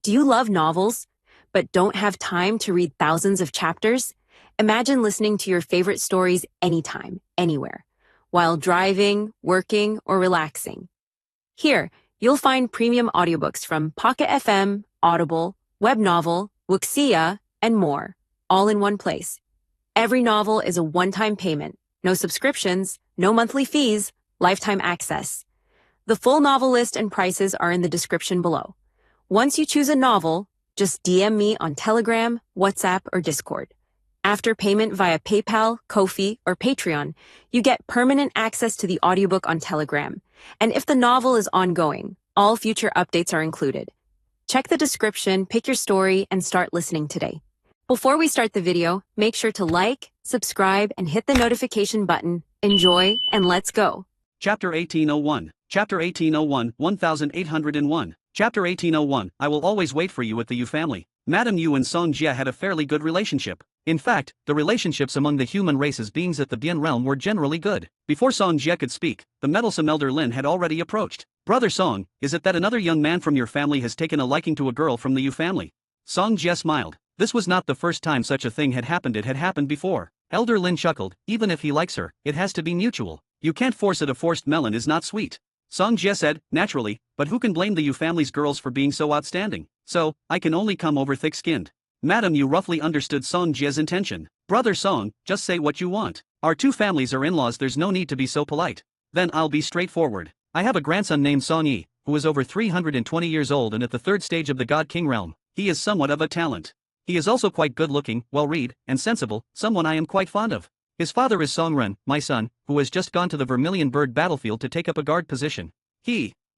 Do you love novels, but don't have time to read thousands of chapters? Imagine listening to your favorite stories anytime, anywhere, while driving, working, or relaxing. Here, you'll find premium audiobooks from Pocket FM, Audible, Webnovel, Wuxia, and more, all in one place. Every novel is a one-time payment, no subscriptions, no monthly fees, lifetime access. The full novel list and prices are in the description below. Once you choose a novel, just DM me on Telegram, WhatsApp, or Discord. After payment via PayPal, Ko-fi, or Patreon, you get permanent access to the audiobook on Telegram. And if the novel is ongoing, all future updates are included. Check the description, pick your story, and start listening today. Before we start the video, make sure to like, subscribe, and hit the notification button. Enjoy, and let's go. Chapter 1801. Chapter 1801, 1801. Chapter 1801, I will always wait for you at the Yu family. Madame Yu and Song Jie had a fairly good relationship. In fact, the relationships among the human race's beings at the Bien realm were generally good. Before Song Jie could speak, the meddlesome Elder Lin had already approached. Brother Song, is it that another young man from your family has taken a liking to a girl from the Yu family? Song Jie smiled. This was not the first time such a thing had happened. It had happened before. Elder Lin chuckled. Even if he likes her, it has to be mutual. You can't force it. A forced melon is not sweet. Song Jie said, naturally, but who can blame the Yu family's girls for being so outstanding? So, I can only come over thick-skinned. Madame Yu roughly understood Song Jie's intention. Brother Song, just say what you want. Our two families are in-laws. There's no need to be so polite. Then I'll be straightforward. I have a grandson named Song Yi, who is over 320 years old and at the third stage of the God King realm. He is somewhat of a talent. He is also quite good-looking, well-read, and sensible, someone I am quite fond of. His father is Song Ren, my son, who has just gone to the Vermilion Bird battlefield to take up a guard position.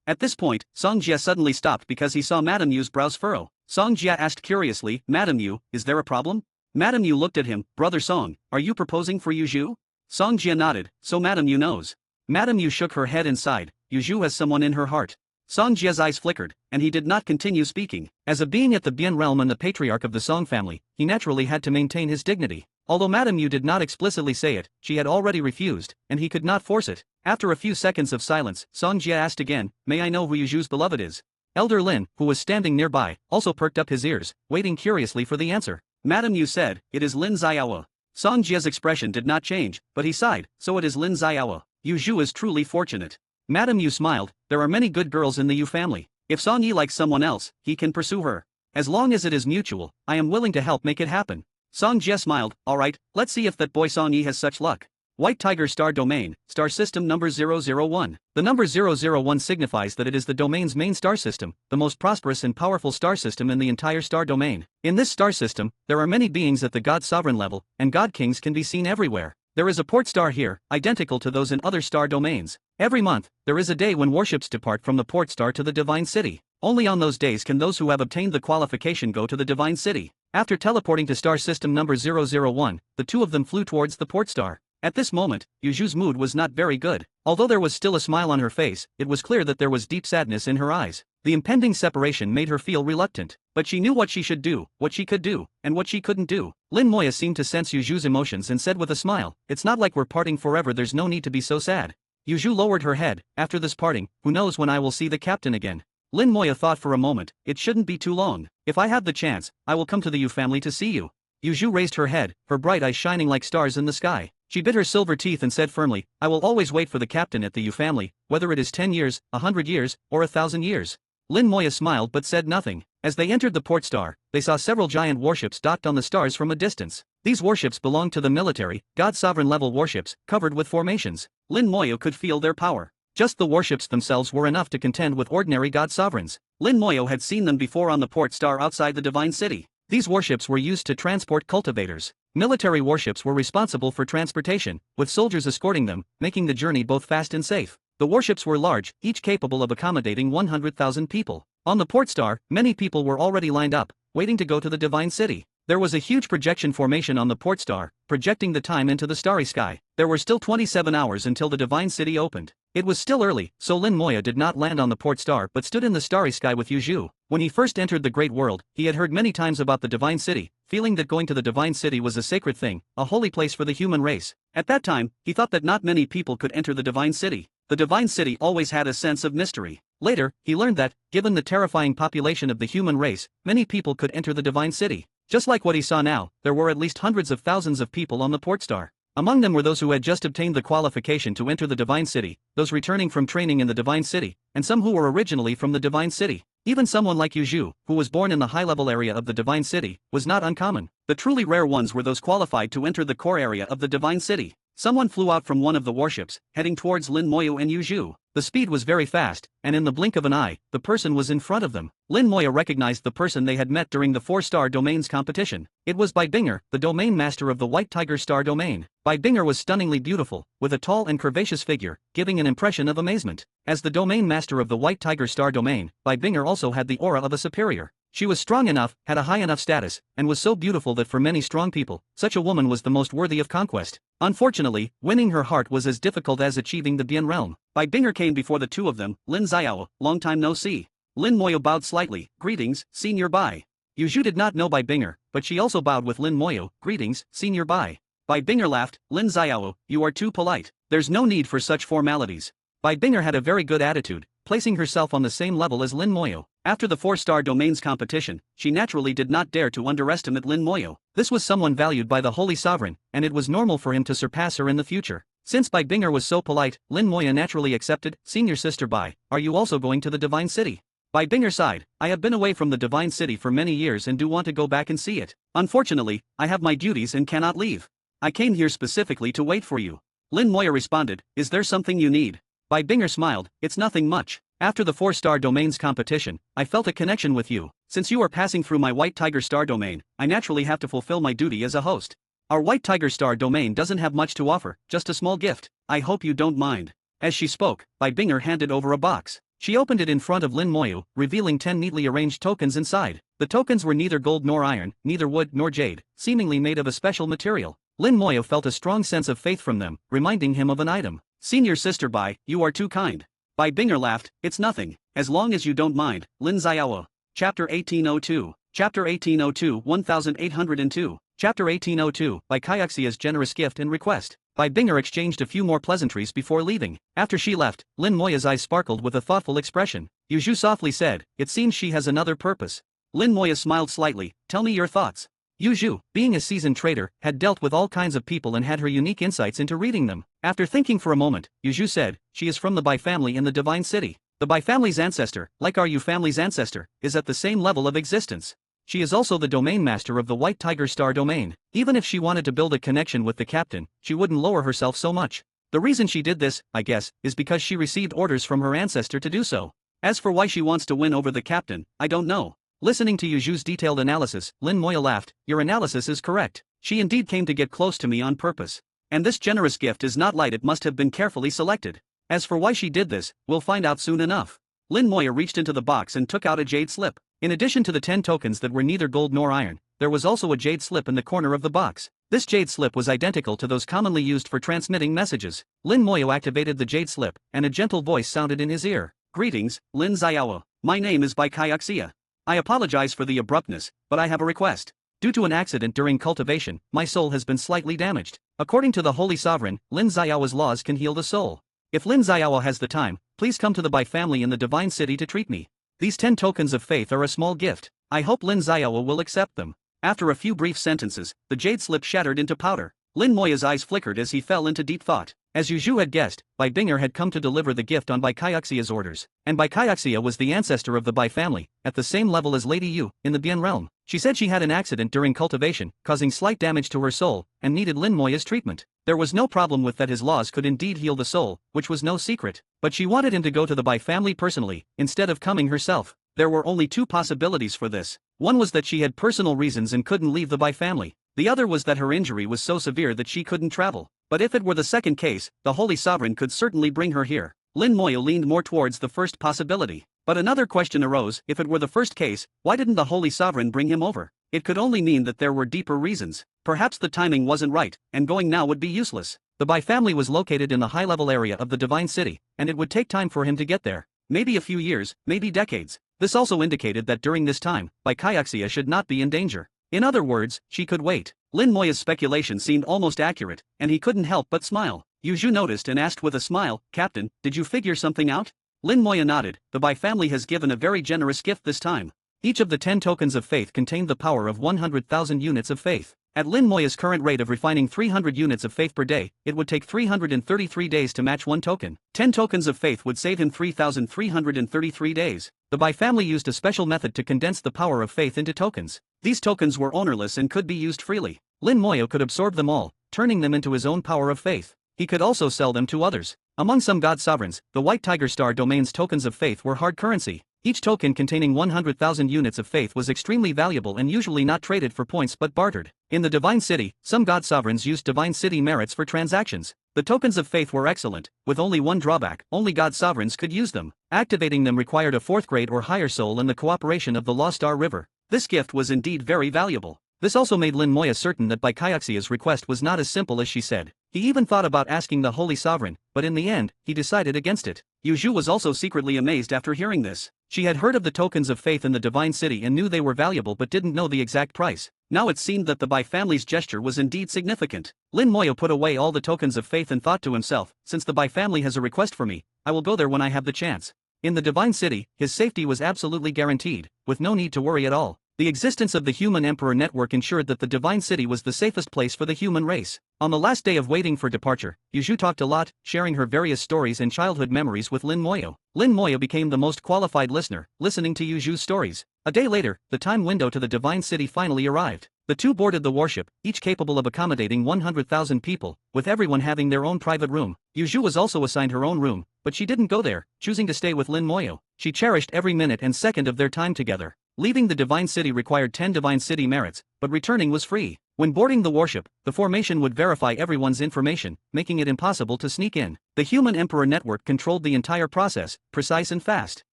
At this point, Song Jie suddenly stopped because he saw Madame Yu's brows furrow. Song Jie asked curiously, Madame Yu, is there a problem? Madame Yu looked at him, Brother Song, are you proposing for Yu Zhu? Song Jie nodded, so Madame Yu knows. Madame Yu shook her head and sighed, Yu Zhu has someone in her heart. Song Jie's eyes flickered, and he did not continue speaking. As a being at the Bien realm and the patriarch of the Song family, he naturally had to maintain his dignity. Although Madame Yu did not explicitly say it, she had already refused, and he could not force it. After a few seconds of silence, Song Jie asked again, may I know who Yu Zhu's beloved is? Elder Lin, who was standing nearby, also perked up his ears, waiting curiously for the answer. Madame Yu said, it is Lin Xiaowa. Song Jie's expression did not change, but he sighed, so it is Lin Xiaowa. Yu Zhu is truly fortunate. Madame Yu smiled, there are many good girls in the Yu family. If Song Yi likes someone else, he can pursue her. As long as it is mutual, I am willing to help make it happen. Song Jie smiled, alright, let's see if that boy Song Yi has such luck. White Tiger Star Domain, Star System number 001. The number 001 signifies that it is the domain's main star system, the most prosperous and powerful star system in the entire star domain. In this star system, there are many beings at the God Sovereign level, and God Kings can be seen everywhere. There is a port star here, identical to those in other star domains. Every month, there is a day when warships depart from the port star to the Divine City. Only on those days can those who have obtained the qualification go to the Divine City. After teleporting to star system number 001, the two of them flew towards the port star. At this moment, Yu Zhu's mood was not very good. Although there was still a smile on her face, it was clear that there was deep sadness in her eyes. The impending separation made her feel reluctant, but she knew what she should do, what she could do, and what she couldn't do. Lin Moya seemed to sense Yu Zhu's emotions and said with a smile, it's not like we're parting forever, there's no need to be so sad. Yu Zhu lowered her head, after this parting, who knows when I will see the captain again. Lin Moya thought for a moment, it shouldn't be too long. If I have the chance, I will come to the Yu family to see you. Yu Zhu raised her head, her bright eyes shining like stars in the sky. She bit her silver teeth and said firmly, I will always wait for the captain at the Yu family, whether it is 10 years, 100 years, or 1,000 years. Lin Moya smiled but said nothing. As they entered the port star, they saw several giant warships docked on the stars from a distance. These warships belonged to the military, God Sovereign level warships, covered with formations. Lin Moya could feel their power. Just the warships themselves were enough to contend with ordinary God Sovereigns. Lin Moya had seen them before on the port star outside the Divine City. These warships were used to transport cultivators. Military warships were responsible for transportation, with soldiers escorting them, making the journey both fast and safe. The warships were large, each capable of accommodating 100,000 people. On the port star, many people were already lined up, waiting to go to the Divine City. There was a huge projection formation on the port star, projecting the time into the starry sky. There were still 27 hours until the Divine City opened. It was still early, so Lin Moya did not land on the port star but stood in the starry sky with Yu Zhu. When he first entered the Great World, he had heard many times about the Divine City, feeling that going to the Divine City was a sacred thing, a holy place for the human race. At that time, he thought that not many people could enter the Divine City. the Divine City always had a sense of mystery. Later, he learned that, given the terrifying population of the human race, many people could enter the Divine City. Just like what he saw now, there were at least hundreds of thousands of people on the port star. Among them were those who had just obtained the qualification to enter the Divine City, those returning from training in the Divine City, and some who were originally from the Divine City. Even someone like Yu Zhu, who was born in the high-level area of the Divine City, was not uncommon. The truly rare ones were those qualified to enter the core area of the Divine City. Someone flew out from one of the warships, heading towards Lin Moyo and Yu Zhu. The speed was very fast, and in the blink of an eye, the person was in front of them. Lin Moyo recognized the person they had met during the 4-star domains competition. It was Bai Binger, the domain master of the White Tiger Star domain. Bai Binger was stunningly beautiful, with a tall and curvaceous figure, giving an impression of amazement. As the domain master of the White Tiger Star domain, Bai Binger also had the aura of a superior. She was strong enough, had a high enough status, and was so beautiful that for many strong people, such a woman was the most worthy of conquest. Unfortunately, winning her heart was as difficult as achieving the Bian realm. Bai Binger came before the two of them. Lin Xiao, long time no see. Lin Moyo bowed slightly. Greetings, Senior Bai. Yu Zhu did not know Bai Binger, but she also bowed with Lin Moyo. Greetings, Senior Bai. Bai Binger laughed. Lin Xiao, you are too polite. There's no need for such formalities. Bai Binger had a very good attitude, placing herself on the same level as Lin Moyo. After the 4-star domains competition, she naturally did not dare to underestimate Lin Moyo. This was someone valued by the Holy Sovereign, and it was normal for him to surpass her in the future. Since Bai Binger was so polite, Lin Moyo naturally accepted. Senior Sister Bai, are you also going to the Divine City? Bai Binger sighed. I have been away from the Divine City for many years and do want to go back and see it. Unfortunately, I have my duties and cannot leave. I came here specifically to wait for you. Lin Moyo responded, is there something you need? Bai Binger smiled, it's nothing much. After the 4-star domains competition, I felt a connection with you. Since you are passing through my White Tiger Star domain, I naturally have to fulfill my duty as a host. Our White Tiger Star domain doesn't have much to offer, just a small gift. I hope you don't mind. As she spoke, Bai Binger handed over a box. She opened it in front of Lin Moyo, revealing 10 neatly arranged tokens inside. The tokens were neither gold nor iron, neither wood nor jade, seemingly made of a special material. Lin Moyo felt a strong sense of faith from them, reminding him of an item. Senior Sister Bai, you are too kind. Bai Binger laughed, it's nothing, as long as you don't mind. Lin Xiao. Chapter 1802. Chapter 1802 1802. Chapter 1802 by Kaiuxia's generous gift and request. Bai Binger exchanged a few more pleasantries before leaving. After she left, Lin Moya's eyes sparkled with a thoughtful expression. Yu Zhu softly said, it seems she has another purpose. Lin Moya smiled slightly, tell me your thoughts. Yu Zhu, being a seasoned trader, had dealt with all kinds of people and had her unique insights into reading them. After thinking for a moment, Yu Zhu said, she is from the Bai family in the Divine City. The Bai family's ancestor, like our Yu family's ancestor, is at the same level of existence. She is also the domain master of the White Tiger Star domain. Even if she wanted to build a connection with the captain, she wouldn't lower herself so much. The reason she did this, I guess, is because she received orders from her ancestor to do so. As for why she wants to win over the captain, I don't know. Listening to Yu Zhu's detailed analysis, Lin Moya laughed, your analysis is correct. She indeed came to get close to me on purpose. And this generous gift is not light, it must have been carefully selected. As for why she did this, we'll find out soon enough. Lin Moya reached into the box and took out a jade slip. In addition to the 10 tokens that were neither gold nor iron, there was also a jade slip in the corner of the box. This jade slip was identical to those commonly used for transmitting messages. Lin Moya activated the jade slip, and a gentle voice sounded in his ear. Greetings, Lin Xiao. My name is Bai Kaiuxia. I apologize for the abruptness, but I have a request. Due to an accident during cultivation, my soul has been slightly damaged. According to the Holy Sovereign, Lin Xiao's laws can heal the soul. If Lin Xiao has the time, please come to the Bai family in the Divine City to treat me. These 10 tokens of faith are a small gift. I hope Lin Xiao will accept them. After a few brief sentences, the jade slip shattered into powder. Lin Moya's eyes flickered as he fell into deep thought. As Yu Zhu had guessed, Bai Binger had come to deliver the gift on Bai Kaiuxia's orders, and Bai Kaiuxia was the ancestor of the Bai family, at the same level as Lady Yu, in the Bian realm. She said she had an accident during cultivation, causing slight damage to her soul, and needed Lin Moya's treatment. There was no problem with that, his laws could indeed heal the soul, which was no secret, but she wanted him to go to the Bai family personally, instead of coming herself. There were only 2 possibilities for this. One was that she had personal reasons and couldn't leave the Bai family. The other was that her injury was so severe that she couldn't travel. But if it were the second case, the Holy Sovereign could certainly bring her here. Lin Moya leaned more towards the first possibility. But another question arose, if it were the first case, why didn't the Holy Sovereign bring him over? It could only mean that there were deeper reasons. Perhaps the timing wasn't right, and going now would be useless. The Bai family was located in the high-level area of the Divine City, and it would take time for him to get there. Maybe a few years, maybe decades. This also indicated that during this time, Bai Kaiuxia should not be in danger. In other words, she could wait. Lin Moya's speculation seemed almost accurate, and he couldn't help but smile. Yuzhu noticed and asked with a smile, Captain, did you figure something out? Lin Moya nodded. The Bai family has given a very generous gift this time. Each of the 10 tokens of faith contained the power of 100,000 units of faith. At Lin Moya's current rate of refining 300 units of faith per day, it would take 333 days to match 1 token. 10 tokens of faith would save him 3,333 days. The Bai family used a special method to condense the power of faith into tokens. These tokens were ownerless and could be used freely. Lin Moya could absorb them all, turning them into his own power of faith. He could also sell them to others. Among some god sovereigns, the White Tiger Star domain's tokens of faith were hard currency. Each token containing 100,000 units of faith was extremely valuable and usually not traded for points but bartered. In the Divine City, some god sovereigns used Divine City merits for transactions. The tokens of faith were excellent, with only one drawback: only god sovereigns could use them. Activating them required a 4th grade or higher soul and the cooperation of the Lost Star River. This gift was indeed very valuable. This also made Lin Moya certain that Baikaiaxia's request was not as simple as she said. He even thought about asking the Holy Sovereign, but in the end, he decided against it. Yuzhu was also secretly amazed after hearing this. She had heard of the tokens of faith in the Divine City and knew they were valuable but didn't know the exact price. Now it seemed that the Bai family's gesture was indeed significant. Lin Moya put away all the tokens of faith and thought to himself, since the Bai family has a request for me, I will go there when I have the chance. In the Divine City, his safety was absolutely guaranteed, with no need to worry at all. The existence of the Human Emperor Network ensured that the Divine City was the safest place for the human race. On the last day of waiting for departure, Yuzhu talked a lot, sharing her various stories and childhood memories with Lin Moya. Lin Moya became the most qualified listener, listening to Yuzhu's stories. A day later, the time window to the Divine City finally arrived. The two boarded the warship, each capable of accommodating 100,000 people, with everyone having their own private room. Yuzhu was also assigned her own room, but she didn't go there, choosing to stay with Lin Moya. She cherished every minute and second of their time together. Leaving the Divine City required 10 Divine City merits, but returning was free. When boarding the warship, the formation would verify everyone's information, making it impossible to sneak in. The Human Emperor Network controlled the entire process, precise and fast.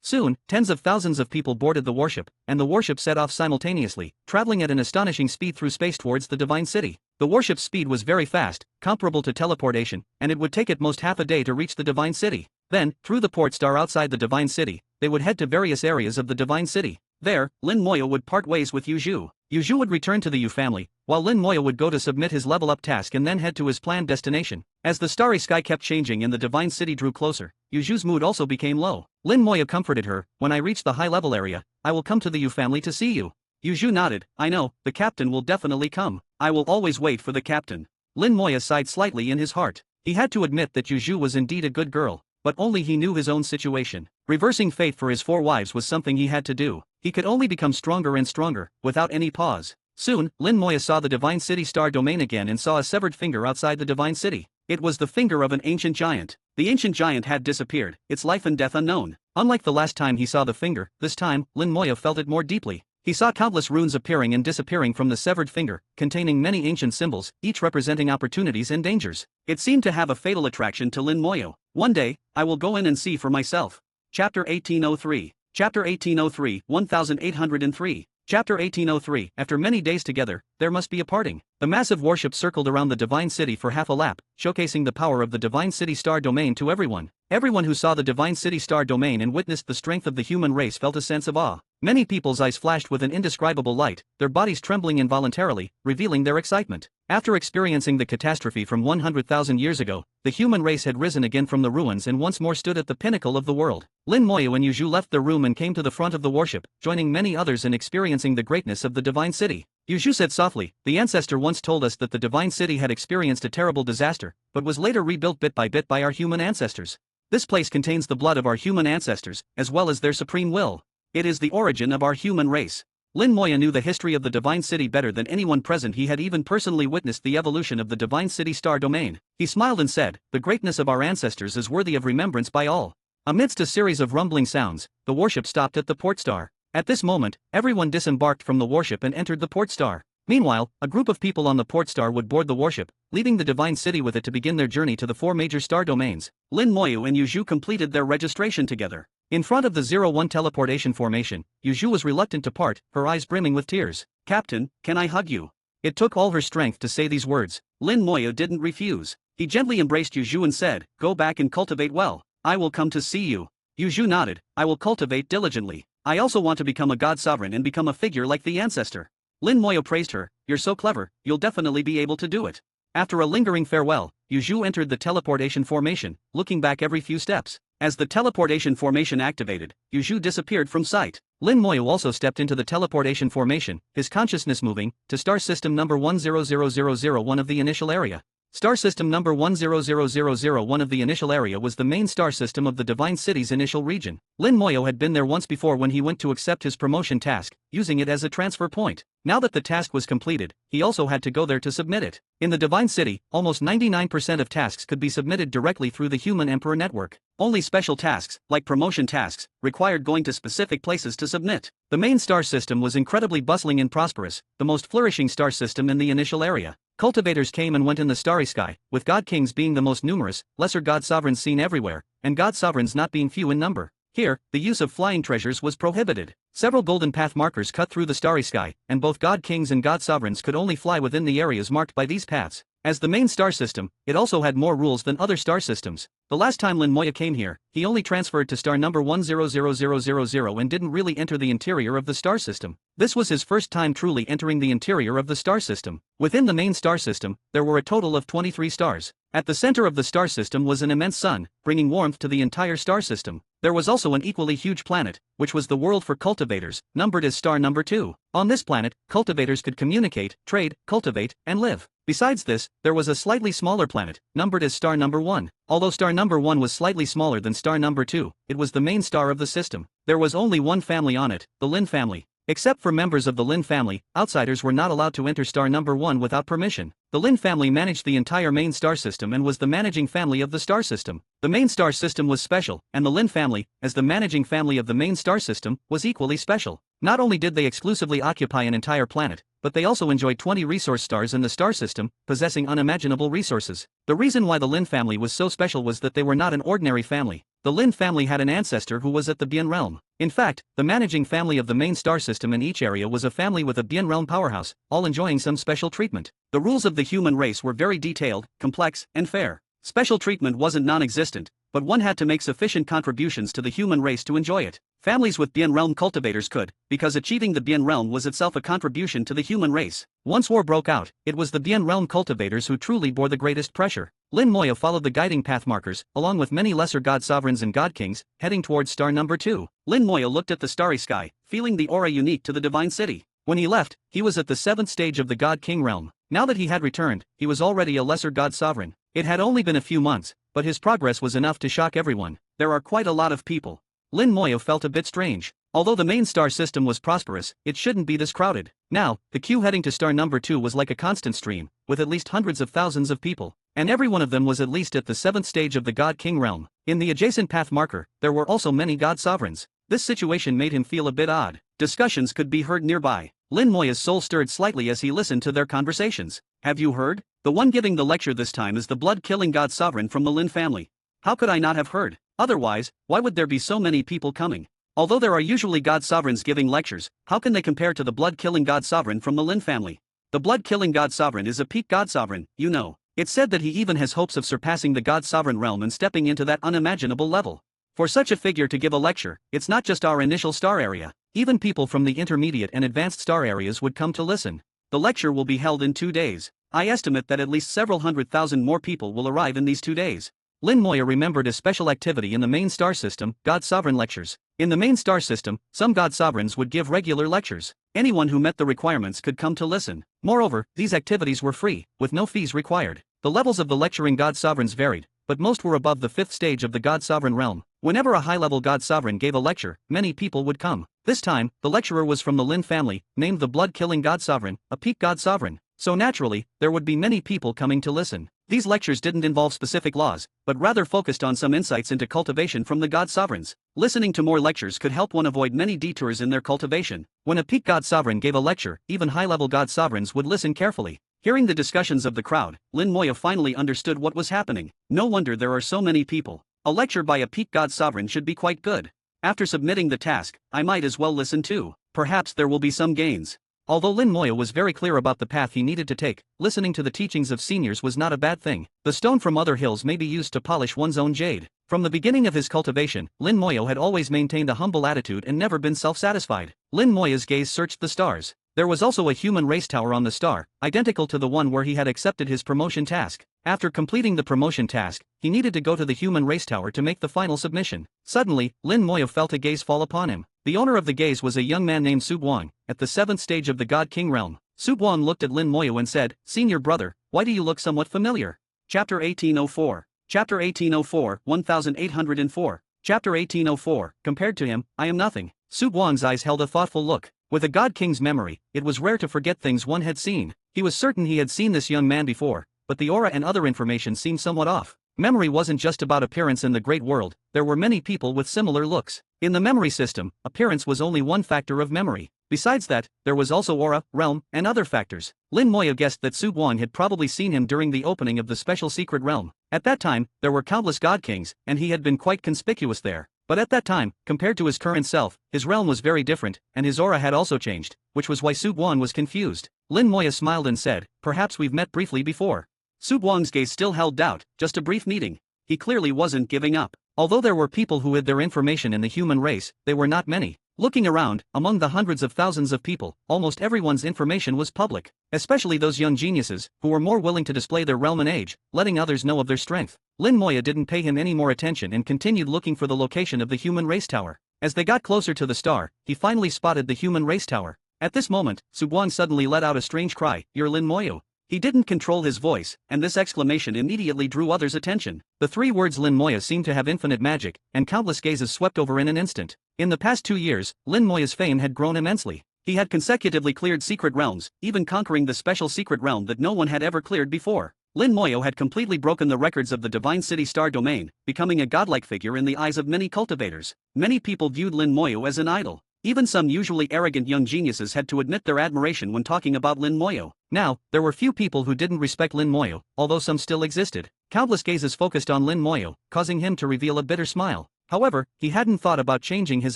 Soon, tens of thousands of people boarded the warship, and the warship set off simultaneously, traveling at an astonishing speed through space towards the Divine City. The warship's speed was very fast, comparable to teleportation, and it would take at most half a day to reach the Divine City. Then, through the port star outside the Divine City, they would head to various areas of the Divine City. There, Lin Moya would part ways with Yuzhu. Yuzhu would return to the Yu family, while Lin Moya would go to submit his level-up task and then head to his planned destination. As the starry sky kept changing and the Divine City drew closer, Yuzhu's mood also became low. Lin Moya comforted her, when I reach the high-level area, I will come to the Yu family to see you. Yuzhu nodded, I know, the captain will definitely come. I will always wait for the captain. Lin Moya sighed slightly in his heart. He had to admit that Yuzhu was indeed a good girl, but only he knew his own situation. Reversing fate for his 4 wives was something he had to do. He could only become stronger and stronger, without any pause. Soon, Lin Moya saw the Divine City star domain again and saw a severed finger outside the Divine City. It was the finger of an ancient giant. The ancient giant had disappeared, its life and death unknown. Unlike the last time he saw the finger, this time, Lin Moya felt it more deeply. He saw countless runes appearing and disappearing from the severed finger, containing many ancient symbols, each representing opportunities and dangers. It seemed to have a fatal attraction to Lin Moya. One day, I will go in and see for myself. Chapter 1803. Chapter 1803, 1803. Chapter 1803. After many days together, there must be a parting. The massive warship circled around the Divine City for half a lap, showcasing the power of the Divine City star domain to everyone. Everyone who saw the Divine City star domain and witnessed the strength of the human race felt a sense of awe. Many people's eyes flashed with an indescribable light, their bodies trembling involuntarily, revealing their excitement. After experiencing the catastrophe from 100,000 years ago, the human race had risen again from the ruins and once more stood at the pinnacle of the world. Lin Moya and Yuzhu left the room and came to the front of the warship, joining many others in experiencing the greatness of the Divine City. Yuzhu said softly, the ancestor once told us that the Divine City had experienced a terrible disaster, but was later rebuilt bit by our human ancestors. This place contains the blood of our human ancestors, as well as their supreme will. It is the origin of our human race. Lin Moya knew the history of the Divine City better than anyone present. He had even personally witnessed the evolution of the Divine City star domain. He smiled and said, the greatness of our ancestors is worthy of remembrance by all. Amidst a series of rumbling sounds, the warship stopped at the port star. At this moment, everyone disembarked from the warship and entered the port star. Meanwhile, a group of people on the port star would board the warship, leaving the Divine City with it to begin their journey to the 4 major star domains. Lin Moya and Yuzhu completed their registration together. In front of the 01 teleportation formation, Yuzhu was reluctant to part, her eyes brimming with tears. Captain, can I hug you? It took all her strength to say these words. Lin Moya didn't refuse. He gently embraced Yuzhu and said, go back and cultivate well. I will come to see you. Yuzhu nodded, I will cultivate diligently. I also want to become a god sovereign and become a figure like the ancestor. Lin Moya praised her, you're so clever, you'll definitely be able to do it. After a lingering farewell, Yu Zhu entered the teleportation formation, looking back every few steps. As the teleportation formation activated, Yu Zhu disappeared from sight. Lin Moyo also stepped into the teleportation formation, his consciousness moving to star system number 100001 of the initial area. Star system number 100001 of the initial area was the main star system of the Divine City's initial region. Lin Moyo had been there once before when he went to accept his promotion task, using it as a transfer point. Now that the task was completed, he also had to go there to submit it. In the Divine City, almost 99% of tasks could be submitted directly through the Human Emperor network. Only special tasks, like promotion tasks, required going to specific places to submit. The main star system was incredibly bustling and prosperous, the most flourishing star system in the initial area. Cultivators came and went in the starry sky, with god kings being the most numerous, lesser god sovereigns seen everywhere, and god sovereigns not being few in number. Here, the use of flying treasures was prohibited. Several golden path markers cut through the starry sky, and both god kings and god sovereigns could only fly within the areas marked by these paths. As the main star system, it also had more rules than other star systems. The last time Lin Moyo came here, he only transferred to star number 100000 and didn't really enter the interior of the star system. This was his first time truly entering the interior of the star system. Within the main star system, there were a total of 23 stars. At the center of the star system was an immense sun, bringing warmth to the entire star system. There was also an equally huge planet, which was the world for cultivators, numbered as star number 2. On this planet, cultivators could communicate, trade, cultivate, and live. Besides this, there was a slightly smaller planet, numbered as star number 1. Although star number 1 was slightly smaller than star number 2, it was the main star of the system. There was only one family on it, the Lin family. Except for members of the Lin family, outsiders were not allowed to enter star number 1 without permission. The Lin family managed the entire main star system and was the managing family of the star system. The main star system was special, and the Lin family, as the managing family of the main star system, was equally special. Not only did they exclusively occupy an entire planet, but they also enjoyed 20 resource stars in the star system, possessing unimaginable resources. The reason why the Lin family was so special was that they were not an ordinary family. The Lin family had an ancestor who was at the Bien realm. In fact, the managing family of the main star system in each area was a family with a Bien realm powerhouse, all enjoying some special treatment. The rules of the human race were very detailed, complex, and fair. Special treatment wasn't non-existent, but one had to make sufficient contributions to the human race to enjoy it. Families with Bien realm cultivators could, because achieving the Bien realm was itself a contribution to the human race. Once war broke out, it was the Bien realm cultivators who truly bore the greatest pressure. Lin Moyo followed the guiding path markers, along with many lesser god sovereigns and god kings, heading towards star number 2. Lin Moyo looked at the starry sky, feeling the aura unique to the divine city. When he left, he was at the 7th stage of the god king realm. Now that he had returned, he was already a lesser god sovereign. It had only been a few months, but his progress was enough to shock everyone. There are quite a lot of people. Lin Moyo felt a bit strange. Although the main star system was prosperous, it shouldn't be this crowded. Now, the queue heading to star number 2 was like a constant stream, with at least hundreds of thousands of people. And every one of them was at least at the 7th stage of the God King realm. In the adjacent path marker, there were also many god sovereigns. This situation made him feel a bit odd. Discussions could be heard nearby. Lin Moyo's soul stirred slightly as he listened to their conversations. Have you heard? The one giving the lecture this time is the blood-killing god sovereign from the Lin family. How could I not have heard? Otherwise, why would there be so many people coming? Although there are usually god sovereigns giving lectures, how can they compare to the blood-killing god sovereign from the Lin family? The blood-killing god sovereign is a peak god sovereign, you know. It's said that he even has hopes of surpassing the god sovereign realm and stepping into that unimaginable level. For such a figure to give a lecture, it's not just our initial star area. Even people from the intermediate and advanced star areas would come to listen. The lecture will be held in 2 days. I estimate that at least several 100,000 more people will arrive in these 2 days. Lin Moyo remembered a special activity in the main star system, God Sovereign Lectures. In the main star system, some God Sovereigns would give regular lectures. Anyone who met the requirements could come to listen. Moreover, these activities were free, with no fees required. The levels of the lecturing God Sovereigns varied, but most were above the 5th stage of the God Sovereign realm. Whenever a high-level God Sovereign gave a lecture, many people would come. This time, the lecturer was from the Lin family, named the Blood-Killing God Sovereign, a peak God Sovereign. So naturally, there would be many people coming to listen. These lectures didn't involve specific laws, but rather focused on some insights into cultivation from the God Sovereigns. Listening to more lectures could help one avoid many detours in their cultivation. When a peak God Sovereign gave a lecture, even high-level God Sovereigns would listen carefully. Hearing the discussions of the crowd, Lin Moyo finally understood what was happening. No wonder there are so many people. A lecture by a peak God Sovereign should be quite good. After submitting the task, I might as well listen too. Perhaps there will be some gains. Although Lin Moyo was very clear about the path he needed to take, listening to the teachings of seniors was not a bad thing. The stone from other hills may be used to polish one's own jade. From the beginning of his cultivation, Lin Moyo had always maintained a humble attitude and never been self-satisfied. Lin Moyo's gaze searched the stars. There was also a human race tower on the star, identical to the one where he had accepted his promotion task. After completing the promotion task, he needed to go to the human race tower to make the final submission. Suddenly, Lin Moyo felt a gaze fall upon him. The owner of the gaze was a young man named Su Buang, at the 7th stage of the God King realm. Su Buang looked at Lin Moyo and said, "Senior brother, why do you look somewhat familiar?" Chapter 1804. Chapter 1804, 1804. Chapter 1804, compared to him, I am nothing. Su Buang's eyes held a thoughtful look. With a God King's memory, it was rare to forget things one had seen. He was certain he had seen this young man before, but the aura and other information seemed somewhat off. Memory wasn't just about appearance in the great world, there were many people with similar looks. In the memory system, appearance was only one factor of memory. Besides that, there was also aura, realm, and other factors. Lin Moyo guessed that Su Buang had probably seen him during the opening of the special secret realm. At that time, there were countless God Kings, and he had been quite conspicuous there. But at that time, compared to his current self, his realm was very different, and his aura had also changed, which was why Su Buang was confused. Lin Moyo smiled and said, "Perhaps we've met briefly before." Su Buang's gaze still held doubt, just a brief meeting. He clearly wasn't giving up. Although there were people who hid their information in the human race, they were not many. Looking around, among the hundreds of thousands of people, almost everyone's information was public. Especially those young geniuses, who were more willing to display their realm and age, letting others know of their strength. Lin Moyo didn't pay him any more attention and continued looking for the location of the human race tower. As they got closer to the star, he finally spotted the human race tower. At this moment, Su Buang suddenly let out a strange cry, "You're Lin Moyo." He didn't control his voice, and this exclamation immediately drew others' attention. The 3 words Lin Moyo seemed to have infinite magic, and countless gazes swept over in an instant. In the past 2 years, Lin Moyo's fame had grown immensely. He had consecutively cleared secret realms, even conquering the special secret realm that no one had ever cleared before. Lin Moyo had completely broken the records of the Divine City Star domain, becoming a godlike figure in the eyes of many cultivators. Many people viewed Lin Moyo as an idol. Even some usually arrogant young geniuses had to admit their admiration when talking about Lin Moyo. Now, there were few people who didn't respect Lin Moyo, although some still existed. Countless gazes focused on Lin Moyo, causing him to reveal a bitter smile. However, he hadn't thought about changing his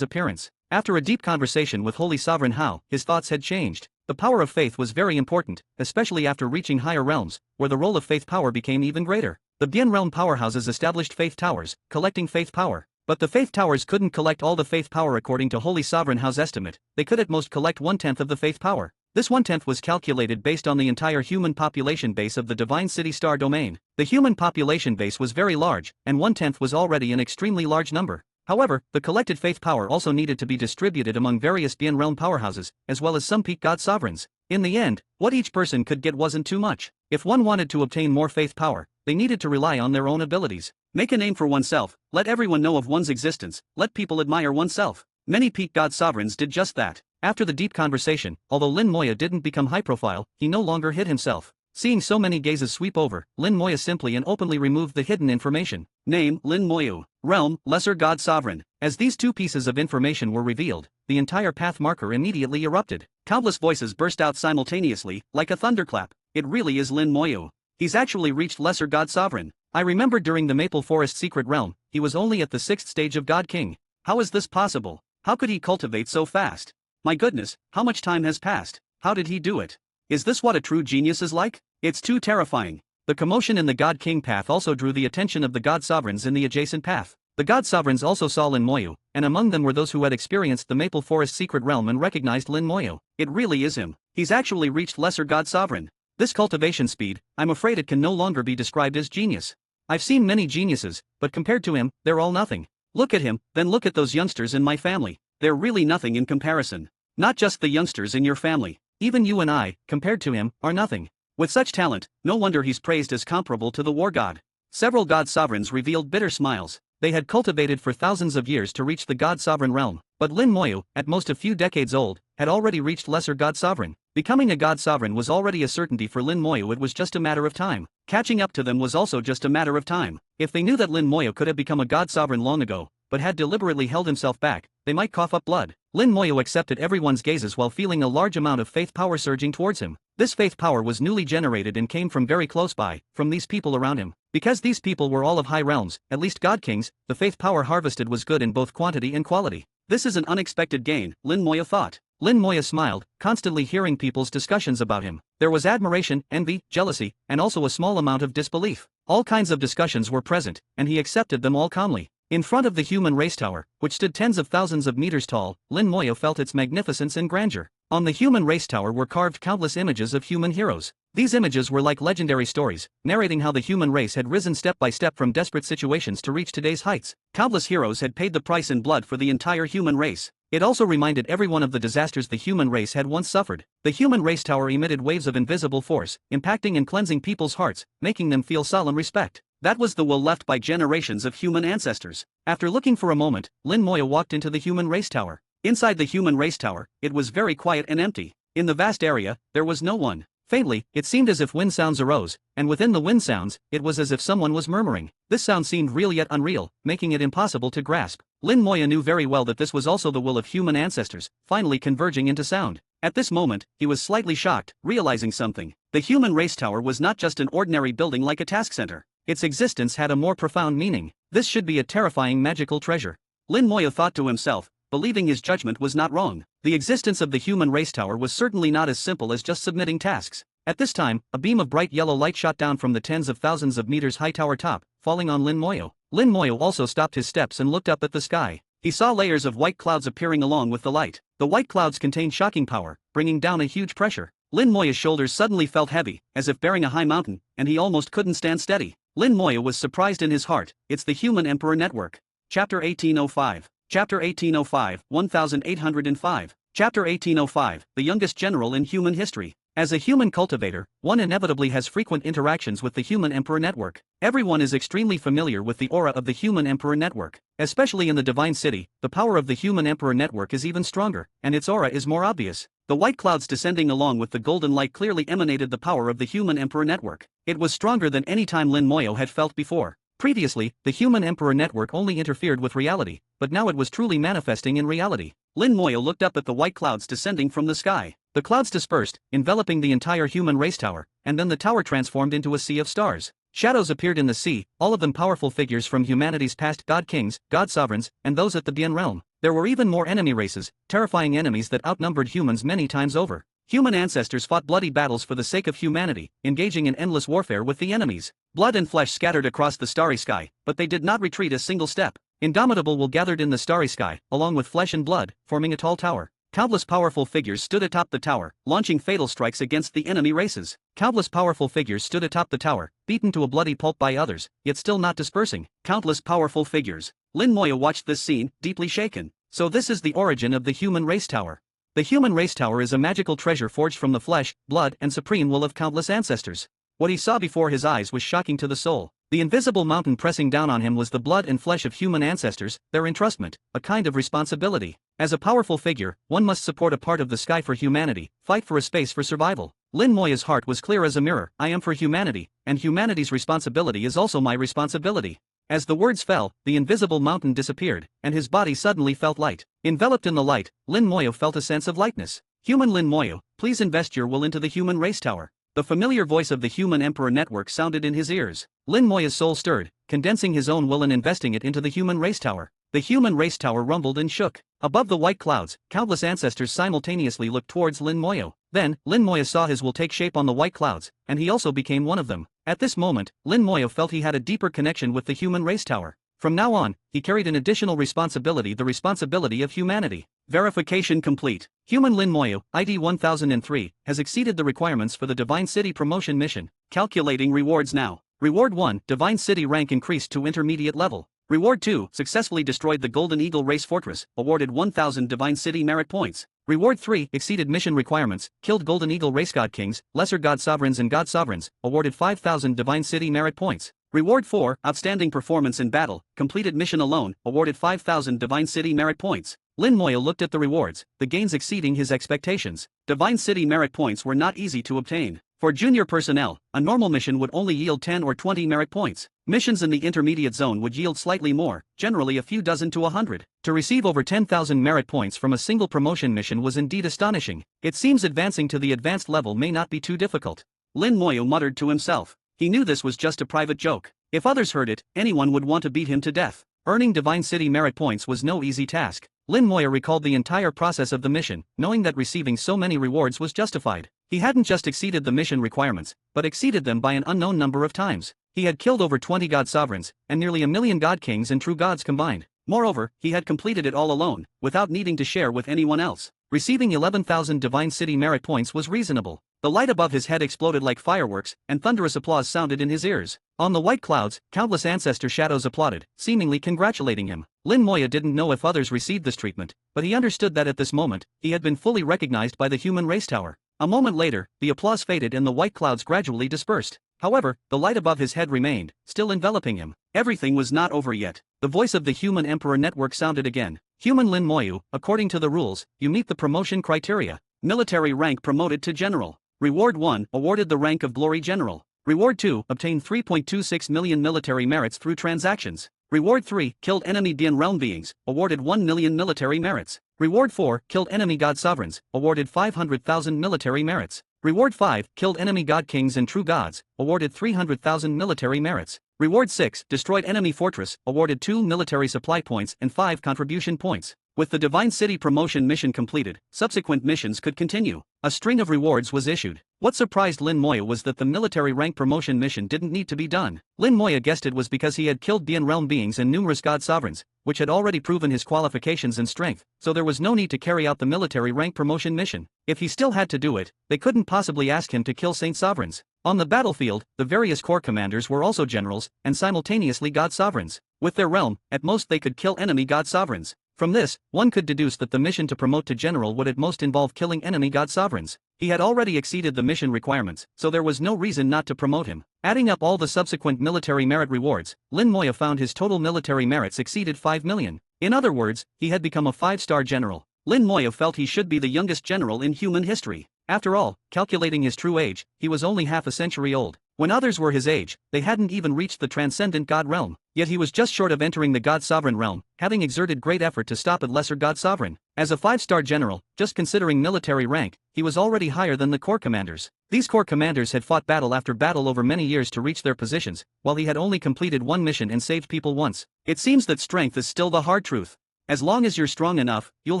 appearance. After a deep conversation with Holy Sovereign Hao, his thoughts had changed. The power of faith was very important, especially after reaching higher realms, where the role of faith power became even greater. The Bien realm powerhouses established faith towers, collecting faith power. But the faith towers couldn't collect all the faith power according to Holy Sovereign Hao's estimate. They could at most collect 1/10 of the faith power. This 1/10 was calculated based on the entire human population base of the Divine City Star domain. The human population base was very large, and 1/10 was already an extremely large number. However, the collected faith power also needed to be distributed among various Bien realm powerhouses, as well as some peak god sovereigns. In the end, what each person could get wasn't too much. If one wanted to obtain more faith power, they needed to rely on their own abilities. Make a name for oneself, let everyone know of one's existence, let people admire oneself. Many peak god sovereigns did just that. After the deep conversation, although Lin Moyo didn't become high profile, he no longer hid himself. Seeing so many gazes sweep over, Lin Moyo simply and openly removed the hidden information. Name, Lin Moyo. Realm, Lesser God Sovereign. As these 2 pieces of information were revealed, the entire path marker immediately erupted. Countless voices burst out simultaneously, like a thunderclap. It really is Lin Moyo. He's actually reached Lesser God Sovereign. I remember during the Maple Forest Secret Realm, he was only at the 6th stage of God King. How is this possible? How could he cultivate so fast? My goodness, how much time has passed? How did he do it? Is this what a true genius is like? It's too terrifying. The commotion in the God King path also drew the attention of the God Sovereigns in the adjacent path. The God Sovereigns also saw Lin Moyo, and among them were those who had experienced the Maple Forest Secret Realm and recognized Lin Moyo. It really is him. He's actually reached Lesser God Sovereign. This cultivation speed, I'm afraid it can no longer be described as genius. I've seen many geniuses, but compared to him, they're all nothing. Look at him, then look at those youngsters in my family. They're really nothing in comparison. Not just the youngsters in your family. Even you and I, compared to him, are nothing. With such talent, no wonder he's praised as comparable to the war god. Several god sovereigns revealed bitter smiles. They had cultivated for thousands of years to reach the god sovereign realm, but Lin Moyo, at most a few decades old, had already reached Lesser God Sovereign. Becoming a god sovereign was already a certainty for Lin Moyo. It was just a matter of time. Catching up to them was also just a matter of time. If they knew that Lin Moyo could have become a god sovereign long ago, but had deliberately held himself back, they might cough up blood. Lin Moyo accepted everyone's gazes while feeling a large amount of faith power surging towards him. This faith power was newly generated and came from very close by, from these people around him. Because these people were all of high realms, at least god kings, the faith power harvested was good in both quantity and quality. This is an unexpected gain, Lin Moyo thought. Lin Moyo smiled, constantly hearing people's discussions about him. There was admiration, envy, jealousy, and also a small amount of disbelief. All kinds of discussions were present, and he accepted them all calmly. In front of the human race tower, which stood tens of thousands of meters tall, Lin Moyo felt its magnificence and grandeur. On the human race tower were carved countless images of human heroes. These images were like legendary stories, narrating how the human race had risen step by step from desperate situations to reach today's heights. Countless heroes had paid the price in blood for the entire human race. It also reminded everyone of the disasters the human race had once suffered. The human race tower emitted waves of invisible force, impacting and cleansing people's hearts, making them feel solemn respect. That was the will left by generations of human ancestors. After looking for a moment, Lin Moyo walked into the human race tower. Inside the human race tower, it was very quiet and empty. In the vast area, there was no one. Faintly, it seemed as if wind sounds arose, and within the wind sounds, it was as if someone was murmuring. This sound seemed real yet unreal, making it impossible to grasp. Lin Moyo knew very well that this was also the will of human ancestors, finally converging into sound. At this moment, he was slightly shocked, realizing something. The human race tower was not just an ordinary building like a task center. Its existence had a more profound meaning. This should be a terrifying magical treasure. Lin Moyo thought to himself, believing his judgment was not wrong. The existence of the human race tower was certainly not as simple as just submitting tasks. At this time, a beam of bright yellow light shot down from the tens of thousands of meters high tower top, falling on Lin Moyo. Lin Moyo also stopped his steps and looked up at the sky. He saw layers of white clouds appearing along with the light. The white clouds contained shocking power, bringing down a huge pressure. Lin Moyo's shoulders suddenly felt heavy, as if bearing a high mountain, and he almost couldn't stand steady. Lin Moyo was surprised in his heart. It's the Human Emperor Network. Chapter 1805. Chapter 1805, 1805. Chapter 1805, the youngest general in human history. As a human cultivator, one inevitably has frequent interactions with the Human Emperor Network. Everyone is extremely familiar with the aura of the Human Emperor Network. Especially in the Divine City, the power of the Human Emperor Network is even stronger, and its aura is more obvious. The white clouds descending along with the golden light clearly emanated the power of the Human Emperor Network. It was stronger than any time Lin Moyo had felt before. Previously, the Human Emperor Network only interfered with reality, but now it was truly manifesting in reality. Lin Moyo looked up at the white clouds descending from the sky. The clouds dispersed, enveloping the entire human race tower, and then the tower transformed into a sea of stars. Shadows appeared in the sea, all of them powerful figures from humanity's past god kings, god sovereigns, and those at the Bien realm. There were even more enemy races, terrifying enemies that outnumbered humans many times over. Human ancestors fought bloody battles for the sake of humanity, engaging in endless warfare with the enemies. Blood and flesh scattered across the starry sky, but they did not retreat a single step. Indomitable will gathered in the starry sky, along with flesh and blood, forming a tall tower. Countless powerful figures stood atop the tower, launching fatal strikes against the enemy races. Countless powerful figures stood atop the tower, beaten to a bloody pulp by others, yet still not dispersing. Countless powerful figures. Lin Moyo watched this scene, deeply shaken. So this is the origin of the human race tower. The human race tower is a magical treasure forged from the flesh, blood, and supreme will of countless ancestors. What he saw before his eyes was shocking to the soul. The invisible mountain pressing down on him was the blood and flesh of human ancestors, their entrustment, a kind of responsibility. As a powerful figure, one must support a part of the sky for humanity, fight for a space for survival. Lin Moyo's heart was clear as a mirror. I am for humanity, and humanity's responsibility is also my responsibility. As the words fell, the invisible mountain disappeared, and his body suddenly felt light. Enveloped in the light, Lin Moyo felt a sense of lightness. Human Lin Moyo, please invest your will into the human race tower. The familiar voice of the Human Emperor Network sounded in his ears. Lin Moyo's soul stirred, condensing his own will and investing it into the human race tower. The human race tower rumbled and shook. Above the white clouds, countless ancestors simultaneously looked towards Lin Moyo. Then, Lin Moyo saw his will take shape on the white clouds, and he also became one of them. At this moment, Lin Moyo felt he had a deeper connection with the human race tower. From now on, he carried an additional responsibility, the responsibility of humanity. Verification complete. Human Lin Moyo, ID 1003, has exceeded the requirements for the Divine City promotion mission. Calculating rewards now. Reward 1, Divine City rank increased to intermediate level. Reward 2, successfully destroyed the Golden Eagle Race Fortress, awarded 1000 Divine City merit points. Reward 3, exceeded mission requirements, killed Golden Eagle Race God Kings, Lesser God Sovereigns and God Sovereigns, awarded 5000 Divine City merit points. Reward 4, outstanding performance in battle, completed mission alone, awarded 5000 Divine City merit points. Lin Moyo looked at the rewards, the gains exceeding his expectations. Divine City merit points were not easy to obtain. For junior personnel, a normal mission would only yield 10 or 20 merit points. Missions in the intermediate zone would yield slightly more, generally a few dozen to 100. To receive over 10,000 merit points from a single promotion mission was indeed astonishing. It seems advancing to the advanced level may not be too difficult. Lin Moyo muttered to himself. He knew this was just a private joke. If others heard it, anyone would want to beat him to death. Earning Divine City merit points was no easy task. Lin Moyo recalled the entire process of the mission, knowing that receiving so many rewards was justified. He hadn't just exceeded the mission requirements, but exceeded them by an unknown number of times. He had killed over 20 god sovereigns, and nearly a million god kings and true gods combined. Moreover, he had completed it all alone, without needing to share with anyone else. Receiving 11,000 divine city merit points was reasonable. The light above his head exploded like fireworks, and thunderous applause sounded in his ears. On the white clouds, countless ancestor shadows applauded, seemingly congratulating him. Lin Moya didn't know if others received this treatment, but he understood that at this moment, he had been fully recognized by the human race tower. A moment later, the applause faded and the white clouds gradually dispersed. However, the light above his head remained, still enveloping him. Everything was not over yet. The voice of the Human Emperor Network sounded again. Human Lin Moyu, according to the rules, you meet the promotion criteria. Military rank promoted to general. Reward 1, awarded the rank of Glory General. Reward 2, obtained 3.26 million military merits through transactions. Reward 3, killed enemy Dian realm beings, awarded 1 million military merits. Reward 4, killed enemy god sovereigns, awarded 500,000 military merits. Reward 5, killed enemy god kings and true gods, awarded 300,000 military merits. Reward 6, destroyed enemy fortress, awarded 2 military supply points and 5 contribution points. With the Divine City promotion mission completed, subsequent missions could continue. A string of rewards was issued. What surprised Lin Moya was that the military rank promotion mission didn't need to be done. Lin Moya guessed it was because he had killed Dian realm beings and numerous god sovereigns, which had already proven his qualifications and strength, so there was no need to carry out the military rank promotion mission. If he still had to do it, they couldn't possibly ask him to kill saint sovereigns. On the battlefield, the various corps commanders were also generals, and simultaneously god sovereigns. With their realm, at most they could kill enemy god sovereigns. From this, one could deduce that the mission to promote to general would at most involve killing enemy god sovereigns. He had already exceeded the mission requirements, so there was no reason not to promote him. Adding up all the subsequent military merit rewards, Lin Moya found his total military merits exceeded 5 million. In other words, he had become a 5-star general. Lin Moya felt he should be the youngest general in human history. After all, calculating his true age, he was only half a century old. When others were his age, they hadn't even reached the transcendent god realm. Yet he was just short of entering the god sovereign realm, having exerted great effort to stop at lesser god sovereign. As a 5-star general, just considering military rank, he was already higher than the corps commanders. These corps commanders had fought battle after battle over many years to reach their positions, while he had only completed one mission and saved people once. It seems that strength is still the hard truth. As long as you're strong enough, you'll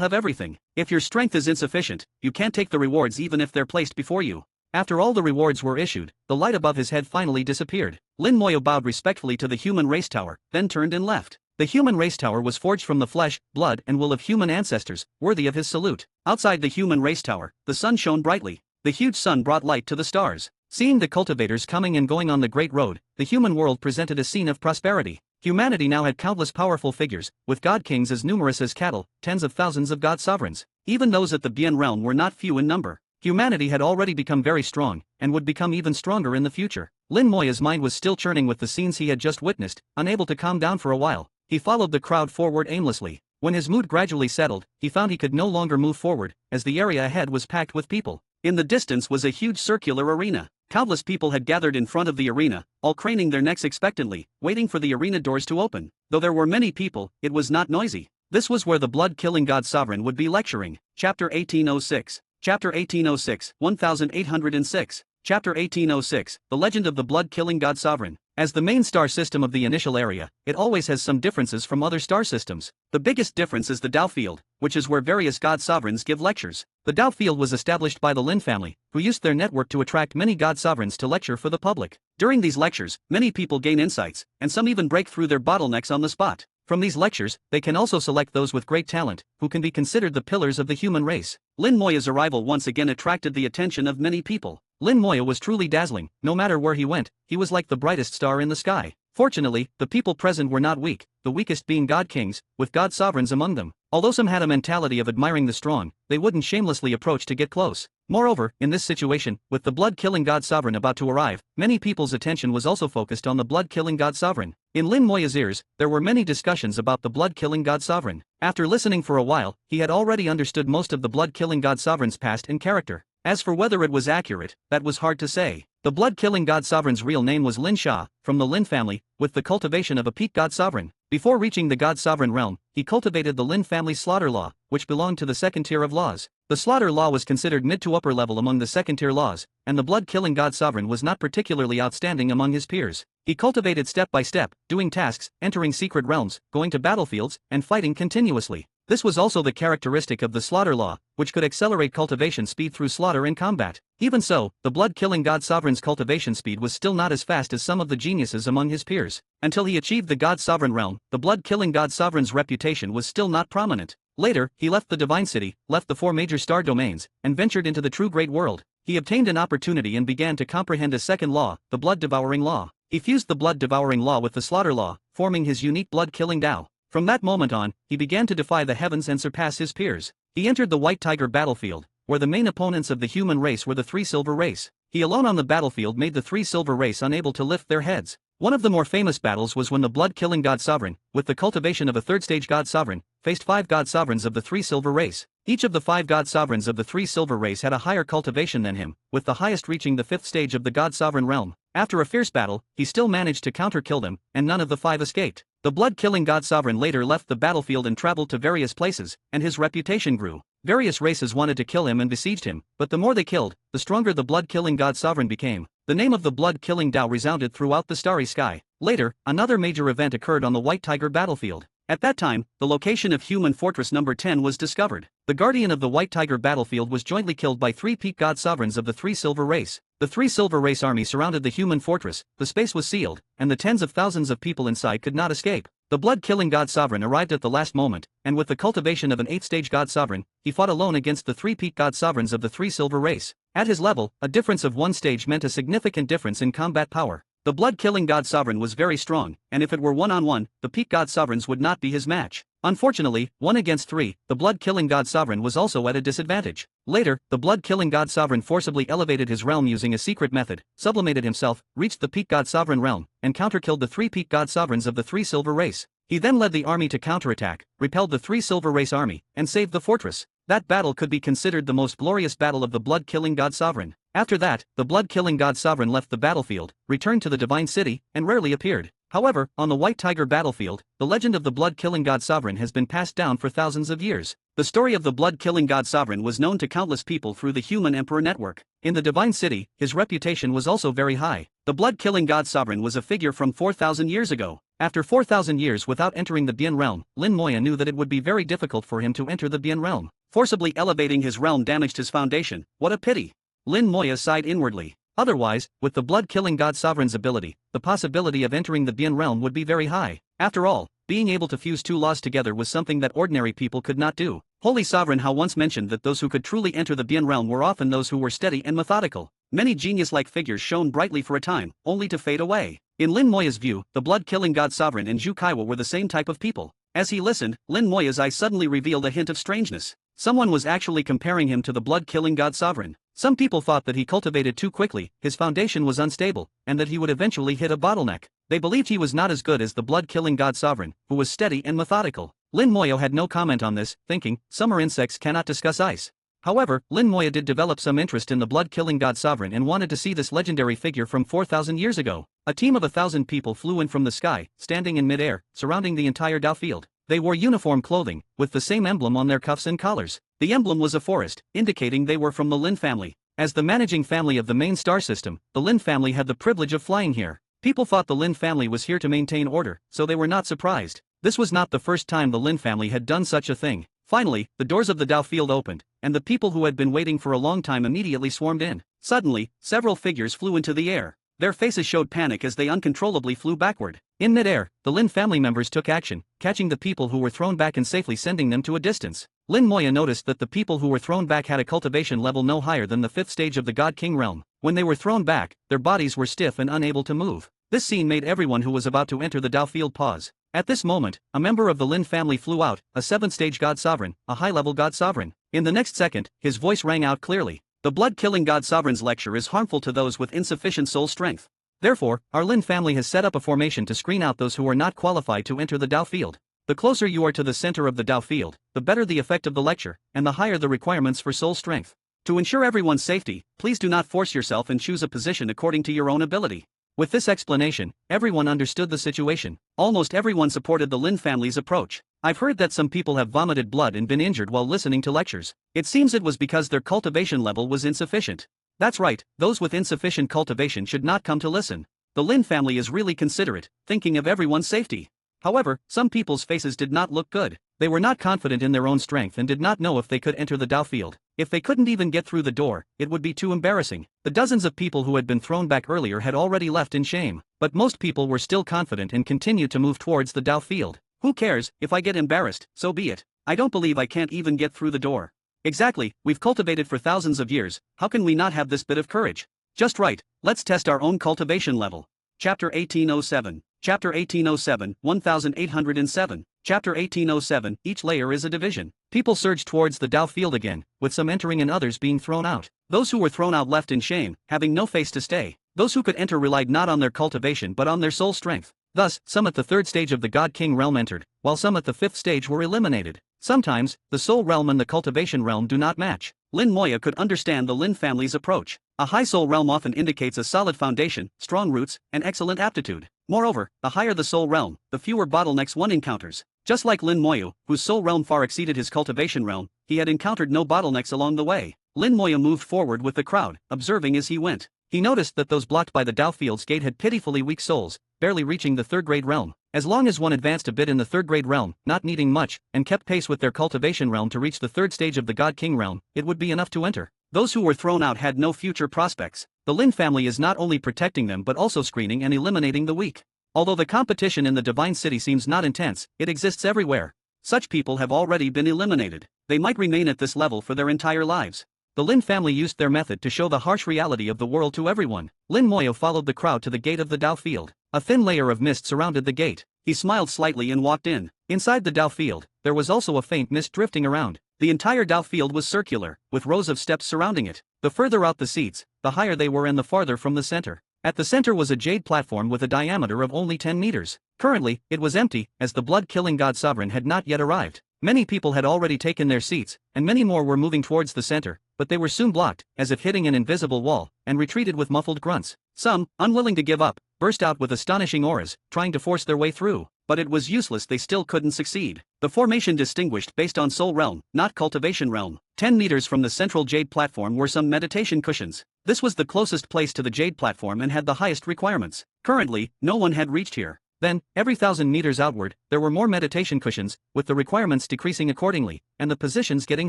have everything. If your strength is insufficient, you can't take the rewards even if they're placed before you. After all the rewards were issued, the light above his head finally disappeared. Lin Moya bowed respectfully to the human race tower, then turned and left. The human race tower was forged from the flesh, blood and wool of human ancestors, worthy of his salute. Outside the human race tower, the sun shone brightly. The huge sun brought light to the stars. Seeing the cultivators coming and going on the great road, the human world presented a scene of prosperity. Humanity now had countless powerful figures, with god kings as numerous as cattle, tens of thousands of god sovereigns. Even those at the Bien realm were not few in number. Humanity had already become very strong, and would become even stronger in the future. Lin Moya's mind was still churning with the scenes he had just witnessed, unable to calm down for a while. He followed the crowd forward aimlessly. When his mood gradually settled, he found he could no longer move forward, as the area ahead was packed with people. In the distance was a huge circular arena. Countless people had gathered in front of the arena, all craning their necks expectantly, waiting for the arena doors to open. Though there were many people, it was not noisy. This was where the blood-killing god sovereign would be lecturing. Chapter 1806. Chapter 1806, 1806. Chapter 1806, The Legend of the Blood-Killing God Sovereign. As the main star system of the initial area, it always has some differences from other star systems. The biggest difference is the Dao Field, which is where various god sovereigns give lectures. The Dao Field was established by the Lin family, who used their network to attract many god sovereigns to lecture for the public. During these lectures, many people gain insights, and some even break through their bottlenecks on the spot. From these lectures, they can also select those with great talent, who can be considered the pillars of the human race. Lin Moya's arrival once again attracted the attention of many people. Lin Moya was truly dazzling. No matter where he went, he was like the brightest star in the sky. Fortunately, the people present were not weak, the weakest being god kings, with god sovereigns among them. Although some had a mentality of admiring the strong, they wouldn't shamelessly approach to get close. Moreover, in this situation, with the blood-killing god sovereign about to arrive, many people's attention was also focused on the blood-killing god sovereign. In Lin Moya's ears, there were many discussions about the blood-killing god sovereign. After listening for a while, he had already understood most of the blood-killing god sovereign's past and character. As for whether it was accurate, that was hard to say. The blood-killing god sovereign's real name was Lin Sha, from the Lin family, with the cultivation of a peak god sovereign. Before reaching the god sovereign realm, he cultivated the Lin family slaughter law, which belonged to the second tier of laws. The slaughter law was considered mid to upper level among the second tier laws, and the blood-killing god sovereign was not particularly outstanding among his peers. He cultivated step by step, doing tasks, entering secret realms, going to battlefields, and fighting continuously. This was also the characteristic of the slaughter law, which could accelerate cultivation speed through slaughter and combat. Even so, the blood-killing god sovereign's cultivation speed was still not as fast as some of the geniuses among his peers. Until he achieved the god sovereign realm, the blood-killing god sovereign's reputation was still not prominent. Later, he left the divine city, left the 4 major star domains, and ventured into the true great world. He obtained an opportunity and began to comprehend a second law, the blood-devouring law. He fused the blood-devouring law with the slaughter law, forming his unique blood-killing Tao. From that moment on, he began to defy the heavens and surpass his peers. He entered the White Tiger battlefield, where the main opponents of the human race were the 3 Silver race. He alone on the battlefield made the 3 Silver race unable to lift their heads. One of the more famous battles was when the blood-killing god sovereign, with the cultivation of a 3rd stage god sovereign, faced 5 god sovereigns of the 3 Silver race. Each of the 5 god sovereigns of the 3 Silver race had a higher cultivation than him, with the highest reaching the 5th stage of the god sovereign realm. After a fierce battle, he still managed to counter-kill them, and none of the 5 escaped. The blood-killing god sovereign later left the battlefield and traveled to various places, and his reputation grew. Various races wanted to kill him and besieged him, but the more they killed, the stronger the blood-killing god sovereign became. The name of the blood-killing Tao resounded throughout the starry sky. Later, another major event occurred on the White Tiger battlefield. At that time, the location of Human Fortress Number 10 was discovered. The guardian of the White Tiger battlefield was jointly killed by 3 peak god sovereigns of the 3 Silver race. The 3 Silver race army surrounded the Human Fortress, the space was sealed, and the tens of thousands of people inside could not escape. The blood-killing god sovereign arrived at the last moment, and with the cultivation of an 8th stage god sovereign, he fought alone against the 3 peak god sovereigns of the 3 Silver race. At his level, a difference of 1 stage meant a significant difference in combat power. The blood-killing god sovereign was very strong, and if it were 1-on-1, the peak god sovereigns would not be his match. Unfortunately, 1 against 3, the blood-killing god sovereign was also at a disadvantage. Later, the blood-killing god sovereign forcibly elevated his realm using a secret method, sublimated himself, reached the peak god sovereign realm, and counter-killed the 3 peak god sovereigns of the 3 Silver race. He then led the army to counterattack, repelled the 3 Silver race army, and saved the fortress. That battle could be considered the most glorious battle of the blood-killing god sovereign. After that, the blood-killing god sovereign left the battlefield, returned to the divine city, and rarely appeared. However, on the White Tiger battlefield, the legend of the blood-killing god sovereign has been passed down for thousands of years. The story of the blood-killing god sovereign was known to countless people through the Human Emperor network. In the divine city, his reputation was also very high. The blood-killing god sovereign was a figure from 4,000 years ago. After 4,000 years without entering the Bien realm, Lin Moya knew that it would be very difficult for him to enter the Bien realm. Forcibly elevating his realm damaged his foundation. What a pity! Lin Moya sighed inwardly. Otherwise, with the blood-killing god sovereign's ability, the possibility of entering the Bien realm would be very high. After all, being able to fuse 2 laws together was something that ordinary people could not do. Holy Sovereign Hao once mentioned that those who could truly enter the Bien realm were often those who were steady and methodical. Many genius-like figures shone brightly for a time, only to fade away. In Lin Moya's view, the blood-killing god sovereign and Zhu Kaiwa were the same type of people. As he listened, Lin Moya's eyes suddenly revealed a hint of strangeness. Someone was actually comparing him to the blood-killing god sovereign. Some people thought that he cultivated too quickly, his foundation was unstable, and that he would eventually hit a bottleneck. They believed he was not as good as the blood-killing god sovereign, who was steady and methodical. Lin Moya had no comment on this, thinking, summer insects cannot discuss ice. However, Lin Moya did develop some interest in the blood-killing god sovereign and wanted to see this legendary figure from 4,000 years ago. A team of 1,000 people flew in from the sky, standing in mid-air, surrounding the entire Dao field. They wore uniform clothing, with the same emblem on their cuffs and collars. The emblem was a forest, indicating they were from the Lin family. As the managing family of the main star system, the Lin family had the privilege of flying here. People thought the Lin family was here to maintain order, so they were not surprised. This was not the first time the Lin family had done such a thing. Finally, the doors of the Dao field opened, and the people who had been waiting for a long time immediately swarmed in. Suddenly, several figures flew into the air. Their faces showed panic as they uncontrollably flew backward. In mid-air, the Lin family members took action, catching the people who were thrown back and safely sending them to a distance. Lin Moya noticed that the people who were thrown back had a cultivation level no higher than the 5th stage of the God King realm. When they were thrown back, their bodies were stiff and unable to move. This scene made everyone who was about to enter the Dao field pause. At this moment, a member of the Lin family flew out, a 7th stage God Sovereign, a high-level God Sovereign. In the next second, his voice rang out clearly. The blood-killing God Sovereign's lecture is harmful to those with insufficient soul strength. Therefore, our Lin family has set up a formation to screen out those who are not qualified to enter the Dao field. The closer you are to the center of the Dao field, the better the effect of the lecture, and the higher the requirements for soul strength. To ensure everyone's safety, please do not force yourself and choose a position according to your own ability. With this explanation, everyone understood the situation. Almost everyone supported the Lin family's approach. I've heard that some people have vomited blood and been injured while listening to lectures. It seems it was because their cultivation level was insufficient. That's right, those with insufficient cultivation should not come to listen. The Lin family is really considerate, thinking of everyone's safety. However, some people's faces did not look good. They were not confident in their own strength and did not know if they could enter the Dao field. If they couldn't even get through the door, it would be too embarrassing. The dozens of people who had been thrown back earlier had already left in shame, but most people were still confident and continued to move towards the Dow field. Who cares, if I get embarrassed, so be it. I don't believe I can't even get through the door. Exactly, we've cultivated for thousands of years, how can we not have this bit of courage? Just right, let's test our own cultivation level. Chapter 1807. Chapter 1807, 1807. Chapter 1807, each layer is a division. People surged towards the Dow field again, with some entering and others being thrown out. Those who were thrown out left in shame, having no face to stay. Those who could enter relied not on their cultivation but on their soul strength. Thus, some at the third stage of the God King realm entered, while some at the fifth stage were eliminated. Sometimes, the soul realm and the cultivation realm do not match. Lin Moya could understand the Lin family's approach. A high soul realm often indicates a solid foundation, strong roots, and excellent aptitude. Moreover, the higher the soul realm, the fewer bottlenecks one encounters. Just like Lin Moya, whose soul realm far exceeded his cultivation realm, he had encountered no bottlenecks along the way. Lin Moya moved forward with the crowd, observing as he went. He noticed that those blocked by the Dow Field's gate had pitifully weak souls, barely reaching the third-grade realm. As long as one advanced a bit in the third-grade realm, not needing much, and kept pace with their cultivation realm to reach the third stage of the God King realm, it would be enough to enter. Those who were thrown out had no future prospects. The Lin family is not only protecting them but also screening and eliminating the weak. Although the competition in the Divine City seems not intense, it exists everywhere. Such people have already been eliminated. They might remain at this level for their entire lives. The Lin family used their method to show the harsh reality of the world to everyone. Lin Moya followed the crowd to the gate of the Dow field. A thin layer of mist surrounded the gate. He smiled slightly and walked in. Inside the Dow field, there was also a faint mist drifting around. The entire Dow field was circular, with rows of steps surrounding it. The further out the seats, the higher they were and the farther from the center. At the center was a jade platform with a diameter of only 10 meters. Currently, it was empty, as the blood-killing god sovereign had not yet arrived. Many people had already taken their seats, and many more were moving towards the center, but they were soon blocked, as if hitting an invisible wall, and retreated with muffled grunts. Some, unwilling to give up, burst out with astonishing auras, trying to force their way through. But it was useless, they still couldn't succeed. The formation distinguished based on soul realm, not cultivation realm. 10 meters from the central jade platform were some meditation cushions. This was the closest place to the jade platform and had the highest requirements. Currently, no one had reached here. Then, every 1,000 meters outward, there were more meditation cushions, with the requirements decreasing accordingly, and the positions getting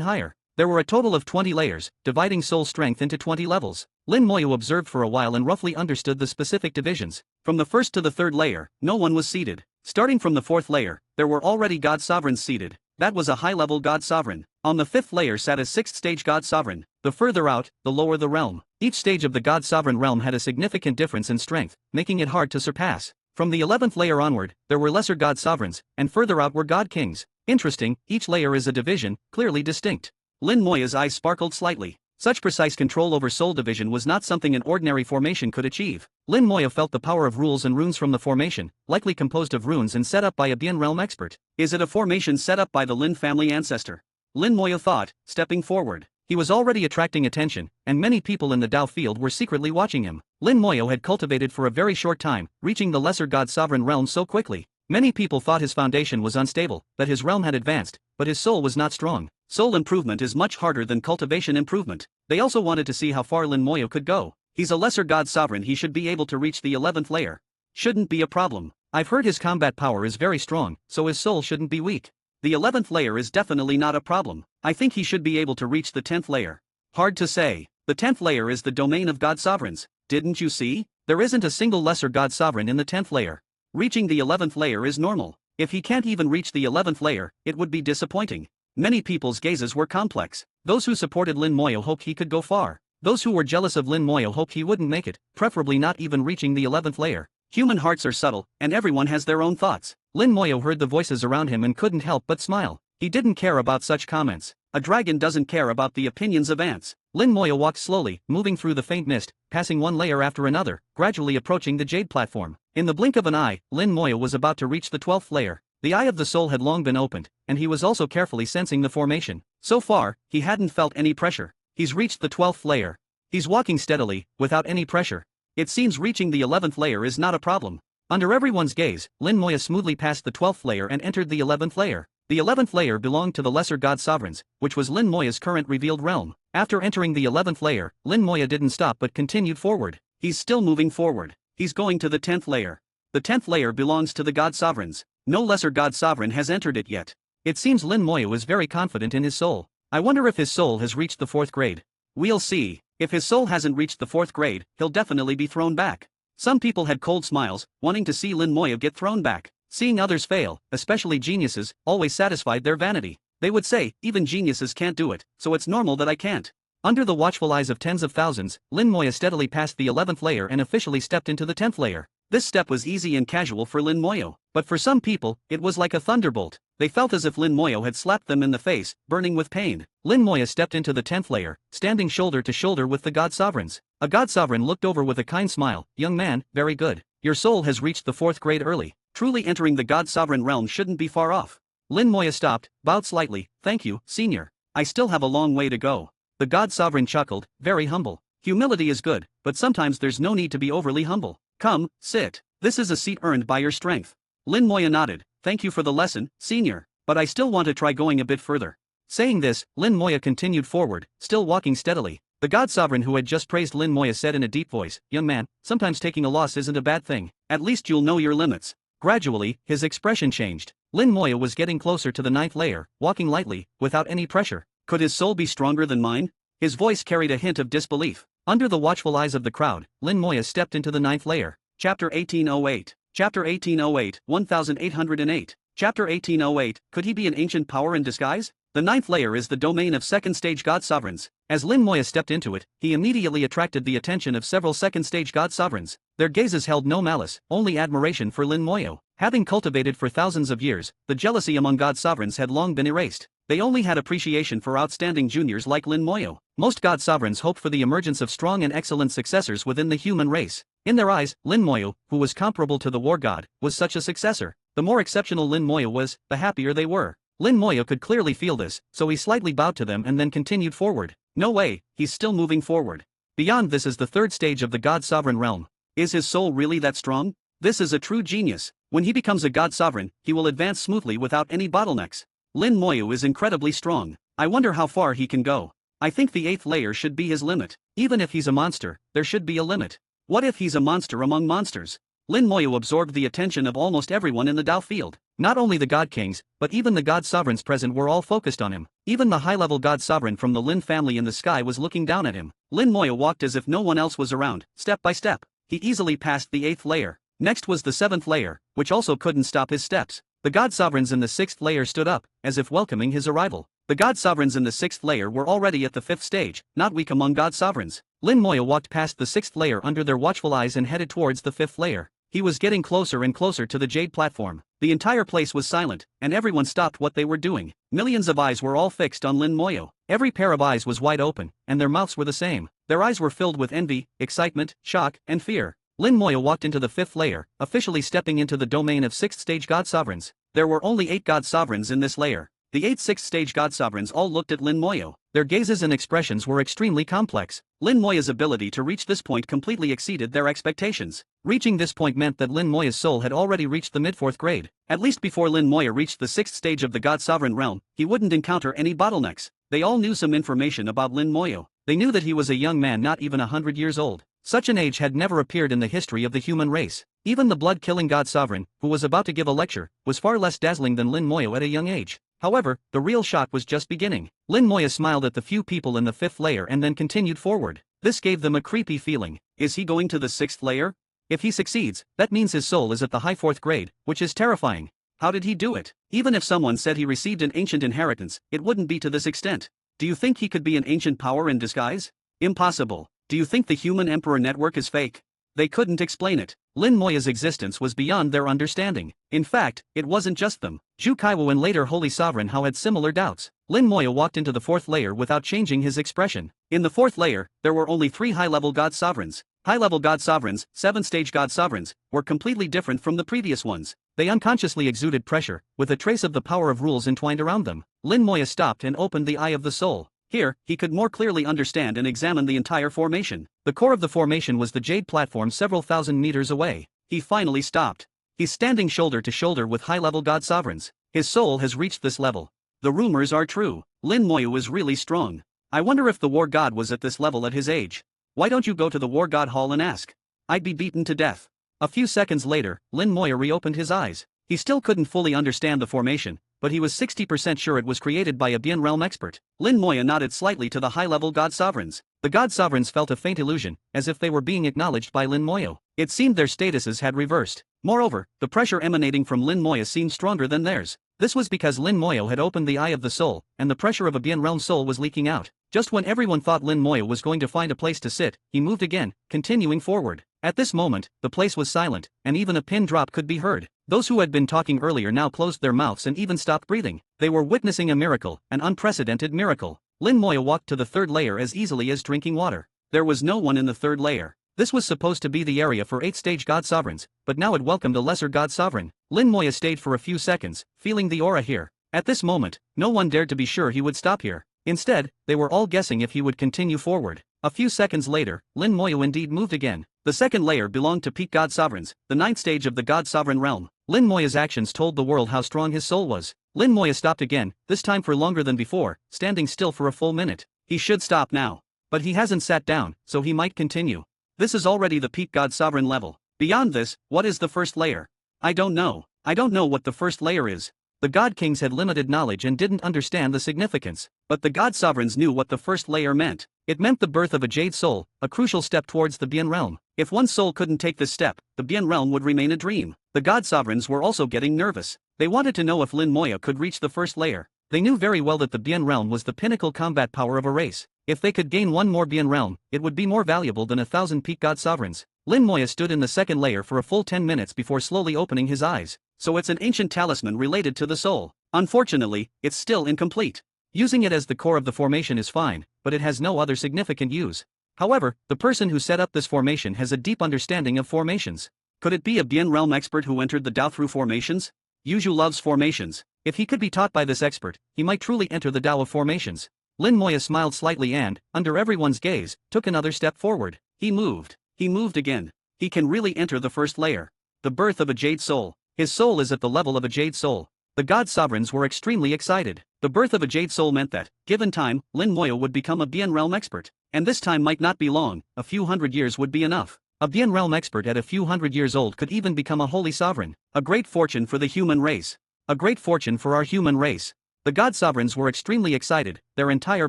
higher. There were a total of 20 layers, dividing soul strength into 20 levels. Lin Moya observed for a while and roughly understood the specific divisions. From the first to the third layer, no one was seated. Starting from the fourth layer, there were already god sovereigns seated. That was a high-level god sovereign. On the fifth layer sat a sixth-stage god sovereign. The further out, the lower the realm. Each stage of the god sovereign realm had a significant difference in strength, making it hard to surpass. From the 11th layer onward, there were lesser god sovereigns, and further out were god kings. Interesting, each layer is a division, clearly distinct. Lin Moya's eyes sparkled slightly. Such precise control over soul division was not something an ordinary formation could achieve. Lin Moya felt the power of rules and runes from the formation, likely composed of runes and set up by a Bien realm expert. Is it a formation set up by the Lin family ancestor? Lin Moya thought, stepping forward. He was already attracting attention, and many people in the Dow field were secretly watching him. Lin Moya had cultivated for a very short time, reaching the lesser god sovereign realm so quickly. Many people thought his foundation was unstable, that his realm had advanced, but his soul was not strong. Soul improvement is much harder than cultivation improvement. They also wanted to see how far Lin Moya could go. He's a lesser god sovereign, he should be able to reach the 11th layer. Shouldn't be a problem. I've heard his combat power is very strong, so his soul shouldn't be weak. The 11th layer is definitely not a problem. I think he should be able to reach the 10th layer. Hard to say. The 10th layer is the domain of god sovereigns. Didn't you see? There isn't a single lesser god sovereign in the 10th layer. Reaching the 11th layer is normal. If he can't even reach the 11th layer, it would be disappointing. Many people's gazes were complex. Those who supported Lin Moya hoped he could go far. Those who were jealous of Lin Moya hoped he wouldn't make it, preferably not even reaching the 11th layer. Human hearts are subtle, and everyone has their own thoughts. Lin Moya heard the voices around him and couldn't help but smile. He didn't care about such comments. A dragon doesn't care about the opinions of ants. Lin Moya walked slowly, moving through the faint mist, passing one layer after another, gradually approaching the jade platform. In the blink of an eye, Lin Moya was about to reach the 12th layer. The eye of the soul had long been opened, and he was also carefully sensing the formation. So far, he hadn't felt any pressure. He's reached the 12th layer. He's walking steadily, without any pressure. It seems reaching the 11th layer is not a problem. Under everyone's gaze, Lin Moya smoothly passed the 12th layer and entered the 11th layer. The 11th layer belonged to the lesser god sovereigns, which was Lin Moya's current revealed realm. After entering the 11th layer, Lin Moya didn't stop but continued forward. He's still moving forward. He's going to the 10th layer. The 10th layer belongs to the god sovereigns. No lesser god sovereign has entered it yet. It seems Lin Moya was very confident in his soul. I wonder if his soul has reached the 4th grade. We'll see. If his soul hasn't reached the 4th grade, he'll definitely be thrown back. Some people had cold smiles, wanting to see Lin Moya get thrown back. Seeing others fail, especially geniuses, always satisfied their vanity. They would say, even geniuses can't do it, so it's normal that I can't. Under the watchful eyes of tens of thousands, Lin Moya steadily passed the 11th layer and officially stepped into the 10th layer. This step was easy and casual for Lin Moya, but for some people, it was like a thunderbolt. They felt as if Lin Moya had slapped them in the face, burning with pain. Lin Moya stepped into the 10th layer, standing shoulder to shoulder with the God Sovereigns. A God Sovereign looked over with a kind smile. Young man, very good. Your soul has reached the 4th grade early. Truly entering the God Sovereign realm shouldn't be far off. Lin Moya stopped, bowed slightly. Thank you, senior. I still have a long way to go. The God Sovereign chuckled, very humble. Humility is good, but sometimes there's no need to be overly humble. Come, sit. This is a seat earned by your strength. Lin Moya nodded. Thank you for the lesson, senior, but I still want to try going a bit further. Saying this, Lin Moya continued forward, still walking steadily. The God Sovereign who had just praised Lin Moya said in a deep voice, Young man, sometimes taking a loss isn't a bad thing. At least you'll know your limits. Gradually, his expression changed. Lin Moya was getting closer to the 9th layer, walking lightly, without any pressure. Could his soul be stronger than mine? His voice carried a hint of disbelief. Under the watchful eyes of the crowd, Lin Moya stepped into the 9th layer. Chapter 1808. Chapter 1808, 1808. Chapter 1808, could he be an ancient power in disguise? The 9th layer is the domain of 2nd stage God Sovereigns. As Lin Moya stepped into it, he immediately attracted the attention of several 2nd stage God Sovereigns. Their gazes held no malice, only admiration for Lin Moya. Having cultivated for thousands of years, the jealousy among God Sovereigns had long been erased. They only had appreciation for outstanding juniors like Lin Moya. Most God Sovereigns hope for the emergence of strong and excellent successors within the human race. In their eyes, Lin Moya, who was comparable to the war god, was such a successor. The more exceptional Lin Moya was, the happier they were. Lin Moya could clearly feel this, so he slightly bowed to them and then continued forward. No way, he's still moving forward. Beyond this is the 3rd stage of the God Sovereign realm. Is his soul really that strong? This is a true genius. When he becomes a God Sovereign, he will advance smoothly without any bottlenecks. Lin Moya is incredibly strong. I wonder how far he can go. I think the 8th layer should be his limit. Even if he's a monster, there should be a limit. What if he's a monster among monsters? Lin Moya absorbed the attention of almost everyone in the Dao field. Not only the God Kings, but even the God Sovereigns present were all focused on him. Even the high-level God Sovereign from the Lin family in the sky was looking down at him. Lin Moya walked as if no one else was around, step by step. He easily passed the 8th layer. Next was the 7th layer, which also couldn't stop his steps. The God Sovereigns in the 6th layer stood up, as if welcoming his arrival. The God Sovereigns in the 6th layer were already at the 5th stage, not weak among God Sovereigns. Lin Moya walked past the 6th layer under their watchful eyes and headed towards the 5th layer. He was getting closer and closer to the jade platform. The entire place was silent, and everyone stopped what they were doing. Millions of eyes were all fixed on Lin Moya. Every pair of eyes was wide open, and their mouths were the same. Their eyes were filled with envy, excitement, shock, and fear. Lin Moya walked into the 5th layer, officially stepping into the domain of 6th stage God Sovereigns. There were only 8 God Sovereigns in this layer. The 8 6th stage God Sovereigns all looked at Lin Moya. Their gazes and expressions were extremely complex. Lin Moya's ability to reach this point completely exceeded their expectations. Reaching this point meant that Lin Moya's soul had already reached the mid-4th grade. At least before Lin Moya reached the 6th stage of the God Sovereign realm, he wouldn't encounter any bottlenecks. They all knew some information about Lin Moya. They knew that he was a young man not even 100 years old. Such an age had never appeared in the history of the human race. Even the blood-killing God Sovereign, who was about to give a lecture, was far less dazzling than Lin Moya at a young age. However, the real shock was just beginning. Lin Moya smiled at the few people in the 5th layer and then continued forward. This gave them a creepy feeling. Is he going to the 6th layer? If he succeeds, that means his soul is at the high 4th grade, which is terrifying. How did he do it? Even if someone said he received an ancient inheritance, it wouldn't be to this extent. Do you think he could be an ancient power in disguise? Impossible. Do you think the human emperor network is fake? They couldn't explain it. Lin Moya's existence was beyond their understanding. In fact, it wasn't just them. Zhu Kaiwu and later Holy Sovereign Hao had similar doubts. Lin Moya walked into the 4th layer without changing his expression. In the 4th layer, there were only 3 high-level God Sovereigns. High-level God Sovereigns, 7th-stage God Sovereigns, were completely different from the previous ones. They unconsciously exuded pressure, with a trace of the power of rules entwined around them. Lin Moya stopped and opened the Eye of the Soul. Here, he could more clearly understand and examine the entire formation. The core of the formation was the jade platform several thousand meters away. He finally stopped. He's standing shoulder to shoulder with high-level God Sovereigns. His soul has reached this level. The rumors are true. Lin Moya was really strong. I wonder if the war god was at this level at his age. Why don't you go to the war god hall and ask? I'd be beaten to death. A few seconds later, Lin Moya reopened his eyes. He still couldn't fully understand the formation, but he was 60% sure it was created by a Bien Realm expert. Lin Moya nodded slightly to the high-level god sovereigns. The god sovereigns felt a faint illusion, as if they were being acknowledged by Lin Moya. It seemed their statuses had reversed. Moreover, the pressure emanating from Lin Moya seemed stronger than theirs. This was because Lin Moya had opened the eye of the soul, and the pressure of a Bien Realm soul was leaking out. Just when everyone thought Lin Moya was going to find a place to sit, he moved again, continuing forward. At this moment, the place was silent, and even a pin drop could be heard. Those who had been talking earlier now closed their mouths and even stopped breathing. They were witnessing a miracle, an unprecedented miracle. Lin Moya walked to the third layer as easily as drinking water. There was no one in the third layer. This was supposed to be the area for 8th-stage god sovereigns, but now it welcomed a lesser god sovereign. Lin Moya stayed for a few seconds, feeling the aura here. At this moment, no one dared to be sure he would stop here. Instead, they were all guessing if he would continue forward. A few seconds later, Lin Moya indeed moved again. The second layer belonged to peak god sovereigns, the 9th stage of the god sovereign realm. Lin Moya's actions told the world how strong his soul was. Lin Moya stopped again, this time for longer than before, standing still for a full minute. He should stop now. But he hasn't sat down, so he might continue. This is already the peak god sovereign level. Beyond this, what is the first layer? I don't know. I don't know what the first layer is. The god kings had limited knowledge and didn't understand the significance. But the god sovereigns knew what the first layer meant. It meant the birth of a jade soul, a crucial step towards the Bien realm. If one soul couldn't take this step, the Bien realm would remain a dream. The god sovereigns were also getting nervous. They wanted to know if Lin Moya could reach the first layer. They knew very well that the Bien realm was the pinnacle combat power of a race. If they could gain one more Bien realm, it would be more valuable than 1,000 peak god sovereigns. Lin Moya stood in the second layer for a full 10 minutes before slowly opening his eyes. So it's an ancient talisman related to the soul. Unfortunately, it's still incomplete. Using it as the core of the formation is fine, but it has no other significant use. However, the person who set up this formation has a deep understanding of formations. Could it be a Bien realm expert who entered the Dao through formations? Yuju loves formations. If he could be taught by this expert, he might truly enter the Dao of formations. Lin Moya smiled slightly and, under everyone's gaze, took another step forward. He moved. He moved again. He can really enter the first layer. The birth of a jade soul. His soul is at the level of a jade soul. The god sovereigns were extremely excited. The birth of a jade soul meant that, given time, Lin Moya would become a Bien realm expert. And this time might not be long, a few hundred years would be enough. A Bien realm expert at a few hundred years old could even become a holy sovereign. A great fortune for the human race. A great fortune for our human race. The god sovereigns were extremely excited, their entire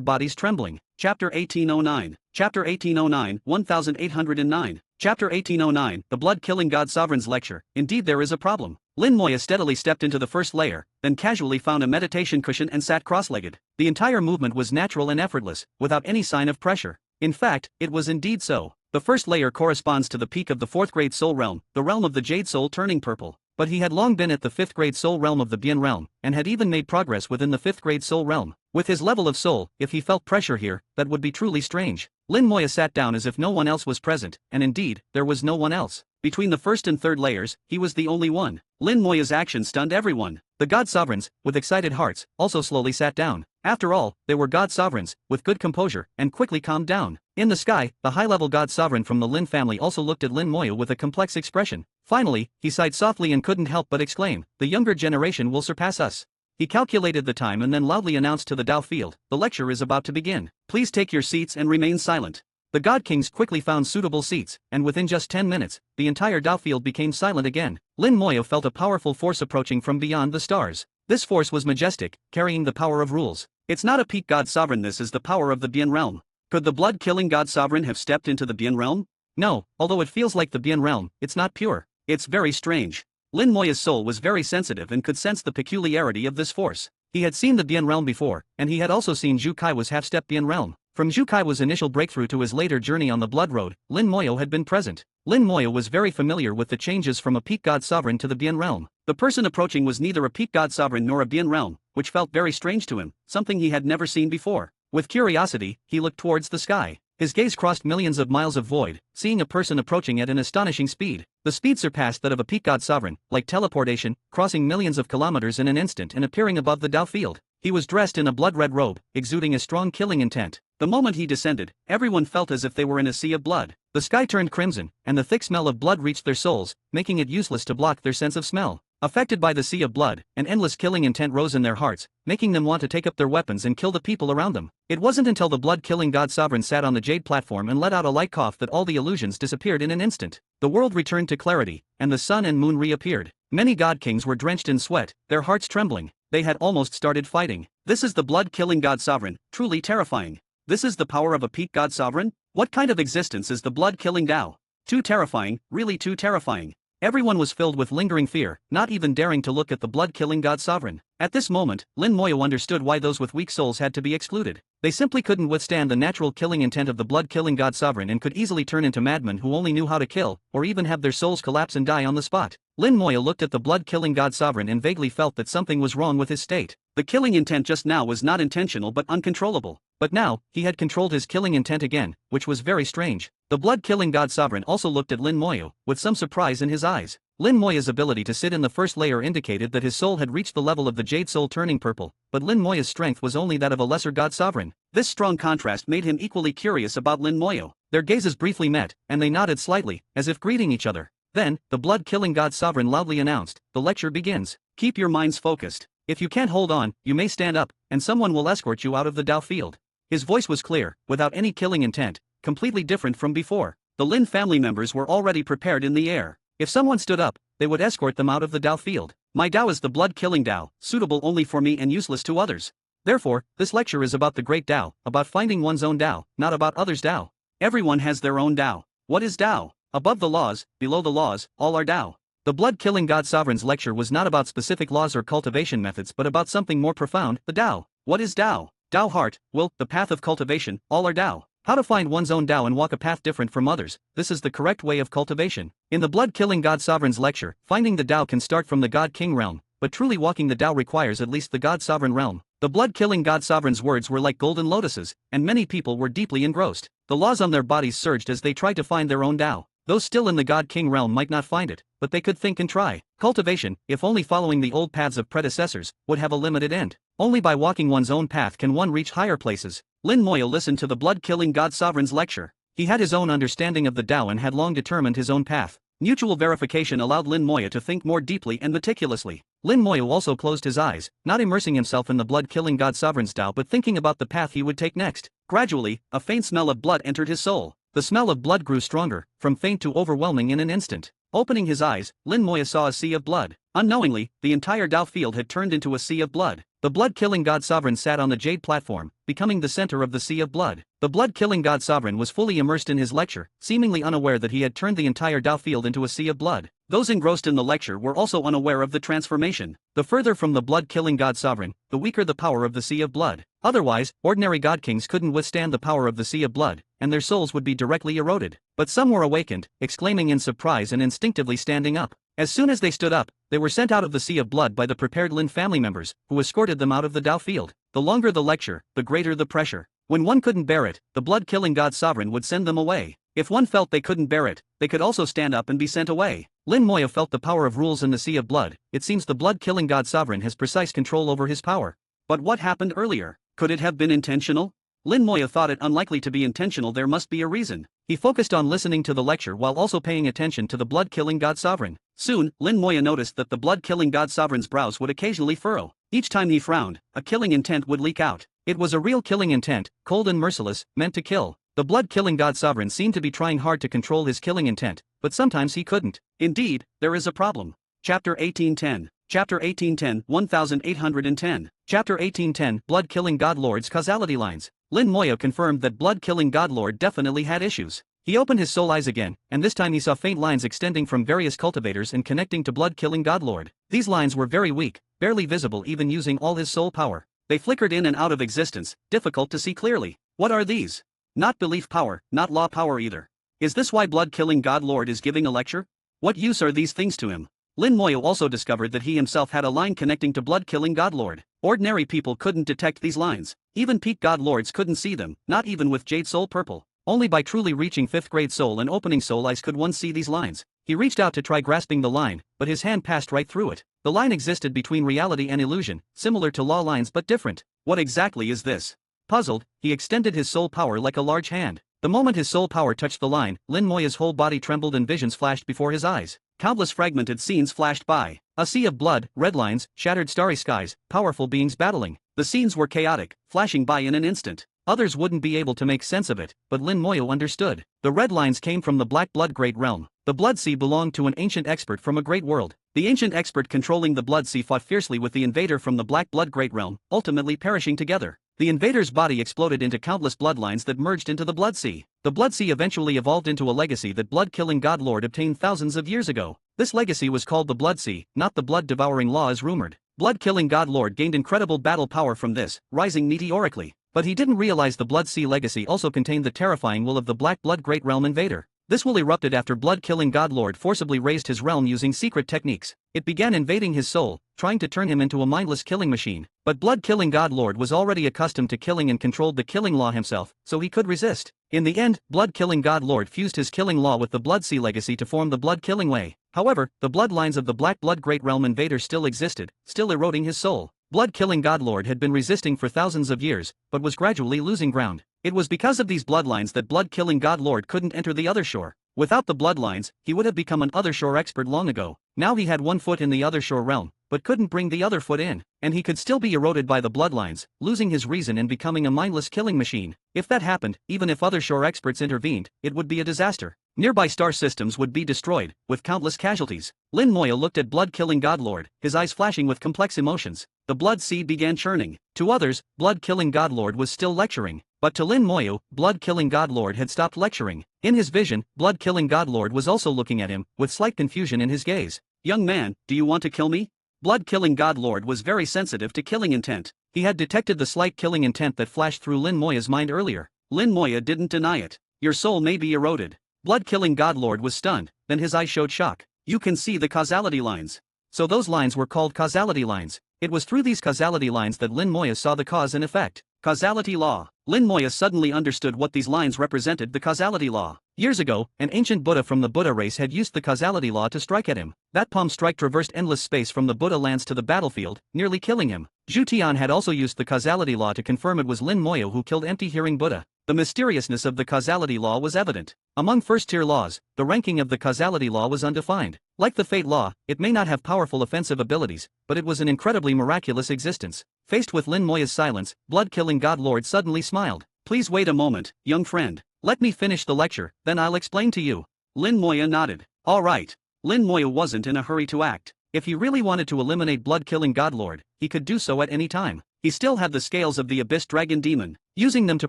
bodies trembling. Chapter 1809. Chapter 1809, 1809. Chapter 1809, The Blood-Killing God Sovereigns Lecture. Indeed there is a problem. Lin Moya steadily stepped into the first layer, then casually found a meditation cushion and sat cross-legged. The entire movement was natural and effortless, without any sign of pressure. In fact, it was indeed so. The first layer corresponds to the peak of the 4th grade soul realm, the realm of the jade soul turning purple. But he had long been at the 5th grade soul realm of the Bien realm, and had even made progress within the 5th grade soul realm. With his level of soul, if he felt pressure here, that would be truly strange. Lin Moya sat down as if no one else was present, and indeed, there was no one else. Between the first and third layers, he was the only one. Lin Moya's action stunned everyone. The god sovereigns, with excited hearts, also slowly sat down. After all, they were god sovereigns, with good composure, and quickly calmed down. In the sky, the high-level god sovereign from the Lin family also looked at Lin Moya with a complex expression. Finally, he sighed softly and couldn't help but exclaim, "The younger generation will surpass us." He calculated the time and then loudly announced to the Dao field, "The lecture is about to begin. Please take your seats and remain silent." The god kings quickly found suitable seats, and within just 10 minutes, the entire Dao field became silent again. Lin Moya felt a powerful force approaching from beyond the stars. This force was majestic, carrying the power of rules. It's not a peak god sovereign, this is the power of the Bien realm. Could the blood-killing god sovereign have stepped into the Bien realm? No, although it feels like the Bien realm, it's not pure. It's very strange. Lin Moya's soul was very sensitive and could sense the peculiarity of this force. He had seen the Bien realm before, and he had also seen Zhu Kaiwa's half-step Bien realm. From Zhu Kaiwa's initial breakthrough to his later journey on the Blood Road, Lin Moya had been present. Lin Moya was very familiar with the changes from a peak god sovereign to the Bien realm. The person approaching was neither a peak god sovereign nor a Bien realm, which felt very strange to him, something he had never seen before. With curiosity, he looked towards the sky. His gaze crossed millions of miles of void, seeing a person approaching at an astonishing speed. The speed surpassed that of a peak god sovereign, like teleportation, crossing millions of kilometers in an instant and appearing above the Dao field. He was dressed in a blood-red robe, exuding a strong killing intent. The moment he descended, everyone felt as if they were in a sea of blood. The sky turned crimson, and the thick smell of blood reached their souls, making it useless to block their sense of smell. Affected by the sea of blood, an endless killing intent rose in their hearts, making them want to take up their weapons and kill the people around them. It wasn't until the blood-killing god sovereign sat on the jade platform and let out a light cough that all the illusions disappeared in an instant. The world returned to clarity, and the sun and moon reappeared. Many god kings were drenched in sweat, their hearts trembling. They had almost started fighting. This is the blood-killing god sovereign, truly terrifying. This is the power of a peak god sovereign? What kind of existence is the blood-killing Tao? Too terrifying, really too terrifying. Everyone was filled with lingering fear, not even daring to look at the blood-killing god sovereign. At this moment, Lin Moyo understood why those with weak souls had to be excluded. They simply couldn't withstand the natural killing intent of the blood-killing god sovereign and could easily turn into madmen who only knew how to kill, or even have their souls collapse and die on the spot. Lin Moyo looked at the blood-killing god sovereign and vaguely felt that something was wrong with his state. The killing intent just now was not intentional but uncontrollable. But now, he had controlled his killing intent again, which was very strange. The blood-killing god sovereign also looked at Lin Moyo, with some surprise in his eyes. Lin Moyo's ability to sit in the first layer indicated that his soul had reached the level of the jade soul turning purple, but Lin Moyo's strength was only that of a lesser god sovereign. This strong contrast made him equally curious about Lin Moyo. Their gazes briefly met, and they nodded slightly, as if greeting each other. Then, the blood-killing god sovereign loudly announced, "The lecture begins. Keep your minds focused. If you can't hold on, you may stand up, and someone will escort you out of the Dao field." His voice was clear, without any killing intent, completely different from before. The Lin family members were already prepared in the air. If someone stood up, they would escort them out of the Dao field. My Dao is the blood-killing Dao, suitable only for me and useless to others. Therefore, this lecture is about the great Dao, about finding one's own Dao, not about others' Dao. Everyone has their own Dao. What is Dao? Above the laws, below the laws, all are Dao. The blood-killing god sovereign's lecture was not about specific laws or cultivation methods but about something more profound, the Dao. What is Dao? Dao heart, will, the path of cultivation, all are Dao. How to find one's own Dao and walk a path different from others, this is the correct way of cultivation. In the blood-killing god sovereign's lecture, finding the Dao can start from the god king realm, but truly walking the Dao requires at least the god sovereign realm. The blood-killing god sovereign's words were like golden lotuses, and many people were deeply engrossed. The laws on their bodies surged as they tried to find their own Dao. Those still in the god king realm might not find it, but they could think and try. Cultivation, if only following the old paths of predecessors, would have a limited end. Only by walking one's own path can one reach higher places. Lin Moyo listened to the blood-killing god sovereign's lecture. He had his own understanding of the Dao and had long determined his own path. Mutual verification allowed Lin Moyo to think more deeply and meticulously. Lin Moyo also closed his eyes, not immersing himself in the blood-killing god sovereign's Dao but thinking about the path he would take next. Gradually, a faint smell of blood entered his soul. The smell of blood grew stronger, from faint to overwhelming in an instant. Opening his eyes, Lin Moyo saw a sea of blood. Unknowingly, the entire Dao field had turned into a sea of blood. The blood-killing god sovereign sat on the jade platform, becoming the center of the sea of blood. The blood-killing god sovereign was fully immersed in his lecture, seemingly unaware that he had turned the entire Dao field into a sea of blood. Those engrossed in the lecture were also unaware of the transformation. The further from the blood-killing god sovereign, the weaker the power of the sea of blood. Otherwise, ordinary god kings couldn't withstand the power of the sea of blood, and their souls would be directly eroded. But some were awakened, exclaiming in surprise and instinctively standing up. As soon as they stood up, they were sent out of the sea of blood by the prepared Lin family members, who escorted them out of the Dao field. The longer the lecture, the greater the pressure. When one couldn't bear it, the blood-killing god sovereign would send them away. If one felt they couldn't bear it, they could also stand up and be sent away. Lin Moyo felt the power of rules in the sea of blood. It seems the blood-killing god sovereign has precise control over his power. But what happened earlier? Could it have been intentional? Lin Moyo thought it unlikely to be intentional. There must be a reason. He focused on listening to the lecture while also paying attention to the blood-killing god sovereign. Soon, Lin Moyo noticed that the blood-killing god sovereign's brows would occasionally furrow. Each time he frowned, a killing intent would leak out. It was a real killing intent, cold and merciless, meant to kill. The blood-killing god sovereign seemed to be trying hard to control his killing intent, but sometimes he couldn't. Indeed, there is a problem. Chapter 1810. Chapter 1810, 1810. Chapter 1810, Blood-Killing God Lord's Causality Lines. Lin Moyo confirmed that Blood-Killing God Lord definitely had issues. He opened his soul eyes again, and this time he saw faint lines extending from various cultivators and connecting to Blood-Killing God Lord. These lines were very weak, barely visible even using all his soul power. They flickered in and out of existence, difficult to see clearly. What are these? Not belief power, not law power either. Is this why Blood-Killing God Lord is giving a lecture? What use are these things to him? Lin Moyo also discovered that he himself had a line connecting to Blood-Killing God Lord. Ordinary people couldn't detect these lines. Even peak God Lords couldn't see them, not even with Jade Soul Purple. Only by truly reaching 5th grade soul and opening soul eyes could one see these lines. He reached out to try grasping the line, but his hand passed right through it. The line existed between reality and illusion, similar to law lines but different. What exactly is this? Puzzled, he extended his soul power like a large hand. The moment his soul power touched the line, Lin Moyo's whole body trembled and visions flashed before his eyes. Countless fragmented scenes flashed by. A sea of blood, red lines, shattered starry skies, powerful beings battling. The scenes were chaotic, flashing by in an instant. Others wouldn't be able to make sense of it, but Lin Moyo understood. The red lines came from the Black Blood Great Realm. The Blood Sea belonged to an ancient expert from a great world. The ancient expert controlling the Blood Sea fought fiercely with the invader from the Black Blood Great Realm, ultimately perishing together. The invader's body exploded into countless bloodlines that merged into the Blood Sea. The Blood Sea eventually evolved into a legacy that blood-killing God Lord obtained thousands of years ago. This legacy was called the Blood Sea, not the blood-devouring law as rumored. Blood-killing God Lord gained incredible battle power from this, rising meteorically. But he didn't realize the Blood Sea legacy also contained the terrifying will of the Black Blood Great Realm invader. This will erupted after blood-killing God Lord forcibly raised his realm using secret techniques. It began invading his soul, trying to turn him into a mindless killing machine. But blood-killing God Lord was already accustomed to killing and controlled the killing law himself, so he could resist. In the end, blood-killing God Lord fused his killing law with the Blood Sea legacy to form the blood-killing way. However, the bloodlines of the Black Blood Great Realm invader still existed, still eroding his soul. Blood-killing God Lord had been resisting for thousands of years, but was gradually losing ground. It was because of these bloodlines that blood-killing God Lord couldn't enter the Other Shore. Without the bloodlines, he would have become an Other Shore expert long ago. Now he had one foot in the Other Shore realm, but couldn't bring the other foot in, and he could still be eroded by the bloodlines, losing his reason and becoming a mindless killing machine. If that happened, even if Other Shore experts intervened, it would be a disaster. Nearby star systems would be destroyed, with countless casualties. Lin Moya looked at blood-killing God Lord, his eyes flashing with complex emotions. The blood sea began churning. To others, blood-killing God Lord was still lecturing. But to Lin Moya, blood-killing God Lord had stopped lecturing. In his vision, blood-killing God Lord was also looking at him, with slight confusion in his gaze. "Young man, do you want to kill me?" Blood-killing God Lord was very sensitive to killing intent. He had detected the slight killing intent that flashed through Lin Moya's mind earlier. Lin Moya didn't deny it. "Your soul may be eroded." Blood-killing God Lord was stunned, then his eyes showed shock. "You can see the causality lines." So those lines were called causality lines. It was through these causality lines that Lin Moya saw the cause and effect. Causality law. Lin Moya suddenly understood what these lines represented: the causality law. Years ago, an ancient Buddha from the Buddha race had used the causality law to strike at him. That palm strike traversed endless space from the Buddha lands to the battlefield, nearly killing him. Zhu Tian had also used the causality law to confirm it was Lin Moya who killed empty-hearing Buddha. The mysteriousness of the causality law was evident. Among first-tier laws, the ranking of the causality law was undefined. Like the fate law, it may not have powerful offensive abilities, but it was an incredibly miraculous existence. Faced with Lin Moya's silence, blood-killing God Lord suddenly smiled. "Please wait a moment, young friend. Let me finish the lecture, then I'll explain to you." Lin Moya nodded. All right. Lin Moya wasn't in a hurry to act. If he really wanted to eliminate blood-killing God Lord, he could do so at any time. He still had the scales of the Abyss Dragon Demon. Using them to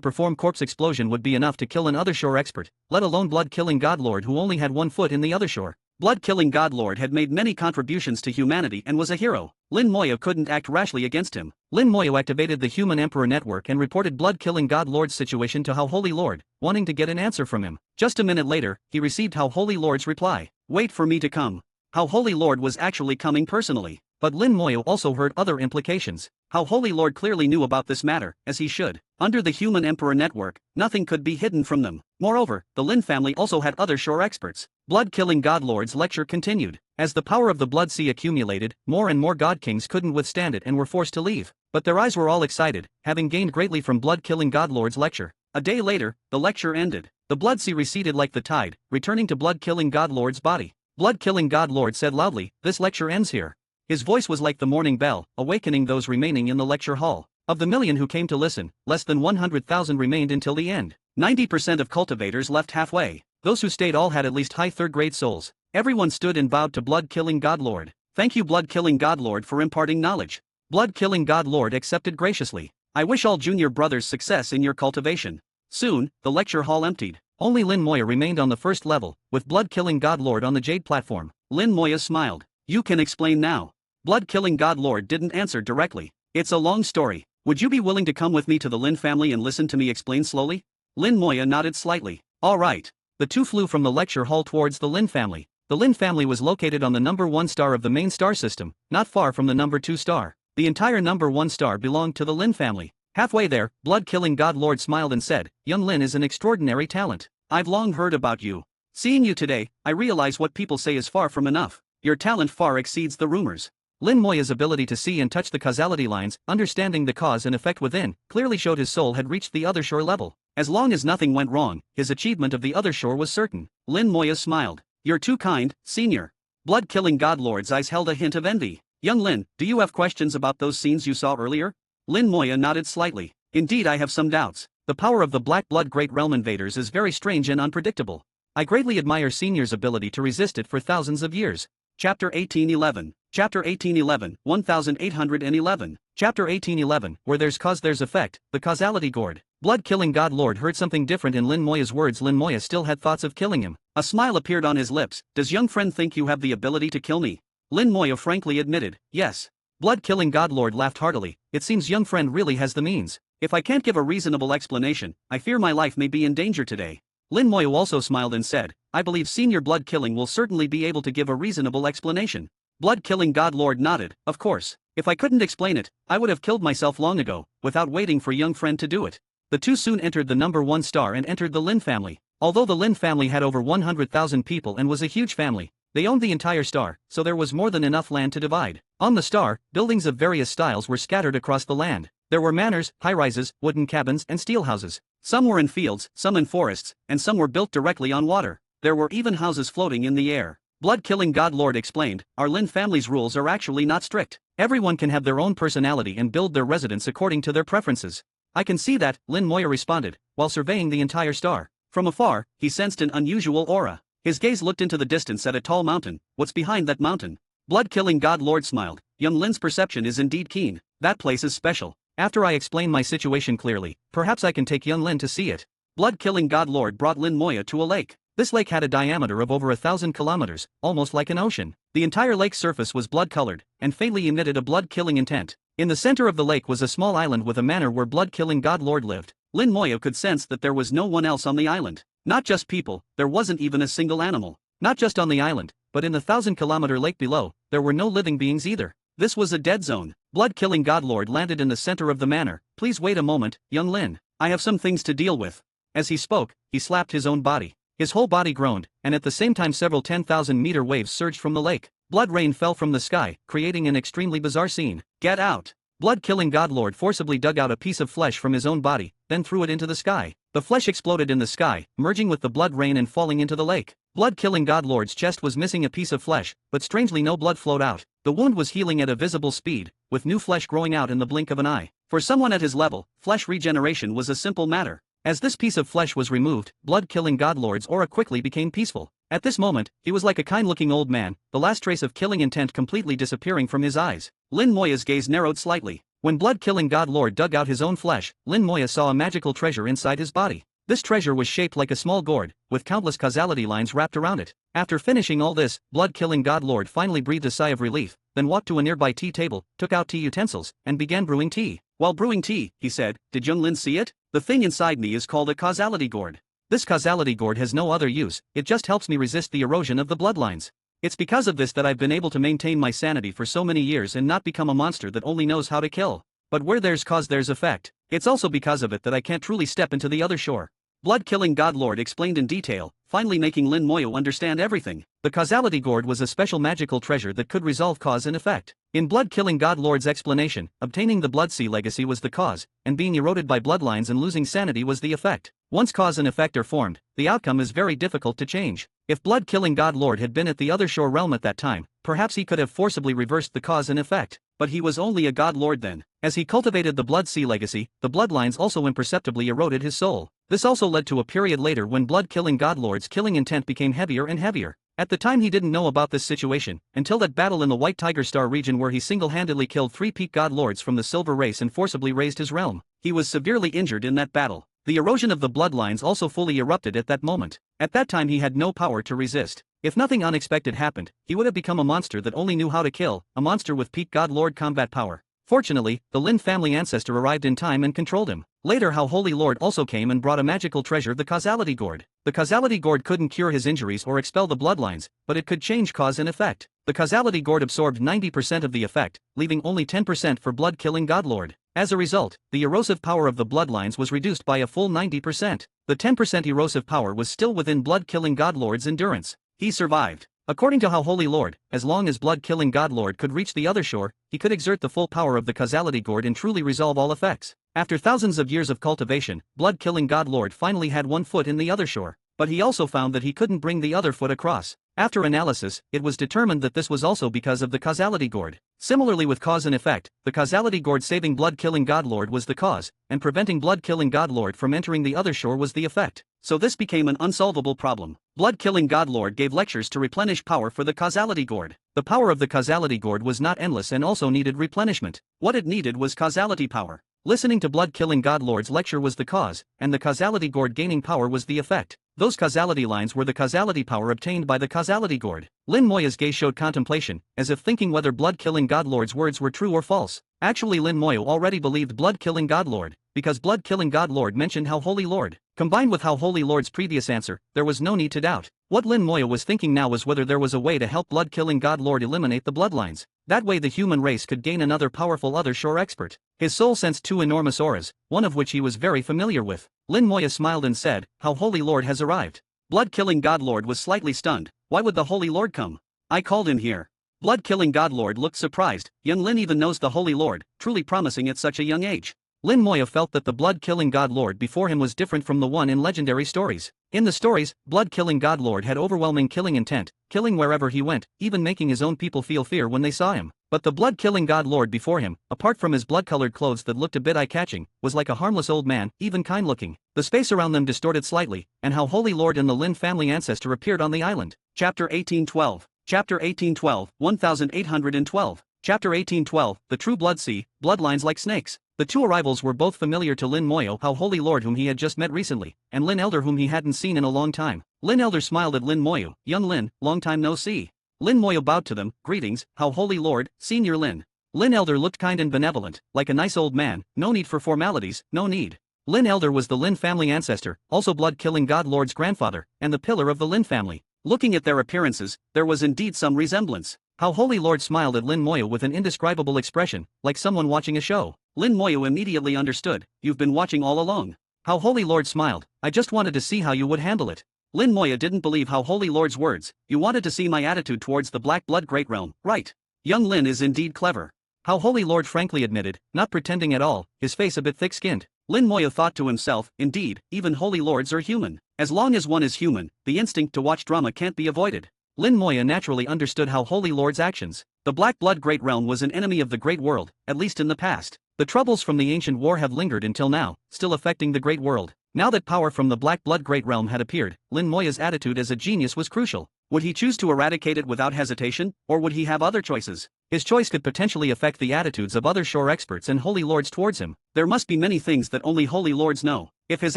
perform corpse explosion would be enough to kill an Other Shore expert, let alone blood-killing God Lord who only had one foot in the Other Shore. Blood-killing God Lord had made many contributions to humanity and was a hero. Lin Moya couldn't act rashly against him. Lin Moya activated the Human Emperor Network and reported blood-killing God Lord's situation to How Holy Lord, wanting to get an answer from him. Just a minute later, he received How Holy Lord's reply. "Wait for me to come." How Holy Lord was actually coming personally. But Lin Moya also heard other implications. How Holy Lord clearly knew about this matter, as he should. Under the Human Emperor Network, nothing could be hidden from them. Moreover, the Lin family also had Other Shore experts. Blood-killing God Lord's lecture continued. As the power of the Blood Sea accumulated, more and more God Kings couldn't withstand it and were forced to leave. But their eyes were all excited, having gained greatly from blood-killing God Lord's lecture. A day later, the lecture ended. The Blood Sea receded like the tide, returning to blood-killing God Lord's body. Blood-killing God Lord said loudly, "This lecture ends here." His voice was like the morning bell, awakening those remaining in the lecture hall. Of the million who came to listen, less than 100,000 remained until the end. 90% of cultivators left halfway. Those who stayed all had at least high third-grade souls. Everyone stood and bowed to blood-killing God Lord. "Thank you, blood-killing God Lord, for imparting knowledge." Blood-killing God Lord accepted graciously. "I wish all junior brothers success in your cultivation." Soon, the lecture hall emptied. Only Lin Moya remained on the first level, with blood-killing God Lord on the jade platform. Lin Moya smiled. "You can explain now." Blood-killing God Lord didn't answer directly. "It's a long story. Would you be willing to come with me to the Lin family and listen to me explain slowly?" Lin Moya nodded slightly. "All right." The two flew from the lecture hall towards the Lin family. The Lin family was located on the number 1 star of the main star system, not far from the number 2 star. The entire number 1 star belonged to the Lin family. Halfway there, blood-killing God Lord smiled and said, "Young Lin is an extraordinary talent. I've long heard about you. Seeing you today, I realize what people say is far from enough. Your talent far exceeds the rumors." Lin Moya's ability to see and touch the causality lines, understanding the cause and effect within, clearly showed his soul had reached the Other Shore level. As long as nothing went wrong, his achievement of the Other Shore was certain. Lin Moya smiled. "You're too kind, senior." Blood-killing God Lord's eyes held a hint of envy. "Young Lin, do you have questions about those scenes you saw earlier?" Lin Moya nodded slightly. "Indeed, I have some doubts. The power of the Black Blood Great Realm invaders is very strange and unpredictable. I greatly admire Senior's ability to resist it for thousands of years. Chapter 1811. Chapter 1811, 1811. Chapter 1811, Where there's cause there's effect, the causality gourd. Blood-killing God Lord heard something different in Lin Moya's words. Lin Moya still had thoughts of killing him. A smile appeared on his lips. Does young friend think you have the ability to kill me? Lin Moya frankly admitted, yes. Blood-killing God Lord laughed heartily. It seems young friend really has the means. If I can't give a reasonable explanation, I fear my life may be in danger today. Lin Moya also smiled and said, I believe Senior Blood-killing will certainly be able to give a reasonable explanation. Blood-killing God Lord nodded, of course. If I couldn't explain it, I would have killed myself long ago, without waiting for young friend to do it. The two soon entered the number 1 star and entered the Lin family. Although the Lin family had over 100,000 people and was a huge family, they owned the entire star, so there was more than enough land to divide. On the star, buildings of various styles were scattered across the land. There were manors, high-rises, wooden cabins, and steel houses. Some were in fields, some in forests, and some were built directly on water. There were even houses floating in the air. Blood-killing God Lord explained, our Lin family's rules are actually not strict. Everyone can have their own personality and build their residence according to their preferences. I can see that, Lin Moya responded, while surveying the entire star. From afar, he sensed an unusual aura. His gaze looked into the distance at a tall mountain. What's behind that mountain? Blood-killing God Lord smiled. Young Lin's perception is indeed keen. That place is special. After I explain my situation clearly, perhaps I can take young Lin to see it. Blood-killing God Lord brought Lin Moya to a lake. This lake had a diameter of over 1,000 kilometers, almost like an ocean. The entire lake's surface was blood-colored, and faintly emitted a blood-killing intent. In the center of the lake was a small island with a manor where blood-killing God Lord lived. Lin Moya could sense that there was no one else on the island. Not just people, there wasn't even a single animal. Not just on the island, but in the 1,000-kilometer lake below, there were no living beings either. This was a dead zone. Blood-killing God Lord landed in the center of the manor. Please wait a moment, young Lin. I have some things to deal with. As he spoke, he slapped his own body. His whole body groaned, and at the same time several 10,000-meter waves surged from the lake. Blood rain fell from the sky, creating an extremely bizarre scene. Get out! Blood-killing God Lord forcibly dug out a piece of flesh from his own body, then threw it into the sky. The flesh exploded in the sky, merging with the blood rain and falling into the lake. Blood-killing God Lord's chest was missing a piece of flesh, but strangely no blood flowed out. The wound was healing at a visible speed, with new flesh growing out in the blink of an eye. For someone at his level, flesh regeneration was a simple matter. As this piece of flesh was removed, blood-killing God Lord's aura quickly became peaceful. At this moment, he was like a kind-looking old man, the last trace of killing intent completely disappearing from his eyes. Lin Moya's gaze narrowed slightly. When blood-killing God Lord dug out his own flesh, Lin Moya saw a magical treasure inside his body. This treasure was shaped like a small gourd, with countless causality lines wrapped around it. After finishing all this, blood-killing God Lord finally breathed a sigh of relief, then walked to a nearby tea table, took out tea utensils, and began brewing tea. While brewing tea, he said, did young Lin see it? The thing inside me is called a causality gourd. This causality gourd has no other use, it just helps me resist the erosion of the bloodlines. It's because of this that I've been able to maintain my sanity for so many years and not become a monster that only knows how to kill. But where there's cause there's effect. It's also because of it that I can't truly step into the other shore. Blood-killing God Lord explained in detail, finally making Lin Moya understand everything. The causality gourd was a special magical treasure that could resolve cause and effect. In blood-killing God Lord's explanation, obtaining the Blood Sea legacy was the cause, and being eroded by bloodlines and losing sanity was the effect. Once cause and effect are formed, the outcome is very difficult to change. If blood-killing God Lord had been at the other shore realm at that time, perhaps he could have forcibly reversed the cause and effect. But he was only a God Lord then. As he cultivated the Blood Sea legacy, the bloodlines also imperceptibly eroded his soul. This also led to a period later when blood-killing God Lord's killing intent became heavier and heavier. At the time he didn't know about this situation, until that battle in the White Tiger Star region where he single-handedly killed 3 peak God Lords from the Silver Race and forcibly raised his realm. He was severely injured in that battle. The erosion of the bloodlines also fully erupted at that moment. At that time he had no power to resist. If nothing unexpected happened, he would have become a monster that only knew how to kill, a monster with peak God Lord combat power. Fortunately, the Lin family ancestor arrived in time and controlled him. Later How Holy Lord also came and brought a magical treasure, the causality gourd. The causality gourd couldn't cure his injuries or expel the bloodlines, but it could change cause and effect. The causality gourd absorbed 90% of the effect, leaving only 10% for blood-killing God Lord. As a result, the erosive power of the bloodlines was reduced by a full 90%. The 10% erosive power was still within blood-killing God Lord's endurance. He survived. According to How Holy Lord, as long as blood-killing God Lord could reach the other shore, he could exert the full power of the causality gourd and truly resolve all effects. After thousands of years of cultivation, blood-killing God Lord finally had one foot in the other shore, but he also found that he couldn't bring the other foot across. After analysis, it was determined that this was also because of the causality gourd. Similarly with cause and effect, the causality gourd saving blood-killing God Lord was the cause, and preventing blood-killing God Lord from entering the other shore was the effect. so this became an unsolvable problem. Blood-killing godlord gave lectures to replenish power for the causality gourd. The power of the causality gourd was not endless and also needed replenishment. What it needed was causality power. Listening to blood-killing godlord's lecture was the cause, and the causality gourd gaining power was the effect. Those causality lines were the causality power obtained by the causality gourd. Lin Moya's gaze showed contemplation, as if thinking whether blood-killing godlord's words were true or false. Actually, Lin Moya already believed blood-killing godlord, because blood-killing godlord mentioned how Holy Lord. Combined with how Holy Lord's previous answer, there was no need to doubt. What Lin Moya was thinking now was whether there was a way to help blood-killing godlord eliminate the bloodlines. That way the human race could gain another powerful other shore expert. His soul sensed two enormous auras, one of which he was very familiar with. Lin Moya smiled and said, "How Holy Lord has arrived." Blood-killing godlord was slightly stunned. Why would the Holy Lord come? I called him here. Blood-killing godlord looked surprised. Young Lin even knows the Holy Lord, truly promising at such a young age. Lin Moya felt that the blood-killing godlord before him was different from the one in legendary stories. In the stories, blood-killing godlord had overwhelming killing intent, killing wherever he went, even making his own people feel fear when they saw him. But the blood-killing godlord before him, apart from his blood-colored clothes that looked a bit eye-catching, was like a harmless old man, even kind-looking. The space around them distorted slightly, and how Holy Lord and the Lin family ancestor appeared on the island. Chapter 1812. Chapter 1812, 1812. Chapter 1812, The True Blood Sea, Bloodlines Like Snakes. The two arrivals were both familiar to Lin Moya, how Holy Lord whom he had just met recently, and Lin Elder whom he hadn't seen in a long time. Lin Elder smiled at Lin Moya, "Young Lin, long time no see." Lin Moya bowed to them, "Greetings, how Holy Lord, Senior Lin." Lin Elder looked kind and benevolent, like a nice old man, no need for formalities, no need. Lin Elder was the Lin family ancestor, also blood-killing godlord's grandfather, and the pillar of the Lin family. Looking at their appearances, there was indeed some resemblance. How Holy Lord smiled at Lin Moya with an indescribable expression, like someone watching a show. Lin Moya immediately understood, "You've been watching all along." How Holy Lord smiled, "I just wanted to see how you would handle it." Lin Moya didn't believe how Holy Lord's words, "You wanted to see my attitude towards the Black Blood Great Realm, right? Young Lin is indeed clever." How Holy Lord frankly admitted, not pretending at all, his face a bit thick-skinned. Lin Moya thought to himself, indeed, even Holy Lords are human. As long as one is human, the instinct to watch drama can't be avoided. Lin Moya naturally understood how Holy Lord's actions. The Black Blood Great Realm was an enemy of the Great World, at least in the past. The troubles from the ancient war have lingered until now, still affecting the Great World. Now that power from the Black Blood Great Realm had appeared, Lin Moya's attitude as a genius was crucial. Would he choose to eradicate it without hesitation, or would he have other choices? His choice could potentially affect the attitudes of other shore experts and Holy Lords towards him. There must be many things that only Holy Lords know. If his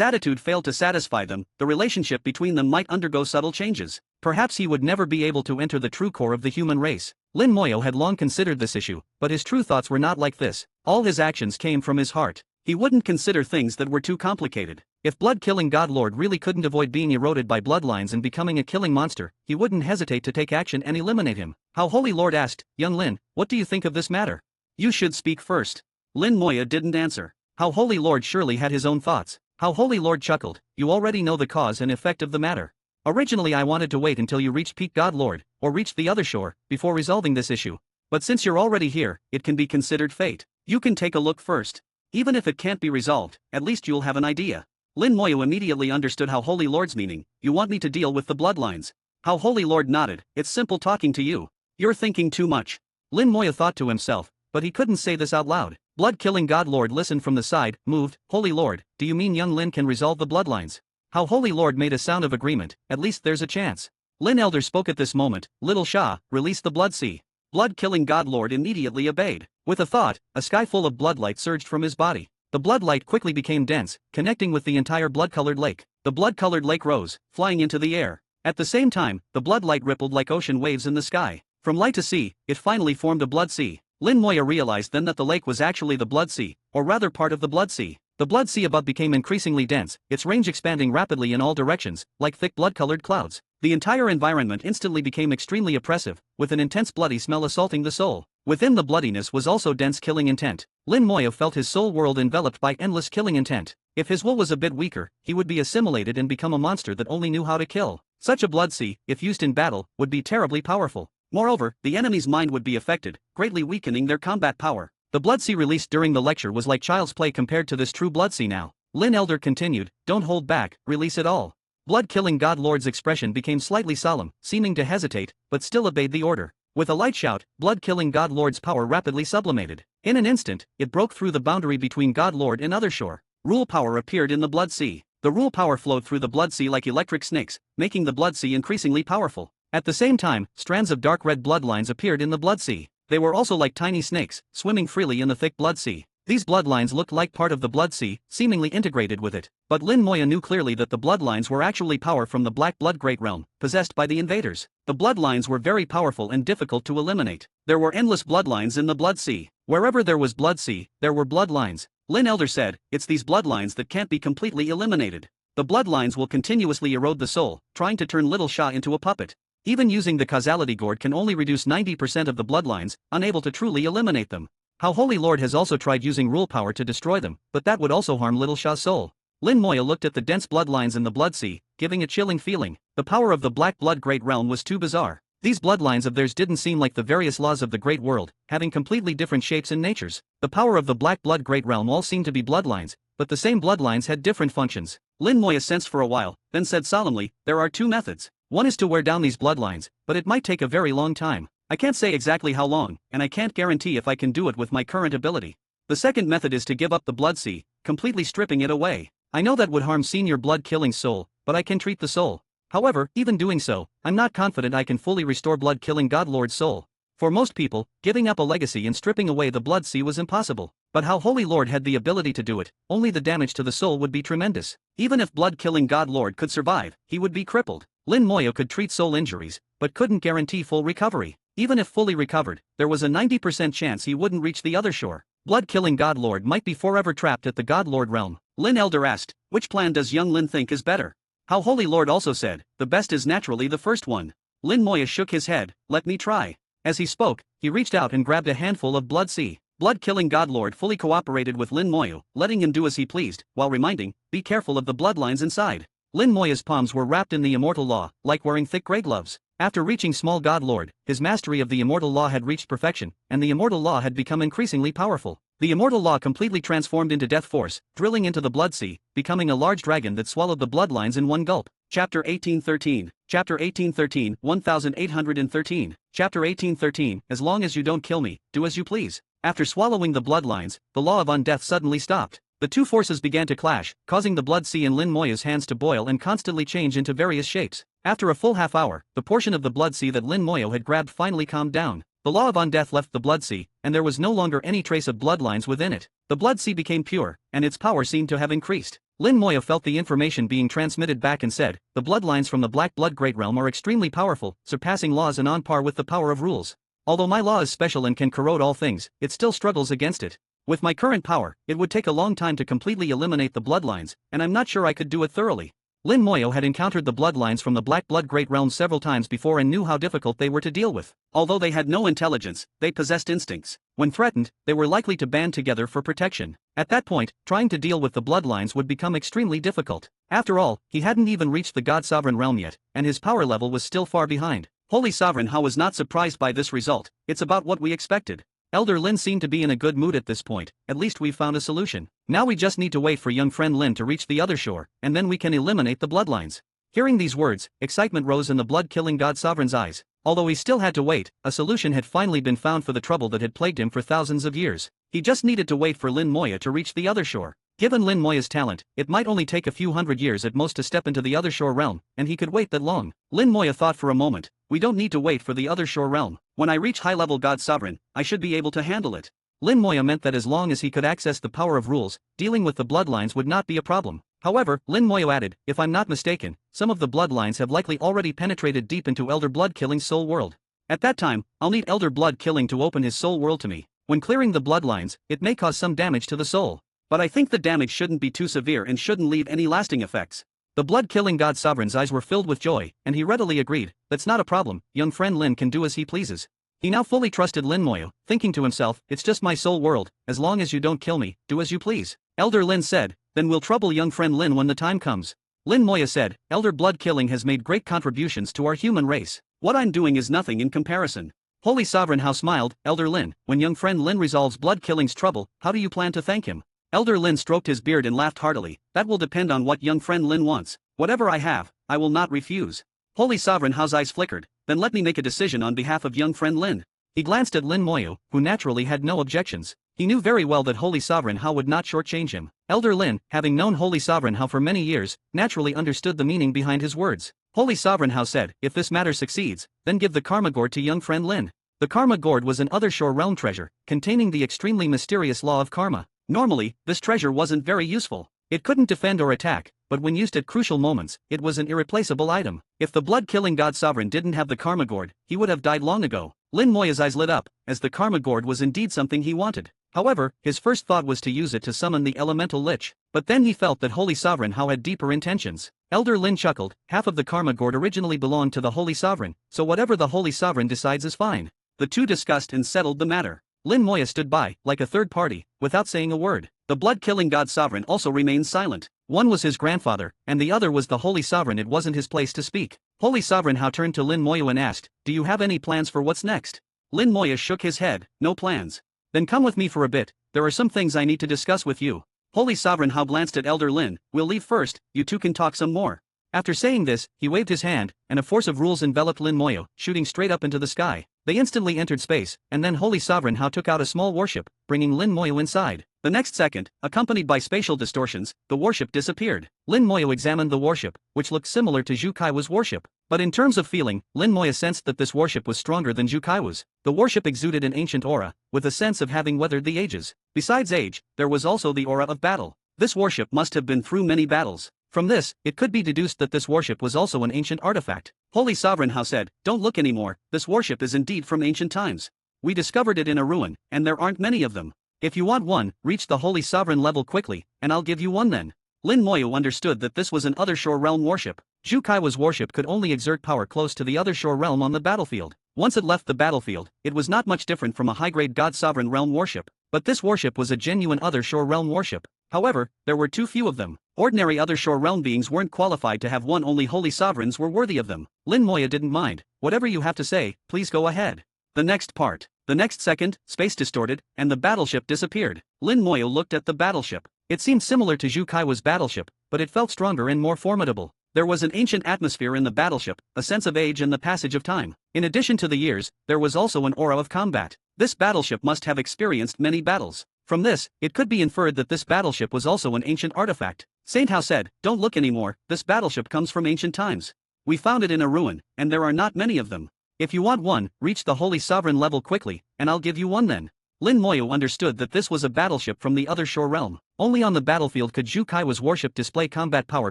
attitude failed to satisfy them, the relationship between them might undergo subtle changes. Perhaps he would never be able to enter the true core of the human race. Lin Moya had long considered this issue, but his true thoughts were not like this. All his actions came from his heart. He wouldn't consider things that were too complicated. If blood-killing godlord really couldn't avoid being eroded by bloodlines and becoming a killing monster, he wouldn't hesitate to take action and eliminate him. How Holy Lord asked, "Young Lin, what do you think of this matter?" "You should speak first." Lin Moya didn't answer. How Holy Lord surely had his own thoughts. How Holy Lord chuckled, "You already know the cause and effect of the matter. Originally I wanted to wait until you reached peak godlord, or reached the other shore, before resolving this issue. But since you're already here, it can be considered fate. You can take a look first. Even if it can't be resolved, at least you'll have an idea." Lin Moya immediately understood how Holy Lord's meaning. "You want me to deal with the bloodlines?" How Holy Lord nodded, "It's simple talking to you. You're thinking too much." Lin Moya thought to himself, but he couldn't say this out loud. Blood-killing godlord listened from the side, moved. "Holy Lord, do you mean young Lin can resolve the bloodlines?" How Holy Lord made a sound of agreement, "At least there's a chance." Lin Elder spoke at this moment, "Little Shah, release the blood sea." Blood-killing godlord immediately obeyed. With a thought, a sky full of bloodlight surged from his body. The bloodlight quickly became dense, connecting with the entire blood-colored lake. The blood-colored lake rose, flying into the air. At the same time, the bloodlight rippled like ocean waves in the sky. From light to sea, it finally formed a blood sea. Lin Moya realized then that the lake was actually the blood sea, or rather part of the blood sea. The blood sea above became increasingly dense, its range expanding rapidly in all directions, like thick blood-colored clouds. The entire environment instantly became extremely oppressive, with an intense bloody smell assaulting the soul. Within the bloodiness was also dense killing intent. Lin Moya felt his soul world enveloped by endless killing intent. If his will was a bit weaker, he would be assimilated and become a monster that only knew how to kill. Such a blood sea, if used in battle, would be terribly powerful. Moreover, the enemy's mind would be affected, greatly weakening their combat power. The blood sea released during the lecture was like child's play compared to this true blood sea now. Lin Elder continued, "Don't hold back, release it all." Blood-killing godlord's expression became slightly solemn, seeming to hesitate, but still obeyed the order. With a light shout, blood-killing godlord's power rapidly sublimated. In an instant, it broke through the boundary between godlord and other shore. Rule power appeared in the blood sea. The rule power flowed through the blood sea like electric snakes, making the blood sea increasingly powerful. At the same time, strands of dark red bloodlines appeared in the blood sea. They were also like tiny snakes, swimming freely in the thick blood sea. These bloodlines looked like part of the blood sea, seemingly integrated with it. But Lin Moya knew clearly that the bloodlines were actually power from the Black Blood Great Realm, possessed by the invaders. The bloodlines were very powerful and difficult to eliminate. There were endless bloodlines in the blood sea. Wherever there was blood sea, there were bloodlines. Lin Elder said, it's these bloodlines that can't be completely eliminated. The bloodlines will continuously erode the soul, trying to turn Little Sha into a puppet. Even using the causality gourd can only reduce 90% of the bloodlines, unable to truly eliminate them. How Holy Lord has also tried using rule power to destroy them, but that would also harm Little Sha's soul. Lin Moya looked at the dense bloodlines in the blood sea, giving a chilling feeling. The power of the Black Blood Great Realm was too bizarre. These bloodlines of theirs didn't seem like the various laws of the Great World, having completely different shapes and natures. The power of the Black Blood Great Realm all seemed to be bloodlines, but the same bloodlines had different functions. Lin Moya sensed for a while, then said solemnly, there are two methods. One is to wear down these bloodlines, but it might take a very long time. I can't say exactly how long, and I can't guarantee if I can do it with my current ability. The second method is to give up the blood sea, completely stripping it away. I know that would harm Senior Blood Killing's soul, but I can treat the soul. However, even doing so, I'm not confident I can fully restore Blood Killing Godlord's soul. For most people, giving up a legacy and stripping away the blood sea was impossible. But how Holy Lord had the ability to do it, only the damage to the soul would be tremendous. Even if Blood Killing Godlord could survive, he would be crippled. Lin Moya could treat soul injuries, but couldn't guarantee full recovery. Even if fully recovered, there was a 90% chance he wouldn't reach the other shore. Blood-killing Godlord might be forever trapped at the Godlord realm. Lin Elder asked, which plan does young Lin think is better? How Holy Lord also said, the best is naturally the first one. Lin Moya shook his head, let me try. As he spoke, he reached out and grabbed a handful of blood sea. Blood-killing Godlord fully cooperated with Lin Moya, letting him do as he pleased, while reminding, be careful of the bloodlines inside. Lin Moya's palms were wrapped in the immortal law, like wearing thick grey gloves. After reaching Small Godlord, his mastery of the immortal law had reached perfection, and the immortal law had become increasingly powerful. The immortal law completely transformed into death force, drilling into the blood sea, becoming a large dragon that swallowed the bloodlines in one gulp. Chapter 1813. Chapter 1813, 1813. Chapter 1813, as long as you don't kill me, do as you please. After swallowing the bloodlines, the law of undeath suddenly stopped. The two forces began to clash, causing the blood sea in Lin Moya's hands to boil and constantly change into various shapes. After a full half hour, the portion of the blood sea that Lin Moya had grabbed finally calmed down. The law of undeath left the blood sea, and there was no longer any trace of bloodlines within it. The blood sea became pure, and its power seemed to have increased. Lin Moya felt the information being transmitted back and said, the bloodlines from the Black Blood Great Realm are extremely powerful, surpassing laws and on par with the power of rules. Although my law is special and can corrode all things, it still struggles against it. With my current power, it would take a long time to completely eliminate the bloodlines, and I'm not sure I could do it thoroughly. Lin Moya had encountered the bloodlines from the Black Blood Great Realm several times before and knew how difficult they were to deal with. Although they had no intelligence, they possessed instincts. When threatened, they were likely to band together for protection. At that point, trying to deal with the bloodlines would become extremely difficult. After all, he hadn't even reached the God Sovereign realm yet, and his power level was still far behind. Holy Sovereign Hao was not surprised by this result. It's about what we expected. Elder Lin seemed to be in a good mood at this point. At least we've found a solution. Now we just need to wait for young friend Lin to reach the other shore, and then we can eliminate the bloodlines. Hearing these words, excitement rose in the blood-killing God Sovereign's eyes. Although he still had to wait, a solution had finally been found for the trouble that had plagued him for thousands of years. He just needed to wait for Lin Moya to reach the other shore. Given Lin Moya's talent, it might only take a few hundred years at most to step into the other shore realm, and he could wait that long. Lin Moya thought for a moment, we don't need to wait for the other shore realm. When I reach high-level God Sovereign, I should be able to handle it. Lin Moya meant that as long as he could access the power of rules, dealing with the bloodlines would not be a problem. However, Lin Moya added, if I'm not mistaken, some of the bloodlines have likely already penetrated deep into Elder Blood Killing's soul world. At that time, I'll need Elder Blood Killing to open his soul world to me. When clearing the bloodlines, it may cause some damage to the soul. But I think the damage shouldn't be too severe and shouldn't leave any lasting effects. The blood-killing God Sovereign's eyes were filled with joy, and he readily agreed, that's not a problem, young friend Lin can do as he pleases. He now fully trusted Lin Moya, thinking to himself, it's just my soul world, as long as you don't kill me, do as you please. Elder Lin said, then we'll trouble young friend Lin when the time comes. Lin Moya said, Elder Blood Killing has made great contributions to our human race. What I'm doing is nothing in comparison. Holy Sovereign Hao smiled, Elder Lin, when young friend Lin resolves Blood Killing's trouble, how do you plan to thank him? Elder Lin stroked his beard and laughed heartily, that will depend on what young friend Lin wants. Whatever I have, I will not refuse. Holy Sovereign Hao's eyes flickered, then let me make a decision on behalf of young friend Lin. He glanced at Lin Moya, who naturally had no objections. He knew very well that Holy Sovereign Hao would not shortchange him. Elder Lin, having known Holy Sovereign Hao for many years, naturally understood the meaning behind his words. Holy Sovereign Hao said, if this matter succeeds, then give the Karma Gourd to young friend Lin. The Karma Gourd was an Other Shore Realm treasure, containing the extremely mysterious law of karma. Normally, this treasure wasn't very useful. It couldn't defend or attack, but when used at crucial moments, it was an irreplaceable item. If the blood-killing god sovereign didn't have the Karma Gourd, he would have died long ago. Lin Moya's eyes lit up, as the Karma Gourd was indeed something he wanted. However, his first thought was to use it to summon the elemental lich, but then he felt that Holy Sovereign Hao had deeper intentions. Elder Lin chuckled, half of the Karma Gourd originally belonged to the Holy Sovereign, so whatever the Holy Sovereign decides is fine. The two discussed and settled the matter. Lin Moya stood by, like a third party, without saying a word. The blood-killing god sovereign also remained silent. One was his grandfather, and the other was the Holy Sovereign. It wasn't his place to speak. Holy Sovereign Hao turned to Lin Moya and asked, do you have any plans for what's next? Lin Moya shook his head, no plans. Then come with me for a bit, there are some things I need to discuss with you. Holy Sovereign Hao glanced at Elder Lin, we'll leave first, you two can talk some more. After saying this, he waved his hand, and a force of rules enveloped Lin Moya, shooting straight up into the sky. They instantly entered space, and then Holy Sovereign Hao took out a small warship, bringing Lin Moya inside. The next second, accompanied by spatial distortions, the warship disappeared. Lin Moya examined the warship, which looked similar to Zhu Kaiwa's warship. But in terms of feeling, Lin Moya sensed that this warship was stronger than Zhu Kaiwa's. The warship exuded an ancient aura, with a sense of having weathered the ages. Besides age, there was also the aura of battle. This warship must have been through many battles. From this, it could be deduced that this warship was also an ancient artifact. Holy Sovereign Hao said, don't look anymore, this warship is indeed from ancient times. We discovered it in a ruin, and there aren't many of them. If you want one, reach the Holy Sovereign level quickly, and I'll give you one then. Lin Moya understood that this was an Other Shore Realm warship. Zhu Kaiwa's warship could only exert power close to the Other Shore Realm on the battlefield. Once it left the battlefield, it was not much different from a high-grade God Sovereign Realm warship. But this warship was a genuine Other Shore Realm warship. However, there were too few of them. Ordinary Other Shore Realm beings weren't qualified to have one, only Holy Sovereigns were worthy of them. Lin Moya didn't mind. Whatever you have to say, please go ahead. The next part. The next second, space distorted, and the battleship disappeared. Lin Moya looked at the battleship. It seemed similar to Zhu Kaiwa's battleship, but it felt stronger and more formidable. There was an ancient atmosphere in the battleship, a sense of age and the passage of time. In addition to the years, there was also an aura of combat. This battleship must have experienced many battles. From this, it could be inferred that this battleship was also an ancient artifact. Saint Hao said, don't look anymore, this battleship comes from ancient times. We found it in a ruin, and there are not many of them. If you want one, reach the Holy Sovereign level quickly, and I'll give you one then. Lin Moya understood that this was a battleship from the Other Shore Realm. Only on the battlefield could Zhu Kaiwa's warship display combat power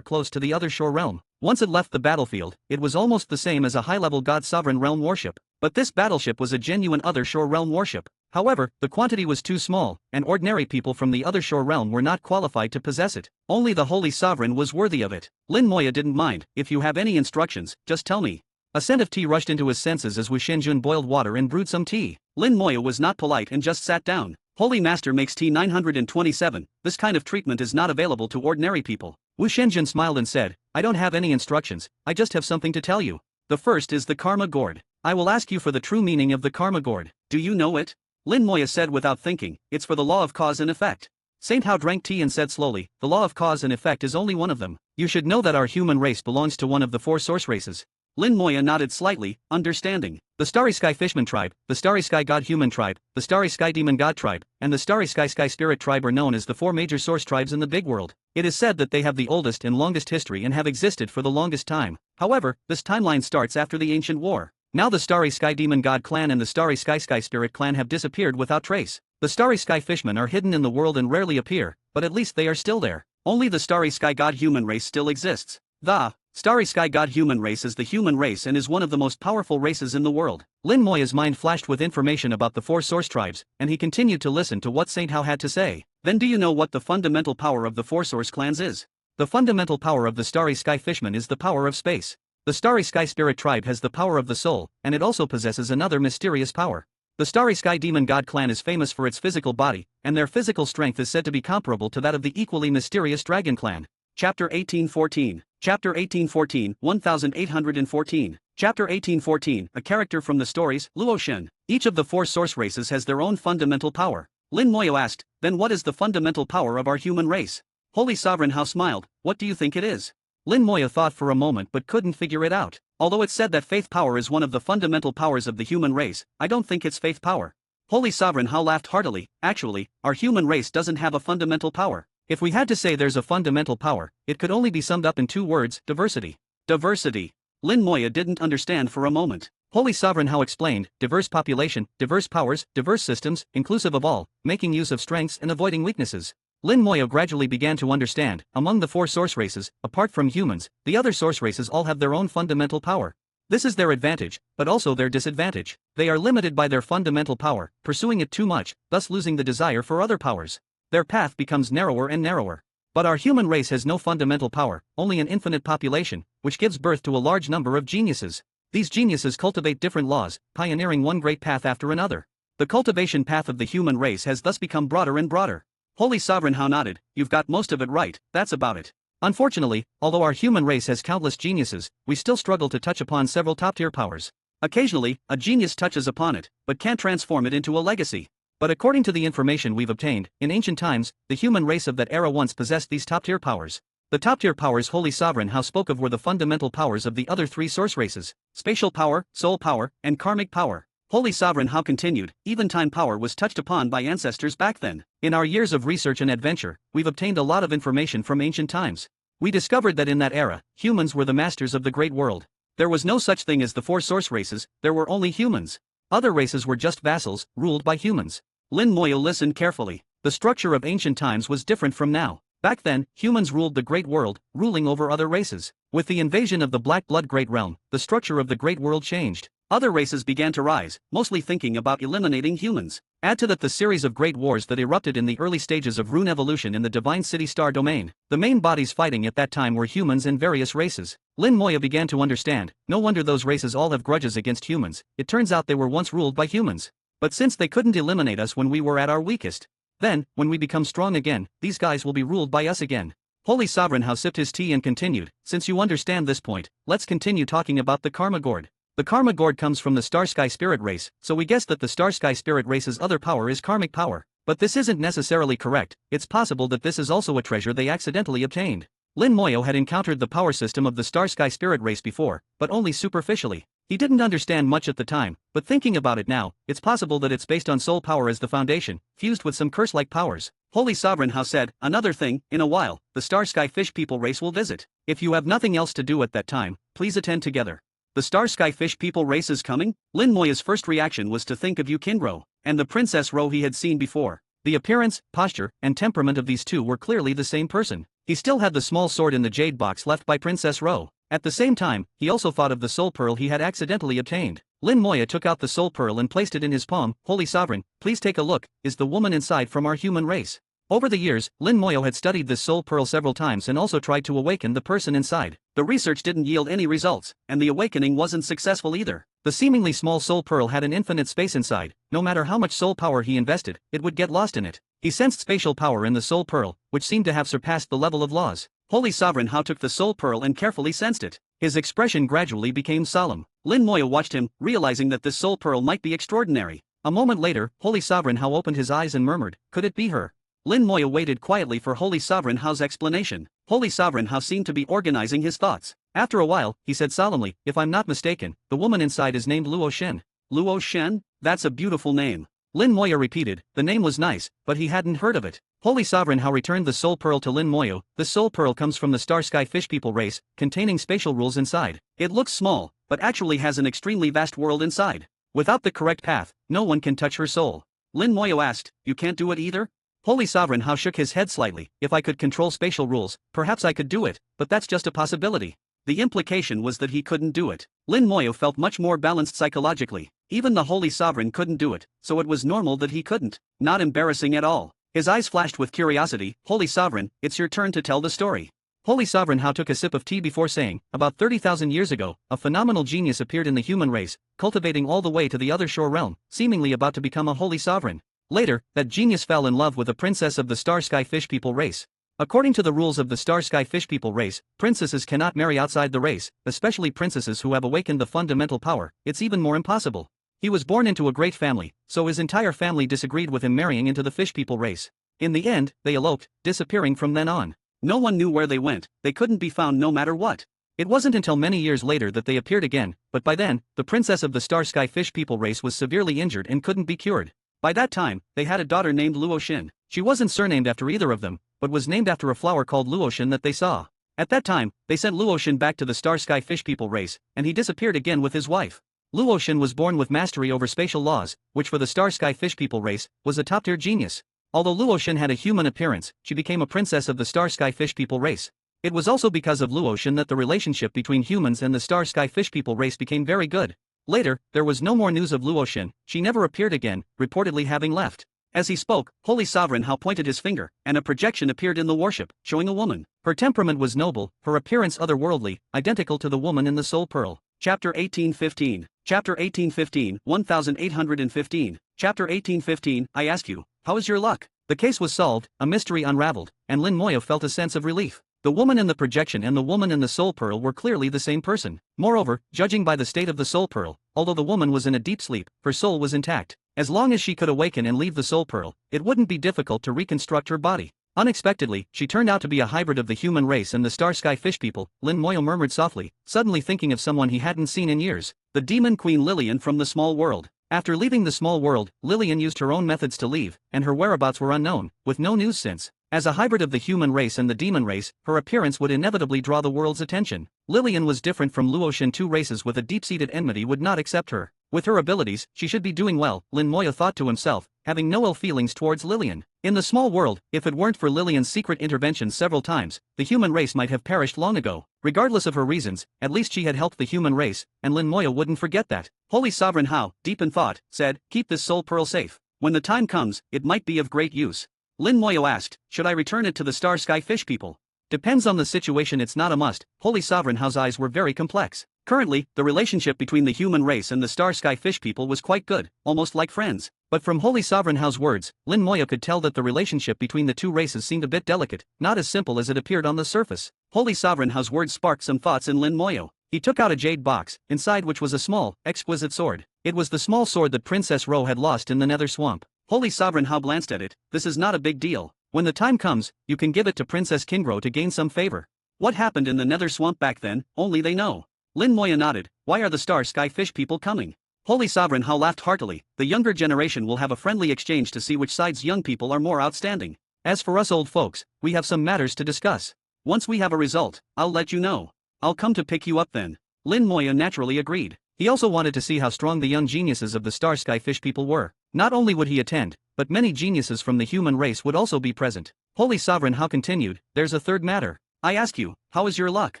close to the Other Shore Realm. Once it left the battlefield, it was almost the same as a high-level God Sovereign Realm warship. But this battleship was a genuine Other Shore Realm warship. However, the quantity was too small, and ordinary people from the Other Shore Realm were not qualified to possess it. Only the Holy Sovereign was worthy of it. Lin Moya didn't mind. If you have any instructions, just tell me. A scent of tea rushed into his senses as Wu Shenjun boiled water and brewed some tea. Lin Moya was not polite and just sat down. Holy Master makes tea 927, this kind of treatment is not available to ordinary people. Wu Shenjun smiled and said, I don't have any instructions, I just have something to tell you. The first is the Karma Gourd. I will ask you for the true meaning of the Karma Gourd. Do you know it? Lin Moya said without thinking, it's for the law of cause and effect. Saint Hao drank tea and said slowly, the law of cause and effect is only one of them. You should know that our human race belongs to one of the 4 source races. Lin Moya nodded slightly, understanding. The Starry Sky Fishman tribe, the Starry Sky God Human tribe, the Starry Sky Demon God tribe, and the Starry Sky Sky Spirit tribe are known as the 4 major source tribes in the big world. It is said that they have the oldest and longest history and have existed for the longest time. However, this timeline starts after the ancient war. Now the Starry Sky Demon God clan and the Starry Sky Sky Spirit clan have disappeared without trace. The Starry Sky Fishmen are hidden in the world and rarely appear, but at least they are still there. Only the Starry Sky God Human race still exists. The Starry Sky God Human race is the human race and is one of the most powerful races in the world. Lin Moya's mind flashed with information about the 4 source tribes, and he continued to listen to what Saint Hao had to say. Then do you know what the fundamental power of the 4 source clans is? The fundamental power of the Starry Sky Fishmen is the power of space. The Starry Sky Spirit tribe has the power of the soul, and it also possesses another mysterious power. The Starry Sky Demon God clan is famous for its physical body, and their physical strength is said to be comparable to that of the equally mysterious Dragon clan. Chapter 1814. Chapter 1814, 1814. Chapter 1814, a character from the stories, Luoshen. Each of the 4 source races has their own fundamental power. Lin Moya asked, then what is the fundamental power of our human race? Holy Sovereign Hao smiled, what do you think it is? Lin Moya thought for a moment but couldn't figure it out. Although it said that faith power is one of the fundamental powers of the human race, I don't think it's faith power. Holy Sovereign Hao laughed heartily. Actually, our human race doesn't have a fundamental power. If we had to say there's a fundamental power, it could only be summed up in 2 words: diversity. Diversity. Lin Moya didn't understand for a moment. Holy Sovereign Hao explained: diverse population, diverse powers, diverse systems, inclusive of all, making use of strengths and avoiding weaknesses. Lin Moya gradually began to understand, among the 4 source races, apart from humans, the other source races all have their own fundamental power. This is their advantage, but also their disadvantage. They are limited by their fundamental power, pursuing it too much, thus losing the desire for other powers. Their path becomes narrower and narrower. But our human race has no fundamental power, only an infinite population, which gives birth to a large number of geniuses. These geniuses cultivate different laws, pioneering one great path after another. The cultivation path of the human race has thus become broader and broader. Holy Sovereign Hao nodded. You've got most of it right, that's about it. Unfortunately, although our human race has countless geniuses, we still struggle to touch upon several top-tier powers. Occasionally, a genius touches upon it, but can't transform it into a legacy. But according to the information we've obtained, in ancient times, the human race of that era once possessed these top-tier powers. The top-tier powers Holy Sovereign Hao spoke of were the fundamental powers of the other 3 source races: spatial power, soul power, and karmic power. Holy Sovereign Hao continued, even time power was touched upon by ancestors back then. In our years of research and adventure, we've obtained a lot of information from ancient times. We discovered that in that era, humans were the masters of the great world. There was no such thing as the 4 source races, there were only humans. Other races were just vassals, ruled by humans. Lin Moya listened carefully. The structure of ancient times was different from now. Back then, humans ruled the great world, ruling over other races. With the invasion of the Black Blood Great Realm, the structure of the great world changed. Other races began to rise, mostly thinking about eliminating humans. Add to that the series of great wars that erupted in the early stages of rune evolution in the Divine City Star domain. The main bodies fighting at that time were humans and various races. Lin Moya began to understand, no wonder those races all have grudges against humans. It turns out they were once ruled by humans. But since they couldn't eliminate us when we were at our weakest, then, when we become strong again, these guys will be ruled by us again. Holy Sovereign Hao sipped his tea and continued, since you understand this point, let's continue talking about the Karma Gourd. The Karma Gourd comes from the Star Sky Spirit race, so we guess that the Star Sky Spirit race's other power is karmic power. But this isn't necessarily correct, it's possible that this is also a treasure they accidentally obtained. Lin Moyo had encountered the power system of the Star Sky Spirit race before, but only superficially. He didn't understand much at the time, but thinking about it now, it's possible that it's based on soul power as the foundation, fused with some curse-like powers. Holy Sovereign Hao said, another thing, in a while, the Star Sky Fish People race will visit. If you have nothing else to do at that time, please attend together. The Star Sky Fish People race is coming? Lin Moya's first reaction was to think of Yu Kinro, and the Princess Ro he had seen before. The appearance, posture, and temperament of these two were clearly the same person. He still had the small sword in the jade box left by Princess Ro. At the same time, he also thought of the soul pearl he had accidentally obtained. Lin Moya took out the soul pearl and placed it in his palm. Holy Sovereign, please take a look, is the woman inside from our human race. Over the years, Lin Moyo had studied this soul pearl several times and also tried to awaken the person inside. The research didn't yield any results, and the awakening wasn't successful either. The seemingly small soul pearl had an infinite space inside. No matter how much soul power he invested, it would get lost in it. He sensed spatial power in the soul pearl, which seemed to have surpassed the level of laws. Holy Sovereign Hao took the soul pearl and carefully sensed it. His expression gradually became solemn. Lin Moya watched him, realizing that this soul pearl might be extraordinary. A moment later, Holy Sovereign Hao opened his eyes and murmured, could it be her? Lin Moya waited quietly for Holy Sovereign Hao's explanation. Holy Sovereign Hao seemed to be organizing his thoughts. After a while, he said solemnly, if I'm not mistaken, the woman inside is named Luo Shen. Luo Shen? That's a beautiful name. Lin Moya repeated, the name was nice, but he hadn't heard of it. Holy Sovereign Hao returned the soul pearl to Lin Moyo. This soul pearl comes from the Star Sky Fish People race, containing spatial rules inside. It looks small, but actually has an extremely vast world inside. Without the correct path, no one can touch her soul. Lin Moyo asked, you can't do it either? Holy Sovereign Hao shook his head slightly. If I could control spatial rules, perhaps I could do it, but that's just a possibility. The implication was that he couldn't do it. Lin Moyo felt much more balanced psychologically. Even the Holy Sovereign couldn't do it, so it was normal that he couldn't. Not embarrassing at all. His eyes flashed with curiosity. Holy Sovereign, it's your turn to tell the story. Holy Sovereign Hao took a sip of tea before saying, about 30,000 years ago, a phenomenal genius appeared in the human race, cultivating all the way to the other shore realm, seemingly about to become a holy sovereign. Later, that genius fell in love with a princess of the Star Sky Fish People race. According to the rules of the Star Sky Fish People race, princesses cannot marry outside the race, especially princesses who have awakened the fundamental power. It's even more impossible. He was born into a great family, so his entire family disagreed with him marrying into the Fish People race. In the end, they eloped, disappearing from then on. No one knew where they went, they couldn't be found no matter what. It wasn't until many years later that they appeared again, but by then, the princess of the Star Sky Fish People race was severely injured and couldn't be cured. By that time, they had a daughter named Luoshin. She wasn't surnamed after either of them, but was named after a flower called Luoshin that they saw. At that time, they sent Luoshin back to the Star Sky Fish People race, and he disappeared again with his wife. Luoshin was born with mastery over spatial laws, which for the Star Sky Fish People race, was a top-tier genius. Although Luoshin had a human appearance, she became a princess of the Star Sky Fish People race. It was also because of Luoshin that the relationship between humans and the Star Sky Fish People race became very good. Later, there was no more news of Luoshin, she never appeared again, reportedly having left. As he spoke, Holy Sovereign Hao pointed his finger, and a projection appeared in the warship, showing a woman. Her temperament was noble, her appearance otherworldly, identical to the woman in the Soul Pearl. Chapter 1815. Chapter 1815, 1815. Chapter 1815, I ask you, how is your luck? The case was solved, a mystery unraveled, and Lin Moyo felt a sense of relief. The woman in the projection and the woman in the Soul Pearl were clearly the same person. Moreover, judging by the state of the Soul Pearl, although the woman was in a deep sleep, her soul was intact. As long as she could awaken and leave the Soul Pearl, it wouldn't be difficult to reconstruct her body. Unexpectedly, she turned out to be a hybrid of the human race and the Star Sky Fish People, Lin Moyo murmured softly, suddenly thinking of someone he hadn't seen in years. The demon queen Lillian from the small world. After leaving the small world, Lillian used her own methods to leave, and her whereabouts were unknown, with no news since. As a hybrid of the human race and the demon race, her appearance would inevitably draw the world's attention. Lillian was different from Luoshin. Two races with a deep-seated enmity would not accept her. With her abilities, she should be doing well, Lin Moyo thought to himself, having no ill feelings towards Lillian. In the small world, if it weren't for Lillian's secret interventions several times, the human race might have perished long ago. Regardless of her reasons, at least she had helped the human race, and Lin Moyo wouldn't forget that. Holy Sovereign Hao, deep in thought, said, keep this Soul Pearl safe. When the time comes, it might be of great use. Lin Moyo asked, should I return it to the Star Sky Fish People? Depends on the situation, it's not a must. Holy Sovereign Hao's eyes were very complex. Currently, the relationship between the human race and the Star Sky Fish People was quite good, almost like friends. But from Holy Sovereign Hao's words, Lin Moyo could tell that the relationship between the two races seemed a bit delicate, not as simple as it appeared on the surface. Holy Sovereign Hao's words sparked some thoughts in Lin Moyo. He took out a jade box, inside which was a small, exquisite sword. It was the small sword that Princess Ro had lost in the Nether Swamp. Holy Sovereign Hao glanced at it. This is not a big deal. When the time comes, you can give it to Princess Kingro to gain some favor. What happened in the Nether Swamp back then, only they know. Lin Moyo nodded. Why are the Star Sky Fish People coming? Holy Sovereign Hao laughed heartily. The younger generation will have a friendly exchange to see which side's young people are more outstanding. As for us old folks, we have some matters to discuss. Once we have a result, I'll let you know. I'll come to pick you up then. Lin Moyo naturally agreed. He also wanted to see how strong the young geniuses of the Star Sky Fish People were. Not only would he attend, but many geniuses from the human race would also be present. Holy Sovereign Hao continued, there's a third matter. I ask you, how is your luck?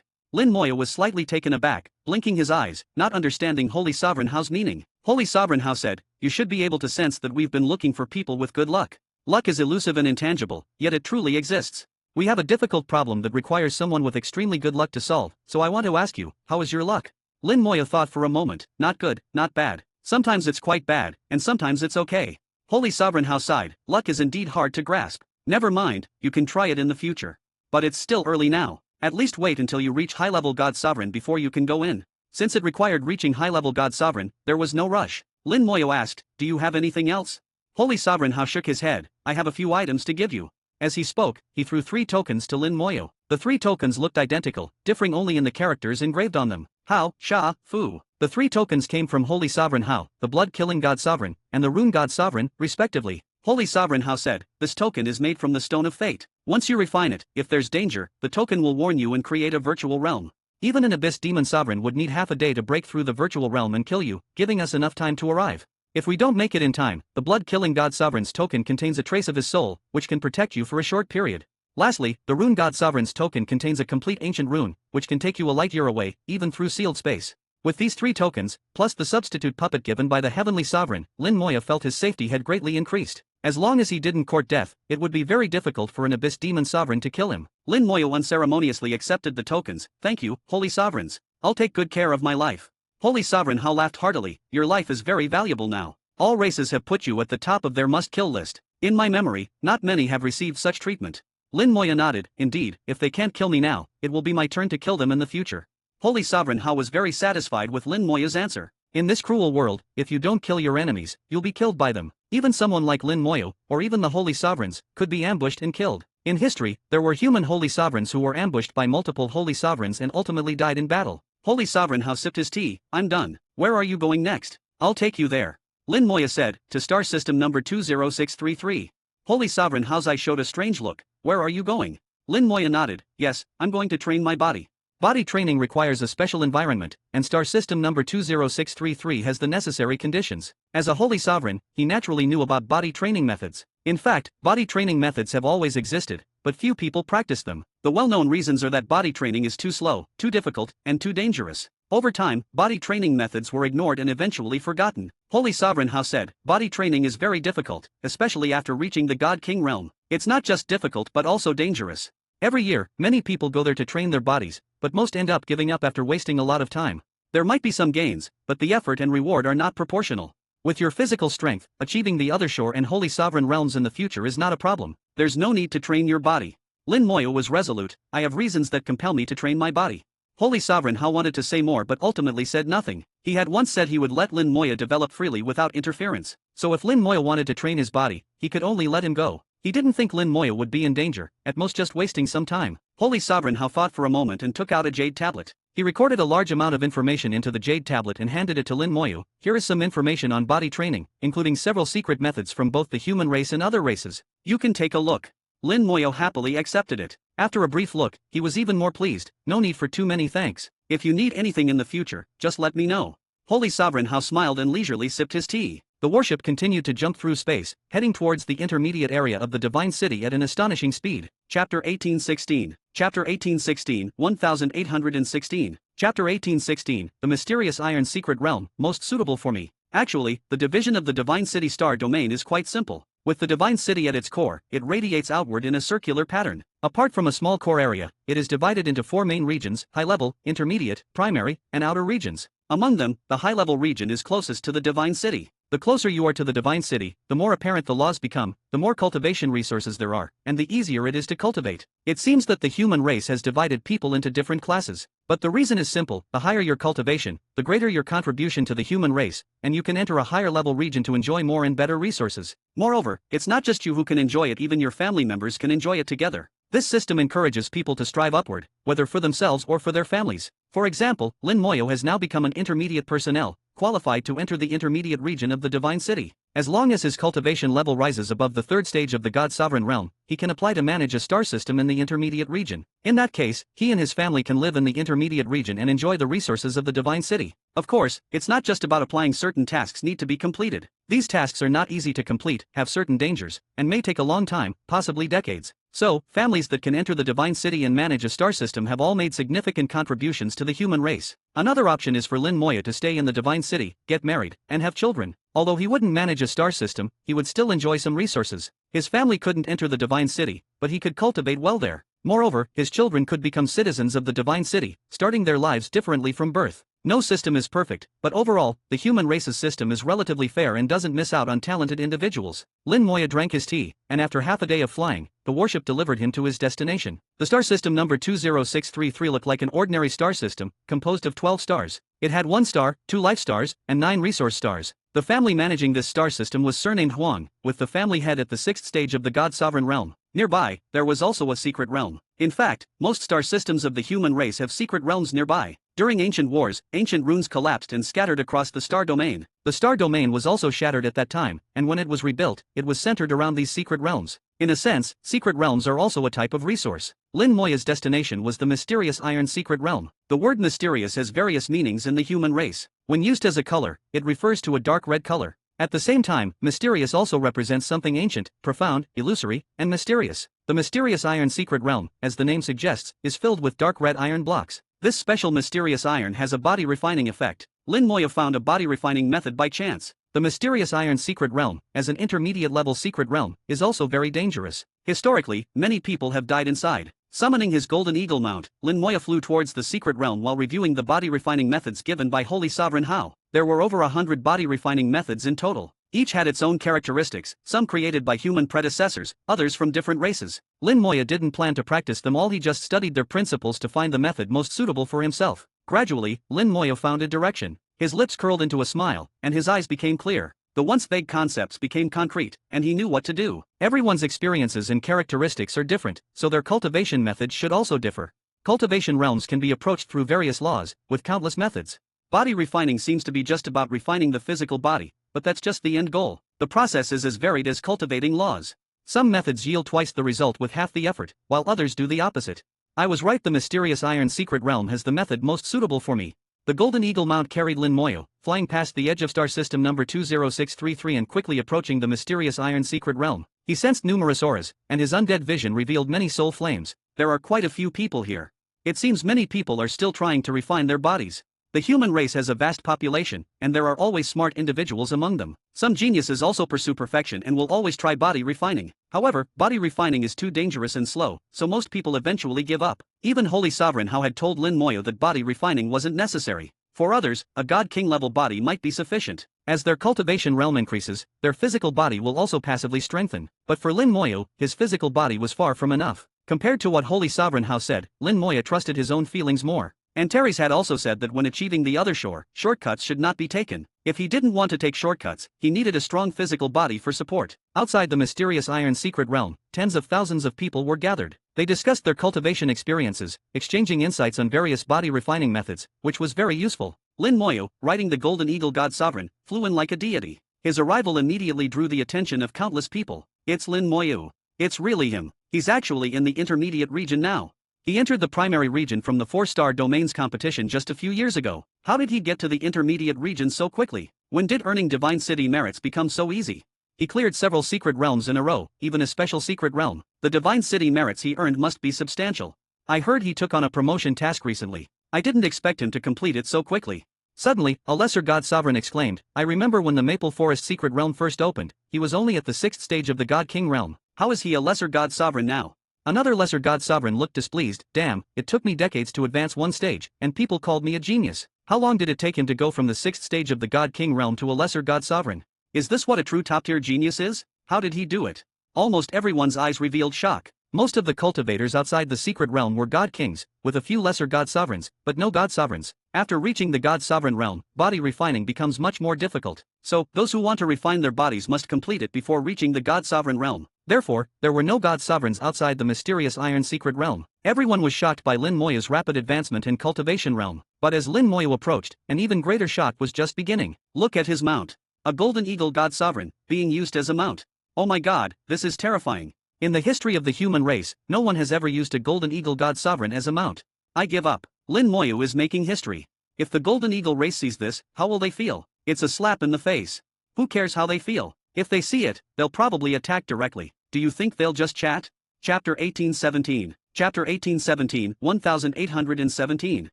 Lin Moyo was slightly taken aback, blinking his eyes, not understanding Holy Sovereign Hao's meaning. Holy Sovereign Hao said, you should be able to sense that we've been looking for people with good luck. Luck is elusive and intangible, yet it truly exists. We have a difficult problem that requires someone with extremely good luck to solve, so I want to ask you, how is your luck? Lin Moyo thought for a moment, not good, not bad. Sometimes it's quite bad, and sometimes it's okay. Holy Sovereign Hao sighed, luck is indeed hard to grasp. Never mind, you can try it in the future. But it's still early now. At least wait until you reach high-level God Sovereign before you can go in. Since it required reaching high-level God Sovereign, there was no rush. Lin Moyo asked, do you have anything else? Holy Sovereign Hao shook his head, I have a few items to give you. As he spoke, he threw 3 tokens to Lin Moyo. The 3 tokens looked identical, differing only in the characters engraved on them. Hao, Sha, Fu. The 3 tokens came from Holy Sovereign Hao, the Blood-Killing God Sovereign, and the Rune God Sovereign, respectively. Holy Sovereign Hao said, this token is made from the Stone of Fate. Once you refine it, if there's danger, the token will warn you and create a virtual realm. Even an Abyss Demon Sovereign would need half a day to break through the virtual realm and kill you, giving us enough time to arrive. If we don't make it in time, the Blood-Killing God Sovereign's token contains a trace of his soul, which can protect you for a short period. Lastly, the Rune God Sovereign's token contains a complete ancient rune, which can take you a light year away, even through sealed space. With these 3 tokens, plus the substitute puppet given by the Heavenly Sovereign, Lin Moyo felt his safety had greatly increased. As long as he didn't court death, it would be very difficult for an Abyss Demon Sovereign to kill him. Lin Moyo unceremoniously accepted the tokens. Thank you, Holy Sovereigns. I'll take good care of my life. Holy Sovereign Hao laughed heartily. Your life is very valuable now. All races have put you at the top of their must-kill list. In my memory, not many have received such treatment. Lin Moyo nodded. Indeed, if they can't kill me now, it will be my turn to kill them in the future. Holy Sovereign Hao was very satisfied with Lin Moyo's answer. In this cruel world, if you don't kill your enemies, you'll be killed by them. Even someone like Lin Moyo, or even the Holy Sovereigns, could be ambushed and killed. In history, there were human Holy Sovereigns who were ambushed by multiple Holy Sovereigns and ultimately died in battle. Holy Sovereign Hao sipped his tea. I'm done. Where are you going next? I'll take you there. Lin Moya said, to star system number 20633. Holy Sovereign Haozai showed a strange look. Where are you going? Lin Moya nodded. Yes, I'm going to train my body. Body training requires a special environment, and star system number 20633 has the necessary conditions. As a holy sovereign, he naturally knew about body training methods. In fact, body training methods have always existed, but few people practice them. The well-known reasons are that body training is too slow, too difficult, and too dangerous. Over time, body training methods were ignored and eventually forgotten. Holy Sovereign Hao said, body training is very difficult, especially after reaching the God King realm. It's not just difficult but also dangerous. Every year, many people go there to train their bodies, but most end up giving up after wasting a lot of time. There might be some gains, but the effort and reward are not proportional. With your physical strength, achieving the other shore and holy sovereign realms in the future is not a problem. There's no need to train your body. Lin Moya was resolute. I have reasons that compel me to train my body. Holy Sovereign Hao wanted to say more but ultimately said nothing. He had once said he would let Lin Moya develop freely without interference. So if Lin Moya wanted to train his body, he could only let him go. He didn't think Lin Moya would be in danger, at most just wasting some time. Holy Sovereign Hao thought for a moment and took out a jade tablet. He recorded a large amount of information into the jade tablet and handed it to Lin Moya. Here is some information on body training, including several secret methods from both the human race and other races. You can take a look. Lin Moya happily accepted it. After a brief look, he was even more pleased. No need for too many thanks. If you need anything in the future, just let me know. Holy Sovereign Hao smiled and leisurely sipped his tea. The warship continued to jump through space, heading towards the intermediate area of the Divine City at an astonishing speed. Chapter 1816. Chapter 1816, 1816. Chapter 1816, The Mysterious Iron Secret Realm, most suitable for me. Actually, the division of the Divine City star domain is quite simple. With the Divine City at its core, it radiates outward in a circular pattern. Apart from a small core area, it is divided into 4 main regions: high-level, intermediate, primary, and outer regions. Among them, the high-level region is closest to the Divine City. The closer you are to the Divine City, the more apparent the laws become, the more cultivation resources there are, and the easier it is to cultivate. It seems that the human race has divided people into different classes. But the reason is simple: the higher your cultivation, the greater your contribution to the human race, and you can enter a higher level region to enjoy more and better resources. Moreover, it's not just you who can enjoy it, even your family members can enjoy it together. This system encourages people to strive upward, whether for themselves or for their families. For example, Lin Moya has now become an intermediate personnel, qualified to enter the intermediate region of the Divine City. As long as his cultivation level rises above the 3rd stage of the God Sovereign Realm, he can apply to manage a star system in the intermediate region. In that case, he and his family can live in the intermediate region and enjoy the resources of the Divine City. Of course, it's not just about applying. Certain tasks need to be completed. These tasks are not easy to complete, have certain dangers, and may take a long time, possibly decades. So, families that can enter the Divine City and manage a star system have all made significant contributions to the human race. Another option is for Lin Moya to stay in the Divine City, get married, and have children. Although he wouldn't manage a star system, he would still enjoy some resources. His family couldn't enter the Divine City, but he could cultivate well there. Moreover, his children could become citizens of the Divine City, starting their lives differently from birth. No system is perfect, but overall, the human race's system is relatively fair and doesn't miss out on talented individuals. Lin Moya drank his tea, and after half a day of flying, the warship delivered him to his destination. The star system number 20633 looked like an ordinary star system, composed of 12 stars. It had 1 star, 2 life stars, and 9 resource stars. The family managing this star system was surnamed Huang, with the family head at the 6th stage of the God Sovereign Realm. Nearby, there was also a secret realm. In fact, most star systems of the human race have secret realms nearby. During ancient wars, ancient runes collapsed and scattered across the star domain. The star domain was also shattered at that time, and when it was rebuilt, it was centered around these secret realms. In a sense, secret realms are also a type of resource. Lin Moya's destination was the mysterious Iron Secret Realm. The word mysterious has various meanings in the human race. When used as a color, it refers to a dark red color. At the same time, mysterious also represents something ancient, profound, illusory, and mysterious. The mysterious Iron Secret Realm, as the name suggests, is filled with dark red iron blocks. This special mysterious iron has a body refining effect. Lin Moya found a body refining method by chance. The mysterious Iron Secret Realm, as an intermediate level secret realm, is also very dangerous. Historically, many people have died inside. Summoning his golden eagle mount, Lin Moya flew towards the secret realm while reviewing the body refining methods given by Holy Sovereign Hao. There were over 100 body refining methods in total. Each had its own characteristics, some created by human predecessors, others from different races. Lin Moya didn't plan to practice them all, he just studied their principles to find the method most suitable for himself. Gradually, Lin Moya found a direction. His lips curled into a smile, and his eyes became clear. The once vague concepts became concrete, and he knew what to do. Everyone's experiences and characteristics are different, so their cultivation methods should also differ. Cultivation realms can be approached through various laws, with countless methods. Body refining seems to be just about refining the physical body, but that's just the end goal. The process is as varied as cultivating laws. Some methods yield twice the result with half the effort, while others do the opposite. I was right, the mysterious iron secret realm has the method most suitable for me. The Golden Eagle mount carried Lin Moyo, flying past the edge of star system number 20633 and quickly approaching the mysterious iron secret realm. He sensed numerous auras, and his undead vision revealed many soul flames. There are quite a few people here. It seems many people are still trying to refine their bodies. The human race has a vast population, and there are always smart individuals among them. Some geniuses also pursue perfection and will always try body refining. However, body refining is too dangerous and slow, so most people eventually give up. Even Holy Sovereign Hao had told Lin Moyo that body refining wasn't necessary. For others, a God King level body might be sufficient. As their cultivation realm increases, their physical body will also passively strengthen. But for Lin Moyo, his physical body was far from enough. Compared to what Holy Sovereign Hao said, Lin Moyo trusted his own feelings more. Antares had also said that when achieving the other shore, shortcuts should not be taken. If he didn't want to take shortcuts, he needed a strong physical body for support. Outside the mysterious iron secret realm, tens of thousands of people were gathered. They discussed their cultivation experiences, exchanging insights on various body refining methods, which was very useful. Lin Moyo, riding the Golden Eagle God Sovereign, flew in like a deity. His arrival immediately drew the attention of countless people. It's Lin Moyo. It's really him. He's actually in the intermediate region now. He entered the primary region from the 4-star domains competition just a few years ago. How did he get to the intermediate region so quickly? When did earning Divine City merits become so easy? He cleared several secret realms in a row, even a special secret realm. The Divine City merits he earned must be substantial. I heard he took on a promotion task recently. I didn't expect him to complete it so quickly. Suddenly, a lesser god sovereign exclaimed, I remember when the Maple Forest secret realm first opened, he was only at the 6th stage of the God King realm. How is he a lesser god sovereign now? Another lesser god sovereign looked displeased. Damn, it took me decades to advance one stage, and people called me a genius. How long did it take him to go from the 6th stage of the God King realm to a lesser god sovereign? Is this what a true top-tier genius is? How did he do it? Almost everyone's eyes revealed shock. Most of the cultivators outside the secret realm were god kings, with a few lesser god sovereigns, but no god sovereigns. After reaching the god sovereign realm, body refining becomes much more difficult. So, those who want to refine their bodies must complete it before reaching the god sovereign realm. Therefore, there were no god sovereigns outside the mysterious iron secret realm. Everyone was shocked by Lin Moyo's rapid advancement in cultivation realm. But as Lin Moyo approached, an even greater shock was just beginning. Look at his mount. A golden eagle god sovereign, being used as a mount. Oh my god, this is terrifying. In the history of the human race, no one has ever used a golden eagle god sovereign as a mount. I give up. Lin Moyo is making history. If the golden eagle race sees this, how will they feel? It's a slap in the face. Who cares how they feel? If they see it, they'll probably attack directly. Do you think they'll just chat? Chapter 1817. Chapter 1817, 1817.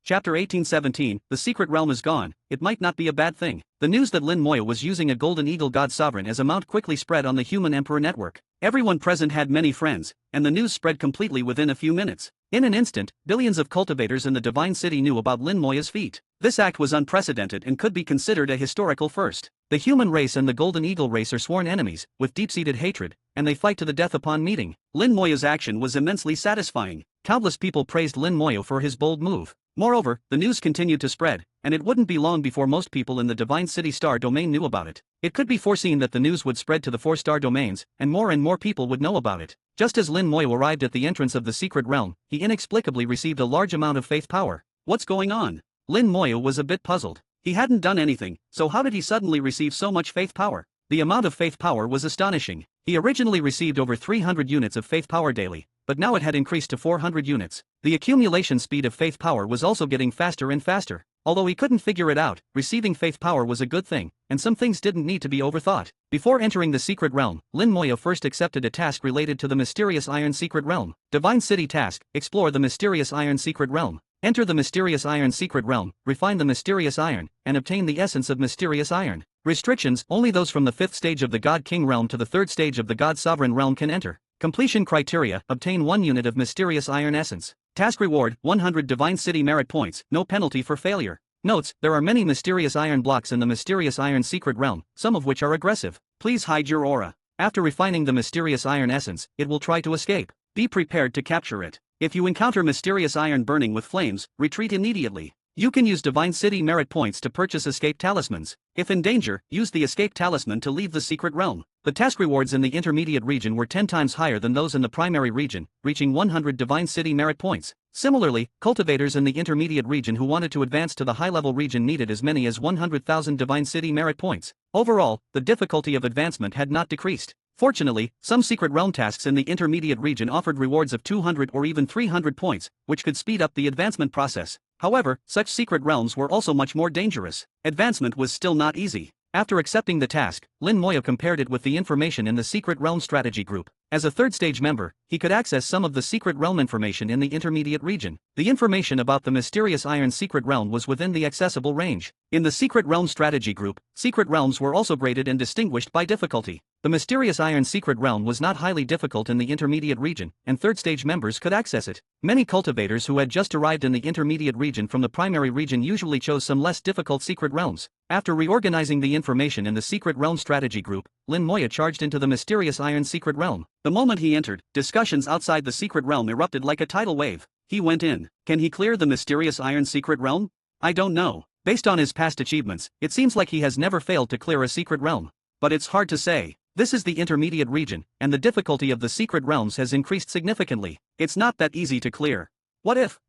Chapter 1817, the secret realm is gone. It might not be a bad thing. The news that Lin Moyo was using a golden eagle god sovereign as a mount quickly spread on the human emperor network. Everyone present had many friends, and the news spread completely within a few minutes. In an instant, billions of cultivators in the Divine City knew about Lin Moyo's feat. This act was unprecedented and could be considered a historical first. The human race and the golden eagle race are sworn enemies, with deep-seated hatred, and they fight to the death upon meeting. Lin Moyo's action was immensely satisfying. Countless people praised Lin Moyo for his bold move. Moreover, the news continued to spread, and it wouldn't be long before most people in the Divine City Star domain knew about it. It could be foreseen that the news would spread to the 4-star domains, and more people would know about it. Just as Lin Moyo arrived at the entrance of the secret realm, he inexplicably received a large amount of faith power. What's going on? Lin Moyo was a bit puzzled. He hadn't done anything, so how did he suddenly receive so much faith power? The amount of faith power was astonishing. He originally received over 300 units of faith power daily, but now it had increased to 400 units. The accumulation speed of faith power was also getting faster and faster. Although he couldn't figure it out, receiving faith power was a good thing, and some things didn't need to be overthought. Before entering the secret realm, Lin Moyo first accepted a task related to the mysterious iron secret realm. Divine City task: explore the mysterious iron secret realm. Enter the mysterious iron secret realm, refine the mysterious iron, and obtain the essence of mysterious iron. Restrictions: only those from the 5th stage of the God King realm to the 3rd stage of the God Sovereign realm can enter. Completion criteria: obtain 1 unit of mysterious iron essence. Task reward: 100 Divine City merit points, no penalty for failure. Notes: there are many mysterious iron blocks in the mysterious iron secret realm, some of which are aggressive. Please hide your aura. After refining the mysterious iron essence, it will try to escape. Be prepared to capture it. If you encounter mysterious iron burning with flames, retreat immediately. You can use Divine City merit points to purchase escape talismans. If in danger, use the escape talisman to leave the secret realm. The task rewards in the intermediate region were 10 times higher than those in the primary region, reaching 100 Divine City merit points. Similarly, cultivators in the intermediate region who wanted to advance to the high-level region needed as many as 100,000 Divine City merit points. Overall, the difficulty of advancement had not decreased. Fortunately, some secret realm tasks in the intermediate region offered rewards of 200 or even 300 points, which could speed up the advancement process. However, such secret realms were also much more dangerous. Advancement was still not easy. After accepting the task, Lin Moya compared it with the information in the Secret Realm Strategy Group. As a third-stage member, he could access some of the Secret Realm information in the intermediate region. The information about the mysterious Iron Secret Realm was within the accessible range. In the Secret Realm Strategy Group, secret realms were also graded and distinguished by difficulty. The mysterious Iron Secret Realm was not highly difficult in the intermediate region, and third-stage members could access it. Many cultivators who had just arrived in the intermediate region from the primary region usually chose some less difficult secret realms. After reorganizing the information in the Secret Realm Strategy Group, Lin Moya charged into the mysterious Iron Secret Realm. The moment he entered, discussions outside the Secret Realm erupted like a tidal wave. He went in. Can he clear the mysterious Iron Secret Realm? I don't know. Based on his past achievements, it seems like he has never failed to clear a secret realm. But it's hard to say. This is the intermediate region, and the difficulty of the secret realms has increased significantly. It's not that easy to clear. What if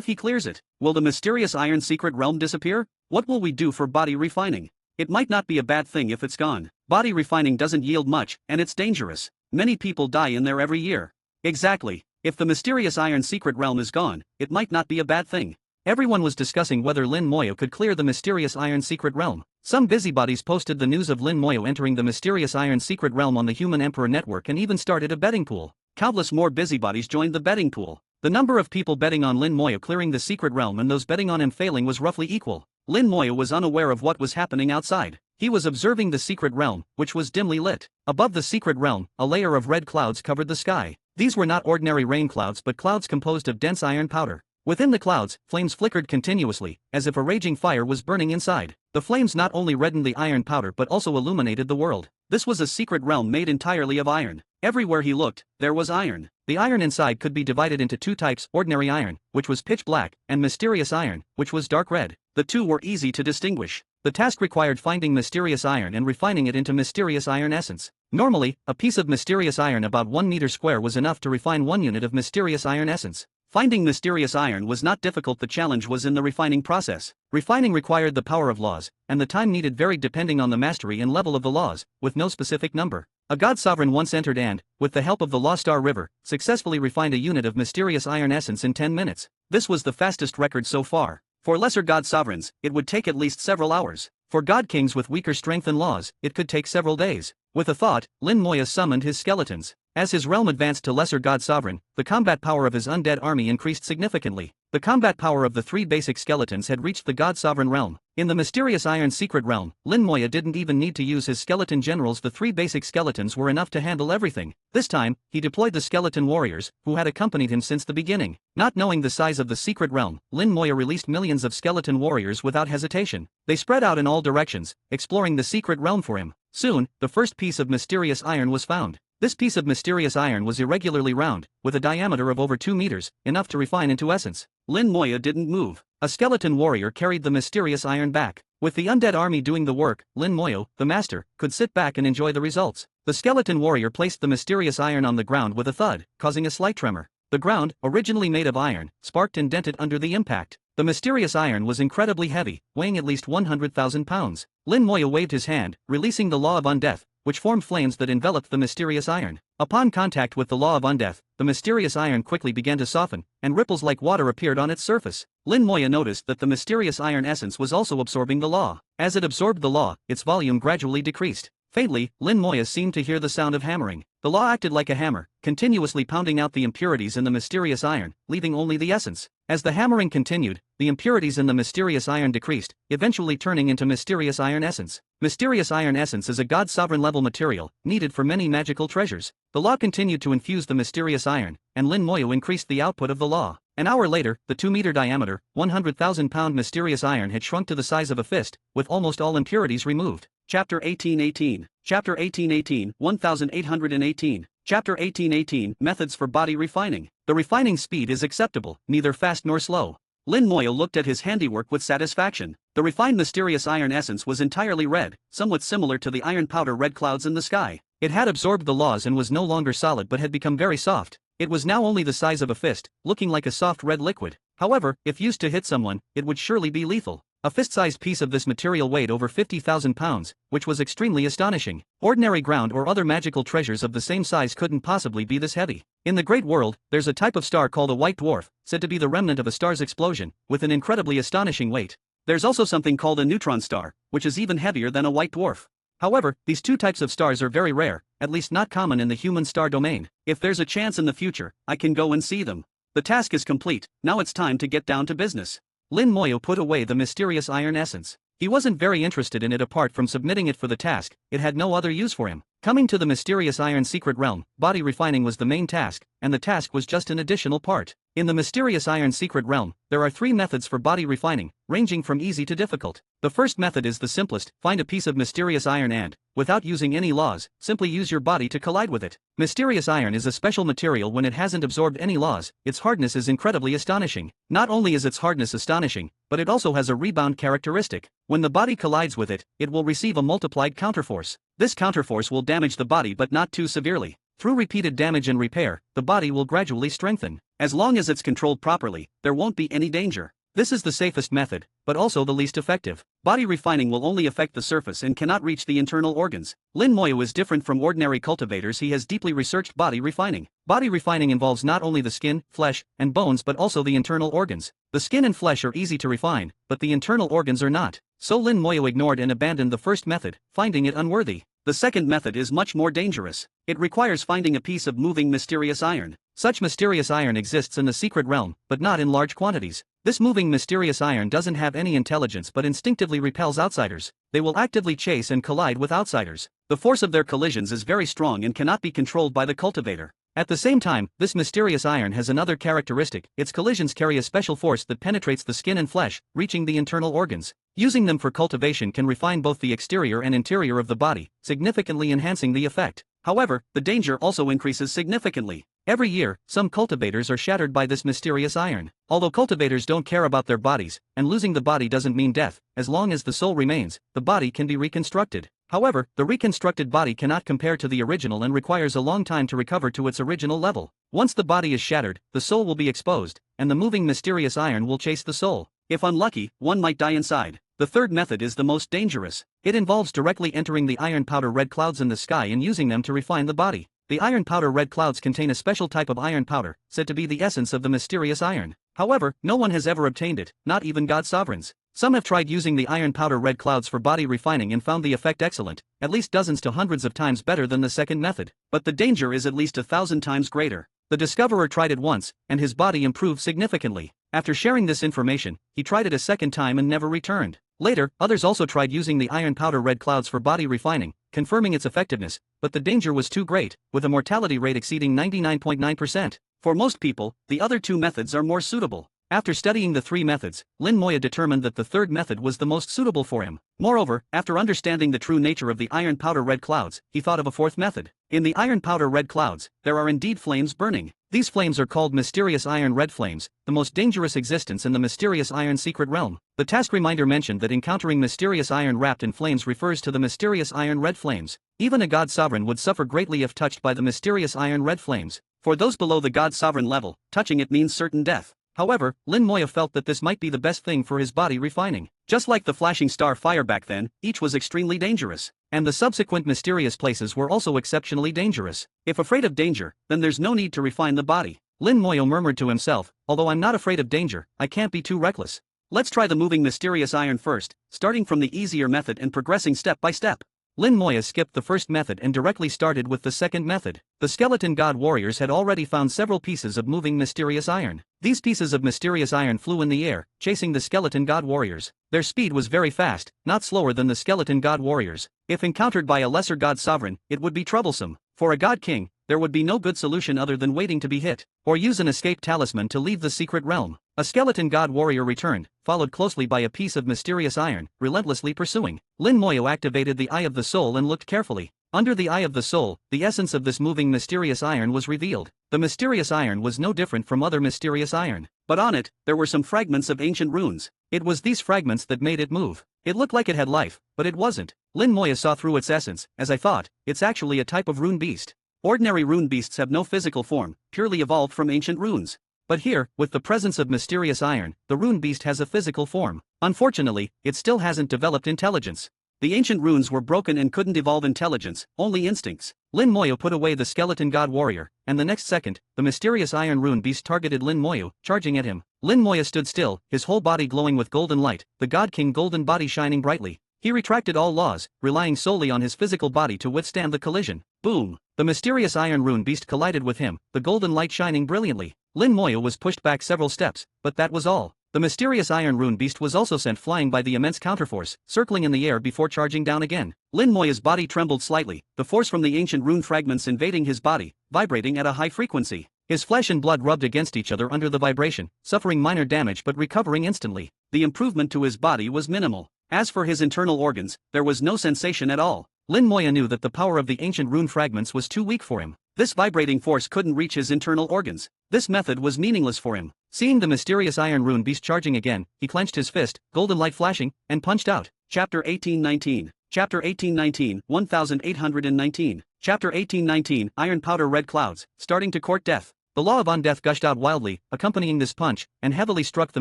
he clears it? Will the mysterious Iron Secret Realm disappear? What will we do for body refining? It might not be a bad thing if it's gone. Body refining doesn't yield much, and it's dangerous. Many people die in there every year. Exactly. If the mysterious Iron Secret Realm is gone, it might not be a bad thing. Everyone was discussing whether Lin Moya could clear the mysterious Iron Secret Realm. Some busybodies posted the news of Lin Moya entering the mysterious Iron Secret Realm on the Human Emperor Network and even started a betting pool. Countless more busybodies joined the betting pool. The number of people betting on Lin Moya clearing the secret realm and those betting on him failing was roughly equal. Lin Moya was unaware of what was happening outside. He was observing the secret realm, which was dimly lit. Above the secret realm, a layer of red clouds covered the sky. These were not ordinary rain clouds but clouds composed of dense iron powder. Within the clouds, flames flickered continuously, as if a raging fire was burning inside. The flames not only reddened the iron powder but also illuminated the world. This was a secret realm made entirely of iron. Everywhere he looked, there was iron. The iron inside could be divided into two types: ordinary iron, which was pitch black, and mysterious iron, which was dark red. The two were easy to distinguish. The task required finding mysterious iron and refining it into mysterious iron essence. Normally, a piece of mysterious iron about 1 meter square was enough to refine 1 unit of mysterious iron essence. Finding mysterious iron was not difficult, the challenge was in the refining process. Refining required the power of laws, and the time needed varied depending on the mastery and level of the laws, with no specific number. A god sovereign once entered and, with the help of the Law Star River, successfully refined a unit of mysterious iron essence in 10 minutes. This was the fastest record so far. For lesser god sovereigns, it would take at least several hours. For god kings with weaker strength and laws, it could take several days. With a thought, Lin Moya summoned his skeletons. As his realm advanced to lesser god sovereign, the combat power of his undead army increased significantly. The combat power of the 3 basic skeletons had reached the god sovereign realm. In the mysterious Iron Secret Realm, Lin Moya didn't even need to use his skeleton generals. The 3 basic skeletons were enough to handle everything. This time, he deployed the skeleton warriors, who had accompanied him since the beginning. Not knowing the size of the secret realm, Lin Moya released millions of skeleton warriors without hesitation. They spread out in all directions, exploring the secret realm for him. Soon, the first piece of mysterious iron was found. This piece of mysterious iron was irregularly round, with a diameter of over 2 meters, enough to refine into essence. Lin Moya didn't move. A skeleton warrior carried the mysterious iron back. With the undead army doing the work, Lin Moya, the master, could sit back and enjoy the results. The skeleton warrior placed the mysterious iron on the ground with a thud, causing a slight tremor. The ground, originally made of iron, sparked and dented under the impact. The mysterious iron was incredibly heavy, weighing at least 100,000 pounds. Lin Moya waved his hand, releasing the Law of Undeath, which formed flames that enveloped the mysterious iron. Upon contact with the Law of Undeath, the mysterious iron quickly began to soften, and ripples like water appeared on its surface. Lin Moya noticed that the mysterious iron essence was also absorbing the law. As it absorbed the law, its volume gradually decreased. Faintly, Lin Moya seemed to hear the sound of hammering. The law acted like a hammer, continuously pounding out the impurities in the mysterious iron, leaving only the essence. As the hammering continued, the impurities in the mysterious iron decreased, eventually turning into mysterious iron essence. Mysterious iron essence is a god sovereign level material, needed for many magical treasures. The law continued to infuse the mysterious iron, and Lin Moya increased the output of the law. An hour later, the 2-meter diameter, 100,000 pound mysterious iron had shrunk to the size of a fist, with almost all impurities removed. Chapter 1818. Chapter 1818, 1818. Chapter 1818, Methods for Body Refining. The refining speed is acceptable, neither fast nor slow. Lin Moyo looked at his handiwork with satisfaction. The refined mysterious iron essence was entirely red, somewhat similar to the iron powder red clouds in the sky. It had absorbed the laws and was no longer solid but had become very soft. It was now only the size of a fist, looking like a soft red liquid. However, if used to hit someone, it would surely be lethal. A fist-sized piece of this material weighed over 50,000 pounds, which was extremely astonishing. Ordinary ground or other magical treasures of the same size couldn't possibly be this heavy. In the great world, there's a type of star called a white dwarf, said to be the remnant of a star's explosion, with an incredibly astonishing weight. There's also something called a neutron star, which is even heavier than a white dwarf. However, these two types of stars are very rare, at least not common in the human star domain. If there's a chance in the future, I can go and see them. The task is complete, now it's time to get down to business. Lin Moyo put away the mysterious iron essence. He wasn't very interested in it apart from submitting it for the task, it had no other use for him. Coming to the mysterious iron secret realm, body refining was the main task, and the task was just an additional part. In the mysterious iron secret realm, there are 3 methods for body refining, ranging from easy to difficult. The first method is the simplest: find a piece of mysterious iron and, without using any laws, simply use your body to collide with it. Mysterious iron is a special material when it hasn't absorbed any laws. Its hardness is incredibly astonishing. Not only is its hardness astonishing, but it also has a rebound characteristic. When the body collides with it, it will receive a multiplied counterforce. This counterforce will damage the body but not too severely. Through repeated damage and repair, the body will gradually strengthen. As long as it's controlled properly, there won't be any danger. This is the safest method, but also the least effective. Body refining will only affect the surface and cannot reach the internal organs. Lin Moyo is different from ordinary cultivators. He has deeply researched body refining. Body refining involves not only the skin, flesh, and bones but also the internal organs. The skin and flesh are easy to refine, but the internal organs are not. So Lin Moyo ignored and abandoned the first method, finding it unworthy. The second method is much more dangerous. It requires finding a piece of moving mysterious iron. Such mysterious iron exists in the secret realm, but not in large quantities. This moving mysterious iron doesn't have any intelligence but instinctively repels outsiders. They will actively chase and collide with outsiders. The force of their collisions is very strong and cannot be controlled by the cultivator. At the same time, this mysterious iron has another characteristic: its collisions carry a special force that penetrates the skin and flesh, reaching the internal organs. Using them for cultivation can refine both the exterior and interior of the body, significantly enhancing the effect. However, the danger also increases significantly. Every year, some cultivators are shattered by this mysterious iron. Although cultivators don't care about their bodies, and losing the body doesn't mean death, as long as the soul remains, the body can be reconstructed. However, the reconstructed body cannot compare to the original and requires a long time to recover to its original level. Once the body is shattered, the soul will be exposed, and the moving mysterious iron will chase the soul. If unlucky, one might die inside. The third method is the most dangerous. It involves directly entering the iron powder red clouds in the sky and using them to refine the body. The iron powder red clouds contain a special type of iron powder, said to be the essence of the mysterious iron. However, no one has ever obtained it, not even God's sovereigns. Some have tried using the iron powder red clouds for body refining and found the effect excellent, at least dozens to hundreds of times better than the second method. But the danger is at least 1,000 times greater. The discoverer tried it once, and his body improved significantly. After sharing this information, he tried it a second time and never returned. Later, others also tried using the iron powder red clouds for body refining, confirming its effectiveness, but the danger was too great, with a mortality rate exceeding 99.9%. For most people, the other 2 methods are more suitable. After studying the 3 methods, Lin Moyo determined that the third method was the most suitable for him. Moreover, after understanding the true nature of the iron powder red clouds, he thought of a fourth method. In the iron powder red clouds, there are indeed flames burning. These flames are called mysterious iron red flames, the most dangerous existence in the mysterious iron secret realm. The task reminder mentioned that encountering mysterious iron wrapped in flames refers to the mysterious iron red flames. Even a god sovereign would suffer greatly if touched by the mysterious iron red flames. For those below the god sovereign level, touching it means certain death. However, Lin Moyo felt that this might be the best thing for his body refining. Just like the flashing star fire back then, each was extremely dangerous. And the subsequent mysterious places were also exceptionally dangerous. If afraid of danger, then there's no need to refine the body. Lin Moyo murmured to himself, although I'm not afraid of danger, I can't be too reckless. Let's try the moving mysterious iron first, starting from the easier method and progressing step by step. Lin Moyo skipped the first method and directly started with the second method. The skeleton god warriors had already found several pieces of moving mysterious iron. These pieces of mysterious iron flew in the air, chasing the skeleton god warriors. Their speed was very fast, not slower than the skeleton god warriors. If encountered by a lesser god sovereign, it would be troublesome. For a god king, there would be no good solution other than waiting to be hit, or use an escape talisman to leave the secret realm. A skeleton god warrior returned, followed closely by a piece of mysterious iron, relentlessly pursuing. Lin Moyo activated the Eye of the Soul and looked carefully. Under the eye of the soul, the essence of this moving mysterious iron was revealed. The mysterious iron was no different from other mysterious iron, but on it, there were some fragments of ancient runes. It was these fragments that made it move. It looked like it had life, but it wasn't. Lin Moya saw through its essence. As I thought, it's actually a type of rune beast. Ordinary rune beasts have no physical form, purely evolved from ancient runes. But here, with the presence of mysterious iron, the rune beast has a physical form. Unfortunately, it still hasn't developed intelligence. The ancient runes were broken and couldn't evolve intelligence, only instincts. Lin Moya put away the skeleton god warrior, and the next second, the mysterious iron rune beast targeted Lin Moya, charging at him. Lin Moya stood still, his whole body glowing with golden light, the god king golden body shining brightly. He retracted all laws, relying solely on his physical body to withstand the collision. Boom! The mysterious iron rune beast collided with him, the golden light shining brilliantly. Lin Moya was pushed back several steps, but that was all. The mysterious iron rune beast was also sent flying by the immense counterforce, circling in the air before charging down again. Lin Moya's body trembled slightly, the force from the ancient rune fragments invading his body, vibrating at a high frequency. His flesh and blood rubbed against each other under the vibration, suffering minor damage but recovering instantly. The improvement to his body was minimal. As for his internal organs, there was no sensation at all. Lin Moya knew that the power of the ancient rune fragments was too weak for him. This vibrating force couldn't reach his internal organs. This method was meaningless for him. Seeing the mysterious iron rune beast charging again, he clenched his fist, golden light flashing, and punched out. Chapter 1819. Chapter 1819, 1819. Chapter 1819, Iron Powder Red Clouds, starting to court death. The law of undeath gushed out wildly, accompanying this punch, and heavily struck the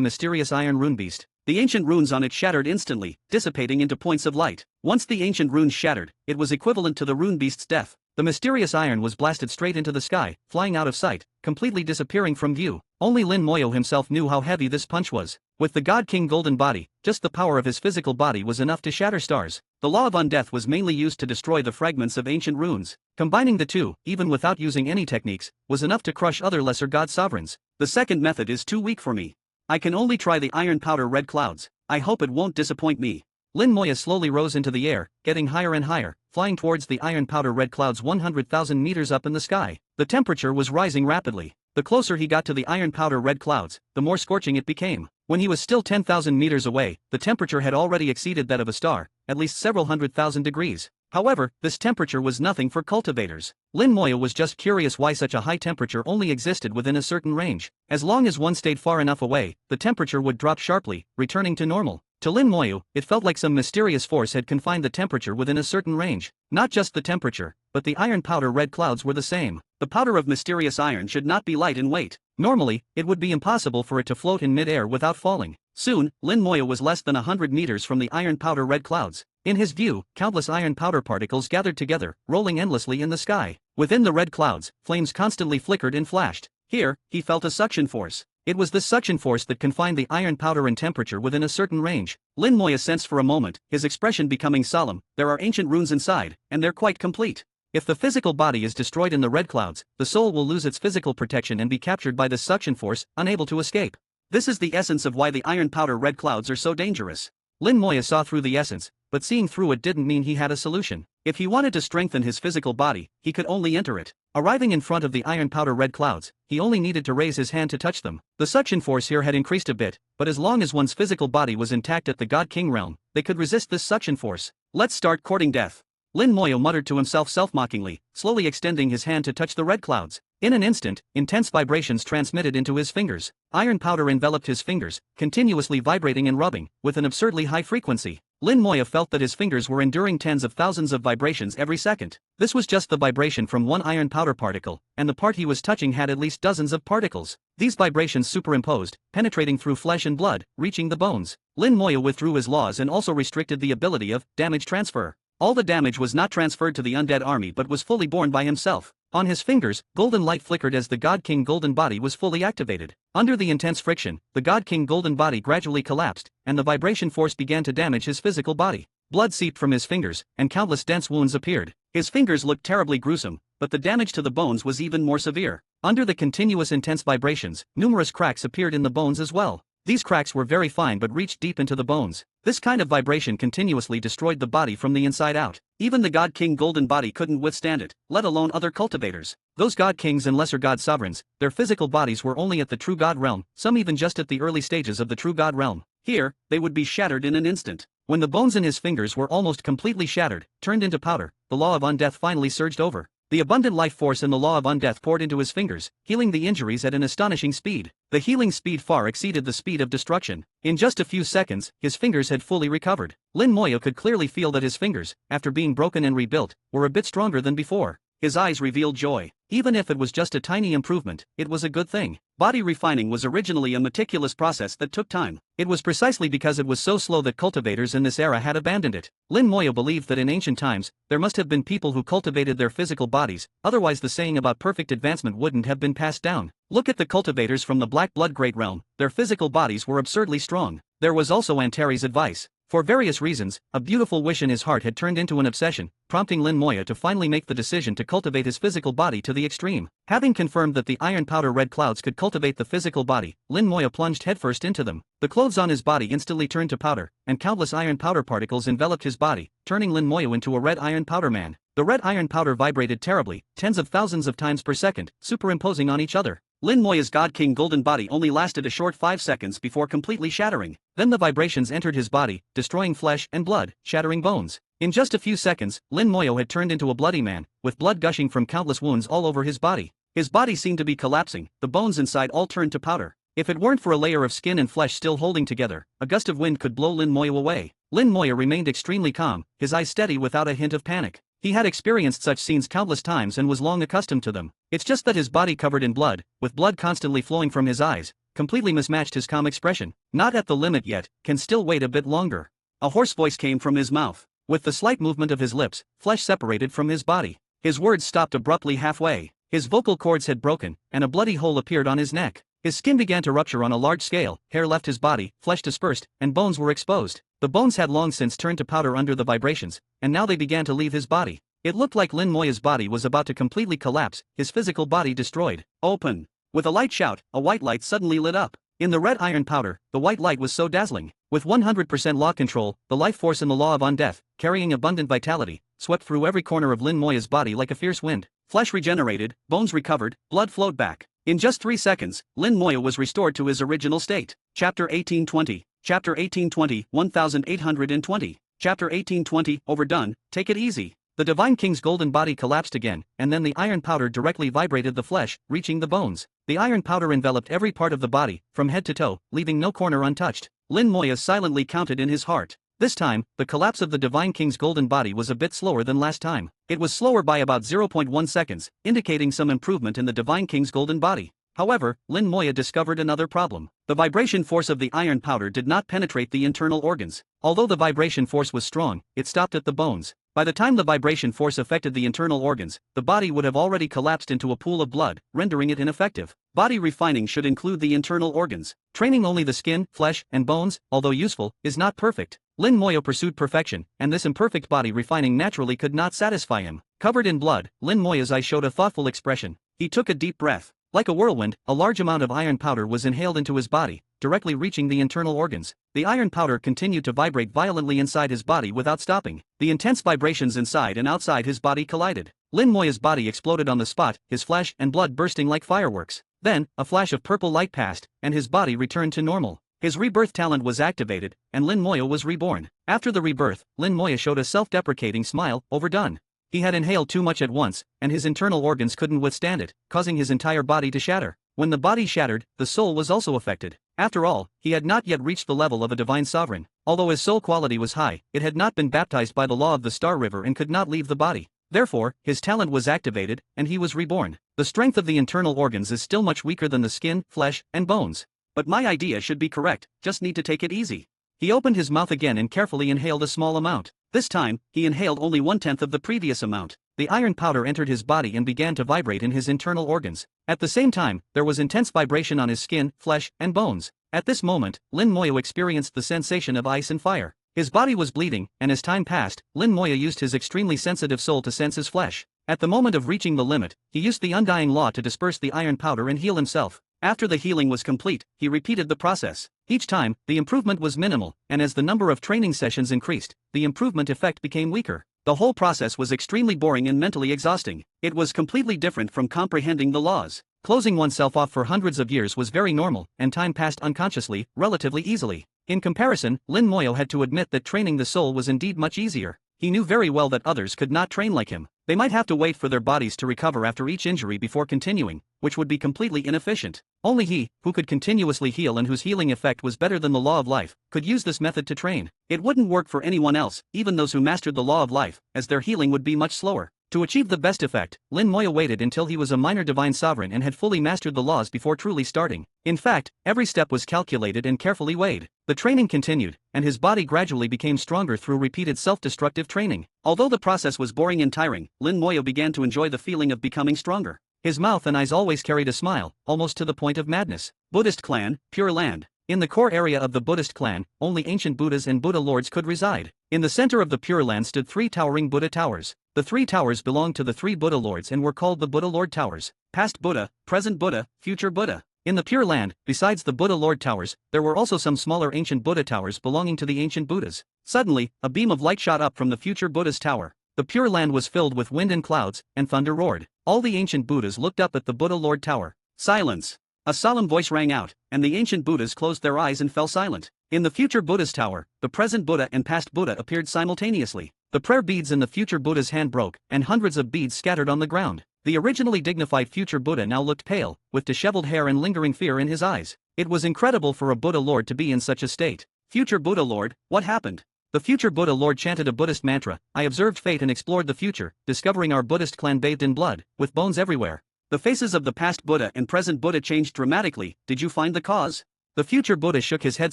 mysterious iron rune beast. The ancient runes on it shattered instantly, dissipating into points of light. Once the ancient runes shattered, it was equivalent to the rune beast's death. The mysterious iron was blasted straight into the sky, flying out of sight, completely disappearing from view. Only Lin Moya himself knew how heavy this punch was. With the God King golden body, just the power of his physical body was enough to shatter stars. The law of undeath was mainly used to destroy the fragments of ancient runes. Combining the two, even without using any techniques, was enough to crush other lesser god sovereigns. The second method is too weak for me. I can only try the iron powder red clouds. I hope it won't disappoint me. Lin Moya slowly rose into the air, getting higher and higher, flying towards the iron powder red clouds 100,000 meters up in the sky. The temperature was rising rapidly. The closer he got to the iron powder red clouds, the more scorching it became. When he was still 10,000 meters away, the temperature had already exceeded that of a star, at least several 100,000 degrees. However, this temperature was nothing for cultivators. Lin Moya was just curious why such a high temperature only existed within a certain range. As long as one stayed far enough away, the temperature would drop sharply, returning to normal. To Lin Moya, it felt like some mysterious force had confined the temperature within a certain range. Not just the temperature, but the iron powder red clouds were the same. The powder of mysterious iron should not be light in weight. Normally, it would be impossible for it to float in mid-air without falling. Soon, Lin Moya was less than 100 meters from the iron powder red clouds. In his view, countless iron powder particles gathered together, rolling endlessly in the sky. Within the red clouds, flames constantly flickered and flashed. Here, he felt a suction force. It was this suction force that confined the iron powder in temperature within a certain range. Lin Moya sensed for a moment, his expression becoming solemn. There are ancient runes inside, and they're quite complete. If the physical body is destroyed in the red clouds, the soul will lose its physical protection and be captured by this suction force, unable to escape. This is the essence of why the iron powder red clouds are so dangerous. Lin Moya saw through the essence, but seeing through it didn't mean he had a solution. If he wanted to strengthen his physical body, he could only enter it. Arriving in front of the iron powder red clouds, he only needed to raise his hand to touch them. The suction force here had increased a bit, but as long as one's physical body was intact at the God King realm, they could resist this suction force. Let's start courting death. Lin Moya muttered to himself self-mockingly, slowly extending his hand to touch the red clouds. In an instant, intense vibrations transmitted into his fingers. Iron powder enveloped his fingers, continuously vibrating and rubbing, with an absurdly high frequency. Lin Moya felt that his fingers were enduring tens of thousands of vibrations every second. This was just the vibration from one iron powder particle, and the part he was touching had at least dozens of particles. These vibrations superimposed, penetrating through flesh and blood, reaching the bones. Lin Moya withdrew his laws and also restricted the ability of damage transfer. All the damage was not transferred to the undead army but was fully borne by himself. On his fingers, golden light flickered as the God King golden body was fully activated. Under the intense friction, the God King golden body gradually collapsed, and the vibration force began to damage his physical body. Blood seeped from his fingers, and countless dense wounds appeared. His fingers looked terribly gruesome, but the damage to the bones was even more severe. Under the continuous intense vibrations, numerous cracks appeared in the bones as well. These cracks were very fine but reached deep into the bones. This kind of vibration continuously destroyed the body from the inside out. Even the God King golden body couldn't withstand it, let alone other cultivators. Those God Kings and lesser God sovereigns, their physical bodies were only at the true God realm, some even just at the early stages of the true God realm. Here, they would be shattered in an instant. When the bones in his fingers were almost completely shattered, turned into powder, the law of undeath finally surged over. The abundant life force in the law of undeath poured into his fingers, healing the injuries at an astonishing speed. The healing speed far exceeded the speed of destruction. In just a few seconds, his fingers had fully recovered. Lin Moya could clearly feel that his fingers, after being broken and rebuilt, were a bit stronger than before. His eyes revealed joy. Even if it was just a tiny improvement, it was a good thing. Body refining was originally a meticulous process that took time. It was precisely because it was so slow that cultivators in this era had abandoned it. Lin Moya believed that in ancient times, there must have been people who cultivated their physical bodies, otherwise the saying about perfect advancement wouldn't have been passed down. Look at the cultivators from the Black Blood Great Realm, their physical bodies were absurdly strong. There was also Antares' advice. For various reasons, a beautiful wish in his heart had turned into an obsession, prompting Lin Moya to finally make the decision to cultivate his physical body to the extreme. Having confirmed that the iron powder red clouds could cultivate the physical body, Lin Moya plunged headfirst into them. The clothes on his body instantly turned to powder, and countless iron powder particles enveloped his body, turning Lin Moya into a red iron powder man. The red iron powder vibrated terribly, tens of thousands of times per second, superimposing on each other. Lin Moya's God King golden body only lasted a short 5 seconds before completely shattering. Then the vibrations entered his body, destroying flesh and blood, shattering bones. In just a few seconds, Lin Moya had turned into a bloody man, with blood gushing from countless wounds all over his body. His body seemed to be collapsing, the bones inside all turned to powder. If it weren't for a layer of skin and flesh still holding together, a gust of wind could blow Lin Moya away. Lin Moya remained extremely calm, his eyes steady without a hint of panic. He had experienced such scenes countless times and was long accustomed to them. It's just that his body covered in blood, with blood constantly flowing from his eyes, completely mismatched his calm expression. Not at the limit yet, can still wait a bit longer. A hoarse voice came from his mouth. With the slight movement of his lips, flesh separated from his body. His words stopped abruptly halfway. His vocal cords had broken, and a bloody hole appeared on his neck. His skin began to rupture on a large scale, hair left his body, flesh dispersed, and bones were exposed. The bones had long since turned to powder under the vibrations, and now they began to leave his body. It looked like Lin Moya's body was about to completely collapse, his physical body destroyed. Open! With a light shout, a white light suddenly lit up. In the red iron powder, the white light was so dazzling. With 100% law control, the life force in the law of undeath, carrying abundant vitality, swept through every corner of Lin Moya's body like a fierce wind. Flesh regenerated, bones recovered, blood flowed back. In just 3 seconds, Lin Moya was restored to his original state. Chapter 1820. Chapter 1820, 1820. Chapter 1820, overdone, take it easy. The Divine King's golden body collapsed again, and then the iron powder directly vibrated the flesh, reaching the bones. The iron powder enveloped every part of the body, from head to toe, leaving no corner untouched. Lin Moya silently counted in his heart. This time, the collapse of the Divine King's golden body was a bit slower than last time. It was slower by about 0.1 seconds, indicating some improvement in the Divine King's golden body. However, Lin Moya discovered another problem. The vibration force of the iron powder did not penetrate the internal organs. Although the vibration force was strong, it stopped at the bones. By the time the vibration force affected the internal organs, the body would have already collapsed into a pool of blood, rendering it ineffective. Body refining should include the internal organs. Training only the skin, flesh, and bones, although useful, is not perfect. Lin Moya pursued perfection, and this imperfect body refining naturally could not satisfy him. Covered in blood, Lin Moya's eyes showed a thoughtful expression. He took a deep breath. Like a whirlwind, a large amount of iron powder was inhaled into his body, directly reaching the internal organs. The iron powder continued to vibrate violently inside his body without stopping. The intense vibrations inside and outside his body collided. Lin Moya's body exploded on the spot, his flesh and blood bursting like fireworks. Then, a flash of purple light passed, and his body returned to normal. His rebirth talent was activated, and Lin Moya was reborn. After the rebirth, Lin Moya showed a self-deprecating smile, overdone. He had inhaled too much at once, and his internal organs couldn't withstand it, causing his entire body to shatter. When the body shattered, the soul was also affected. After all, he had not yet reached the level of a divine sovereign. Although his soul quality was high, it had not been baptized by the law of the Star River and could not leave the body. Therefore, his talent was activated, and he was reborn. The strength of the internal organs is still much weaker than the skin, flesh, and bones. But my idea should be correct, just need to take it easy. He opened his mouth again and carefully inhaled a small amount. This time, he inhaled only 1/10 of the previous amount. The iron powder entered his body and began to vibrate in his internal organs. At the same time, there was intense vibration on his skin, flesh, and bones. At this moment, Lin Moya experienced the sensation of ice and fire. His body was bleeding, and as time passed, Lin Moya used his extremely sensitive soul to sense his flesh. At the moment of reaching the limit, he used the undying law to disperse the iron powder and heal himself. After the healing was complete, he repeated the process. Each time, the improvement was minimal, and as the number of training sessions increased, the improvement effect became weaker. The whole process was extremely boring and mentally exhausting. It was completely different from comprehending the laws. Closing oneself off for hundreds of years was very normal, and time passed unconsciously, relatively easily. In comparison, Lin Moyo had to admit that training the soul was indeed much easier. He knew very well that others could not train like him. They might have to wait for their bodies to recover after each injury before continuing, which would be completely inefficient. Only he, who could continuously heal and whose healing effect was better than the law of life, could use this method to train. It wouldn't work for anyone else, even those who mastered the law of life, as their healing would be much slower. To achieve the best effect, Lin Moyo waited until he was a minor divine sovereign and had fully mastered the laws before truly starting. In fact, every step was calculated and carefully weighed. The training continued, and his body gradually became stronger through repeated self-destructive training. Although the process was boring and tiring, Lin Moyo began to enjoy the feeling of becoming stronger. His mouth and eyes always carried a smile, almost to the point of madness. Buddhist clan, Pure Land. In the core area of the Buddhist clan, only ancient Buddhas and Buddha lords could reside. In the center of the Pure Land stood 3 towering Buddha towers. The 3 towers belonged to the 3 Buddha lords and were called the Buddha Lord Towers. Past Buddha, present Buddha, future Buddha. In the Pure Land, besides the Buddha Lord Towers, there were also some smaller ancient Buddha towers belonging to the ancient Buddhas. Suddenly, a beam of light shot up from the future Buddha's tower. The Pure Land was filled with wind and clouds, and thunder roared. All the ancient Buddhas looked up at the Buddha Lord Tower. Silence! A solemn voice rang out, and the ancient Buddhas closed their eyes and fell silent. In the future Buddha's tower, the present Buddha and past Buddha appeared simultaneously. The prayer beads in the future Buddha's hand broke, and hundreds of beads scattered on the ground. The originally dignified future Buddha now looked pale, with disheveled hair and lingering fear in his eyes. It was incredible for a Buddha Lord to be in such a state. Future Buddha Lord, what happened? The future Buddha Lord chanted a Buddhist mantra. I observed fate and explored the future, discovering our Buddhist clan bathed in blood, with bones everywhere. The faces of the past Buddha and present Buddha changed dramatically. Did you find the cause? The future Buddha shook his head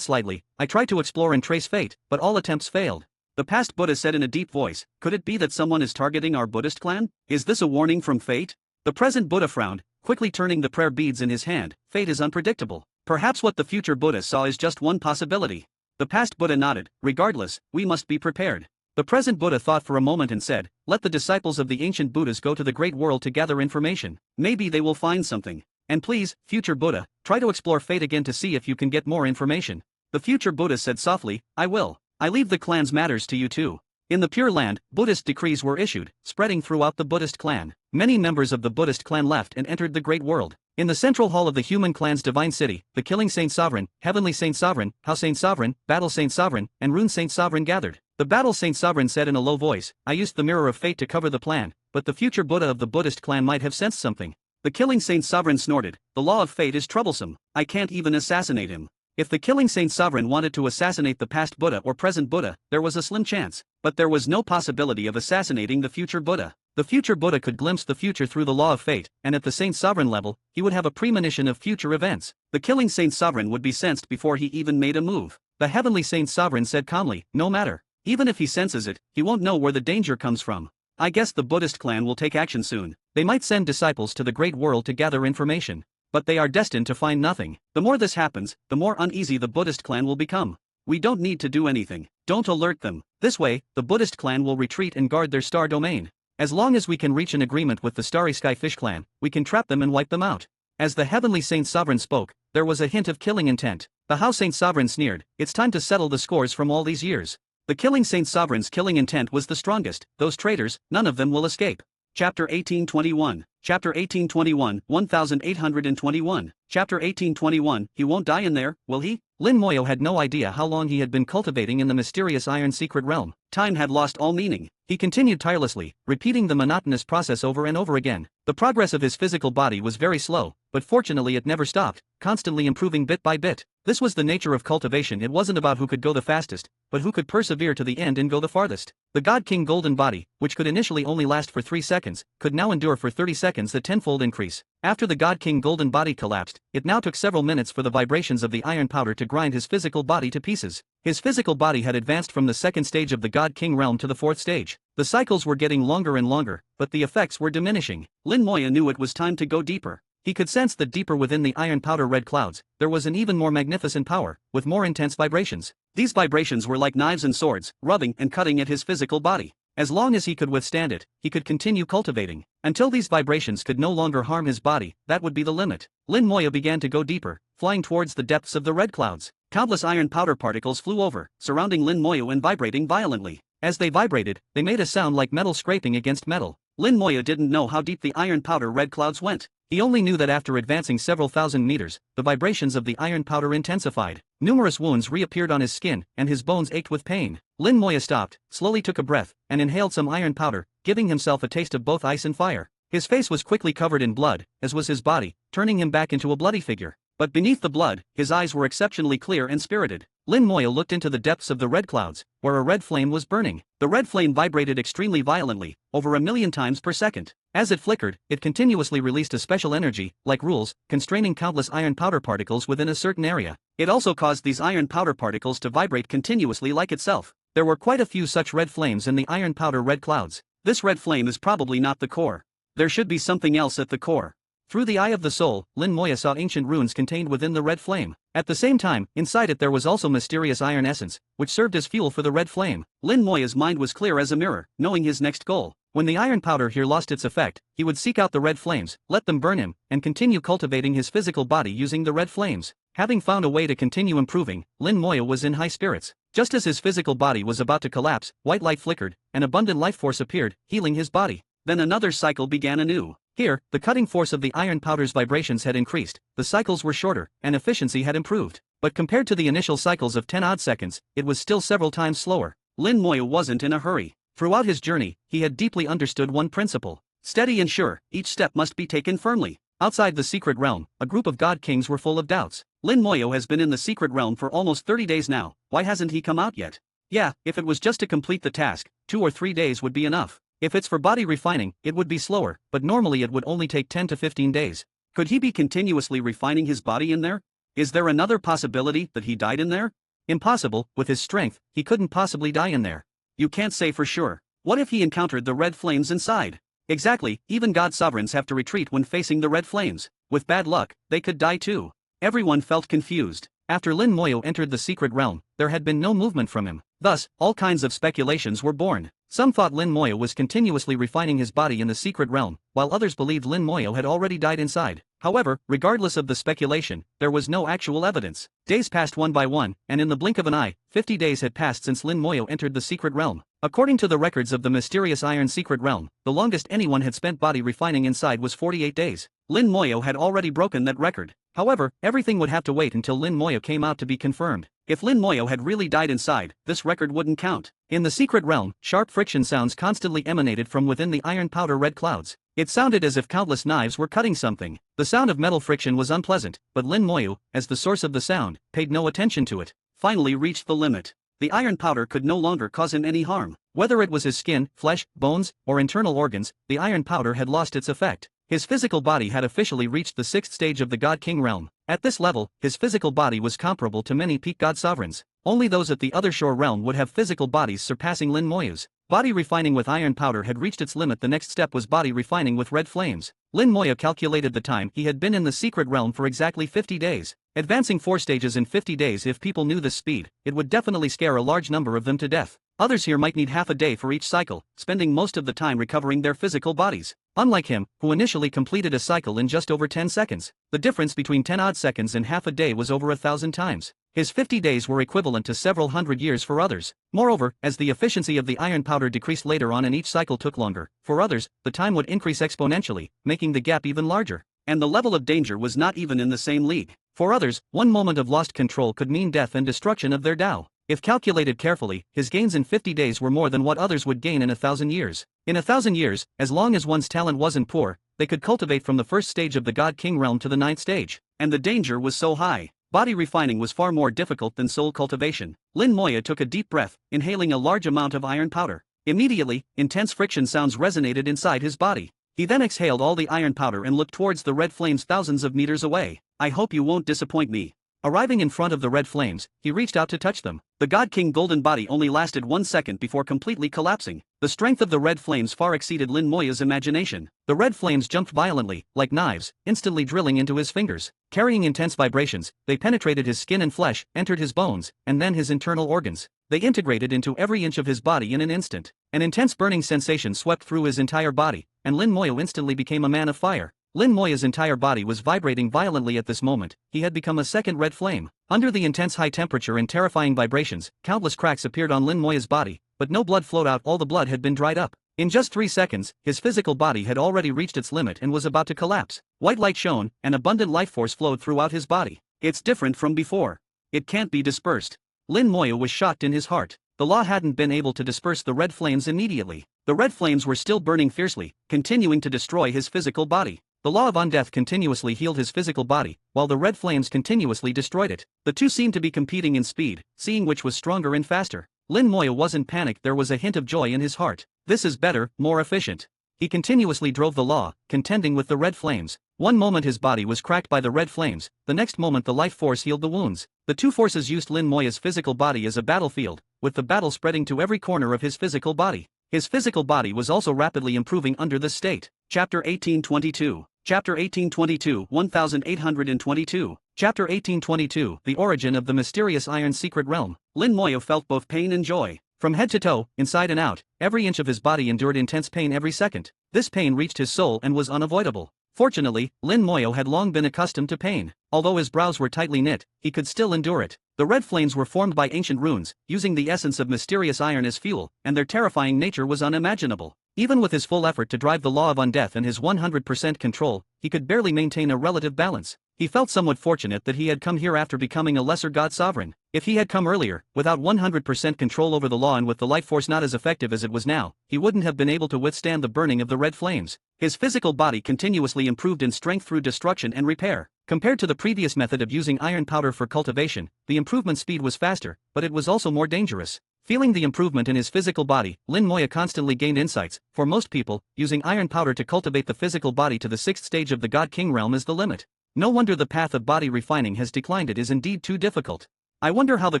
slightly. I tried to explore and trace fate, but all attempts failed. The past Buddha said in a deep voice, could it be that someone is targeting our Buddhist clan? Is this a warning from fate? The present Buddha frowned, quickly turning the prayer beads in his hand. Fate is unpredictable. Perhaps what the future Buddha saw is just one possibility. The past Buddha nodded. Regardless, we must be prepared. The present Buddha thought for a moment and said, let the disciples of the ancient Buddhas go to the great world to gather information. Maybe they will find something. And please, future Buddha, try to explore fate again to see if you can get more information. The future Buddha said softly, I will. I leave the clan's matters to you too. In the Pure Land, Buddhist decrees were issued, spreading throughout the Buddhist clan. Many members of the Buddhist clan left and entered the Great World. In the central hall of the human clan's divine city, the Killing Saint Sovereign, Heavenly Saint Sovereign, House Saint Sovereign, Battle Saint Sovereign, and Rune Saint Sovereign gathered. The Battle Saint Sovereign said in a low voice, I used the mirror of fate to cover the plan, but the future Buddha of the Buddhist clan might have sensed something. The Killing Saint Sovereign snorted, the law of fate is troublesome. I can't even assassinate him. If the Killing Saint Sovereign wanted to assassinate the past Buddha or present Buddha, there was a slim chance. But there was no possibility of assassinating the future Buddha. The future Buddha could glimpse the future through the law of fate, and at the Saint Sovereign level, he would have a premonition of future events. The Killing Saint Sovereign would be sensed before he even made a move. The Heavenly Saint Sovereign said calmly, no matter. Even if he senses it, he won't know where the danger comes from. I guess the Buddhist clan will take action soon. They might send disciples to the great world to gather information. But they are destined to find nothing. The more this happens, the more uneasy the Buddhist clan will become. We don't need to do anything. Don't alert them. This way, the Buddhist clan will retreat and guard their star domain. As long as we can reach an agreement with the Starry Sky Fish clan, we can trap them and wipe them out. As the Heavenly Saint Sovereign spoke, there was a hint of killing intent. The House Saint Sovereign sneered, it's time to settle the scores from all these years. The Killing Saint Sovereign's killing intent was the strongest. Those traitors, none of them will escape. Chapter 1821. Chapter 1821, 1821. Chapter 1821, he won't die in there, will he? Lin Moyo had no idea how long he had been cultivating in the mysterious iron secret realm. Time had lost all meaning. He continued tirelessly, repeating the monotonous process over and over again. The progress of his physical body was very slow, but fortunately it never stopped, constantly improving bit by bit. This was the nature of cultivation. It wasn't about who could go the fastest, but who could persevere to the end and go the farthest. The God King Golden Body, which could initially only last for 3 seconds, could now endure for 30 seconds, a tenfold increase. After the God King Golden Body collapsed, it now took several minutes for the vibrations of the iron powder to grind his physical body to pieces. His physical body had advanced from the second stage of the God King realm to the fourth stage. The cycles were getting longer and longer, but the effects were diminishing. Lin Moyo knew it was time to go deeper. He could sense that deeper within the iron powder red clouds, there was an even more magnificent power, with more intense vibrations. These vibrations were like knives and swords, rubbing and cutting at his physical body. As long as he could withstand it, he could continue cultivating. Until these vibrations could no longer harm his body, that would be the limit. Lin Moyo began to go deeper, flying towards the depths of the red clouds. Countless iron powder particles flew over, surrounding Lin Moyo and vibrating violently. As they vibrated, they made a sound like metal scraping against metal. Lin Moya didn't know how deep the iron powder red clouds went. He only knew that after advancing several thousand meters, the vibrations of the iron powder intensified. Numerous wounds reappeared on his skin, and his bones ached with pain. Lin Moya stopped, slowly took a breath, and inhaled some iron powder, giving himself a taste of both ice and fire. His face was quickly covered in blood, as was his body, turning him back into a bloody figure. But beneath the blood, his eyes were exceptionally clear and spirited. Lin Moya looked into the depths of the red clouds, where a red flame was burning. The red flame vibrated extremely violently, over 1,000,000 times per second. As it flickered, it continuously released a special energy, like rules, constraining countless iron powder particles within a certain area. It also caused these iron powder particles to vibrate continuously like itself. There were quite a few such red flames in the iron powder red clouds. This red flame is probably not the core. There should be something else at the core. Through the eye of the soul, Lin Moya saw ancient runes contained within the red flame. At the same time, inside it there was also mysterious iron essence, which served as fuel for the red flame. Lin Moya's mind was clear as a mirror, knowing his next goal. When the iron powder here lost its effect, he would seek out the red flames, let them burn him, and continue cultivating his physical body using the red flames. Having found a way to continue improving, Lin Moya was in high spirits. Just as his physical body was about to collapse, white light flickered, and abundant life force appeared, healing his body. Then another cycle began anew. Here, the cutting force of the iron powder's vibrations had increased, the cycles were shorter, and efficiency had improved. But compared to the initial cycles of 10 odd seconds, it was still several times slower. Lin Moya wasn't in a hurry. Throughout his journey, he had deeply understood one principle. Steady and sure, each step must be taken firmly. Outside the secret realm, a group of god kings were full of doubts. Lin Moya has been in the secret realm for almost 30 days now, why hasn't he come out yet? Yeah, if it was just to complete the task, 2 or 3 days would be enough. If it's for body refining, it would be slower, but normally it would only take 10 to 15 days. Could he be continuously refining his body in there? Is there another possibility that he died in there? Impossible, with his strength, he couldn't possibly die in there. You can't say for sure. What if he encountered the red flames inside? Exactly, even god sovereigns have to retreat when facing the red flames. With bad luck, they could die too. Everyone felt confused. After Lin Moya entered the secret realm, there had been no movement from him. Thus, all kinds of speculations were born. Some thought Lin Moya was continuously refining his body in the secret realm, while others believed Lin Moya had already died inside. However, regardless of the speculation, there was no actual evidence. Days passed one by one, and in the blink of an eye, 50 days had passed since Lin Moya entered the secret realm. According to the records of the mysterious iron secret realm, the longest anyone had spent body refining inside was 48 days. Lin Moya had already broken that record. However, everything would have to wait until Lin Moya came out to be confirmed. If Lin Moya had really died inside, this record wouldn't count. In the secret realm, sharp friction sounds constantly emanated from within the iron powder red clouds. It sounded as if countless knives were cutting something. The sound of metal friction was unpleasant, but Lin Moya, as the source of the sound, paid no attention to it. Finally reached the limit. The iron powder could no longer cause him any harm. Whether it was his skin, flesh, bones, or internal organs, the iron powder had lost its effect. His physical body had officially reached the 6th stage of the God King realm. At this level, his physical body was comparable to many peak god sovereigns. Only those at the other shore realm would have physical bodies surpassing Lin Moya's. Body refining with iron powder had reached its limit. The next step was body refining with red flames. Lin Moya calculated the time he had been in the secret realm for exactly 50 days. Advancing 4 stages in 50 days. If people knew this speed, it would definitely scare a large number of them to death. Others here might need half a day for each cycle, spending most of the time recovering their physical bodies. Unlike him, who initially completed a cycle in just over 10 seconds. The difference between 10 odd seconds and half a day was over 1,000 times. His 50 days were equivalent to several hundred years for others. Moreover, as the efficiency of the iron powder decreased later on and each cycle took longer, for others, the time would increase exponentially, making the gap even larger. And the level of danger was not even in the same league. For others, one moment of lost control could mean death and destruction of their Tao. If calculated carefully, his gains in 50 days were more than what others would gain in 1,000 years. In 1,000 years, as long as one's talent wasn't poor, they could cultivate from the 1st stage of the God King realm to the 9th stage. And the danger was so high. Body refining was far more difficult than soul cultivation. Lin Moya took a deep breath, inhaling a large amount of iron powder. Immediately, intense friction sounds resonated inside his body. He then exhaled all the iron powder and looked towards the red flames thousands of meters away. I hope you won't disappoint me. Arriving in front of the red flames, he reached out to touch them. The God King golden body only lasted 1 second before completely collapsing. The strength of the red flames far exceeded Lin Moya's imagination. The red flames jumped violently, like knives, instantly drilling into his fingers. Carrying intense vibrations, they penetrated his skin and flesh, entered his bones, and then his internal organs. They integrated into every inch of his body in an instant. An intense burning sensation swept through his entire body, and Lin Moya instantly became a man of fire. Lin Moya's entire body was vibrating violently at this moment. He had become a second red flame. Under the intense high temperature and terrifying vibrations, countless cracks appeared on Lin Moya's body, but no blood flowed out, all the blood had been dried up. In just 3 seconds, his physical body had already reached its limit and was about to collapse. White light shone, and abundant life force flowed throughout his body. It's different from before. It can't be dispersed. Lin Moya was shocked in his heart. The law hadn't been able to disperse the red flames immediately. The red flames were still burning fiercely, continuing to destroy his physical body. The law of undeath continuously healed his physical body, while the red flames continuously destroyed it. The two seemed to be competing in speed, seeing which was stronger and faster. Lin Moya wasn't panicked, there was a hint of joy in his heart. This is better, more efficient. He continuously drove the law, contending with the red flames. One moment his body was cracked by the red flames, the next moment the life force healed the wounds. The two forces used Lin Moya's physical body as a battlefield, with the battle spreading to every corner of his physical body. His physical body was also rapidly improving under this state. Chapter 1822. Chapter 1822, 1822. Chapter 1822, The Origin of the Mysterious Iron Secret Realm. Lin Moya felt both pain and joy. From head to toe, inside and out, every inch of his body endured intense pain every second. This pain reached his soul and was unavoidable. Fortunately, Lin Moya had long been accustomed to pain. Although his brows were tightly knit, he could still endure it. The red flames were formed by ancient runes, using the essence of mysterious iron as fuel, and their terrifying nature was unimaginable. Even with his full effort to drive the law of undeath and his 100% control, he could barely maintain a relative balance. He felt somewhat fortunate that he had come here after becoming a lesser god sovereign. If he had come earlier, without 100% control over the law and with the life force not as effective as it was now, he wouldn't have been able to withstand the burning of the red flames. His physical body continuously improved in strength through destruction and repair. Compared to the previous method of using iron powder for cultivation, the improvement speed was faster, but it was also more dangerous. Feeling the improvement in his physical body, Lin Moya constantly gained insights. For most people, using iron powder to cultivate the physical body to the 6th stage of the God King realm is the limit. No wonder the path of body refining has declined, it is indeed too difficult. I wonder how the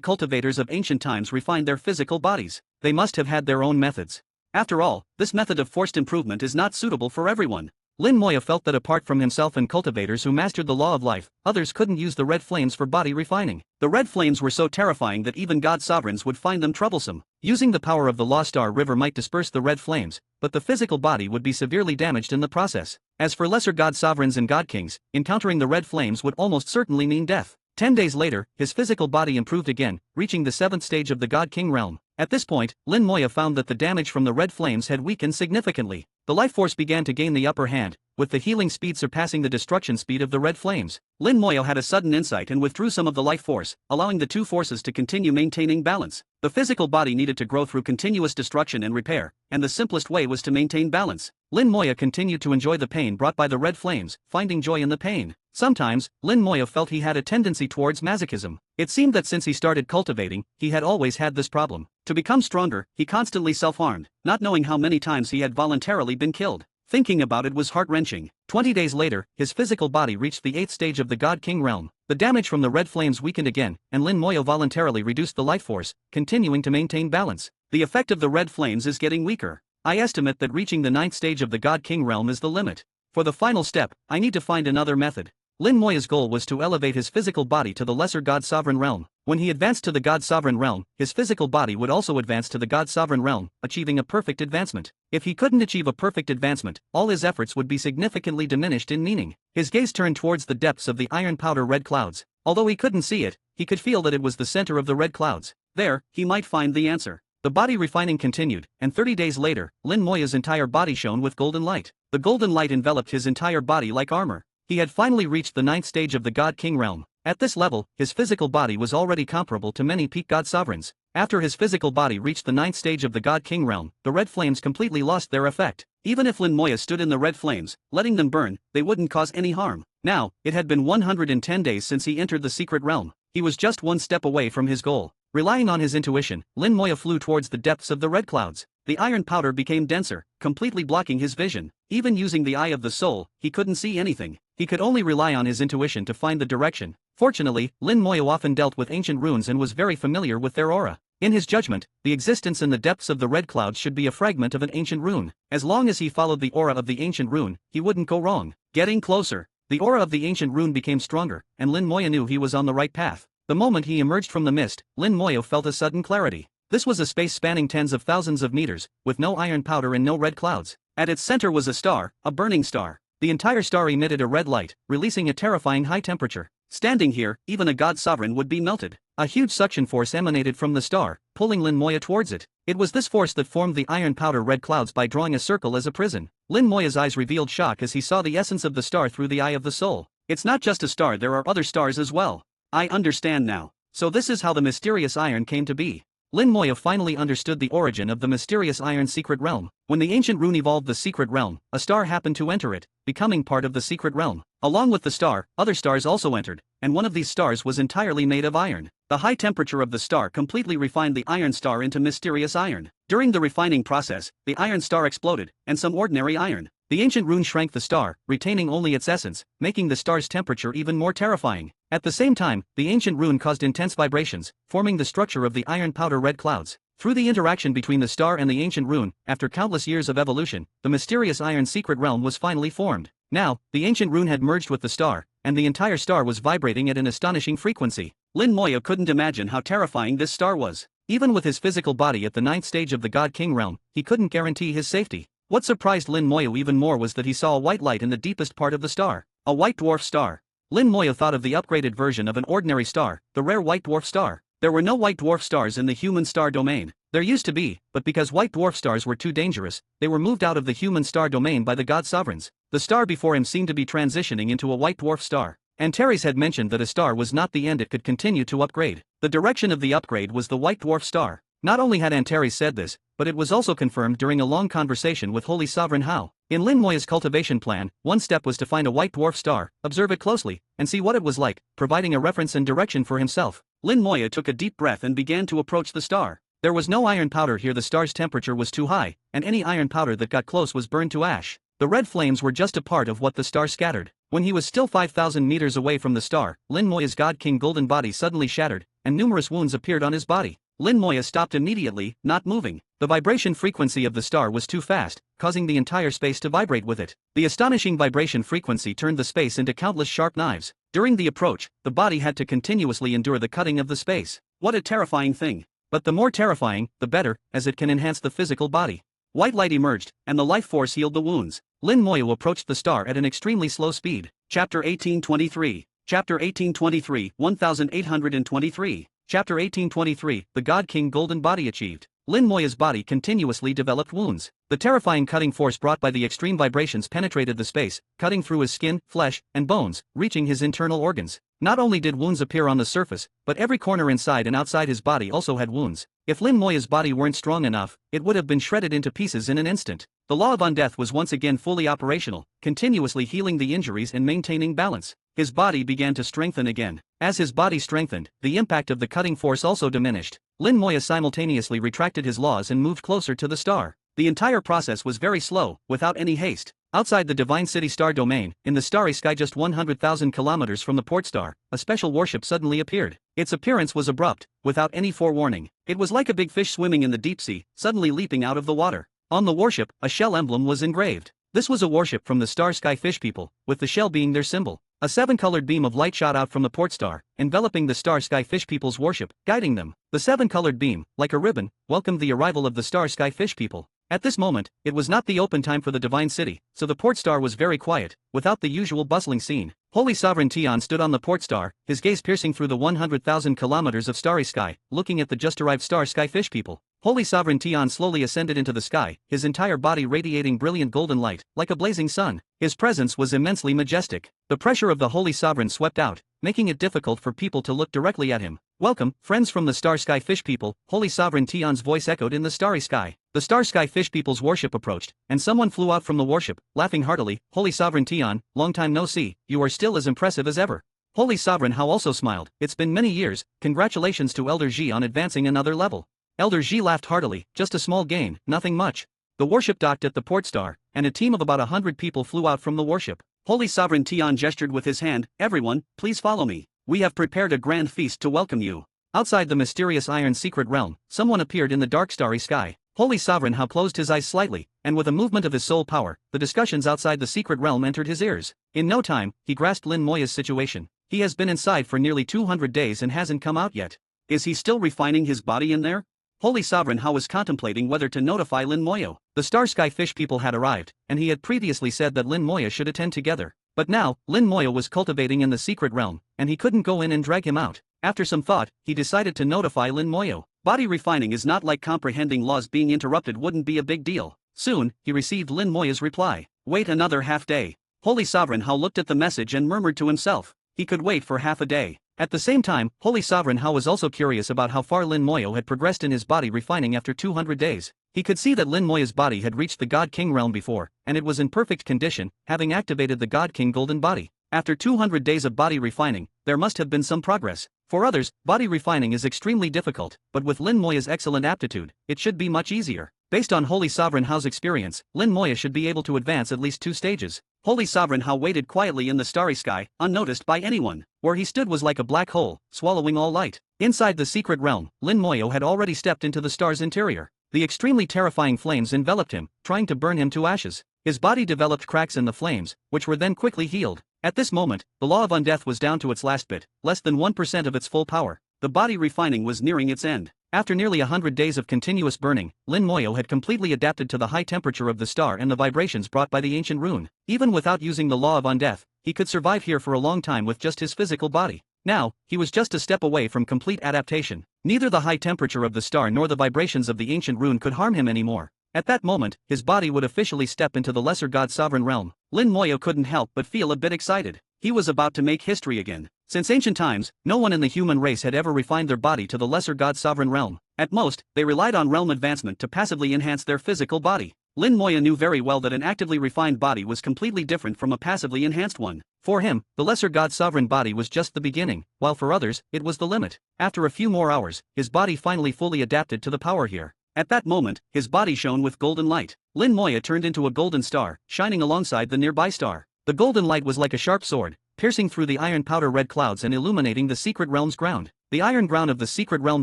cultivators of ancient times refined their physical bodies. They must have had their own methods. After all, this method of forced improvement is not suitable for everyone. Lin Moya felt that apart from himself and cultivators who mastered the law of life, others couldn't use the red flames for body refining. The red flames were so terrifying that even god sovereigns would find them troublesome. Using the power of the Lost Star River might disperse the red flames, but the physical body would be severely damaged in the process. As for lesser god sovereigns and god kings, encountering the red flames would almost certainly mean death. 10 days later, his physical body improved again, reaching the 7th stage of the God King realm. At this point, Lin Moya found that the damage from the red flames had weakened significantly. The life force began to gain the upper hand, with the healing speed surpassing the destruction speed of the red flames. Lin Moya had a sudden insight and withdrew some of the life force, allowing the two forces to continue maintaining balance. The physical body needed to grow through continuous destruction and repair, and the simplest way was to maintain balance. Lin Moya continued to enjoy the pain brought by the red flames, finding joy in the pain. Sometimes, Lin Moya felt he had a tendency towards masochism. It seemed that since he started cultivating, he had always had this problem. To become stronger, he constantly self-harmed, not knowing how many times he had voluntarily been killed. Thinking about it was heart-wrenching. 20 days later, his physical body reached the 8th stage of the God King realm. The damage from the red flames weakened again, and Lin Moya voluntarily reduced the life force, continuing to maintain balance. The effect of the red flames is getting weaker. I estimate that reaching the 9th stage of the God King realm is the limit. For the final step, I need to find another method. Lin Moya's goal was to elevate his physical body to the lesser God Sovereign realm. When he advanced to the God Sovereign realm, his physical body would also advance to the God Sovereign realm, achieving a perfect advancement. If he couldn't achieve a perfect advancement, all his efforts would be significantly diminished in meaning. His gaze turned towards the depths of the iron powder red clouds. Although he couldn't see it, he could feel that it was the center of the red clouds. There, he might find the answer. The body refining continued, and 30 days later, Lin Moya's entire body shone with golden light. The golden light enveloped his entire body like armor. He had finally reached the 9th stage of the God King realm. At this level, his physical body was already comparable to many peak god sovereigns. After his physical body reached the 9th stage of the God King realm, the red flames completely lost their effect. Even if Lin Moya stood in the red flames, letting them burn, they wouldn't cause any harm. Now, it had been 110 days since he entered the secret realm. He was just one step away from his goal. Relying on his intuition, Lin Moya flew towards the depths of the red clouds. The iron powder became denser, completely blocking his vision. Even using the eye of the soul, he couldn't see anything. He could only rely on his intuition to find the direction. Fortunately, Lin Moya often dealt with ancient runes and was very familiar with their aura. In his judgment, the existence in the depths of the red clouds should be a fragment of an ancient rune. As long as he followed the aura of the ancient rune, he wouldn't go wrong. Getting closer. The aura of the ancient rune became stronger, and Lin Moya knew he was on the right path. The moment he emerged from the mist, Lin Moya felt a sudden clarity. This was a space spanning tens of thousands of meters, with no iron powder and no red clouds. At its center was a star, a burning star. The entire star emitted a red light, releasing a terrifying high temperature. Standing here, even a god sovereign would be melted. A huge suction force emanated from the star, pulling Lin Moya towards it. It was this force that formed the iron powder red clouds by drawing a circle as a prison. Lin Moya's eyes revealed shock as he saw the essence of the star through the eye of the soul. It's not just a star, there are other stars as well. I understand now. So this is how the mysterious iron came to be. Lin Moya finally understood the origin of the mysterious iron secret realm. When the ancient rune evolved the secret realm, a star happened to enter it, becoming part of the secret realm. Along with the star, other stars also entered, and one of these stars was entirely made of iron. The high temperature of the star completely refined the iron star into mysterious iron. During the refining process, the iron star exploded, and some ordinary iron. The ancient rune shrank the star, retaining only its essence, making the star's temperature even more terrifying. At the same time, the ancient rune caused intense vibrations, forming the structure of the iron powder red clouds. Through the interaction between the star and the ancient rune, after countless years of evolution, the mysterious iron secret realm was finally formed. Now, the ancient rune had merged with the star, and the entire star was vibrating at an astonishing frequency. Lin Moya couldn't imagine how terrifying this star was. Even with his physical body at the 9th stage of the God King realm, he couldn't guarantee his safety. What surprised Lin Moya even more was that he saw a white light in the deepest part of the star. A white dwarf star. Lin Moya thought of the upgraded version of an ordinary star, the rare white dwarf star. There were no white dwarf stars in the human star domain. There used to be, but because white dwarf stars were too dangerous, they were moved out of the human star domain by the god sovereigns. The star before him seemed to be transitioning into a white dwarf star. Antares had mentioned that a star was not the end, it could continue to upgrade. The direction of the upgrade was the white dwarf star. Not only had Antares said this, but it was also confirmed during a long conversation with Holy Sovereign Hao. In Lin Moya's cultivation plan, one step was to find a white dwarf star, observe it closely, and see what it was like, providing a reference and direction for himself. Lin Moya took a deep breath and began to approach the star. There was no iron powder here, the star's temperature was too high, and any iron powder that got close was burned to ash. The red flames were just a part of what the star scattered. When he was still 5,000 meters away from the star, Lin Moya's God King golden body suddenly shattered, and numerous wounds appeared on his body. Lin Moya stopped immediately, not moving. The vibration frequency of the star was too fast, causing the entire space to vibrate with it. The astonishing vibration frequency turned the space into countless sharp knives. During the approach, the body had to continuously endure the cutting of the space. What a terrifying thing. But the more terrifying, the better, as it can enhance the physical body. White light emerged, and the life force healed the wounds. Lin Moya approached the star at an extremely slow speed. Chapter 1823. Chapter 1823, 1823. Chapter 1823, the God King Golden Body achieved. Lin Moya's body continuously developed wounds. The terrifying cutting force brought by the extreme vibrations penetrated the space, cutting through his skin, flesh, and bones, reaching his internal organs. Not only did wounds appear on the surface, but every corner inside and outside his body also had wounds. If Lin Moya's body weren't strong enough, it would have been shredded into pieces in an instant. The law of undeath was once again fully operational, continuously healing the injuries and maintaining balance. His body began to strengthen again. As his body strengthened, the impact of the cutting force also diminished. Lin Moya simultaneously retracted his laws and moved closer to the star. The entire process was very slow, without any haste. Outside the Divine City star domain, in the starry sky just 100,000 kilometers from the port star, a special warship suddenly appeared. Its appearance was abrupt, without any forewarning. It was like a big fish swimming in the deep sea, suddenly leaping out of the water. On the warship, a shell emblem was engraved. This was a warship from the Star Sky Fish People, with the shell being their symbol. A 7-colored beam of light shot out from the port star, enveloping the Star Sky Fish People's warship, guiding them. The 7-colored beam, like a ribbon, welcomed the arrival of the Star Sky Fish People. At this moment, it was not the open time for the Divine City, so the port star was very quiet, without the usual bustling scene. Holy Sovereign Tian stood on the port star, his gaze piercing through the 100,000 kilometers of starry sky, looking at the just-arrived Star Sky Fish People. Holy Sovereign Tian slowly ascended into the sky, his entire body radiating brilliant golden light, like a blazing sun. His presence was immensely majestic. The pressure of the Holy Sovereign swept out, making it difficult for people to look directly at him. "Welcome, friends from the Star Sky Fish People," Holy Sovereign Tian's voice echoed in the starry sky. The Star Sky Fish People's warship approached, and someone flew out from the warship, laughing heartily. "Holy Sovereign Tian, long time no see, you are still as impressive as ever." Holy Sovereign Hao also smiled. "It's been many years, congratulations to Elder Ji on advancing another level." Elder Ji laughed heartily. "Just a small gain, nothing much." The warship docked at the port star, and a team of about 100 people flew out from the warship. Holy Sovereign Tian gestured with his hand. "Everyone, please follow me. We have prepared a grand feast to welcome you." Outside the mysterious iron secret realm, someone appeared in the dark starry sky. Holy Sovereign Hao closed his eyes slightly, and with a movement of his soul power, the discussions outside the secret realm entered his ears. In no time, he grasped Lin Moya's situation. He has been inside for nearly 200 days and hasn't come out yet. Is he still refining his body in there? Holy Sovereign Hao was contemplating whether to notify Lin Moya. The Star Sky Fish People had arrived, and he had previously said that Lin Moya should attend together. But now, Lin Moya was cultivating in the secret realm, and he couldn't go in and drag him out. After some thought, he decided to notify Lin Moya. Body refining is not like comprehending laws. Being interrupted wouldn't be a big deal. Soon, he received Lin Moya's reply. Wait another half day. Holy Sovereign Hao looked at the message and murmured to himself. He could wait for half a day. At the same time, Holy Sovereign Hao was also curious about how far Lin Moya had progressed in his body refining after 200 days. He could see that Lin Moya's body had reached the God King realm before, and it was in perfect condition, having activated the God King golden body. After 200 days of body refining, there must have been some progress. For others, body refining is extremely difficult, but with Lin Moya's excellent aptitude, it should be much easier. Based on Holy Sovereign Hao's experience, Lin Moya should be able to advance at least 2 stages. Holy Sovereign Hao waited quietly in the starry sky, unnoticed by anyone. Where he stood was like a black hole, swallowing all light. Inside the secret realm, Lin Moya had already stepped into the star's interior. The extremely terrifying flames enveloped him, trying to burn him to ashes. His body developed cracks in the flames, which were then quickly healed. At this moment, the law of undeath was down to its last bit, less than 1% of its full power. The body refining was nearing its end. After nearly 100 days of continuous burning, Lin Moya had completely adapted to the high temperature of the star and the vibrations brought by the ancient rune. Even without using the law of undeath, he could survive here for a long time with just his physical body. Now, he was just a step away from complete adaptation. Neither the high temperature of the star nor the vibrations of the ancient rune could harm him anymore. At that moment, his body would officially step into the lesser god sovereign realm. Lin Moya couldn't help but feel a bit excited. He was about to make history again. Since ancient times, no one in the human race had ever refined their body to the lesser god sovereign realm. At most, they relied on realm advancement to passively enhance their physical body. Lin Moya knew very well that an actively refined body was completely different from a passively enhanced one. For him, the lesser god sovereign body was just the beginning, while for others, it was the limit. After a few more hours, his body finally fully adapted to the power here. At that moment, his body shone with golden light. Lin Moya turned into a golden star, shining alongside the nearby star. The golden light was like a sharp sword, piercing through the iron powder red clouds and illuminating the secret realm's ground. The iron ground of the secret realm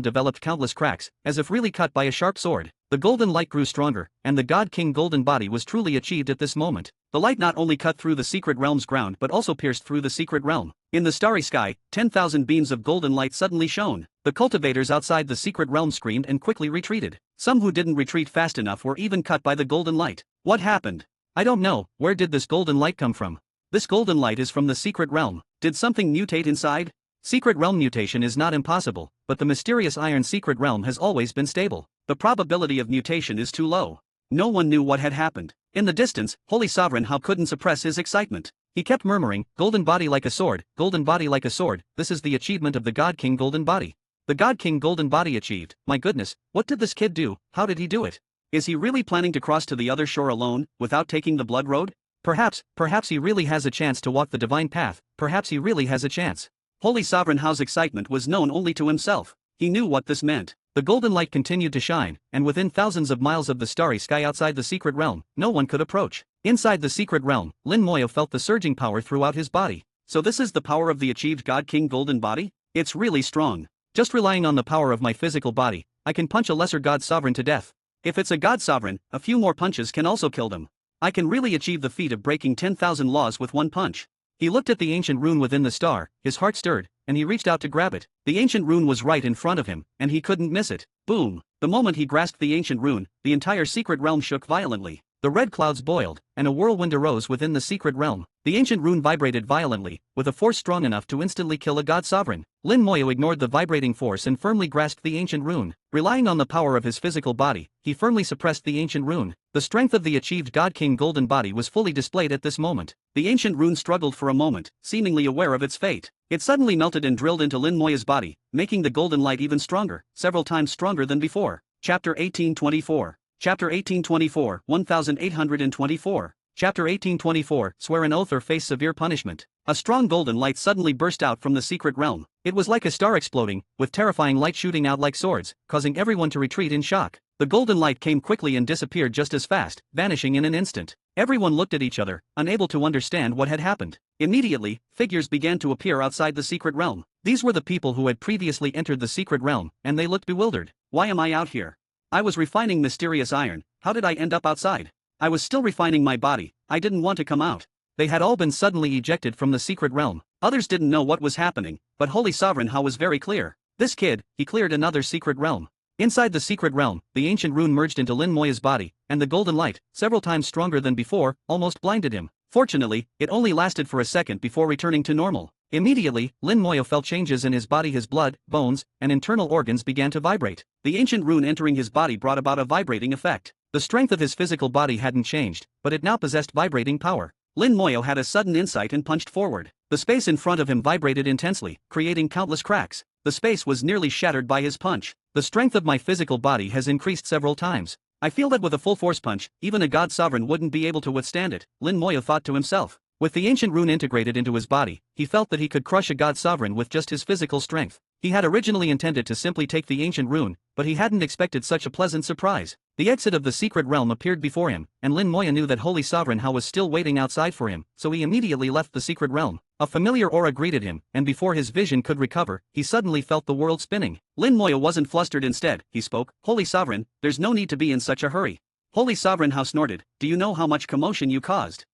developed countless cracks, as if really cut by a sharp sword. The golden light grew stronger, and the God King golden body was truly achieved at this moment. The light not only cut through the secret realm's ground but also pierced through the secret realm. In the starry sky, 10,000 beams of golden light suddenly shone. The cultivators outside the secret realm screamed and quickly retreated. Some who didn't retreat fast enough were even cut by the golden light. What happened? I don't know. Where did this golden light come from? This golden light is from the secret realm. Did something mutate inside? Secret realm mutation is not impossible, but the mysterious iron secret realm has always been stable. The probability of mutation is too low. No one knew what had happened. In the distance, Holy Sovereign Hao couldn't suppress his excitement. He kept murmuring, golden body like a sword, golden body like a sword. This is the achievement of the God King golden body. The God King golden body achieved. My goodness, what did this kid do? How did he do it? Is he really planning to cross to the other shore alone, without taking the blood road? Perhaps he really has a chance to walk the divine path. Perhaps he really has a chance. Holy Sovereign Hao's excitement was known only to himself. He knew what this meant. The golden light continued to shine, and within thousands of miles of the starry sky outside the secret realm, no one could approach. Inside the secret realm, Lin Moya felt the surging power throughout his body. So this is the power of the achieved God King golden body? It's really strong. Just relying on the power of my physical body, I can punch a lesser god sovereign to death. If it's a god sovereign, a few more punches can also kill them. I can really achieve the feat of breaking 10,000 laws with one punch. He looked at the ancient rune within the star, his heart stirred, and he reached out to grab it. The ancient rune was right in front of him, and he couldn't miss it. Boom! The moment he grasped the ancient rune, the entire secret realm shook violently. The red clouds boiled, and a whirlwind arose within the secret realm. The ancient rune vibrated violently, with a force strong enough to instantly kill a god sovereign. Lin Moya ignored the vibrating force and firmly grasped the ancient rune. Relying on the power of his physical body, he firmly suppressed the ancient rune. The strength of the achieved God King golden body was fully displayed at this moment. The ancient rune struggled for a moment, seemingly aware of its fate. It suddenly melted and drilled into Lin Moya's body, making the golden light even stronger, several times stronger than before. Chapter 1824. Chapter 1824, 1824. Chapter 1824, Swear an oath or face severe punishment. A strong golden light suddenly burst out from the secret realm. It was like a star exploding, with terrifying light shooting out like swords, causing everyone to retreat in shock. The golden light came quickly and disappeared just as fast, vanishing in an instant. Everyone looked at each other, unable to understand what had happened. Immediately, figures began to appear outside the secret realm. These were the people who had previously entered the secret realm, and they looked bewildered. Why am I out here? I was refining mysterious iron. How did I end up outside? I was still refining my body. I didn't want to come out. They had all been suddenly ejected from the secret realm. Others didn't know what was happening, but Holy Sovereign Hao was very clear. This kid, he cleared another secret realm. Inside the secret realm, the ancient rune merged into Lin Moya's body, and the golden light, several times stronger than before, almost blinded him. Fortunately, it only lasted for a second before returning to normal. Immediately, Lin Moyo felt changes in his body. His blood, bones, and internal organs began to vibrate. The ancient rune entering his body brought about a vibrating effect. The strength of his physical body hadn't changed, but it now possessed vibrating power. Lin Moyo had a sudden insight and punched forward. The space in front of him vibrated intensely, creating countless cracks. The space was nearly shattered by his punch. The strength of my physical body has increased several times. I feel that with a full force punch, even a god sovereign wouldn't be able to withstand it, Lin Moyo thought to himself. With the ancient rune integrated into his body, he felt that he could crush a god sovereign with just his physical strength. He had originally intended to simply take the ancient rune, but he hadn't expected such a pleasant surprise. The exit of the secret realm appeared before him, and Lin Moyo knew that Holy Sovereign Hao was still waiting outside for him, so he immediately left the secret realm. A familiar aura greeted him, and before his vision could recover, he suddenly felt the world spinning. Lin Moyo wasn't flustered. Instead, he spoke, "Holy Sovereign, there's no need to be in such a hurry." Holy Sovereign Hao snorted, "Do you know how much commotion you caused?"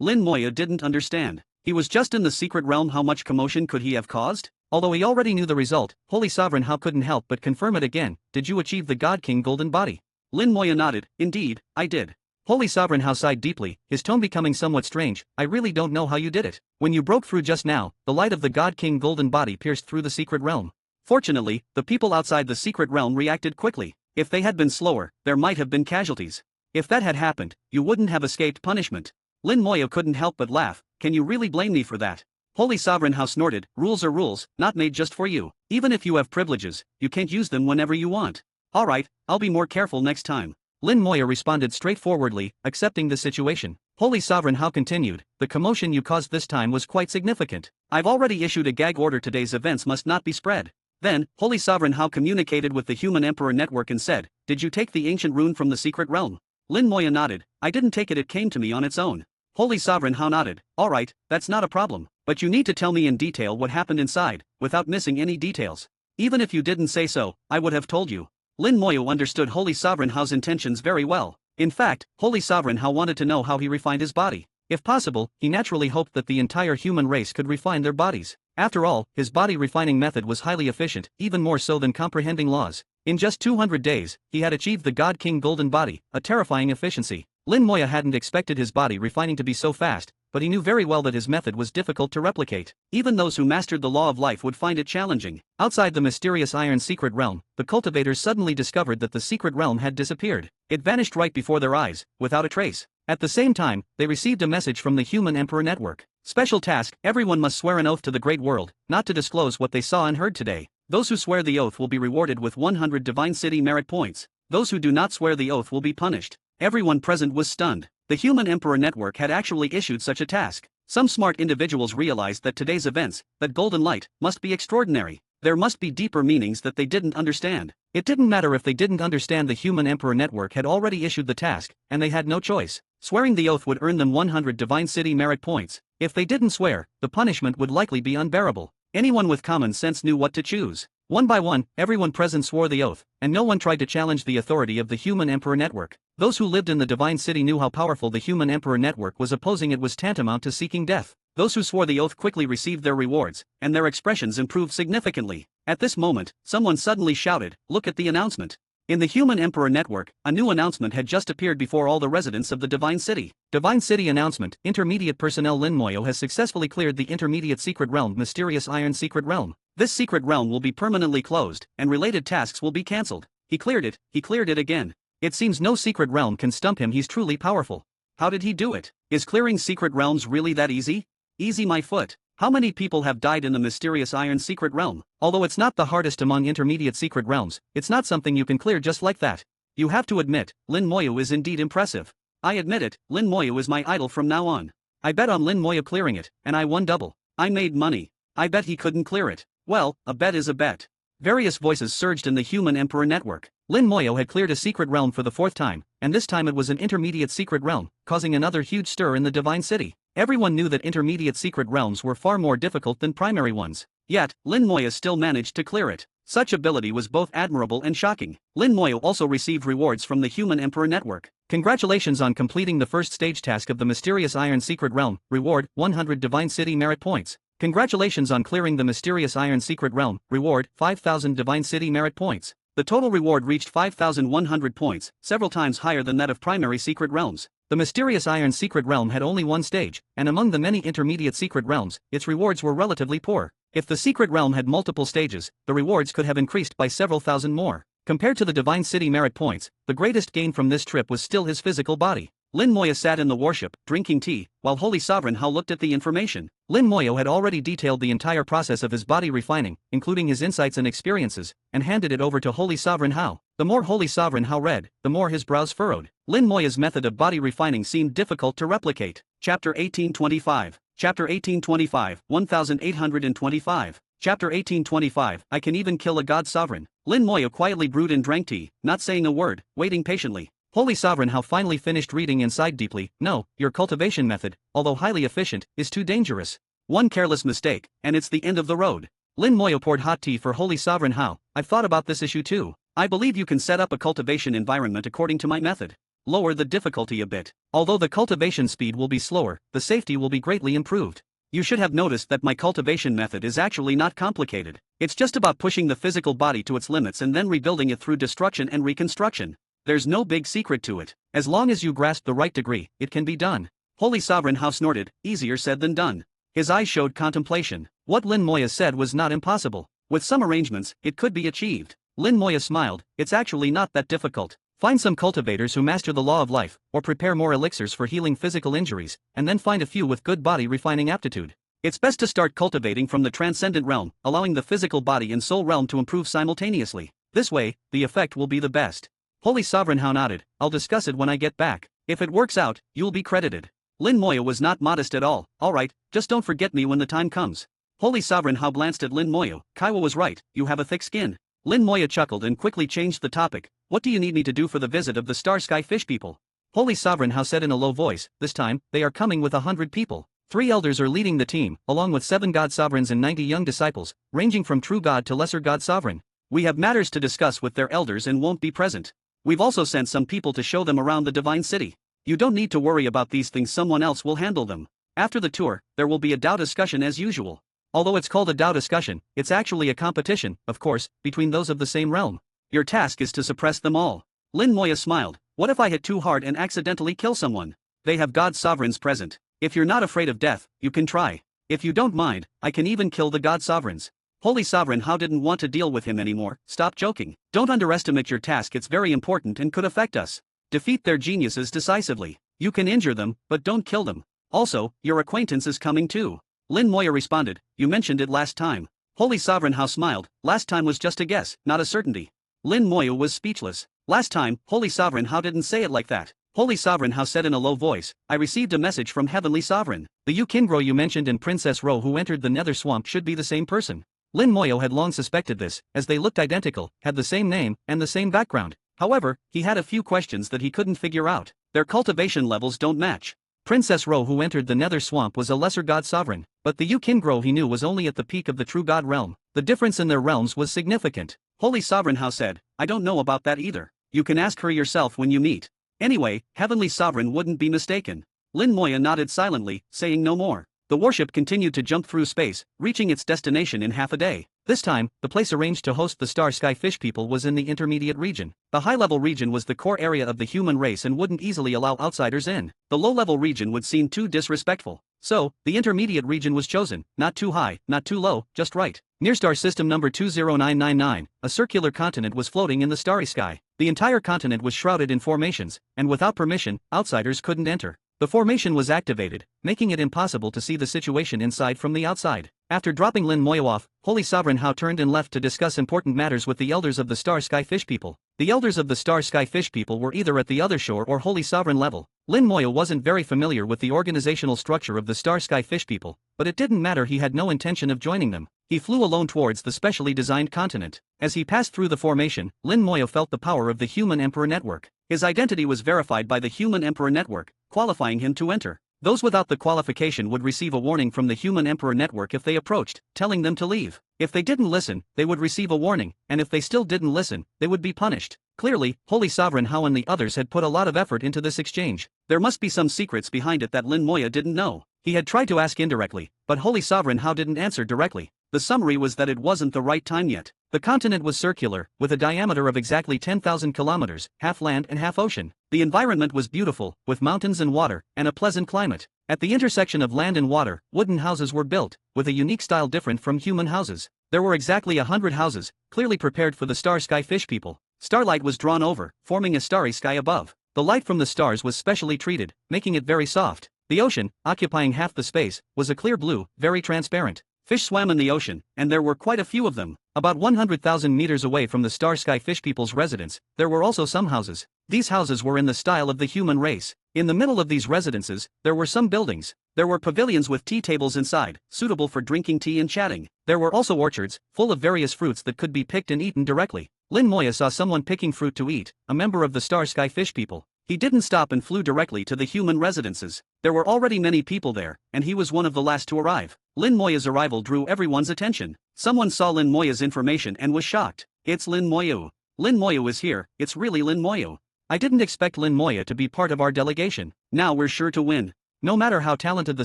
Lin Moyo didn't understand. He was just in the secret realm. How much commotion could he have caused? Although he already knew the result, Holy Sovereign Hao couldn't help but confirm it again. "Did you achieve the God King Golden Body?" Lin Moyo nodded, "Indeed, I did." Holy Sovereign Hao sighed deeply, his tone becoming somewhat strange. "I really don't know how you did it. When you broke through just now, the light of the God King Golden Body pierced through the secret realm. Fortunately, the people outside the secret realm reacted quickly. If they had been slower, there might have been casualties. If that had happened, you wouldn't have escaped punishment." Lin Moyo couldn't help but laugh. "Can you really blame me for that?" Holy Sovereign Hao snorted, "Rules are rules, not made just for you. Even if you have privileges, you can't use them whenever you want." "Alright, I'll be more careful next time." Lin Moyo responded straightforwardly, accepting the situation. Holy Sovereign Hao continued, "The commotion you caused this time was quite significant. I've already issued a gag order. Today's events must not be spread." Then, Holy Sovereign Hao communicated with the Human Emperor Network and said, "Did you take the ancient rune from the secret realm?" Lin Moyo nodded, "I didn't take it, it came to me on its own." Holy Sovereign Hao nodded, "Alright, that's not a problem, but you need to tell me in detail what happened inside, without missing any details. Even if you didn't say so, I would have told you." Lin Moyo understood Holy Sovereign Hao's intentions very well. In fact, Holy Sovereign Hao wanted to know how he refined his body. If possible, he naturally hoped that the entire human race could refine their bodies. After all, his body refining method was highly efficient, even more so than comprehending laws. In just 200 days, he had achieved the God King Golden Body, a terrifying efficiency. Lin Moyo hadn't expected his body refining to be so fast, but he knew very well that his method was difficult to replicate. Even those who mastered the law of life would find it challenging. Outside the mysterious Iron Secret Realm, the cultivators suddenly discovered that the secret realm had disappeared. It vanished right before their eyes, without a trace. At the same time, they received a message from the Human Emperor Network. Special task: everyone must swear an oath to the Great World, not to disclose what they saw and heard today. Those who swear the oath will be rewarded with 100 Divine City merit points. Those who do not swear the oath will be punished. Everyone present was stunned. The Human Emperor Network had actually issued such a task. Some smart individuals realized that today's events, that golden light, must be extraordinary. There must be deeper meanings that they didn't understand. It didn't matter if they didn't understand. The Human Emperor Network had already issued the task, and they had no choice. Swearing the oath would earn them 100 Divine City merit points. If they didn't swear, the punishment would likely be unbearable. Anyone with common sense knew what to choose. One by one, everyone present swore the oath, and no one tried to challenge the authority of the Human Emperor Network. Those who lived in the Divine City knew how powerful the Human Emperor Network was. Opposing it was tantamount to seeking death. Those who swore the oath quickly received their rewards, and their expressions improved significantly. At this moment, someone suddenly shouted, "Look at the announcement." In the Human Emperor Network, a new announcement had just appeared before all the residents of the Divine City. Divine City announcement: Intermediate personnel. Lin Moyo has successfully cleared the Intermediate Secret Realm, Mysterious Iron Secret Realm. This secret realm will be permanently closed, and related tasks will be cancelled. He cleared it again. It seems no secret realm can stump him. He's truly powerful. How did he do it? Is clearing secret realms really that easy? Easy my foot. How many people have died in the mysterious Iron Secret Realm? Although it's not the hardest among intermediate secret realms, it's not something you can clear just like that. You have to admit, Lin Moyo is indeed impressive. I admit it, Lin Moyo is my idol from now on. I bet on Lin Moyo clearing it, and I won double. I made money. I bet he couldn't clear it. Well, a bet is a bet. Various voices surged in the Human Emperor Network. Lin Moyo had cleared a secret realm for the 4th time, and this time it was an intermediate secret realm, causing another huge stir in the Divine City. Everyone knew that intermediate secret realms were far more difficult than primary ones. Yet, Lin Moyo still managed to clear it. Such ability was both admirable and shocking. Lin Moyo also received rewards from the Human Emperor Network. Congratulations on completing the first stage task of the Mysterious Iron Secret Realm. Reward: 100 Divine City merit points. Congratulations on clearing the Mysterious Iron Secret Realm. Reward: 5,000 Divine City merit points. The total reward reached 5,100 points, several times higher than that of primary secret realms. The mysterious Iron Secret Realm had only one stage, and among the many intermediate secret realms, its rewards were relatively poor. If the secret realm had multiple stages, the rewards could have increased by several thousand more. Compared to the Divine City merit points, the greatest gain from this trip was still his physical body. Lin Moya sat in the warship, drinking tea, while Holy Sovereign Hao looked at the information. Lin Moya had already detailed the entire process of his body refining, including his insights and experiences, and handed it over to Holy Sovereign Hao. The more Holy Sovereign Hao read, the more his brows furrowed. Lin Moya's method of body refining seemed difficult to replicate. Chapter 1825. Chapter 1825, 1825. Chapter 1825, I can even kill a god sovereign. Lin Moya quietly brewed and drank tea, not saying a word, waiting patiently. Holy Sovereign Hao finally finished reading and sighed deeply. No, your cultivation method, although highly efficient, is too dangerous. One careless mistake, and it's the end of the road. Lin Moya poured hot tea for Holy Sovereign Hao. I've thought about this issue too. I believe you can set up a cultivation environment according to my method. Lower the difficulty a bit. Although the cultivation speed will be slower, the safety will be greatly improved. You should have noticed that my cultivation method is actually not complicated. It's just about pushing the physical body to its limits and then rebuilding it through destruction and reconstruction. There's no big secret to it. As long as you grasp the right degree, it can be done. Holy Sovereign Hao snorted, easier said than done. His eyes showed contemplation. What Lin Moya said was not impossible. With some arrangements, it could be achieved. Lin Moya smiled, it's actually not that difficult. Find some cultivators who master the law of life, or prepare more elixirs for healing physical injuries, and then find a few with good body refining aptitude. It's best to start cultivating from the transcendent realm, allowing the physical body and soul realm to improve simultaneously. This way, the effect will be the best. Holy Sovereign Hao nodded, I'll discuss it when I get back. If it works out, you'll be credited. Lin Moya was not modest at all. Alright, just don't forget me when the time comes. Holy Sovereign Hao glanced at Lin Moya. Kaiwa was right, you have a thick skin. Lin Moya chuckled and quickly changed the topic. What do you need me to do for the visit of the Star Sky Fish people? Holy Sovereign Hao said in a low voice, this time, they are coming with 100 people. 3 elders are leading the team, along with 7 god sovereigns and 90 young disciples, ranging from true god to lesser god sovereign. We have matters to discuss with their elders and won't be present. We've also sent some people to show them around the Divine City. You don't need to worry about these things, someone else will handle them. After the tour, there will be a Dao discussion as usual. Although it's called a Dao discussion, it's actually a competition, of course, between those of the same realm. Your task is to suppress them all. Lin Moya smiled. What if I hit too hard and accidentally kill someone? They have god sovereigns present. If you're not afraid of death, you can try. If you don't mind, I can even kill the god sovereigns. Holy Sovereign Hao didn't want to deal with him anymore. Stop joking. Don't underestimate your task, it's very important and could affect us. Defeat their geniuses decisively. You can injure them, but don't kill them. Also, your acquaintance is coming too. Lin Moya responded, you mentioned it last time. Holy Sovereign Hao smiled, last time was just a guess, not a certainty. Lin Moya was speechless. Last time, Holy Sovereign Hao didn't say it like that. Holy Sovereign Hao said in a low voice, I received a message from Heavenly Sovereign. The Yukingro you mentioned and Princess Ro who entered the Nether Swamp should be the same person. Lin Moya had long suspected this, as they looked identical, had the same name, and the same background. However, he had a few questions that he couldn't figure out. Their cultivation levels don't match. Princess Ro who entered the Nether Swamp was a lesser god sovereign, but the Yukingro he knew was only at the peak of the true god realm. The difference in their realms was significant. Holy Sovereign Hao said, I don't know about that either. You can ask her yourself when you meet. Anyway, Heavenly Sovereign wouldn't be mistaken. Lin Moya nodded silently, saying no more. The warship continued to jump through space, reaching its destination in half a day. This time, the place arranged to host the Star Sky Fish people was in the intermediate region. The high-level region was the core area of the human race and wouldn't easily allow outsiders in. The low-level region would seem too disrespectful. So, the intermediate region was chosen, not too high, not too low, just right. Near star system number 20999, a circular continent was floating in the starry sky. The entire continent was shrouded in formations, and without permission, outsiders couldn't enter. The formation was activated, making it impossible to see the situation inside from the outside. After dropping Lin Moya off, Holy Sovereign Hao turned and left to discuss important matters with the elders of the Star Sky Fish people. The elders of the Star Sky Fish people were either at the other shore or Holy Sovereign level. Lin Moya wasn't very familiar with the organizational structure of the Star Sky Fish people, but it didn't matter, he had no intention of joining them. He flew alone towards the specially designed continent. As he passed through the formation, Lin Moya felt the power of the Human Emperor Network. His identity was verified by the Human Emperor Network, qualifying him to enter. Those without the qualification would receive a warning from the Human Emperor Network if they approached, telling them to leave. If they didn't listen, they would receive a warning, and if they still didn't listen, they would be punished. Clearly, Holy Sovereign Hao and the others had put a lot of effort into this exchange. There must be some secrets behind it that Lin Moya didn't know. He had tried to ask indirectly, but Holy Sovereign Hao didn't answer directly. The summary was that it wasn't the right time yet. The continent was circular, with a diameter of exactly 10,000 kilometers, half land and half ocean. The environment was beautiful, with mountains and water, and a pleasant climate. At the intersection of land and water, wooden houses were built, with a unique style different from human houses. There were exactly 100 houses, clearly prepared for the star sky fish people. Starlight was drawn over, forming a starry sky above. The light from the stars was specially treated, making it very soft. The ocean, occupying half the space, was a clear blue, very transparent. Fish swam in the ocean, and there were quite a few of them. About 100,000 meters away from the star sky fish people's residence, there were also some houses. These houses were in the style of the human race. In the middle of these residences, there were some buildings. There were pavilions with tea tables inside, suitable for drinking tea and chatting. There were also orchards, full of various fruits that could be picked and eaten directly. Lin Moya saw someone picking fruit to eat, a member of the star sky fish people. He didn't stop and flew directly to the human residences. There were already many people there, and he was one of the last to arrive. Lin Moya's arrival drew everyone's attention. Someone saw Lin Moya's information and was shocked. It's Lin Moya. Lin Moya is here, it's really Lin Moya. I didn't expect Lin Moya to be part of our delegation. Now we're sure to win. No matter how talented the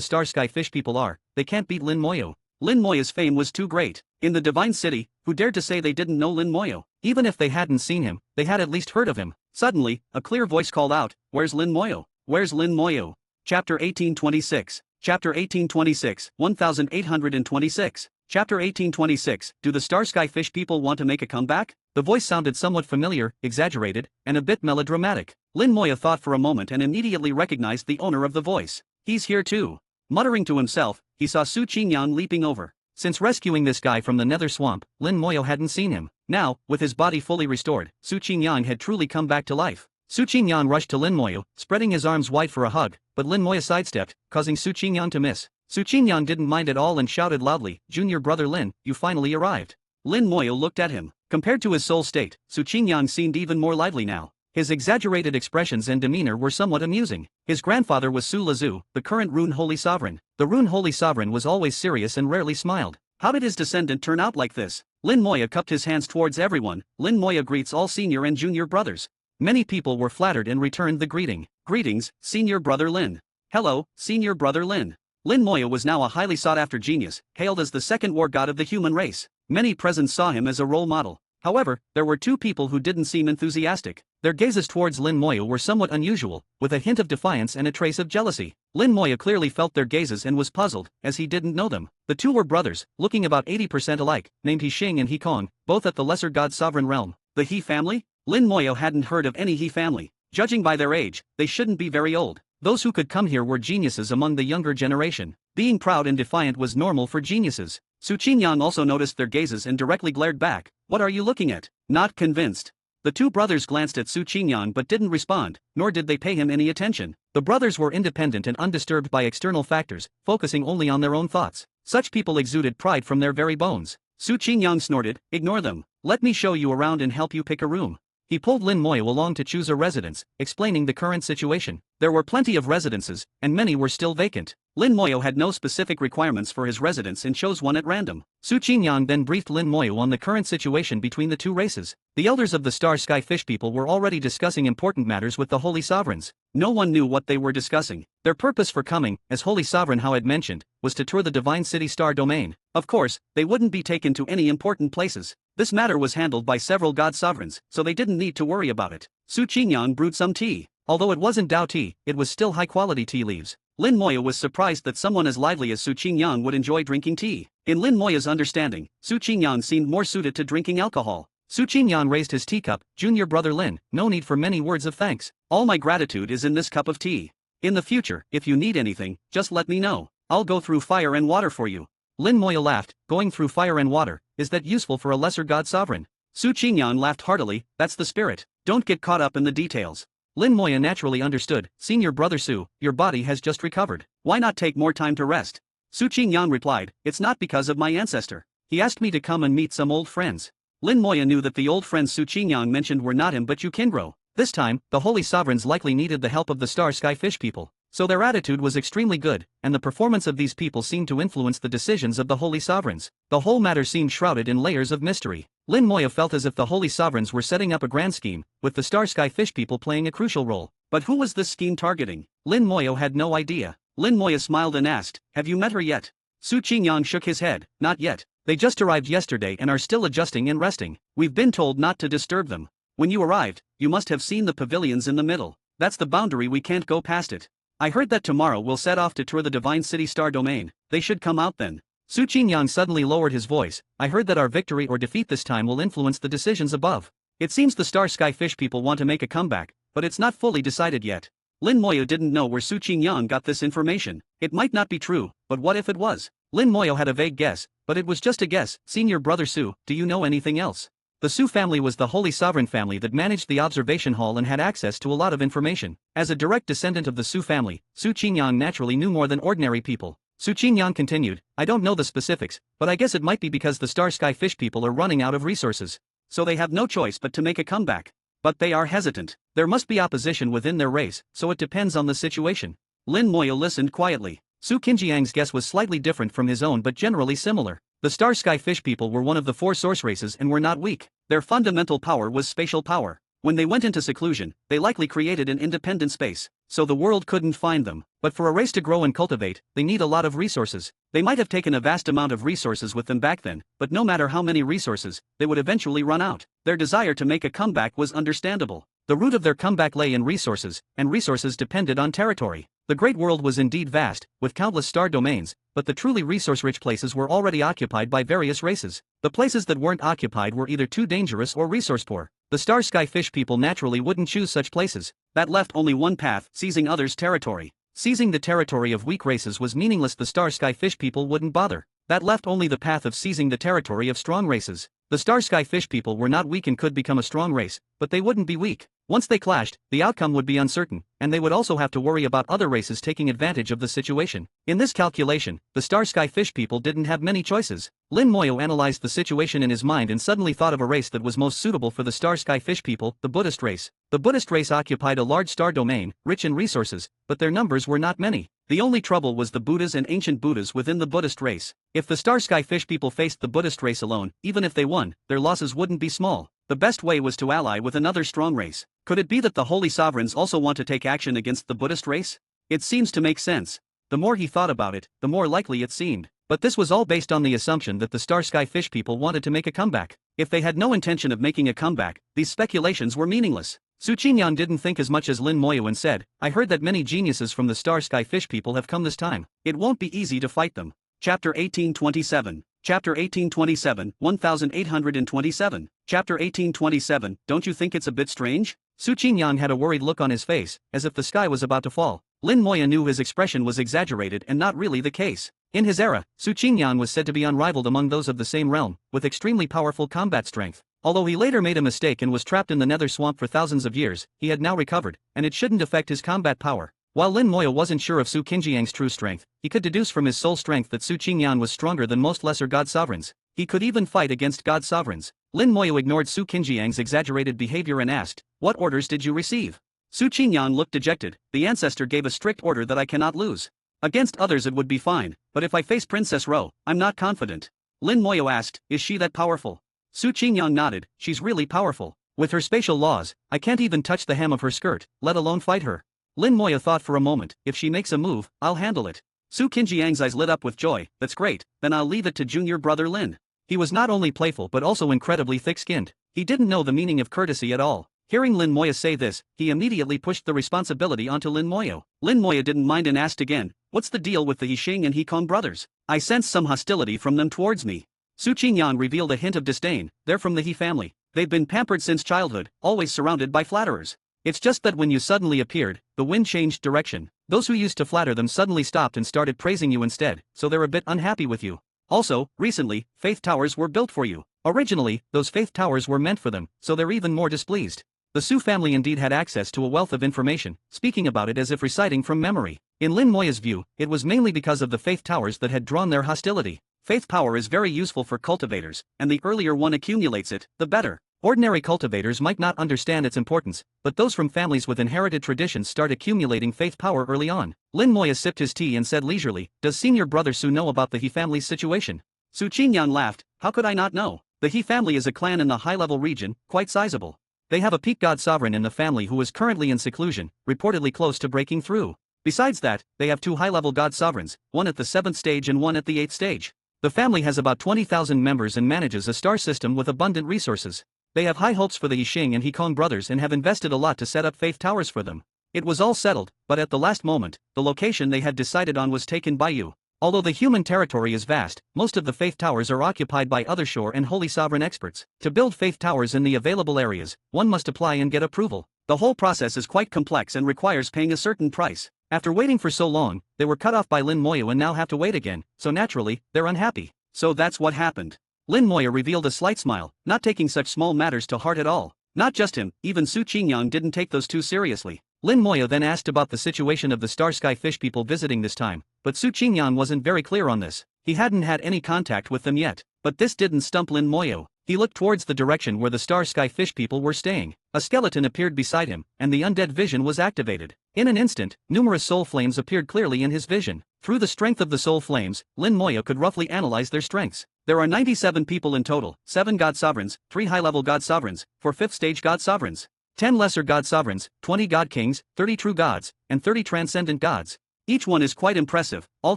star sky fish people are, they can't beat Lin Moya. Lin Moya's fame was too great. In the Divine City, who dared to say they didn't know Lin Moya? Even if they hadn't seen him, they had at least heard of him. Suddenly, a clear voice called out, "Where's Lin Moya? Where's Lin Moya?" Chapter 1826. Chapter 1826, 1826. Chapter 1826, Do the Star Sky Fish People Want to Make a Comeback? The voice sounded somewhat familiar, exaggerated, and a bit melodramatic. Lin Moya thought for a moment and immediately recognized the owner of the voice. He's here too. Muttering to himself, he saw Su Qingyang leaping over. Since rescuing this guy from the nether swamp, Lin Moya hadn't seen him. Now, with his body fully restored, Su Qingyang had truly come back to life. Su Qingyang rushed to Lin Moya, spreading his arms wide for a hug, but Lin Moya sidestepped, causing Su Qingyang to miss. Su Qingyang didn't mind at all and shouted loudly, "Junior brother Lin, you finally arrived." Lin Moya looked at him. Compared to his soul state, Su Qingyang seemed even more lively now. His exaggerated expressions and demeanor were somewhat amusing. His grandfather was Su Lezu, the current Rune Holy Sovereign. The Rune Holy Sovereign was always serious and rarely smiled. How did his descendant turn out like this? Lin Moya cupped his hands towards everyone. Lin Moya greets all senior and junior brothers. Many people were flattered and returned the greeting. Greetings, senior brother Lin. Hello, senior brother Lin. Lin Moya was now a highly sought-after genius, hailed as the second war god of the human race. Many present saw him as a role model. However, there were two people who didn't seem enthusiastic. Their gazes towards Lin Moya were somewhat unusual, with a hint of defiance and a trace of jealousy. Lin Moya clearly felt their gazes and was puzzled, as he didn't know them. The two were brothers, looking about 80% alike, named He Xing and He Kong, both at the lesser god sovereign realm. The He family? Lin Moya hadn't heard of any He family. Judging by their age, they shouldn't be very old. Those who could come here were geniuses among the younger generation. Being proud and defiant was normal for geniuses. Su Qingyang also noticed their gazes and directly glared back. "What are you looking at?" Not convinced. The two brothers glanced at Su Qingyang but didn't respond, nor did they pay him any attention. The brothers were independent and undisturbed by external factors, focusing only on their own thoughts. Such people exuded pride from their very bones. Su Qingyang snorted, "Ignore them. Let me show you around and help you pick a room." He pulled Lin Moya along to choose a residence, explaining the current situation. There were plenty of residences, and many were still vacant. Lin Moya had no specific requirements for his residence and chose one at random. Su Qingyang then briefed Lin Moya on the current situation between the two races. The elders of the Star Sky Fish people were already discussing important matters with the Holy Sovereigns. No one knew what they were discussing. Their purpose for coming, as Holy Sovereign Hao had mentioned, was to tour the Divine City Star Domain. Of course, they wouldn't be taken to any important places. This matter was handled by several god sovereigns, so they didn't need to worry about it. Su Qingyang brewed some tea. Although it wasn't Dao tea, it was still high-quality tea leaves. Lin Moya was surprised that someone as lively as Su Qingyang would enjoy drinking tea. In Lin Moya's understanding, Su Qingyang seemed more suited to drinking alcohol. Su Qingyang raised his teacup. "Junior brother Lin, no need for many words of thanks. All my gratitude is in this cup of tea. In the future, if you need anything, just let me know. I'll go through fire and water for you." Lin Moya laughed. "Going through fire and water, is that useful for a lesser god sovereign?" Su Qingyang laughed heartily. "That's the spirit. Don't get caught up in the details." Lin Moya naturally understood. "Senior brother Su, your body has just recovered. Why not take more time to rest?" Su Qingyang replied, "It's not because of my ancestor. He asked me to come and meet some old friends." Lin Moya knew that the old friends Su Qingyang mentioned were not him but Yu Qingro. This time, the Holy Sovereigns likely needed the help of the Star Sky Fish people. So their attitude was extremely good, and the performance of these people seemed to influence the decisions of the Holy Sovereigns. The whole matter seemed shrouded in layers of mystery. Lin Moya felt as if the Holy Sovereigns were setting up a grand scheme, with the Star Sky Fish people playing a crucial role. But who was this scheme targeting? Lin Moya had no idea. Lin Moya smiled and asked, "Have you met her yet?" Su Qingyang shook his head, "Not yet. They just arrived yesterday and are still adjusting and resting. We've been told not to disturb them. When you arrived, you must have seen the pavilions in the middle. That's the boundary, we can't go past it. I heard that tomorrow we'll set off to tour the Divine City Star Domain. They should come out then. Su Qingyang suddenly lowered his voice. I heard that our victory or defeat this time will influence the decisions above. It seems the Star Sky Fish people want to make a comeback, but it's not fully decided yet. Lin Moyo didn't know where Su Qingyang got this information. It might not be true, but what if it was? Lin Moyo had a vague guess, but it was just a guess. Senior brother Su, do you know anything else? The Su family was the Holy Sovereign family that managed the observation hall and had access to a lot of information. As a direct descendant of the Su family, Su Qingyang naturally knew more than ordinary people. Su Qingyang continued, I don't know the specifics, but I guess it might be because the Star Sky Fish people are running out of resources. So they have no choice but to make a comeback. But they are hesitant. There must be opposition within their race, so it depends on the situation. Lin Moyo listened quietly. Su Qingyang's guess was slightly different from his own but generally similar. The Star Sky Fish people were one of the 4 source races and were not weak. Their fundamental power was spatial power. When they went into seclusion, they likely created an independent space, so the world couldn't find them. But for a race to grow and cultivate, they need a lot of resources. They might have taken a vast amount of resources with them back then, but no matter how many resources, they would eventually run out. Their desire to make a comeback was understandable. The root of their comeback lay in resources, and resources depended on territory. The great world was indeed vast, with countless star domains, but the truly resource-rich places were already occupied by various races. The places that weren't occupied were either too dangerous or resource-poor. The Star Sky Fish people naturally wouldn't choose such places. That left only one path, seizing others' territory. Seizing the territory of weak races was meaningless. The Star Sky Fish people wouldn't bother. That left only the path of seizing the territory of strong races. The Star Sky Fish people were not weak and could become a strong race, but they wouldn't be weak. Once they clashed, the outcome would be uncertain, and they would also have to worry about other races taking advantage of the situation. In this calculation, the Star Sky Fish people didn't have many choices. Lin Moyo analyzed the situation in his mind and suddenly thought of a race that was most suitable for the Star Sky Fish people, the Buddhist race. The Buddhist race occupied a large star domain, rich in resources, but their numbers were not many. The only trouble was the Buddhas and ancient Buddhas within the Buddhist race. If the Star Sky Fish people faced the Buddhist race alone, even if they won, their losses wouldn't be small. The best way was to ally with another strong race. Could it be that the Holy Sovereigns also want to take action against the Buddhist race? It seems to make sense. The more he thought about it, the more likely it seemed. But this was all based on the assumption that the Star Sky Fish people wanted to make a comeback. If they had no intention of making a comeback, these speculations were meaningless. Su Qinyan didn't think as much as Lin Moyo and said, I heard that many geniuses from the Star Sky Fish people have come this time. It won't be easy to fight them. Chapter 1827. Chapter 1827, 1827. Chapter 1827, don't you think it's a bit strange? Su Qinyan had a worried look on his face, as if the sky was about to fall. Lin Moyo knew his expression was exaggerated and not really the case. In his era, Su Qinyan was said to be unrivaled among those of the same realm, with extremely powerful combat strength. Although he later made a mistake and was trapped in the Nether Swamp for thousands of years, he had now recovered, and it shouldn't affect his combat power. While Lin Moyo wasn't sure of Su Qinjiang's true strength, he could deduce from his soul strength that Su Qinyan was stronger than most lesser god sovereigns. He could even fight against god sovereigns. Lin Moyo ignored Su Qinjiang's exaggerated behavior and asked, what orders did you receive? Su Qinyan looked dejected. The ancestor gave a strict order that I cannot lose. Against others it would be fine, but if I face Princess Ro, I'm not confident. Lin Moyo asked, is she that powerful? Su Qinyan nodded, she's really powerful. With her spatial laws, I can't even touch the hem of her skirt, let alone fight her. Lin Moyo thought for a moment, if she makes a move, I'll handle it. Su Qinjiang's eyes lit up with joy, that's great, then I'll leave it to junior brother Lin. He was not only playful but also incredibly thick-skinned. He didn't know the meaning of courtesy at all. Hearing Lin Moyo say this, he immediately pushed the responsibility onto Lin Moyo. Lin Moyo didn't mind and asked again, what's the deal with the Yixing and Hikong brothers? I sense some hostility from them towards me. Su Qinyan revealed a hint of disdain, they're from the He family. They've been pampered since childhood, always surrounded by flatterers. It's just that when you suddenly appeared, the wind changed direction. Those who used to flatter them suddenly stopped and started praising you instead, so they're a bit unhappy with you. Also, recently, faith towers were built for you. Originally, those faith towers were meant for them, so they're even more displeased. The Su family indeed had access to a wealth of information, speaking about it as if reciting from memory. In Lin Moyo's view, it was mainly because of the faith towers that had drawn their hostility. Faith power is very useful for cultivators, and the earlier one accumulates it, the better. Ordinary cultivators might not understand its importance, but those from families with inherited traditions start accumulating faith power early on. Lin Moyo sipped his tea and said leisurely, does senior brother Su know about the He family's situation? Su Qinyan laughed, how could I not know? The He family is a clan in the high-level region, quite sizable. They have a peak god sovereign in the family who is currently in seclusion, reportedly close to breaking through. Besides that, they have 2 high-level god sovereigns, one at the 7th stage and one at the 8th stage. The family has about 20,000 members and manages a star system with abundant resources. They have high hopes for the Yixing and Hikong brothers and have invested a lot to set up faith towers for them. It was all settled, but at the last moment, the location they had decided on was taken by you. Although the human territory is vast, most of the faith towers are occupied by other shore and holy sovereign experts. To build faith towers in the available areas, one must apply and get approval. The whole process is quite complex and requires paying a certain price. After waiting for so long, they were cut off by Lin Moyo and now have to wait again, so naturally, they're unhappy. So that's what happened. Lin Moyo revealed a slight smile, not taking such small matters to heart at all. Not just him, even Su Qingyang didn't take those too seriously. Lin Moyo then asked about the situation of the Star Sky Fish people visiting this time, but Su Qingyang wasn't very clear on this. He hadn't had any contact with them yet. But this didn't stump Lin Moyo. He looked towards the direction where the Star Sky Fish people were staying. A skeleton appeared beside him, and the undead vision was activated. In an instant, numerous soul flames appeared clearly in his vision. Through the strength of the soul flames, Lin Moyo could roughly analyze their strengths. There are 97 people in total, 7 God Sovereigns, 3 high-level God Sovereigns, 4 5th-stage God Sovereigns, 10 lesser God Sovereigns, 20 God Kings, 30 true gods, and 30 transcendent gods. Each one is quite impressive, all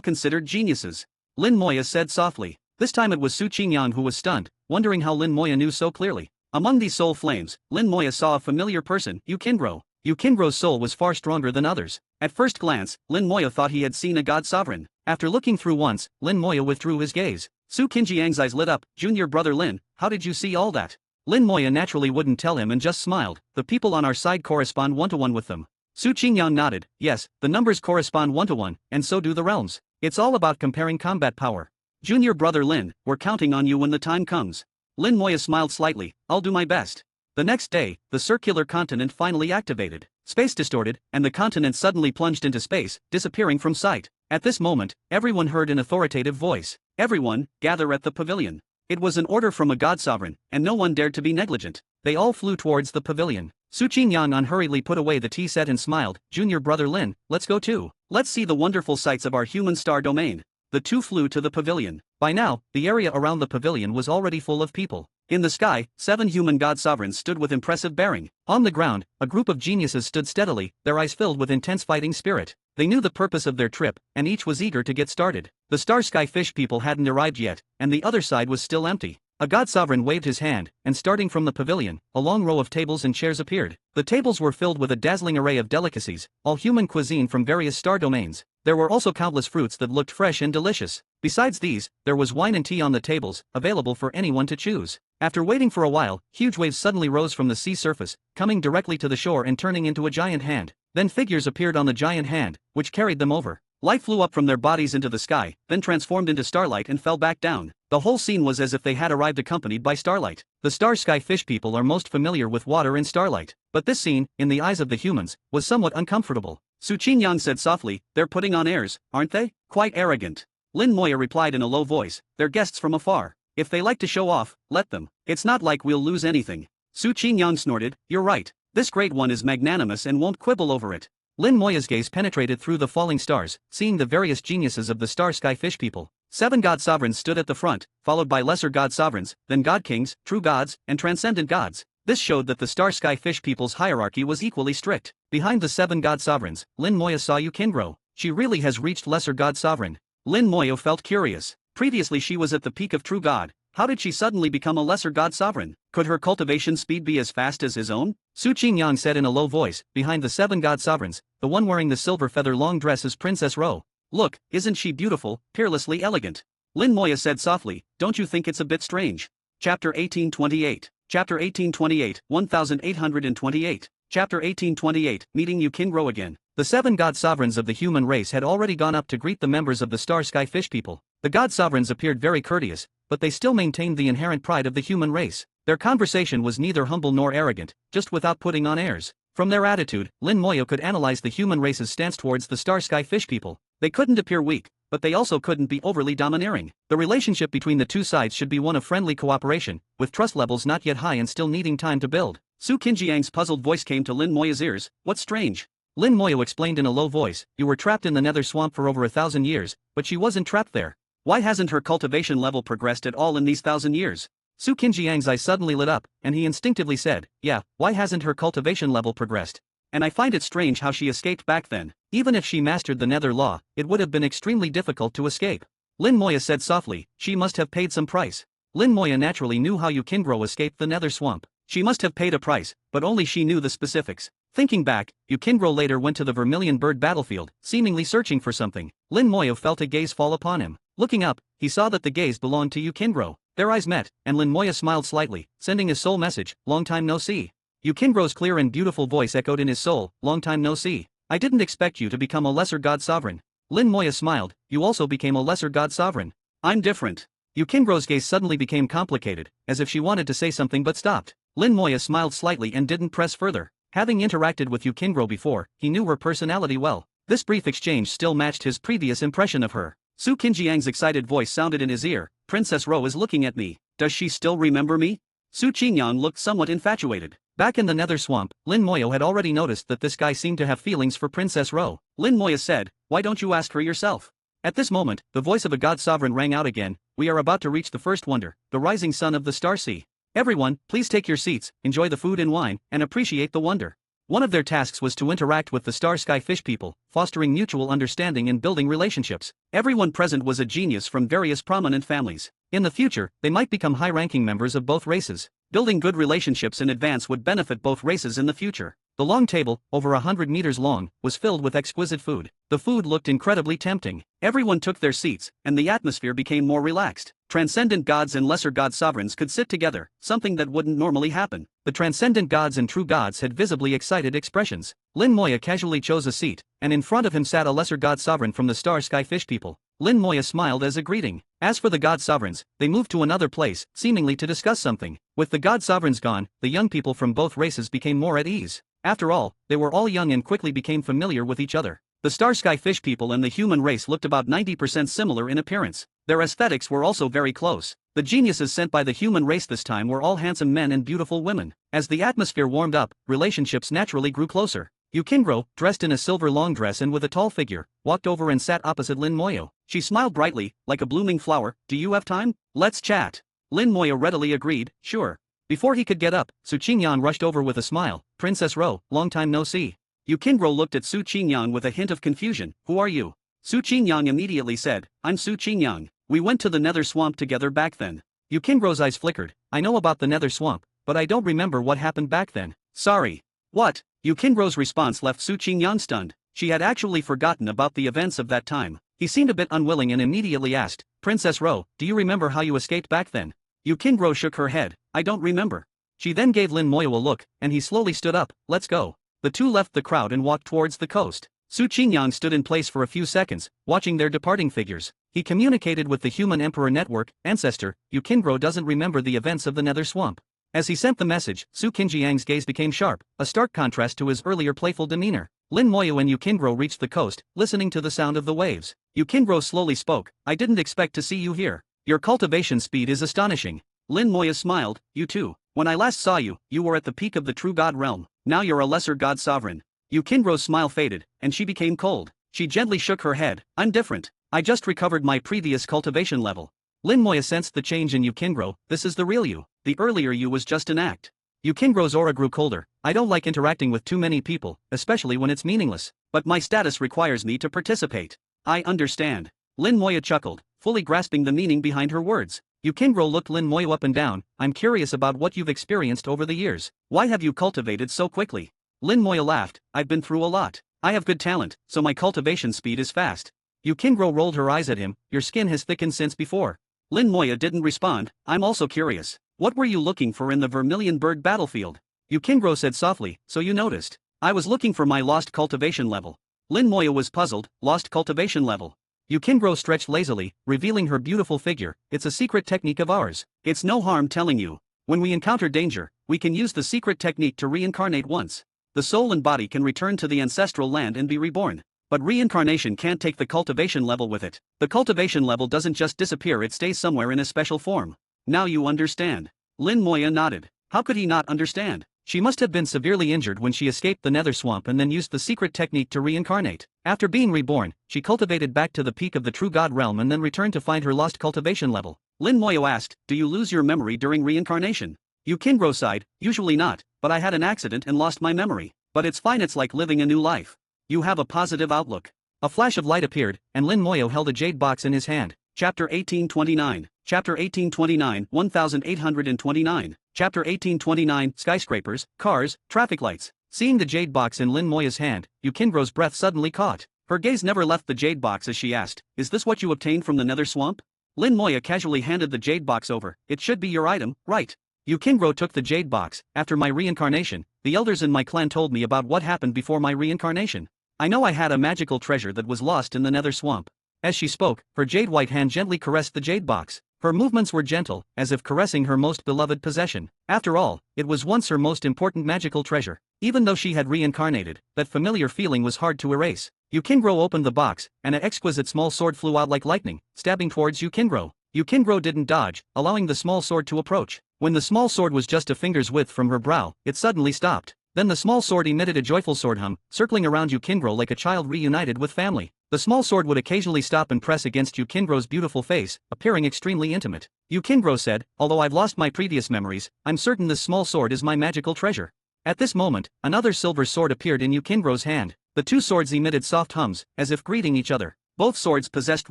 considered geniuses. Lin Moyo said softly. This time it was Su Qingyang who was stunned, wondering how Lin Moyo knew so clearly. Among these soul flames, Lin Moyo saw a familiar person, Yu Qingro. Yu Qingro's soul was far stronger than others. At first glance, Lin Moyo thought he had seen a God Sovereign. After looking through once, Lin Moyo withdrew his gaze. Su Qinjiang's eyes lit up. Junior brother Lin, how did you see all that? Lin Moyo naturally wouldn't tell him and just smiled. The people on our side correspond one-to-one with them. Su Qingyang nodded. Yes, the numbers correspond one-to-one, and so do the realms. It's all about comparing combat power. Junior brother Lin, we're counting on you when the time comes. Lin Moyo smiled slightly. I'll do my best. The next day, the circular continent finally activated. Space distorted, and the continent suddenly plunged into space, disappearing from sight. At this moment, everyone heard an authoritative voice. Everyone, gather at the pavilion. It was an order from a God Sovereign, and no one dared to be negligent. They all flew towards the pavilion. Su Qingyang unhurriedly put away the tea set and smiled. Junior brother Lin, let's go too. Let's see the wonderful sights of our human star domain. The two flew to the pavilion. By now, the area around the pavilion was already full of people. In the sky, 7 human God Sovereigns stood with impressive bearing. On the ground, a group of geniuses stood steadily, their eyes filled with intense fighting spirit. They knew the purpose of their trip, and each was eager to get started. The Star Sky Fish people hadn't arrived yet, and the other side was still empty. A God Sovereign waved his hand, and starting from the pavilion, a long row of tables and chairs appeared. The tables were filled with a dazzling array of delicacies, all human cuisine from various star domains. There were also countless fruits that looked fresh and delicious. Besides these, there was wine and tea on the tables, available for anyone to choose. After waiting for a while, huge waves suddenly rose from the sea surface, coming directly to the shore and turning into a giant hand. Then figures appeared on the giant hand, which carried them over. Light flew up from their bodies into the sky, then transformed into starlight and fell back down. The whole scene was as if they had arrived accompanied by starlight. The Star Sky Fish people are most familiar with water and starlight, but this scene, in the eyes of the humans, was somewhat uncomfortable. Su Qingyang said softly, they're putting on airs, aren't they? Quite arrogant. Lin Moyo replied in a low voice, they're guests from afar. If they like to show off, let them. It's not like we'll lose anything. Su Qingyang snorted, you're right. This great one is magnanimous and won't quibble over it. Lin Moyo's gaze penetrated through the falling stars, seeing the various geniuses of the Star Sky Fish people. 7 God Sovereigns stood at the front, followed by lesser God Sovereigns, then God Kings, true gods, and transcendent gods. This showed that the Star Sky Fish people's hierarchy was equally strict. Behind the 7 God Sovereigns, Lin Moyo saw Yu Qingro. She really has reached lesser God Sovereign. Lin Moyo felt curious. Previously she was at the peak of true God. How did she suddenly become a lesser God Sovereign? Could her cultivation speed be as fast as his own? Su Qingyang said in a low voice, behind the 7 God Sovereigns, the one wearing the silver feather long dress is Princess Ro. Look, isn't she beautiful, peerlessly elegant? Lin Moyo said softly, don't you think it's a bit strange? Chapter 1828. Chapter 1828, 1828. Chapter 1828, meeting Yu Qingro again. The 7 God Sovereigns of the human race had already gone up to greet the members of the Star Sky Fish people. The God Sovereigns appeared very courteous, but they still maintained the inherent pride of the human race. Their conversation was neither humble nor arrogant, just without putting on airs. From their attitude, Lin Moyo could analyze the human race's stance towards the Star Sky Fish people. They couldn't appear weak, but they also couldn't be overly domineering. The relationship between the two sides should be one of friendly cooperation, with trust levels not yet high and still needing time to build. Su Qinjiang's puzzled voice came to Lin Moyo's ears. What's strange? Lin Moyo explained in a low voice, you were trapped in the Nether Swamp for over 1,000 years, but she wasn't trapped there. Why hasn't her cultivation level progressed at all in these 1,000 years? Su Qinjiang's eyes suddenly lit up, and he instinctively said, yeah, why hasn't her cultivation level progressed? And I find it strange how she escaped back then. Even if she mastered the Nether Law, it would have been extremely difficult to escape. Lin Moya said softly, she must have paid some price. Lin Moya naturally knew how Yukingro escaped the nether swamp. She must have paid a price, but only she knew the specifics. Thinking back, Yukingro later went to the Vermilion Bird battlefield, seemingly searching for something. Lin Moya felt a gaze fall upon him. Looking up, he saw that the gaze belonged to Yukingro. Their eyes met, and Lin Moya smiled slightly, sending his soul message, long time no see. Yukingro's clear and beautiful voice echoed in his soul, long time no see. I didn't expect you to become a lesser god sovereign. Lin Moya smiled, you also became a lesser god sovereign. I'm different. Yukingro's gaze suddenly became complicated, as if she wanted to say something but stopped. Lin Moya smiled slightly and didn't press further. Having interacted with Yukingro before, he knew her personality well. This brief exchange still matched his previous impression of her. Su Qingjiang's excited voice sounded in his ear, Princess Ro is looking at me. Does she still remember me? Su Qingyang looked somewhat infatuated. Back in the nether swamp, Lin Moya had already noticed that this guy seemed to have feelings for Princess Ro. Lin Moya said, why don't you ask her yourself? At this moment, the voice of a god sovereign rang out again, we are about to reach the first wonder, the rising sun of the Star Sea. Everyone, please take your seats, enjoy the food and wine, and appreciate the wonder. One of their tasks was to interact with the Star Sky Fish people, fostering mutual understanding and building relationships. Everyone present was a genius from various prominent families. In the future, they might become high-ranking members of both races. Building good relationships in advance would benefit both races in the future. The long table, over 100 meters long, was filled with exquisite food. The food looked incredibly tempting. Everyone took their seats, and the atmosphere became more relaxed. Transcendent gods and lesser god sovereigns could sit together, something that wouldn't normally happen. The transcendent gods and true gods had visibly excited expressions. Lin Moya casually chose a seat, and in front of him sat a lesser god sovereign from the Star Sky Fish people. Lin Moya smiled as a greeting. As for the god sovereigns, they moved to another place, seemingly to discuss something. With the god sovereigns gone, the young people from both races became more at ease. After all, they were all young and quickly became familiar with each other. The Star Sky Fish people and the human race looked about 90% similar in appearance. Their aesthetics were also very close. The geniuses sent by the human race this time were all handsome men and beautiful women. As the atmosphere warmed up, relationships naturally grew closer. Yukingro, dressed in a silver long dress and with a tall figure, walked over and sat opposite Lin Moya. She smiled brightly, like a blooming flower. Do you have time? Let's chat. Lin Moya readily agreed, sure. Before he could get up, Su Qingyan rushed over with a smile. Princess Ro, long time no see. Yukingro looked at Su Qingyan with a hint of confusion. Who are you? Su Qingyan immediately said, I'm Su Qingyan. We went to the nether swamp together back then. Yukingro's eyes flickered. I know about the nether swamp, but I don't remember what happened back then. Sorry. What? Yukingro's response left Su Qingyan stunned. She had actually forgotten about the events of that time. He seemed a bit unwilling and immediately asked, Princess Ro, do you remember how you escaped back then? Yukingro shook her head. I don't remember. She then gave Lin Moya a look, and he slowly stood up. Let's go. The two left the crowd and walked towards the coast. Su Qingyang stood in place for a few seconds, watching their departing figures. He communicated with the Human Emperor Network, Ancestor. Yukingro doesn't remember the events of the nether swamp. As he sent the message, Su Qingjiang's gaze became sharp, a stark contrast to his earlier playful demeanor. Lin Moya and Yukingro reached the coast, listening to the sound of the waves. Yukingro slowly spoke. I didn't expect to see you here. Your cultivation speed is astonishing. Lin Moya smiled. You too. When I last saw you, you were at the peak of the true god realm. Now you're a lesser god sovereign. Yukingro's smile faded, and she became cold. She gently shook her head. I'm different. I just recovered my previous cultivation level. Lin Moya sensed the change in Yukingro. This is the real you. The earlier you was just an act. Yukingro's aura grew colder. I don't like interacting with too many people, especially when it's meaningless. But my status requires me to participate. I understand. Lin Moya chuckled, fully grasping the meaning behind her words. Yukingro looked Lin Moya up and down. I'm curious about what you've experienced over the years. Why have you cultivated so quickly? Lin Moya laughed. I've been through a lot. I have good talent, so my cultivation speed is fast. Yukingro rolled her eyes at him. Your skin has thickened since before. Lin Moya didn't respond. I'm also curious. What were you looking for in the Vermilion Bird battlefield? Yukingro said softly, so you noticed. I was looking for my lost cultivation level. Lin Moya was puzzled. Lost cultivation level. Yukingro stretched lazily, revealing her beautiful figure. It's a secret technique of ours. It's no harm telling you. When we encounter danger, we can use the secret technique to reincarnate once. The soul and body can return to the ancestral land and be reborn. But reincarnation can't take the cultivation level with it. The cultivation level doesn't just disappear, it stays somewhere in a special form. Now you understand. Lin Moya nodded. How could he not understand? She must have been severely injured when she escaped the nether swamp and then used the secret technique to reincarnate. After being reborn, she cultivated back to the peak of the true god realm and then returned to find her lost cultivation level. Lin Moya asked, do you lose your memory during reincarnation? Yukingro sighed, usually not, but I had an accident and lost my memory. But it's fine, it's like living a new life. You have a positive outlook. A flash of light appeared, and Lin Moya held a jade box in his hand. Chapter 1829. Chapter 1829, 1829. Chapter 1829, Skyscrapers, Cars, Traffic Lights. Seeing the jade box in Lin Moya's hand, Yukingro's breath suddenly caught. Her gaze never left the jade box as she asked, "Is this what you obtained from the nether swamp?" Lin Moya casually handed the jade box over. "It should be your item, right?" Yukingro took the jade box. "After my reincarnation, the elders in my clan told me about what happened before my reincarnation. I know I had a magical treasure that was lost in the nether swamp." As she spoke, her jade white hand gently caressed the jade box. Her movements were gentle, as if caressing her most beloved possession. After all, it was once her most important magical treasure. Even though she had reincarnated, that familiar feeling was hard to erase. Yukingro opened the box, and an exquisite small sword flew out like lightning, stabbing towards Yukingro. Yukingro didn't dodge, allowing the small sword to approach. When the small sword was just a finger's width from her brow, it suddenly stopped. Then the small sword emitted a joyful sword hum, circling around Yukingro like a child reunited with family. The small sword would occasionally stop and press against Yukingro's beautiful face, appearing extremely intimate. Yukingro said, "Although I've lost my previous memories, I'm certain this small sword is my magical treasure." At this moment, another silver sword appeared in Yukingro's hand. The two swords emitted soft hums, as if greeting each other. Both swords possessed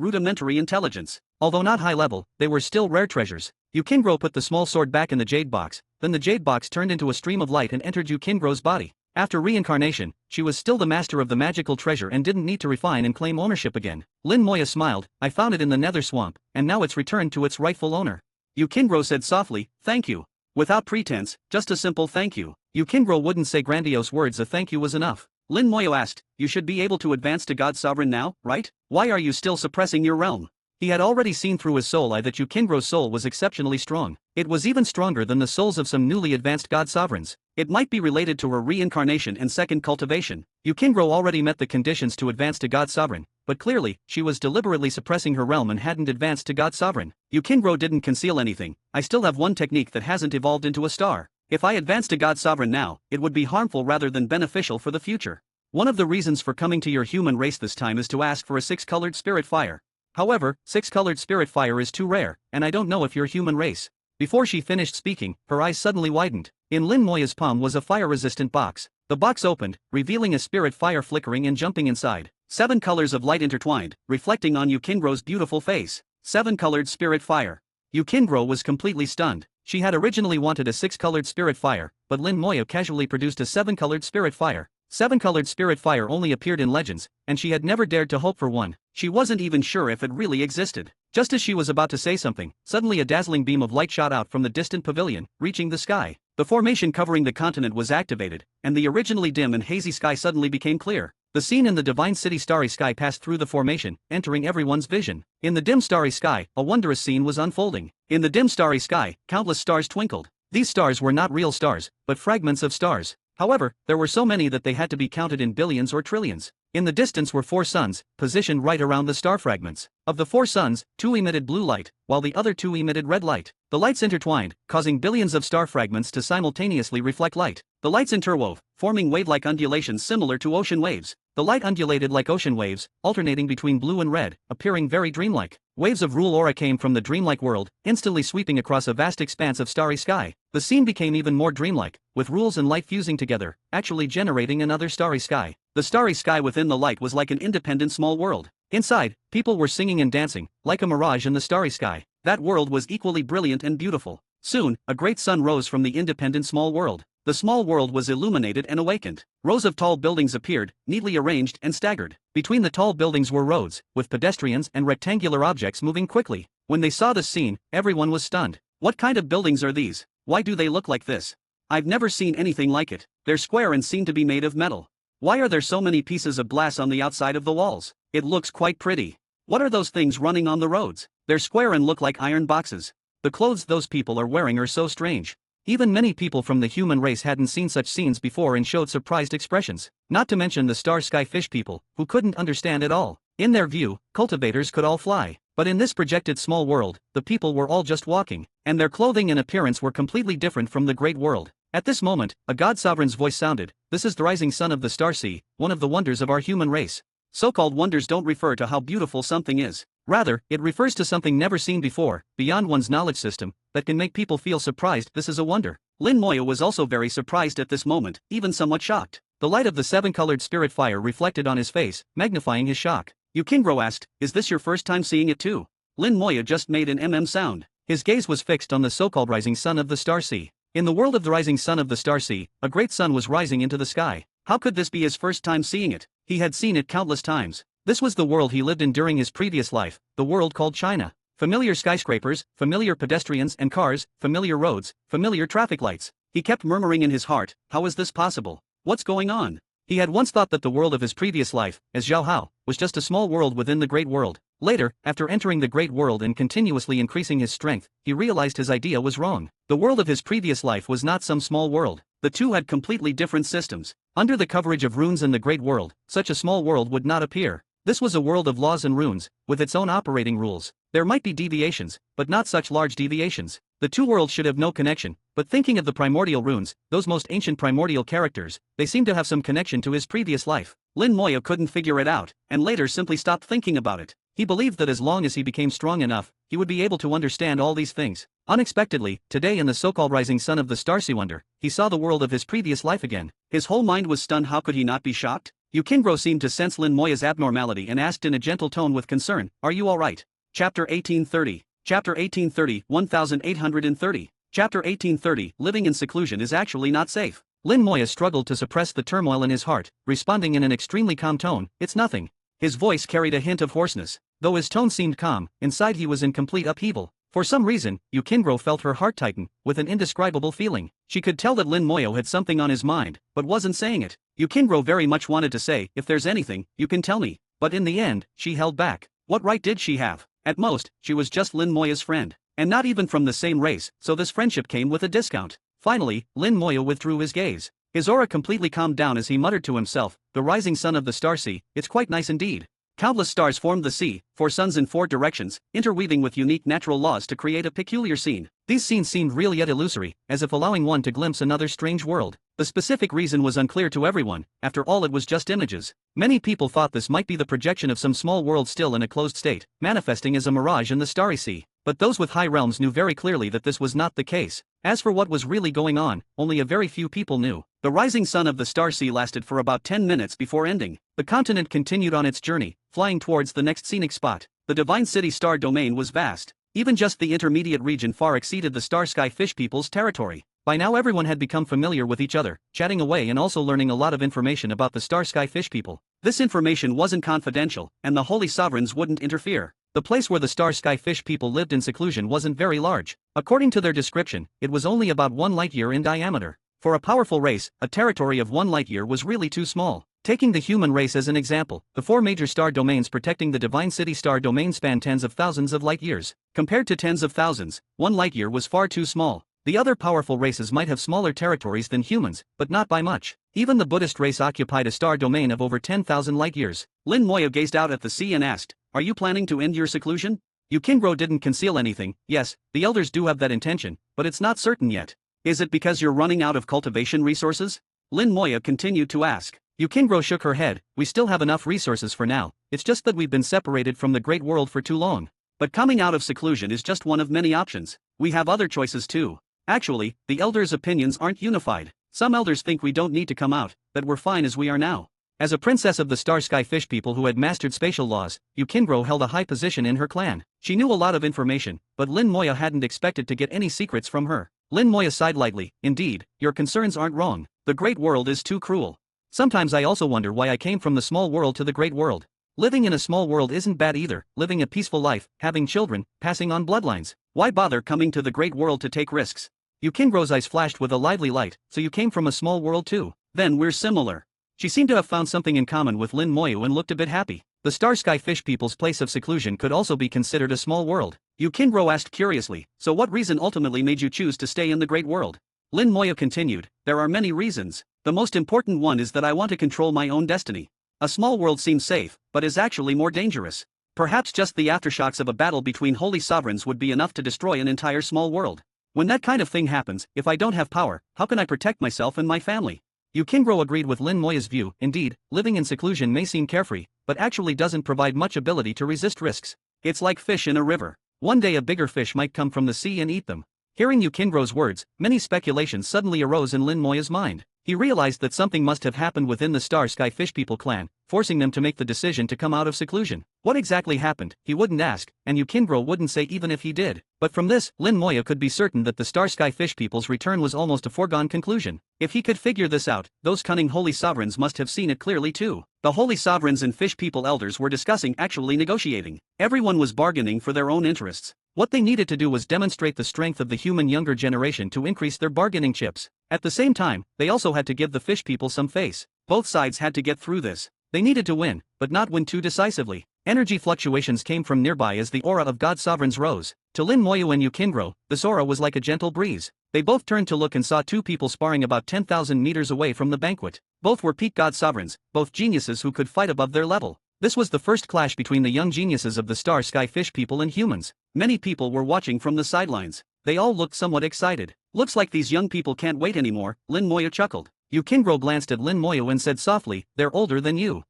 rudimentary intelligence. Although not high level, they were still rare treasures. Yukingro put the small sword back in the jade box, then the jade box turned into a stream of light and entered Yukingro's body. After reincarnation, she was still the master of the magical treasure and didn't need to refine and claim ownership again. Lin Moya smiled, "I found it in the nether swamp, and now it's returned to its rightful owner." Yukingro said softly, "Thank you." Without pretense, just a simple thank you. Yukingro wouldn't say grandiose words, a thank you was enough. Lin Moya asked, "You should be able to advance to God Sovereign now, right? Why are you still suppressing your realm?" He had already seen through his soul eye that Yukingro's soul was exceptionally strong. It was even stronger than the souls of some newly advanced god sovereigns. It might be related to her reincarnation and second cultivation. Yukingro already met the conditions to advance to god sovereign, but clearly, she was deliberately suppressing her realm and hadn't advanced to god sovereign. Yukingro didn't conceal anything. "I still have one technique that hasn't evolved into a star. If I advance to god sovereign now, it would be harmful rather than beneficial for the future. One of the reasons for coming to your human race this time is to ask for a 6-colored spirit fire. However, 6-colored spirit fire is too rare, and I don't know if you're human race." Before she finished speaking, her eyes suddenly widened. In Lin Moya's palm was a fire-resistant box. The box opened, revealing a spirit fire flickering and jumping inside. 7 colors of light intertwined, reflecting on Yukingro's beautiful face. 7-colored spirit fire. Yukingro was completely stunned. She had originally wanted a 6-colored spirit fire, but Lin Moya casually produced a 7-colored spirit fire. 7-colored spirit fire only appeared in legends, and she had never dared to hope for one. She wasn't even sure if it really existed. Just as she was about to say something, suddenly a dazzling beam of light shot out from the distant pavilion, reaching the sky. The formation covering the continent was activated, and the originally dim and hazy sky suddenly became clear. The scene in the divine city starry sky passed through the formation, entering everyone's vision. In the dim starry sky, a wondrous scene was unfolding. In the dim starry sky, countless stars twinkled. These stars were not real stars, but fragments of stars. However, there were so many that they had to be counted in billions or trillions. In the distance were 4 suns, positioned right around the star fragments. Of the 4 suns, 2 emitted blue light, while the other 2 emitted red light. The lights intertwined, causing billions of star fragments to simultaneously reflect light. The lights interwove, forming wave-like undulations similar to ocean waves. The light undulated like ocean waves, alternating between blue and red, appearing very dreamlike. Waves of rule aura came from the dreamlike world, instantly sweeping across a vast expanse of starry sky. The scene became even more dreamlike, with rules and light fusing together, actually generating another starry sky. The starry sky within the light was like an independent small world. Inside, people were singing and dancing, like a mirage in the starry sky. That world was equally brilliant and beautiful. Soon, a great sun rose from the independent small world. The small world was illuminated and awakened. Rows of tall buildings appeared, neatly arranged and staggered. Between the tall buildings were roads, with pedestrians and rectangular objects moving quickly. When they saw this scene, everyone was stunned. What kind of buildings are these? Why do they look like this? I've never seen anything like it. They're square and seem to be made of metal. Why are there so many pieces of glass on the outside of the walls? It looks quite pretty. What are those things running on the roads? They're square and look like iron boxes. The clothes those people are wearing are so strange. Even many people from the human race hadn't seen such scenes before and showed surprised expressions. Not to mention the star sky fish people, who couldn't understand at all. In their view, cultivators could all fly. But in this projected small world, the people were all just walking, and their clothing and appearance were completely different from the great world. At this moment, a god sovereign's voice sounded. "This is the rising sun of the star sea, one of the wonders of our human race." So-called wonders don't refer to how beautiful something is. Rather, it refers to something never seen before, beyond one's knowledge system, that can make people feel surprised. This is a wonder. Lin Moya was also very surprised at this moment, even somewhat shocked. The light of the 7-colored spirit fire reflected on his face, magnifying his shock. Yukingro asked, "Is this your first time seeing it too?" Lin Moya just made an sound. His gaze was fixed on the so-called rising sun of the star sea. In the world of the rising sun of the star sea, a great sun was rising into the sky. How could this be his first time seeing it? He had seen it countless times. This was the world he lived in during his previous life, the world called China. Familiar skyscrapers, familiar pedestrians and cars, familiar roads, familiar traffic lights. He kept murmuring in his heart, how is this possible? What's going on? He had once thought that the world of his previous life, as Zhao Hao, was just a small world within the great world. Later, after entering the great world and continuously increasing his strength, he realized his idea was wrong. The world of his previous life was not some small world. The two had completely different systems. Under the coverage of runes in the great world, such a small world would not appear. This was a world of laws and runes, with its own operating rules. There might be deviations, but not such large deviations. The two worlds should have no connection, but thinking of the primordial runes, those most ancient primordial characters, they seem to have some connection to his previous life. Lin Moya couldn't figure it out, and later simply stopped thinking about it. He believed that as long as he became strong enough, he would be able to understand all these things. Unexpectedly, today in the so-called rising sun of the Starcy Wonder, he saw the world of his previous life again. His whole mind was stunned. How could he not be shocked? Yukingro seemed to sense Lin Moya's abnormality and asked in a gentle tone with concern, "Are you all right?" Chapter 1830. Chapter 1830, 1830. Chapter 1830, Living in seclusion is actually not safe. Lin Moya struggled to suppress the turmoil in his heart, responding in an extremely calm tone, "It's nothing." His voice carried a hint of hoarseness. Though his tone seemed calm, inside he was in complete upheaval. For some reason, Yukingro felt her heart tighten, with an indescribable feeling. She could tell that Lin Moya had something on his mind, but wasn't saying it. Yukingro very much wanted to say, "If there's anything, you can tell me." But in the end, she held back. What right did she have? At most, she was just Lin Moya's friend. And not even from the same race, so this friendship came with a discount. Finally, Lin Moya withdrew his gaze. His aura completely calmed down as he muttered to himself, "The rising sun of the star sea, it's quite nice indeed." Countless stars formed the sea, 4 suns in 4 directions, interweaving with unique natural laws to create a peculiar scene. These scenes seemed real yet illusory, as if allowing one to glimpse another strange world. The specific reason was unclear to everyone. After all, it was just images. Many people thought this might be the projection of some small world still in a closed state, manifesting as a mirage in the starry sea. But those with high realms knew very clearly that this was not the case. As for what was really going on, only a very few people knew. The rising sun of the star sea lasted for about 10 minutes before ending. The continent continued on its journey, flying towards the next scenic spot. The Divine City star domain was vast. Even just the intermediate region far exceeded the Star Sky Fish people's territory. By now everyone had become familiar with each other, chatting away and also learning a lot of information about the Star Sky Fish people. This information wasn't confidential, and the Holy Sovereigns wouldn't interfere. The place where the Star Sky Fish people lived in seclusion wasn't very large. According to their description, it was only about 1 light year in diameter. For a powerful race, a territory of 1 light year was really too small. Taking the human race as an example, the 4 major star domains protecting the Divine City star domain span tens of thousands of light years. Compared to tens of thousands, 1 light year was far too small. The other powerful races might have smaller territories than humans, but not by much. Even the Buddhist race occupied a star domain of over 10,000 light years. Lin Moya gazed out at the sea and asked, "Are you planning to end your seclusion?" Yukingro didn't conceal anything. "Yes, the elders do have that intention, but it's not certain yet." "Is it because you're running out of cultivation resources?" Lin Moya continued to ask. Yukingro shook her head. "We still have enough resources for now, it's just that we've been separated from the great world for too long. But coming out of seclusion is just one of many options. We have other choices too. Actually, the elders' opinions aren't unified. Some elders think we don't need to come out, that we're fine as we are now." As a princess of the Star Sky Fish people who had mastered spatial laws, Yukingro held a high position in her clan. She knew a lot of information, but Lin Moya hadn't expected to get any secrets from her. Lin Moya sighed lightly. "Indeed, your concerns aren't wrong. The great world is too cruel. Sometimes I also wonder why I came from the small world to the great world. Living in a small world isn't bad either, living a peaceful life, having children, passing on bloodlines. Why bother coming to the great world to take risks?" Yukingro's eyes flashed with a lively light. "So you came from a small world too? Then we're similar." She seemed to have found something in common with Lin Moya and looked a bit happy. The Star Sky Fish people's place of seclusion could also be considered a small world. Yukingro asked curiously, "So what reason ultimately made you choose to stay in the great world?" Lin Moya continued, "There are many reasons. The most important one is that I want to control my own destiny. A small world seems safe, but is actually more dangerous. Perhaps just the aftershocks of a battle between holy sovereigns would be enough to destroy an entire small world. When that kind of thing happens, if I don't have power, how can I protect myself and my family?" Yukingro agreed with Lin Moya's view. Indeed, living in seclusion may seem carefree, but actually doesn't provide much ability to resist risks. It's like fish in a river. One day a bigger fish might come from the sea and eat them. Hearing Yukingro's words, many speculations suddenly arose in Lin Moya's mind. He realized that something must have happened within the Star Sky Fish People clan, forcing them to make the decision to come out of seclusion. What exactly happened, he wouldn't ask, and Yukingro wouldn't say even if he did. But from this, Lin Moya could be certain that the Star Sky Fish People's return was almost a foregone conclusion. If he could figure this out, those cunning holy sovereigns must have seen it clearly too. The holy sovereigns and Fish People elders were discussing, actually negotiating. Everyone was bargaining for their own interests. What they needed to do was demonstrate the strength of the human younger generation to increase their bargaining chips. At the same time, they also had to give the Fish People some face. Both sides had to get through this. They needed to win, but not win too decisively. Energy fluctuations came from nearby as the aura of God Sovereigns rose. To Lin Moya and Yukingro, this aura was like a gentle breeze. They both turned to look and saw two people sparring about 10,000 meters away from the banquet. Both were peak God Sovereigns, both geniuses who could fight above their level. This was the first clash between the young geniuses of the Star Sky Fish People and humans. Many people were watching from the sidelines. They all looked somewhat excited. Looks like these young people can't wait anymore, Lin Moya chuckled. Yukingro glanced at Lin Moya and said softly, "They're older than you."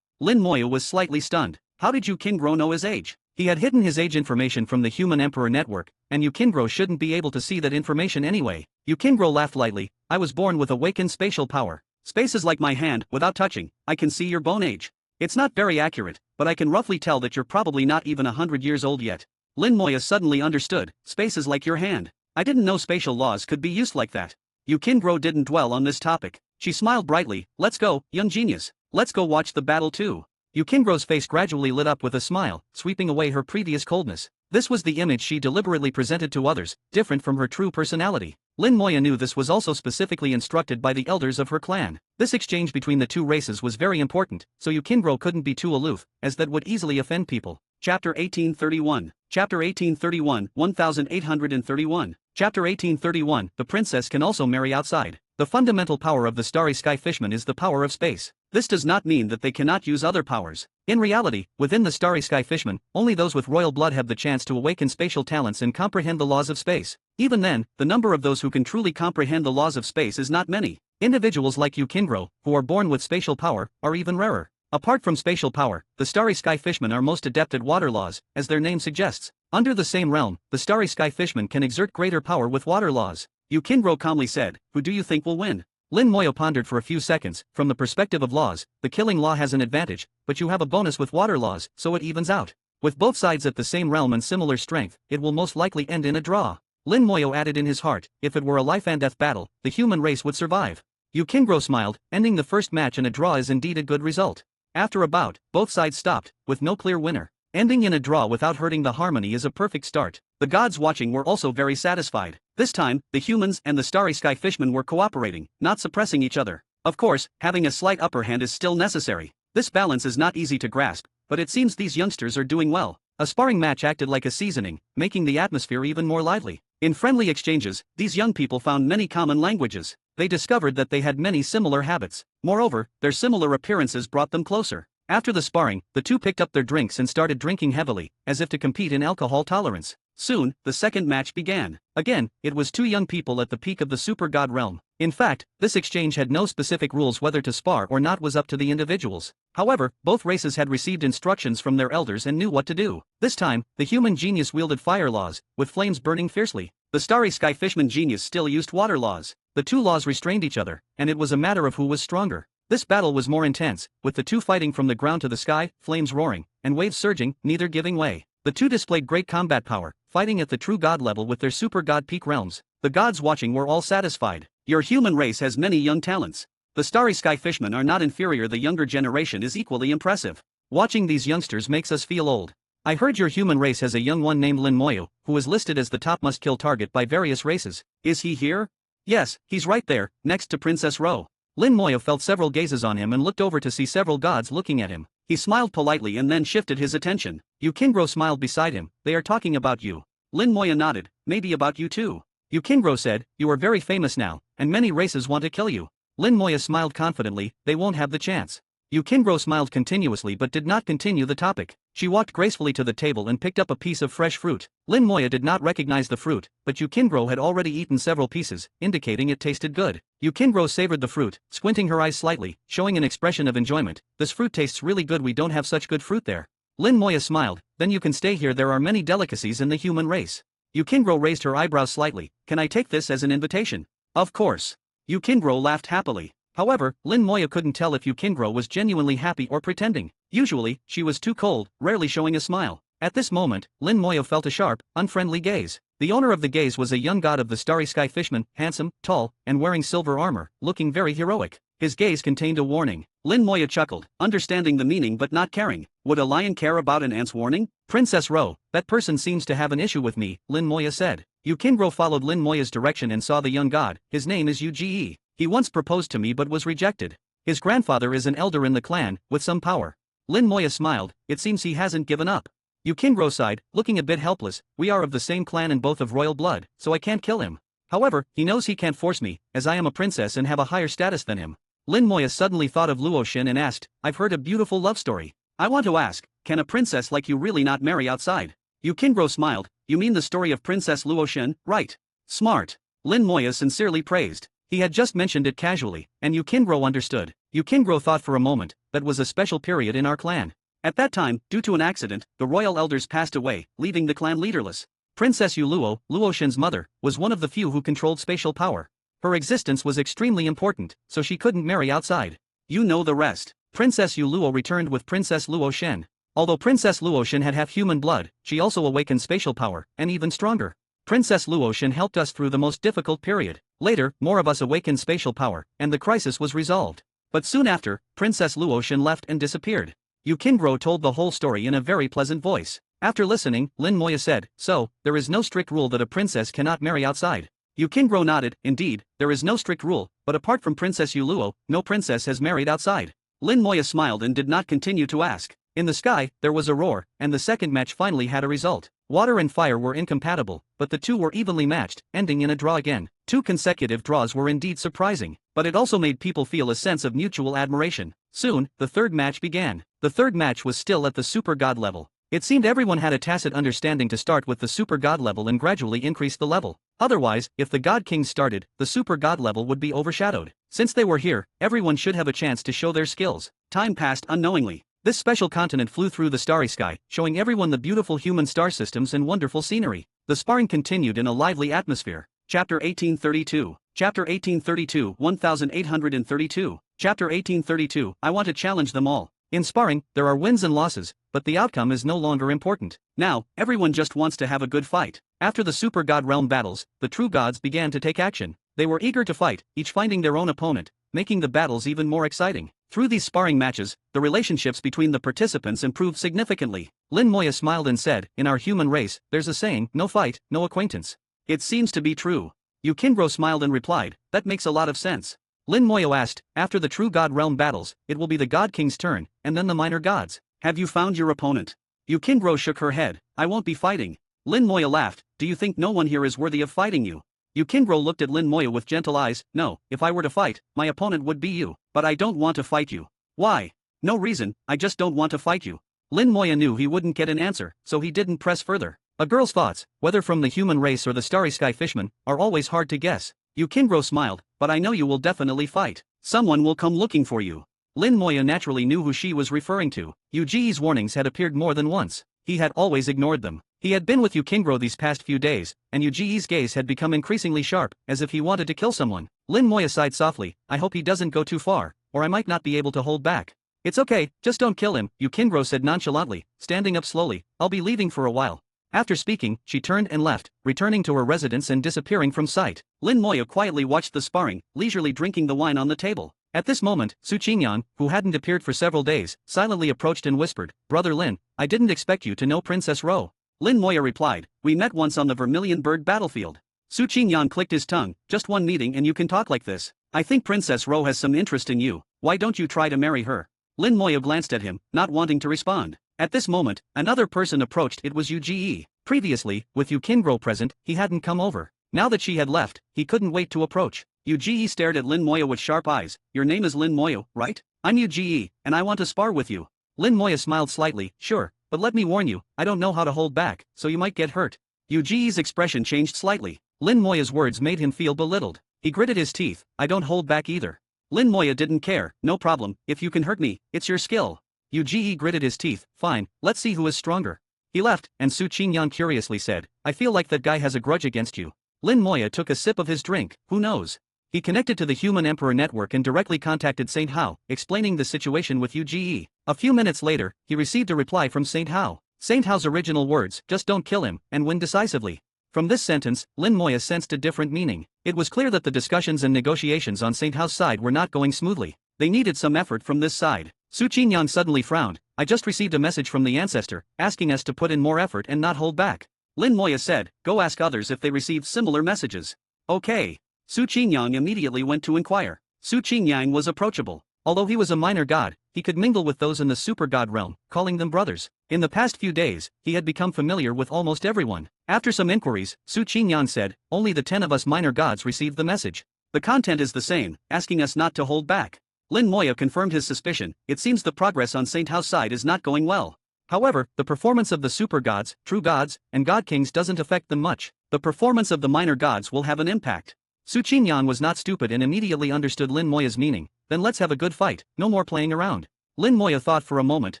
Lin Moya was slightly stunned. How did Yukingro know his age? He had hidden his age information from the Human Emperor network, and Yukingro shouldn't be able to see that information anyway. Yukingro laughed lightly. "I was born with awakened spatial power. Space is like my hand, without touching, I can see your bone age. It's not very accurate, but I can roughly tell that you're probably not even 100 years old yet." Lin Moya suddenly understood. Space is like your hand. I didn't know spatial laws could be used like that. Yukingro didn't dwell on this topic. She smiled brightly. "Let's go, young genius. Let's go watch the battle too." Yukingro's face gradually lit up with a smile, sweeping away her previous coldness. This was the image she deliberately presented to others, different from her true personality. Lin Moya knew this was also specifically instructed by the elders of her clan. This exchange between the two races was very important, so Yukingro couldn't be too aloof, as that would easily offend people. Chapter 1831. Chapter 1831, 1831. Chapter 1831, the princess can also marry outside. The fundamental power of the Starry Sky Fishmen is the power of space. This does not mean that they cannot use other powers. In reality, within the Starry Sky Fishmen, only those with royal blood have the chance to awaken spatial talents and comprehend the laws of space. Even then, the number of those who can truly comprehend the laws of space is not many. Individuals like Yukingro, who are born with spatial power, are even rarer. Apart from spatial power, the Starry Sky Fishmen are most adept at water laws, as their name suggests. Under the same realm, the Starry Sky Fishmen can exert greater power with water laws. Yukingro calmly said, "Who do you think will win?" Lin Moya pondered for a few seconds. From the perspective of laws, the killing law has an advantage, but you have a bonus with water laws, so it evens out. With both sides at the same realm and similar strength, it will most likely end in a draw. Lin Moya added in his heart, if it were a life-and-death battle, the human race would survive. Yukingro smiled, ending the first match in a draw is indeed a good result. After a bout, both sides stopped, with no clear winner. Ending in a draw without hurting the harmony is a perfect start. The gods watching were also very satisfied. This time, the humans and the Starry Sky Fishmen were cooperating, not suppressing each other. Of course, having a slight upper hand is still necessary. This balance is not easy to grasp, but it seems these youngsters are doing well. A sparring match acted like a seasoning, making the atmosphere even more lively. In friendly exchanges, these young people found many common languages. They discovered that they had many similar habits. Moreover, their similar appearances brought them closer. After the sparring, the two picked up their drinks and started drinking heavily, as if to compete in alcohol tolerance. Soon, the second match began. Again, it was two young people at the peak of the super god realm. In fact, this exchange had no specific rules whether to spar or not was up to the individuals. However, both races had received instructions from their elders and knew what to do. This time, the human genius wielded fire laws, with flames burning fiercely. The Starry Sky Fishman genius still used water laws. The two laws restrained each other, and it was a matter of who was stronger. This battle was more intense, with the two fighting from the ground to the sky, flames roaring, and waves surging, neither giving way. The two displayed great combat power, fighting at the true god level with their super god peak realms. The gods watching were all satisfied. Your human race has many young talents. The Starry Sky Fishmen are not inferior, the younger generation is equally impressive. Watching these youngsters makes us feel old. I heard your human race has a young one named Lin Moyo, who is listed as the top must-kill target by various races. Is he here? Yes, he's right there, next to Princess Ro. Lin Moya felt several gazes on him and looked over to see several gods looking at him. He smiled politely and then shifted his attention. Yukingro smiled beside him. They are talking about you. Lin Moya nodded. Maybe about you too. Yukingro said, you are very famous now, and many races want to kill you. Lin Moya smiled confidently. They won't have the chance. Yukingro smiled continuously but did not continue the topic. She walked gracefully to the table and picked up a piece of fresh fruit. Lin Moya did not recognize the fruit, but Yukingro had already eaten several pieces, indicating it tasted good. Yukingro savored the fruit, squinting her eyes slightly, showing an expression of enjoyment. This fruit tastes really good, we don't have such good fruit there. Lin Moya smiled. Then you can stay here, there are many delicacies in the human race. Yukingro raised her eyebrows slightly. Can I take this as an invitation? Of course. Yukingro laughed happily. However, Lin Moya couldn't tell if Yukingro was genuinely happy or pretending. Usually, she was too cold, rarely showing a smile. At this moment, Lin Moya felt a sharp, unfriendly gaze. The owner of the gaze was a young god of the starry sky fishman, handsome, tall, and wearing silver armor, looking very heroic. His gaze contained a warning. Lin Moya chuckled, understanding the meaning but not caring. Would a lion care about an ant's warning? Princess Ro, that person seems to have an issue with me, Lin Moya said. Yukingro followed Lin Moya's direction and saw the young god. His name is Uge. He once proposed to me but was rejected. His grandfather is an elder in the clan, with some power. Lin Moya smiled. It seems he hasn't given up. Yukingro sighed, looking a bit helpless. We are of the same clan and both of royal blood, so I can't kill him. However, he knows he can't force me, as I am a princess and have a higher status than him. Lin Moya suddenly thought of Luo Xin and asked, I've heard a beautiful love story. I want to ask, can a princess like you really not marry outside? Yukingro smiled. You mean the story of Princess Luo Xin, right? Smart. Lin Moya sincerely praised. He had just mentioned it casually, and Yukingro understood. Yukingro thought for a moment, that was a special period in our clan. At that time, due to an accident, the royal elders passed away, leaving the clan leaderless. Princess Luo, Luo Xin's mother, was one of the few who controlled spatial power. Her existence was extremely important, so she couldn't marry outside. You know the rest. Princess Luo returned with Princess Luo Shen. Although Princess Luo Shen had half human blood, she also awakened spatial power, and even stronger. Princess Luo Shen helped us through the most difficult period. Later, more of us awakened spatial power, and the crisis was resolved. But soon after, Princess Luo Shen left and disappeared. Yukingro told the whole story in a very pleasant voice. After listening, Lin Moya said, So, there is no strict rule that a princess cannot marry outside. Yukingro nodded. Indeed, there is no strict rule, but apart from Princess Luo, no princess has married outside. Lin Moya smiled and did not continue to ask. In the sky, there was a roar, and the second match finally had a result. Water and fire were incompatible, but the two were evenly matched, ending in a draw again. 2 consecutive draws were indeed surprising, but it also made people feel a sense of mutual admiration. Soon, the third match began. The third match was still at the super god level. It seemed everyone had a tacit understanding to start with the super god level and gradually increase the level. Otherwise, if the god kings started, the super god level would be overshadowed. Since they were here, everyone should have a chance to show their skills. Time passed unknowingly. This special continent flew through the starry sky, showing everyone the beautiful human star systems and wonderful scenery. The sparring continued in a lively atmosphere. Chapter 1832. Chapter 1832, 1832. Chapter 1832, I want to challenge them all. In sparring, there are wins and losses, but the outcome is no longer important. Now, everyone just wants to have a good fight. After the super god realm battles, the true gods began to take action. They were eager to fight, each finding their own opponent, making the battles even more exciting. Through these sparring matches, the relationships between the participants improved significantly. Lin Moya smiled and said, In our human race, there's a saying, no fight, no acquaintance. It seems to be true. Yukingro smiled and replied, That makes a lot of sense. Lin Moya asked, After the true god realm battles, it will be the god king's turn, and then the minor gods. Have you found your opponent? Yukingro shook her head. I won't be fighting. Lin Moya laughed. Do you think no one here is worthy of fighting you? Yukingro looked at Lin Moya with gentle eyes. No, if I were to fight, my opponent would be you. But I don't want to fight you. Why? No reason, I just don't want to fight you. Lin Moya knew he wouldn't get an answer, so he didn't press further. A girl's thoughts, whether from the human race or the starry sky fishman, are always hard to guess. Yukingro smiled, but I know you will definitely fight. Someone will come looking for you. Lin Moya naturally knew who she was referring to. Yuji's warnings had appeared more than once. He had always ignored them. He had been with Yukingro these past few days, and Yuji's gaze had become increasingly sharp, as if he wanted to kill someone. Lin Moya sighed softly. I hope he doesn't go too far, or I might not be able to hold back. It's okay, just don't kill him, Yukingro said nonchalantly, standing up slowly. I'll be leaving for a while. After speaking, she turned and left, returning to her residence and disappearing from sight. Lin Moya quietly watched the sparring, leisurely drinking the wine on the table. At this moment, Su Qingyan, who hadn't appeared for several days, silently approached and whispered, Brother Lin, I didn't expect you to know Princess Ro. Lin Moya replied, We met once on the Vermilion Bird battlefield. Su Qingyan clicked his tongue, just one meeting and you can talk like this. I think Princess Ro has some interest in you, why don't you try to marry her? Lin Moya glanced at him, not wanting to respond. At this moment, another person approached. It was Uge. Previously, with Yukingro present, he hadn't come over. Now that she had left, he couldn't wait to approach. Uge stared at Lin Moya with sharp eyes. Your name is Lin Moya, right? I'm Uge, and I want to spar with you. Lin Moya smiled slightly. Sure, but let me warn you, I don't know how to hold back, so you might get hurt. Uge's expression changed slightly. Lin Moya's words made him feel belittled. He gritted his teeth. I don't hold back either. Lin Moya didn't care. No problem, if you can hurt me, it's your skill. Uge gritted his teeth. Fine, let's see who is stronger. He left, and Su Qingyan curiously said, I feel like that guy has a grudge against you. Lin Moya took a sip of his drink. Who knows? He connected to the Human Emperor network and directly contacted Saint Hao, explaining the situation with UGE. A few minutes later, he received a reply from Saint Hao. Saint Hao's original words, "Just don't kill him, and win decisively." From this sentence, Lin Moya sensed a different meaning. It was clear that the discussions and negotiations on Saint Hao's side were not going smoothly. They needed some effort from this side. Su Qingyang suddenly frowned. "I just received a message from the ancestor, asking us to put in more effort and not hold back." Lin Moya said, "Go ask others if they received similar messages." Okay. Su Qingyang immediately went to inquire. Su Qingyang was approachable. Although he was a minor god, he could mingle with those in the super god realm, calling them brothers. In the past few days, he had become familiar with almost everyone. After some inquiries, Su Qingyang said, "Only the 10 of us minor gods received the message. The content is the same, asking us not to hold back." Lin Moya confirmed his suspicion. It seems the progress on Saint Hao's side is not going well. However, the performance of the super gods, true gods, and god kings doesn't affect them much. The performance of the minor gods will have an impact. Su Qingyang was not stupid and immediately understood Lin Moya's meaning. "Then let's have a good fight, no more playing around." Lin Moya thought for a moment.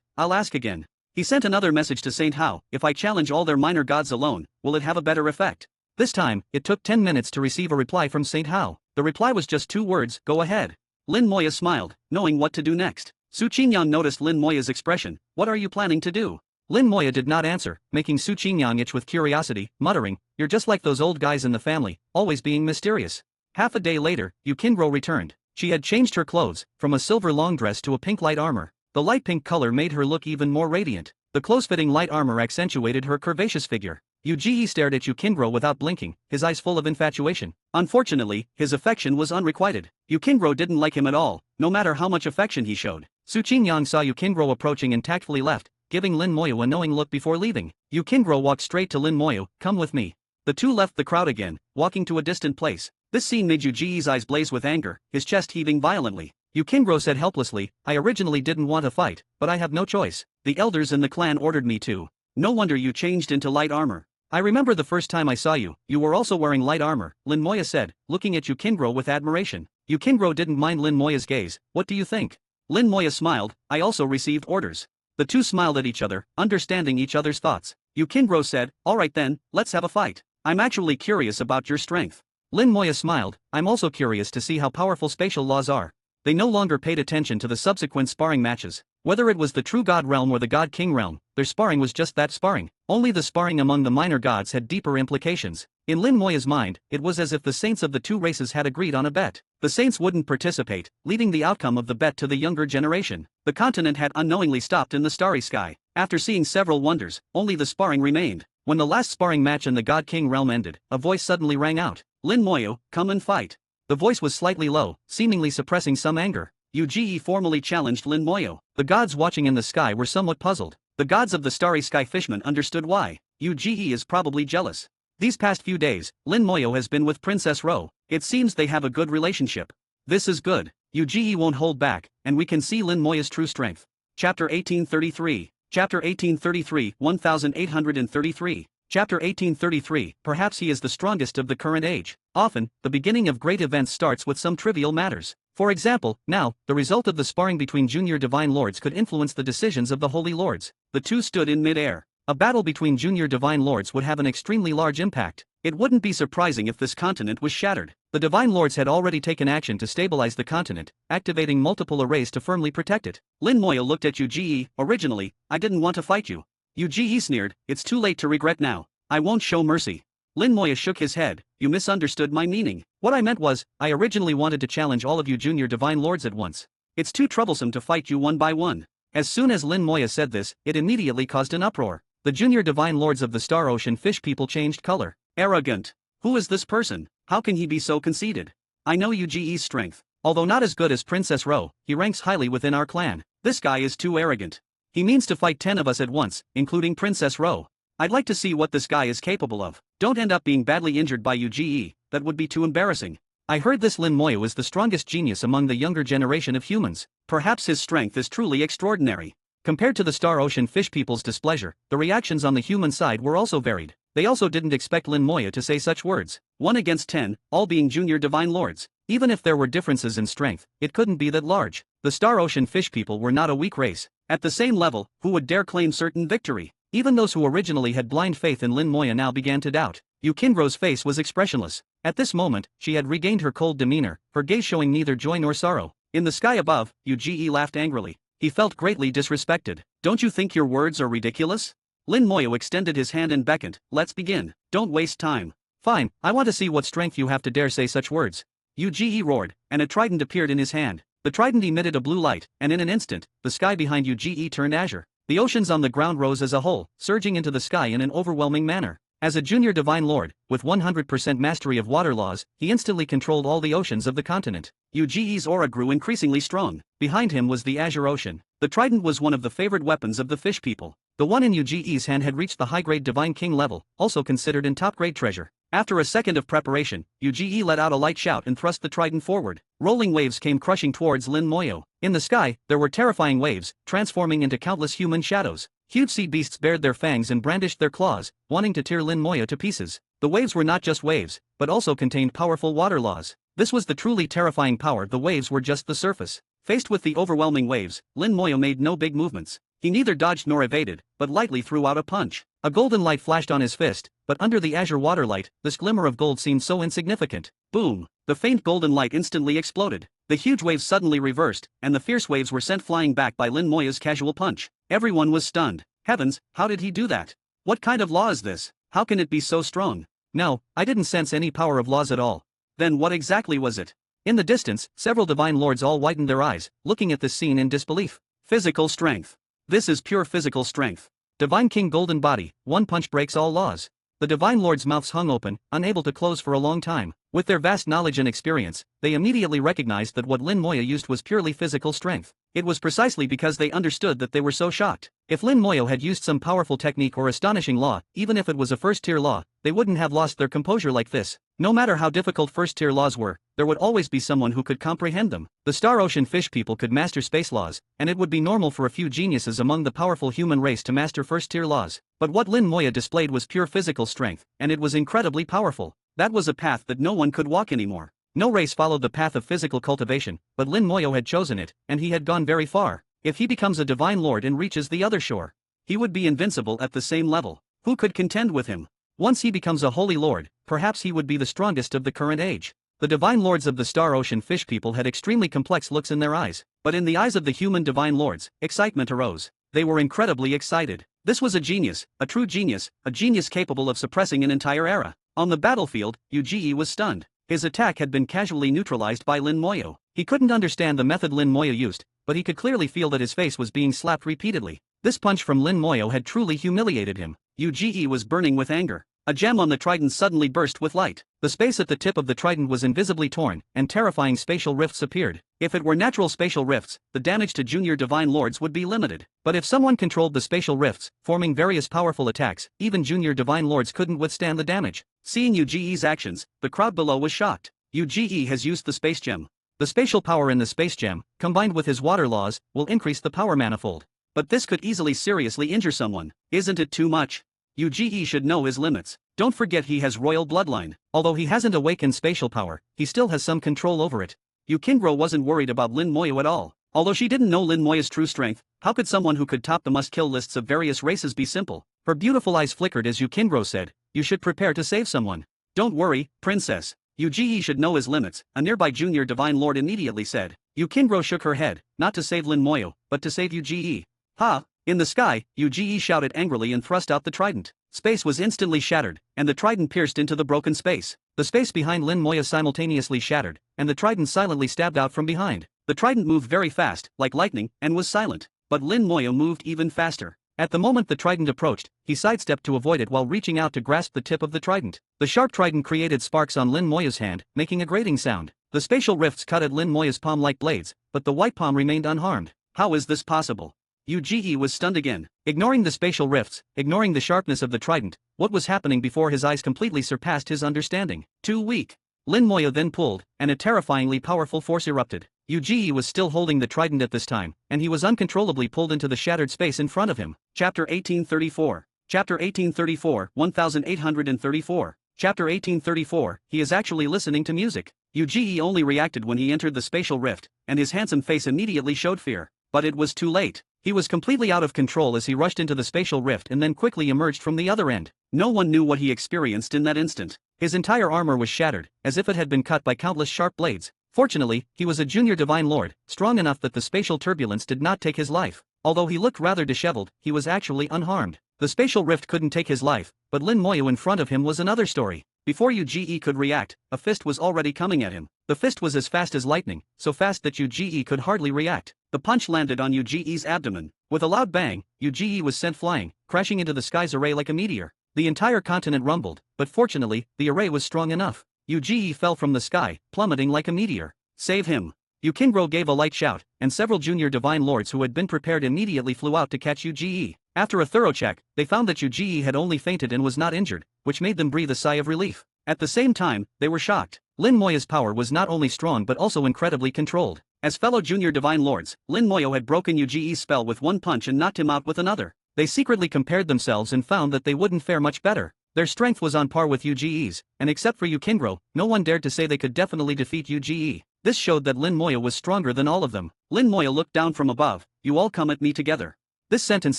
"I'll ask again." He sent another message to Saint Hao. "If I challenge all their minor gods alone, will it have a better effect?" This time, it took 10 minutes to receive a reply from Saint Hao. The reply was just 2 words, "Go ahead." Lin Moya smiled, knowing what to do next. Su Qingyang noticed Lin Moya's expression. "What are you planning to do?" Lin Moya did not answer, making Su Qingyang itch with curiosity, muttering, "You're just like those old guys in the family, always being mysterious." Half a day later, Yukingro returned. She had changed her clothes, from a silver long dress to a pink light armor. The light pink color made her look even more radiant. The close-fitting light armor accentuated her curvaceous figure. Yuji stared at Yukingro without blinking, his eyes full of infatuation. Unfortunately, his affection was unrequited. Yukingro didn't like him at all, no matter how much affection he showed. Su Qingyang saw Yukingro approaching and tactfully left, giving Lin Moya a knowing look before leaving. Yukingro walked straight to Lin Moya. "Come with me." The two left the crowd again, walking to a distant place. This scene made Yuji's eyes blaze with anger, his chest heaving violently. Yukingro said helplessly, "I originally didn't want to fight, but I have no choice. The elders in the clan ordered me to. No wonder you changed into light armor. I remember the first time I saw you, you were also wearing light armor," Lin Moya said, looking at Yukingro with admiration. Yukingro didn't mind Lin Moya's gaze. "What do you think?" Lin Moya smiled. "I also received orders." The two smiled at each other, understanding each other's thoughts. Yukingro said, "All right then, let's have a fight. I'm actually curious about your strength." Lin Moya smiled. "I'm also curious to see how powerful spatial laws are." They no longer paid attention to the subsequent sparring matches. Whether it was the true god realm or the god king realm, their sparring was just that, sparring. Only the sparring among the minor gods had deeper implications. In Lin Moya's mind, it was as if the saints of the two races had agreed on a bet. The saints wouldn't participate, leaving the outcome of the bet to the younger generation. The continent had unknowingly stopped in the starry sky. After seeing several wonders, only the sparring remained. When the last sparring match in the god king realm ended, a voice suddenly rang out. "Lin Moya, come and fight." The voice was slightly low, seemingly suppressing some anger. Yuji formally challenged Lin Moya. The gods watching in the sky were somewhat puzzled. The gods of the starry sky fishmen understood why. Yuji is probably jealous. These past few days, Lin Moya has been with Princess Ro. It seems they have a good relationship. This is good. Yuji won't hold back, and we can see Lin Moya's true strength. Chapter 1833. Chapter 1833, 1833. Chapter 1833, perhaps he is the strongest of the current age. Often, the beginning of great events starts with some trivial matters. For example, now, the result of the sparring between junior divine lords could influence the decisions of the holy lords. The two stood in mid-air. A battle between junior divine lords would have an extremely large impact. It wouldn't be surprising if this continent was shattered. The divine lords had already taken action to stabilize the continent, activating multiple arrays to firmly protect it. Lin Moya looked at Yuji. "Originally, I didn't want to fight you." Yuji sneered. "It's too late to regret now. I won't show mercy." Lin Moya shook his head. "You misunderstood my meaning. What I meant was, I originally wanted to challenge all of you junior divine lords at once. It's too troublesome to fight you one by one." As soon as Lin Moya said this, it immediately caused an uproar. The junior divine lords of the Star Ocean fish people changed color. "Arrogant. Who is this person? How can he be so conceited? I know Yuji's strength. Although not as good as Princess Ro, he ranks highly within our clan. This guy is too arrogant. He means to fight 10 of us at once, including Princess Ro. I'd like to see what this guy is capable of. Don't end up being badly injured by Yuji, that would be too embarrassing." I heard this Lin Moya was the strongest genius among the younger generation of humans. Perhaps his strength is truly extraordinary. Compared to the Star Ocean fish people's displeasure, the reactions on the human side were also varied. They also didn't expect Lin Moya to say such words. 1 against 10, all being junior divine lords. Even if there were differences in strength, it couldn't be that large. The Star Ocean fish people were not a weak race. At the same level, who would dare claim certain victory? Even those who originally had blind faith in Lin Moya now began to doubt. Yukingro's face was expressionless. At this moment, she had regained her cold demeanor, her gaze showing neither joy nor sorrow. In the sky above, Yuji laughed angrily. He felt greatly disrespected. Don't you think your words are ridiculous? Lin Moya extended his hand and beckoned. Let's begin. Don't waste time. Fine, I want to see what strength you have to dare say such words. Yuji roared, and a trident appeared in his hand. The trident emitted a blue light, and in an instant, the sky behind Yuji turned azure. The oceans on the ground rose as a whole, surging into the sky in an overwhelming manner. As a junior divine lord, with 100% mastery of water laws, he instantly controlled all the oceans of the continent. Yuji's aura grew increasingly strong. Behind him was the azure ocean. The trident was one of the favored weapons of the fish people. The one in Yuji's hand had reached the high-grade divine king level, also considered in top-grade treasure. After a second of preparation, Yuji let out a light shout and thrust the trident forward. Rolling waves came crushing towards Lin Moyo. In the sky, there were terrifying waves, transforming into countless human shadows. Huge sea beasts bared their fangs and brandished their claws, wanting to tear Lin Moyo to pieces. The waves were not just waves, but also contained powerful water laws. This was the truly terrifying power. The waves were just the surface. Faced with the overwhelming waves, Lin Moyo made no big movements. He neither dodged nor evaded, but lightly threw out a punch. A golden light flashed on his fist, but under the azure water light, this glimmer of gold seemed so insignificant. Boom! The faint golden light instantly exploded. The huge waves suddenly reversed, and the fierce waves were sent flying back by Lin Moya's casual punch. Everyone was stunned. Heavens, how did he do that? What kind of law is this? How can it be so strong? No, I didn't sense any power of laws at all. Then what exactly was it? In the distance, several divine lords all widened their eyes, looking at this scene in disbelief. Physical strength. This is pure physical strength. Divine King Golden Body, one punch breaks all laws. The divine lords' mouths hung open, unable to close for a long time. With their vast knowledge and experience, they immediately recognized that what Lin Moya used was purely physical strength. It was precisely because they understood that they were so shocked. If Lin Moyo had used some powerful technique or astonishing law, even if it was a first-tier law, they wouldn't have lost their composure like this. No matter how difficult first-tier laws were, there would always be someone who could comprehend them. The Star Ocean fish people could master space laws, and it would be normal for a few geniuses among the powerful human race to master first-tier laws. But what Lin Moya displayed was pure physical strength, and it was incredibly powerful. That was a path that no one could walk anymore. No race followed the path of physical cultivation, but Lin Moyo had chosen it, and he had gone very far. If he becomes a divine lord and reaches the other shore, he would be invincible at the same level. Who could contend with him? Once he becomes a holy lord, perhaps he would be the strongest of the current age. The divine lords of the Star Ocean fish people had extremely complex looks in their eyes, but in the eyes of the human divine lords, excitement arose. They were incredibly excited. This was a genius, a true genius, a genius capable of suppressing an entire era. On the battlefield, Yuji was stunned. His attack had been casually neutralized by Lin Moyo. He couldn't understand the method Lin Moyo used, but he could clearly feel that his face was being slapped repeatedly. This punch from Lin Moyo had truly humiliated him. Yuji was burning with anger. A gem on the trident suddenly burst with light. The space at the tip of the trident was invisibly torn, and terrifying spatial rifts appeared. If it were natural spatial rifts, the damage to junior divine lords would be limited. But if someone controlled the spatial rifts, forming various powerful attacks, even junior divine lords couldn't withstand the damage. Seeing Yuji's actions, the crowd below was shocked. Yuji has used the space gem. The spatial power in the space gem, combined with his water laws, will increase the power manifold. But this could easily seriously injure someone. Isn't it too much? Yuji should know his limits. Don't forget he has royal bloodline. Although he hasn't awakened spatial power, he still has some control over it. Yukingro wasn't worried about Lin Moyo at all. Although she didn't know Lin Moya's true strength, how could someone who could top the must-kill lists of various races be simple? Her beautiful eyes flickered as Yukingro said, "You should prepare to save someone." "Don't worry, princess. Yuji should know his limits," a nearby junior divine lord immediately said. Yukingro shook her head, not to save Lin Moyo, but to save Yuji. Ha! In the sky, Yuji shouted angrily and thrust out the trident. Space was instantly shattered, and the trident pierced into the broken space. The space behind Lin Moya simultaneously shattered, and the trident silently stabbed out from behind. The trident moved very fast, like lightning, and was silent. But Lin Moya moved even faster. At the moment the trident approached, he sidestepped to avoid it while reaching out to grasp the tip of the trident. The sharp trident created sparks on Lin Moya's hand, making a grating sound. The spatial rifts cut at Lin Moya's palm like blades, but the white palm remained unharmed. How is this possible? Yuji was stunned again. Ignoring the spatial rifts, ignoring the sharpness of the trident, what was happening before his eyes completely surpassed his understanding. Too weak. Lin Moya then pulled, and a terrifyingly powerful force erupted. Yuji was still holding the trident at this time, and he was uncontrollably pulled into the shattered space in front of him. Chapter 1834. Chapter 1834, 1834. Chapter 1834, he is actually listening to music. Yuji only reacted when he entered the spatial rift, and his handsome face immediately showed fear. But it was too late. He was completely out of control as he rushed into the spatial rift and then quickly emerged from the other end. No one knew what he experienced in that instant. His entire armor was shattered, as if it had been cut by countless sharp blades. Fortunately, he was a junior divine lord, strong enough that the spatial turbulence did not take his life. Although he looked rather disheveled, he was actually unharmed. The spatial rift couldn't take his life, but Lin Moyo in front of him was another story. Before Uge could react, a fist was already coming at him. The fist was as fast as lightning, so fast that Uge could hardly react. The punch landed on Uge's abdomen. With a loud bang, Uge was sent flying, crashing into the sky's array like a meteor. The entire continent rumbled, but fortunately, the array was strong enough. Uge fell from the sky, plummeting like a meteor. Save him! Yukingro gave a light shout, and several junior divine lords who had been prepared immediately flew out to catch Uge. After a thorough check, they found that Uge had only fainted and was not injured, which made them breathe a sigh of relief. At the same time, they were shocked. Lin Moyo's power was not only strong but also incredibly controlled. As fellow junior divine lords, Lin Moyo had broken Uge's spell with one punch and knocked him out with another. They secretly compared themselves and found that they wouldn't fare much better. Their strength was on par with Uge's, and except for Yukingro, no one dared to say they could definitely defeat Uge. This showed that Lin Moyo was stronger than all of them. Lin Moyo looked down from above. "You all come at me together." This sentence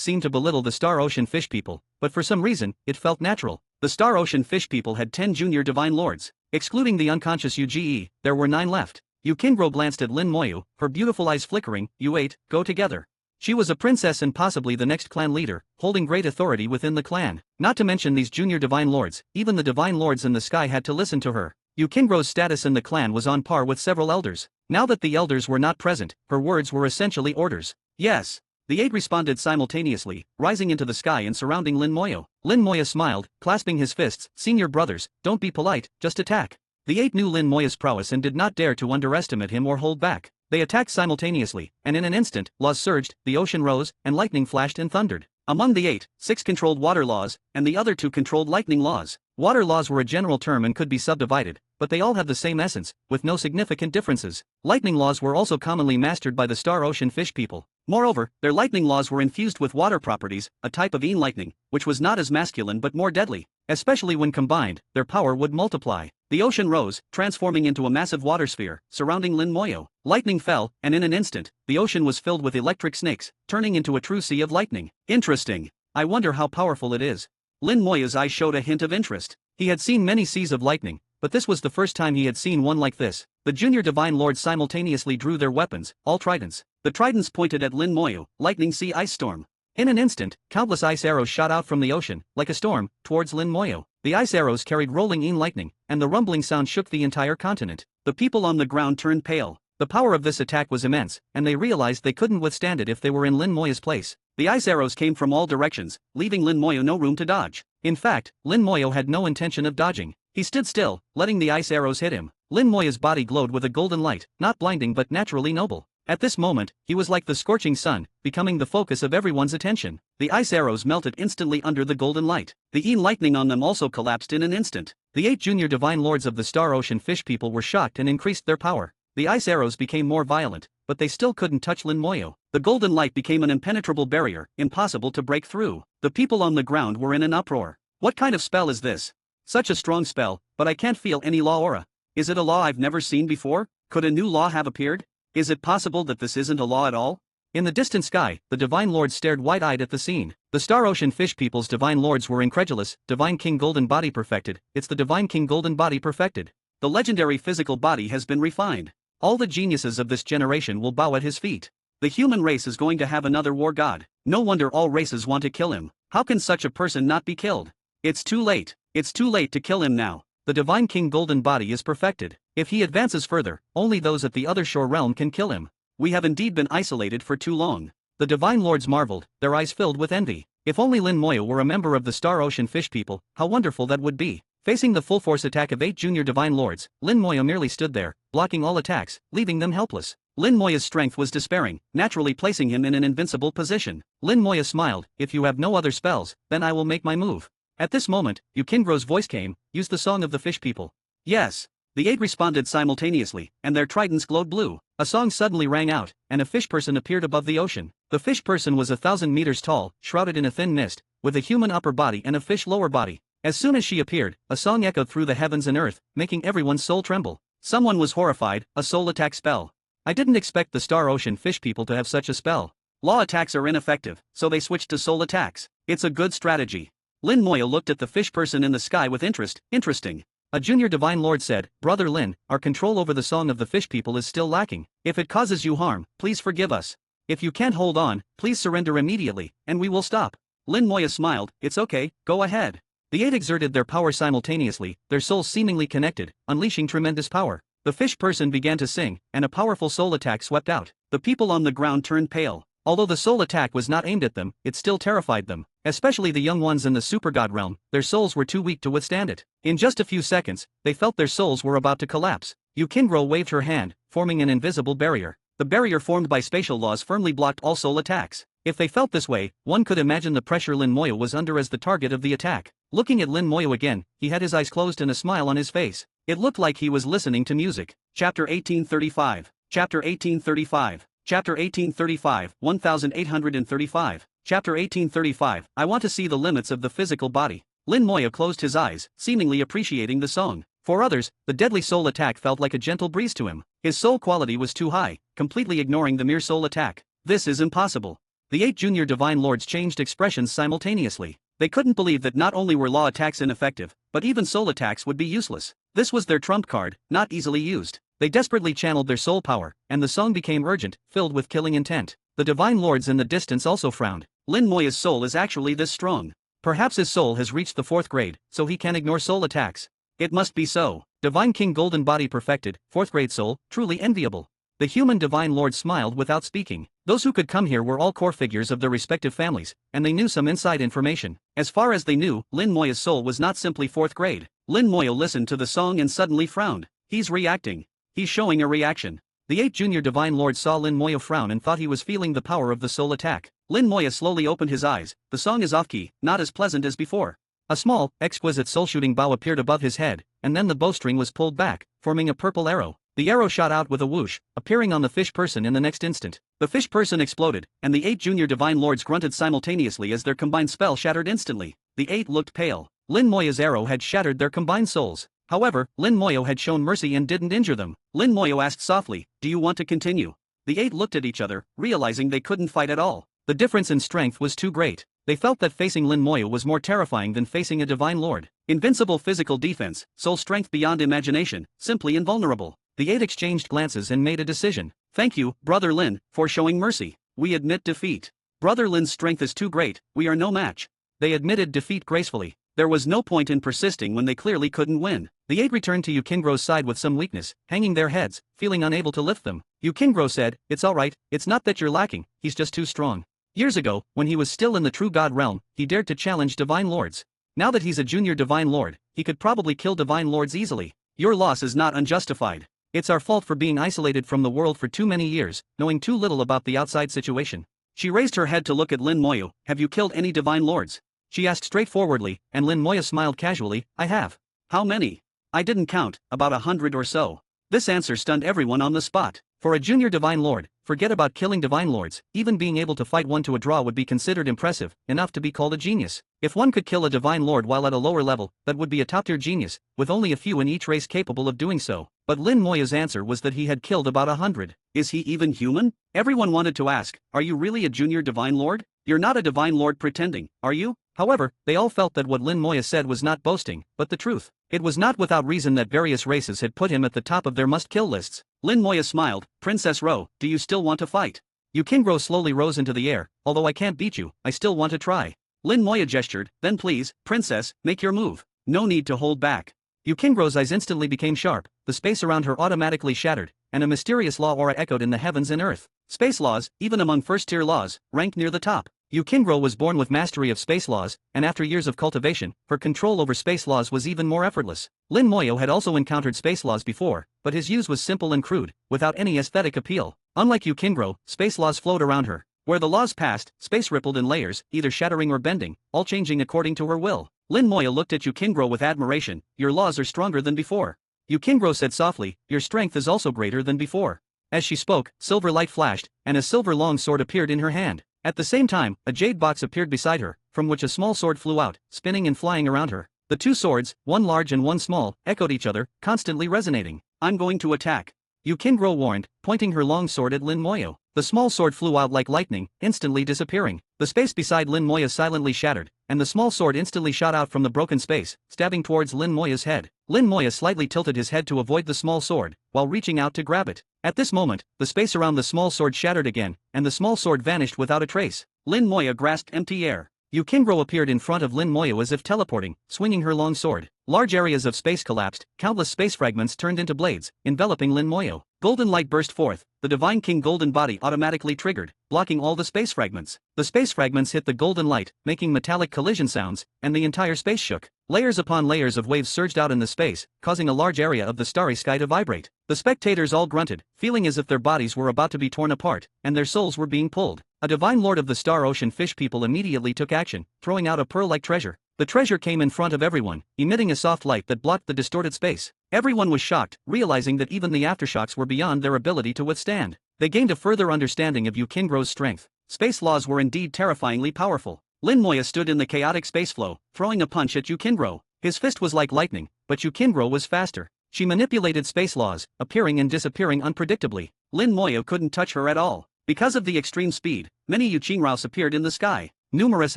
seemed to belittle the Star Ocean Fish People, but for some reason, it felt natural. The Star Ocean Fish People had 10 junior divine lords. Excluding the unconscious Uge, there were 9 left. Yukingro glanced at Lin Moyo, her beautiful eyes flickering. "You 8, go together." She was a princess and possibly the next clan leader, holding great authority within the clan. Not to mention these junior divine lords, even the divine lords in the sky had to listen to her. Yukingro's status in the clan was on par with several elders. Now that the elders were not present, her words were essentially orders. "Yes." The 8 responded simultaneously, rising into the sky and surrounding Lin Moyo. Lin Moyo smiled, clasping his fists. "Senior brothers, don't be polite, just attack." The 8 knew Lin Moyo's prowess and did not dare to underestimate him or hold back. They attacked simultaneously, and in an instant, laws surged, the ocean rose, and lightning flashed and thundered. Among the 8, 6 controlled water laws, and the other 2 controlled lightning laws. Water laws were a general term and could be subdivided, but they all have the same essence, with no significant differences. Lightning laws were also commonly mastered by the Star Ocean Fish People. Moreover, their lightning laws were infused with water properties, a type of lightning, which was not as masculine but more deadly. Especially when combined, their power would multiply. The ocean rose, transforming into a massive water sphere, surrounding Lin Moyo. Lightning fell, and in an instant, the ocean was filled with electric snakes, turning into a true sea of lightning. Interesting. I wonder how powerful it is. Lin Moyo's eyes showed a hint of interest. He had seen many seas of lightning, but this was the first time he had seen one like this. The junior divine lords simultaneously drew their weapons, all tridents. The tridents pointed at Lin Moyo, lightning sea ice storm. In an instant, countless ice arrows shot out from the ocean, like a storm, towards Lin Moyo. The ice arrows carried rolling lightning, and the rumbling sound shook the entire continent. The people on the ground turned pale. The power of this attack was immense, and they realized they couldn't withstand it if they were in Lin Moyo's place. The ice arrows came from all directions, leaving Lin Moyo no room to dodge. In fact, Lin Moyo had no intention of dodging. He stood still, letting the ice arrows hit him. Lin Moyo's body glowed with a golden light, not blinding but naturally noble. At this moment, he was like the scorching sun, becoming the focus of everyone's attention. The ice arrows melted instantly under the golden light. The lightning on them also collapsed in an instant. The 8 junior divine lords of the Star Ocean Fish People were shocked and increased their power. The ice arrows became more violent, but they still couldn't touch Lin Moyo. The golden light became an impenetrable barrier, impossible to break through. The people on the ground were in an uproar. What kind of spell is this? Such a strong spell, but I can't feel any law aura. Is it a law I've never seen before? Could a new law have appeared? Is it possible that this isn't a law at all? In the distant sky, the divine lords stared wide-eyed at the scene. The Star Ocean Fish People's divine lords were incredulous. Divine King Golden Body perfected. It's the Divine King Golden Body perfected. The legendary physical body has been refined. All the geniuses of this generation will bow at his feet. The human race is going to have another war god. No wonder all races want to kill him. How can such a person not be killed? It's too late. It's too late to kill him now. The Divine King Golden Body is perfected. If he advances further, only those at the other shore realm can kill him. We have indeed been isolated for too long. The divine lords marveled, their eyes filled with envy. If only Lin Moyo were a member of the Star Ocean Fish People, how wonderful that would be. Facing the full-force attack of 8 junior divine lords, Lin Moyo merely stood there, blocking all attacks, leaving them helpless. Lin Moyo's strength was despairing, naturally placing him in an invincible position. Lin Moyo smiled. "If you have no other spells, then I will make my move." At this moment, Yukingro's voice came. "Use the Song of the Fish People." "Yes." The 8 responded simultaneously, and their tridents glowed blue. A song suddenly rang out, and a fish person appeared above the ocean. The fish person was 1,000 meters tall, shrouded in a thin mist, with a human upper body and a fish lower body. As soon as she appeared, a song echoed through the heavens and earth, making everyone's soul tremble. Someone was horrified. A soul attack spell. I didn't expect the Star Ocean Fish People to have such a spell. Law attacks are ineffective, so they switched to soul attacks. It's a good strategy. Lin Moya looked at the fish person in the sky with interest. Interesting. A junior divine lord said, Brother Lin, our control over the song of the fish people is still lacking. If it causes you harm, please forgive us. If you can't hold on, please surrender immediately, and we will stop. Lin Moya smiled. It's okay, go ahead. The 8 exerted their power simultaneously, their souls seemingly connected, unleashing tremendous power. The fish person began to sing, and a powerful soul attack swept out. The people on the ground turned pale. Although the soul attack was not aimed at them, it still terrified them. Especially the young ones in the supergod realm, their souls were too weak to withstand it. In just a few seconds, they felt their souls were about to collapse. Yukingro waved her hand, forming an invisible barrier. The barrier formed by spatial laws firmly blocked all soul attacks. If they felt this way, one could imagine the pressure Lin Moya was under as the target of the attack. Looking at Lin Moya again, he had his eyes closed and a smile on his face. It looked like he was listening to music. Chapter 1835. Chapter 1835. Chapter 1835, 1835. Chapter 1835, I want to see the limits of the physical body. Lin Moya closed his eyes, seemingly appreciating the song. For others, the deadly soul attack felt like a gentle breeze to him. His soul quality was too high, completely ignoring the mere soul attack. This is impossible. The 8 junior divine lords changed expressions simultaneously. They couldn't believe that not only were law attacks ineffective, but even soul attacks would be useless. This was their trump card, not easily used. They desperately channeled their soul power, and the song became urgent, filled with killing intent. The divine lords in the distance also frowned. Lin Moya's soul is actually this strong. Perhaps his soul has reached the 4th grade, so he can ignore soul attacks. It must be so. Divine King Golden Body perfected, 4th grade soul, truly enviable. The human divine lord smiled without speaking. Those who could come here were all core figures of their respective families, and they knew some inside information. As far as they knew, Lin Moya's soul was not simply 4th grade. Lin Moya listened to the song and suddenly frowned. He's reacting. He's showing a reaction. The 8 junior divine lords saw Lin Moya frown and thought he was feeling the power of the soul attack. Lin Moya slowly opened his eyes. The song is off-key, not as pleasant as before. A small, exquisite soul-shooting bow appeared above his head, and then the bowstring was pulled back, forming a purple arrow. The arrow shot out with a whoosh, appearing on the fish person in the next instant. The fish person exploded, and the 8 junior divine lords grunted simultaneously as their combined spell shattered instantly. The 8 looked pale. Lin Moya's arrow had shattered their combined souls. However, Lin Moya had shown mercy and didn't injure them. Lin Moya asked softly, do you want to continue? The 8 looked at each other, realizing they couldn't fight at all. The difference in strength was too great. They felt that facing Lin Moya was more terrifying than facing a divine lord. Invincible physical defense, soul strength beyond imagination, simply invulnerable. The 8 exchanged glances and made a decision. Thank you, Brother Lin, for showing mercy. We admit defeat. Brother Lin's strength is too great, we are no match. They admitted defeat gracefully. There was no point in persisting when they clearly couldn't win. The 8 returned to Yukingro's side with some weakness, hanging their heads, feeling unable to lift them. Yukingro said, it's alright, it's not that you're lacking, he's just too strong. Years ago, when he was still in the true god realm, he dared to challenge divine lords. Now that he's a junior divine lord, he could probably kill divine lords easily. Your loss is not unjustified. It's our fault for being isolated from the world for too many years, knowing too little about the outside situation. She raised her head to look at Lin Moya. Have you killed any divine lords? She asked straightforwardly, and Lin Moya smiled casually. I have. How many? I didn't count, about 100 or so. This answer stunned everyone on the spot. For a junior divine lord, forget about killing divine lords, even being able to fight one to a draw would be considered impressive, enough to be called a genius. If one could kill a divine lord while at a lower level, that would be a top-tier genius, with only a few in each race capable of doing so. But Lin Moya's answer was that he had killed about 100. Is he even human? Everyone wanted to ask, are you really a junior divine lord? You're not a divine lord pretending, are you? However, they all felt that what Lin Moya said was not boasting, but the truth. It was not without reason that various races had put him at the top of their must-kill lists. Lin Moya smiled. Princess Ro, do you still want to fight? Yukingro slowly rose into the air. Although I can't beat you, I still want to try. Lin Moya gestured. Then please, princess, make your move. No need to hold back. Yukingro's eyes instantly became sharp, the space around her automatically shattered, and a mysterious law aura echoed in the heavens and earth. Space laws, even among first-tier laws, ranked near the top. Yukingro was born with mastery of space laws, and after years of cultivation, her control over space laws was even more effortless. Lin Moya had also encountered space laws before, but his use was simple and crude, without any aesthetic appeal. Unlike Yukingro, space laws flowed around her. Where the laws passed, space rippled in layers, either shattering or bending, all changing according to her will. Lin Moya looked at Yukingro with admiration. Your laws are stronger than before. Yukingro said softly, your strength is also greater than before. As she spoke, silver light flashed, and a silver long sword appeared in her hand. At the same time, a jade box appeared beside her, from which a small sword flew out, spinning and flying around her. The two swords, one large and one small, echoed each other, constantly resonating. I'm going to attack. Yukingro warned, pointing her long sword at Lin Moya. The small sword flew out like lightning, instantly disappearing. The space beside Lin Moya silently shattered, and the small sword instantly shot out from the broken space, stabbing towards Lin Moya's head. Lin Moya slightly tilted his head to avoid the small sword, while reaching out to grab it. At this moment, the space around the small sword shattered again, and the small sword vanished without a trace. Lin Moya grasped empty air. Yukingro appeared in front of Lin Moya as if teleporting, swinging her long sword. Large areas of space collapsed, countless space fragments turned into blades, enveloping Lin Moya. Golden light burst forth, the Divine King golden body automatically triggered, blocking all the space fragments. The space fragments hit the golden light, making metallic collision sounds, and the entire space shook. Layers upon layers of waves surged out in the space, causing a large area of the starry sky to vibrate. The spectators all grunted, feeling as if their bodies were about to be torn apart, and their souls were being pulled. A divine lord of the Star Ocean fish people immediately took action, throwing out a pearl-like treasure. The treasure came in front of everyone, emitting a soft light that blocked the distorted space. Everyone was shocked, realizing that even the aftershocks were beyond their ability to withstand. They gained a further understanding of Yukingro's strength. Space laws were indeed terrifyingly powerful. Lin Moya stood in the chaotic space flow, throwing a punch at Yukingro. His fist was like lightning, but Yukingro was faster. She manipulated space laws, appearing and disappearing unpredictably. Lin Moya couldn't touch her at all. Because of the extreme speed, many Yuqingraos appeared in the sky. Numerous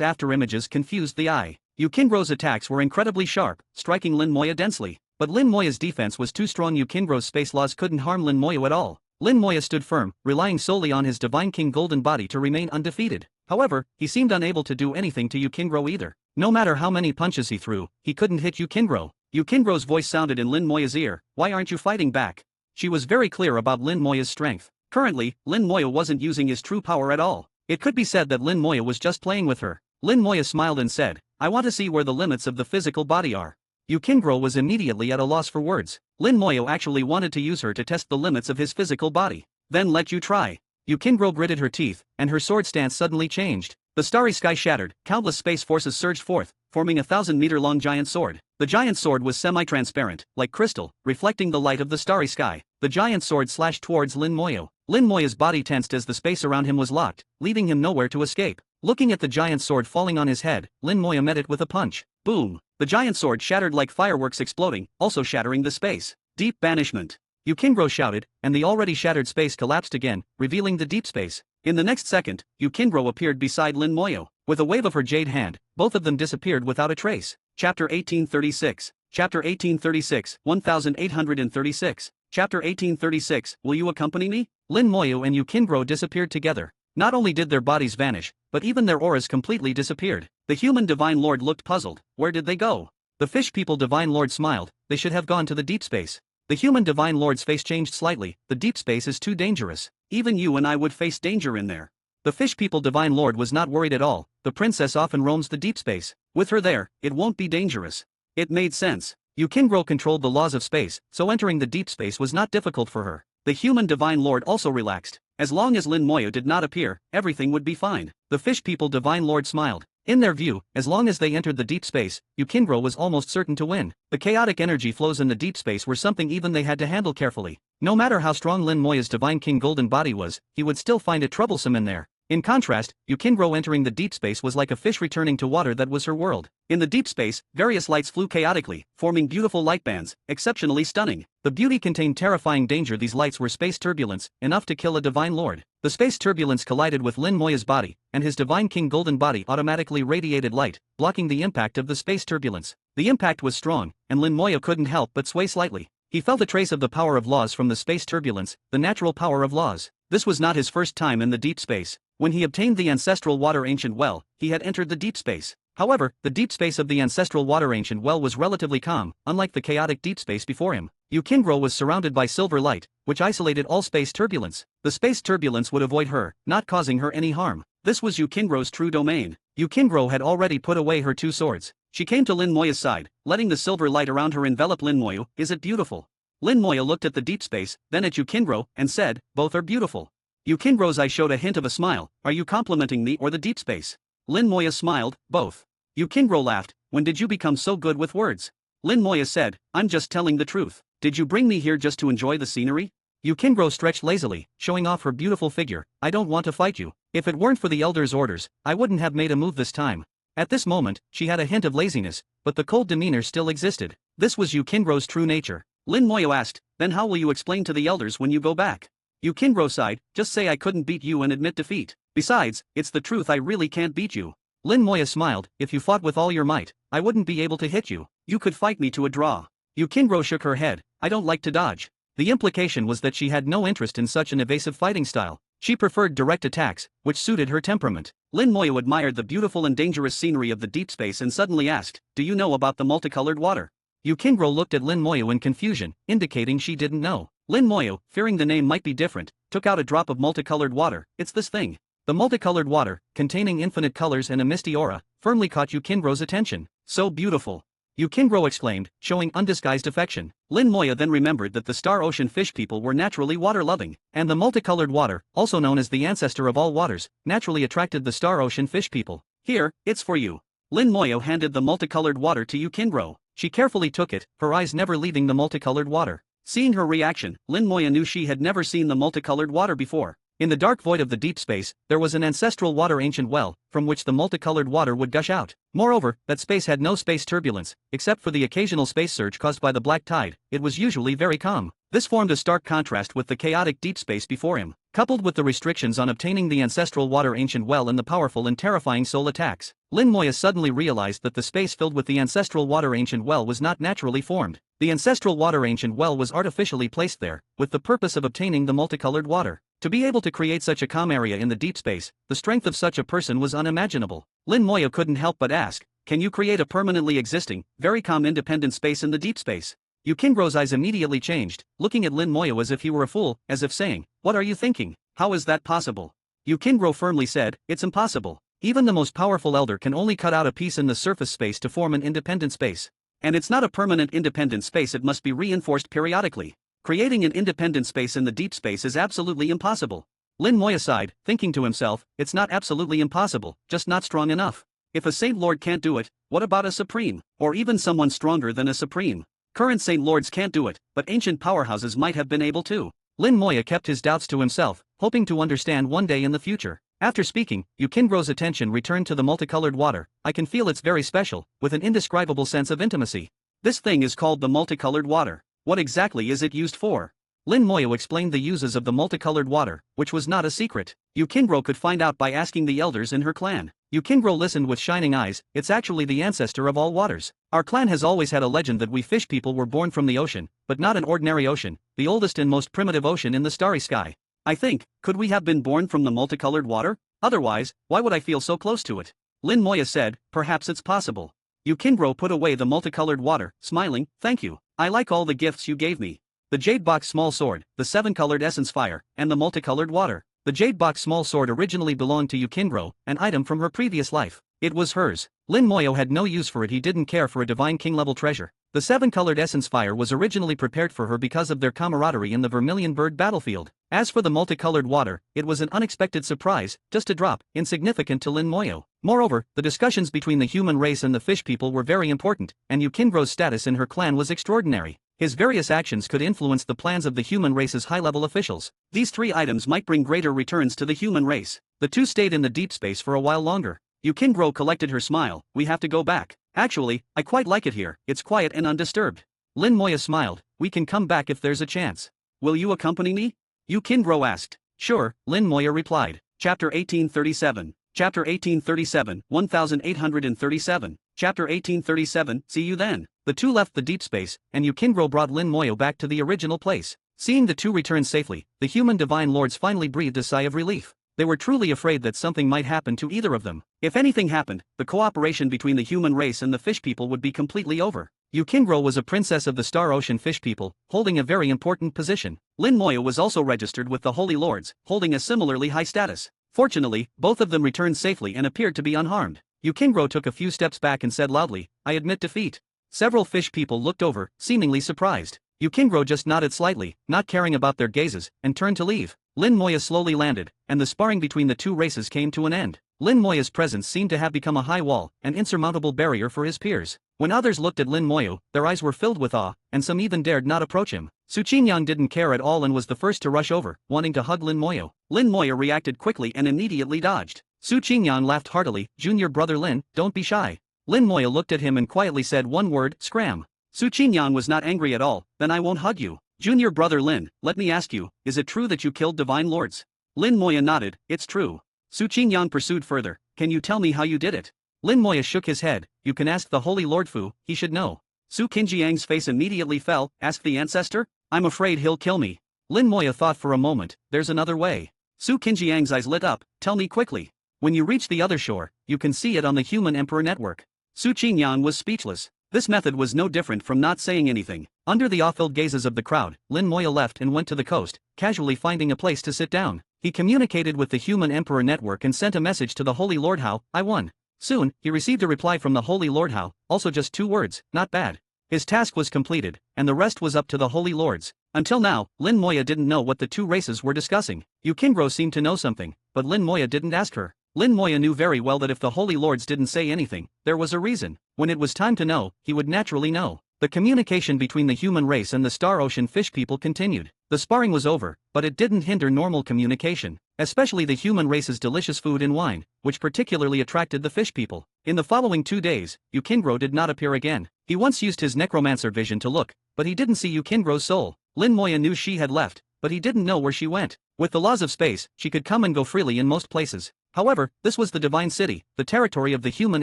afterimages confused the eye. Yukingro's attacks were incredibly sharp, striking Lin Moya densely. But Lin Moya's defense was too strong. Yukingro's space laws couldn't harm Lin Moya at all. Lin Moya stood firm, relying solely on his Divine King golden body to remain undefeated. However, he seemed unable to do anything to Yukingro either. No matter how many punches he threw, he couldn't hit Yukingro. Yukingro's voice sounded in Lin Moya's ear, "Why aren't you fighting back?" She was very clear about Lin Moya's strength. Currently, Lin Moya wasn't using his true power at all. It could be said that Lin Moya was just playing with her. Lin Moya smiled and said, "I want to see where the limits of the physical body are." Yukingro was immediately at a loss for words. Lin Moya actually wanted to use her to test the limits of his physical body. "Then let you try." Yukingro gritted her teeth, and her sword stance suddenly changed. The starry sky shattered, countless space forces surged forth, forming a 1,000-meter-long giant sword. The giant sword was semi-transparent, like crystal, reflecting the light of the starry sky. The giant sword slashed towards Lin Moya. Lin Moya's body tensed as the space around him was locked, leaving him nowhere to escape. Looking at the giant sword falling on his head, Lin Moya met it with a punch. Boom! The giant sword shattered like fireworks exploding, also shattering the space. Deep banishment. Yukingro shouted, and the already shattered space collapsed again, revealing the deep space. In the next second, Yukingro appeared beside Lin Moya. With a wave of her jade hand, both of them disappeared without a trace. Chapter 1836. Chapter 1836, 1836. Chapter 1836, Will you accompany me? Lin Moya and Yukingro disappeared together. Not only did their bodies vanish, but even their auras completely disappeared. The human Divine Lord looked puzzled. Where did they go? The fish people Divine Lord smiled. They should have gone to the deep space. The human Divine Lord's face changed slightly. The deep space is too dangerous. Even you and I would face danger in there. The fish people Divine Lord was not worried at all. The princess often roams the deep space. With her there, it won't be dangerous. It made sense. Yukingro controlled the laws of space, so entering the deep space was not difficult for her. The human Divine Lord also relaxed. As long as Lin Moya did not appear, everything would be fine. The fish people Divine Lord smiled. In their view, as long as they entered the deep space, Yukingro was almost certain to win. The chaotic energy flows in the deep space were something even they had to handle carefully. No matter how strong Lin Moya's Divine King golden body was, he would still find it troublesome in there. In contrast, Yukingro entering the deep space was like a fish returning to water that was her world. In the deep space, various lights flew chaotically, forming beautiful light bands, exceptionally stunning. The beauty contained terrifying danger. These lights were space turbulence, enough to kill a Divine Lord. The space turbulence collided with Lin Moya's body, and his Divine King golden body automatically radiated light, blocking the impact of the space turbulence. The impact was strong, and Lin Moya couldn't help but sway slightly. He felt a trace of the power of laws from the space turbulence, the natural power of laws. This was not his first time in the deep space. When he obtained the ancestral water ancient well, he had entered the deep space. However, the deep space of the ancestral water ancient well was relatively calm, unlike the chaotic deep space before him. Yukingro was surrounded by silver light, which isolated all space turbulence. The space turbulence would avoid her, not causing her any harm. This was Yukingro's true domain. Yukingro had already put away her two swords. She came to Lin Moya's side, letting the silver light around her envelop Lin Moya. "Is it beautiful?" Lin Moya looked at the deep space, then at Yukingro, and said, "Both are beautiful." Yukingro's eye showed a hint of a smile. "Are you complimenting me or the deep space?" Lin Moya smiled, "Both." Yukingro laughed. "When did you become so good with words?" Lin Moya said, "I'm just telling the truth. Did you bring me here just to enjoy the scenery?" Yukingro stretched lazily, showing off her beautiful figure. "I don't want to fight you. If it weren't for the elder's orders, I wouldn't have made a move this time." At this moment, she had a hint of laziness, but the cold demeanor still existed. This was Yukingro's true nature. Lin Moya asked, "Then how will you explain to the elders when you go back?" Yukingro sighed, just say I couldn't beat you and admit defeat. Besides, it's the truth, I really can't beat you. Lin Moya smiled, if you fought with all your might, I wouldn't be able to hit you. You could fight me to a draw. Yukingro shook her head, I don't like to dodge. The implication was that she had no interest in such an evasive fighting style. She preferred direct attacks, which suited her temperament. Lin Moya admired the beautiful and dangerous scenery of the deep space and suddenly asked, do you know about the multicolored water? Yukingro looked at Lin Moya in confusion, indicating she didn't know. Lin Moya, fearing the name might be different, took out a drop of multicolored water. It's this thing. The multicolored water, containing infinite colors and a misty aura, firmly caught Yukingro's attention. So beautiful. Yukingro exclaimed, showing undisguised affection. Lin Moya then remembered that the Star Ocean fish people were naturally water-loving, and the multicolored water, also known as the ancestor of all waters, naturally attracted the Star Ocean fish people. Here, it's for you. Lin Moya handed the multicolored water to Yukingro. She carefully took it, her eyes never leaving the multicolored water. Seeing her reaction, Lin Moya knew she had never seen the multicolored water before. In the dark void of the deep space, there was an ancestral water ancient well, from which the multicolored water would gush out. Moreover, that space had no space turbulence, except for the occasional space surge caused by the black tide. It was usually very calm. This formed a stark contrast with the chaotic deep space before him, coupled with the restrictions on obtaining the ancestral water ancient well and the powerful and terrifying soul attacks. Lin Moya suddenly realized that the space filled with the ancestral water ancient well was not naturally formed. The ancestral water ancient well was artificially placed there, with the purpose of obtaining the multicolored water. To be able to create such a calm area in the deep space, the strength of such a person was unimaginable. Lin Moya couldn't help but ask, can you create a permanently existing, very calm independent space in the deep space? Yukingro's eyes immediately changed, looking at Lin Moya as if he were a fool, as if saying, what are you thinking? How is that possible? Yukingro firmly said, it's impossible. Even the most powerful elder can only cut out a piece in the surface space to form an independent space. And it's not a permanent independent space, it must be reinforced periodically. Creating an independent space in the deep space is absolutely impossible. Lin Moya sighed, thinking to himself, it's not absolutely impossible, just not strong enough. If a Saint Lord can't do it, what about a Supreme? Or even someone stronger than a Supreme? Current Saint Lords can't do it, but ancient powerhouses might have been able to. Lin Moya kept his doubts to himself, hoping to understand one day in the future. After speaking, Yukingro's attention returned to the multicolored water. I can feel it's very special, with an indescribable sense of intimacy. This thing is called the multicolored water. What exactly is it used for? Lin Moya explained the uses of the multicolored water, which was not a secret. Yukingro could find out by asking the elders in her clan. Yukingro listened with shining eyes, it's actually the ancestor of all waters. Our clan has always had a legend that we fish people were born from the ocean, but not an ordinary ocean, the oldest and most primitive ocean in the starry sky. I think, could we have been born from the multicolored water? Otherwise, why would I feel so close to it? Lin Moya said, perhaps it's possible. Yukingro put away the multicolored water, smiling, thank you. I like all the gifts you gave me. The jade box small sword, the 7-colored essence fire, and the multicolored water. The jade box small sword originally belonged to Yukingro, an item from her previous life. It was hers. Lin Moya had no use for it, he didn't care for a divine king level treasure. The 7-colored essence fire was originally prepared for her because of their camaraderie in the Vermilion Bird battlefield. As for the multicolored water, it was an unexpected surprise, just a drop, insignificant to Lin Moya. Moreover, the discussions between the human race and the fish people were very important, and Yukingro's status in her clan was extraordinary. His various actions could influence the plans of the human race's high-level officials. These 3 items might bring greater returns to the human race. The 2 stayed in the deep space for a while longer. Yukingro collected her smile, we have to go back. Actually, I quite like it here, it's quiet and undisturbed. Lin Moya smiled, we can come back if there's a chance. Will you accompany me? Yukingro asked. Sure, Lin Moya replied. Chapter 1837. Chapter 1837, 1837. Chapter 1837, see you then. The 2 left the deep space, and Yukingro brought Lin Moya back to the original place. Seeing the 2 return safely, the human divine lords finally breathed a sigh of relief. They were truly afraid that something might happen to either of them. If anything happened, the cooperation between the human race and the fish people would be completely over. Yukingro was a princess of the Star Ocean fish people, holding a very important position. Lin Moya was also registered with the Holy Lords, holding a similarly high status. Fortunately, both of them returned safely and appeared to be unharmed. Yukingro took a few steps back and said loudly, I admit defeat. Several fish people looked over, seemingly surprised. Yukingro just nodded slightly, not caring about their gazes, and turned to leave. Lin Moya slowly landed, and the sparring between the 2 races came to an end. Lin Moya's presence seemed to have become a high wall, an insurmountable barrier for his peers. When others looked at Lin Moya, their eyes were filled with awe, and some even dared not approach him. Su Qinyang didn't care at all and was the first to rush over, wanting to hug Lin Moya. Lin Moya reacted quickly and immediately dodged. Su Qinyang laughed heartily, Junior brother Lin, don't be shy. Lin Moya looked at him and quietly said one word, scram. Su Qinyang was not angry at all, then I won't hug you. Junior brother Lin, let me ask you, is it true that you killed divine lords? Lin Moya nodded, it's true. Su Qingyang pursued further, can you tell me how you did it? Lin Moya shook his head, you can ask the Holy Lord Fu, he should know. Su Qingyang's face immediately fell, ask the ancestor? I'm afraid he'll kill me. Lin Moya thought for a moment, there's another way. Su Qingyang's eyes lit up, tell me quickly. When you reach the other shore, you can see it on the Human Emperor Network. Su Qingyang was speechless. This method was no different from not saying anything. Under the awe-filled gazes of the crowd, Lin Moya left and went to the coast, casually finding a place to sit down. He communicated with the Human Emperor Network and sent a message to the Holy Lord Hao, I won. Soon, he received a reply from the Holy Lord Hao, also just 2 words, not bad. His task was completed, and the rest was up to the Holy Lords. Until now, Lin Moya didn't know what the 2 races were discussing. Yu Qingguo seemed to know something, but Lin Moya didn't ask her. Lin Moya knew very well that if the Holy Lords didn't say anything, there was a reason. When it was time to know, he would naturally know. The communication between the human race and the Star Ocean fish people continued. The sparring was over, but it didn't hinder normal communication, especially the human race's delicious food and wine, which particularly attracted the fish people. In the following 2 days, Yu Qingguo did not appear again. He once used his necromancer vision to look, but he didn't see Yu Qingguo's soul. Lin Moya knew she had left, but he didn't know where she went. With the laws of space, she could come and go freely in most places. However, this was the Divine City, the territory of the Human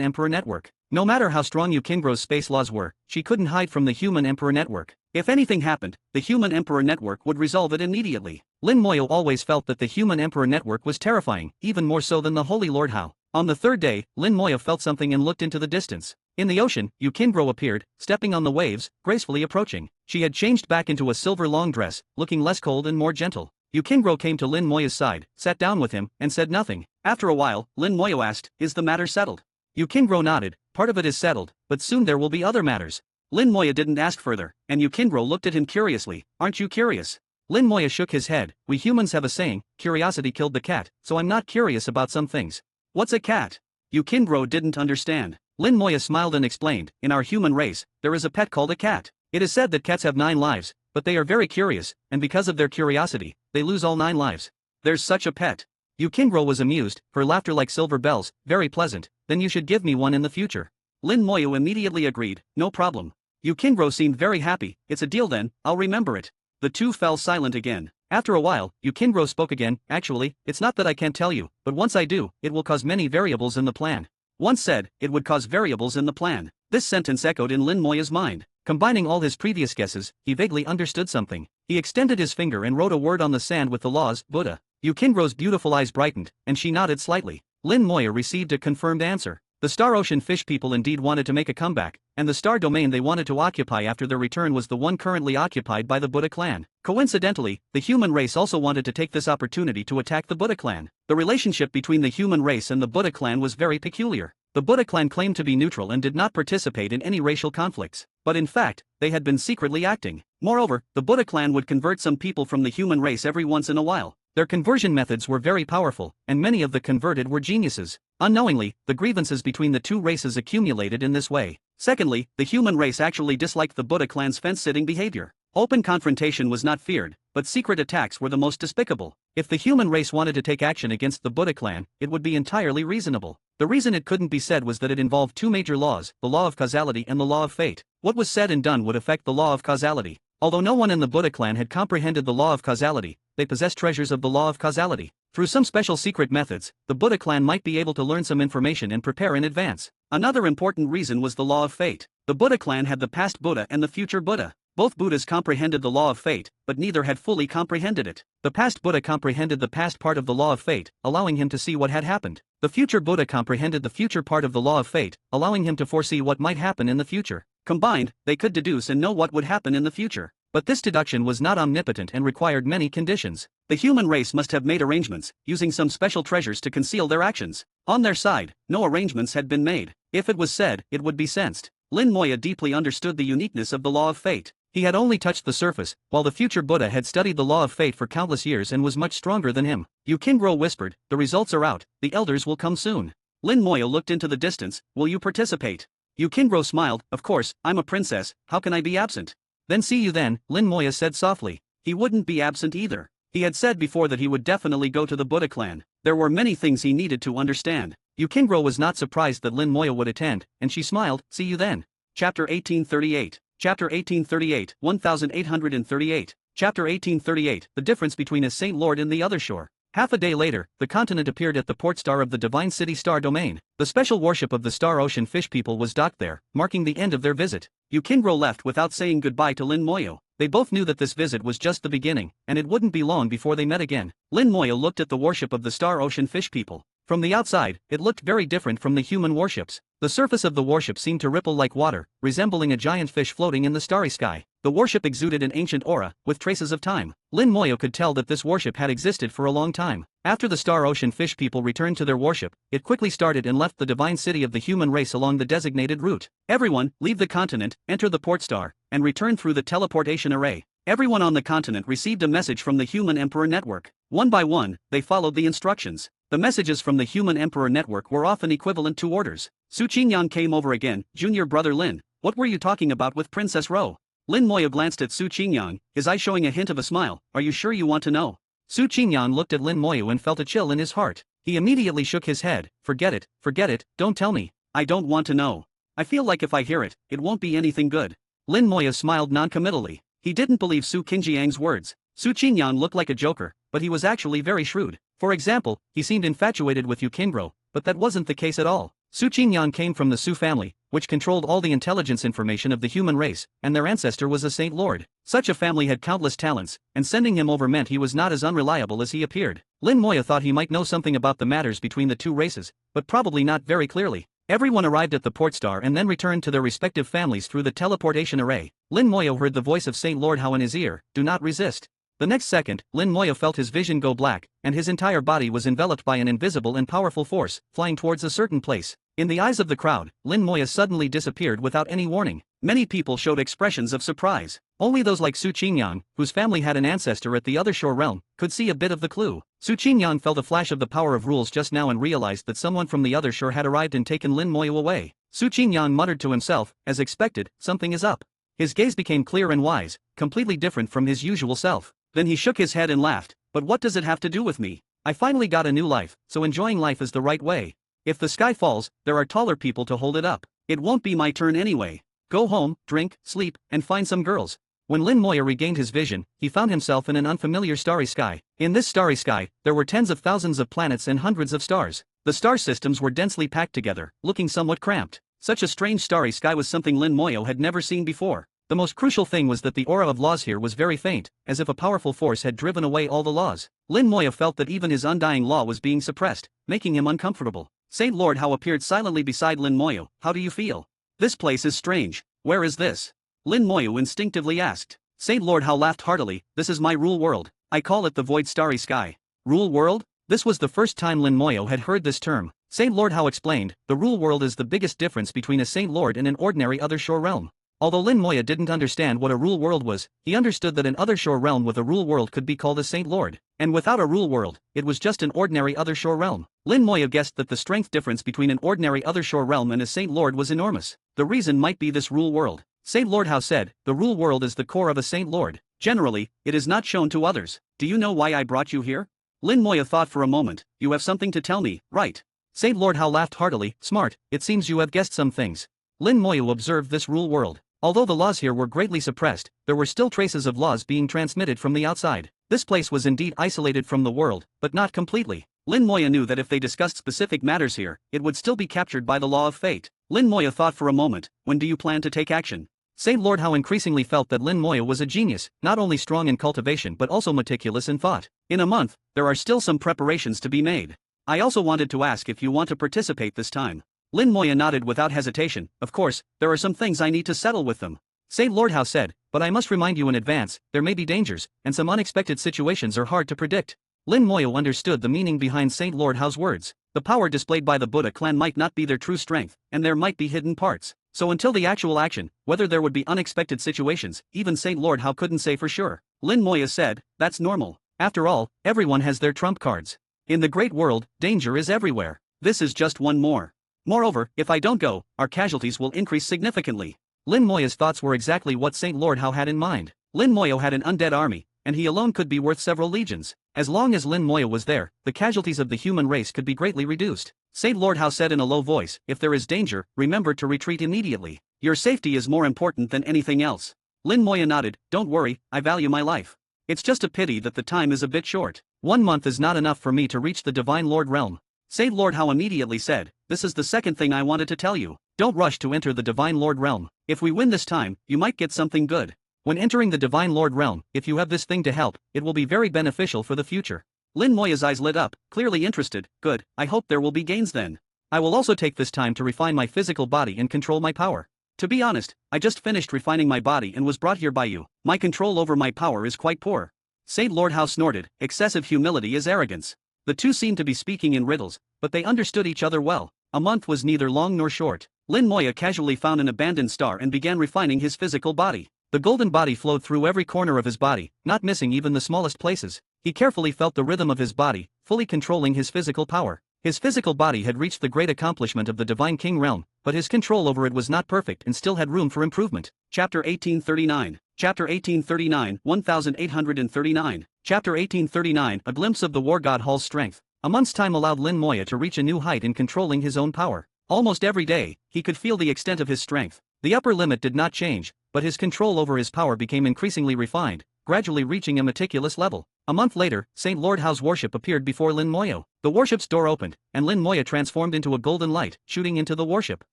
Emperor Network. No matter how strong Yu Qingguo's space laws were, she couldn't hide from the Human Emperor Network. If anything happened, the Human Emperor Network would resolve it immediately. Lin Moya always felt that the Human Emperor Network was terrifying, even more so than the Holy Lord Hao. On the 3rd day, Lin Moya felt something and looked into the distance. In the ocean, Yu Qingguo appeared, stepping on the waves, gracefully approaching. She had changed back into a silver long dress, looking less cold and more gentle. Yu Qingguo came to Lin Moya's side, sat down with him, and said nothing. After a while, Lin Moya asked, is the matter settled? Yu Qingguo nodded, part of it is settled, but soon there will be other matters. Lin Moya didn't ask further, and Yu Qingguo looked at him curiously, aren't you curious? Lin Moya shook his head, we humans have a saying, curiosity killed the cat, so I'm not curious about some things. What's a cat? Yu Qingguo didn't understand. Lin Moya smiled and explained, in our human race, there is a pet called a cat. It is said that cats have 9 lives, but they are very curious, and because of their curiosity, they lose all 9 lives. There's such a pet. Yu Qingguo was amused, her laughter like silver bells, very pleasant, then you should give me one in the future. Lin Moya immediately agreed, no problem. Yu Qingguo seemed very happy, it's a deal then, I'll remember it. The 2 fell silent again. After a while, Yu Qingguo spoke again, actually, it's not that I can't tell you, but once I do, it will cause many variables in the plan. Once said, it would cause variables in the plan. This sentence echoed in Lin Moya's mind. Combining all his previous guesses, he vaguely understood something. He extended his finger and wrote a word on the sand with the laws, Buddha. Yu Qingguo's beautiful eyes brightened, and she nodded slightly. Lin Moya received a confirmed answer. The Star Ocean fish people indeed wanted to make a comeback, and the star domain they wanted to occupy after their return was the one currently occupied by the Buddha clan. Coincidentally, the human race also wanted to take this opportunity to attack the Buddha clan. The relationship between the human race and the Buddha clan was very peculiar. The Buddha clan claimed to be neutral and did not participate in any racial conflicts, but in fact, they had been secretly acting. Moreover, the Buddha clan would convert some people from the human race every once in a while. Their conversion methods were very powerful, and many of the converted were geniuses. Unknowingly, the grievances between the 2 races accumulated in this way. Secondly, the human race actually disliked the Buddha clan's fence-sitting behavior. Open confrontation was not feared, but secret attacks were the most despicable. If the human race wanted to take action against the Buddha clan, it would be entirely reasonable. The reason it couldn't be said was that it involved 2 major laws, the law of causality and the law of fate. What was said and done would affect the law of causality. Although no one in the Buddha clan had comprehended the law of causality, they possessed treasures of the law of causality. Through some special secret methods, the Buddha clan might be able to learn some information and prepare in advance. Another important reason was the law of fate. The Buddha clan had the past Buddha and the future Buddha. Both Buddhas comprehended the law of fate, but neither had fully comprehended it. The past Buddha comprehended the past part of the law of fate, allowing him to see what had happened. The future Buddha comprehended the future part of the law of fate, allowing him to foresee what might happen in the future. Combined, they could deduce and know what would happen in the future. But this deduction was not omnipotent and required many conditions. The human race must have made arrangements, using some special treasures to conceal their actions. On their side, no arrangements had been made. If it was said, it would be sensed. Lin Moya deeply understood the uniqueness of the law of fate. He had only touched the surface, while the future Buddha had studied the law of fate for countless years and was much stronger than him. Yu Qingguo whispered, the results are out, the elders will come soon. Lin Moya looked into the distance, will you participate? Yu Qingguo smiled, of course, I'm a princess, how can I be absent? Then see you then, Lin Moya said softly. He wouldn't be absent either. He had said before that he would definitely go to the Buddha clan. There were many things he needed to understand. Yu Qingguo was not surprised that Lin Moya would attend, and she smiled, see you then. Chapter 1838. Chapter 1838, 1838. Chapter 1838, The Difference Between a Saint Lord and the Other Shore. Half a day later, the continent appeared at the port star of the Divine City Star Domain. The special worship of the Star Ocean Fish People was docked there, marking the end of their visit. Yukingro left without saying goodbye to Lin Moyo. They both knew that this visit was just the beginning, and it wouldn't be long before they met again. Lin Moyo looked at the worship of the Star Ocean Fish People. From the outside, it looked very different from the human worships. The surface of the worship seemed to ripple like water, resembling a giant fish floating in the starry sky. The worship exuded an ancient aura, with traces of time. Lin Moyo could tell that this worship had existed for a long time. After the Star Ocean Fish People returned to their worship, it quickly started and left the divine city of the human race along the designated route. Everyone, leave the continent, enter the port star, and return through the teleportation array. Everyone on the continent received a message from the Human Emperor Network. One by one, they followed the instructions. The messages from the Human Emperor Network were often equivalent to orders. Su Qingyang came over again. Junior brother Lin, what were you talking about with Princess Ro? Lin Moyo glanced at Su Qingyang, his eye showing a hint of a smile. Are you sure you want to know? Su Qingyang looked at Lin Moyo and felt a chill in his heart. He immediately shook his head. Forget it, don't tell me. I don't want to know. I feel like if I hear it, it won't be anything good. Lin Moyo smiled non-committally. He didn't believe Su Qingyang's words. Su Qingyang looked like a joker, but he was actually very shrewd. For example, he seemed infatuated with Yukingro, but that wasn't the case at all. Su Qingyang came from the Su family, which controlled all the intelligence information of the human race, and their ancestor was a Saint Lord. Such a family had countless talents, and sending him over meant he was not as unreliable as he appeared. Lin Moyo thought he might know something about the matters between the two races, but probably not very clearly. Everyone arrived at the port star and then returned to their respective families through the teleportation array. Lin Moyo heard the voice of Saint Lord Hao in his ear. Do not resist. The next second, Lin Moyo felt his vision go black, and his entire body was enveloped by an invisible and powerful force, flying towards a certain place. In the eyes of the crowd, Lin Moyo suddenly disappeared without any warning. Many people showed expressions of surprise. Only those like Su Qingyang, whose family had an ancestor at the other shore realm, could see a bit of the clue. Su Qingyang felt a flash of the power of rules just now and realized that someone from the other shore had arrived and taken Lin Moyo away. Su Qingyang muttered to himself, as expected, something is up. His gaze became clear and wise, completely different from his usual self. Then he shook his head and laughed. But what does it have to do with me? I finally got a new life, so enjoying life is the right way. If the sky falls, there are taller people to hold it up. It won't be my turn anyway. Go home, drink, sleep, and find some girls. When Lin Moyo regained his vision, he found himself in an unfamiliar starry sky. In this starry sky, there were tens of thousands of planets and hundreds of stars. The star systems were densely packed together, looking somewhat cramped. Such a strange starry sky was something Lin Moyo had never seen before. The most crucial thing was that the aura of laws here was very faint, as if a powerful force had driven away all the laws. Lin Moyo felt that even his undying law was being suppressed, making him uncomfortable. Saint Lord Hao appeared silently beside Lin Moyo. How do you feel? This place is strange. Where is this? Lin Moyo instinctively asked. Saint Lord Hao laughed heartily. This is my rule world. I call it the void starry sky. Rule world? This was the first time Lin Moyo had heard this term. Saint Lord Hao explained, the rule world is the biggest difference between a Saint Lord and an ordinary other shore realm. Although Lin Moyo didn't understand what a rule world was, he understood that an other shore realm with a rule world could be called a Saint Lord. And without a rule world, it was just an ordinary other shore realm. Lin Moyo guessed that the strength difference between an ordinary other shore realm and a Saint Lord was enormous. The reason might be this rule world. Saint Lord Hao said, the rule world is the core of a Saint Lord. Generally, it is not shown to others. Do you know why I brought you here? Lin Moyo thought for a moment. You have something to tell me, right? Saint Lord Hao laughed heartily. Smart, it seems you have guessed some things. Lin Moyo observed this rule world. Although the laws here were greatly suppressed, there were still traces of laws being transmitted from the outside. This place was indeed isolated from the world, but not completely. Lin Moyo knew that if they discussed specific matters here, it would still be captured by the law of fate. Lin Moyo thought for a moment. When do you plan to take action? Saint Lord Hao increasingly felt that Lin Moyo was a genius, not only strong in cultivation but also meticulous in thought. In a month, there are still some preparations to be made. I also wanted to ask if you want to participate this time. Lin Moyo nodded without hesitation. Of course, there are some things I need to settle with them. Saint Lord Hao said, but I must remind you in advance, there may be dangers, and some unexpected situations are hard to predict. Lin Moyo understood the meaning behind Saint Lord Hao's words. The power displayed by the Buddha clan might not be their true strength, and there might be hidden parts. So until the actual action, whether there would be unexpected situations, even Saint Lord Hao couldn't say for sure. Lin Moyo said, that's normal. After all, everyone has their trump cards. In the great world, danger is everywhere. This is just one more. Moreover, if I don't go, our casualties will increase significantly. Lin Moyo's thoughts were exactly what Saint Lord Hao had in mind. Lin Moyo had an undead army, and he alone could be worth several legions. As long as Lin Moyo was there, the casualties of the human race could be greatly reduced. Saint Lord Hao said in a low voice, if there is danger, remember to retreat immediately. Your safety is more important than anything else. Lin Moyo nodded, don't worry, I value my life. It's just a pity that the time is a bit short. 1 month is not enough for me to reach the Divine Lord realm. Saint Lord Hao immediately said, "This is the second thing I wanted to tell you. Don't rush to enter the Divine Lord realm. If we win this time, you might get something good. When entering the Divine Lord realm, if you have this thing to help, it will be very beneficial for the future." Lin Moya's eyes lit up, clearly interested. "Good, I hope there will be gains then. I will also take this time to refine my physical body and control my power. To be honest, I just finished refining my body and was brought here by you. My control over my power is quite poor." Saint Lord Hao snorted. Excessive humility is arrogance. The two seemed to be speaking in riddles, but they understood each other well. A month was neither long nor short. Lin Moya casually found an abandoned star and began refining his physical body. The golden body flowed through every corner of his body, not missing even the smallest places. He carefully felt the rhythm of his body, fully controlling his physical power. His physical body had reached the great accomplishment of the Divine King realm, but his control over it was not perfect and still had room for improvement. Chapter 1839. Chapter 1839, 1839. Chapter 1839, a glimpse of the War God Hall's strength. A month's time allowed Lin Moya to reach a new height in controlling his own power. Almost every day, he could feel the extent of his strength. The upper limit did not change, but his control over his power became increasingly refined, gradually reaching a meticulous level. A month later, Saint Lord Hao's warship appeared before Lin Moya. The warship's door opened, and Lin Moya transformed into a golden light, shooting into the warship.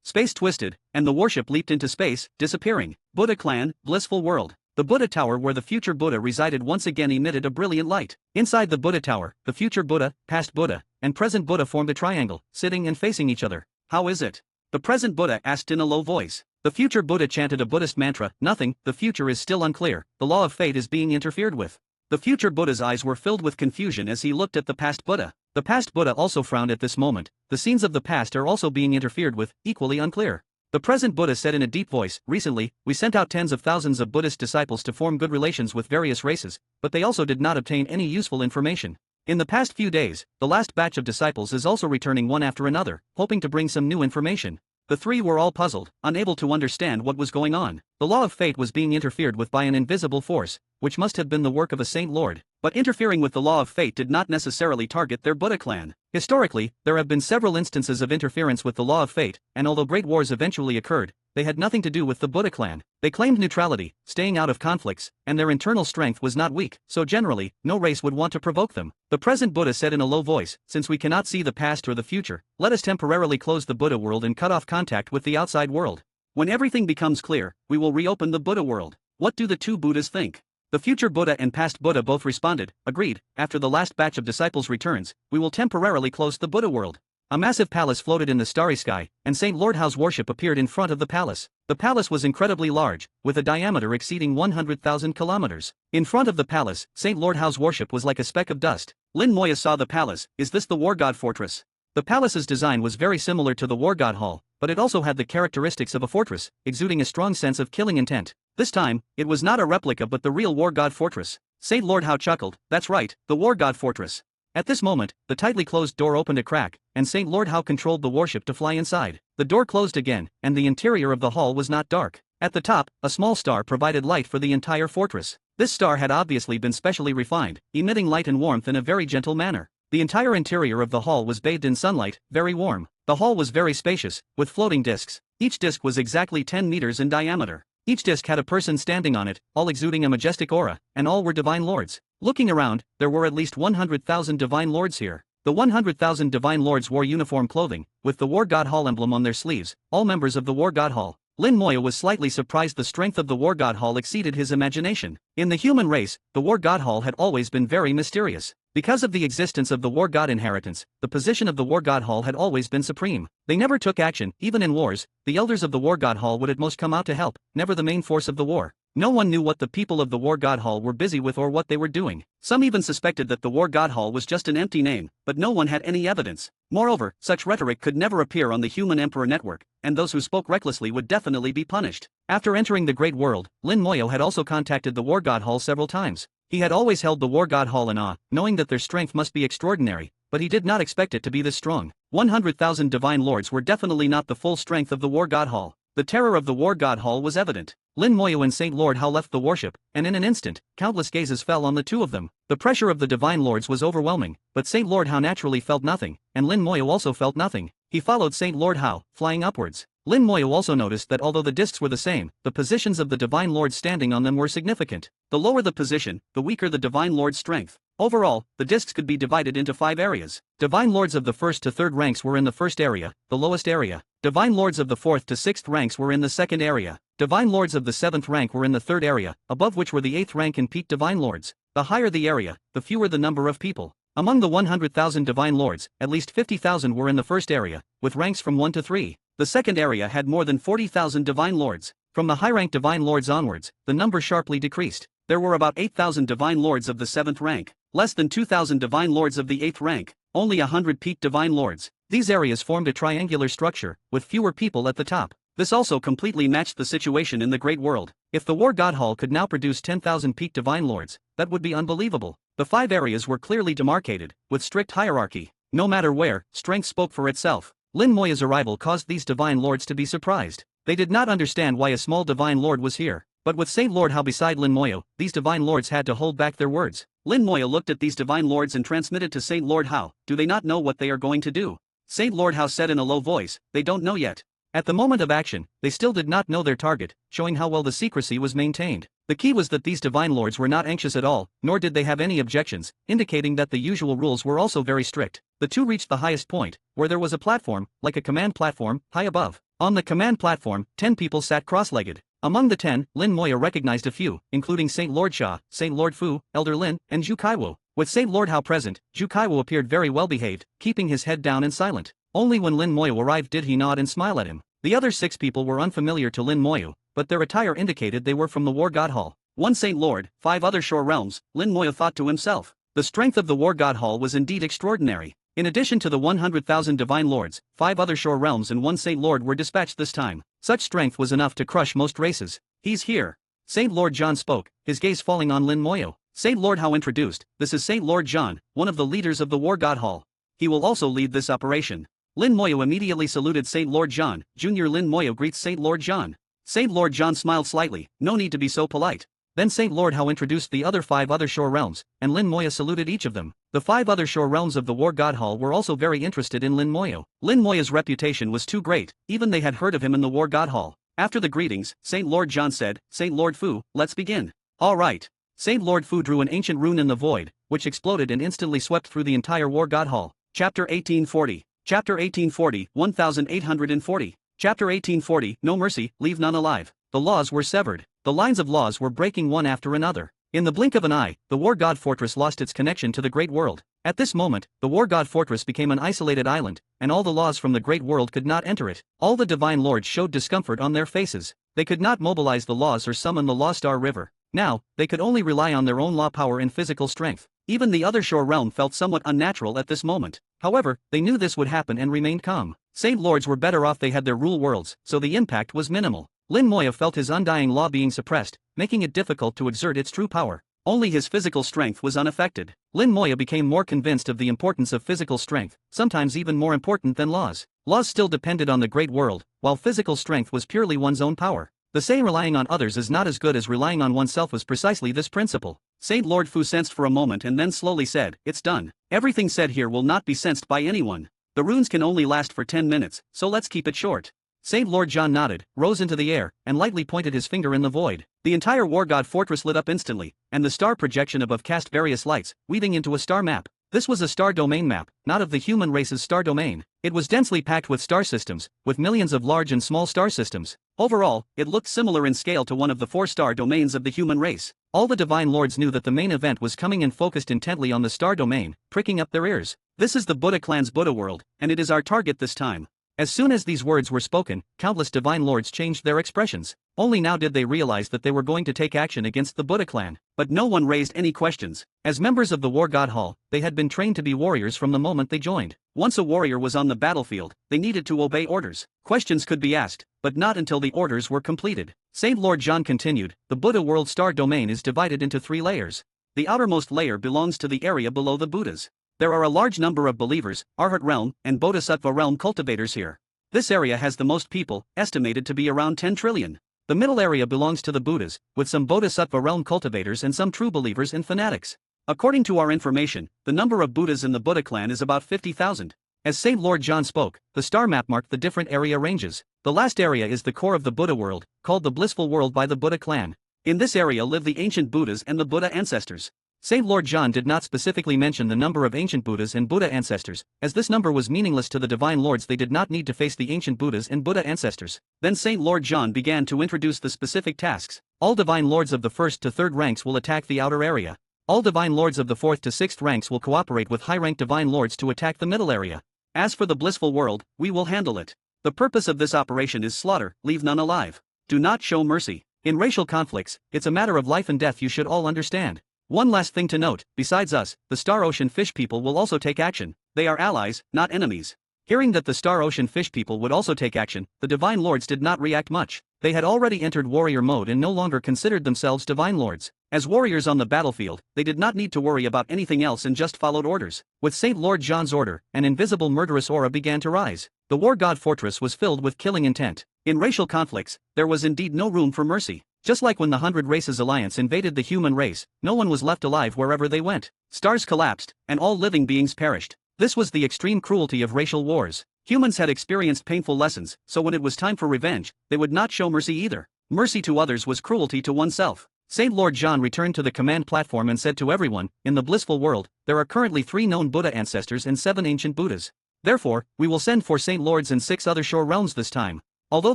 Space twisted, and the warship leaped into space, disappearing. Buddha Clan, Blissful World. The Buddha Tower where the future Buddha resided once again emitted a brilliant light. Inside the Buddha Tower, the future Buddha, past Buddha, and present Buddha formed a triangle, sitting and facing each other. "How is it?" the present Buddha asked in a low voice. The future Buddha chanted a Buddhist mantra. "Nothing, the future is still unclear, the law of fate is being interfered with." The future Buddha's eyes were filled with confusion as he looked at the past Buddha. The past Buddha also frowned at this moment. The scenes of the past are also being interfered with, equally unclear. The present Buddha said in a deep voice, "Recently, we sent out tens of thousands of Buddhist disciples to form good relations with various races, but they also did not obtain any useful information. In the past few days, the last batch of disciples is also returning one after another, hoping to bring some new information." The three were all puzzled, unable to understand what was going on. The law of fate was being interfered with by an invisible force, which must have been the work of a Saint Lord. But interfering with the law of fate did not necessarily target their Buddha clan. Historically, there have been several instances of interference with the law of fate, and although great wars eventually occurred, they had nothing to do with the Buddha clan. They claimed neutrality, staying out of conflicts, and their internal strength was not weak, so generally, no race would want to provoke them. The present Buddha said in a low voice, "Since we cannot see the past or the future, let us temporarily close the Buddha world and cut off contact with the outside world. When everything becomes clear, we will reopen the Buddha world." What do the two Buddhas think? The future Buddha and past Buddha both responded, "Agreed, after the last batch of disciples returns, we will temporarily close the Buddha world." A massive palace floated in the starry sky, and Saint Lord Hao's warship appeared in front of the palace. The palace was incredibly large, with a diameter exceeding 100,000 kilometers. In front of the palace, Saint Lord Hao's warship was like a speck of dust. Lin Moya saw the palace. "Is this the War God Fortress?" The palace's design was very similar to the War God Hall, but it also had the characteristics of a fortress, exuding a strong sense of killing intent. This time, it was not a replica but the real War God Fortress. Saint Lord Hao chuckled. "That's right, the War God Fortress." At this moment, the tightly closed door opened a crack, and Saint Lord Hao controlled the warship to fly inside. The door closed again, and the interior of the hall was not dark. At the top, a small star provided light for the entire fortress. This star had obviously been specially refined, emitting light and warmth in a very gentle manner. The entire interior of the hall was bathed in sunlight, very warm. The hall was very spacious, with floating discs. Each disc was exactly 10 meters in diameter. Each disc had a person standing on it, all exuding a majestic aura, and all were divine lords. Looking around, there were at least 100,000 divine lords here. The 100,000 divine lords wore uniform clothing, with the War God Hall emblem on their sleeves, all members of the War God Hall. Lin Moya was slightly surprised the strength of the War God Hall exceeded his imagination. In the human race, the War God Hall had always been very mysterious. Because of the existence of the War God inheritance, the position of the War God Hall had always been supreme. They never took action, even in wars. The elders of the War God Hall would at most come out to help, never the main force of the war. No one knew what the people of the War God Hall were busy with or what they were doing. Some even suspected that the War God Hall was just an empty name, but no one had any evidence. Moreover, such rhetoric could never appear on the Human Emperor network, and those who spoke recklessly would definitely be punished. After entering the Great World, Lin Moya had also contacted the War God Hall several times. He had always held the War God Hall in awe, knowing that their strength must be extraordinary, but he did not expect it to be this strong. 100,000 divine lords were definitely not the full strength of the War God Hall. The terror of the War God Hall was evident. Lin Moya and Saint Lord Hao left the warship, and in an instant, countless gazes fell on the two of them. The pressure of the divine lords was overwhelming, but Saint Lord Hao naturally felt nothing, and Lin Moya also felt nothing. He followed Saint Lord Hao, flying upwards. Lin Moya also noticed that although the discs were the same, the positions of the divine lords standing on them were significant. The lower the position, the weaker the Divine Lord's strength. Overall, the discs could be divided into 5 areas. Divine Lords of the 1st to 3rd ranks were in the 1st area, the lowest area. Divine Lords of the 4th to 6th ranks were in the 2nd area. Divine Lords of the 7th rank were in the 3rd area, above which were the 8th rank and peak Divine Lords. The higher the area, the fewer the number of people. Among the 100,000 Divine Lords, at least 50,000 were in the 1st area, with ranks from 1 to 3. The 2nd area had more than 40,000 Divine Lords. From the high-ranked Divine Lords onwards, the number sharply decreased. There were about 8,000 Divine Lords of the 7th rank, less than 2,000 Divine Lords of the 8th rank, only 100 peak Divine Lords. These areas formed a triangular structure, with fewer people at the top. This also completely matched the situation in the Great World. If the War God Hall could now produce 10,000 peak Divine Lords, that would be unbelievable. The 5 areas were clearly demarcated, with strict hierarchy. No matter where, strength spoke for itself. Lin Moya's arrival caused these Divine Lords to be surprised. They did not understand why a small Divine Lord was here. But with Saint Lord Hao beside Lin Moya, these Divine Lords had to hold back their words. Lin Moya looked at these Divine Lords and transmitted to Saint Lord Hao, "Do they not know what they are going to do?" Saint Lord Hao said in a low voice, "They don't know yet." At the moment of action, they still did not know their target, showing how well the secrecy was maintained. The key was that these Divine Lords were not anxious at all, nor did they have any objections, indicating that the usual rules were also very strict. The two reached the highest point, where there was a platform, like a command platform, high above. On the command platform, 10 people sat cross-legged. Among the 10, Lin Moya recognized a few, including Saint Lord Sha, Saint Lord Fu, Elder Lin, and Zhu Kaiwu. With Saint Lord Hao present, Zhu Kaiwu appeared very well behaved, keeping his head down and silent. Only when Lin Moya arrived did he nod and smile at him. The other 6 people were unfamiliar to Lin Moya, but their attire indicated they were from the War God Hall. 1 Saint Lord, 5 other shore realms, Lin Moya thought to himself. The strength of the War God Hall was indeed extraordinary. In addition to the 100,000 Divine Lords, 5 other shore realms and 1 Saint Lord were dispatched this time. Such strength was enough to crush most races. "He's here." Saint Lord John spoke, his gaze falling on Lin Moya. Saint Lord Hao introduced, "This is Saint Lord John, one of the leaders of the War God Hall. He will also lead this operation." Lin Moya immediately saluted Saint Lord John. Junior Lin Moya greets Saint Lord John. Saint Lord John smiled slightly, "No need to be so polite." Then Saint Lord Hao introduced the other 5 other shore realms, and Lin Moya saluted each of them. The 5 other shore realms of the War God Hall were also very interested in Lin Moya. Lin Moya's reputation was too great, even they had heard of him in the War God Hall. After the greetings, Saint Lord John said, "Saint Lord Fu, let's begin." "All right." Saint Lord Fu drew an ancient rune in the void, which exploded and instantly swept through the entire War God Hall. Chapter 1840. Chapter 1840, 1840. Chapter 1840, No Mercy, Leave None Alive. The laws were severed. The lines of laws were breaking one after another. In the blink of an eye, the War God Fortress lost its connection to the Great World. At this moment, the War God Fortress became an isolated island, and all the laws from the Great World could not enter it. All the Divine Lords showed discomfort on their faces. They could not mobilize the laws or summon the Law Star River. Now, they could only rely on their own law power and physical strength. Even the other shore realm felt somewhat unnatural at this moment. However, they knew this would happen and remained calm. Saint Lords were better off they had their rule worlds, so the impact was minimal. Lin Moya felt his undying law being suppressed, making it difficult to exert its true power. Only his physical strength was unaffected. Lin Moya became more convinced of the importance of physical strength, sometimes even more important than laws. Laws still depended on the Great World, while physical strength was purely one's own power. The saying relying on others is not as good as relying on oneself was precisely this principle. Saint Lord Fu sensed for a moment and then slowly said, "It's done. Everything said here will not be sensed by anyone. The runes can only last for 10 minutes, so let's keep it short." Saint Lord John nodded, rose into the air, and lightly pointed his finger in the void. The entire War God Fortress lit up instantly, and the star projection above cast various lights, weaving into a star map. This was a star domain map, not of the human race's star domain. It was densely packed with star systems, with millions of large and small star systems. Overall, it looked similar in scale to one of the 4 star domains of the human race. All the Divine Lords knew that the main event was coming and focused intently on the star domain, pricking up their ears. "This is the Buddha clan's Buddha world, and it is our target this time." As soon as these words were spoken, countless Divine Lords changed their expressions. Only now did they realize that they were going to take action against the Buddha clan. But no one raised any questions. As members of the War God Hall, they had been trained to be warriors from the moment they joined. Once a warrior was on the battlefield, they needed to obey orders. Questions could be asked, but not until the orders were completed. Saint Lord John continued, "The Buddha world star domain is divided into 3 layers. The outermost layer belongs to the area below the Buddhas. There are a large number of believers, Arhat realm, and Bodhisattva realm cultivators here. This area has the most people, estimated to be around 10 trillion. The middle area belongs to the Buddhas, with some Bodhisattva realm cultivators and some true believers and fanatics. According to our information, the number of Buddhas in the Buddha clan is about 50,000. As Saint Lord John spoke, the star map marked the different area ranges. The last area is the core of the Buddha world, called the Blissful World by the Buddha clan. In this area live the ancient Buddhas and the Buddha ancestors. Saint Lord John did not specifically mention the number of ancient Buddhas and Buddha ancestors, as this number was meaningless to the divine lords. They did not need to face the ancient Buddhas and Buddha ancestors. Then Saint Lord John began to introduce the specific tasks. All divine lords of the 1st to 3rd ranks will attack the outer area. All divine lords of the 4th to 6th ranks will cooperate with high-ranked divine lords to attack the middle area. As for the blissful world, we will handle it. The purpose of this operation is slaughter, leave none alive. Do not show mercy. In racial conflicts, it's a matter of life and death, you should all understand. One last thing to note, besides us, the Star Ocean Fish People will also take action. They are allies, not enemies. Hearing that the Star Ocean Fish People would also take action, the Divine Lords did not react much. They had already entered warrior mode and no longer considered themselves Divine Lords. As warriors on the battlefield, they did not need to worry about anything else and just followed orders. With Saint Lord John's order, an invisible murderous aura began to rise. The War God Fortress was filled with killing intent. In racial conflicts, there was indeed no room for mercy. Just like when the 100 Races Alliance invaded the human race, no one was left alive wherever they went. Stars collapsed, and all living beings perished. This was the extreme cruelty of racial wars. Humans had experienced painful lessons, so when it was time for revenge, they would not show mercy either. Mercy to others was cruelty to oneself. Saint Lord John returned to the command platform and said to everyone, in the blissful world, there are currently 3 known Buddha ancestors and 7 ancient Buddhas. Therefore, we will send 4 Saint Lords and 6 other shore realms this time. Although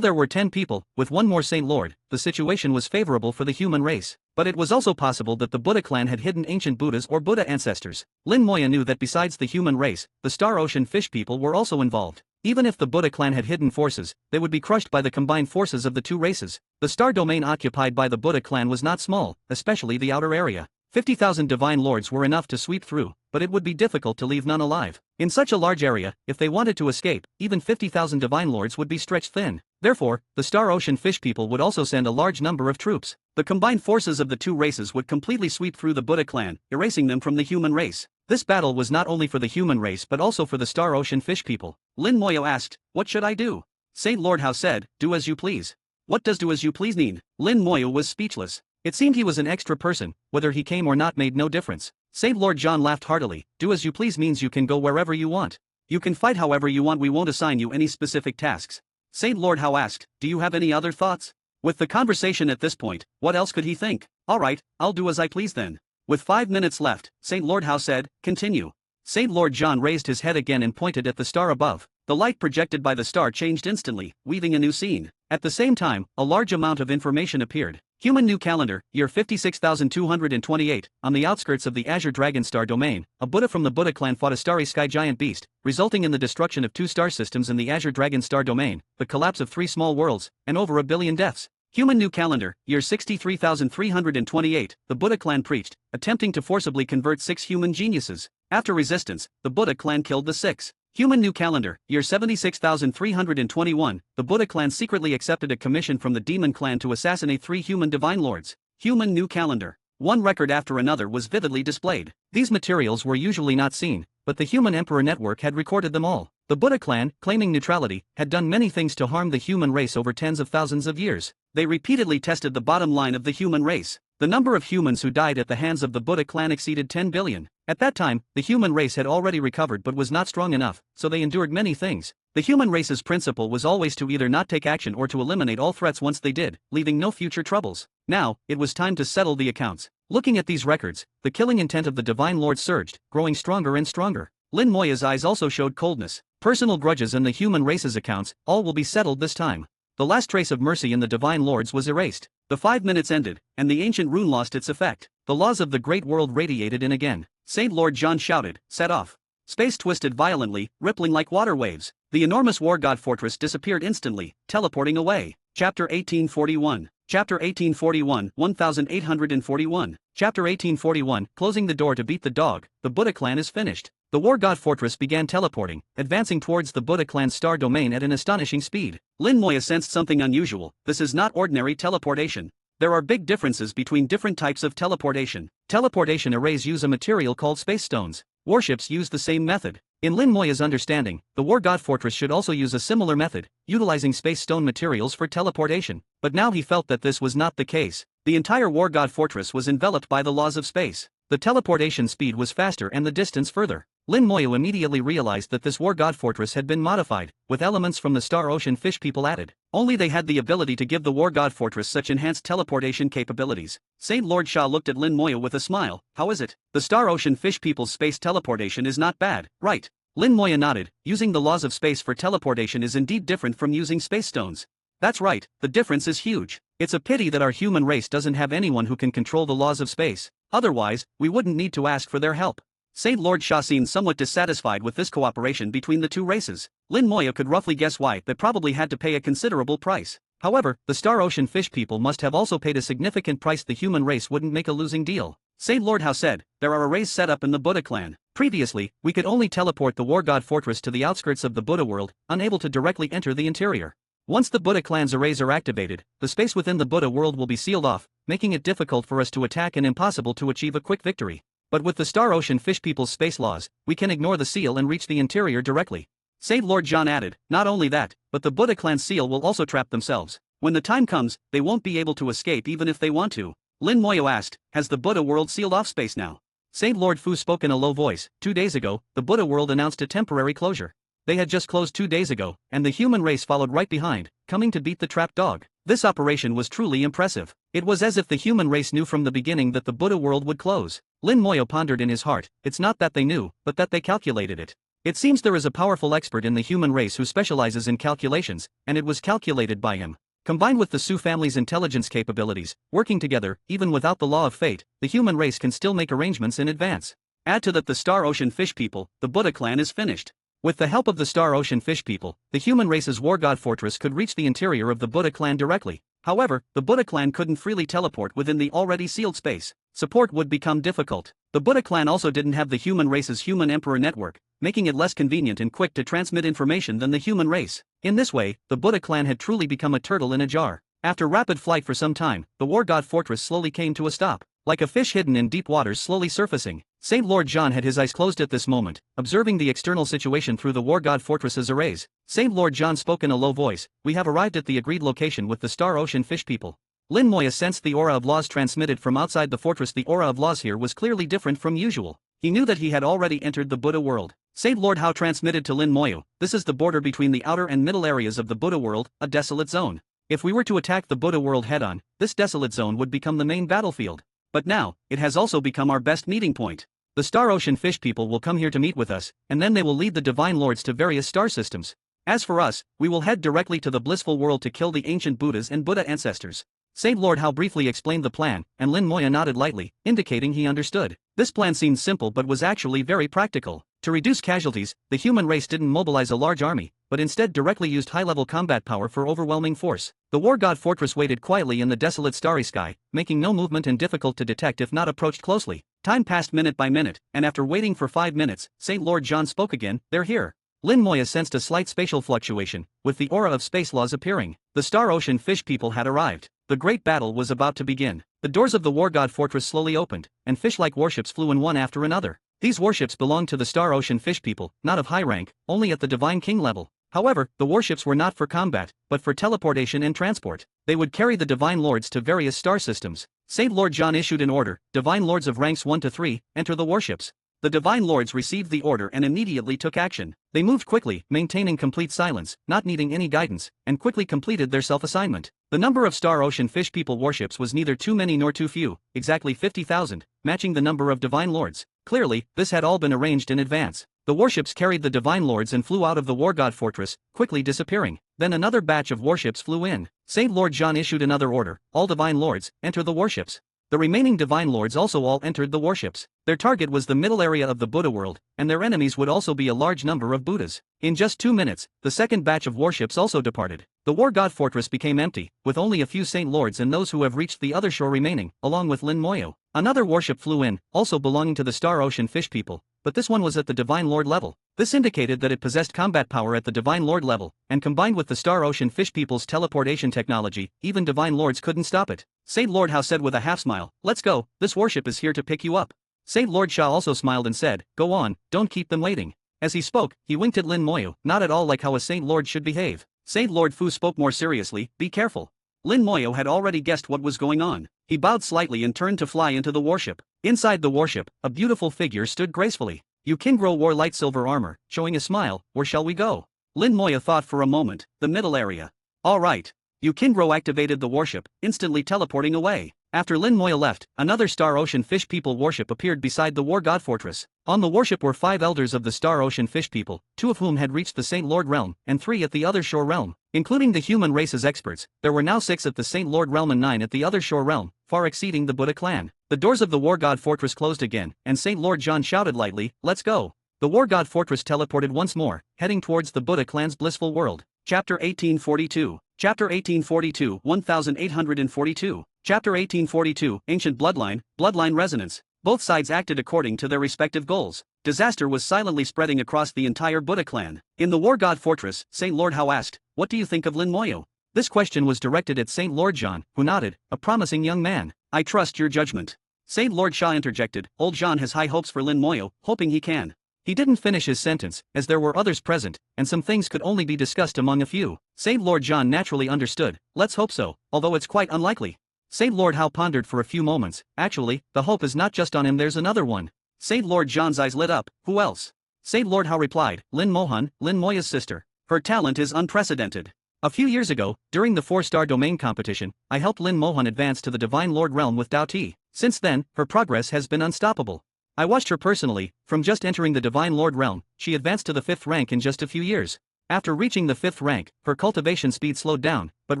there were 10 people, with 1 more Saint Lord, the situation was favorable for the human race. But it was also possible that the Buddha clan had hidden ancient Buddhas or Buddha ancestors. Lin Moya knew that besides the human race, the Star Ocean Fish People were also involved. Even if the Buddha clan had hidden forces, they would be crushed by the combined forces of the 2 races. The star domain occupied by the Buddha clan was not small, especially the outer area. 50,000 divine lords were enough to sweep through, but it would be difficult to leave none alive. In such a large area, if they wanted to escape, even 50,000 divine lords would be stretched thin. Therefore, the Star Ocean Fish People would also send a large number of troops. The combined forces of the 2 races would completely sweep through the Buddha clan, erasing them from the human race. This battle was not only for the human race but also for the Star Ocean Fish People. Lin Moyo asked, "What should I do?" Saint Lord Hao said, "Do as you please." What does do as you please mean? Lin Moyo was speechless. It seemed he was an extra person, whether he came or not made no difference. Saint Lord John laughed heartily. Do as you please means you can go wherever you want. You can fight however you want, we won't assign you any specific tasks. Saint Lord Hao asked, "Do you have any other thoughts?" With the conversation at this point, what else could he think? Alright, I'll do as I please then. With 5 minutes left, Saint Lord Hao said, "Continue." Saint Lord John raised his head again and pointed at the star above. The light projected by the star changed instantly, weaving a new scene. At the same time, a large amount of information appeared. Human New Calendar, year 56,228, on the outskirts of the Azure Dragon Star domain, a Buddha from the Buddha clan fought a starry sky giant beast, resulting in the destruction of 2 star systems in the Azure Dragon Star domain, the collapse of 3 small worlds, and over 1 billion deaths. Human New Calendar, year 63,328, the Buddha clan preached, attempting to forcibly convert 6 human geniuses. After resistance, the Buddha clan killed the 6. Human New Calendar, year 76,321, the Buddha clan secretly accepted a commission from the Demon clan to assassinate 3 human divine lords. Human New Calendar. One record after another was vividly displayed. These materials were usually not seen, but the Human Emperor Network had recorded them all. The Buddha clan, claiming neutrality, had done many things to harm the human race over tens of thousands of years. They repeatedly tested the bottom line of the human race. The number of humans who died at the hands of the Buddha clan exceeded 10 billion. At that time, the human race had already recovered but was not strong enough, so they endured many things. The human race's principle was always to either not take action or to eliminate all threats once they did, leaving no future troubles. Now, it was time to settle the accounts. Looking at these records, the killing intent of the Divine Lord surged, growing stronger and stronger. Lin Moya's eyes also showed coldness. Personal grudges in the human race's accounts, all will be settled this time. The last trace of mercy in the Divine Lords was erased. The 5 minutes ended, and the ancient rune lost its effect. The laws of the great world radiated in again. Saint Lord John shouted, "Set off." Space twisted violently, rippling like water waves. The enormous war god fortress disappeared instantly, teleporting away. Chapter 1841. Chapter 1841, 1841. Chapter 1841, closing the door to beat the dog, the Buddha clan is finished. The war god fortress began teleporting, advancing towards the Buddha clan's star domain at an astonishing speed. Lin Moya sensed something unusual. This is not ordinary teleportation. There are big differences between different types of teleportation. Teleportation arrays use a material called space stones. Warships use the same method. In Lin Moya's understanding, the War God Fortress should also use a similar method, utilizing space stone materials for teleportation. But now he felt that this was not the case. The entire War God Fortress was enveloped by the laws of space. The teleportation speed was faster and the distance further. Lin Moyo immediately realized that this war god fortress had been modified, with elements from the Star Ocean Fish People added. Only they had the ability to give the war god fortress such enhanced teleportation capabilities. Saint Lord Sha looked at Lin Moyo with a smile. How is it? The Star Ocean Fish People's space teleportation is not bad, right? Lin Moyo nodded. Using the laws of space for teleportation is indeed different from using space stones. That's right, the difference is huge. It's a pity that our human race doesn't have anyone who can control the laws of space. Otherwise, we wouldn't need to ask for their help. Saint Lord Sha seemed somewhat dissatisfied with this cooperation between the two races. Lin Moyo could roughly guess why. They probably had to pay a considerable price. However, the Star Ocean Fish People must have also paid a significant price. The human race wouldn't make a losing deal. Saint Lord Hao said, there are arrays set up in the Buddha clan. Previously, we could only teleport the war god fortress to the outskirts of the Buddha world, unable to directly enter the interior. Once the Buddha clan's arrays are activated, the space within the Buddha world will be sealed off, making it difficult for us to attack and impossible to achieve a quick victory. But with the Star Ocean Fish People's space laws, we can ignore the seal and reach the interior directly. Saint Lord John added, not only that, but the Buddha clan seal will also trap themselves. When the time comes, they won't be able to escape even if they want to. Lin Moyo asked, has the Buddha world sealed off space now? Saint Lord Fu spoke in a low voice. 2 days ago, the Buddha world announced a temporary closure. They had just closed 2 days ago, and the human race followed right behind, coming to beat the trapped dog. This operation was truly impressive. It was as if the human race knew from the beginning that the Buddha world would close. Lin Moyo pondered in his heart, it's not that they knew, but that they calculated it. It seems there is a powerful expert in the human race who specializes in calculations, and it was calculated by him. Combined with the Su family's intelligence capabilities, working together, even without the law of fate, the human race can still make arrangements in advance. Add to that the Star Ocean Fish People, the Buddha clan is finished. With the help of the Star Ocean Fish People, the human race's war god fortress could reach the interior of the Buddha clan directly. However, the Buddha clan couldn't freely teleport within the already sealed space. Support would become difficult. The Buddha clan also didn't have the human race's human emperor network, making it less convenient and quick to transmit information than the human race. In this way, the Buddha clan had truly become a turtle in a jar. After rapid flight for some time, the war god fortress slowly came to a stop. Like a fish hidden in deep waters slowly surfacing, Saint Lord John had his eyes closed at this moment, observing the external situation through the war god fortress's arrays. Saint Lord John spoke in a low voice, we have arrived at the agreed location with the Star Ocean Fish People. Lin Moya sensed the aura of laws transmitted from outside the fortress. The aura of laws here was clearly different from usual. He knew that he had already entered the Buddha world. Saint Lord Hao transmitted to Lin Moyo, this is the border between the outer and middle areas of the Buddha world, a desolate zone. If we were to attack the Buddha world head-on, this desolate zone would become the main battlefield. But now, it has also become our best meeting point. The Star Ocean Fish People will come here to meet with us, and then they will lead the Divine Lords to various star systems. As for us, we will head directly to the blissful world to kill the ancient Buddhas and Buddha ancestors. Saint Lord Hao briefly explained the plan, and Lin Moya nodded lightly, indicating he understood. This plan seemed simple but was actually very practical. To reduce casualties, the human race didn't mobilize a large army, but instead directly used high-level combat power for overwhelming force. The war god fortress waited quietly in the desolate starry sky, making no movement and difficult to detect if not approached closely. Time passed minute by minute, and after waiting for 5 minutes, Saint Lord John spoke again, they're here. Lin Moya sensed a slight spatial fluctuation, with the aura of space laws appearing. The Star Ocean Fish People had arrived. The great battle was about to begin. The doors of the war god fortress slowly opened, and fish-like warships flew in one after another. These warships belonged to the Star Ocean Fish People, not of high rank, only at the Divine King level. However, the warships were not for combat, but for teleportation and transport. They would carry the Divine Lords to various star systems. Saint Lord John issued an order, Divine Lords of ranks 1 to 3, enter the warships. The Divine Lords received the order and immediately took action. They moved quickly, maintaining complete silence, not needing any guidance, and quickly completed their self-assignment. The number of Star Ocean Fish People warships was neither too many nor too few, exactly 50,000, matching the number of Divine Lords. Clearly, this had all been arranged in advance. The warships carried the Divine Lords and flew out of the War God Fortress, quickly disappearing. Then another batch of warships flew in. Saint Lord John issued another order, all Divine Lords, enter the warships. The remaining Divine Lords also all entered the warships. Their target was the middle area of the Buddha world, and their enemies would also be a large number of Buddhas. In just 2 minutes, the second batch of warships also departed. The War God Fortress became empty, with only a few Saint Lords and those who have reached the other shore remaining, along with Lin Moyo. Another warship flew in, also belonging to the Star Ocean Fish People, but this one was at the Divine Lord level. This indicated that it possessed combat power at the Divine Lord level, and combined with the Star Ocean Fish People's teleportation technology, even Divine Lords couldn't stop it. Saint Lord Hao said with a half-smile, "Let's go, this warship is here to pick you up." Saint Lord Sha also smiled and said, "Go on, don't keep them waiting." As he spoke, he winked at Lin Moyo, not at all like how a Saint Lord should behave. Saint Lord Fu spoke more seriously, "Be careful." Lin Moyo had already guessed what was going on. He bowed slightly and turned to fly into the warship. Inside the warship, a beautiful figure stood gracefully. Yukingro wore light silver armor, showing a smile. Where shall we go? Lin Moya thought for a moment. The middle area. All right. Yukingro activated the warship, instantly teleporting away. After Lin Moya left, another Star Ocean Fish People warship appeared beside the War God Fortress. On the warship were 5 elders of the Star Ocean Fish People, 2 of whom had reached the Saint Lord Realm, and 3 at the other shore realm. Including the human race's experts, there were now 6 at the Saint Lord Realm and 9 at the other shore realm, far exceeding the Buddha clan. The doors of the War God Fortress closed again, and Saint Lord John shouted lightly, "Let's go." The War God Fortress teleported once more, heading towards the Buddha clan's blissful world. Chapter 1842. Chapter 1842, 1842. Chapter 1842, Ancient Bloodline, Bloodline Resonance. Both sides acted according to their respective goals. Disaster was silently spreading across the entire Buddha clan. In the War God Fortress, Saint Lord Hao asked, "What do you think of Lin Moyo?" This question was directed at Saint Lord John, who nodded, a promising young man. "I trust your judgment." Saint Lord Sha interjected, "Old John has high hopes for Lin Moyo, hoping he can." He didn't finish his sentence, as there were others present, and some things could only be discussed among a few. Saint Lord John naturally understood. "Let's hope so, although it's quite unlikely." Saint Lord Hao pondered for a few moments. "Actually, the hope is not just on him, there's another one." Saint Lord John's eyes lit up. "Who else?" Saint Lord Hao replied, "Lin Mohan, Lin Moya's sister. Her talent is unprecedented. A few years ago, during the 4-star domain competition, I helped Lin Mohan advance to the Divine Lord Realm with Dao Ti. Since then, her progress has been unstoppable. I watched her personally. From just entering the Divine Lord Realm, she advanced to the 5th rank in just a few years. After reaching the 5th rank, her cultivation speed slowed down, but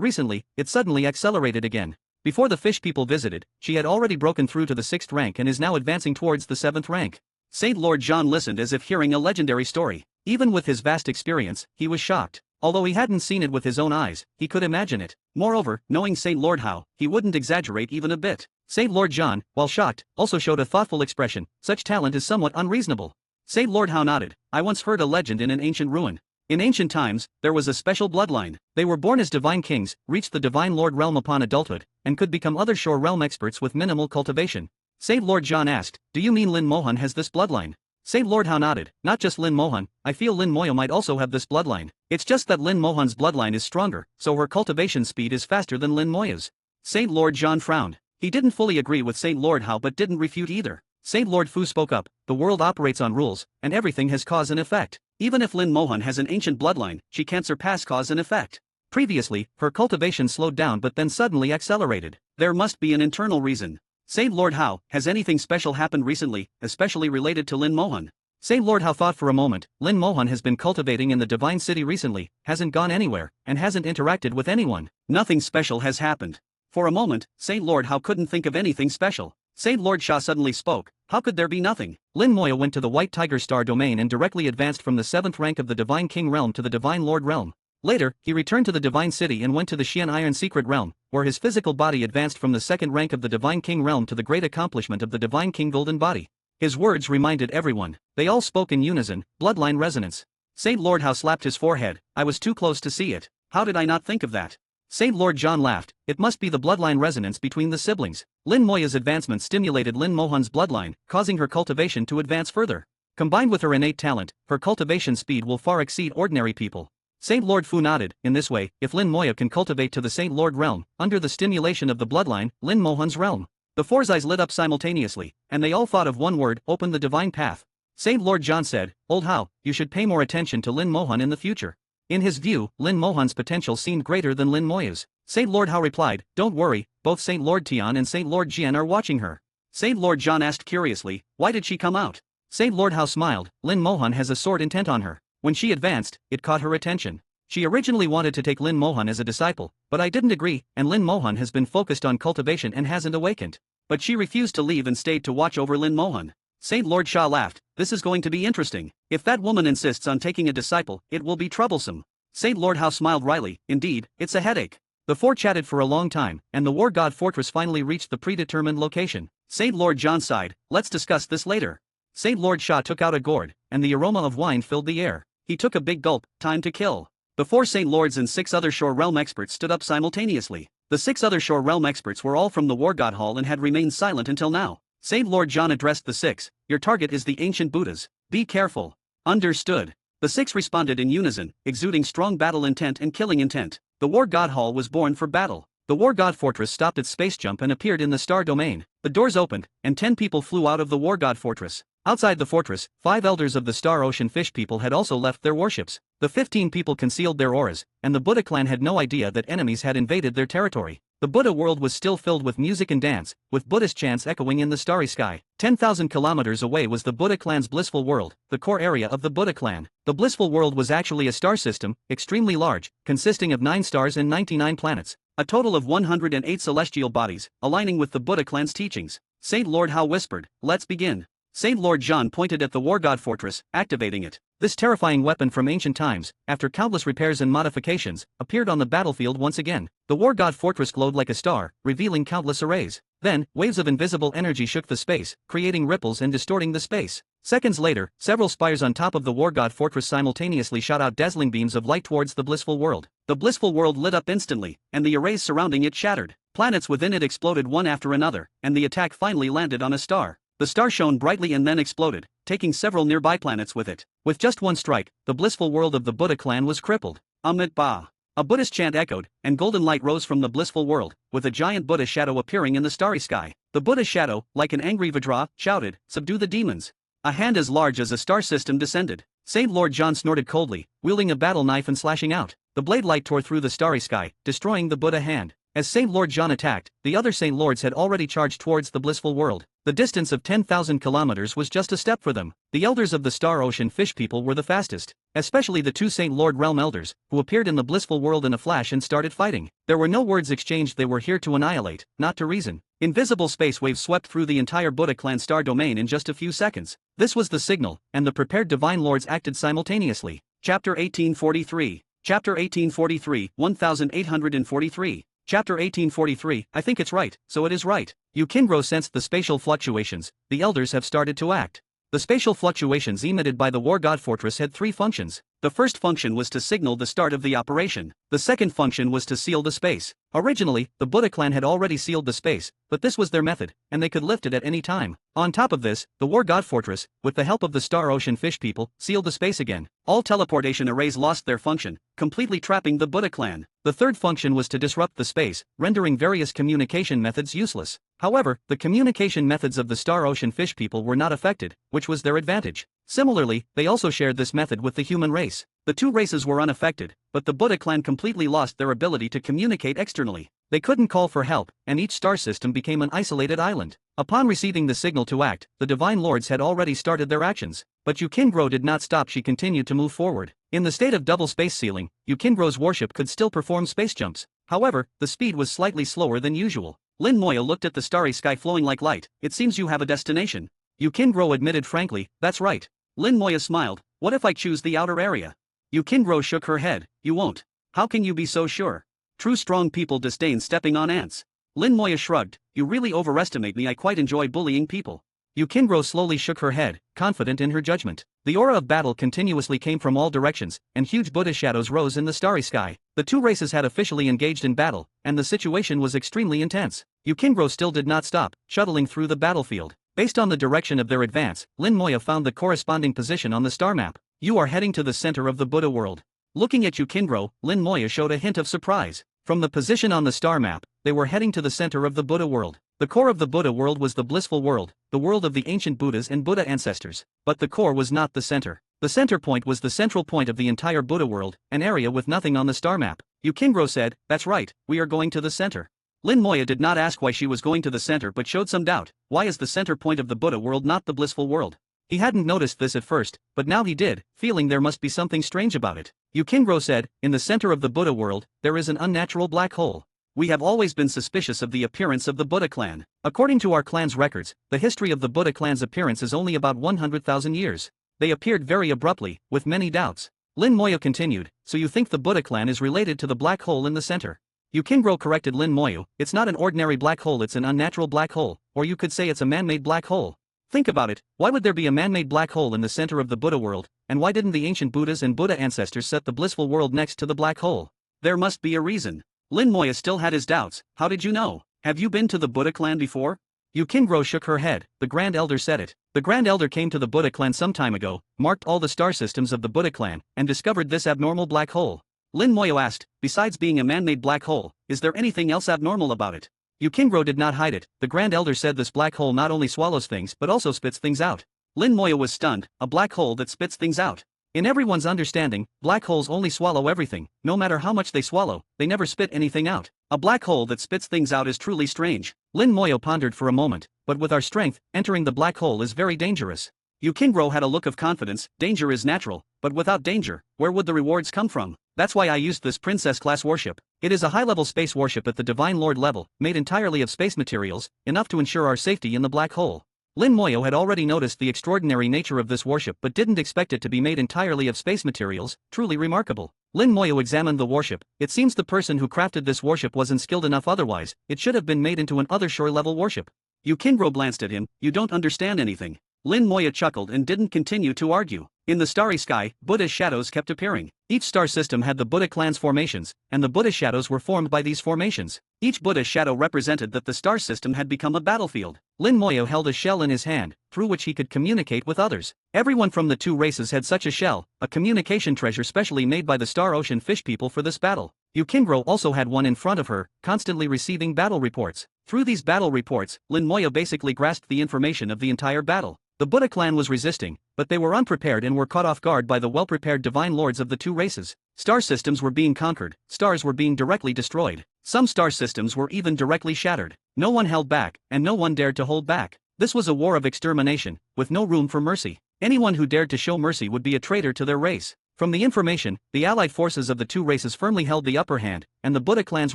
recently, it suddenly accelerated again. Before the fish people visited, she had already broken through to the 6th rank and is now advancing towards the 7th rank." Saint Lord John listened as if hearing a legendary story. Even with his vast experience, he was shocked. Although he hadn't seen it with his own eyes, he could imagine it. Moreover, knowing Saint Lord Hao, he wouldn't exaggerate even a bit. Saint Lord John, while shocked, also showed a thoughtful expression. "Such talent is somewhat unreasonable." Saint Lord Hao nodded. "I once heard a legend in an ancient ruin. In ancient times, there was a special bloodline. They were born as divine kings, reached the Divine Lord Realm upon adulthood, and could become other shore realm experts with minimal cultivation." Saint Lord John asked, "Do you mean Lin Mohan has this bloodline?" Saint Lord Hao nodded. "Not just Lin Mohan, I feel Lin Moyo might also have this bloodline. It's just that Lin Mohan's bloodline is stronger, so her cultivation speed is faster than Lin Moya's." Saint Lord John frowned. He didn't fully agree with Saint Lord Hao but didn't refute either. Saint Lord Fu spoke up, "The world operates on rules, and everything has cause and effect. Even if Lin Mohan has an ancient bloodline, she can't surpass cause and effect. Previously, her cultivation slowed down but then suddenly accelerated. There must be an internal reason." Saint Lord Hao, "Has anything special happened recently, especially related to Lin Mohan?" Saint Lord Hao thought for a moment. Lin Mohan has been cultivating in the Divine City recently, hasn't gone anywhere, and hasn't interacted with anyone. Nothing special has happened. For a moment, Saint Lord Hao couldn't think of anything special. Saint Lord Sha suddenly spoke. "How could there be nothing?" Lin Moya went to the White Tiger Star domain and directly advanced from the 7th rank of the Divine King Realm to the Divine Lord Realm. Later, he returned to the Divine City and went to the Xian Iron Secret Realm, where his physical body advanced from the 2nd rank of the Divine King Realm to the great accomplishment of the Divine King Golden Body. His words reminded everyone. They all spoke in unison, bloodline resonance. Saint Lord Hao slapped his forehead. "I was too close to see it. How did I not think of that?" Saint Lord John laughed. "It must be the bloodline resonance between the siblings." Lin Moya's advancement stimulated Lin Mohan's bloodline, causing her cultivation to advance further. Combined with her innate talent, her cultivation speed will far exceed ordinary people. Saint Lord Fu nodded. "In this way, if Lin Moya can cultivate to the Saint Lord realm, under the stimulation of the bloodline, Lin Mohan's realm." The 4's eyes lit up simultaneously, and they all thought of one word: open the divine path. Saint Lord John said, "Old Hao, you should pay more attention to Lin Mohan in the future." In his view, Lin Mohan's potential seemed greater than Lin Moya's. Saint Lord Hao replied, "Don't worry, both Saint Lord Tian and Saint Lord Jian are watching her." Saint Lord John asked curiously, "Why did she come out?" Saint Lord Hao smiled. "Lin Mohan has a sword intent on her. When she advanced, it caught her attention. She originally wanted to take Lin Mohan as a disciple, but I didn't agree, and Lin Mohan has been focused on cultivation and hasn't awakened. But she refused to leave and stayed to watch over Lin Mohan." Saint Lord Sha laughed. "This is going to be interesting. If that woman insists on taking a disciple, it will be troublesome." Saint Lord Hao smiled wryly. "Indeed, it's a headache." The 4 chatted for a long time, and the War God Fortress finally reached the predetermined location. Saint Lord John sighed. "Let's discuss this later." Saint Lord Sha took out a gourd, and the aroma of wine filled the air. He took a big gulp. Time to kill. The 4 Saint Lords and 6 other Shore Realm experts stood up simultaneously. The 6 other Shore Realm experts were all from the War God Hall and had remained silent until now. Saint Lord John addressed the 6. "Your target is the ancient Buddhas. Be careful." "Understood." The 6 responded in unison, exuding strong battle intent and killing intent. The War God Hall was born for battle. The War God Fortress stopped its space jump and appeared in the star domain. The doors opened, and 10 people flew out of the War God Fortress. Outside the fortress, 5 elders of the Star Ocean Fish People had also left their warships. The 15 people concealed their auras, and the Buddha clan had no idea that enemies had invaded their territory. The Buddha world was still filled with music and dance, with Buddhist chants echoing in the starry sky. 10,000 kilometers away was the Buddha clan's blissful world, the core area of the Buddha clan. The blissful world was actually a star system, extremely large, consisting of 9 stars and 99 planets. A total of 108 celestial bodies, aligning with the Buddha clan's teachings. Saint Lord Hao whispered, "Let's begin." Saint Lord Zhan pointed at the War God Fortress, activating it. This terrifying weapon from ancient times, after countless repairs and modifications, appeared on the battlefield once again. The War God Fortress glowed like a star, revealing countless arrays. Then, waves of invisible energy shook the space, creating ripples and distorting the space. Seconds later, several spires on top of the War God Fortress simultaneously shot out dazzling beams of light towards the blissful world. The blissful world lit up instantly, and the arrays surrounding it shattered. Planets within it exploded one after another, and the attack finally landed on a star. The star shone brightly and then exploded, taking several nearby planets with it. With just one strike, the blissful world of the Buddha clan was crippled. Amit Ba. A Buddhist chant echoed, and golden light rose from the blissful world, with a giant Buddha shadow appearing in the starry sky. The Buddha shadow, like an angry Vajra, shouted, "Subdue the demons." A hand as large as a star system descended. Saint Lord Zhan snorted coldly, wielding a battle knife and slashing out. The blade light tore through the starry sky, destroying the Buddha hand. As Saint Lord Zhan attacked, the other Saint Lords had already charged towards the blissful world. The distance of 10,000 kilometers was just a step for them. The elders of the Star Ocean Fish People were the fastest, especially the 2 Saint Lord Realm elders, who appeared in the blissful world in a flash and started fighting. There were no words exchanged, they were here to annihilate, not to reason. Invisible space waves swept through the entire Buddha clan star domain in just a few seconds. This was the signal, and the prepared divine lords acted simultaneously. Chapter 1843. Chapter 1843, 1843. Chapter 1843, I think it's right, so it is right. Yukindro sensed the spatial fluctuations, the elders have started to act. The spatial fluctuations emitted by the War God Fortress had 3 functions. The first function was to signal the start of the operation. The second function was to seal the space. Originally, the Buddha clan had already sealed the space, but this was their method, and they could lift it at any time. On top of this, the War God Fortress, with the help of the Star Ocean Fish People, sealed the space again. All teleportation arrays lost their function, completely trapping the Buddha clan. The third function was to disrupt the space, rendering various communication methods useless. However, the communication methods of the Star Ocean Fish People were not affected, which was their advantage. Similarly, they also shared this method with the human race. The 2 races were unaffected, but the Buddha clan completely lost their ability to communicate externally. They couldn't call for help, and each star system became an isolated island. Upon receiving the signal to act, the Divine Lords had already started their actions. But Yukindro did not stop, she continued to move forward. In the state of double space sealing, Yukindro's warship could still perform space jumps. However, the speed was slightly slower than usual. Lin Moya looked at the starry sky flowing like light. "It seems you have a destination." Yukindro admitted frankly, "That's right." Lin Moya smiled, "What if I choose the outer area?" Yukindro shook her head, "You won't. How can you be so sure? True strong people disdain stepping on ants." Lin Moya shrugged, "You really overestimate me, I quite enjoy bullying people." Yukindro slowly shook her head, confident in her judgment. The aura of battle continuously came from all directions, and huge Buddha shadows rose in the starry sky. The 2 races had officially engaged in battle, and the situation was extremely intense. Yukindro still did not stop, shuttling through the battlefield. Based on the direction of their advance, Lin Moya found the corresponding position on the star map. "You are heading to the center of the Buddha world." Looking at Yukindro, Lin Moya showed a hint of surprise. From the position on the star map, they were heading to the center of the Buddha world. The core of the Buddha world was the blissful world, the world of the ancient Buddhas and Buddha ancestors. But the core was not the center. The center point was the central point of the entire Buddha world, an area with nothing on the star map. Yukindro said, "That's right, we are going to the center." Lin Moya did not ask why she was going to the center but showed some doubt. Why is the center point of the Buddha world not the blissful world? He hadn't noticed this at first, but now he did, feeling there must be something strange about it. Yukindro said, "In the center of the Buddha world, there is an unnatural black hole. We have always been suspicious of the appearance of the Buddha clan. According to our clan's records, the history of the Buddha clan's appearance is only about 100,000 years. They appeared very abruptly, with many doubts." Lin Moya continued, "So you think the Buddha clan is related to the black hole in the center?" Yukindro corrected Lin Moya, "It's not an ordinary black hole, it's an unnatural black hole, or you could say it's a man-made black hole. Think about it, why would there be a man-made black hole in the center of the Buddha world, and why didn't the ancient Buddhas and Buddha ancestors set the blissful world next to the black hole? There must be a reason." Lin Moya still had his doubts. "How did you know? Have you been to the Buddha clan before?" Yukindro shook her head. "The Grand Elder said it. The Grand Elder came to the Buddha clan some time ago, marked all the star systems of the Buddha clan, and discovered this abnormal black hole. Lin Moyo asked, besides being a man-made black hole, is there anything else abnormal about it? Yukingro did not hide it. The Grand Elder said this black hole not only swallows things but also spits things out. Lin Moyo was stunned, a black hole that spits things out. In everyone's understanding, black holes only swallow everything. No matter how much they swallow, they never spit anything out. A black hole that spits things out is truly strange. Lin Moyo pondered for a moment, but with our strength, entering the black hole is very dangerous. Yukingro had a look of confidence. Danger is natural, but without danger, where would the rewards come from? That's why I used this princess-class warship. It is a high-level space warship at the Divine Lord level, made entirely of space materials, enough to ensure our safety in the black hole. Lin Moyo had already noticed the extraordinary nature of this warship but didn't expect it to be made entirely of space materials, truly remarkable. Lin Moyo examined the warship. It seems the person who crafted this warship wasn't skilled enough, otherwise, it should have been made into an other shore-level warship. Yukingro glanced at him. You don't understand anything. Lin Moyo chuckled and didn't continue to argue. In the starry sky, Buddha's shadows kept appearing. Each star system had the Buddha clan's formations, and the Buddha shadows were formed by these formations. Each Buddha shadow represented that the star system had become a battlefield. Lin Moyo held a shell in his hand, through which he could communicate with others. Everyone from the two races had such a shell, a communication treasure specially made by the Star Ocean fish people for this battle. Yukingro also had one in front of her, constantly receiving battle reports. Through these battle reports, Lin Moyo basically grasped the information of the entire battle. The Buddha clan was resisting, but they were unprepared and were caught off guard by the well-prepared divine lords of the two races. Star systems were being conquered, stars were being directly destroyed. Some star systems were even directly shattered. No one held back, and no one dared to hold back. This was a war of extermination, with no room for mercy. Anyone who dared to show mercy would be a traitor to their race. From the information, the allied forces of the two races firmly held the upper hand, and the Buddha clan's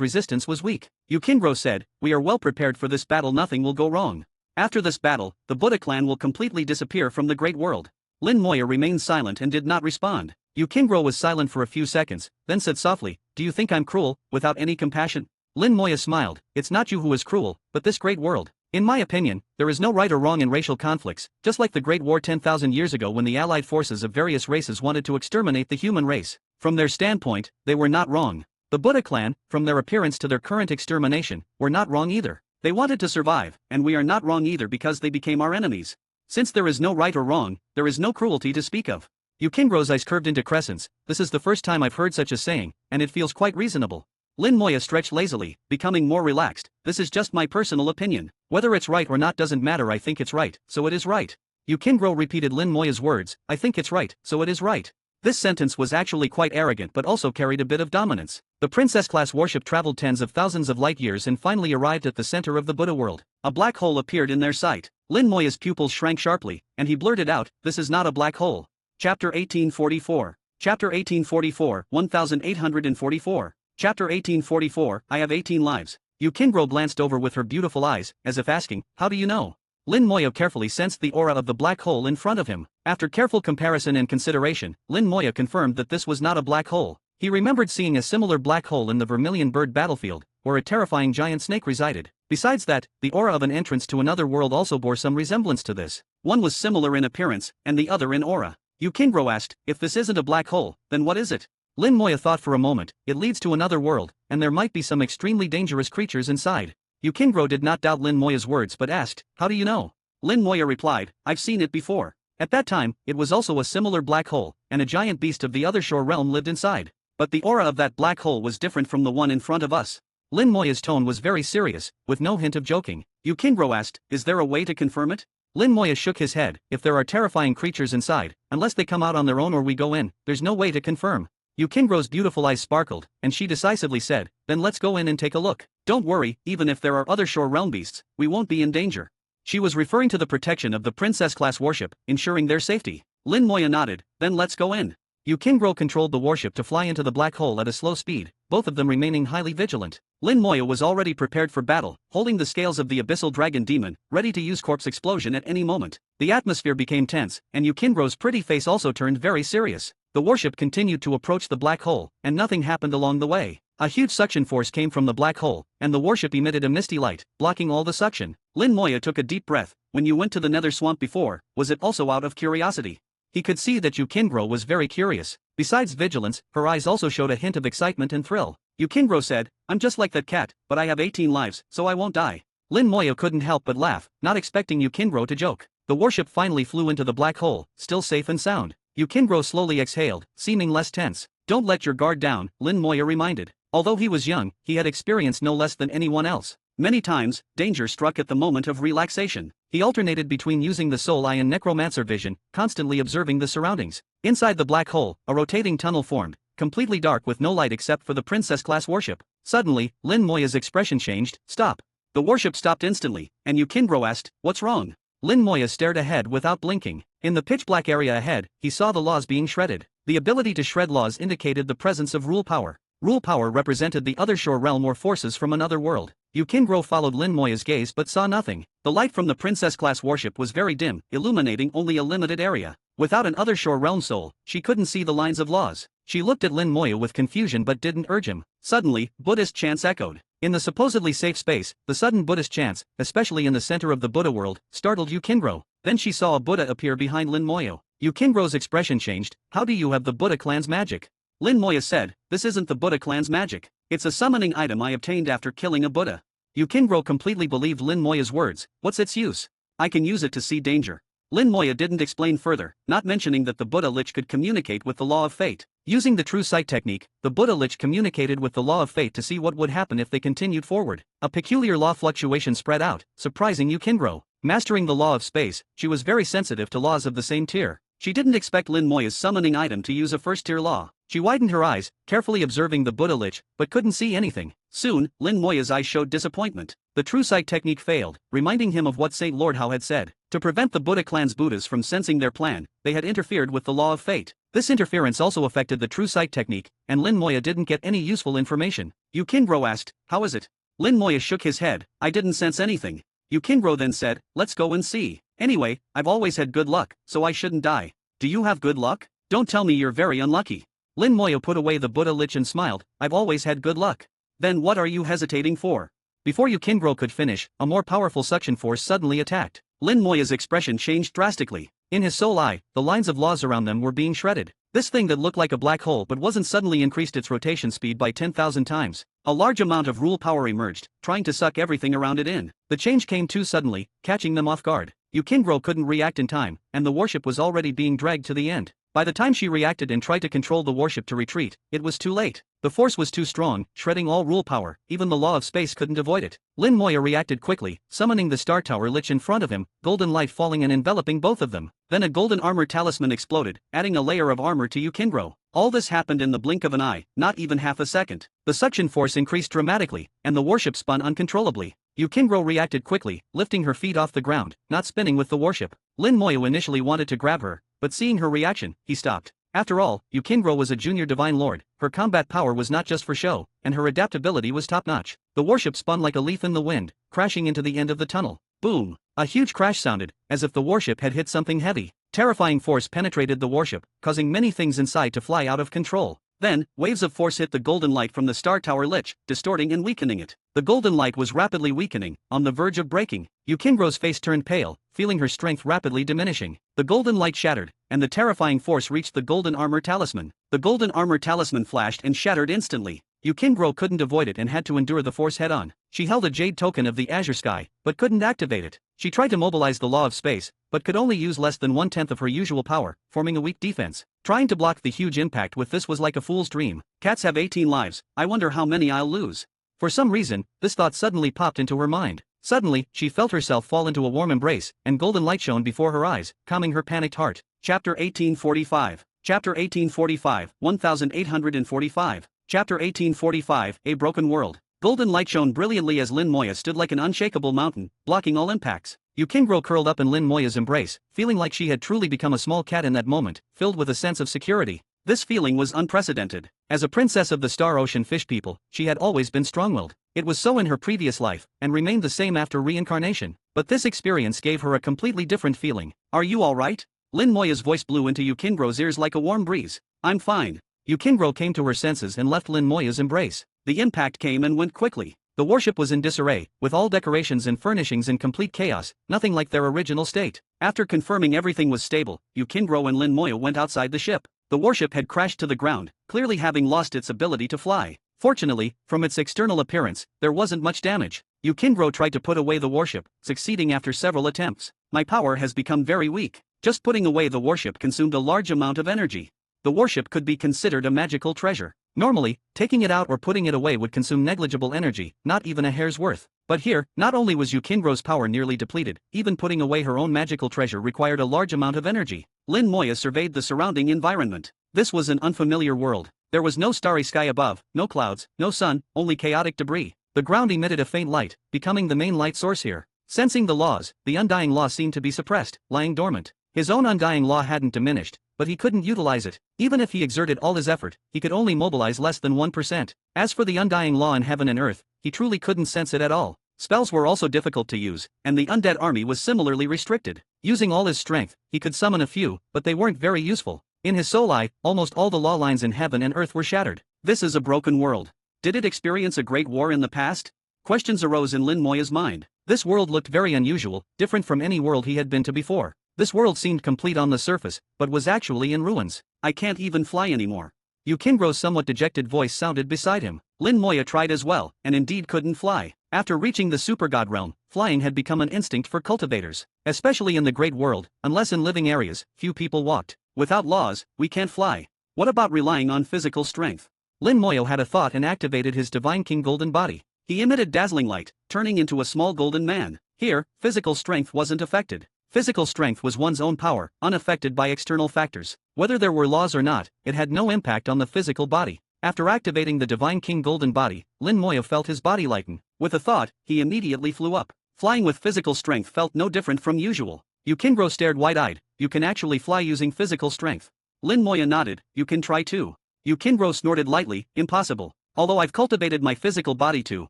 resistance was weak. Yukingro said, "We are well prepared for this battle, nothing will go wrong. After this battle, the Buddha clan will completely disappear from the great world." Lin Moyo remained silent and did not respond. Yukingro was silent for a few seconds, then said softly, "Do you think I'm cruel, without any compassion?" Lin Moyo smiled. "It's not you who is cruel, but this great world. In my opinion, there is no right or wrong in racial conflicts, just like the Great War 10,000 years ago when the allied forces of various races wanted to exterminate the human race. From their standpoint, they were not wrong. The Buddha clan, from their appearance to their current extermination, were not wrong either. They wanted to survive, and we are not wrong either because they became our enemies. Since there is no right or wrong, there is no cruelty to speak of." Yukingro's eyes curved into crescents. "This is the first time I've heard such a saying, and it feels quite reasonable." Lin Moyo stretched lazily, becoming more relaxed. "This is just my personal opinion. Whether it's right or not doesn't matter, I think it's right, so it is right." Yukingro repeated Lin Moyo's words, "I think it's right, so it is right." This sentence was actually quite arrogant but also carried a bit of dominance. The Princess-class warship traveled tens of thousands of light years and finally arrived at the center of the Buddha world. A black hole appeared in their sight. Lin Moyo's pupils shrank sharply, and he blurted out, "This is not a black hole." Chapter 1844. Chapter 1844, 1844. Chapter 1844, I have 18 lives. Yukingro glanced over with her beautiful eyes, as if asking, "How do you know?" Lin Moyo carefully sensed the aura of the black hole in front of him. After careful comparison and consideration, Lin Moyo confirmed that this was not a black hole. He remembered seeing a similar black hole in the Vermilion Bird battlefield, where a terrifying giant snake resided. Besides that, the aura of an entrance to another world also bore some resemblance to this. One was similar in appearance, and the other in aura. Yukingro asked, "If this isn't a black hole, then what is it?" Lin Moyo thought for a moment. "It leads to another world, and there might be some extremely dangerous creatures inside." Yukingro did not doubt Lin Moyo's words but asked, "How do you know?" Lin Moyo replied, "I've seen it before. At that time, it was also a similar black hole, and a giant beast of the other shore realm lived inside. But the aura of that black hole was different from the one in front of us." Lin Moyo's tone was very serious, with no hint of joking. Yukingro asked, "Is there a way to confirm it?" Lin Moyo shook his head. "If there are terrifying creatures inside, unless they come out on their own or we go in, there's no way to confirm." Yukingro's beautiful eyes sparkled, and she decisively said, "Then let's go in and take a look. Don't worry, even if there are other shore realm beasts, we won't be in danger." She was referring to the protection of the princess-class warship, ensuring their safety. Lin Moyo nodded, "Then let's go in." Yukingro controlled the warship to fly into the black hole at a slow speed, both of them remaining highly vigilant. Lin Moyo was already prepared for battle, holding the scales of the abyssal dragon demon, ready to use corpse explosion at any moment. The atmosphere became tense, and Yukingro's pretty face also turned very serious. The warship continued to approach the black hole, and nothing happened along the way. A huge suction force came from the black hole, and the warship emitted a misty light, blocking all the suction. Lin Moyo took a deep breath. "When you went to the nether swamp before, was it also out of curiosity?" He could see that Yukingro was very curious. Besides vigilance, her eyes also showed a hint of excitement and thrill. Yukingro said, "I'm just like that cat, but I have 18 lives, so I won't die." Lin Moyo couldn't help but laugh, not expecting Yukingro to joke. The warship finally flew into the black hole, still safe and sound. Yukingro slowly exhaled, seeming less tense. Don't let your guard down, Lin Moya reminded. Although he was young, he had experienced no less than anyone else. Many times, danger struck at the moment of relaxation. He alternated between using the soul eye and necromancer vision, constantly observing the surroundings. Inside the black hole, a rotating tunnel formed, completely dark with no light except for the princess-class warship. Suddenly, Lin Moya's expression changed. Stop. The warship stopped instantly, and Yukingro asked, what's wrong? Lin Moya stared ahead without blinking. In the pitch-black area ahead, he saw the laws being shredded. The ability to shred laws indicated the presence of rule power. Rule power represented the other shore realm or forces from another world. Yukingro followed Lin Moya's gaze but saw nothing. The light from the princess-class warship was very dim, illuminating only a limited area. Without an other shore realm soul, she couldn't see the lines of laws. She looked at Lin Moya with confusion but didn't urge him. Suddenly, Buddhist chants echoed. In the supposedly safe space, the sudden Buddhist chants, especially in the center of the Buddha world, startled Yukingro. Then she saw a Buddha appear behind Lin Moya. Yukingro's expression changed. How do you have the Buddha clan's magic? Lin Moya said, this isn't the Buddha clan's magic. It's a summoning item I obtained after killing a Buddha. Yukingro completely believed Lin Moya's words. What's its use? I can use it to see danger. Lin Moya didn't explain further, not mentioning that the Buddha Lich could communicate with the law of fate. Using the true sight technique, the Buddha Lich communicated with the law of fate to see what would happen if they continued forward. A peculiar law fluctuation spread out, surprising Yukingro. Mastering the law of space, she was very sensitive to laws of the same tier. She didn't expect Lin Moya's summoning item to use a first-tier law. She widened her eyes, carefully observing the Buddha Lich, but couldn't see anything. Soon, Lin Moya's eyes showed disappointment. The true sight technique failed, reminding him of what Saint Lord Hao had said. To prevent the Buddha clan's Buddhas from sensing their plan, they had interfered with the law of fate. This interference also affected the true sight technique, and Lin Moya didn't get any useful information. Yukingro asked, how is it? Lin Moya shook his head. I didn't sense anything. Yukingro then said, let's go and see. Anyway, I've always had good luck, so I shouldn't die. Do you have good luck? Don't tell me you're very unlucky. Lin Moya put away the Buddha Lich and smiled. I've always had good luck. Then what are you hesitating for? Before Yukingro could finish, a more powerful suction force suddenly attacked. Lin Moya's expression changed drastically. In his soul eye, the lines of laws around them were being shredded. This thing that looked like a black hole but wasn't suddenly increased its rotation speed by 10,000 times. A large amount of rule power emerged, trying to suck everything around it in. The change came too suddenly, catching them off guard. Yukingro couldn't react in time, and the warship was already being dragged to the end. By the time she reacted and tried to control the warship to retreat, it was too late. The force was too strong, shredding all rule power. Even the law of space couldn't avoid it. Lin Moya reacted quickly, summoning the Star Tower Lich in front of him, golden light falling and enveloping both of them. Then a golden armor talisman exploded, adding a layer of armor to Yukingro. All this happened in the blink of an eye, not even half a second. The suction force increased dramatically, and the warship spun uncontrollably. Yukingro reacted quickly, lifting her feet off the ground, not spinning with the warship. Lin Moya initially wanted to grab her, but seeing her reaction, he stopped. After all, Yukingro was a junior divine lord, her combat power was not just for show, and her adaptability was top-notch. The warship spun like a leaf in the wind, crashing into the end of the tunnel. Boom! A huge crash sounded, as if the warship had hit something heavy. Terrifying force penetrated the warship, causing many things inside to fly out of control. Then, waves of force hit the golden light from the Star Tower Lich, distorting and weakening it. The golden light was rapidly weakening, on the verge of breaking. Yukingro's face turned pale, feeling her strength rapidly diminishing. The golden light shattered, and the terrifying force reached the golden armor talisman. The golden armor talisman flashed and shattered instantly. Yukingro couldn't avoid it and had to endure the force head-on. She held a jade token of the azure sky, but couldn't activate it. She tried to mobilize the law of space, but could only use less than 1/10 of her usual power, forming a weak defense. Trying to block the huge impact with this was like a fool's dream. Cats have 18 lives, I wonder how many I'll lose. For some reason, this thought suddenly popped into her mind. Suddenly, she felt herself fall into a warm embrace, and golden light shone before her eyes, calming her panicked heart. Chapter 1845. Chapter 1845, 1845. Chapter 1845, A Broken World. Golden light shone brilliantly as Lin Moya stood like an unshakable mountain, blocking all impacts. Yukingro curled up in Lin Moya's embrace, feeling like she had truly become a small cat in that moment, filled with a sense of security. This feeling was unprecedented. As a princess of the Star Ocean Fish People, she had always been strong-willed. It was so in her previous life, and remained the same after reincarnation. But this experience gave her a completely different feeling. Are you alright? Lin Moya's voice blew into Yukingro's ears like a warm breeze. I'm fine. Yukingro came to her senses and left Lin Moya's embrace. The impact came and went quickly. The warship was in disarray, with all decorations and furnishings in complete chaos, nothing like their original state. After confirming everything was stable, Yukingro and Lin Moya went outside the ship. The warship had crashed to the ground, clearly having lost its ability to fly. Fortunately, from its external appearance, there wasn't much damage. Yukingro tried to put away the warship, succeeding after several attempts. My power has become very weak. Just putting away the warship consumed a large amount of energy. The warship could be considered a magical treasure. Normally, taking it out or putting it away would consume negligible energy, not even a hair's worth. But here, not only was Yukingro's power nearly depleted, even putting away her own magical treasure required a large amount of energy. Lin Moya surveyed the surrounding environment. This was an unfamiliar world. There was no starry sky above, no clouds, no sun, only chaotic debris. The ground emitted a faint light, becoming the main light source here. Sensing the laws, the undying law seemed to be suppressed, lying dormant. His own undying law hadn't diminished, but he couldn't utilize it. Even if he exerted all his effort, he could only mobilize less than 1%. As for the undying law in heaven and earth, he truly couldn't sense it at all. Spells were also difficult to use, and the undead army was similarly restricted. Using all his strength, he could summon a few, but they weren't very useful. In his soul eye, almost all the law lines in heaven and earth were shattered. This is a broken world. Did it experience a great war in the past? Questions arose in Lin Moya's mind. This world looked very unusual, different from any world he had been to before. This world seemed complete on the surface, but was actually in ruins. I can't even fly anymore. Yukingro's somewhat dejected voice sounded beside him. Lin Moya tried as well, and indeed couldn't fly. After reaching the super god realm, flying had become an instinct for cultivators. Especially in the great world, unless in living areas, few people walked. Without laws, we can't fly. What about relying on physical strength? Lin Moya had a thought and activated his Divine King golden body. He emitted dazzling light, turning into a small golden man. Here, physical strength wasn't affected. Physical strength was one's own power, unaffected by external factors. Whether there were laws or not, it had no impact on the physical body. After activating the Divine King golden body, Lin Moya felt his body lighten. With a thought, he immediately flew up. Flying with physical strength felt no different from usual. Yukingro stared wide-eyed. You can actually fly using physical strength. Lin Moya nodded. You can try too. Yukingro snorted lightly. Impossible. Although I've cultivated my physical body too,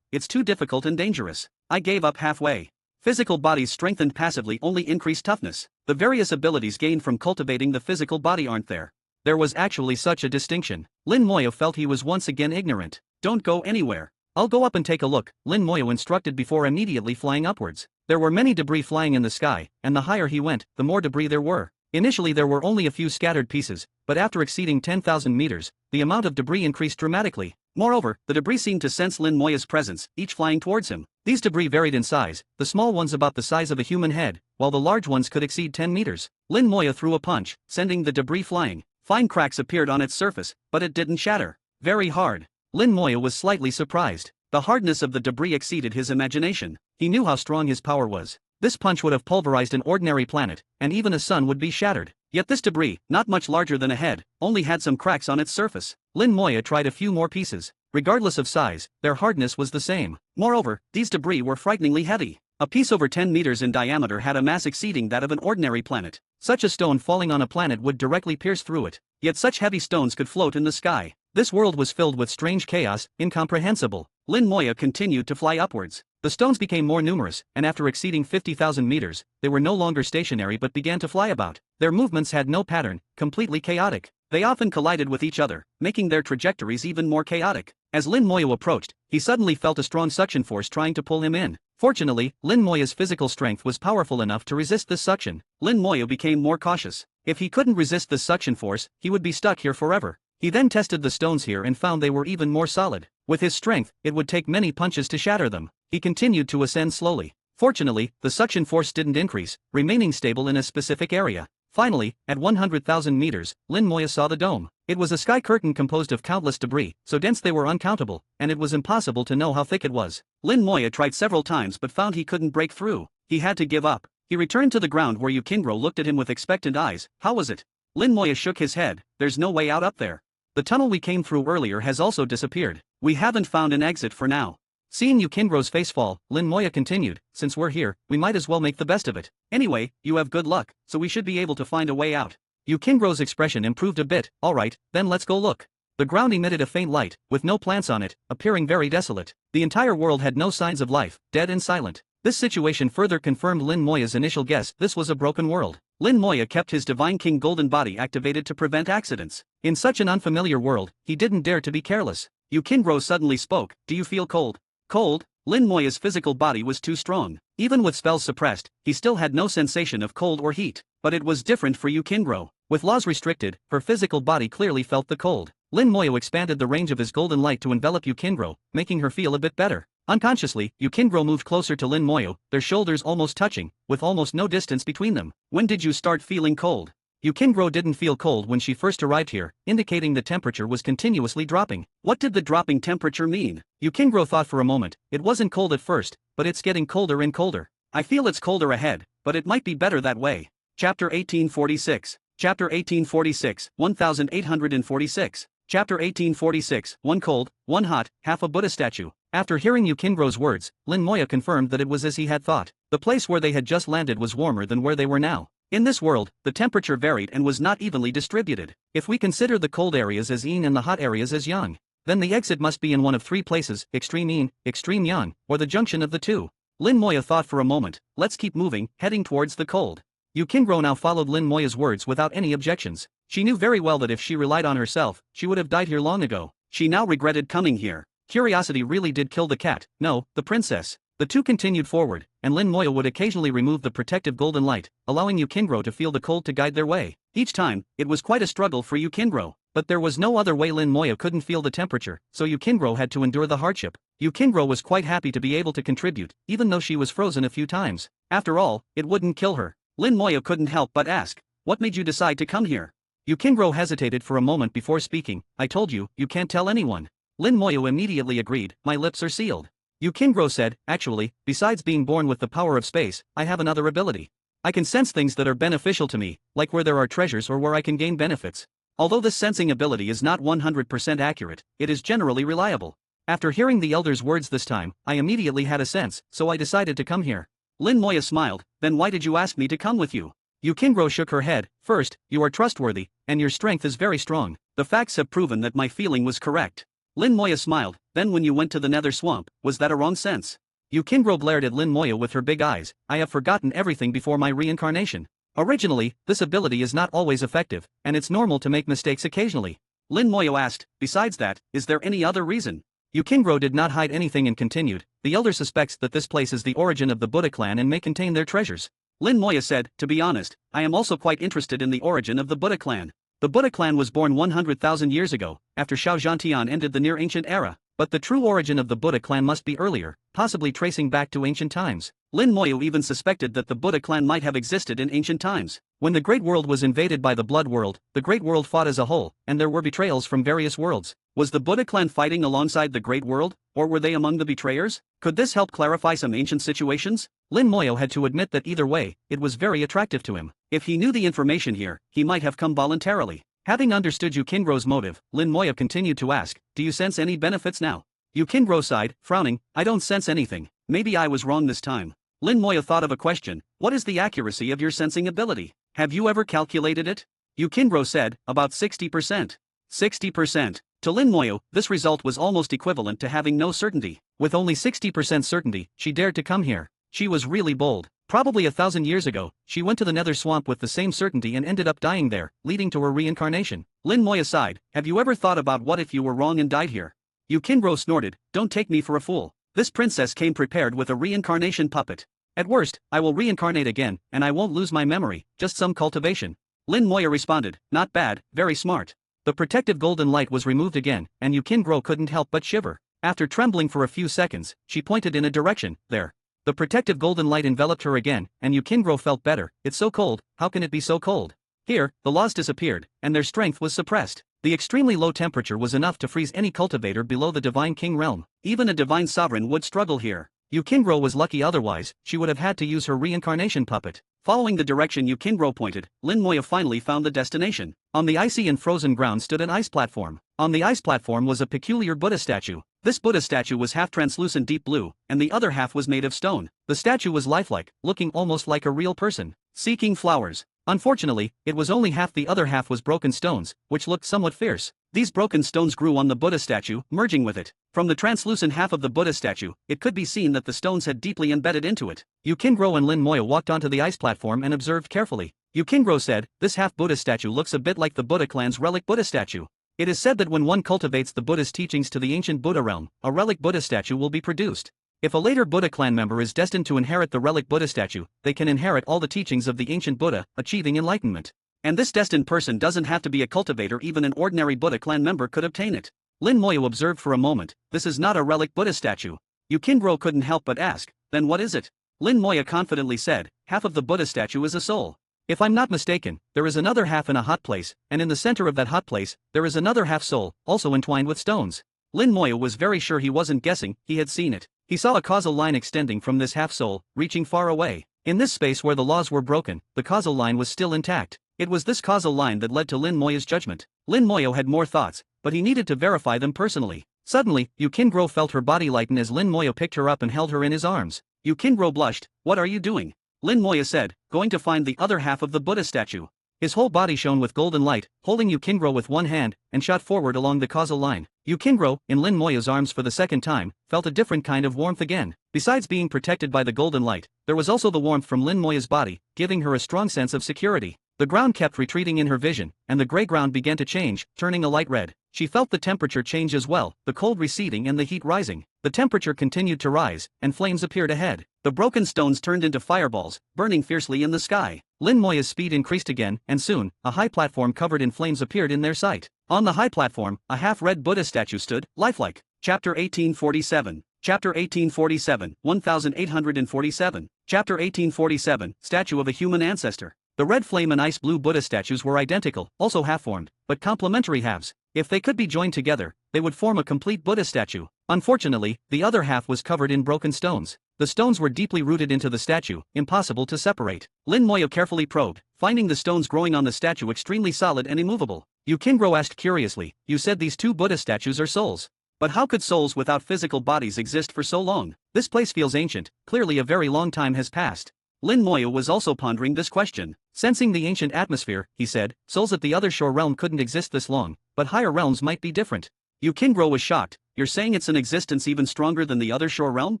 it's too difficult and dangerous. I gave up halfway. Physical bodies strengthened passively only increase toughness. The various abilities gained from cultivating the physical body aren't there. There was actually such a distinction. Lin Moya felt he was once again ignorant. Don't go anywhere. I'll go up and take a look, Lin Moya instructed before immediately flying upwards. There were many debris flying in the sky, and the higher he went, the more debris there were. Initially there were only a few scattered pieces, but after exceeding 10,000 meters, the amount of debris increased dramatically. Moreover, the debris seemed to sense Lin Moya's presence, each flying towards him. These debris varied in size, the small ones about the size of a human head, while the large ones could exceed 10 meters. Lin Moya threw a punch, sending the debris flying. Fine cracks appeared on its surface, but it didn't shatter. Very hard. Lin Moya was slightly surprised. The hardness of the debris exceeded his imagination. He knew how strong his power was. This punch would have pulverized an ordinary planet, and even a sun would be shattered. Yet this debris, not much larger than a head, only had some cracks on its surface. Lin Moya tried a few more pieces. Regardless of size, their hardness was the same. Moreover, these debris were frighteningly heavy. A piece over 10 meters in diameter had a mass exceeding that of an ordinary planet. Such a stone falling on a planet would directly pierce through it. Yet such heavy stones could float in the sky. This world was filled with strange chaos, incomprehensible. Lin Moya continued to fly upwards. The stones became more numerous, and after exceeding 50,000 meters, they were no longer stationary but began to fly about. Their movements had no pattern, completely chaotic. They often collided with each other, making their trajectories even more chaotic. As Lin Moya approached, he suddenly felt a strong suction force trying to pull him in. Fortunately, Lin Moya's physical strength was powerful enough to resist this suction. Lin Moya became more cautious. If he couldn't resist this suction force, he would be stuck here forever. He then tested the stones here and found they were even more solid. With his strength, it would take many punches to shatter them. He continued to ascend slowly. Fortunately, the suction force didn't increase, remaining stable in a specific area. Finally, at 100,000 meters, Lin Moya saw the dome. It was a sky curtain composed of countless debris, so dense they were uncountable, and it was impossible to know how thick it was. Lin Moya tried several times but found he couldn't break through. He had to give up. He returned to the ground where Yukingro looked at him with expectant eyes. How was it? Lin Moya shook his head. There's no way out up there. The tunnel we came through earlier has also disappeared. We haven't found an exit for now. Seeing Yukingro's face fall, Lin Moya continued, since we're here, we might as well make the best of it. Anyway, you have good luck, so we should be able to find a way out. Yukingro's expression improved a bit. Alright, then let's go look. The ground emitted a faint light, with no plants on it, appearing very desolate. The entire world had no signs of life, dead and silent. This situation further confirmed Lin Moya's initial guess. This was a broken world. Lin Moya kept his Divine King golden body activated to prevent accidents. In such an unfamiliar world, he didn't dare to be careless. Yukingro suddenly spoke. Do you feel cold? Cold? Lin Moya's physical body was too strong. Even with spells suppressed, he still had no sensation of cold or heat. But it was different for Yukingro. With laws restricted, her physical body clearly felt the cold. Lin Moya expanded the range of his golden light to envelop Yukingro, making her feel a bit better. Unconsciously, Yukingro moved closer to Lin Moyo, their shoulders almost touching, with almost no distance between them. When did you start feeling cold? Yukingro didn't feel cold when she first arrived here, indicating the temperature was continuously dropping. What did the dropping temperature mean? Yukingro thought for a moment. It wasn't cold at first, but it's getting colder and colder. I feel it's colder ahead, but it might be better that way. Chapter 1846. Chapter 1846, 1846. Chapter 1846, one cold, one hot, half a Buddha statue. After hearing Yukingro's words, Lin Moya confirmed that it was as he had thought. The place where they had just landed was warmer than where they were now. In this world, the temperature varied and was not evenly distributed. If we consider the cold areas as yin and the hot areas as yang, then the exit must be in one of three places, extreme yin, extreme yang, or the junction of the two. Lin Moya thought for a moment. Let's keep moving, heading towards the cold. Yukingro now followed Lin Moya's words without any objections. She knew very well that if she relied on herself, she would have died here long ago. She now regretted coming here. Curiosity really did kill the cat, no, the princess. The two continued forward, and Lin Moya would occasionally remove the protective golden light, allowing Yukingro to feel the cold to guide their way. Each time, it was quite a struggle for Yukingro, but there was no other way. Lin Moya couldn't feel the temperature, so Yukingro had to endure the hardship. Yukingro was quite happy to be able to contribute, even though she was frozen a few times. After all, it wouldn't kill her. Lin Moya couldn't help but ask, "What made you decide to come here?" Yukingro hesitated for a moment before speaking. "I told you, you can't tell anyone." Lin Moya immediately agreed, "My lips are sealed." Yukingro said, "Actually, besides being born with the power of space, I have another ability. I can sense things that are beneficial to me, like where there are treasures or where I can gain benefits. Although this sensing ability is not 100% accurate, it is generally reliable." After hearing the elder's words this time, I immediately had a sense, so I decided to come here. Lin Moya smiled. "Then why did you ask me to come with you?" Yukingro shook her head. "First, you are trustworthy, and your strength is very strong. The facts have proven that my feeling was correct." Lin Moya smiled. "Then when you went to the nether swamp, was that a wrong sense?" Yukingro glared at Lin Moya with her big eyes. "I have forgotten everything before my reincarnation. Originally, this ability is not always effective, and it's normal to make mistakes occasionally." Lin Moya asked, "Besides that, is there any other reason?" Yukingro did not hide anything and continued, "The elder suspects that this place is the origin of the Buddha clan and may contain their treasures." Lin Moya said, "To be honest, I am also quite interested in the origin of the Buddha clan. The Buddha clan was born 100,000 years ago, after Shao Zhantian ended the near ancient era. But the true origin of the Buddha clan must be earlier, possibly tracing back to ancient times." Lin Moya even suspected that the Buddha clan might have existed in ancient times. When the Great World was invaded by the Blood World, the Great World fought as a whole, and there were betrayals from various worlds. Was the Buddha clan fighting alongside the Great World, or were they among the betrayers? Could this help clarify some ancient situations? Lin Moya had to admit that either way, it was very attractive to him. If he knew the information here, he might have come voluntarily. Having understood Yukingro's motive, Lin Moya continued to ask, "Do you sense any benefits now?" Yukingro sighed, frowning, "I don't sense anything. Maybe I was wrong this time." Lin Moya thought of a question. "What is the accuracy of your sensing ability? Have you ever calculated it?" Yukingro said, "About 60%. 60%. To Lin Moya, this result was almost equivalent to having no certainty. With only 60% certainty, she dared to come here. She was really bold. Probably 1,000 years ago, she went to the nether swamp with the same certainty and ended up dying there, leading to her reincarnation." Lin Moya sighed. "Have you ever thought about what if you were wrong and died here?" Yukingro snorted, "Don't take me for a fool. This princess came prepared with a reincarnation puppet. At worst, I will reincarnate again, and I won't lose my memory, just some cultivation." Lin Moya responded, "Not bad, very smart." The protective golden light was removed again, and Yukingro couldn't help but shiver. After trembling for a few seconds, she pointed in a direction. There. The protective golden light enveloped her again, and Yukingro felt better. "It's so cold, how can it be so cold?" Here, the laws disappeared, and their strength was suppressed. The extremely low temperature was enough to freeze any cultivator below the Divine King realm. Even a divine sovereign would struggle here. Yukingro was lucky, otherwise, she would have had to use her reincarnation puppet. Following the direction Yukingro pointed, Lin Moya finally found the destination. On the icy and frozen ground stood an ice platform. On the ice platform was a peculiar Buddha statue. This Buddha statue was half translucent deep blue, and the other half was made of stone. The statue was lifelike, looking almost like a real person. Seeking flowers. Unfortunately, it was only half, the other half was broken stones, which looked somewhat fierce. These broken stones grew on the Buddha statue, merging with it. From the translucent half of the Buddha statue, it could be seen that the stones had deeply embedded into it. Yukingro and Lin Moya walked onto the ice platform and observed carefully. Yukingro said, "This half Buddha statue looks a bit like the Buddha clan's relic Buddha statue. It is said that when one cultivates the Buddha's teachings to the ancient Buddha realm, a relic Buddha statue will be produced. If a later Buddha clan member is destined to inherit the relic Buddha statue, they can inherit all the teachings of the ancient Buddha, achieving enlightenment. And this destined person doesn't have to be a cultivator, even an ordinary Buddha clan member could obtain it." Lin Moya observed for a moment. "This is not a relic Buddha statue. Yukingro couldn't help but ask, then what is it? Lin Moya confidently said, half of the Buddha statue is a soul. If I'm not mistaken, there is another half in a hot place, and in the center of that hot place, there is another half soul, also entwined with stones. Lin Moya was very sure he wasn't guessing, he had seen it. He saw a causal line extending from this half soul, reaching far away. In this space where the laws were broken, the causal line was still intact. It was this causal line that led to Lin Moya's judgment. Lin Moya had more thoughts, but he needed to verify them personally. Suddenly, Yukingro felt her body lighten as Lin Moya picked her up and held her in his arms. Yukingro blushed. What are you doing? Lin Moya said, going to find the other half of the Buddha statue. His whole body shone with golden light, holding Yukingro with one hand, and shot forward along the causal line. Yukingro, in Lin Moya's arms for the second time, felt a different kind of warmth again. Besides being protected by the golden light, there was also the warmth from Lin Moya's body, giving her a strong sense of security. The ground kept retreating in her vision, and the gray ground began to change, turning a light red. She felt the temperature change as well, the cold receding and the heat rising. The temperature continued to rise, and flames appeared ahead. The broken stones turned into fireballs, burning fiercely in the sky. Lin Moya's speed increased again, and soon, a high platform covered in flames appeared in their sight. On the high platform, a half-red Buddha statue stood, lifelike. Chapter 1847. Chapter 1847, 1847. Chapter 1847, Statue of a Human Ancestor. The red flame and ice blue Buddha statues were identical, also half-formed, but complementary halves. If they could be joined together, they would form a complete Buddha statue. Unfortunately, the other half was covered in broken stones. The stones were deeply rooted into the statue, impossible to separate. Lin Moya carefully probed, finding the stones growing on the statue extremely solid and immovable. Yukingro asked curiously, you said these two Buddha statues are souls. But how could souls without physical bodies exist for so long? This place feels ancient, clearly a very long time has passed. Lin Moya was also pondering this question. Sensing the ancient atmosphere, he said, souls at the other shore realm couldn't exist this long, but higher realms might be different. Yukingro was shocked. You're saying it's an existence even stronger than the other shore realm?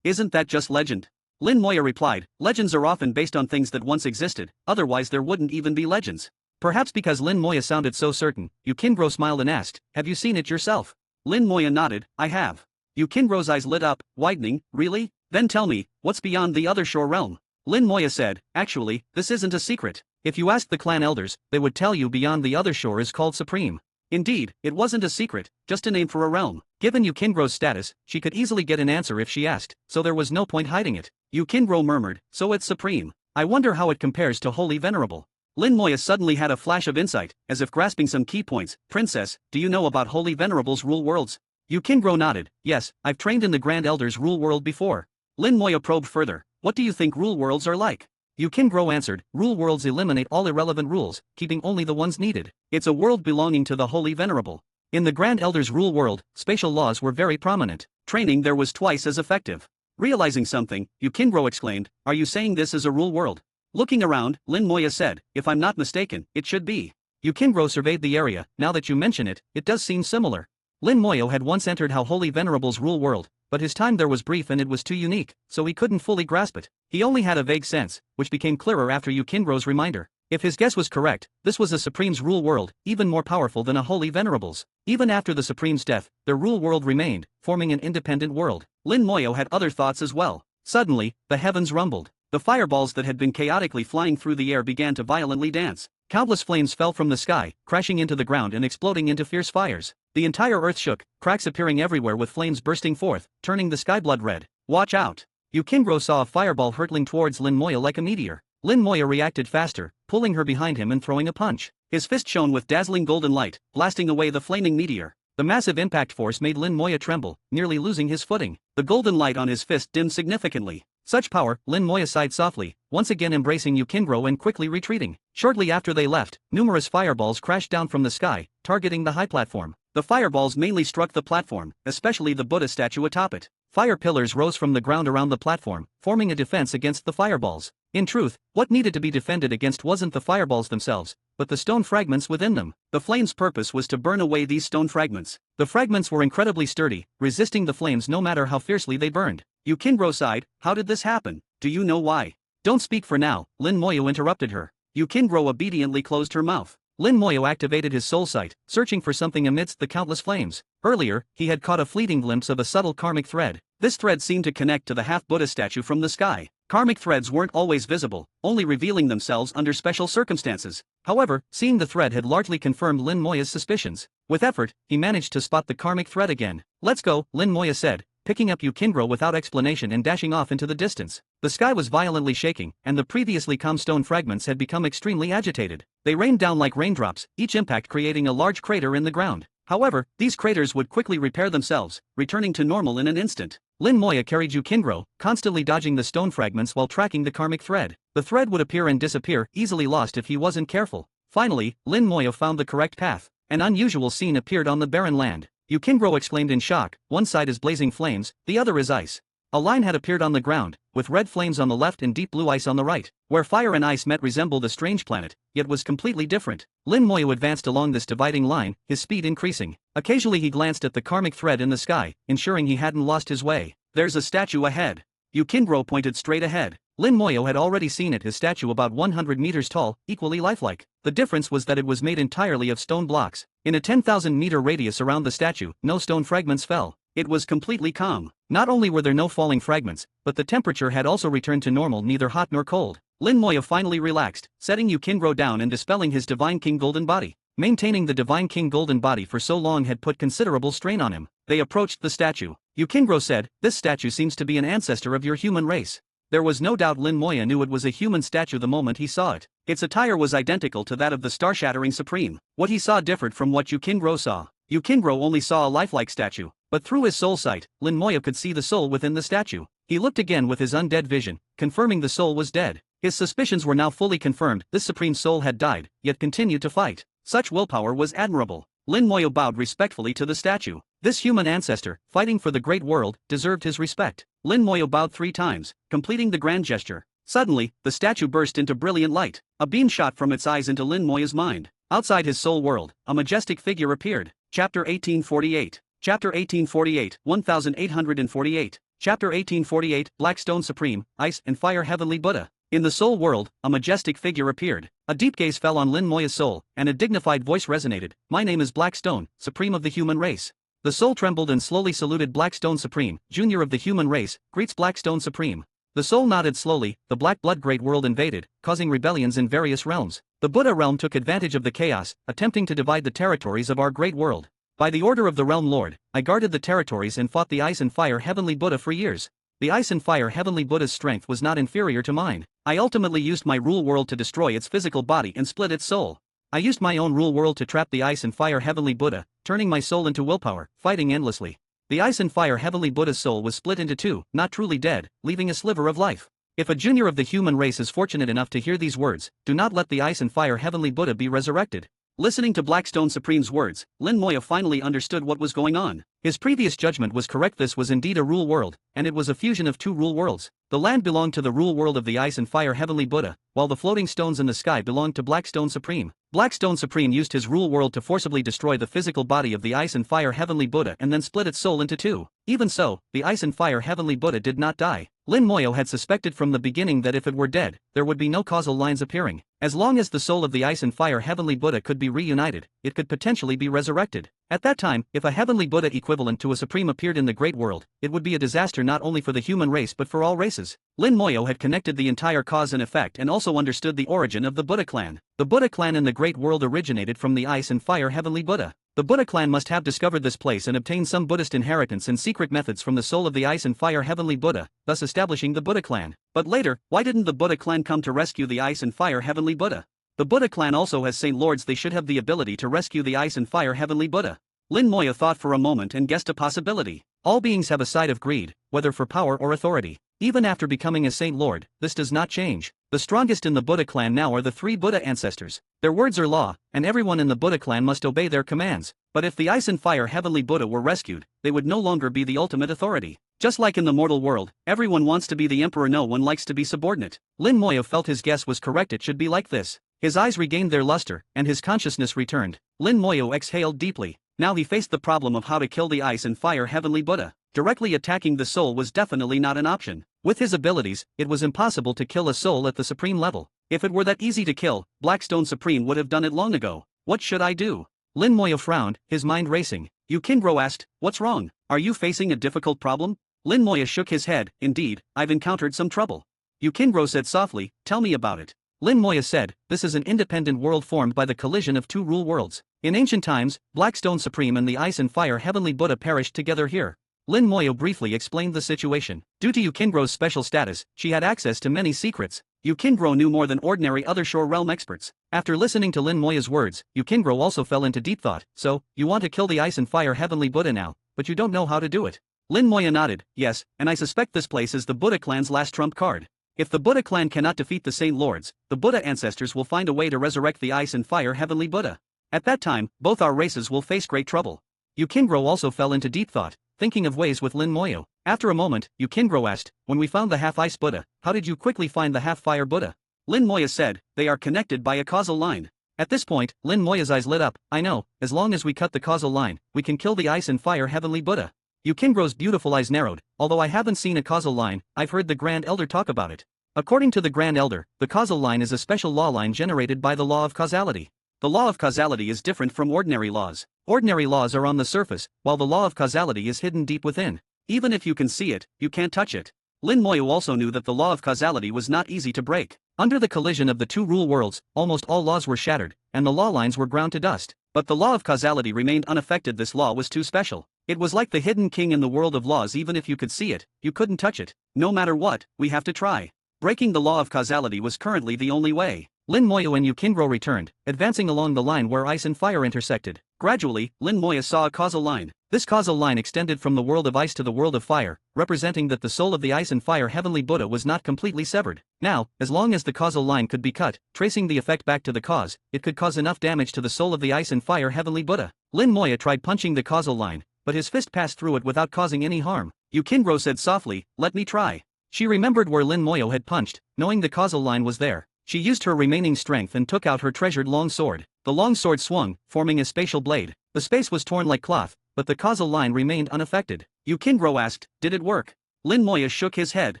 Isn't that just legend? Lin Moya replied, legends are often based on things that once existed, otherwise there wouldn't even be legends. Perhaps because Lin Moya sounded so certain, Yukingro smiled and asked, have you seen it yourself? Lin Moya nodded, I have. Yukingro's eyes lit up, widening, really? Then tell me, what's beyond the other shore realm? Lin Moya said, actually, this isn't a secret. If you asked the clan elders, they would tell you beyond the other shore is called Supreme. Indeed, it wasn't a secret, just a name for a realm. Given Yukingro's status, she could easily get an answer if she asked, so there was no point hiding it. Yukingro murmured, so it's Supreme. I wonder how it compares to Holy Venerable. Lin Moya suddenly had a flash of insight, as if grasping some key points. Princess, do you know about Holy Venerable's rule worlds? Yukingro nodded, yes, I've trained in the Grand Elder's rule world before. Lin Moya probed further, what do you think rule worlds are like? Yukingro answered, rule worlds eliminate all irrelevant rules, keeping only the ones needed. It's a world belonging to the Holy Venerable. In the Grand Elder's rule world, spatial laws were very prominent. Training there was twice as effective. Realizing something, Yukingro exclaimed, are you saying this is a rule world? Looking around, Lin Moya said, if I'm not mistaken, it should be. Yukingro surveyed the area. Now that you mention it, it does seem similar. Lin Moya had once entered How Holy Venerable's rule world, but his time there was brief and it was too unique, so he couldn't fully grasp it. He only had a vague sense, which became clearer after Yukingro's reminder. If his guess was correct, this was a Supreme's rule world, even more powerful than a Holy Venerable's. Even after the Supreme's death, their rule world remained, forming an independent world. Lin Moya had other thoughts as well. Suddenly, the heavens rumbled. The fireballs that had been chaotically flying through the air began to violently dance. Countless flames fell from the sky, crashing into the ground and exploding into fierce fires. The entire earth shook, cracks appearing everywhere with flames bursting forth, turning the sky blood red. Watch out! Yukingro saw a fireball hurtling towards Lin Moya like a meteor. Lin Moya reacted faster, pulling her behind him and throwing a punch. His fist shone with dazzling golden light, blasting away the flaming meteor. The massive impact force made Lin Moya tremble, nearly losing his footing. The golden light on his fist dimmed significantly. Such power, Lin Moya sighed softly, once again embracing Yukingro and quickly retreating. Shortly after they left, numerous fireballs crashed down from the sky, targeting the high platform. The fireballs mainly struck the platform, especially the Buddha statue atop it. Fire pillars rose from the ground around the platform, forming a defense against the fireballs. In truth, what needed to be defended against wasn't the fireballs themselves, but the stone fragments within them. The flames' purpose was to burn away these stone fragments. The fragments were incredibly sturdy, resisting the flames no matter how fiercely they burned. Yukingro sighed, how did this happen? Do you know why? Don't speak for now, Lin Moya interrupted her. Yukingro obediently closed her mouth. Lin Moya activated his soul sight, searching for something amidst the countless flames. Earlier, he had caught a fleeting glimpse of a subtle karmic thread. This thread seemed to connect to the half-Buddha statue from the sky. Karmic threads weren't always visible, only revealing themselves under special circumstances. However, seeing the thread had largely confirmed Lin Moya's suspicions. With effort, he managed to spot the karmic thread again. Let's go, Lin Moya said, picking up Yukindro without explanation and dashing off into the distance. The sky was violently shaking, and the previously calm stone fragments had become extremely agitated. They rained down like raindrops, each impact creating a large crater in the ground. However, these craters would quickly repair themselves, returning to normal in an instant. Lin Moya carried Yukindro, constantly dodging the stone fragments while tracking the karmic thread. The thread would appear and disappear, easily lost if he wasn't careful. Finally, Lin Moya found the correct path. An unusual scene appeared on the barren land. Yukindro exclaimed in shock, one side is blazing flames, the other is ice. A line had appeared on the ground, with red flames on the left and deep blue ice on the right. Where fire and ice met resembled a strange planet, yet was completely different. Lin Moya advanced along this dividing line, his speed increasing. Occasionally he glanced at the karmic thread in the sky, ensuring he hadn't lost his way. There's a statue ahead. Yukindro pointed straight ahead. Lin Moya had already seen it, his statue about 100 meters tall, equally lifelike. The difference was that it was made entirely of stone blocks. In a 10,000-meter radius around the statue, no stone fragments fell. It was completely calm. Not only were there no falling fragments, but the temperature had also returned to normal, neither hot nor cold. Lin Moya finally relaxed, setting Yukindro down and dispelling his Divine King Golden Body. Maintaining the Divine King Golden Body for so long had put considerable strain on him. They approached the statue. Yukindro said, "This statue seems to be an ancestor of your human race." There was no doubt Lin Moya knew it was a human statue the moment he saw it. Its attire was identical to that of the Star-Shattering Supreme. What he saw differed from what Yukindro saw. Yukindro only saw a lifelike statue, but through his soul sight, Lin Moya could see the soul within the statue. He looked again with his undead vision, confirming the soul was dead. His suspicions were now fully confirmed. This supreme soul had died, yet continued to fight. Such willpower was admirable. Lin Moya bowed respectfully to the statue. This human ancestor, fighting for the great world, deserved his respect. Lin Moya bowed 3 times, completing the grand gesture. Suddenly, the statue burst into brilliant light. A beam shot from its eyes into Lin Moya's mind. Outside his soul world, a majestic figure appeared. Chapter 1848. Chapter 1848, 1848. Chapter 1848, Blackstone Supreme, Ice and Fire Heavenly Buddha. In the soul world, a majestic figure appeared. A deep gaze fell on Lin Moya's soul, and a dignified voice resonated. "My name is Blackstone, Supreme of the human race." The soul trembled and slowly saluted. "Blackstone Supreme, Junior of the human race, greets Blackstone Supreme." The soul nodded slowly. The Black Blood Great World invaded, causing rebellions in various realms. The Buddha realm took advantage of the chaos, attempting to divide the territories of our great world. By the order of the Realm Lord, I guarded the territories and fought the Ice and Fire Heavenly Buddha for years. The Ice and Fire Heavenly Buddha's strength was not inferior to mine. I ultimately used my rule world to destroy its physical body and split its soul. I used my own rule world to trap the Ice and Fire Heavenly Buddha, turning my soul into willpower, fighting endlessly. The Ice and Fire Heavenly Buddha's soul was split into 2, not truly dead, leaving a sliver of life. If a junior of the human race is fortunate enough to hear these words, do not let the Ice and Fire Heavenly Buddha be resurrected. Listening to Blackstone Supreme's words, Lin Moya finally understood what was going on. His previous judgment was correct. This was indeed a rule world, and it was a fusion of 2 rule worlds. The land belonged to the rule world of the Ice and Fire Heavenly Buddha, while the floating stones in the sky belonged to Blackstone Supreme. Blackstone Supreme used his rule world to forcibly destroy the physical body of the Ice and Fire Heavenly Buddha and then split its soul into 2. Even so, the Ice and Fire Heavenly Buddha did not die. Lin Moya had suspected from the beginning that if it were dead, there would be no causal lines appearing. As long as the soul of the Ice and Fire Heavenly Buddha could be reunited, it could potentially be resurrected. At that time, if a Heavenly Buddha equivalent to a Supreme appeared in the Great World, it would be a disaster not only for the human race but for all races. Lin Moya had connected the entire cause and effect and also understood the origin of the Buddha clan. The Buddha clan in the Great World originated from the Ice and Fire Heavenly Buddha. The Buddha clan must have discovered this place and obtained some Buddhist inheritance and secret methods from the soul of the Ice and Fire Heavenly Buddha, thus establishing the Buddha clan. But later, why didn't the Buddha clan come to rescue the Ice and Fire Heavenly Buddha? The Buddha clan also has Saint Lords. They should have the ability to rescue the Ice and Fire Heavenly Buddha. Lin Moya thought for a moment and guessed a possibility. All beings have a side of greed, whether for power or authority. Even after becoming a Saint Lord, this does not change. The strongest in the Buddha clan now are the 3 Buddha ancestors. Their words are law, and everyone in the Buddha clan must obey their commands. But if the Ice and Fire Heavenly Buddha were rescued, they would no longer be the ultimate authority. Just like in the mortal world, everyone wants to be the emperor, no one likes to be subordinate. Lin Moya felt his guess was correct. It should be like this. His eyes regained their luster, and his consciousness returned. Lin Moya exhaled deeply. Now he faced the problem of how to kill the Ice and Fire Heavenly Buddha. Directly attacking the soul was definitely not an option. With his abilities, it was impossible to kill a soul at the supreme level. If it were that easy to kill, Blackstone Supreme would have done it long ago. What should I do? Lin Moya frowned, his mind racing. Yukindro asked, "What's wrong? Are you facing a difficult problem?" Lin Moya shook his head. "Indeed, I've encountered some trouble." Yukindro said softly, "Tell me about it." Lin Moya said, "This is an independent world formed by the collision of 2 rule worlds. In ancient times, Blackstone Supreme and the Ice and Fire Heavenly Buddha perished together here. Lin Moyo briefly explained the situation. Due to Yukingro's special status, she had access to many secrets. Yukingro knew more than ordinary other Shore Realm experts. After listening to Lin Moya's words, Yukingro also fell into deep thought. So, you want to kill the Ice and Fire Heavenly Buddha now, but you don't know how to do it. Lin Moya nodded. Yes, and I suspect this place is the Buddha clan's last trump card. If the Buddha clan cannot defeat the Saint Lords, the Buddha ancestors will find a way to resurrect the Ice and Fire Heavenly Buddha. At that time, both our races will face great trouble. Yukingro also fell into deep thought, thinking of ways with Lin Moyo. After a moment, Yukingro asked, when we found the half-ice Buddha, how did you quickly find the half-fire Buddha? Lin Moya said, they are connected by a causal line. At this point, Lin Moya's eyes lit up. I know, as long as we cut the causal line, we can kill the Ice and Fire Heavenly Buddha. Yukingro's beautiful eyes narrowed. Although I haven't seen a causal line, I've heard the Grand Elder talk about it. According to the Grand Elder, the causal line is a special law line generated by the law of causality. The law of causality is different from ordinary laws. Ordinary laws are on the surface, while the law of causality is hidden deep within. Even if you can see it, you can't touch it. Lin Moyo also knew that the law of causality was not easy to break. Under the collision of the two rule worlds, almost all laws were shattered, and the law lines were ground to dust. But the law of causality remained unaffected. This law was too special. It was like the hidden king in the world of laws. Even if you could see it, you couldn't touch it. No matter what, we have to try. Breaking the law of causality was currently the only way. Lin Moyo and Yukingro returned, advancing along the line where ice and fire intersected. Gradually, Lin Moyo saw a causal line. This causal line extended from the world of ice to the world of fire, representing that the soul of the Ice and Fire Heavenly Buddha was not completely severed. Now, as long as the causal line could be cut, tracing the effect back to the cause, it could cause enough damage to the soul of the Ice and Fire Heavenly Buddha. Lin Moyo tried punching the causal line, but his fist passed through it without causing any harm. Yukingro said softly, "Let me try." She remembered where Lin Moyo had punched, knowing the causal line was there. She used her remaining strength and took out her treasured long sword. The long sword swung, forming a spatial blade. The space was torn like cloth, but the causal line remained unaffected. Yukingro asked, "Did it work?" Lin Moyo shook his head,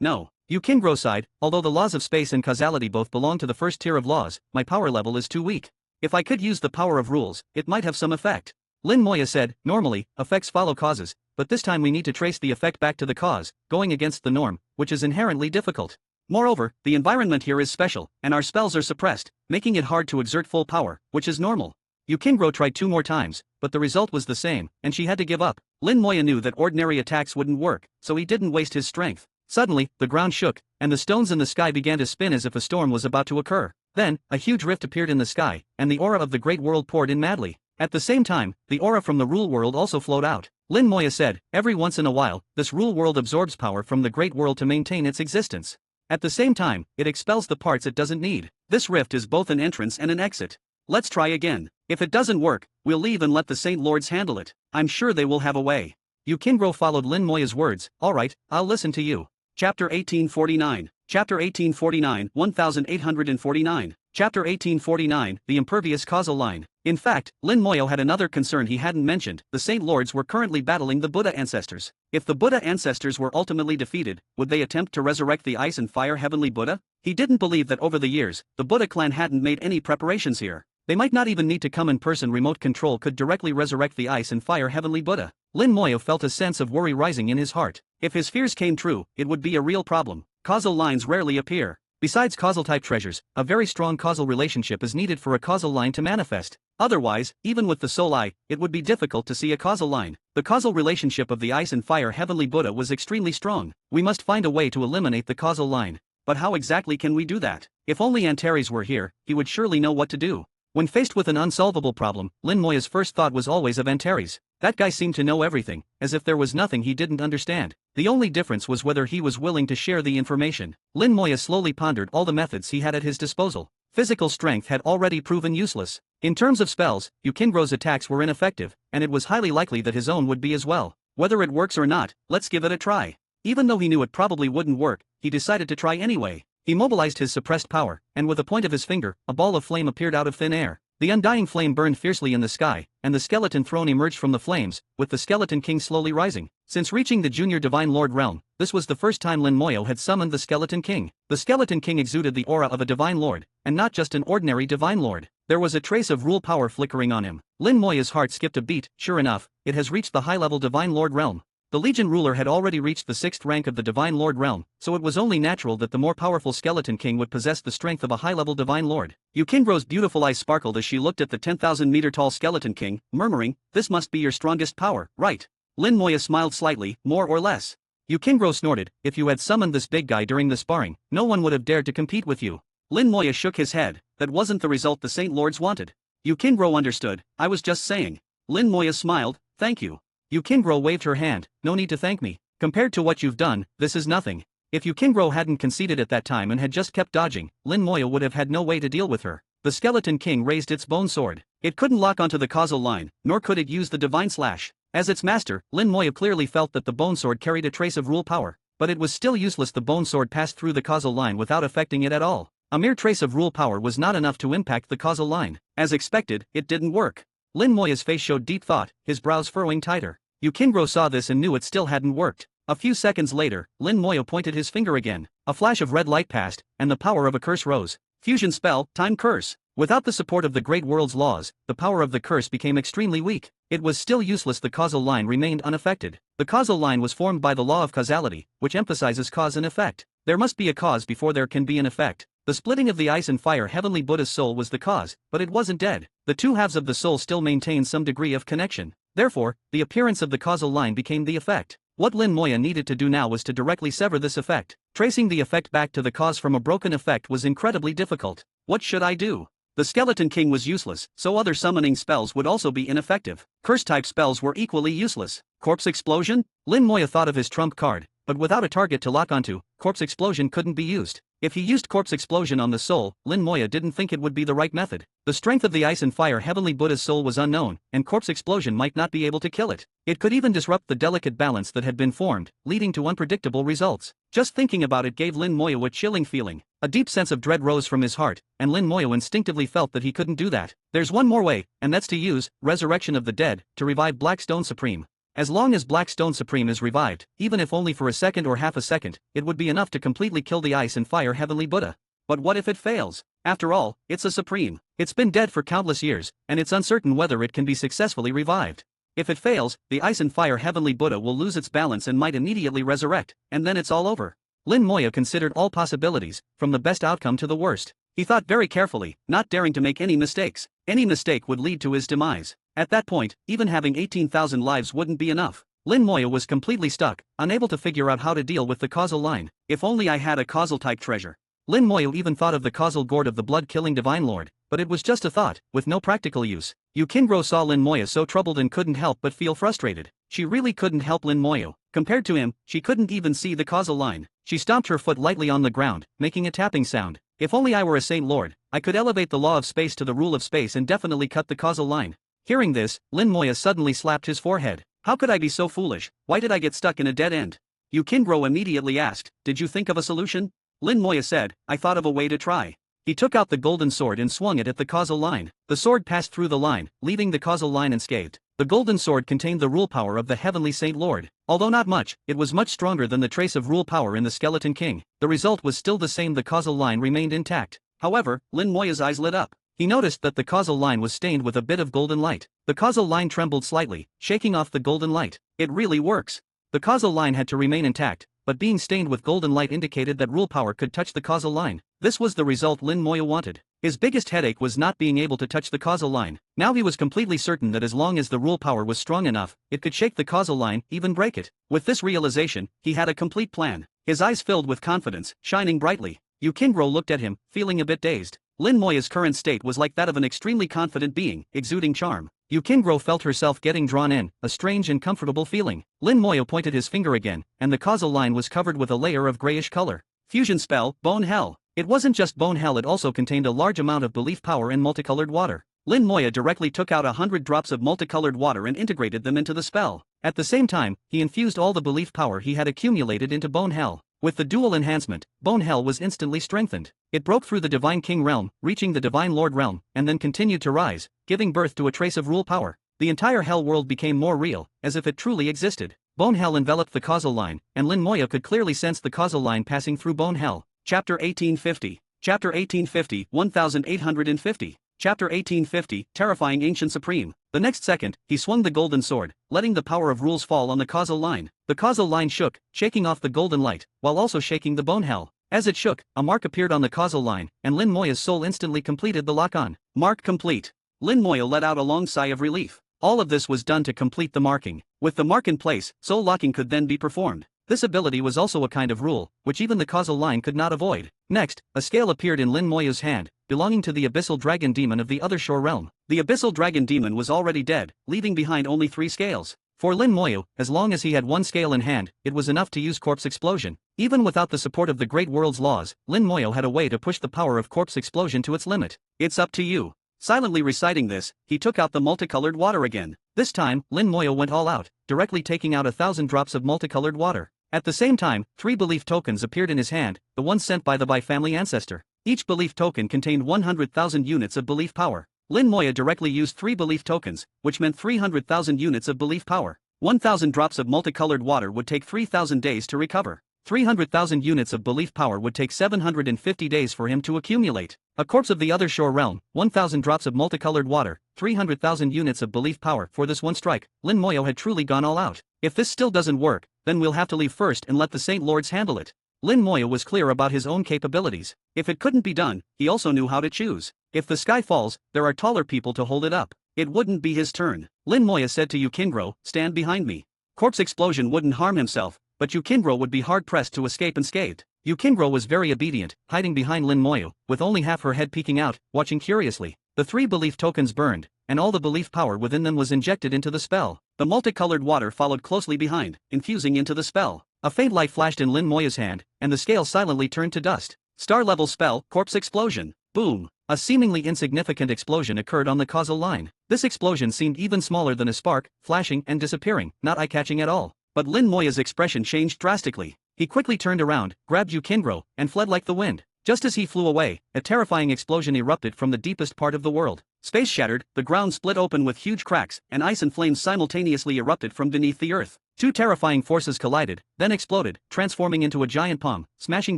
"No." Yukingro sighed, "Although the laws of space and causality both belong to the first tier of laws, my power level is too weak. If I could use the power of rules, it might have some effect." Lin Moyo said, "Normally, effects follow causes, but this time we need to trace the effect back to the cause, going against the norm, which is inherently difficult. Moreover, the environment here is special, and our spells are suppressed, making it hard to exert full power, which is normal." Yukingro tried 2 more times, but the result was the same, and she had to give up. Lin Moyo knew that ordinary attacks wouldn't work, so he didn't waste his strength. Suddenly, the ground shook, and the stones in the sky began to spin as if a storm was about to occur. Then, a huge rift appeared in the sky, and the aura of the great world poured in madly. At the same time, the aura from the rule world also flowed out. Lin Moyo said, "Every once in a while, this rule world absorbs power from the great world to maintain its existence. At the same time, it expels the parts it doesn't need. This rift is both an entrance and an exit. Let's try again. If it doesn't work, we'll leave and let the Saint Lords handle it. I'm sure they will have a way." Yukingro followed Lin Moyo's words. "Alright, I'll listen to you." Chapter 1849. Chapter 1849, 1849. Chapter 1849, The Impervious Causal Line. In fact, Lin Moyo had another concern he hadn't mentioned. The Saint Lords were currently battling the Buddha ancestors. If the Buddha ancestors were ultimately defeated, would they attempt to resurrect the Ice and Fire Heavenly Buddha? He didn't believe that over the years, the Buddha clan hadn't made any preparations here. They might not even need to come in person. Remote control could directly resurrect the Ice and Fire Heavenly Buddha. Lin Moyo felt a sense of worry rising in his heart. If his fears came true, it would be a real problem. Causal lines rarely appear. Besides causal-type treasures, a very strong causal relationship is needed for a causal line to manifest. Otherwise, even with the soul eye, it would be difficult to see a causal line. The causal relationship of the Ice and Fire Heavenly Buddha was extremely strong. We must find a way to eliminate the causal line. But how exactly can we do that? If only Antares were here, he would surely know what to do. When faced with an unsolvable problem, Lin Moyo's first thought was always of Antares. That guy seemed to know everything, as if there was nothing he didn't understand. The only difference was whether he was willing to share the information. Lin Moyo slowly pondered all the methods he had at his disposal. Physical strength had already proven useless. In terms of spells, Yukingro's attacks were ineffective, and it was highly likely that his own would be as well. Whether it works or not, let's give it a try. Even though he knew it probably wouldn't work, he decided to try anyway. He mobilized his suppressed power, and with a point of his finger, a ball of flame appeared out of thin air. The undying flame burned fiercely in the sky, and the skeleton throne emerged from the flames, with the skeleton king slowly rising. Since reaching the Junior Divine Lord realm, this was the first time Lin Moyo had summoned the skeleton king. The skeleton king exuded the aura of a divine lord, and not just an ordinary divine lord. There was a trace of rule power flickering on him. Lin Moyo's heart skipped a beat. Sure enough, it has reached the high-level divine lord realm. The Legion ruler had already reached the 6th rank of the Divine Lord realm, so it was only natural that the more powerful Skeleton King would possess the strength of a high-level Divine Lord. Yukingro's beautiful eyes sparkled as she looked at the 10,000-meter-tall Skeleton King, murmuring, "This must be your strongest power, right?" Lin Moya smiled slightly, more or less. Yukingro snorted, if you had summoned this big guy during the sparring, no one would have dared to compete with you. Lin Moya shook his head, that wasn't the result the Saint Lords wanted. Yukingro understood, I was just saying. Lin Moya smiled, thank you. Yukingro waved her hand, no need to thank me. Compared to what you've done, this is nothing. If Yukingro hadn't conceded at that time and had just kept dodging, Lin Moya would have had no way to deal with her. The Skeleton King raised its bone sword. It couldn't lock onto the causal line, nor could it use the divine slash. As its master, Lin Moya clearly felt that the bone sword carried a trace of rule power, but it was still useless. The bone sword passed through the causal line without affecting it at all. A mere trace of rule power was not enough to impact the causal line. As expected, it didn't work. Lin Moya's face showed deep thought, his brows furrowing tighter. Yukingro saw this and knew it still hadn't worked. A few seconds later, Lin Moya pointed his finger again. A flash of red light passed, and the power of a curse rose. Fusion spell, time curse. Without the support of the great world's laws, the power of the curse became extremely weak. It was still useless. The causal line remained unaffected. The causal line was formed by the law of causality, which emphasizes cause and effect. There must be a cause before there can be an effect. The splitting of the ice and fire heavenly Buddha's soul was the cause, but it wasn't dead. The two halves of the soul still maintained some degree of connection. Therefore, the appearance of the causal line became the effect. What Lin Moya needed to do now was to directly sever this effect. Tracing the effect back to the cause from a broken effect was incredibly difficult. What should I do? The Skeleton King was useless, so other summoning spells would also be ineffective. Curse-type spells were equally useless. Corpse Explosion? Lin Moya thought of his trump card, but without a target to lock onto, Corpse Explosion couldn't be used. If he used Corpse Explosion on the soul, Lin Moya didn't think it would be the right method. The strength of the ice and fire heavenly Buddha's soul was unknown, and Corpse Explosion might not be able to kill it. It could even disrupt the delicate balance that had been formed, leading to unpredictable results. Just thinking about it gave Lin Moya a chilling feeling. A deep sense of dread rose from his heart, and Lin Moya instinctively felt that he couldn't do that. There's one more way, and that's to use Resurrection of the Dead to revive Black Stone Supreme. As long as Black Stone Supreme is revived, even if only for a second or half a second, it would be enough to completely kill the ice and fire heavenly Buddha. But what if it fails? After all, it's a Supreme. It's been dead for countless years, and it's uncertain whether it can be successfully revived. If it fails, the ice and fire heavenly Buddha will lose its balance and might immediately resurrect, and then it's all over. Lin Moya considered all possibilities, from the best outcome to the worst. He thought very carefully, not daring to make any mistakes. Any mistake would lead to his demise. At that point, even having 18,000 lives wouldn't be enough. Lin Moya was completely stuck, unable to figure out how to deal with the causal line. If only I had a causal-type treasure. Lin Moya even thought of the causal gourd of the blood-killing Divine Lord, but it was just a thought, with no practical use. Yukingro saw Lin Moya so troubled and couldn't help but feel frustrated. She really couldn't help Lin Moya. Compared to him, she couldn't even see the causal line. She stomped her foot lightly on the ground, making a tapping sound. If only I were a Saint Lord, I could elevate the law of space to the rule of space and definitely cut the causal line. Hearing this, Lin Moya suddenly slapped his forehead. How could I be so foolish? Why did I get stuck in a dead end? Yukingro immediately asked, did you think of a solution? Lin Moya said, I thought of a way to try. He took out the golden sword and swung it at the causal line. The sword passed through the line, leaving the causal line unscathed. The golden sword contained the rule power of the heavenly Saint Lord. Although not much, it was much stronger than the trace of rule power in the Skeleton King. The result was still the same. The causal line remained intact. However, Lin Moya's eyes lit up. He noticed that the causal line was stained with a bit of golden light. The causal line trembled slightly, shaking off the golden light. It really works. The causal line had to remain intact, but being stained with golden light indicated that rule power could touch the causal line. This was the result Lin Moya wanted. His biggest headache was not being able to touch the causal line. Now he was completely certain that as long as the rule power was strong enough, it could shake the causal line, even break it. With this realization, he had a complete plan. His eyes filled with confidence, shining brightly. Yukingro looked at him, feeling a bit dazed. Lin Moya's current state was like that of an extremely confident being, exuding charm. Yukingro felt herself getting drawn in, a strange and comfortable feeling. Lin Moya pointed his finger again, and the causal line was covered with a layer of grayish color. Fusion spell, Bone Hell. It wasn't just Bone Hell, it also contained a large amount of belief power in multicolored water. Lin Moya directly took out 100 drops of multicolored water and integrated them into the spell. At the same time, he infused all the belief power he had accumulated into Bone Hell. With the dual enhancement, Bone Hell was instantly strengthened. It broke through the Divine King realm, reaching the Divine Lord realm, and then continued to rise, giving birth to a trace of rule power. The entire Hell world became more real, as if it truly existed. Bone Hell enveloped the causal line, and Lin Moya could clearly sense the causal line passing through Bone Hell. Chapter 1850. Chapter 1850, 1850. Chapter 1850, Terrifying Ancient Supreme. The next second, he swung the golden sword, letting the power of rules fall on the causal line. The causal line shook, shaking off the golden light, while also shaking the Bone Hell. As it shook, a mark appeared on the causal line, and Lin Moya's soul instantly completed the lock-on. Mark complete. Lin Moya let out a long sigh of relief. All of this was done to complete the marking. With the mark in place, soul locking could then be performed. This ability was also a kind of rule, which even the causal line could not avoid. Next, a scale appeared in Lin Moya's hand, belonging to the Abyssal Dragon Demon of the Other Shore Realm. The Abyssal Dragon Demon was already dead, leaving behind only 3 scales. For Lin Moya, as long as he had 1 scale in hand, it was enough to use Corpse Explosion. Even without the support of the Great World's laws, Lin Moya had a way to push the power of Corpse Explosion to its limit. It's up to you. Silently reciting this, he took out the multicolored water again. This time, Lin Moya went all out, directly taking out 1,000 drops of multicolored water. At the same time, 3 belief tokens appeared in his hand, the ones sent by the Bai family ancestor. Each belief token contained 100,000 units of belief power. Lin Moya directly used 3 belief tokens, which meant 300,000 units of belief power. 1,000 drops of multicolored water would take 3,000 days to recover. 300,000 units of belief power would take 750 days for him to accumulate. A corpse of the Other Shore Realm, 1,000 drops of multicolored water, 300,000 units of belief power. For this one strike, Lin Moya had truly gone all out. If this still doesn't work, then we'll have to leave first and let the Saint Lords handle it. Lin Moya was clear about his own capabilities. If it couldn't be done, he also knew how to choose. If the sky falls, there are taller people to hold it up. It wouldn't be his turn. Lin Moya said to Yukingro, "Stand behind me." Corpse Explosion wouldn't harm himself, but Yukingro would be hard-pressed to escape unscathed. Yukingro was very obedient, hiding behind Lin Moya, with only half her head peeking out, watching curiously. The 3 belief tokens burned, and all the belief power within them was injected into the spell. The multicolored water followed closely behind, infusing into the spell. A faint light flashed in Lin Moya's hand, and the scale silently turned to dust. Star-level spell, Corpse Explosion. Boom! A seemingly insignificant explosion occurred on the causal line. This explosion seemed even smaller than a spark, flashing and disappearing, not eye-catching at all. But Lin Moya's expression changed drastically. He quickly turned around, grabbed Yukingro, and fled like the wind. Just as he flew away, a terrifying explosion erupted from the deepest part of the world. Space shattered, the ground split open with huge cracks, and ice and flames simultaneously erupted from beneath the earth. 2 terrifying forces collided, then exploded, transforming into a giant palm, smashing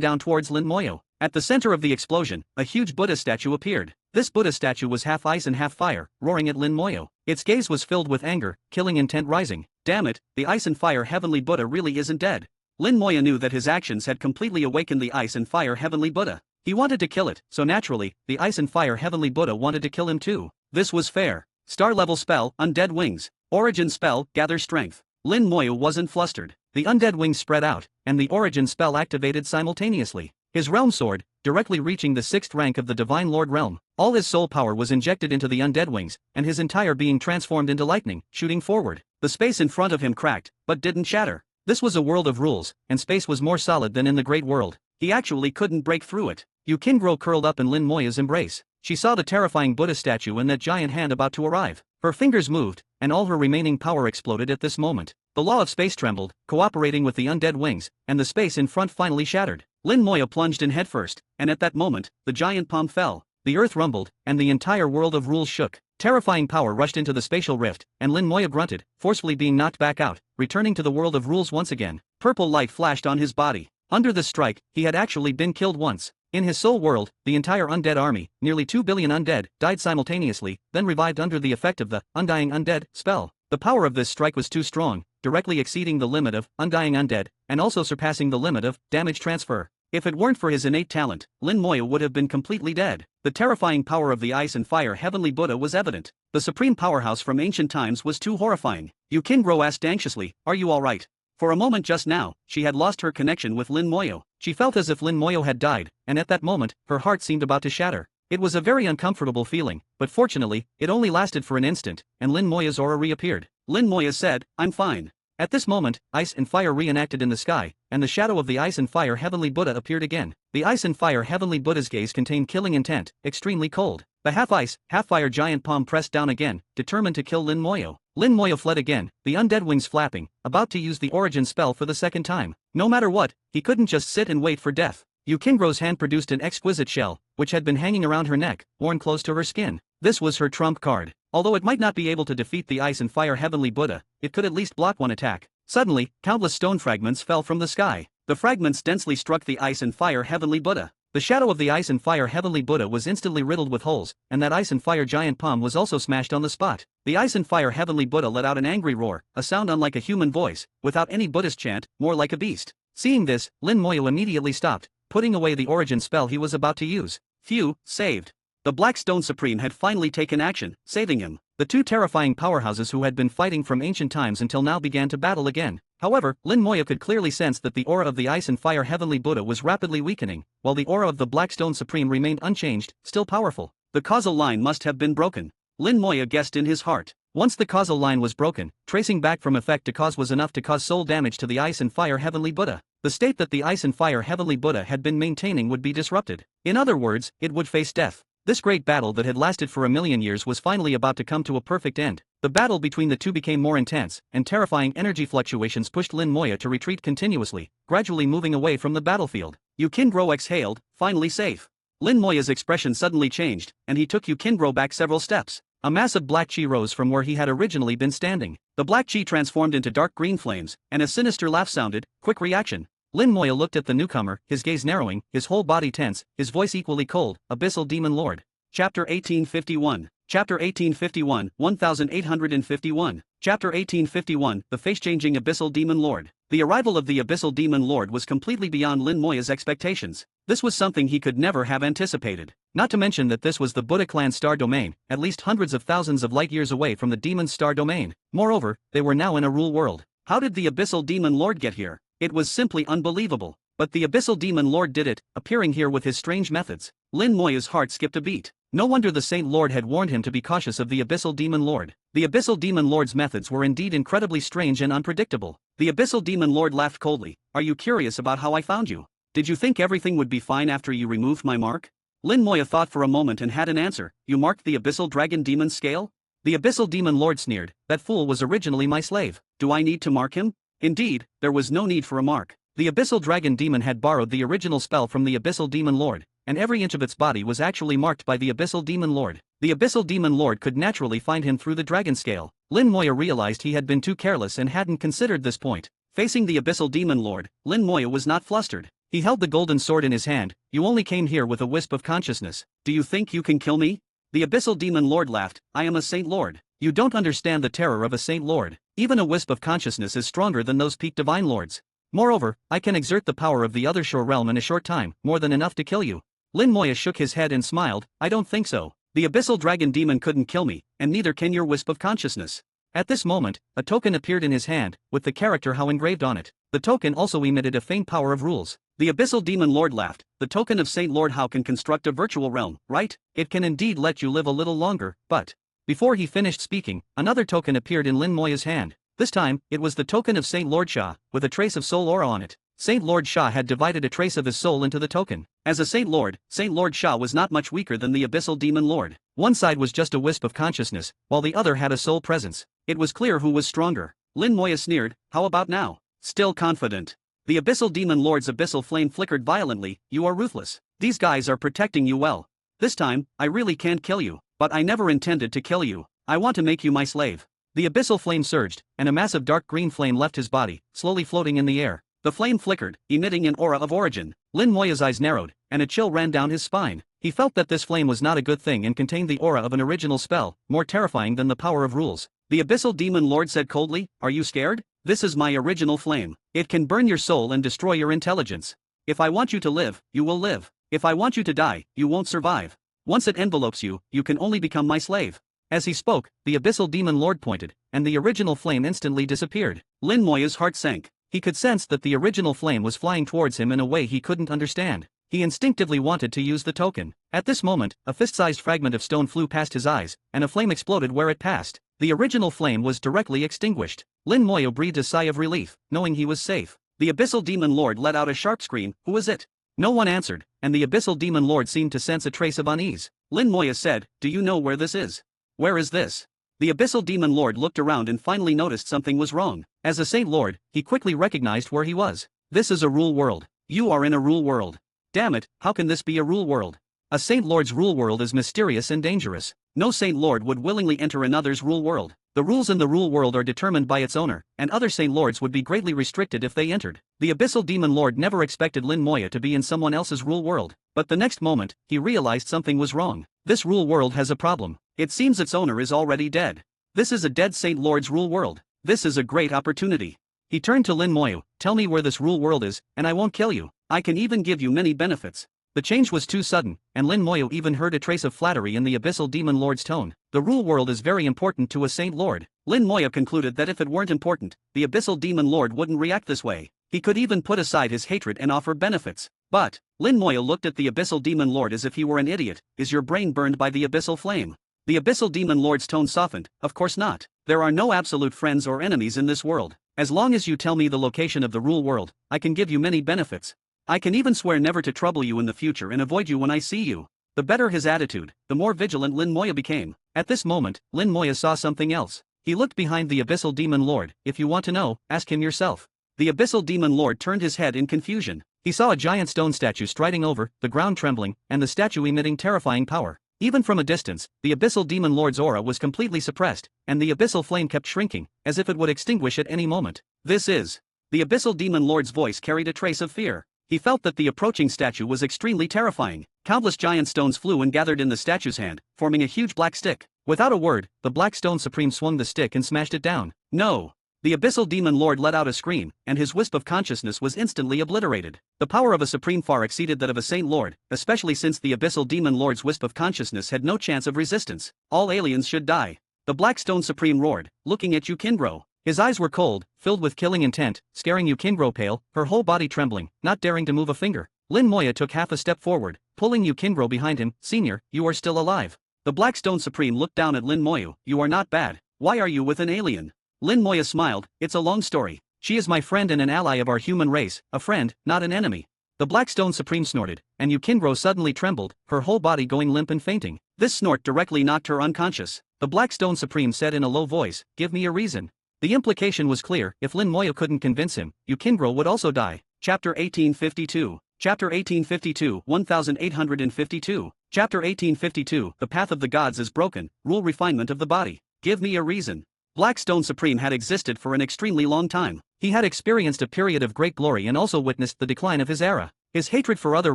down towards Lin Moya. At the center of the explosion, a huge Buddha statue appeared. This Buddha statue was half ice and half fire, roaring at Lin Moya. Its gaze was filled with anger, killing intent rising. Damn it, the ice and fire heavenly Buddha really isn't dead. Lin Moya knew that his actions had completely awakened the ice and fire heavenly Buddha. He wanted to kill it, so naturally, the ice and fire heavenly Buddha wanted to kill him too. This was fair. Star-level spell, Undead Wings. Origin spell, Gather Strength. Lin Moya wasn't flustered. The undead wings spread out, and the origin spell activated simultaneously. His realm sword, directly reaching the 6th rank of the Divine Lord realm. All his soul power was injected into the undead wings, and his entire being transformed into lightning, shooting forward. The space in front of him cracked, but didn't shatter. This was a world of rules, and space was more solid than in the Great World. He actually couldn't break through it. Yukingro curled up in Lin Moya's embrace. She saw the terrifying Buddha statue and that giant hand about to arrive. Her fingers moved, and all her remaining power exploded at this moment. The law of space trembled, cooperating with the undead wings, and the space in front finally shattered. Lin Moya plunged in headfirst, and at that moment, the giant palm fell. The earth rumbled, and the entire world of rules shook. Terrifying power rushed into the spatial rift, and Lin Moya grunted, forcefully being knocked back out, returning to the world of rules once again. Purple light flashed on his body. Under the strike, he had actually been killed once. In his soul world, the entire undead army, nearly 2 billion undead, died simultaneously, then revived under the effect of the Undying Undead spell. The power of this strike was too strong, directly exceeding the limit of Undying Undead, and also surpassing the limit of damage transfer. If it weren't for his innate talent, Lin Moya would have been completely dead. The terrifying power of the ice and fire heavenly Buddha was evident. The supreme powerhouse from ancient times was too horrifying. Yukingro asked anxiously, "Are you alright?" For a moment just now, she had lost her connection with Lin Moya. She felt as if Lin Moya had died, and at that moment, her heart seemed about to shatter. It was a very uncomfortable feeling, but fortunately, it only lasted for an instant, and Lin Moya's aura reappeared. Lin Moya said, "I'm fine." At this moment, ice and fire reenacted in the sky, and the shadow of the ice and fire heavenly Buddha appeared again. The ice and fire heavenly Buddha's gaze contained killing intent, extremely cold. The half-ice, half-fire giant palm pressed down again, determined to kill Lin Moya. Lin Moya fled again, the undead wings flapping, about to use the origin spell for the second time. No matter what, he couldn't just sit and wait for death. Yukingro's hand produced an exquisite shell, which had been hanging around her neck, worn close to her skin. This was her trump card. Although it might not be able to defeat the ice and fire heavenly Buddha, it could at least block one attack. Suddenly, countless stone fragments fell from the sky. The fragments densely struck the ice and fire heavenly Buddha. The shadow of the ice and fire heavenly Buddha was instantly riddled with holes, and that ice and fire giant palm was also smashed on the spot. The ice and fire heavenly Buddha let out an angry roar, a sound unlike a human voice, without any Buddhist chant, more like a beast. Seeing this, Lin Moya immediately stopped, putting away the origin spell he was about to use. Phew, saved. The Black Stone Supreme had finally taken action, saving him. The two terrifying powerhouses who had been fighting from ancient times until now began to battle again. However, Lin Moya could clearly sense that the aura of the Ice and Fire Heavenly Buddha was rapidly weakening, while the aura of the Black Stone Supreme remained unchanged, still powerful. The causal line must have been broken. Lin Moya guessed in his heart. Once the causal line was broken, tracing back from effect to cause was enough to cause soul damage to the Ice and Fire Heavenly Buddha. The state that the Ice and Fire Heavenly Buddha had been maintaining would be disrupted. In other words, it would face death. This great battle that had lasted for 1,000,000 years was finally about to come to a perfect end. The battle between the two became more intense, and terrifying energy fluctuations pushed Lin Moya to retreat continuously, gradually moving away from the battlefield. Yukindro exhaled, finally safe. Lin Moya's expression suddenly changed, and he took Yukindro back several steps. A mass of black chi rose from where he had originally been standing. The black chi transformed into dark green flames, and a sinister laugh sounded. Quick reaction. Lin Moya looked at the newcomer, his gaze narrowing, his whole body tense, his voice equally cold. Abyssal Demon Lord. Chapter 1851. Chapter 1851, 1851. Chapter 1851, The Face-Changing Abyssal Demon Lord. The arrival of the Abyssal Demon Lord was completely beyond Lin Moya's expectations. This was something he could never have anticipated. Not to mention that this was the Buddha clan's star domain, at least hundreds of thousands of light years away from the demon's star domain. Moreover, they were now in a rule world. How did the Abyssal Demon Lord get here? It was simply unbelievable. But the Abyssal Demon Lord did it, appearing here with his strange methods. Lin Moya's heart skipped a beat. No wonder the Saint Lord had warned him to be cautious of the Abyssal Demon Lord. The Abyssal Demon Lord's methods were indeed incredibly strange and unpredictable. The Abyssal Demon Lord laughed coldly. Are you curious about how I found you? Did you think everything would be fine after you removed my mark? Lin Moya thought for a moment and had an answer. You marked the Abyssal Dragon Demon's scale? The Abyssal Demon Lord sneered. That fool was originally my slave. Do I need to mark him? Indeed, there was no need for a mark. The Abyssal Dragon Demon had borrowed the original spell from the Abyssal Demon Lord, and every inch of its body was actually marked by the Abyssal Demon Lord. The Abyssal Demon Lord could naturally find him through the dragon scale. Lin Moya realized he had been too careless and hadn't considered this point. Facing the Abyssal Demon Lord, Lin Moya was not flustered. He held the golden sword in his hand. You only came here with a wisp of consciousness. Do you think you can kill me? The Abyssal Demon Lord laughed. I am a Saint Lord. You don't understand the terror of a Saint Lord. Even a wisp of consciousness is stronger than those peak divine lords. Moreover, I can exert the power of the other shore realm in a short time, more than enough to kill you. Lin Moya shook his head and smiled. I don't think so. The Abyssal Dragon Demon couldn't kill me, and neither can your wisp of consciousness. At this moment, a token appeared in his hand, with the character How engraved on it. The token also emitted a faint power of rules. The Abyssal Demon Lord laughed. The token of Saint Lord How can construct a virtual realm, right? It can indeed let you live a little longer, but... Before he finished speaking, another token appeared in Lin Moya's hand. This time, it was the token of Saint Lord Sha, with a trace of soul aura on it. Saint Lord Sha had divided a trace of his soul into the token. As a Saint Lord Sha was not much weaker than the Abyssal Demon Lord. One side was just a wisp of consciousness, while the other had a soul presence. It was clear who was stronger. Lin Moya sneered. How about now? Still confident. The Abyssal Demon Lord's abyssal flame flickered violently. You are ruthless. These guys are protecting you well. This time, I really can't kill you. But I never intended to kill you. I want to make you my slave. The abyssal flame surged, and a massive dark green flame left his body, slowly floating in the air. The flame flickered, emitting an aura of origin. Lin Moya's eyes narrowed, and a chill ran down his spine. He felt that this flame was not a good thing and contained the aura of an original spell, more terrifying than the power of rules. The Abyssal Demon Lord said coldly, Are you scared? This is my original flame. It can burn your soul and destroy your intelligence. If I want you to live, you will live. If I want you to die, you won't survive. Once it envelopes you, you can only become my slave. As he spoke, the Abyssal Demon Lord pointed, and the original flame instantly disappeared. Lin Moya's heart sank. He could sense that the original flame was flying towards him in a way he couldn't understand. He instinctively wanted to use the token. At this moment, a fist-sized fragment of stone flew past his eyes, and a flame exploded where it passed. The original flame was directly extinguished. Lin Moya breathed a sigh of relief, knowing he was safe. The Abyssal Demon Lord let out a sharp scream. Who is it? No one answered, and the Abyssal Demon Lord seemed to sense a trace of unease. Lin Moya said, Do you know where this is? Where is this? The Abyssal Demon Lord looked around and finally noticed something was wrong. As a Saint Lord, he quickly recognized where he was. This is a rule world. You are in a rule world. Damn it, how can this be a rule world? A Saint Lord's rule world is mysterious and dangerous. No Saint Lord would willingly enter another's rule world. The rules in the rule world are determined by its owner, and other Saint Lords would be greatly restricted if they entered. The Abyssal Demon Lord never expected Lin Moya to be in someone else's rule world, but the next moment, he realized something was wrong. This rule world has a problem. It seems its owner is already dead. This is a dead Saint Lord's rule world. This is a great opportunity. He turned to Lin Moya. Tell me where this rule world is, and I won't kill you. I can even give you many benefits. The change was too sudden, and Lin Moyo even heard a trace of flattery in the Abyssal Demon Lord's tone. The rule world is very important to a Saint Lord. Lin Moyo concluded that if it weren't important, the Abyssal Demon Lord wouldn't react this way. He could even put aside his hatred and offer benefits. But Lin Moyo looked at the Abyssal Demon Lord as if he were an idiot. Is your brain burned by the Abyssal Flame? The Abyssal Demon Lord's tone softened. Of course not. There are no absolute friends or enemies in this world. As long as you tell me the location of the rule world, I can give you many benefits. I can even swear never to trouble you in the future and avoid you when I see you. The better his attitude, the more vigilant Lin Moyo became. At this moment, Lin Moyo saw something else. He looked behind the Abyssal Demon Lord. If you want to know, ask him yourself. The Abyssal Demon Lord turned his head in confusion. He saw a giant stone statue striding over, the ground trembling, and the statue emitting terrifying power. Even from a distance, the Abyssal Demon Lord's aura was completely suppressed, and the Abyssal Flame kept shrinking, as if it would extinguish at any moment. This is. The Abyssal Demon Lord's voice carried a trace of fear. He felt that the approaching statue was extremely terrifying. Countless giant stones flew and gathered in the statue's hand, forming a huge black stick. Without a word, the Black Stone Supreme swung the stick and smashed it down. No! The Abyssal Demon Lord let out a scream, and his wisp of consciousness was instantly obliterated. The power of a Supreme far exceeded that of a Saint Lord, especially since the Abyssal Demon Lord's wisp of consciousness had no chance of resistance. All aliens should die. The Black Stone Supreme roared, looking at Yukindro. His eyes were cold, filled with killing intent, scaring Yukindro pale, her whole body trembling, not daring to move a finger. Lin Moyo took half a step forward, pulling Yukindro behind him. Senior, you are still alive. The Black Stone Supreme looked down at Lin Moyo. You are not bad. Why are you with an alien? Lin Moyo smiled. It's a long story. She is my friend and an ally of our human race, a friend, not an enemy. The Black Stone Supreme snorted, and Yukindro suddenly trembled, her whole body going limp and fainting. This snort directly knocked her unconscious. The Black Stone Supreme said in a low voice, give me a reason. The implication was clear. If Lin Moyo couldn't convince him, Yukindro would also die. Chapter 1852. Chapter 1852, 1852. Chapter 1852, The Path of the Gods is broken, rule refinement of the body. Give me a reason. Black Stone Supreme had existed for an extremely long time. He had experienced a period of great glory and also witnessed the decline of his era. His hatred for other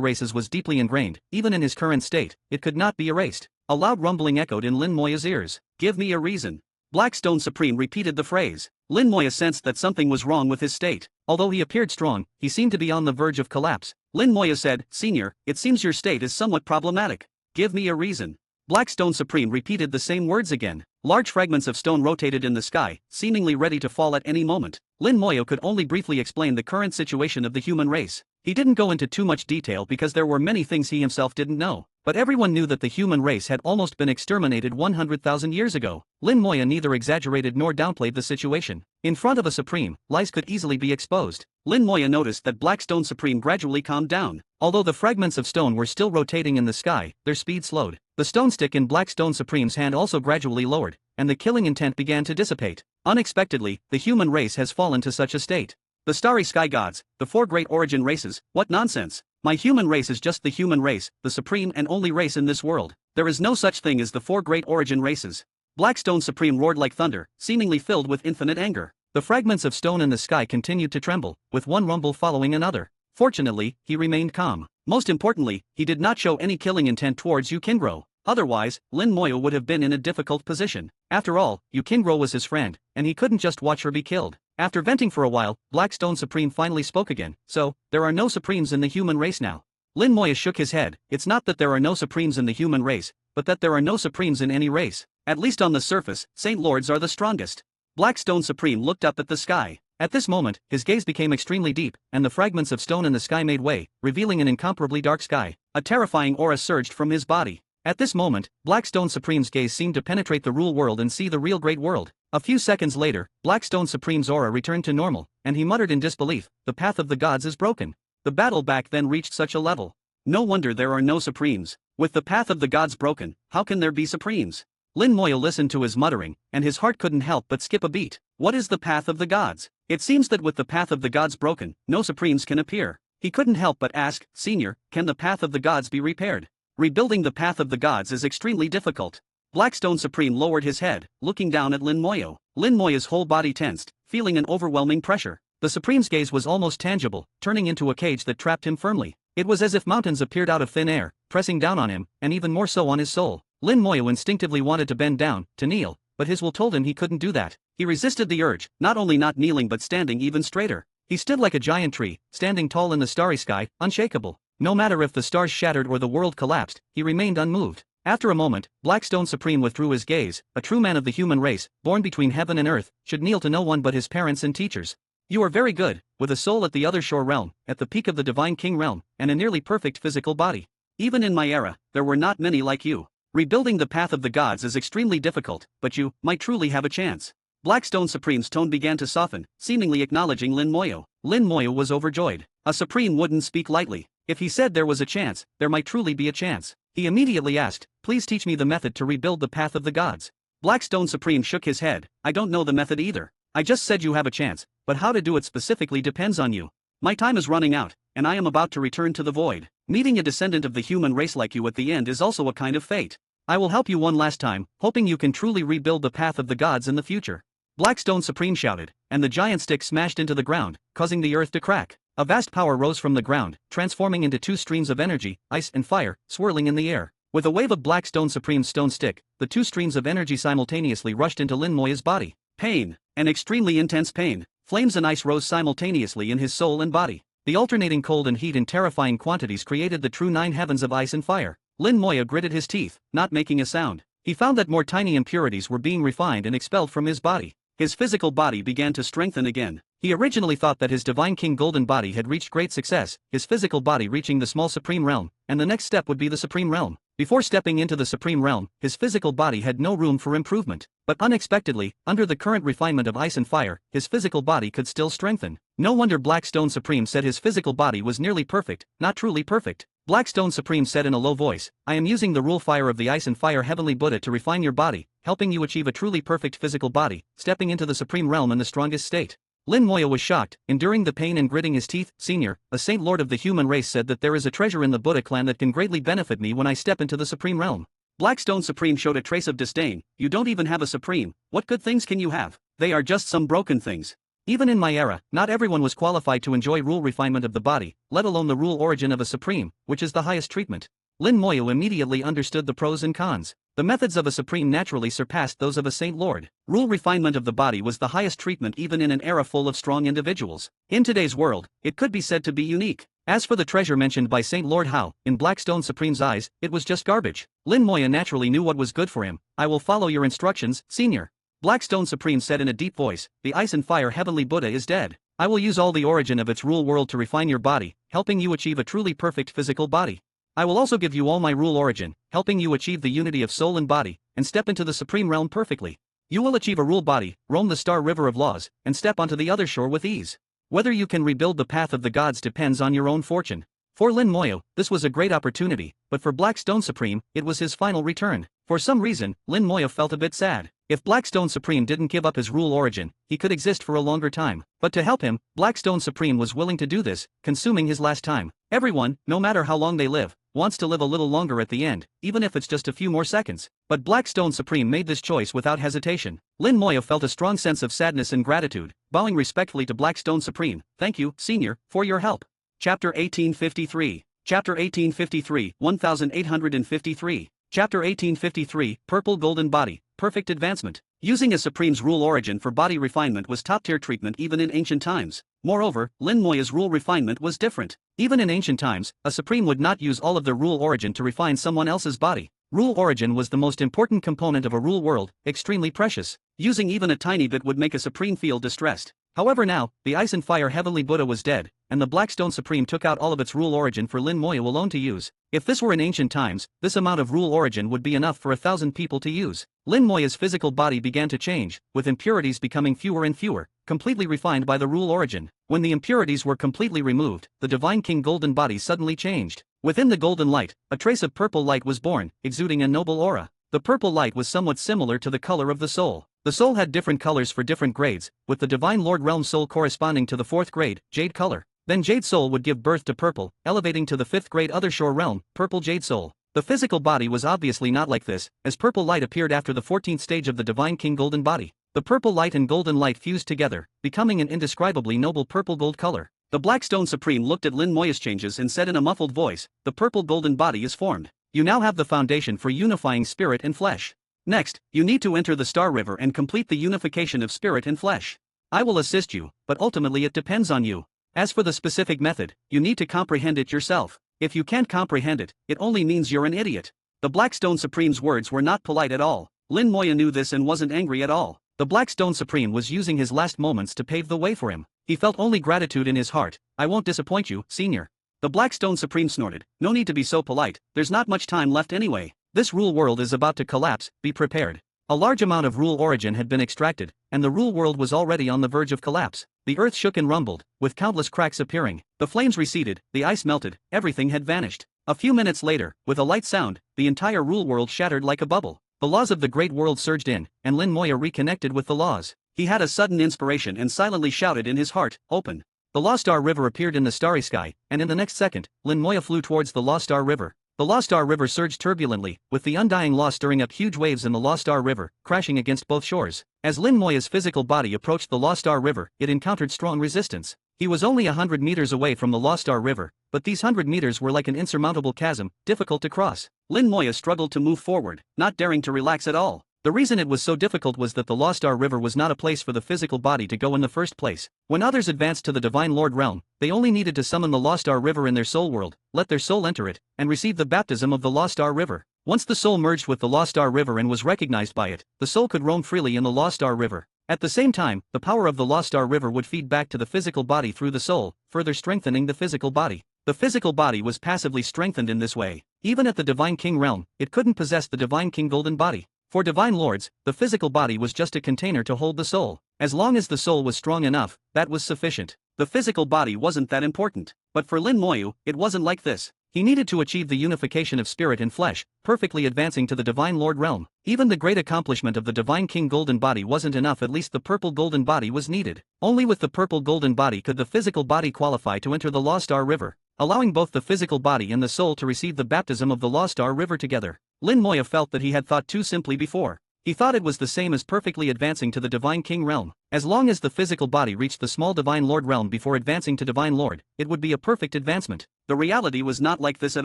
races was deeply ingrained, even in his current state. It could not be erased. A loud rumbling echoed in Lin Moyo's ears. Give me a reason. Black Stone Supreme repeated the phrase. Lin Moyo sensed that something was wrong with his state. Although he appeared strong, he seemed to be on the verge of collapse. Lin Moyo said, Senior, it seems your state is somewhat problematic. Give me a reason. Black Stone Supreme repeated the same words again. Large fragments of stone rotated in the sky, seemingly ready to fall at any moment. Lin Moyo could only briefly explain the current situation of the human race. He didn't go into too much detail because there were many things he himself didn't know. But everyone knew that the human race had almost been exterminated 100,000 years ago. Lin Moyo neither exaggerated nor downplayed the situation. In front of a Supreme, lies could easily be exposed. Lin Moyo noticed that Black Stone Supreme gradually calmed down. Although the fragments of stone were still rotating in the sky, their speed slowed. The stone stick in Black Stone Supreme's hand also gradually lowered, and the killing intent began to dissipate. Unexpectedly, the human race has fallen to such a state. The starry sky gods, the four great origin races, what nonsense. My human race is just the human race, the supreme and only race in this world. There is no such thing as the four great origin races. Black Stone Supreme roared like thunder, seemingly filled with infinite anger. The fragments of stone in the sky continued to tremble, with one rumble following another. Fortunately, he remained calm. Most importantly, he did not show any killing intent towards Yukindro. Otherwise, Lin Moyo would have been in a difficult position. After all, Yukindro was his friend, and he couldn't just watch her be killed. After venting for a while, Black Stone Supreme finally spoke again. So, there are no Supremes in the human race now. Lin Moyo shook his head. It's not that there are no Supremes in the human race, but that there are no Supremes in any race. At least on the surface, Saint Lords are the strongest. Black Stone Supreme looked up at the sky. At this moment, his gaze became extremely deep, and the fragments of stone in the sky made way, revealing an incomparably dark sky. A terrifying aura surged from his body. At this moment, Black Stone Supreme's gaze seemed to penetrate the real world and see the real great world. A few seconds later, Black Stone Supreme's aura returned to normal, and he muttered in disbelief, the path of the gods is broken. The battle back then reached such a level. No wonder there are no Supremes. With the path of the gods broken, how can there be Supremes? Lin Moyo listened to his muttering, and his heart couldn't help but skip a beat. What is the path of the gods? It seems that with the path of the gods broken, no Supremes can appear. He couldn't help but ask, Senior, can the path of the gods be repaired? Rebuilding the path of the gods is extremely difficult. Black Stone Supreme lowered his head, looking down at Lin Moyo. Lin Moyo's whole body tensed, feeling an overwhelming pressure. The Supreme's gaze was almost tangible, turning into a cage that trapped him firmly. It was as if mountains appeared out of thin air, pressing down on him, and even more so on his soul. Lin Moyo instinctively wanted to bend down, to kneel, but his will told him he couldn't do that. He resisted the urge, not only not kneeling but standing even straighter. He stood like a giant tree, standing tall in the starry sky, unshakable. No matter if the stars shattered or the world collapsed, he remained unmoved. After a moment, Blackstone Supreme withdrew his gaze. A true man of the human race, born between heaven and earth, should kneel to no one but his parents and teachers. You are very good, with a soul at the other shore realm, at the peak of the divine king realm, and a nearly perfect physical body. Even in my era, there were not many like you. Rebuilding the path of the gods is extremely difficult, but you might truly have a chance. Blackstone Supreme's tone began to soften, seemingly acknowledging Lin Moyo. Lin Moyo was overjoyed. A Supreme wouldn't speak lightly. If he said there was a chance, there might truly be a chance. He immediately asked, "Please teach me the method to rebuild the path of the gods." Blackstone Supreme shook his head. "I don't know the method either. I just said you have a chance, but how to do it specifically depends on you. My time is running out, and I am about to return to the void. Meeting a descendant of the human race like you at the end is also a kind of fate. I will help you one last time, hoping you can truly rebuild the path of the gods in the future." Blackstone Supreme shouted, and the giant stick smashed into the ground, causing the earth to crack. A vast power rose from the ground, transforming into two streams of energy, ice and fire, swirling in the air. With a wave of Blackstone Supreme's stone stick, the two streams of energy simultaneously rushed into Lin Moya's body. Pain, an extremely intense pain. Flames and ice rose simultaneously in his soul and body. The alternating cold and heat in terrifying quantities created the true nine heavens of ice and fire. Lin Moya gritted his teeth, not making a sound. He found that more tiny impurities were being refined and expelled from his body. His physical body began to strengthen again. He originally thought that his Divine King Golden body had reached great success, his physical body reaching the small Supreme Realm, and the next step would be the Supreme Realm. Before stepping into the Supreme Realm, his physical body had no room for improvement. But unexpectedly, under the current refinement of ice and fire, his physical body could still strengthen. No wonder Blackstone Supreme said his physical body was nearly perfect, not truly perfect. Blackstone Supreme said in a low voice, "I am using the rule fire of the ice and fire heavenly Buddha to refine your body, helping you achieve a truly perfect physical body, stepping into the Supreme Realm in the strongest state." Lin Moya was shocked, enduring the pain and gritting his teeth. "Senior, a saint lord of the human race said that there is a treasure in the Buddha clan that can greatly benefit me when I step into the Supreme Realm." Blackstone Supreme showed a trace of disdain. "You don't even have a Supreme, what good things can you have? They are just some broken things." Even in my era, not everyone was qualified to enjoy rule refinement of the body, let alone the rule origin of a Supreme, which is the highest treatment. Lin Moya immediately understood the pros and cons. The methods of a Supreme naturally surpassed those of a Saint Lord. Rule refinement of the body was the highest treatment even in an era full of strong individuals. In today's world, it could be said to be unique. As for the treasure mentioned by Saint Lord Hao, in Blackstone Supreme's eyes, it was just garbage. Lin Moya naturally knew what was good for him. "I will follow your instructions, Senior." Blackstone Supreme said in a deep voice, "The ice and fire heavenly Buddha is dead. I will use all the origin of its rule world to refine your body, helping you achieve a truly perfect physical body. I will also give you all my rule origin, helping you achieve the unity of soul and body, and step into the Supreme Realm perfectly. You will achieve a rule body, roam the star river of laws, and step onto the other shore with ease. Whether you can rebuild the path of the gods depends on your own fortune." For Lin Moyo, this was a great opportunity, but for Blackstone Supreme, it was his final return. For some reason, Lin Moyo felt a bit sad. If Blackstone Supreme didn't give up his rule origin, he could exist for a longer time. But to help him, Blackstone Supreme was willing to do this, consuming his last time. Everyone, no matter how long they live, wants to live a little longer at the end, even if it's just a few more seconds. But Blackstone Supreme made this choice without hesitation. Lin Moyo felt a strong sense of sadness and gratitude, bowing respectfully to Blackstone Supreme. "Thank you, Senior, for your help." Chapter 1853. Chapter 1853, 1853. Chapter 1853, Purple Golden Body, Perfect Advancement. Using a Supreme's rule origin for body refinement was top-tier treatment even in ancient times. Moreover, Lin Moya's rule refinement was different. Even in ancient times, a Supreme would not use all of their rule origin to refine someone else's body. Rule origin was the most important component of a rule world, extremely precious. Using even a tiny bit would make a Supreme feel distressed. However now, the ice and fire heavenly Buddha was dead, and the Blackstone Supreme took out all of its rule origin for Lin Moya alone to use. If this were in ancient times, this amount of rule origin would be enough for 1,000 people to use. Lin Moya's physical body began to change, with impurities becoming fewer and fewer, completely refined by the rule origin. When the impurities were completely removed, the Divine King Golden body suddenly changed. Within the golden light, a trace of purple light was born, exuding a noble aura. The purple light was somewhat similar to the color of the soul. The soul had different colors for different grades, with the Divine Lord Realm soul corresponding to the 4th grade, jade color. Then jade soul would give birth to purple, elevating to the 5th grade other shore realm, purple jade soul. The physical body was obviously not like this, as purple light appeared after the 14th stage of the Divine King Golden body. The purple light and golden light fused together, becoming an indescribably noble purple gold color. The Blackstone Supreme looked at Lin Moya's changes and said in a muffled voice, "The purple golden body is formed. You now have the foundation for unifying spirit and flesh. Next, you need to enter the Star River and complete the unification of spirit and flesh. I will assist you, but ultimately it depends on you. As for the specific method, you need to comprehend it yourself." If you can't comprehend it, it only means you're an idiot. The Blackstone Supreme's words were not polite at all. Lin Moya knew this and wasn't angry at all. The Blackstone Supreme was using his last moments to pave the way for him. He felt only gratitude in his heart. I won't disappoint you, senior. The Blackstone Supreme snorted. No need to be so polite, there's not much time left anyway. This rule world is about to collapse, be prepared. A large amount of rule origin had been extracted, and the rule world was already on the verge of collapse. The earth shook and rumbled, with countless cracks appearing. The flames receded, the ice melted, everything had vanished. A few minutes later, with a light sound, the entire rule world shattered like a bubble. The laws of the great world surged in, and Lin Moya reconnected with the laws. He had a sudden inspiration and silently shouted in his heart, "Open." The Lost Star River appeared in the starry sky, and in the next second, Lin Moya flew towards the Lost Star River. The Lost Star River surged turbulently, with the undying law stirring up huge waves in the Lost Star River, crashing against both shores. As Lin Moya's physical body approached the Lost Star River, it encountered strong resistance. He was only 100 meters away from the Lost Star River, but these 100 meters were like an insurmountable chasm, difficult to cross. Lin Moya struggled to move forward, not daring to relax at all. The reason it was so difficult was that the Lost Star River was not a place for the physical body to go in the first place. When others advanced to the Divine Lord realm, they only needed to summon the Lost Star River in their soul world, let their soul enter it, and receive the baptism of the Lost Star River. Once the soul merged with the Lost Star River and was recognized by it, the soul could roam freely in the Lost Star River. At the same time, the power of the Lost Star River would feed back to the physical body through the soul, further strengthening the physical body. The physical body was passively strengthened in this way. Even at the Divine King realm, it couldn't possess the Divine King Golden Body. For Divine Lords, the physical body was just a container to hold the soul. As long as the soul was strong enough, that was sufficient. The physical body wasn't that important. But for Lin Moyu, it wasn't like this. He needed to achieve the unification of spirit and flesh, perfectly advancing to the Divine Lord realm. Even the great accomplishment of the Divine King Golden Body wasn't enough, at least the Purple Golden Body was needed. Only with the Purple Golden Body could the physical body qualify to enter the Lost Star River, allowing both the physical body and the soul to receive the baptism of the Lost Star River together. Lin Moya felt that he had thought too simply before. He thought it was the same as perfectly advancing to the Divine King realm. As long as the physical body reached the small Divine Lord realm before advancing to Divine Lord, it would be a perfect advancement. The reality was not like this at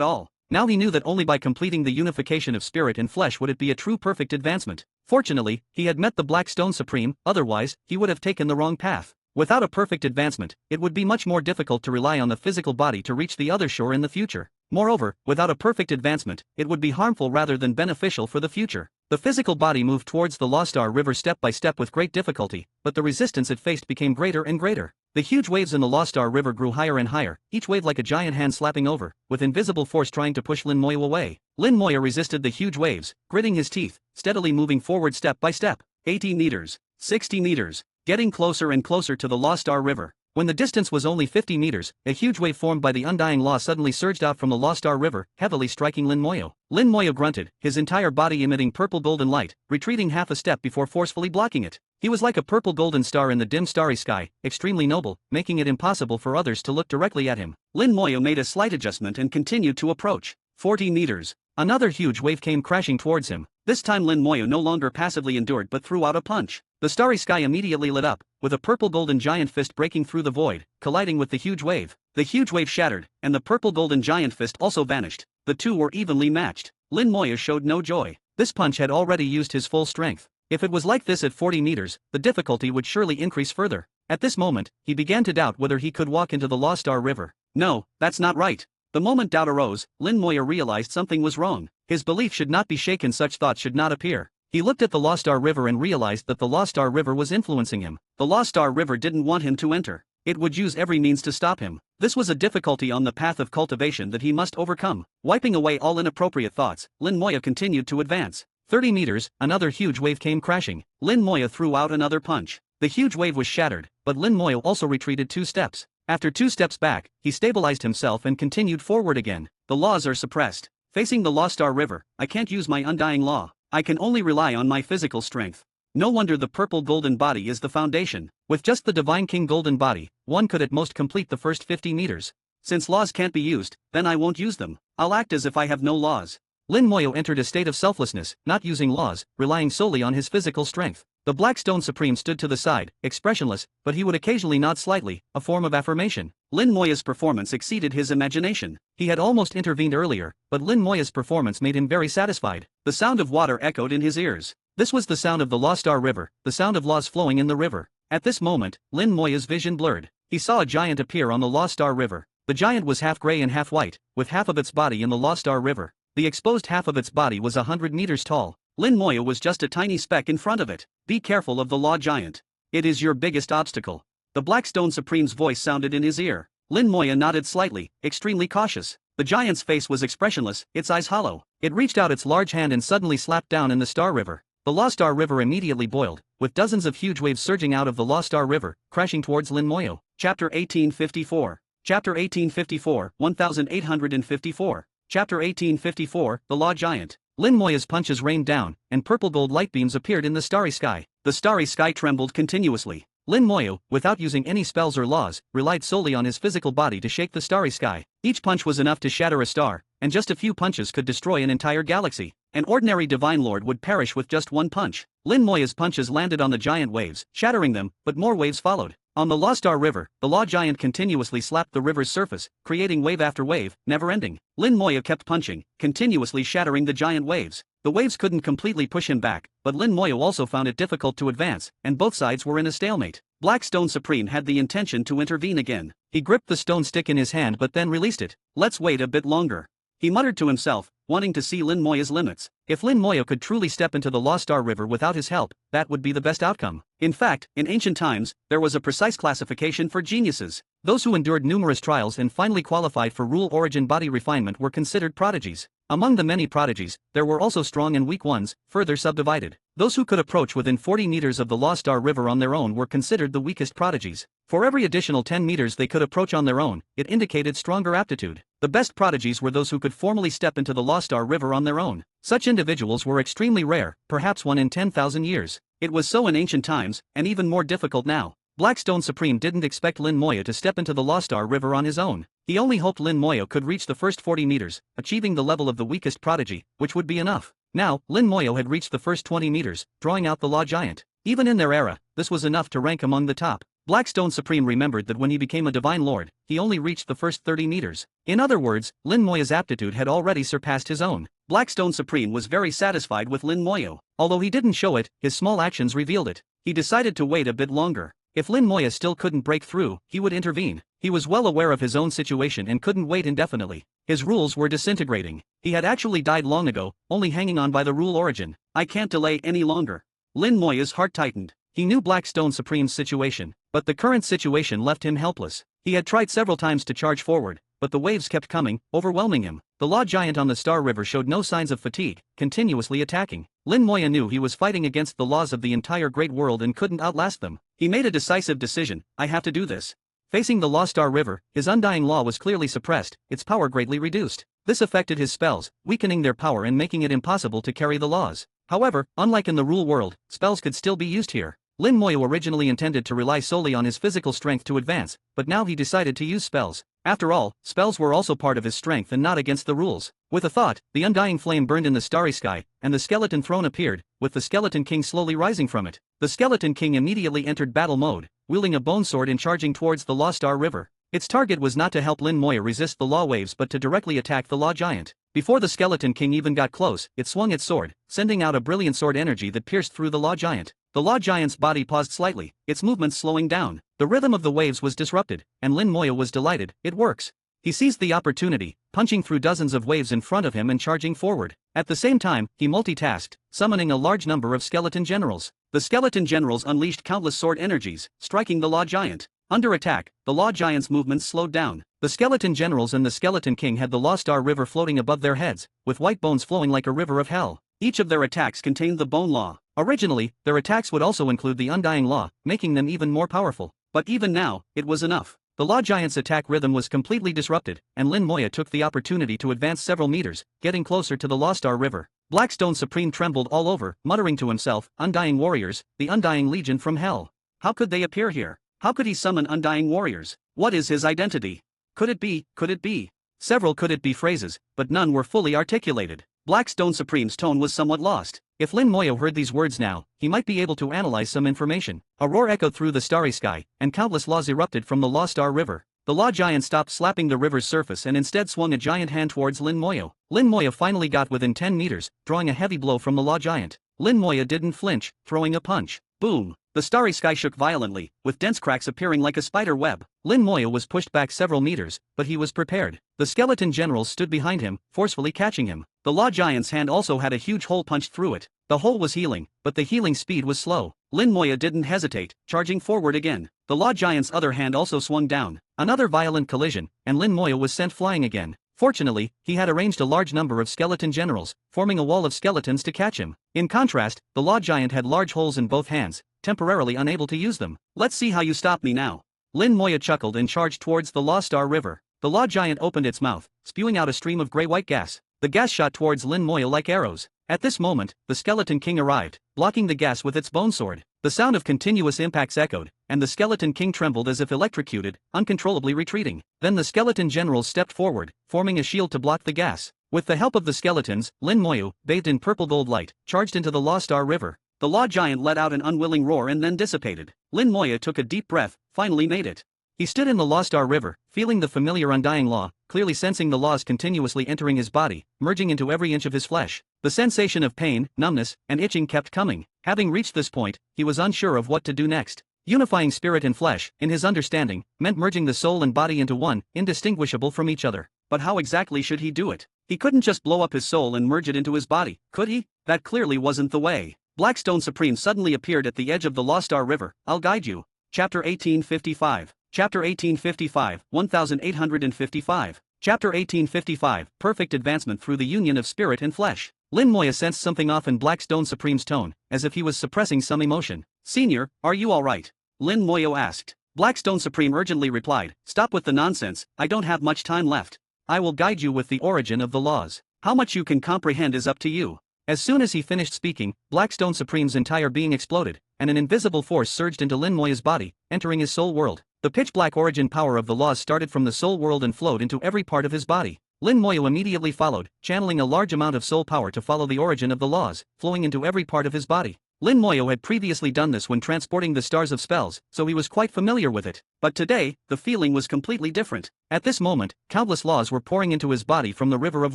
all. Now he knew that only by completing the unification of spirit and flesh would it be a true perfect advancement. Fortunately, he had met the Black Stone Supreme, otherwise, he would have taken the wrong path. Without a perfect advancement, it would be much more difficult to rely on the physical body to reach the other shore in the future. Moreover, without a perfect advancement, it would be harmful rather than beneficial for the future. The physical body moved towards the Lost Star River step by step with great difficulty, but the resistance it faced became greater and greater. The huge waves in the Lost Star River grew higher and higher, each wave like a giant hand slapping over, with invisible force trying to push Lin Moya away. Lin Moya resisted the huge waves, gritting his teeth, steadily moving forward step by step. 80 meters, 60 meters, getting closer and closer to the Lost Star River. When the distance was only 50 meters, a huge wave formed by the undying law suddenly surged out from the Lost Star River, heavily striking Lin Moya. Lin Moya grunted, his entire body emitting purple golden light, retreating half a step before forcefully blocking it. He was like a purple golden star in the dim starry sky, extremely noble, making it impossible for others to look directly at him. Lin Moya made a slight adjustment and continued to approach. 40 meters. Another huge wave came crashing towards him. This time Lin Moya no longer passively endured but threw out a punch. The starry sky immediately lit up, with a purple golden giant fist breaking through the void, colliding with the huge wave. The huge wave shattered, and the purple golden giant fist also vanished. The two were evenly matched. Lin Moya showed no joy. This punch had already used his full strength. If it was like this at 40 meters, the difficulty would surely increase further. At this moment, he began to doubt whether he could walk into the Lost Star River. No, that's not right. The moment doubt arose, Lin Moya realized something was wrong. His belief should not be shaken, such thoughts should not appear. He looked at the Lost Star River and realized that the Lost Star River was influencing him. The Lost Star River didn't want him to enter. It would use every means to stop him. This was a difficulty on the path of cultivation that he must overcome. Wiping away all inappropriate thoughts, Lin Moya continued to advance. 30 meters, another huge wave came crashing. Lin Moya threw out another punch. The huge wave was shattered, but Lin Moya also retreated 2 steps. After 2 steps back, he stabilized himself and continued forward again. The laws are suppressed. Facing the Lost Star River, I can't use my undying law. I can only rely on my physical strength. No wonder the purple golden body is the foundation. With just the Divine King Golden Body, one could at most complete the first 50 meters. Since laws can't be used, then I won't use them. I'll act as if I have no laws. Lin Moya entered a state of selflessness, not using laws, relying solely on his physical strength. The Black Stone Supreme stood to the side, expressionless, but he would occasionally nod slightly, a form of affirmation. Lin Moya's performance exceeded his imagination. He had almost intervened earlier, but Lin Moya's performance made him very satisfied. The sound of water echoed in his ears. This was the sound of the Lost Star River, the sound of laws flowing in the river. At this moment, Lin Moya's vision blurred. He saw a giant appear on the Lost Star River. The giant was half gray and half white, with half of its body in the Lost Star River. The exposed half of its body was 100 meters tall. Lin Moya was just a tiny speck in front of it. Be careful of the law giant. It is your biggest obstacle. The Blackstone Supreme's voice sounded in his ear. Lin Moya nodded slightly, extremely cautious. The giant's face was expressionless, its eyes hollow. It reached out its large hand and suddenly slapped down in the Star River. The Lost Star River immediately boiled, with dozens of huge waves surging out of the Lost Star River, crashing towards Lin Moya. Chapter 1854. Chapter 1854, 1854. Chapter 1854, The Law Giant. Lin Moya's punches rained down, and purple gold light beams appeared in the starry sky. The starry sky trembled continuously. Lin Moya, without using any spells or laws, relied solely on his physical body to shake the starry sky. Each punch was enough to shatter a star, and just a few punches could destroy an entire galaxy. An ordinary divine lord would perish with just one punch. Lin Moya's punches landed on the giant waves, shattering them, but more waves followed. On the Lost Star River, the law giant continuously slapped the river's surface, creating wave after wave, never ending. Lin Moya kept punching, continuously shattering the giant waves. The waves couldn't completely push him back, but Lin Moya also found it difficult to advance, and both sides were in a stalemate. Blackstone Supreme had the intention to intervene again. He gripped the stone stick in his hand but then released it. Let's wait a bit longer. He muttered to himself, wanting to see Lin Moya's limits. If Lin Moya could truly step into the Lost Star River without his help, that would be the best outcome. In fact, in ancient times, there was a precise classification for geniuses. Those who endured numerous trials and finally qualified for rule origin body refinement were considered prodigies. Among the many prodigies, there were also strong and weak ones, further subdivided. Those who could approach within 40 meters of the Lost Star River on their own were considered the weakest prodigies. For every additional 10 meters they could approach on their own, it indicated stronger aptitude. The best prodigies were those who could formally step into the Lost Star River on their own. Such individuals were extremely rare, perhaps one in 10,000 years. It was so in ancient times, and even more difficult now. Blackstone Supreme didn't expect Lin Moya to step into the Lost Star River on his own. He only hoped Lin Moya could reach the first 40 meters, achieving the level of the weakest prodigy, which would be enough. Now, Lin Moya had reached the first 20 meters, drawing out the Law Giant. Even in their era, this was enough to rank among the top. Blackstone Supreme remembered that when he became a Divine Lord, he only reached the first 30 meters. In other words, Lin Moya's aptitude had already surpassed his own. Blackstone Supreme was very satisfied with Lin Moya. Although he didn't show it, his small actions revealed it. He decided to wait a bit longer. If Lin Moya still couldn't break through, he would intervene. He was well aware of his own situation and couldn't wait indefinitely. His rules were disintegrating. He had actually died long ago, only hanging on by the rule origin. I can't delay any longer. Lin Moya's heart tightened. He knew Blackstone Supreme's situation, but the current situation left him helpless. He had tried several times to charge forward, but the waves kept coming, overwhelming him. The Law Giant on the Star River showed no signs of fatigue, continuously attacking. Lin Moya knew he was fighting against the laws of the entire great world and couldn't outlast them. He made a decisive decision. I have to do this. Facing the Lost Star River, his undying law was clearly suppressed, its power greatly reduced. This affected his spells, weakening their power and making it impossible to carry the laws. However, unlike in the rule world, spells could still be used here. Lin Moya originally intended to rely solely on his physical strength to advance, but now he decided to use spells. After all, spells were also part of his strength and not against the rules. With a thought, the undying flame burned in the starry sky, and the skeleton throne appeared, with the Skeleton King slowly rising from it. The Skeleton King immediately entered battle mode, wielding a bone sword and charging towards the Lost Star River. Its target was not to help Lin Moya resist the law waves but to directly attack the Law Giant. Before the Skeleton King even got close, it swung its sword, sending out a brilliant sword energy that pierced through the Law Giant. The Law Giant's body paused slightly, its movements slowing down. The rhythm of the waves was disrupted, and Lin Moya was delighted. It works. He seized the opportunity, punching through dozens of waves in front of him and charging forward. At the same time, he multitasked, summoning a large number of skeleton generals. The skeleton generals unleashed countless sword energies, striking the Law Giant. Under attack, the Law Giant's movements slowed down. The skeleton generals and the Skeleton King had the Lost Star River floating above their heads, with white bones flowing like a river of hell. Each of their attacks contained the Bone Law. Originally, their attacks would also include the Undying Law, making them even more powerful. But even now, it was enough. The Law Giant's attack rhythm was completely disrupted, and Lin Moya took the opportunity to advance several meters, getting closer to the Lost Star River. Blackstone Supreme trembled all over, muttering to himself, Undying Warriors, the Undying Legion from Hell. How could they appear here? How could he summon Undying Warriors? What is his identity? Could it be? Several could it be phrases, but none were fully articulated. Blackstone Supreme's tone was somewhat lost. If Lin Moya heard these words now, he might be able to analyze some information. A roar echoed through the starry sky, and countless laws erupted from the Lost Star River. The Law Giant stopped slapping the river's surface and instead swung a giant hand towards Lin Moya. Lin Moya finally got within 10 meters, drawing a heavy blow from the Law Giant. Lin Moya didn't flinch, throwing a punch. Boom! The starry sky shook violently, with dense cracks appearing like a spider web. Lin Moya was pushed back several meters, but he was prepared. The skeleton generals stood behind him, forcefully catching him. The law giant's hand also had a huge hole punched through it. The hole was healing, but the healing speed was slow. Lin Moya didn't hesitate, charging forward again. The law giant's other hand also swung down. Another violent collision, and Lin Moya was sent flying again. Fortunately, he had arranged a large number of skeleton generals, forming a wall of skeletons to catch him. In contrast, the law giant had large holes in both hands, temporarily unable to use them. Let's see how you stop me now. Lin Moya chuckled and charged towards the Law Star River. The law giant opened its mouth, spewing out a stream of gray-white gas. The gas shot towards Lin Moya like arrows. At this moment, the Skeleton King arrived, blocking the gas with its bone sword. The sound of continuous impacts echoed, and the Skeleton King trembled as if electrocuted, uncontrollably retreating. Then the skeleton generals stepped forward, forming a shield to block the gas. With the help of the skeletons, Lin Moya, bathed in purple gold light, charged into the Law Star River. The law giant let out an unwilling roar and then dissipated. Lin Moya took a deep breath, finally made it. He stood in the Law Star River, feeling the familiar undying law, clearly sensing the laws continuously entering his body, merging into every inch of his flesh. The sensation of pain, numbness, and itching kept coming. Having reached this point, he was unsure of what to do next. Unifying spirit and flesh, in his understanding, meant merging the soul and body into one, indistinguishable from each other. But how exactly should he do it? He couldn't just blow up his soul and merge it into his body, could he? That clearly wasn't the way. Blackstone Supreme suddenly appeared at the edge of the Law Star River. I'll guide you. Chapter 1855. Chapter 1855, 1855. Chapter 1855, Perfect Advancement Through the Union of Spirit and Flesh. Lin Moya sensed something off in Blackstone Supreme's tone, as if he was suppressing some emotion. Senior, are you alright? Lin Moya asked. Blackstone Supreme urgently replied, stop with the nonsense, I don't have much time left. I will guide you with the origin of the laws. How much you can comprehend is up to you. As soon as he finished speaking, Blackstone Supreme's entire being exploded, and an invisible force surged into Lin Moya's body, entering his soul world. The pitch-black origin power of the laws started from the soul world and flowed into every part of his body. Lin Moya immediately followed, channeling a large amount of soul power to follow the origin of the laws, flowing into every part of his body. Lin Moya had previously done this when transporting the stars of spells, so he was quite familiar with it. But today, the feeling was completely different. At this moment, countless laws were pouring into his body from the river of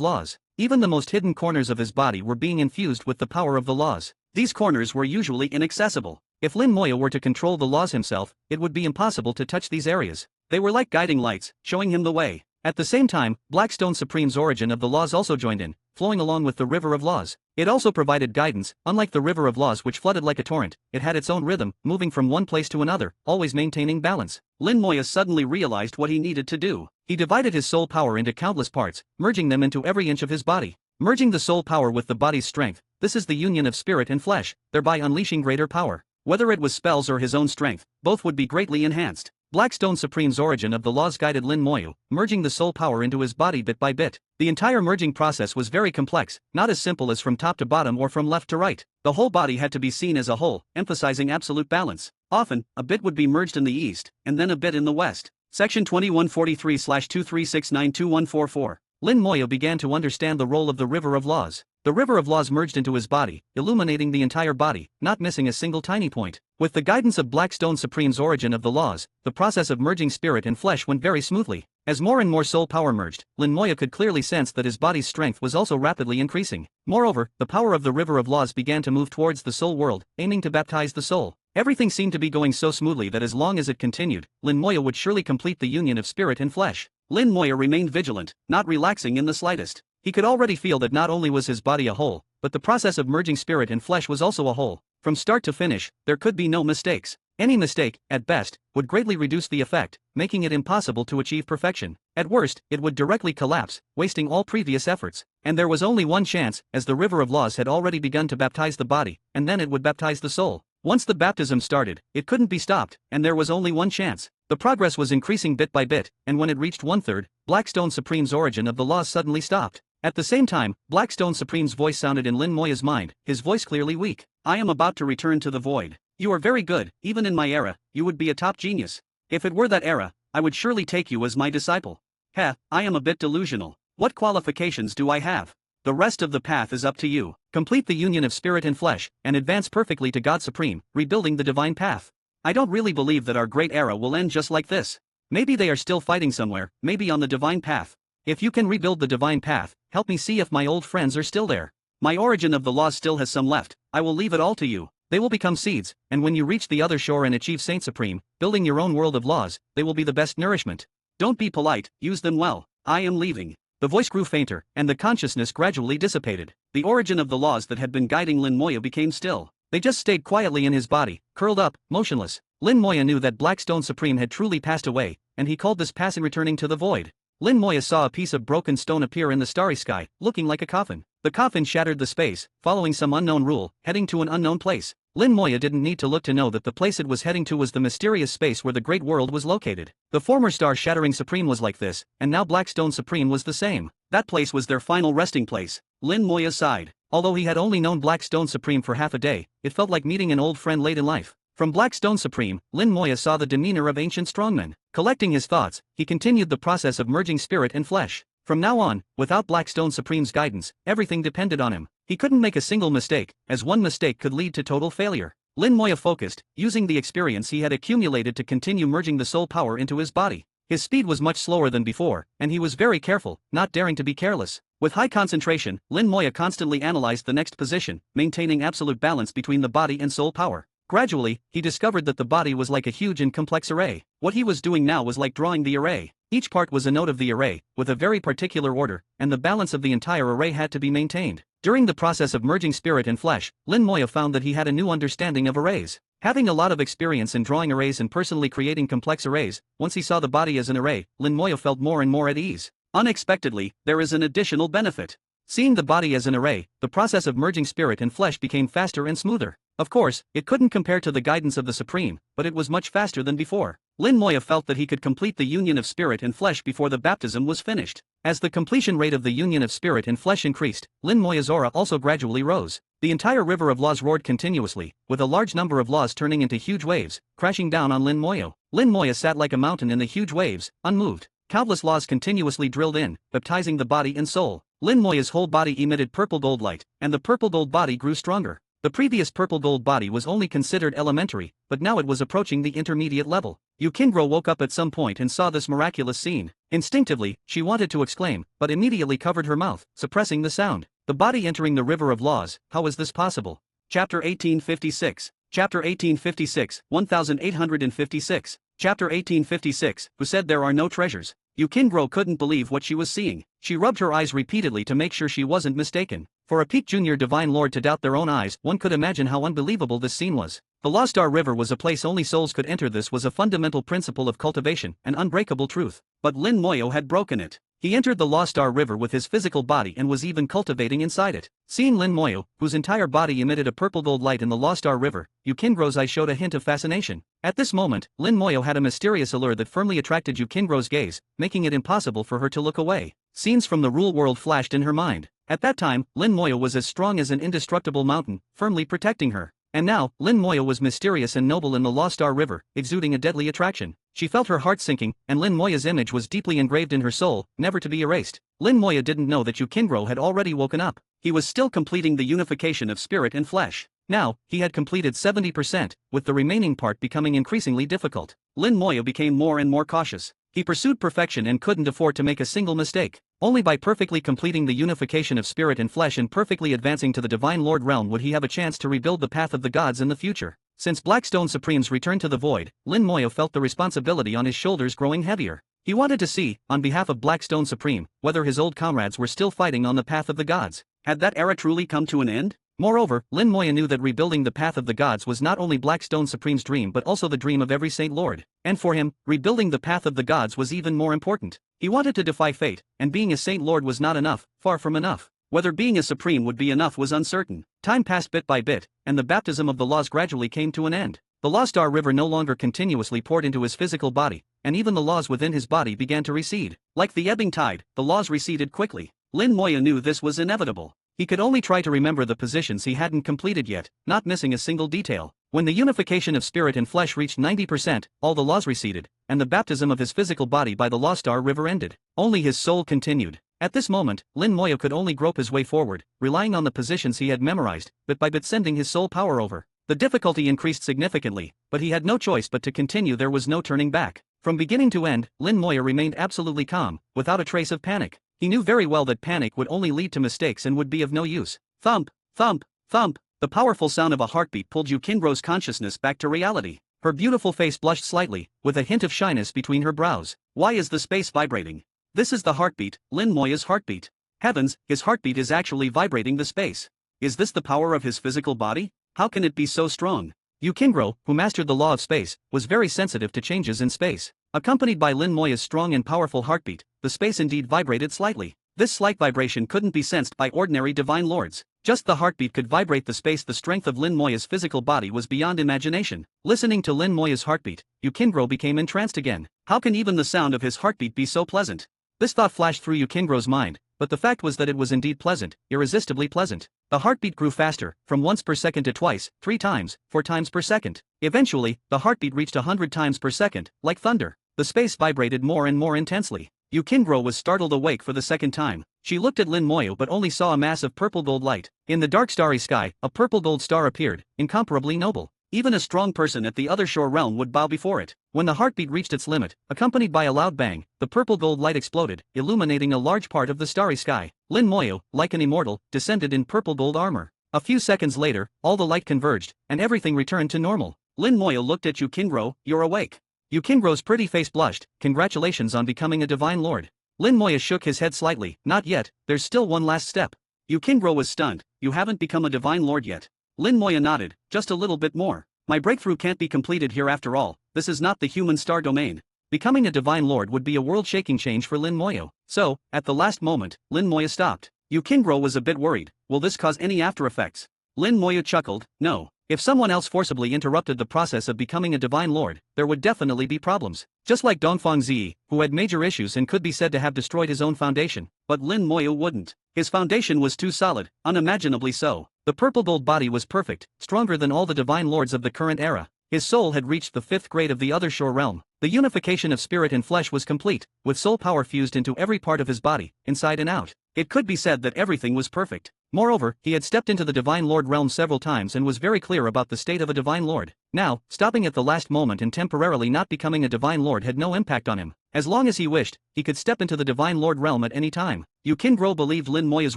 laws. Even the most hidden corners of his body were being infused with the power of the laws. These corners were usually inaccessible. If Lin Moya were to control the laws himself, it would be impossible to touch these areas. They were like guiding lights, showing him the way. At the same time, Blackstone Supreme's origin of the laws also joined in, flowing along with the river of laws. It also provided guidance. Unlike the river of laws which flooded like a torrent, it had its own rhythm, moving from one place to another, always maintaining balance. Lin Moya suddenly realized what he needed to do. He divided his soul power into countless parts, merging them into every inch of his body. Merging the soul power with the body's strength, this is the union of spirit and flesh, thereby unleashing greater power. Whether it was spells or his own strength, both would be greatly enhanced. Blackstone Supreme's origin of the laws guided Lin Moya, merging the soul power into his body bit by bit. The entire merging process was very complex, not as simple as from top to bottom or from left to right. The whole body had to be seen as a whole, emphasizing absolute balance. Often, a bit would be merged in the east, and then a bit in the west. Section 2143/23692144. Lin Moya began to understand the role of the river of laws. The river of laws merged into his body, illuminating the entire body, not missing a single tiny point. With the guidance of Blackstone Supreme's origin of the laws, the process of merging spirit and flesh went very smoothly. As more and more soul power merged, Lin Moya could clearly sense that his body's strength was also rapidly increasing. Moreover, the power of the river of laws began to move towards the soul world, aiming to baptize the soul. Everything seemed to be going so smoothly that as long as it continued, Lin Moya would surely complete the union of spirit and flesh. Lin Moya remained vigilant, not relaxing in the slightest. He could already feel that not only was his body a whole, but the process of merging spirit and flesh was also a whole. From start to finish, there could be no mistakes. Any mistake, at best, would greatly reduce the effect, making it impossible to achieve perfection. At worst, it would directly collapse, wasting all previous efforts. And there was only one chance, as the river of laws had already begun to baptize the body, and then it would baptize the soul. Once the baptism started, it couldn't be stopped, and there was only one chance. The progress was increasing bit by bit, and when it reached 1/3, Blackstone Supreme's origin of the laws suddenly stopped. At the same time, Blackstone Supreme's voice sounded in Lin Moya's mind, his voice clearly weak. I am about to return to the void. You are very good, even in my era, you would be a top genius. If it were that era, I would surely take you as my disciple. Heh, I am a bit delusional. What qualifications do I have? The rest of the path is up to you. Complete the union of spirit and flesh, and advance perfectly to God Supreme, rebuilding the divine path. I don't really believe that our great era will end just like this. Maybe they are still fighting somewhere, maybe on the divine path. If you can rebuild the divine path, help me see if my old friends are still there. My origin of the laws still has some left, I will leave it all to you. They will become seeds, and when you reach the other shore and achieve Saint Supreme, building your own world of laws, they will be the best nourishment. Don't be polite, use them well. I am leaving. The voice grew fainter, and the consciousness gradually dissipated. The origin of the laws that had been guiding Lin Moya became still. They just stayed quietly in his body, curled up, motionless. Lin Moya knew that Blackstone Supreme had truly passed away, and he called this passing returning to the void. Lin Moya saw a piece of broken stone appear in the starry sky, looking like a coffin. The coffin shattered the space, following some unknown rule, heading to an unknown place. Lin Moya didn't need to look to know that the place it was heading to was the mysterious space where the Great World was located. The former Star-Shattering Supreme was like this, and now Blackstone Supreme was the same. That place was their final resting place. Lin Moya sighed. Although he had only known Blackstone Supreme for half a day, it felt like meeting an old friend late in life. From Blackstone Supreme, Lin Moya saw the demeanor of ancient strongmen. Collecting his thoughts, he continued the process of merging spirit and flesh. From now on, without Blackstone Supreme's guidance, everything depended on him. He couldn't make a single mistake, as one mistake could lead to total failure. Lin Moya focused, using the experience he had accumulated to continue merging the soul power into his body. His speed was much slower than before, and he was very careful, not daring to be careless. With high concentration, Lin Moya constantly analyzed the next position, maintaining absolute balance between the body and soul power. Gradually, he discovered that the body was like a huge and complex array. What he was doing now was like drawing the array. Each part was a node of the array, with a very particular order, and the balance of the entire array had to be maintained. During the process of merging spirit and flesh, Lin Moya found that he had a new understanding of arrays. Having a lot of experience in drawing arrays and personally creating complex arrays, once he saw the body as an array, Lin Moya felt more and more at ease. Unexpectedly, there is an additional benefit. Seeing the body as an array, the process of merging spirit and flesh became faster and smoother. Of course, it couldn't compare to the guidance of the Supreme, but it was much faster than before. Lin Moya felt that he could complete the union of spirit and flesh before the baptism was finished. As the completion rate of the union of spirit and flesh increased, Lin Moya's aura also gradually rose. The entire river of laws roared continuously, with a large number of laws turning into huge waves, crashing down on Lin Moya. Lin Moya sat like a mountain in the huge waves, unmoved. Countless laws continuously drilled in, baptizing the body and soul. Lin Moya's whole body emitted purple gold light, and the purple gold body grew stronger. The previous purple gold body was only considered elementary, but now it was approaching the intermediate level. Yukingro woke up at some point and saw this miraculous scene. Instinctively, she wanted to exclaim, but immediately covered her mouth, suppressing the sound. The body entering the river of laws, how is this possible? Chapter 1856. Chapter 1856, 1856. Chapter 1856, who said there are no treasures. Yukingro couldn't believe what she was seeing. She rubbed her eyes repeatedly to make sure she wasn't mistaken. For a peak junior divine lord to doubt their own eyes, one could imagine how unbelievable this scene was. The Lost Star River was a place only souls could enter. This was a fundamental principle of cultivation, an unbreakable truth. But Lin Moya had broken it. He entered the Lost Star River with his physical body and was even cultivating inside it. Seeing Lin Moya, whose entire body emitted a purple gold light in the Lost Star River, Yukingro's eyes showed a hint of fascination. At this moment, Lin Moya had a mysterious allure that firmly attracted Yukingro's gaze, making it impossible for her to look away. Scenes from the Rule World flashed in her mind. At that time, Lin Moya was as strong as an indestructible mountain, firmly protecting her. And now, Lin Moya was mysterious and noble in the Lost Star River, exuding a deadly attraction. She felt her heart sinking, and Lin Moya's image was deeply engraved in her soul, never to be erased. Lin Moya didn't know that Yukingro had already woken up. He was still completing the unification of spirit and flesh. Now, he had completed 70%, with the remaining part becoming increasingly difficult. Lin Moya became more and more cautious. He pursued perfection and couldn't afford to make a single mistake. Only by perfectly completing the unification of spirit and flesh and perfectly advancing to the Divine Lord realm would he have a chance to rebuild the path of the gods in the future. Since Blackstone Supreme's return to the void, Lin Moya felt the responsibility on his shoulders growing heavier. He wanted to see, on behalf of Blackstone Supreme, whether his old comrades were still fighting on the path of the gods. Had that era truly come to an end? Moreover, Lin Moya knew that rebuilding the path of the gods was not only Blackstone Supreme's dream but also the dream of every Saint Lord. And for him, rebuilding the path of the gods was even more important. He wanted to defy fate, and being a Saint Lord was not enough, far from enough. Whether being a Supreme would be enough was uncertain. Time passed bit by bit, and the baptism of the laws gradually came to an end. The Lost Star River no longer continuously poured into his physical body, and even the laws within his body began to recede. Like the ebbing tide, the laws receded quickly. Lin Moya knew this was inevitable. He could only try to remember the positions he hadn't completed yet, not missing a single detail. When the unification of spirit and flesh reached 90%, all the laws receded, and the baptism of his physical body by the Lost Star River ended. Only his soul continued. At this moment, Lin Moya could only grope his way forward, relying on the positions he had memorized, bit by bit sending his soul power over. The difficulty increased significantly, but he had no choice but to continue. There was no turning back. From beginning to end, Lin Moya remained absolutely calm, without a trace of panic. He knew very well that panic would only lead to mistakes and would be of no use. Thump, thump, thump. The powerful sound of a heartbeat pulled Yukingro's consciousness back to reality. Her beautiful face blushed slightly, with a hint of shyness between her brows. Why is the space vibrating? This is the heartbeat, Lin Moya's heartbeat. Heavens, his heartbeat is actually vibrating the space. Is this the power of his physical body? How can it be so strong? Yukingro, who mastered the law of space, was very sensitive to changes in space. Accompanied by Lin Moya's strong and powerful heartbeat, the space indeed vibrated slightly. This slight vibration couldn't be sensed by ordinary divine lords. Just the heartbeat could vibrate the space. The strength of Lin Moya's physical body was beyond imagination. Listening to Lin Moya's heartbeat, Yukingro became entranced again. How can even the sound of his heartbeat be so pleasant? This thought flashed through Yukingro's mind, but the fact was that it was indeed pleasant, irresistibly pleasant. The heartbeat grew faster, from once per second to twice, 3 times, 4 times per second. Eventually, the heartbeat reached 100 times per second, like thunder. The space vibrated more and more intensely. Yukingro was startled awake for the second time. She looked at Lin Moya but only saw a mass of purple gold light. In the dark starry sky, a purple gold star appeared, incomparably noble. Even a strong person at the other shore realm would bow before it. When the heartbeat reached its limit, accompanied by a loud bang, the purple gold light exploded, illuminating a large part of the starry sky. Lin Moya, like an immortal, descended in purple gold armor. A few seconds later, all the light converged, and everything returned to normal. Lin Moya looked at Yukingro. You're awake. Yukingro's pretty face blushed. Congratulations on becoming a divine lord. Lin Moya shook his head slightly. Not yet, there's still one last step. Yukingro was stunned. You haven't become a divine lord yet. Lin Moya nodded. Just a little bit more. My breakthrough can't be completed here after all. This is not the human star domain. Becoming a divine lord would be a world-shaking change for Lin Moya. So, at the last moment, Lin Moya stopped. Yukingro was a bit worried. Will this cause any after effects? Lin Moya chuckled. No. If someone else forcibly interrupted the process of becoming a divine lord, there would definitely be problems. Just like Dongfang Zi, who had major issues and could be said to have destroyed his own foundation. But Lin Moya wouldn't. His foundation was too solid, unimaginably so. The purple gold body was perfect, stronger than all the divine lords of the current era. His soul had reached the 5th grade of the other shore realm. The unification of spirit and flesh was complete, with soul power fused into every part of his body, inside and out. It could be said that everything was perfect. Moreover, he had stepped into the divine lord realm several times and was very clear about the state of a divine lord. Now, stopping at the last moment and temporarily not becoming a divine lord had no impact on him. As long as he wished, he could step into the divine lord realm at any time. Yukingro believed Lin Moya's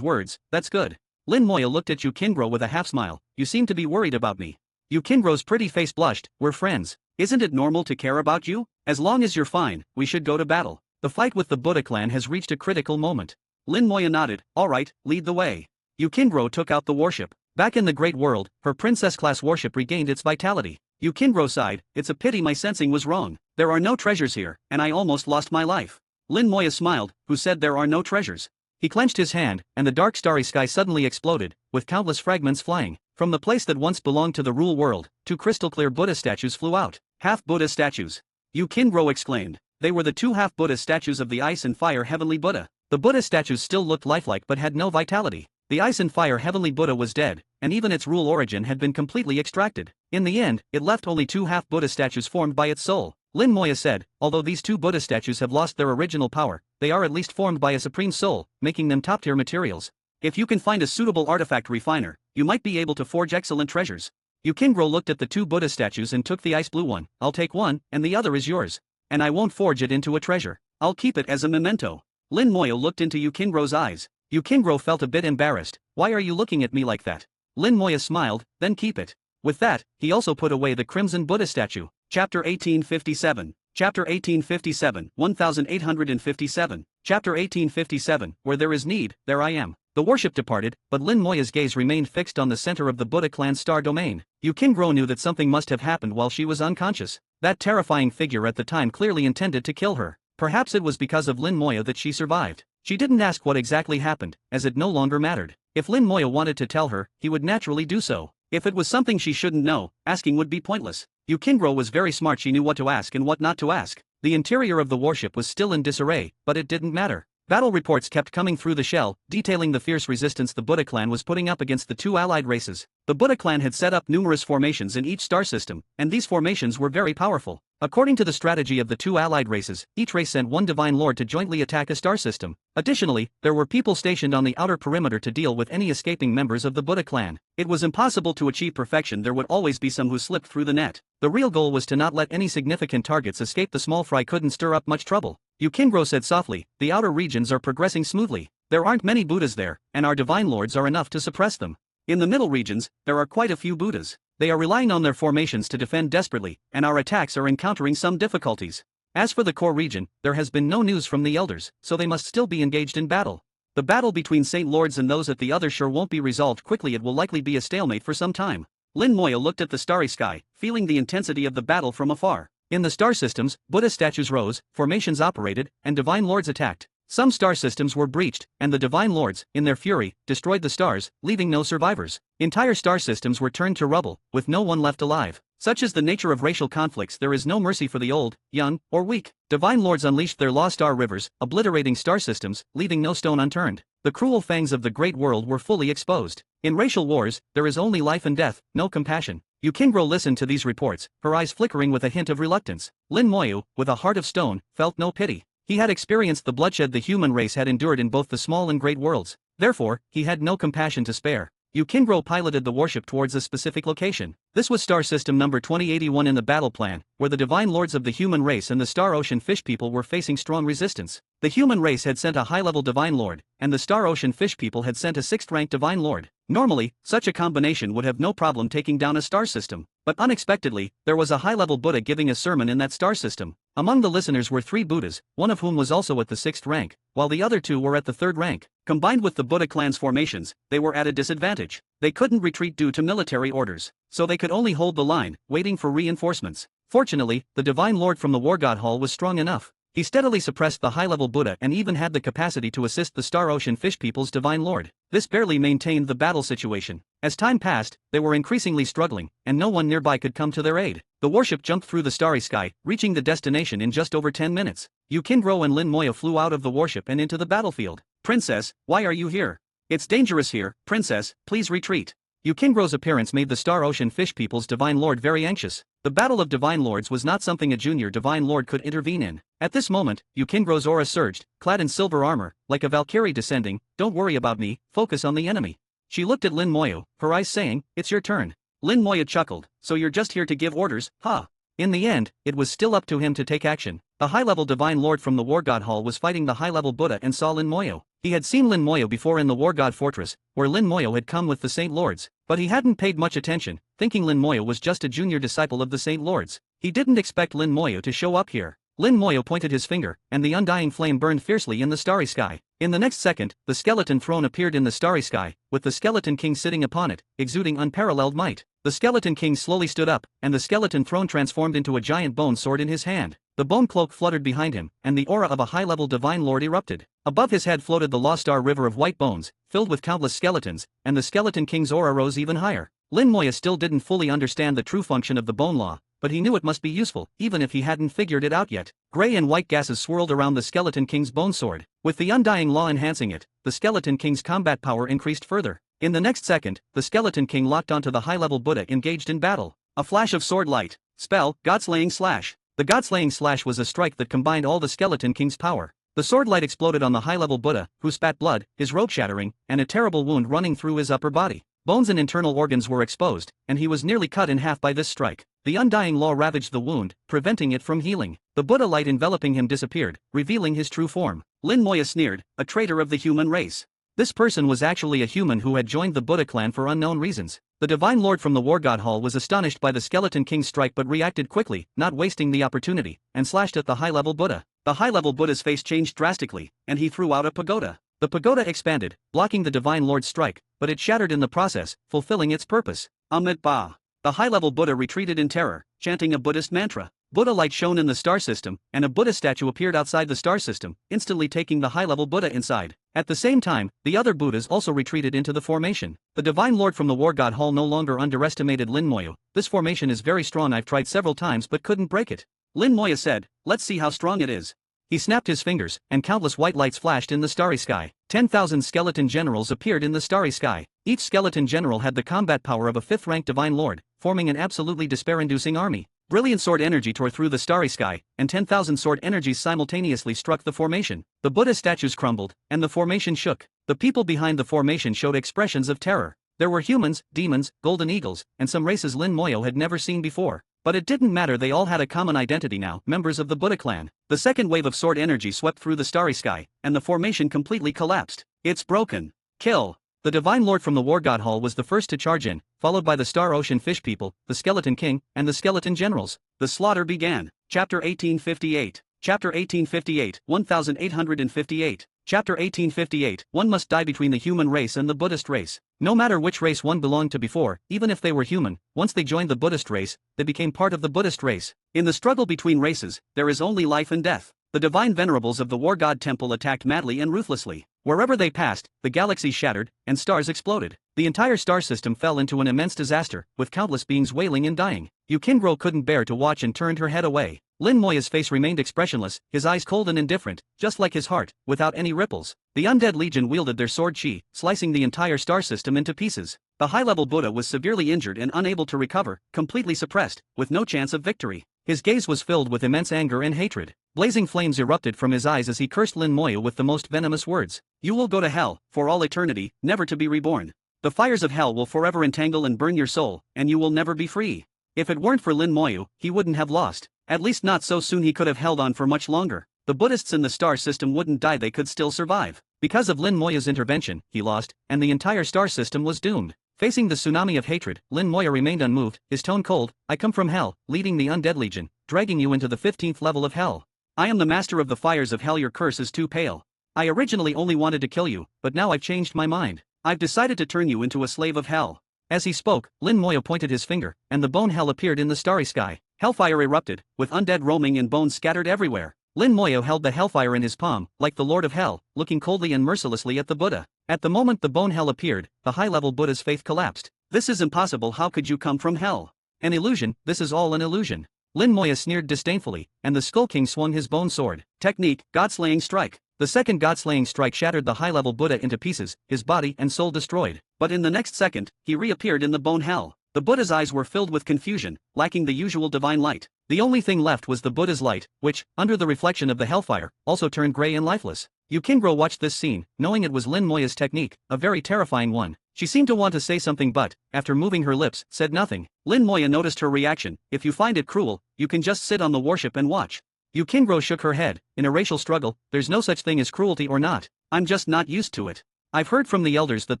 words. That's good. Lin Moya looked at Yukingro with a half smile. You seem to be worried about me. Yukingro's pretty face blushed. We're friends. Isn't it normal to care about you? As long as you're fine, we should go to battle. The fight with the Buddha clan has reached a critical moment. Lin Moya nodded. Alright, lead the way. Yukingro took out the warship. Back in the Great World, her princess-class warship regained its vitality. Yukingro sighed. It's a pity my sensing was wrong. There are no treasures here, and I almost lost my life. Lin Moya smiled. Who said there are no treasures? He clenched his hand, and the dark starry sky suddenly exploded, with countless fragments flying. From the place that once belonged to the rule world, 2 crystal-clear Buddha statues flew out. Half-Buddha statues. Yukingro exclaimed. They were the 2 half-Buddha statues of the Ice and Fire Heavenly Buddha. The Buddha statues still looked lifelike but had no vitality. The Ice and Fire Heavenly Buddha was dead, and even its rule origin had been completely extracted. In the end, it left only 2 half-Buddha statues formed by its soul. Lin Moya said, although these 2 Buddha statues have lost their original power, they are at least formed by a supreme soul, making them top-tier materials. If you can find a suitable artifact refiner, you might be able to forge excellent treasures. Yukingro looked at the 2 Buddha statues and took the ice blue one. I'll take one, and the other is yours. And I won't forge it into a treasure. I'll keep it as a memento. Lin Moya looked into Yukingro's eyes. Yukingro felt a bit embarrassed. Why are you looking at me like that? Lin Moya smiled. Then keep it. With that, he also put away the crimson Buddha statue. Chapter 1857. Chapter 1857, 1857. Chapter 1857, Where there is need, there I am. The warship departed, but Lin Moya's gaze remained fixed on the center of the Buddha clan star domain. Yukingro knew that something must have happened while she was unconscious. That terrifying figure at the time clearly intended to kill her. Perhaps it was because of Lin Moya that she survived. She didn't ask what exactly happened, as it no longer mattered. If Lin Moya wanted to tell her, he would naturally do so. If it was something she shouldn't know, asking would be pointless. Yukingro was very smart. She knew what to ask and what not to ask. The interior of the warship was still in disarray, but it didn't matter. Battle reports kept coming through the shell, detailing the fierce resistance the Buddha clan was putting up against the 2 allied races. The Buddha clan had set up numerous formations in each star system, and these formations were very powerful. According to the strategy of the 2 allied races, each race sent 1 divine lord to jointly attack a star system. Additionally, there were people stationed on the outer perimeter to deal with any escaping members of the Buddha clan. It was impossible to achieve perfection. There would always be some who slipped through the net. The real goal was to not let any significant targets escape. The small fry couldn't stir up much trouble. Yukingro said softly, the outer regions are progressing smoothly. There aren't many Buddhas there, and our divine lords are enough to suppress them. In the middle regions, there are quite a few Buddhas. They are relying on their formations to defend desperately, and our attacks are encountering some difficulties. As for the core region, there has been no news from the elders, so they must still be engaged in battle. The battle between Saint Lords and those at the other shore won't be resolved quickly. It will likely be a stalemate for some time. Lin Moya looked at the starry sky, feeling the intensity of the battle from afar. In the star systems, Buddha statues rose, formations operated, and divine lords attacked. Some star systems were breached, and the divine lords, in their fury, destroyed the stars, leaving no survivors. Entire star systems were turned to rubble, with no one left alive. Such is the nature of racial conflicts. There is no mercy for the old, young, or weak. Divine lords unleashed their law star rivers, obliterating star systems, leaving no stone unturned. The cruel fangs of the great world were fully exposed. In racial wars, there is only life and death, no compassion. Yukingro listened to these reports, her eyes flickering with a hint of reluctance. Lin Moyu, with a heart of stone, felt no pity. He had experienced the bloodshed the human race had endured in both the small and great worlds. Therefore, he had no compassion to spare. Yukingro piloted the warship towards a specific location. This was star system number 2081 in the battle plan, where the divine lords of the human race and the Star Ocean Fish People were facing strong resistance. The human race had sent a high-level divine lord, and the Star Ocean Fish People had sent a 6th-ranked divine lord. Normally, such a combination would have no problem taking down a star system, but unexpectedly, there was a high-level Buddha giving a sermon in that star system. Among the listeners were 3 Buddhas, one of whom was also at the 6th rank, while the other 2 were at the 3rd rank. Combined with the Buddha clan's formations, they were at a disadvantage. They couldn't retreat due to military orders, so they could only hold the line, waiting for reinforcements. Fortunately, the divine lord from the War God Hall was strong enough. He steadily suppressed the high-level Buddha and even had the capacity to assist the Star Ocean Fish People's divine lord. This barely maintained the battle situation. As time passed, they were increasingly struggling, and no one nearby could come to their aid. The warship jumped through the starry sky, reaching the destination in just over 10 minutes. Yukingro and Lin Moya flew out of the warship and into the battlefield. "Princess, why are you here? It's dangerous here, princess, please retreat." Yukingro's appearance made the Star Ocean Fish People's divine lord very anxious. The battle of divine lords was not something a junior divine lord could intervene in. At this moment, Yukingro's aura surged, clad in silver armor, like a Valkyrie descending. "Don't worry about me, focus on the enemy." She looked at Lin Moya, her eyes saying, "It's your turn." Lin Moya chuckled, "So you're just here to give orders, huh?" In the end, it was still up to him to take action. The high-level divine lord from the War God Hall was fighting the high-level Buddha and saw Lin Moya. He had seen Lin Moya before in the War God Fortress, where Lin Moya had come with the Saint Lords, but he hadn't paid much attention, thinking Lin Moya was just a junior disciple of the Saint Lords. He didn't expect Lin Moya to show up here. Lin Moya pointed his finger, and the undying flame burned fiercely in the starry sky. In the next second, the skeleton throne appeared in the starry sky, with the skeleton king sitting upon it, exuding unparalleled might. The skeleton king slowly stood up, and the skeleton throne transformed into a giant bone sword in his hand. The bone cloak fluttered behind him, and the aura of a high-level divine lord erupted. Above his head floated the Lost Star River of white bones, filled with countless skeletons, and the skeleton king's aura rose even higher. Lin Moya still didn't fully understand the true function of the bone law, but he knew it must be useful, even if he hadn't figured it out yet. Gray and white gases swirled around the skeleton king's bone sword. With the undying law enhancing it, the skeleton king's combat power increased further. In the next second, the skeleton king locked onto the high-level Buddha engaged in battle. A flash of sword light. Spell, Godslaying Slash. The Godslaying Slash was a strike that combined all the skeleton king's power. The sword light exploded on the high-level Buddha, who spat blood, his robe shattering, and a terrible wound running through his upper body. Bones and internal organs were exposed, and he was nearly cut in half by this strike. The undying law ravaged the wound, preventing it from healing. The Buddha light enveloping him disappeared, revealing his true form. Lin Moya sneered, "A traitor of the human race." This person was actually a human who had joined the Buddha clan for unknown reasons. The divine lord from the War God Hall was astonished by the skeleton king's strike but reacted quickly, not wasting the opportunity, and slashed at the high-level Buddha. The high-level Buddha's face changed drastically, and he threw out a pagoda. The pagoda expanded, blocking the divine lord's strike, but it shattered in the process, fulfilling its purpose. Amit Ba. The high-level Buddha retreated in terror, chanting a Buddhist mantra. Buddha light shone in the star system, and a Buddha statue appeared outside the star system, instantly taking the high-level Buddha inside. At the same time, the other Buddhas also retreated into the formation. The divine lord from the War God Hall no longer underestimated Lin Moya. "This formation is very strong. I've tried several times but couldn't break it." Lin Moya said, "Let's see how strong it is." He snapped his fingers, and countless white lights flashed in the starry sky. 10,000 skeleton generals appeared in the starry sky. Each skeleton general had the combat power of a 5th-ranked divine lord, forming an absolutely despair-inducing army. Brilliant sword energy tore through the starry sky, and 10,000 sword energies simultaneously struck the formation. The Buddha statues crumbled, and the formation shook. The people behind the formation showed expressions of terror. There were humans, demons, golden eagles, and some races Lin Moya had never seen before. But it didn't matter, they all had a common identity now, members of the Buddha clan. The second wave of sword energy swept through the starry sky, and the formation completely collapsed. "It's broken. Kill." The Divine Lord from the War God Hall was the first to charge in, followed by the Star Ocean Fish People, the Skeleton King, and the Skeleton Generals. The slaughter began. Chapter 1858. Chapter 1858, 1858. Chapter 1858, one must die between the human race and the Buddhist race. No matter which race one belonged to before, even if they were human, once they joined the Buddhist race, they became part of the Buddhist race. In the struggle between races, there is only life and death. The divine venerables of the War God Temple attacked madly and ruthlessly. Wherever they passed, the galaxies shattered, and stars exploded. The entire star system fell into an immense disaster, with countless beings wailing and dying. Yukingro couldn't bear to watch and turned her head away. Lin Moya's face remained expressionless, his eyes cold and indifferent, just like his heart, without any ripples. The Undead Legion wielded their sword chi, slicing the entire star system into pieces. The high-level Buddha was severely injured and unable to recover, completely suppressed, with no chance of victory. His gaze was filled with immense anger and hatred. Blazing flames erupted from his eyes as he cursed Lin Moya with the most venomous words. "You will go to hell, for all eternity, never to be reborn. The fires of hell will forever entangle and burn your soul, and you will never be free." If it weren't for Lin Moya, he wouldn't have lost. At least not so soon. He could have held on for much longer. The Buddhists in the star system wouldn't die, they could still survive. Because of Lin Moya's intervention, he lost, and the entire star system was doomed. Facing the tsunami of hatred, Lin Moya remained unmoved, his tone cold. "I come from hell, leading the Undead Legion, dragging you into the 15th level of hell. I am the master of the fires of hell. Your curse is too pale. I originally only wanted to kill you, but now I've changed my mind. I've decided to turn you into a slave of hell." As he spoke, Lin Moya pointed his finger, and the bone hell appeared in the starry sky. Hellfire erupted, with undead roaming and bones scattered everywhere. Lin Moya held the hellfire in his palm, like the Lord of Hell, looking coldly and mercilessly at the Buddha. At the moment the bone hell appeared, the high-level Buddha's faith collapsed. "This is impossible. How could you come from hell? An illusion. This is all an illusion." Lin Moya sneered disdainfully, and the Skull King swung his bone sword. Technique, God-slaying strike. The second God-slaying strike shattered the high-level Buddha into pieces, his body and soul destroyed. But in the next second, he reappeared in the bone hell. The Buddha's eyes were filled with confusion, lacking the usual divine light. The only thing left was the Buddha's light, which, under the reflection of the hellfire, also turned gray and lifeless. Yukingro watched this scene, knowing it was Lin Moya's technique, a very terrifying one. She seemed to want to say something but, after moving her lips, said nothing. Lin Moya noticed her reaction. "If you find it cruel, you can just sit on the warship and watch." Yukingro shook her head. "In a racial struggle, there's no such thing as cruelty or not. I'm just not used to it. I've heard from the elders that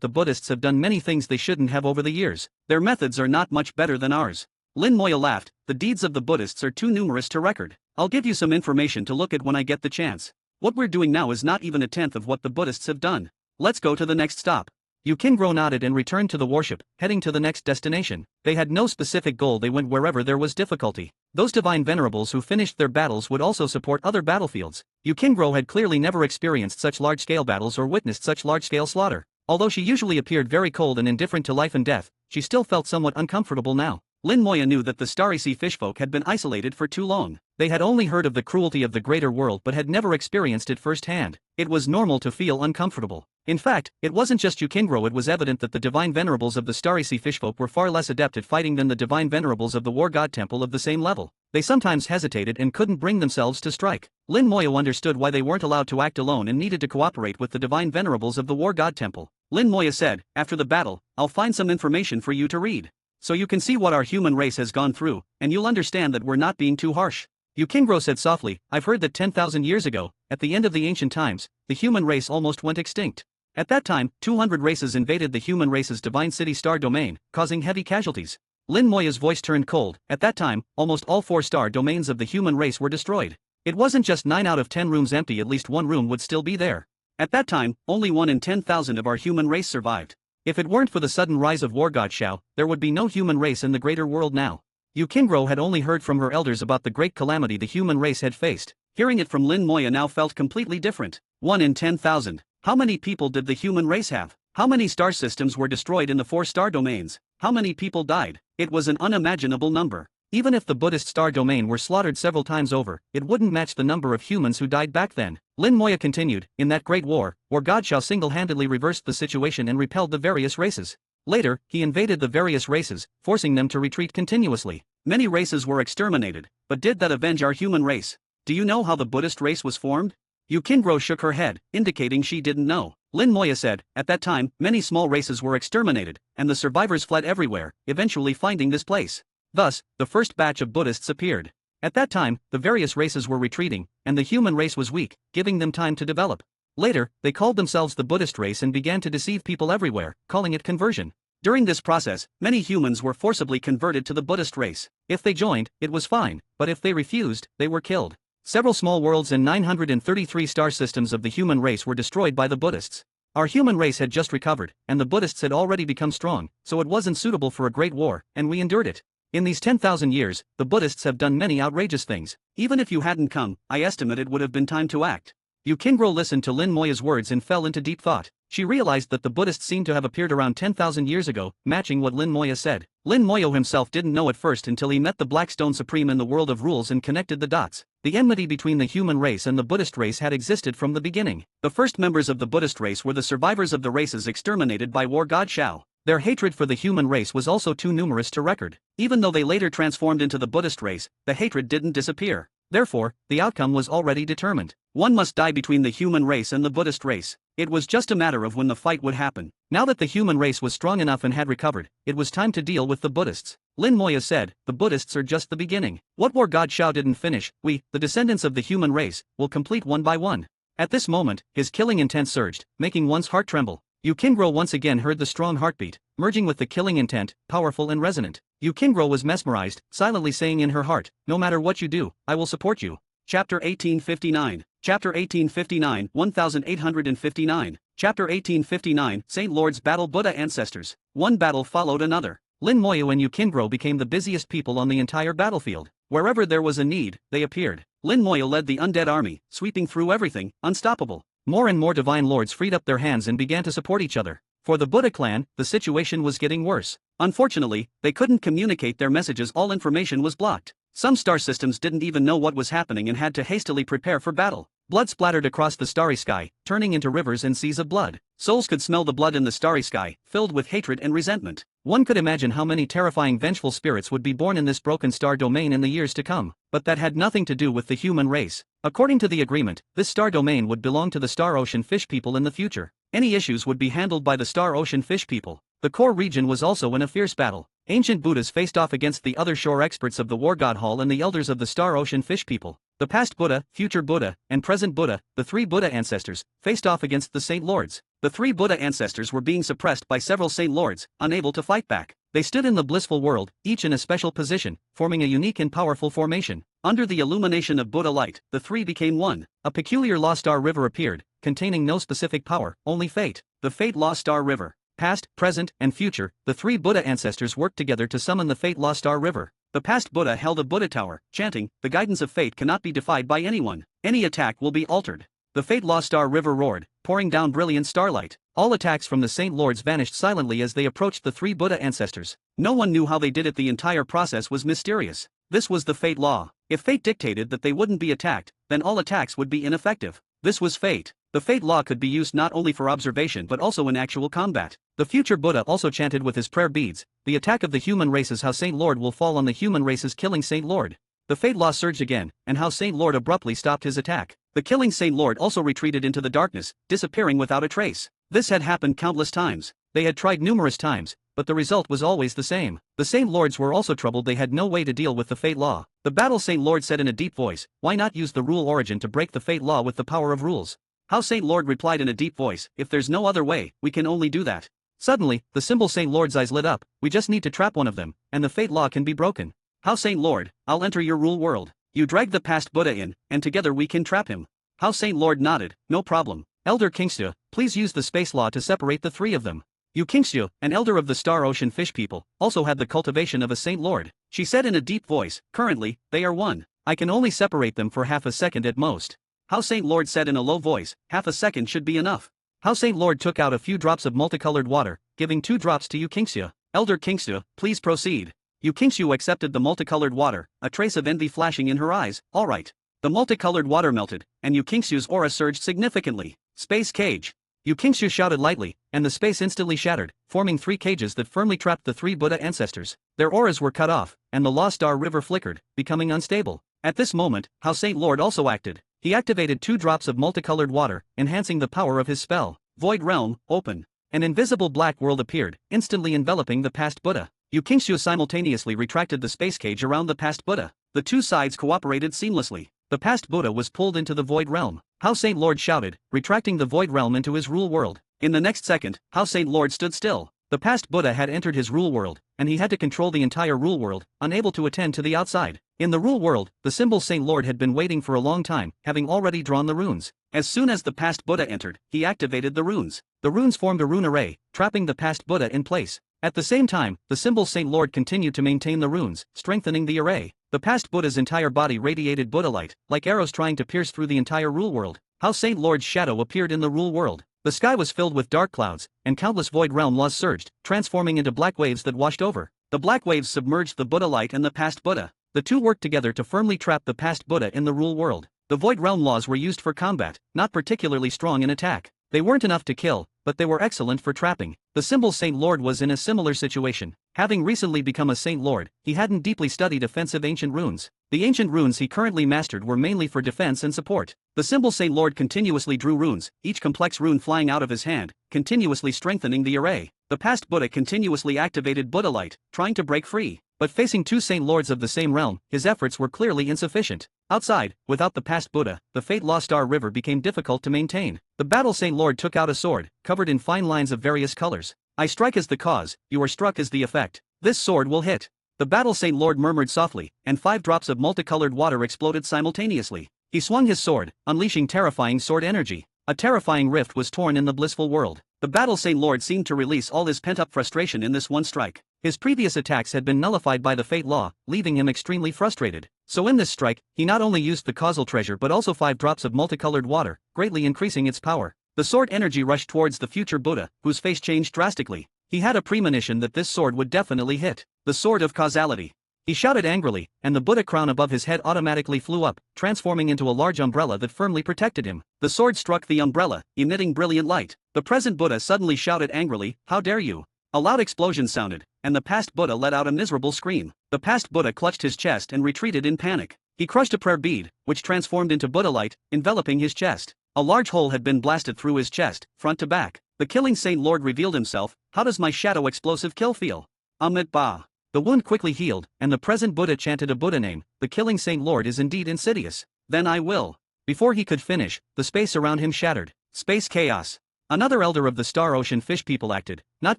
the Buddhists have done many things they shouldn't have over the years. Their methods are not much better than ours." Lin Moya laughed. "The deeds of the Buddhists are too numerous to record. I'll give you some information to look at when I get the chance. What we're doing now is not even a tenth of what the Buddhists have done. Let's go to the next stop." Yukingro nodded and returned to the warship, heading to the next destination. They had no specific goal, they went wherever there was difficulty. Those divine venerables who finished their battles would also support other battlefields. Yukingro had clearly never experienced such large-scale battles or witnessed such large-scale slaughter. Although she usually appeared very cold and indifferent to life and death, she still felt somewhat uncomfortable now. Lin Moya knew that the Starry Sea fishfolk had been isolated for too long. They had only heard of the cruelty of the greater world but had never experienced it firsthand. It was normal to feel uncomfortable. In fact, it wasn't just Yukingro, it was evident that the divine venerables of the Starry Sea fishfolk were far less adept at fighting than the divine venerables of the War God Temple of the same level. They sometimes hesitated and couldn't bring themselves to strike. Lin Moya understood why they weren't allowed to act alone and needed to cooperate with the divine venerables of the War God Temple. Lin Moya said, "After the battle, I'll find some information for you to read. So you can see what our human race has gone through, and you'll understand that we're not being too harsh." Yukingro said softly, "I've heard that 10,000 years ago, at the end of the ancient times, the human race almost went extinct. At that time, 200 races invaded the human race's divine city star domain, causing heavy casualties." Lin Moya's voice turned cold. "At that time, almost all 4-star domains of the human race were destroyed. It wasn't just 9 out of 10 rooms empty, at least one room would still be there. At that time, only 1 in 10,000 of our human race survived. If it weren't for the sudden rise of War God Shao, there would be no human race in the greater world now." Yukingro had only heard from her elders about the great calamity the human race had faced. Hearing it from Lin Moya now felt completely different. 1 in 10,000. How many people did the human race have? How many star systems were destroyed in the 4-star domains? How many people died? It was an unimaginable number. Even if the Buddhist star domain were slaughtered several times over, it wouldn't match the number of humans who died back then. Lin Moya continued, "In that great war, War God Shao single-handedly reversed the situation and repelled the various races. Later, he invaded the various races, forcing them to retreat continuously. Many races were exterminated, but did that avenge our human race? Do you know how the Buddhist race was formed?" Yukingro shook her head, indicating she didn't know. Lin Moya said, "At that time, many small races were exterminated, and the survivors fled everywhere, eventually finding this place. Thus, the first batch of Buddhists appeared. At that time, the various races were retreating, and the human race was weak, giving them time to develop. Later, they called themselves the Buddhist race and began to deceive people everywhere, calling it conversion. During this process, many humans were forcibly converted to the Buddhist race. If they joined, it was fine, but if they refused, they were killed. Several small worlds and 933 star systems of the human race were destroyed by the Buddhists. Our human race had just recovered, and the Buddhists had already become strong, so it wasn't suitable for a great war, and we endured it. In these 10,000 years, the Buddhists have done many outrageous things. Even if you hadn't come, I estimate it would have been time to act. Yukingro listened to Lin Moya's words and fell into deep thought. She realized that the Buddhists seemed to have appeared around 10,000 years ago, matching what Lin Moya said. Lin Moya himself didn't know at first until he met the Blackstone Supreme in the world of rules and connected the dots. The enmity between the human race and the Buddhist race had existed from the beginning. The first members of the Buddhist race were the survivors of the races exterminated by war god Shao. Their hatred for the human race was also too numerous to record. Even though they later transformed into the Buddhist race, the hatred didn't disappear. Therefore, the outcome was already determined. One must die between the human race and the Buddhist race. It was just a matter of when the fight would happen. Now that the human race was strong enough and had recovered, it was time to deal with the Buddhists. Lin Moya said, the Buddhists are just the beginning. What war god Shao didn't finish, we, the descendants of the human race, will complete one by one. At this moment, his killing intent surged, making one's heart tremble. Yukingro once again heard the strong heartbeat, merging with the killing intent, powerful and resonant. Yukingro was mesmerized, silently saying in her heart, no matter what you do, I will support you. Chapter 1859. Chapter 1859, 1859. Chapter 1859, Saint Lord's Battle Buddha Ancestors. One battle followed another. Lin Moya and Yukingro became the busiest people on the entire battlefield. Wherever there was a need, they appeared. Lin Moya led the undead army, sweeping through everything, unstoppable. More and more divine lords freed up their hands and began to support each other. For the Buddha clan, the situation was getting worse. Unfortunately, they couldn't communicate their messages, all information was blocked. Some star systems didn't even know what was happening and had to hastily prepare for battle. Blood splattered across the starry sky, turning into rivers and seas of blood. Souls could smell the blood in the starry sky, filled with hatred and resentment. One could imagine how many terrifying vengeful spirits would be born in this broken star domain in the years to come. But that had nothing to do with the human race. According to the agreement, this star domain would belong to the Star Ocean Fish People in the future. Any issues would be handled by the Star Ocean Fish People. The core region was also in a fierce battle. Ancient Buddhas faced off against the other shore experts of the War God Hall and the elders of the Star Ocean Fish People. The past Buddha, future Buddha, and present Buddha, the three Buddha ancestors, faced off against the Saint Lords. The three Buddha ancestors were being suppressed by several Saint Lords, unable to fight back. They stood in the blissful world, each in a special position, forming a unique and powerful formation. Under the illumination of Buddha light, the three became one. A peculiar Law Star River appeared, containing no specific power, only fate. The Fate Law Star River. Past, present, and future, the three Buddha ancestors worked together to summon the Fate Law Star River. The past Buddha held a Buddha tower, chanting, the guidance of fate cannot be defied by anyone. Any attack will be altered. The Fate Law Star River roared, pouring down brilliant starlight. All attacks from the Saint Lords vanished silently as they approached the three Buddha ancestors. No one knew how they did it. The entire process was mysterious. This was the Fate Law. If fate dictated that they wouldn't be attacked, then all attacks would be ineffective. This was fate. The Fate Law could be used not only for observation but also in actual combat. The future Buddha also chanted with his prayer beads, the attack of the human race is how Saint Lord will fall on the human races, killing Saint Lord. The Fate Law surged again, and how Saint Lord abruptly stopped his attack. The killing Saint Lord also retreated into the darkness, disappearing without a trace. This had happened countless times. They had tried numerous times, but the result was always the same. The Saint Lords were also troubled. They had no way to deal with the Fate Law. The battle Saint Lord said in a deep voice, why not use the rule origin to break the Fate Law with the power of rules? How Saint Lord replied in a deep voice, if there's no other way, we can only do that. Suddenly, the symbol Saint Lord's eyes lit up, we just need to trap one of them, and the Fate Law can be broken. How Saint Lord, I'll enter your rule world. You drag the past Buddha in, and together we can trap him. How Saint Lord nodded, no problem. Elder Kingstu, please use the space law to separate the three of them. Yu Kingstu, an elder of the Star Ocean Fish People, also had the cultivation of a Saint Lord. She said in a deep voice, currently, they are one. I can only separate them for half a second at most. How Saint Lord said in a low voice, half a second should be enough. How Saint Lord took out a few drops of multicolored water, giving 2 drops to Yu Kingstu. Elder Kingstu, please proceed. Yu Kingstu accepted the multicolored water, a trace of envy flashing in her eyes, alright. The multicolored water melted, and Yu Kingstu's aura surged significantly. Space cage. Yu Kingstu shouted lightly, and the space instantly shattered, forming 3 cages that firmly trapped the 3 Buddha ancestors. Their auras were cut off, and the Lost Star River flickered, becoming unstable. At this moment, How Saint Lord also acted. He activated 2 drops of multicolored water, enhancing the power of his spell. Void Realm, open. An invisible black world appeared, instantly enveloping the past Buddha. Yu Kingstu simultaneously retracted the space cage around the past Buddha. The 2 sides cooperated seamlessly. the past Buddha was pulled into the Void Realm. How Saint Lord shouted, retracting the Void Realm into his rule world. In the next second, How Saint Lord stood still. The past Buddha had entered his rule world, and he had to control the entire rule world, unable to attend to the outside. In the rule world, the symbol Saint Lord had been waiting for a long time, having already drawn the runes. As soon as the past Buddha entered, he activated the runes. The runes formed a rune array, trapping the past Buddha in place. At the same time, the symbol Saint Lord continued to maintain the runes, strengthening the array. The past Buddha's entire body radiated Buddha light, like arrows trying to pierce through the entire rule world. How Saint Lord's shadow appeared in the rule world. The sky was filled with dark clouds, and countless void realm laws surged, transforming into black waves that washed over. The black waves submerged the Buddha light and the past Buddha. The two worked together to firmly trap the past Buddha in the rule world. The void realm laws were used for combat, not particularly strong in attack. They weren't enough to kill, but they were excellent for trapping. The symbol Saint Lord was in a similar situation. Having recently become a Saint Lord, he hadn't deeply studied offensive ancient runes. The ancient runes he currently mastered were mainly for defense and support. The symbol Saint Lord continuously drew runes, each complex rune flying out of his hand, continuously strengthening the array. The past Buddha continuously activated Buddha light, trying to break free. But facing two Saint Lords of the same realm, his efforts were clearly insufficient. Outside, without the past Buddha, the Fate Law Star River became difficult to maintain. The battle Saint Lord took out a sword, covered in fine lines of various colors. I strike as the cause, you are struck as the effect. This sword will hit. The battle Saint Lord murmured softly, and 5 drops of multicolored water exploded simultaneously. He swung his sword, unleashing terrifying sword energy. A terrifying rift was torn in the blissful world. The battle Saint Lord seemed to release all his pent-up frustration in this one strike. His previous attacks had been nullified by the Fate Law, leaving him extremely frustrated. So in this strike, he not only used the causal treasure but also 5 drops of multicolored water, greatly increasing its power. The sword energy rushed towards the future Buddha, whose face changed drastically. He had a premonition that this sword would definitely hit. The sword of causality. He shouted angrily, and the Buddha crown above his head automatically flew up, transforming into a large umbrella that firmly protected him. The sword struck the umbrella, emitting brilliant light. The present Buddha suddenly shouted angrily, "How dare you!" A loud explosion sounded, and the past Buddha let out a miserable scream. The past Buddha clutched his chest and retreated in panic. He crushed a prayer bead, which transformed into Buddha light, enveloping his chest. A large hole had been blasted through his chest, front to back. The killing Saint Lord revealed himself. How does my shadow explosive kill feel? Amit Ba. The wound quickly healed, and the present Buddha chanted a Buddha name. The killing Saint Lord is indeed insidious. Then I will. Before he could finish, the space around him shattered. Space chaos. Another elder of the Star Ocean fish people acted, not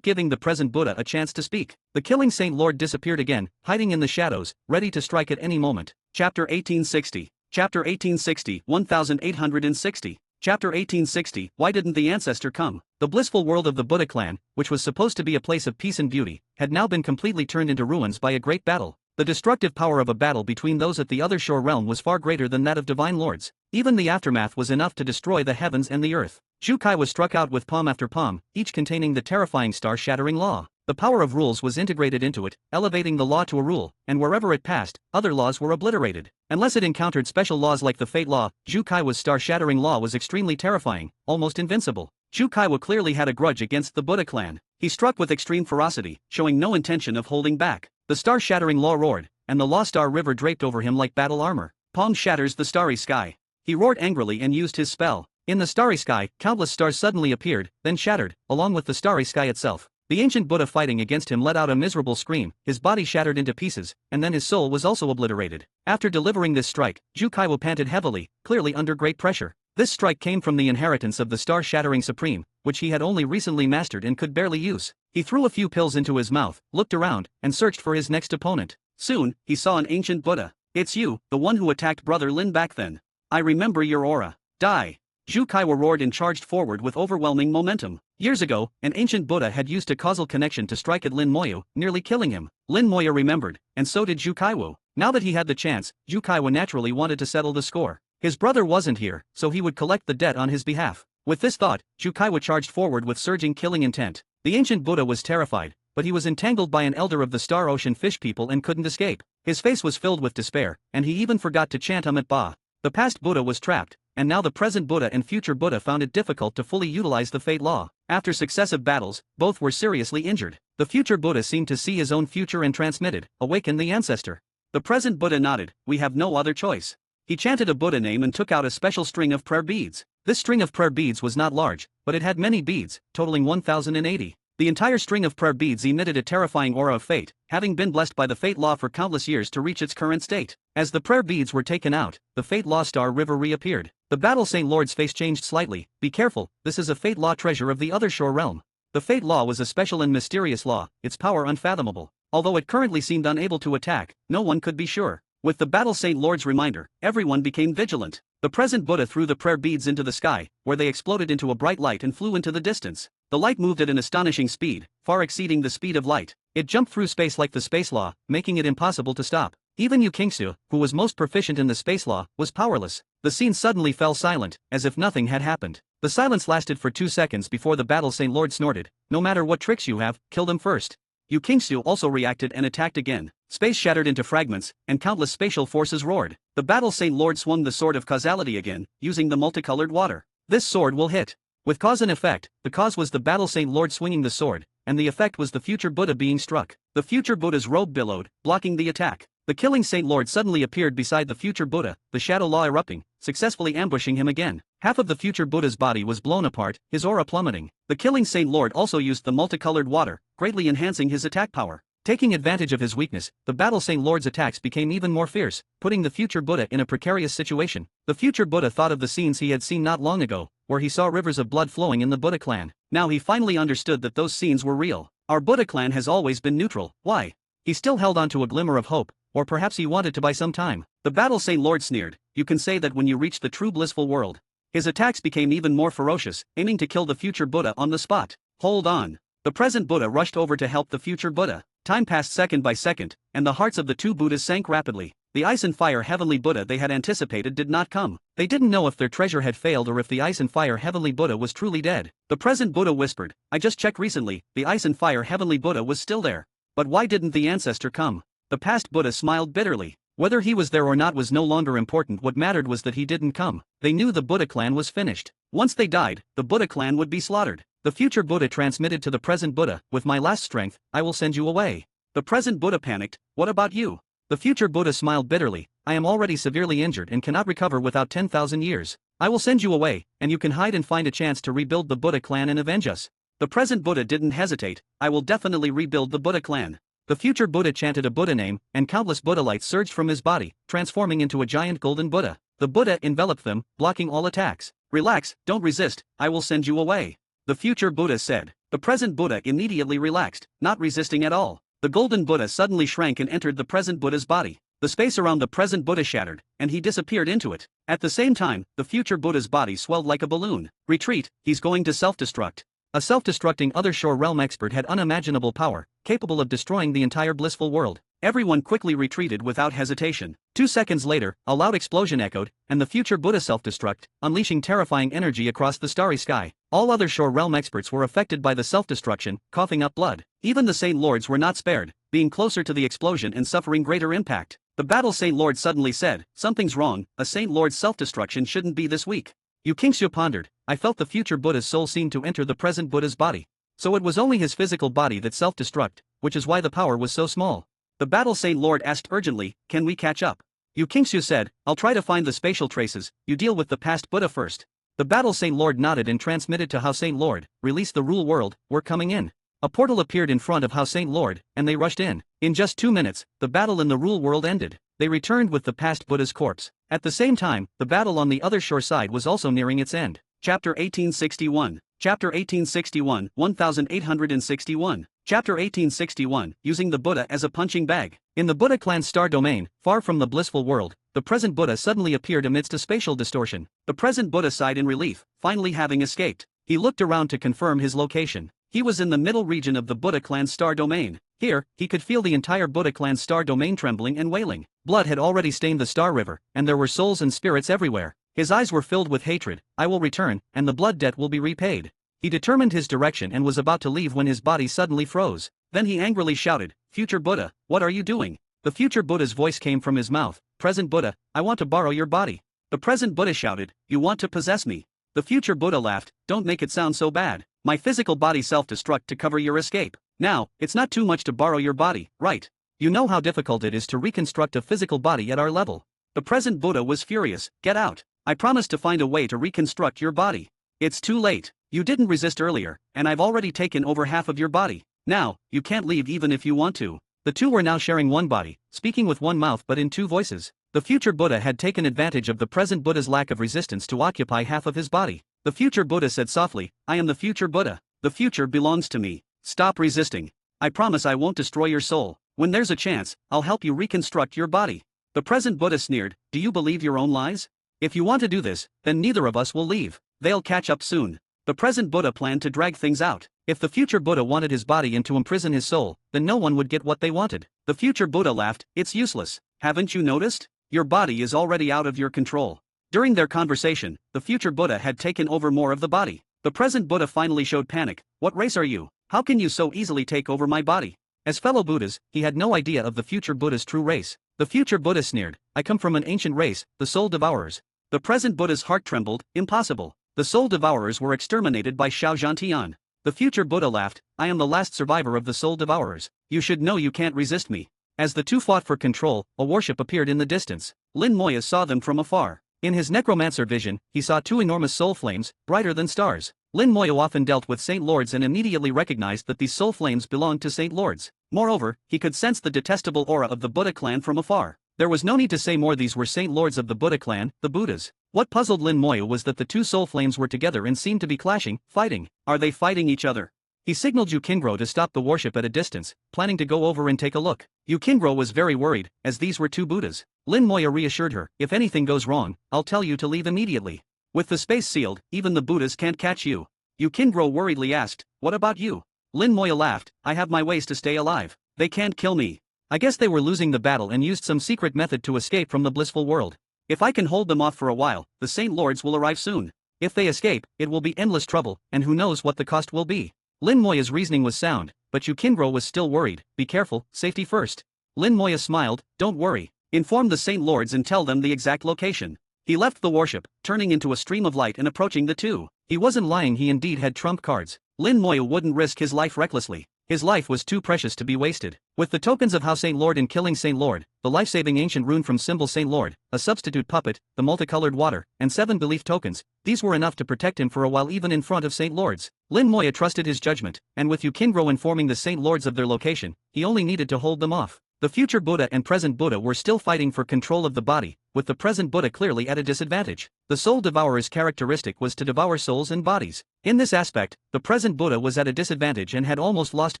giving the present Buddha a chance to speak. The killing Saint Lord disappeared again, hiding in the shadows, ready to strike at any moment. Chapter 1860. Chapter 1860, 1860. Chapter 1860, Why didn't the ancestor come? The blissful world of the Buddha clan, which was supposed to be a place of peace and beauty, had now been completely turned into ruins by a great battle. The destructive power of a battle between those at the other shore realm was far greater than that of divine lords. Even the aftermath was enough to destroy the heavens and the earth. Jukai was struck out with palm after palm, each containing the terrifying star-shattering law. The power of rules was integrated into it, elevating the law to a rule, and wherever it passed, other laws were obliterated. Unless it encountered special laws like the Fate Law, Jukaiwa's star-shattering law was extremely terrifying, almost invincible. Jukaiwa clearly had a grudge against the Buddha clan. He struck with extreme ferocity, showing no intention of holding back. The star-shattering law roared, and the Law Star River draped over him like battle armor. Palm shatters the starry sky. He roared angrily and used his spell. In the starry sky, countless stars suddenly appeared, then shattered, along with the starry sky itself. The ancient Buddha fighting against him let out a miserable scream, his body shattered into pieces, and then his soul was also obliterated. After delivering this strike, Jukaiwa panted heavily, clearly under great pressure. This strike came from the inheritance of the star-shattering supreme, which he had only recently mastered and could barely use. He threw a few pills into his mouth, looked around, and searched for his next opponent. Soon, he saw an ancient Buddha. It's you, the one who attacked Brother Lin back then. I remember your aura. Die. Jukaiwa roared and charged forward with overwhelming momentum. Years ago, an ancient Buddha had used a causal connection to strike at Lin Moyu, nearly killing him. Lin Moyu remembered, and so did Jukaiwa. Now that he had the chance, Jukaiwa naturally wanted to settle the score. His brother wasn't here, so he would collect the debt on his behalf. With this thought, Jukaiwa charged forward with surging killing intent. The ancient Buddha was terrified, but he was entangled by an elder of the Star Ocean fish people and couldn't escape. His face was filled with despair, and he even forgot to chant Amit Ba. The past Buddha was trapped, and now the present Buddha and future Buddha found it difficult to fully utilize the Fate Law. After successive battles, both were seriously injured. The future Buddha seemed to see his own future and transmitted, "Awaken the ancestor." The present Buddha nodded, "We have no other choice." He chanted a Buddha name and took out a special string of prayer beads. This string of prayer beads was not large, but it had many beads, totaling 1080. The entire string of prayer beads emitted a terrifying aura of fate, having been blessed by the fate law for countless years to reach its current state. As the prayer beads were taken out, the fate law star river reappeared. The Battle Saint Lord's face changed slightly. Be careful, this is a fate law treasure of the other shore realm. The fate law was a special and mysterious law, its power unfathomable. Although it currently seemed unable to attack, no one could be sure. With the Battle Saint Lord's reminder, everyone became vigilant. The present Buddha threw the prayer beads into the sky, where they exploded into a bright light and flew into the distance. The light moved at an astonishing speed, far exceeding the speed of light. It jumped through space like the space law, making it impossible to stop. Even Yu Kingsu, who was most proficient in the space law, was powerless. The scene suddenly fell silent, as if nothing had happened. The silence lasted for 2 seconds before the Battle Saint Lord snorted, "No matter what tricks you have, kill them first." Yu Kingsu also reacted and attacked again. Space shattered into fragments, and countless spatial forces roared. The Battle Saint Lord swung the sword of causality again, using the multicolored water. This sword will hit. With cause and effect, the cause was the Battle Saint Lord swinging the sword, and the effect was the future Buddha being struck. The future Buddha's robe billowed, blocking the attack. The killing Saint Lord suddenly appeared beside the future Buddha, the shadow law erupting, successfully ambushing him again. Half of the future Buddha's body was blown apart, his aura plummeting. The killing Saint Lord also used the multicolored water, greatly enhancing his attack power. Taking advantage of his weakness, the Battle Saint Lord's attacks became even more fierce, putting the future Buddha in a precarious situation. The future Buddha thought of the scenes he had seen not long ago, where he saw rivers of blood flowing in the Buddha clan. Now he finally understood that those scenes were real. Our Buddha clan has always been neutral. Why? He still held on to a glimmer of hope, or perhaps he wanted to buy some time. The Battle Saint Lord sneered, "You can say that when you reach the true blissful world." His attacks became even more ferocious, aiming to kill the future Buddha on the spot. Hold on. The present Buddha rushed over to help the future Buddha. Time passed second by second, and the hearts of the two Buddhas sank rapidly. The ice and fire heavenly Buddha they had anticipated did not come. They didn't know if their treasure had failed or if the ice and fire heavenly Buddha was truly dead. The present Buddha whispered, "I just checked recently, the ice and fire heavenly Buddha was still there. But why didn't the ancestor come?" The past Buddha smiled bitterly. Whether he was there or not was no longer important. What mattered was that he didn't come. They knew the Buddha clan was finished. Once they died, the Buddha clan would be slaughtered. The future Buddha transmitted to the present Buddha, "With my last strength, I will send you away." The present Buddha panicked, "What about you?" The future Buddha smiled bitterly, "I am already severely injured and cannot recover without 10,000 years. I will send you away, and you can hide and find a chance to rebuild the Buddha clan and avenge us." The present Buddha didn't hesitate, "I will definitely rebuild the Buddha clan." The future Buddha chanted a Buddha name, and countless Buddha lights surged from his body, transforming into a giant golden Buddha. The Buddha enveloped them, blocking all attacks. "Relax, don't resist, I will send you away," the future Buddha said. The present Buddha immediately relaxed, not resisting at all. The golden Buddha suddenly shrank and entered the present Buddha's body. The space around the present Buddha shattered, and he disappeared into it. At the same time, the future Buddha's body swelled like a balloon. "Retreat, he's going to self-destruct." A self-destructing other shore realm expert had unimaginable power, capable of destroying the entire blissful world. Everyone quickly retreated without hesitation. 2 seconds later, a loud explosion echoed, and the future Buddha self-destruct, unleashing terrifying energy across the starry sky. All other shore realm experts were affected by the self-destruction, coughing up blood. Even the Saint Lords were not spared, being closer to the explosion and suffering greater impact. The Battle Saint Lord suddenly said, "Something's wrong, a Saint Lord's self-destruction shouldn't be this weak." Yu Kingsu pondered, "I felt the future Buddha's soul seemed to enter the present Buddha's body. So it was only his physical body that self-destruct, which is why the power was so small." The Battle Saint Lord asked urgently, "Can we catch up?" Yu Kingsu said, "I'll try to find the spatial traces, you deal with the past Buddha first." The Battle Saint Lord nodded and transmitted to Hao Saint Lord, "Release the rule world, we're coming in." A portal appeared in front of Hao Saint Lord, and they rushed in. In just 2 minutes, the battle in the rule world ended. They returned with the past Buddha's corpse. At the same time, the battle on the other shore side was also nearing its end. Chapter 1861. Chapter 1861, 1861. Chapter 1861, Using the Buddha as a punching bag. In the Buddha clan's star domain, far from the blissful world, the present Buddha suddenly appeared amidst a spatial distortion. The present Buddha sighed in relief, finally having escaped. He looked around to confirm his location. He was in the middle region of the Buddha clan's star domain. Here, he could feel the entire Buddha clan's star domain trembling and wailing. Blood had already stained the star river, and there were souls and spirits everywhere. His eyes were filled with hatred. "I will return, and the blood debt will be repaid." He determined his direction and was about to leave when his body suddenly froze. Then he angrily shouted, "Future Buddha, what are you doing?" The future Buddha's voice came from his mouth, "Present Buddha, I want to borrow your body." The present Buddha shouted, "You want to possess me?" The future Buddha laughed, "Don't make it sound so bad. My physical body self-destruct to cover your escape. Now, it's not too much to borrow your body, right? You know how difficult it is to reconstruct a physical body at our level." The present Buddha was furious, "Get out. I promise to find a way to reconstruct your body." "It's too late. You didn't resist earlier, and I've already taken over half of your body. Now, you can't leave even if you want to. The two were now sharing one body, speaking with one mouth but in two voices. The future Buddha had taken advantage of the present Buddha's lack of resistance to occupy half of his body. The future Buddha said softly, I am the future Buddha. The future belongs to me. Stop resisting. I promise I won't destroy your soul. When there's a chance, I'll help you reconstruct your body. The present Buddha sneered, do you believe your own lies? If you want to do this, then neither of us will leave. They'll catch up soon. The present Buddha planned to drag things out. If the future Buddha wanted his body and to imprison his soul, then no one would get what they wanted. The future Buddha laughed, it's useless. Haven't you noticed? Your body is already out of your control. During their conversation, the future Buddha had taken over more of the body. The present Buddha finally showed panic. What race are you? How can you so easily take over my body? As fellow Buddhas, he had no idea of the future Buddha's true race. The future Buddha sneered, I come from an ancient race, the soul devourers. The present Buddha's heart trembled, impossible. The soul devourers were exterminated by Xiao Zhantian. The future Buddha laughed, I am the last survivor of the soul devourers. You should know you can't resist me. As the two fought for control, a warship appeared in the distance. Lin Moya saw them from afar. In his necromancer vision, he saw two enormous soul flames, brighter than stars. Lin Moya often dealt with Saint Lords and immediately recognized that these soul flames belonged to Saint Lords. Moreover, he could sense the detestable aura of the Buddha clan from afar. There was no need to say more, these were Saint Lords of the Buddha clan, the Buddhas. What puzzled Lin Moya was that the two soul flames were together and seemed to be clashing, fighting. Are they fighting each other? He signaled Yukingro to stop the warship at a distance, planning to go over and take a look. Yukingro was very worried, as these were two Buddhas. Lin Moya reassured her, if anything goes wrong, I'll tell you to leave immediately. With the space sealed, even the Buddhas can't catch you. Yukingro worriedly asked, what about you? Lin Moya laughed, I have my ways to stay alive. They can't kill me. I guess they were losing the battle and used some secret method to escape from the blissful world. If I can hold them off for a while, the Saint Lords will arrive soon. If they escape, it will be endless trouble, and who knows what the cost will be. Lin Moya's reasoning was sound, but Yukingro was still worried. Be careful, safety first. Lin Moya smiled, don't worry. Inform the Saint Lords and tell them the exact location. He left the warship, turning into a stream of light and approaching the two. He wasn't lying, he indeed had trump cards. Lin Moya wouldn't risk his life recklessly. His life was too precious to be wasted. With the tokens of How Saint Lord and Killing Saint Lord, the life-saving ancient rune from symbol Saint Lord, a substitute puppet, the multicolored water, and 7 belief tokens, these were enough to protect him for a while even in front of Saint Lords. Lin Moya trusted his judgment, and with Yukingro informing the Saint Lords of their location, he only needed to hold them off. The future Buddha and present Buddha were still fighting for control of the body, with the present Buddha clearly at a disadvantage. The soul devourer's characteristic was to devour souls and bodies. In this aspect, the present Buddha was at a disadvantage and had almost lost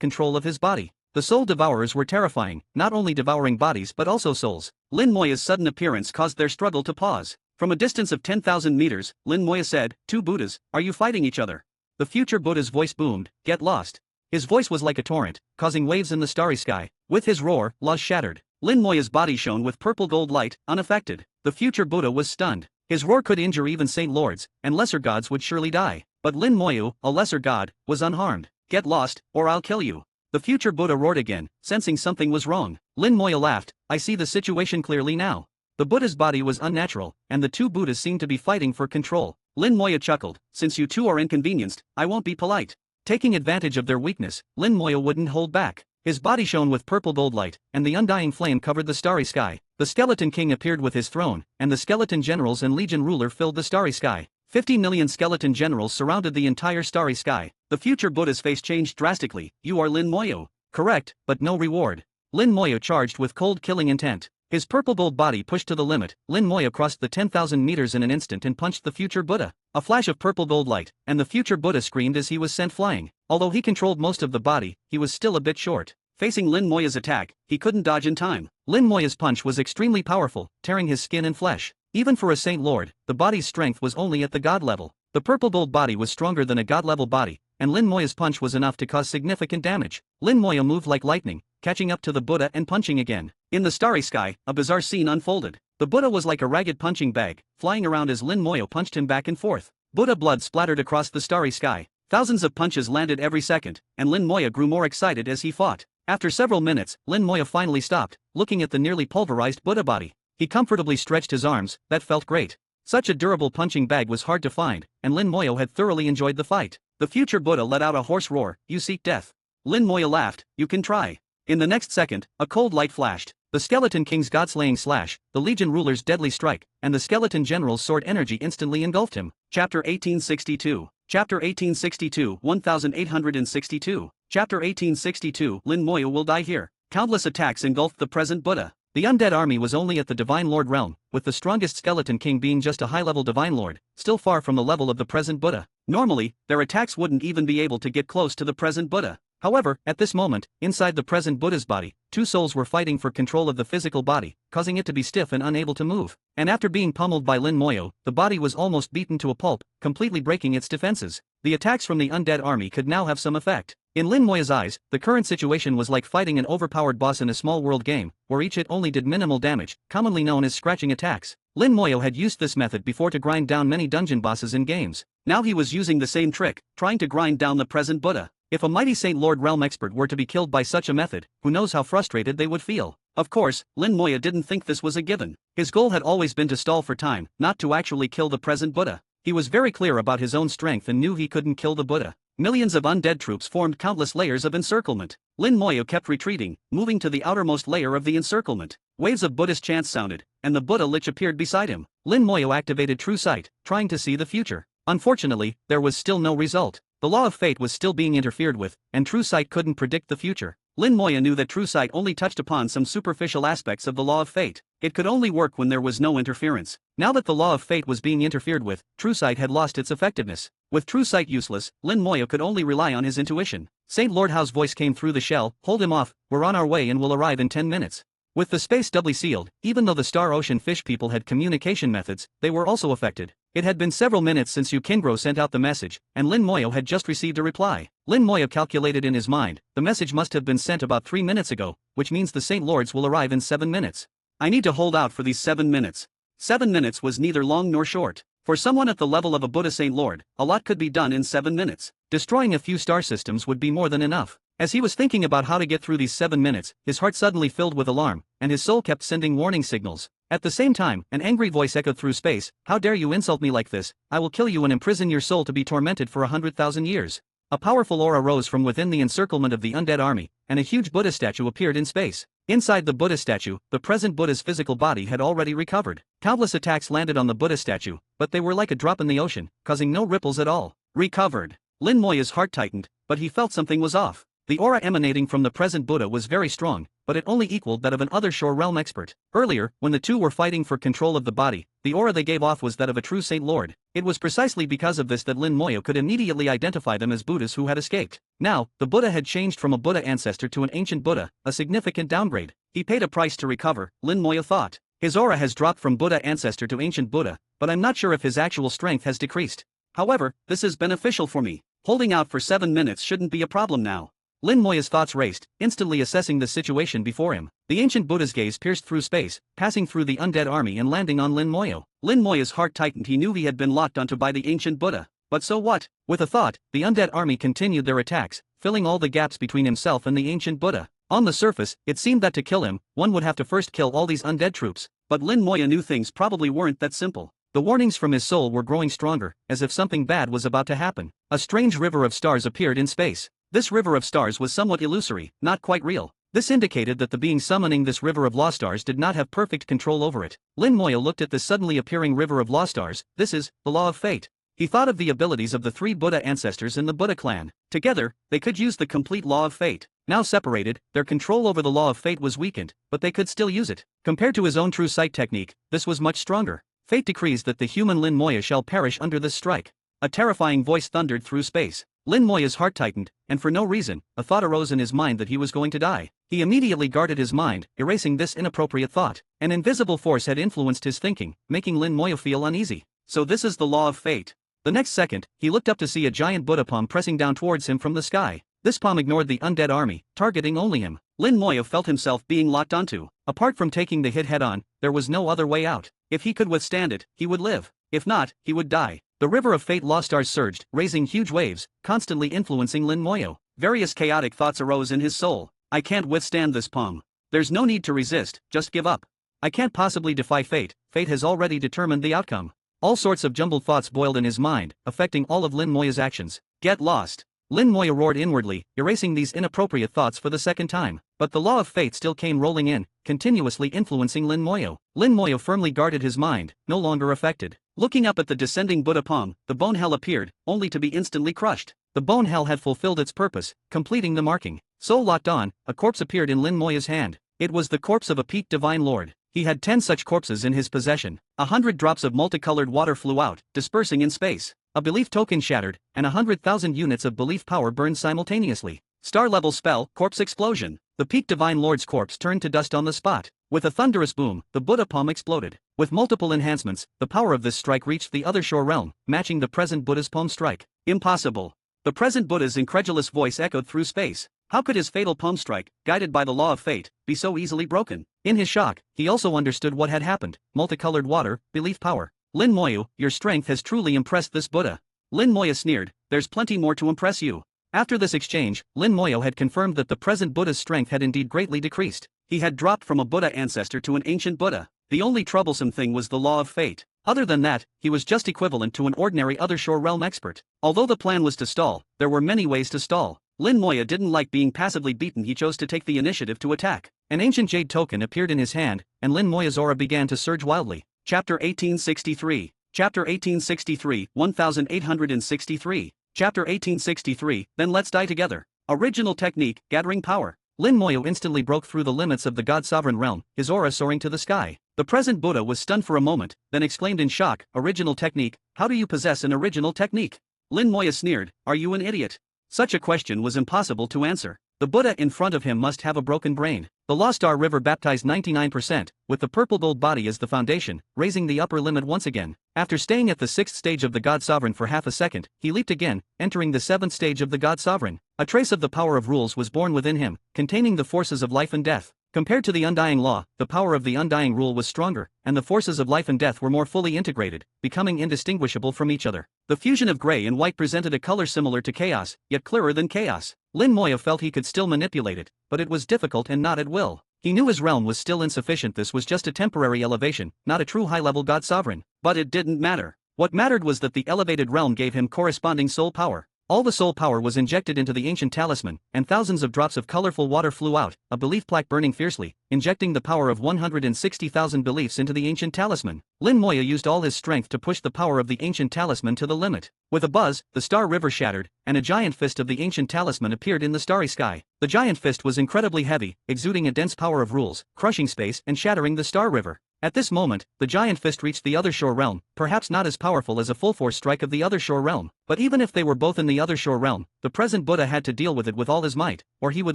control of his body. The soul devourers were terrifying, not only devouring bodies but also souls. Lin Moya's sudden appearance caused their struggle to pause. From a distance of 10,000 meters, Lin Moya said, two Buddhas, are you fighting each other? The future Buddha's voice boomed, get lost. His voice was like a torrent, causing waves in the starry sky. With his roar, laws shattered. Lin Moya's body shone with purple gold light, unaffected. The future Buddha was stunned. His roar could injure even Saint Lords, and lesser gods would surely die. But Lin Moya, a lesser god, was unharmed. Get lost, or I'll kill you. The future Buddha roared again, sensing something was wrong. Lin Moya laughed, I see the situation clearly now. The Buddha's body was unnatural, and the two Buddhas seemed to be fighting for control. Lin Moya chuckled, since you two are inconvenienced, I won't be polite. Taking advantage of their weakness, Lin Moya wouldn't hold back. His body shone with purple gold light, and the undying flame covered the starry sky. The Skeleton King appeared with his throne, and the skeleton generals and legion ruler filled the starry sky. 50 million skeleton generals surrounded the entire starry sky. The future Buddha's face changed drastically. You are Lin Moya. Correct, but no reward. Lin Moya charged with cold killing intent. His purple gold body pushed to the limit. Lin Moya crossed the 10,000 meters in an instant and punched the future Buddha. A flash of purple gold light, and the future Buddha screamed as he was sent flying. Although he controlled most of the body, he was still a bit short. Facing Lin Moya's attack, he couldn't dodge in time. Lin Moya's punch was extremely powerful, tearing his skin and flesh. Even for a Saint Lord, the body's strength was only at the god level. The purple gold body was stronger than a god level body, and Lin Moya's punch was enough to cause significant damage. Lin Moya moved like lightning, catching up to the Buddha and punching again. In the starry sky, a bizarre scene unfolded. The Buddha was like a ragged punching bag, flying around as Lin Moya punched him back and forth. Buddha blood splattered across the starry sky. Thousands of punches landed every second, and Lin Moya grew more excited as he fought. After several minutes, Lin Moya finally stopped, looking at the nearly pulverized Buddha body. He comfortably stretched his arms. That felt great. Such a durable punching bag was hard to find, and Lin Moya had thoroughly enjoyed the fight. The future Buddha let out a hoarse roar, you seek death. Lin Moya laughed, you can try. In the next second, a cold light flashed. The Skeleton King's god-slaying slash, the Legion ruler's deadly strike, and the Skeleton General's sword energy instantly engulfed him. Chapter 1862. Chapter 1862 1862. Chapter 1862 Lin Moya will die here. Countless attacks engulfed the present Buddha. The undead army was only at the Divine Lord realm, with the strongest skeleton king being just a high-level Divine Lord, still far from the level of the present Buddha. Normally, their attacks wouldn't even be able to get close to the present Buddha. However, at this moment, inside the present Buddha's body, two souls were fighting for control of the physical body, causing it to be stiff and unable to move. And after being pummeled by Lin Moyo, the body was almost beaten to a pulp, completely breaking its defenses. The attacks from the undead army could now have some effect. In Lin Moya's eyes, the current situation was like fighting an overpowered boss in a small world game, where each hit only did minimal damage, commonly known as scratching attacks. Lin Moyo had used this method before to grind down many dungeon bosses in games. Now he was using the same trick, trying to grind down the present Buddha. If a mighty Saint Lord realm expert were to be killed by such a method, who knows how frustrated they would feel. Of course, Lin Moya didn't think this was a given. His goal had always been to stall for time, not to actually kill the present Buddha. He was very clear about his own strength and knew he couldn't kill the Buddha. Millions of undead troops formed countless layers of encirclement. Lin Moya kept retreating, moving to the outermost layer of the encirclement. Waves of Buddhist chants sounded, and the Buddha Lich appeared beside him. Lin Moya activated True Sight, trying to see the future. Unfortunately, there was still no result. The law of fate was still being interfered with, and True Sight couldn't predict the future. Lin Moya knew that True Sight only touched upon some superficial aspects of the law of fate. It could only work when there was no interference. Now that the law of fate was being interfered with, True Sight had lost its effectiveness. With True Sight useless, Lin Moya could only rely on his intuition. Saint Lord Hao's voice came through the shell, "Hold him off, we're on our way and will arrive in 10 minutes. With the space doubly sealed, even though the Star Ocean fish people had communication methods, they were also affected. It had been several minutes since Yu Kingro sent out the message, and Lin Moya had just received a reply. Lin Moya calculated in his mind, the message must have been sent about 3 minutes ago, which means the Saint Lords will arrive in 7 minutes. I need to hold out for these 7 minutes. 7 minutes was neither long nor short. For someone at the level of a Buddha Saint Lord, a lot could be done in 7 minutes. Destroying a few star systems would be more than enough. As he was thinking about how to get through these 7 minutes, his heart suddenly filled with alarm, and his soul kept sending warning signals. At the same time, an angry voice echoed through space, "How dare you insult me like this? I will kill you and imprison your soul to be tormented for 100,000 years." A powerful aura rose from within the encirclement of the undead army, and a huge Buddha statue appeared in space. Inside the Buddha statue, the present Buddha's physical body had already recovered. Countless attacks landed on the Buddha statue, but they were like a drop in the ocean, causing no ripples at all. Recovered. Lin Moya's heart tightened, but he felt something was off. The aura emanating from the present Buddha was very strong, but it only equaled that of an other Shore Realm expert. Earlier, when the two were fighting for control of the body, the aura they gave off was that of a true Saint Lord. It was precisely because of this that Lin Moya could immediately identify them as Buddhas who had escaped. Now, the Buddha had changed from a Buddha ancestor to an ancient Buddha, a significant downgrade. He paid a price to recover, Lin Moya thought. His aura has dropped from Buddha ancestor to ancient Buddha, but I'm not sure if his actual strength has decreased. However, this is beneficial for me. Holding out for 7 minutes shouldn't be a problem now. Lin Moya's thoughts raced, instantly assessing the situation before him. The ancient Buddha's gaze pierced through space, passing through the undead army and landing on Lin Moya. Lin Moya's heart tightened. He knew he had been locked onto by the ancient Buddha. But so what? With a thought, the undead army continued their attacks, filling all the gaps between himself and the ancient Buddha. On the surface, it seemed that to kill him, one would have to first kill all these undead troops. But Lin Moya knew things probably weren't that simple. The warnings from his soul were growing stronger, as if something bad was about to happen. A strange river of stars appeared in space. This river of stars was somewhat illusory, not quite real. This indicated that the being summoning this river of law stars did not have perfect control over it. Lin Moya looked at this suddenly appearing river of law stars. This is the law of fate. He thought of the abilities of the 3 Buddha ancestors in the Buddha clan. Together, they could use the complete law of fate. Now separated, their control over the law of fate was weakened, but they could still use it. Compared to his own true sight technique, this was much stronger. Fate decrees that the human Lin Moya shall perish under this strike. A terrifying voice thundered through space. Lin Moya's heart tightened, and for no reason, a thought arose in his mind that he was going to die. He immediately guarded his mind, erasing this inappropriate thought. An invisible force had influenced his thinking, making Lin Moya feel uneasy. So this is the law of fate. The next second, he looked up to see a giant Buddha palm pressing down towards him from the sky. This palm ignored the undead army, targeting only him. Lin Moya felt himself being locked onto. Apart from taking the hit head-on, there was no other way out. If he could withstand it, he would live. If not, he would die. The river of fate law stars surged, raising huge waves, constantly influencing Lin Moya. Various chaotic thoughts arose in his soul. I can't withstand this palm. There's no need to resist, just give up. I can't possibly defy fate, fate has already determined the outcome. All sorts of jumbled thoughts boiled in his mind, affecting all of Lin Moya's actions. Get lost. Lin Moya roared inwardly, erasing these inappropriate thoughts for the second time. But the law of fate still came rolling in, continuously influencing Lin Moya. Lin Moya firmly guarded his mind, no longer affected. Looking up at the descending Buddha palm, the bone hell appeared, only to be instantly crushed. The bone hell had fulfilled its purpose, completing the marking. Soul locked on, a corpse appeared in Lin Moya's hand. It was the corpse of a peaked divine lord. He had 10 such corpses in his possession. 100 drops of multicolored water flew out, dispersing in space. A belief token shattered, and 100,000 units of belief power burned simultaneously. Star-level spell, corpse explosion. The peaked divine lord's corpse turned to dust on the spot. With a thunderous boom, the Buddha palm exploded. With multiple enhancements, the power of this strike reached the other shore realm, matching the present Buddha's palm strike. Impossible. The present Buddha's incredulous voice echoed through space. How could his fatal palm strike, guided by the law of fate, be so easily broken? In his shock, he also understood what had happened. Multicolored water, belief power. Lin Moya, your strength has truly impressed this Buddha. Lin Moya sneered, there's plenty more to impress you. After this exchange, Lin Moya had confirmed that the present Buddha's strength had indeed greatly decreased. He had dropped from a Buddha ancestor to an ancient Buddha. The only troublesome thing was the law of fate. Other than that, he was just equivalent to an ordinary other shore realm expert. Although the plan was to stall, there were many ways to stall. Lin Moya didn't like being passively beaten. He chose to take the initiative to attack. An ancient jade token appeared in his hand, and Lin Moya's aura began to surge wildly. Chapter 1863. Chapter 1863, 1863. Chapter 1863, then let's die together. Original technique, gathering power. Lin Moya instantly broke through the limits of the God-sovereign realm, his aura soaring to the sky. The present Buddha was stunned for a moment, then exclaimed in shock, original technique, how do you possess an original technique? Lin Moya sneered, are you an idiot? Such a question was impossible to answer. The Buddha in front of him must have a broken brain. The Lost Star River baptized 99%, with the purple gold body as the foundation, raising the upper limit once again. After staying at the 6th stage of the God Sovereign for half a second, he leaped again, entering the 7th stage of the God Sovereign. A trace of the power of rules was born within him, containing the forces of life and death. Compared to the undying law, the power of the undying rule was stronger, and the forces of life and death were more fully integrated, becoming indistinguishable from each other. The fusion of gray and white presented a color similar to chaos, yet clearer than chaos. Lin Moya felt he could still manipulate it, but it was difficult and not at will. He knew his realm was still insufficient. This was just a temporary elevation, not a true high-level God Sovereign. But it didn't matter. What mattered was that the elevated realm gave him corresponding soul power. All the soul power was injected into the ancient talisman, and thousands of drops of colorful water flew out, a belief plaque burning fiercely, injecting the power of 160,000 beliefs into the ancient talisman. Lin Moya used all his strength to push the power of the ancient talisman to the limit. With a buzz, the star river shattered, and a giant fist of the ancient talisman appeared in the starry sky. The giant fist was incredibly heavy, exuding a dense power of rules, crushing space and shattering the star river. At this moment, the giant fist reached the other shore realm, perhaps not as powerful as a full-force strike of the other shore realm, but even if they were both in the other shore realm, the present Buddha had to deal with it with all his might, or he would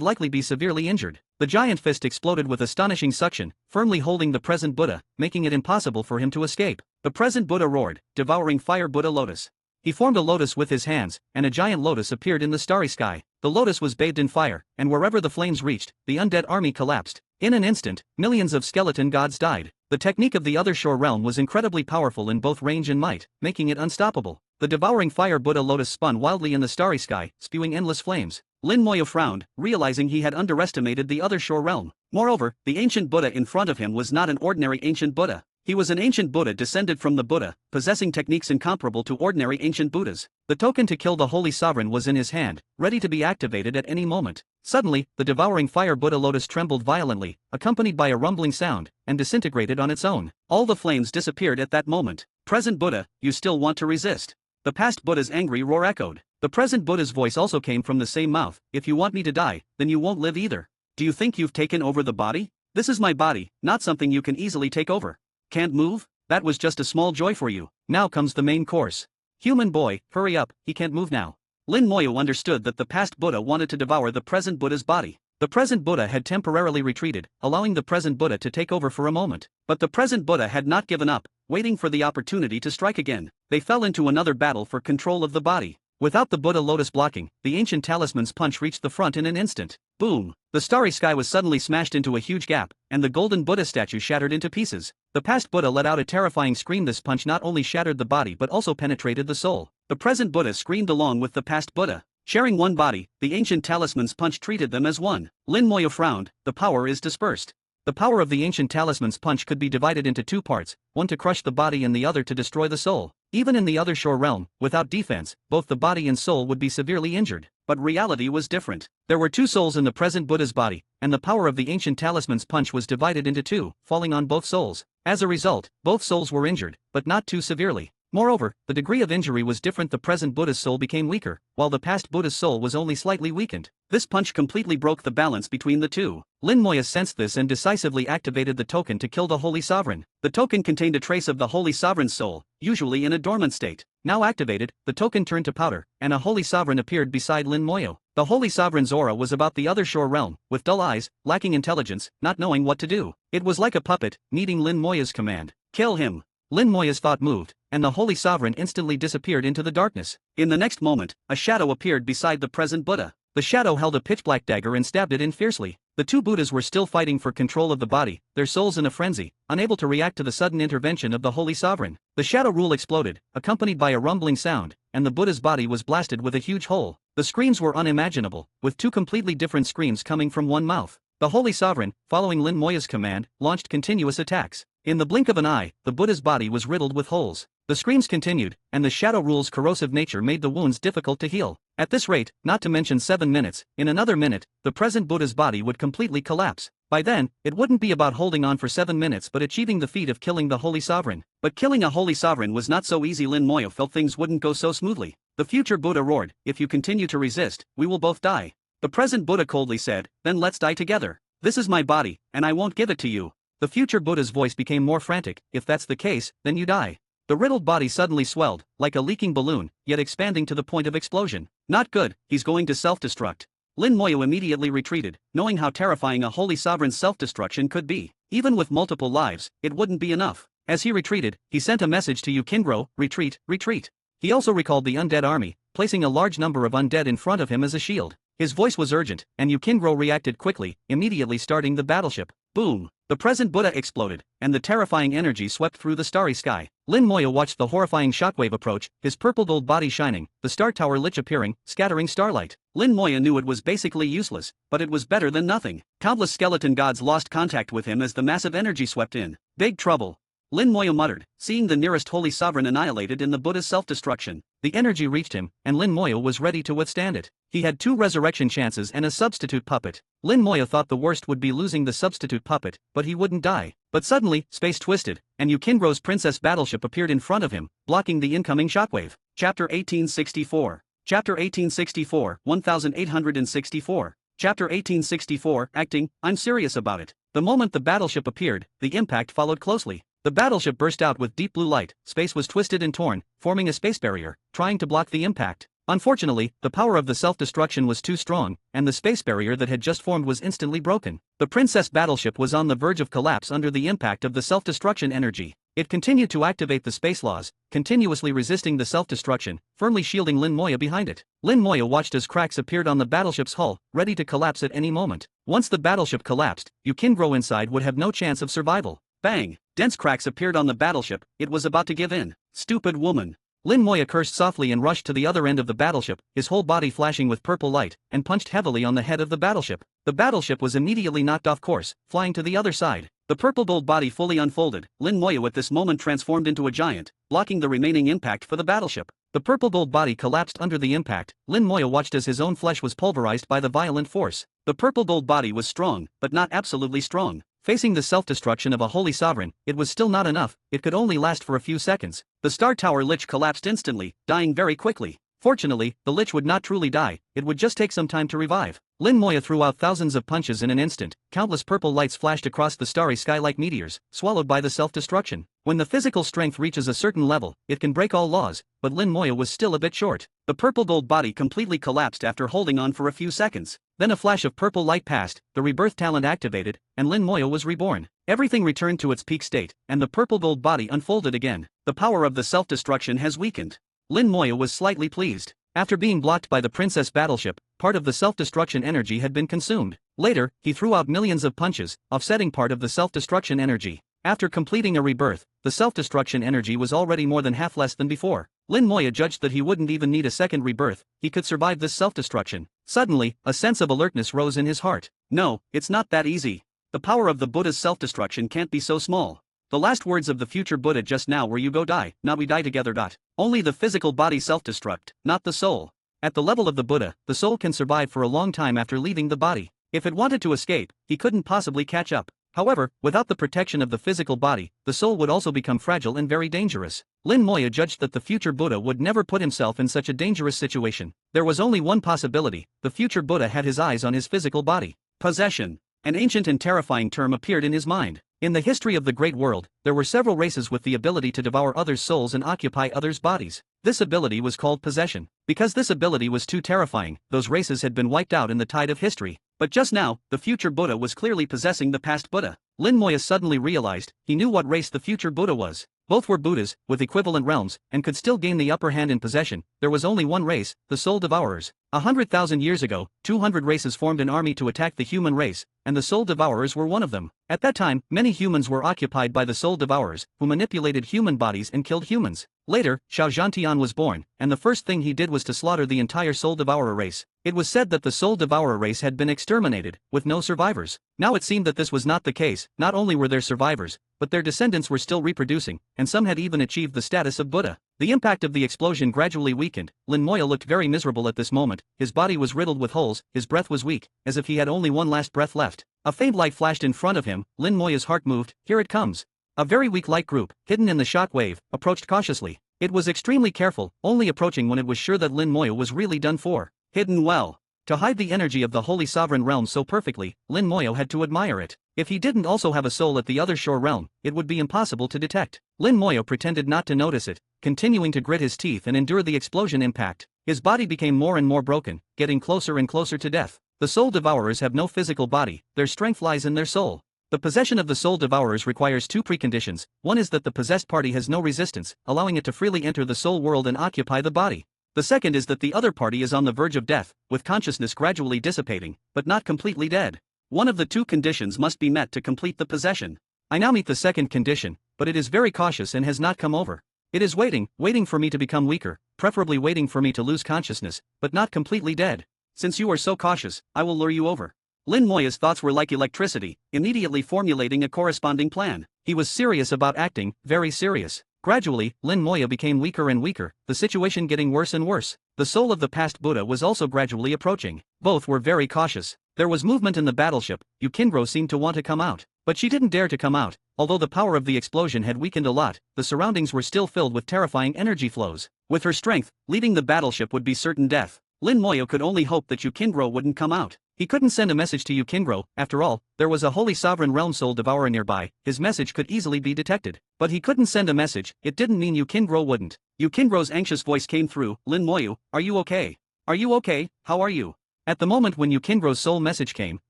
likely be severely injured. The giant fist exploded with astonishing suction, firmly holding the present Buddha, making it impossible for him to escape. The present Buddha roared, devouring fire Buddha lotus. He formed a lotus with his hands, and a giant lotus appeared in the starry sky. The lotus was bathed in fire, and wherever the flames reached, the undead army collapsed. In an instant, millions of skeleton gods died. The technique of the other shore realm was incredibly powerful in both range and might, making it unstoppable. The devouring fire Buddha lotus spun wildly in the starry sky, spewing endless flames. Lin Moya frowned, realizing he had underestimated the other shore realm. Moreover, the ancient Buddha in front of him was not an ordinary ancient Buddha. He was an ancient Buddha descended from the Buddha, possessing techniques incomparable to ordinary ancient Buddhas. The token to kill the Holy Sovereign was in his hand, ready to be activated at any moment. Suddenly, the devouring fire Buddha lotus trembled violently, accompanied by a rumbling sound, and disintegrated on its own. All the flames disappeared at that moment. Present Buddha, you still want to resist? The past Buddha's angry roar echoed. The present Buddha's voice also came from the same mouth. If you want me to die, then you won't live either. Do you think you've taken over the body? This is my body, not something you can easily take over. Can't move? That was just a small joy for you. Now comes the main course. Human boy, hurry up, he can't move now. Lin Moya understood that the past Buddha wanted to devour the present Buddha's body. The present Buddha had temporarily retreated, allowing the present Buddha to take over for a moment. But the present Buddha had not given up, waiting for the opportunity to strike again. They fell into another battle for control of the body. Without the Buddha lotus blocking, the ancient talisman's punch reached the front in an instant. Boom! The starry sky was suddenly smashed into a huge gap, and the golden Buddha statue shattered into pieces. The past Buddha let out a terrifying scream. This punch not only shattered the body but also penetrated the soul. The present Buddha screamed along with the past Buddha. Sharing one body, the ancient talisman's punch treated them as one. Lin Moya frowned, the power is dispersed. The power of the ancient talisman's punch could be divided into two parts, one to crush the body and the other to destroy the soul. Even in the other shore realm, without defense, both the body and soul would be severely injured. but reality was different. There were two souls in the present Buddha's body, and the power of the ancient talisman's punch was divided into two, falling on both souls. As a result, both souls were injured, but not too severely. Moreover, the degree of injury was different. The present Buddha's soul became weaker, while the past Buddha's soul was only slightly weakened. This punch completely broke the balance between the two. Lin Moya sensed this and decisively activated the token to kill the Holy Sovereign. The token contained a trace of the Holy Sovereign's soul, usually in a dormant state. Now activated, the token turned to powder, and a Holy Sovereign appeared beside Lin Moyo. The Holy Sovereign's aura was about the other shore realm, with dull eyes, lacking intelligence, not knowing what to do. It was like a puppet, needing Lin Moya's command. Kill him. Lin Moya's thought moved, and the Holy Sovereign instantly disappeared into the darkness. In the next moment, a shadow appeared beside the present Buddha. The shadow held a pitch-black dagger and stabbed it in fiercely. The two Buddhas were still fighting for control of the body, their souls in a frenzy, unable to react to the sudden intervention of the Holy Sovereign. The shadow rule exploded, accompanied by a rumbling sound, and the Buddha's body was blasted with a huge hole. The screams were unimaginable, with two completely different screams coming from one mouth. The Holy Sovereign, following Lin Moya's command, launched continuous attacks. In the blink of an eye, the Buddha's body was riddled with holes. The screams continued, and the shadow rule's corrosive nature made the wounds difficult to heal. At this rate, not to mention 7 minutes, in another minute, the present Buddha's body would completely collapse. By then, it wouldn't be about holding on for 7 minutes but achieving the feat of killing the Holy Sovereign. But killing a Holy Sovereign was not so easy. Lin Moya felt things wouldn't go so smoothly. The future Buddha roared, "If you continue to resist, we will both die." The present Buddha coldly said, "Then let's die together. This is my body, and I won't give it to you." The future Buddha's voice became more frantic, "If that's the case, then you die." The riddled body suddenly swelled, like a leaking balloon, yet expanding to the point of explosion. Not good, he's going to self-destruct. Lin Moyo immediately retreated, knowing how terrifying a Holy Sovereign's self-destruction could be. Even with multiple lives, it wouldn't be enough. As he retreated, he sent a message to Yukingro, "Retreat, retreat." He also recalled the undead army, placing a large number of undead in front of him as a shield. His voice was urgent, and Yukingro reacted quickly, immediately starting the battleship. Boom! The present Buddha exploded, and the terrifying energy swept through the starry sky. Lin Moya watched the horrifying shockwave approach, his purple gold body shining, the star tower lich appearing, scattering starlight. Lin Moya knew it was basically useless, but it was better than nothing. Countless skeleton gods lost contact with him as the massive energy swept in. Big trouble. Lin Moya muttered, seeing the nearest Holy Sovereign annihilated in the Buddha's self-destruction. The energy reached him, and Lin Moya was ready to withstand it. He had 2 resurrection chances and a substitute puppet. Lin Moya thought the worst would be losing the substitute puppet, but he wouldn't die. But suddenly, space twisted, and Yukingro's princess battleship appeared in front of him, blocking the incoming shockwave. Chapter 1864. Chapter 1864, 1864. Chapter 1864, Acting, I'm serious about it. The moment the battleship appeared, the impact followed closely. The battleship burst out with deep blue light, space was twisted and torn, forming a space barrier, trying to block the impact. Unfortunately, the power of the self-destruction was too strong, and the space barrier that had just formed was instantly broken. The princess battleship was on the verge of collapse under the impact of the self-destruction energy. It continued to activate the space laws, continuously resisting the self-destruction, firmly shielding Lin Moya behind it. Lin Moya watched as cracks appeared on the battleship's hull, ready to collapse at any moment. Once the battleship collapsed, Yukingro inside would have no chance of survival. Bang! Dense cracks appeared on the battleship, it was about to give in. Stupid woman. Lin Moya cursed softly and rushed to the other end of the battleship, his whole body flashing with purple light, and punched heavily on the head of the battleship. The battleship was immediately knocked off course, flying to the other side. The purple gold body fully unfolded, Lin Moya at this moment transformed into a giant, blocking the remaining impact for the battleship. The purple gold body collapsed under the impact. Lin Moya watched as his own flesh was pulverized by the violent force. The purple gold body was strong, but not absolutely strong. Facing the self-destruction of a Holy Sovereign, it was still not enough, it could only last for a few seconds. The Star Tower Lich collapsed instantly, dying very quickly. Fortunately, the Lich would not truly die, it would just take some time to revive. Lin Moya threw out thousands of punches in an instant, countless purple lights flashed across the starry sky like meteors, swallowed by the self-destruction. When the physical strength reaches a certain level, it can break all laws, but Lin Moya was still a bit short. The purple gold body completely collapsed after holding on for a few seconds. Then a flash of purple light passed, the rebirth talent activated, and Lin Moya was reborn. Everything returned to its peak state, and the purple gold body unfolded again. The power of the self-destruction has weakened. Lin Moya was slightly pleased. After being blocked by the princess battleship, part of the self-destruction energy had been consumed. Later, he threw out millions of punches, offsetting part of the self-destruction energy. After completing a rebirth, the self-destruction energy was already more than half less than before. Lin Moya judged that he wouldn't even need a second rebirth, he could survive this self-destruction. Suddenly, a sense of alertness rose in his heart. No, it's not that easy. The power of the Buddha's self-destruction can't be so small. The last words of the future Buddha just now were "You go die, not we die together." Only the physical body self-destruct, not the soul. At the level of the Buddha, the soul can survive for a long time after leaving the body. If it wanted to escape, he couldn't possibly catch up. However, without the protection of the physical body, the soul would also become fragile and very dangerous. Lin Moya judged that the future Buddha would never put himself in such a dangerous situation. There was only one possibility: the future Buddha had his eyes on his physical body. Possession. An ancient and terrifying term appeared in his mind. In the history of the great world, there were several races with the ability to devour others' souls and occupy others' bodies. This ability was called possession. Because this ability was too terrifying, those races had been wiped out in the tide of history. But just now, the future Buddha was clearly possessing the past Buddha. Lin Moya suddenly realized he knew what race the future Buddha was. Both were Buddhas, with equivalent realms, and could still gain the upper hand in possession. There was only one race, the Soul Devourers. 100,000 years ago, 200 races formed an army to attack the human race, and the Soul Devourers were one of them. At that time, many humans were occupied by the Soul Devourers, who manipulated human bodies and killed humans. Later, Xiao Zhantian was born, and the first thing he did was to slaughter the entire Soul Devourer race. It was said that the Soul Devourer race had been exterminated, with no survivors. Now it seemed that this was not the case. Not only were there survivors, but their descendants were still reproducing, and some had even achieved the status of Buddha. The impact of the explosion gradually weakened. Lin Moya looked very miserable at this moment. His body was riddled with holes, his breath was weak, as if he had only one last breath left. A faint light flashed in front of him. Lin Moya's heart moved. Here it comes. A very weak light group, hidden in the shock wave, approached cautiously. It was extremely careful, only approaching when it was sure that Lin Moya was really done for. Hidden well. To hide the energy of the Holy Sovereign Realm so perfectly, Lin Moya had to admire it. If he didn't also have a soul at the other shore realm, it would be impossible to detect. Lin Moya pretended not to notice it, continuing to grit his teeth and endure the explosion impact. His body became more and more broken, getting closer and closer to death. The Soul Devourers have no physical body, their strength lies in their soul. The possession of the Soul Devourers requires two preconditions. One is that the possessed party has no resistance, allowing it to freely enter the soul world and occupy the body. The second is that the other party is on the verge of death, with consciousness gradually dissipating, but not completely dead. One of the two conditions must be met to complete the possession. I now meet the second condition, but it is very cautious and has not come over. It is waiting for me to become weaker, preferably waiting for me to lose consciousness, but not completely dead. Since you are so cautious, I will lure you over. Lin Moya's thoughts were like electricity, immediately formulating a corresponding plan. He was serious about acting, very serious. Gradually, Lin Moya became weaker and weaker, the situation getting worse and worse. The soul of the past Buddha was also gradually approaching. Both were very cautious. There was movement in the battleship. Yukindro seemed to want to come out, but she didn't dare to come out. Although the power of the explosion had weakened a lot, the surroundings were still filled with terrifying energy flows. With her strength, leading the battleship would be certain death. Lin Moya could only hope that Yukindro wouldn't come out. He couldn't send a message to Yukindro. After all, there was a Holy Sovereign Realm Soul Devourer nearby. His message could easily be detected. But he couldn't send a message. It didn't mean Yukindro wouldn't. Yukindro's anxious voice came through. Lin Moya, are you okay? Are you okay? How are you? At the moment when Yukindro's soul message came,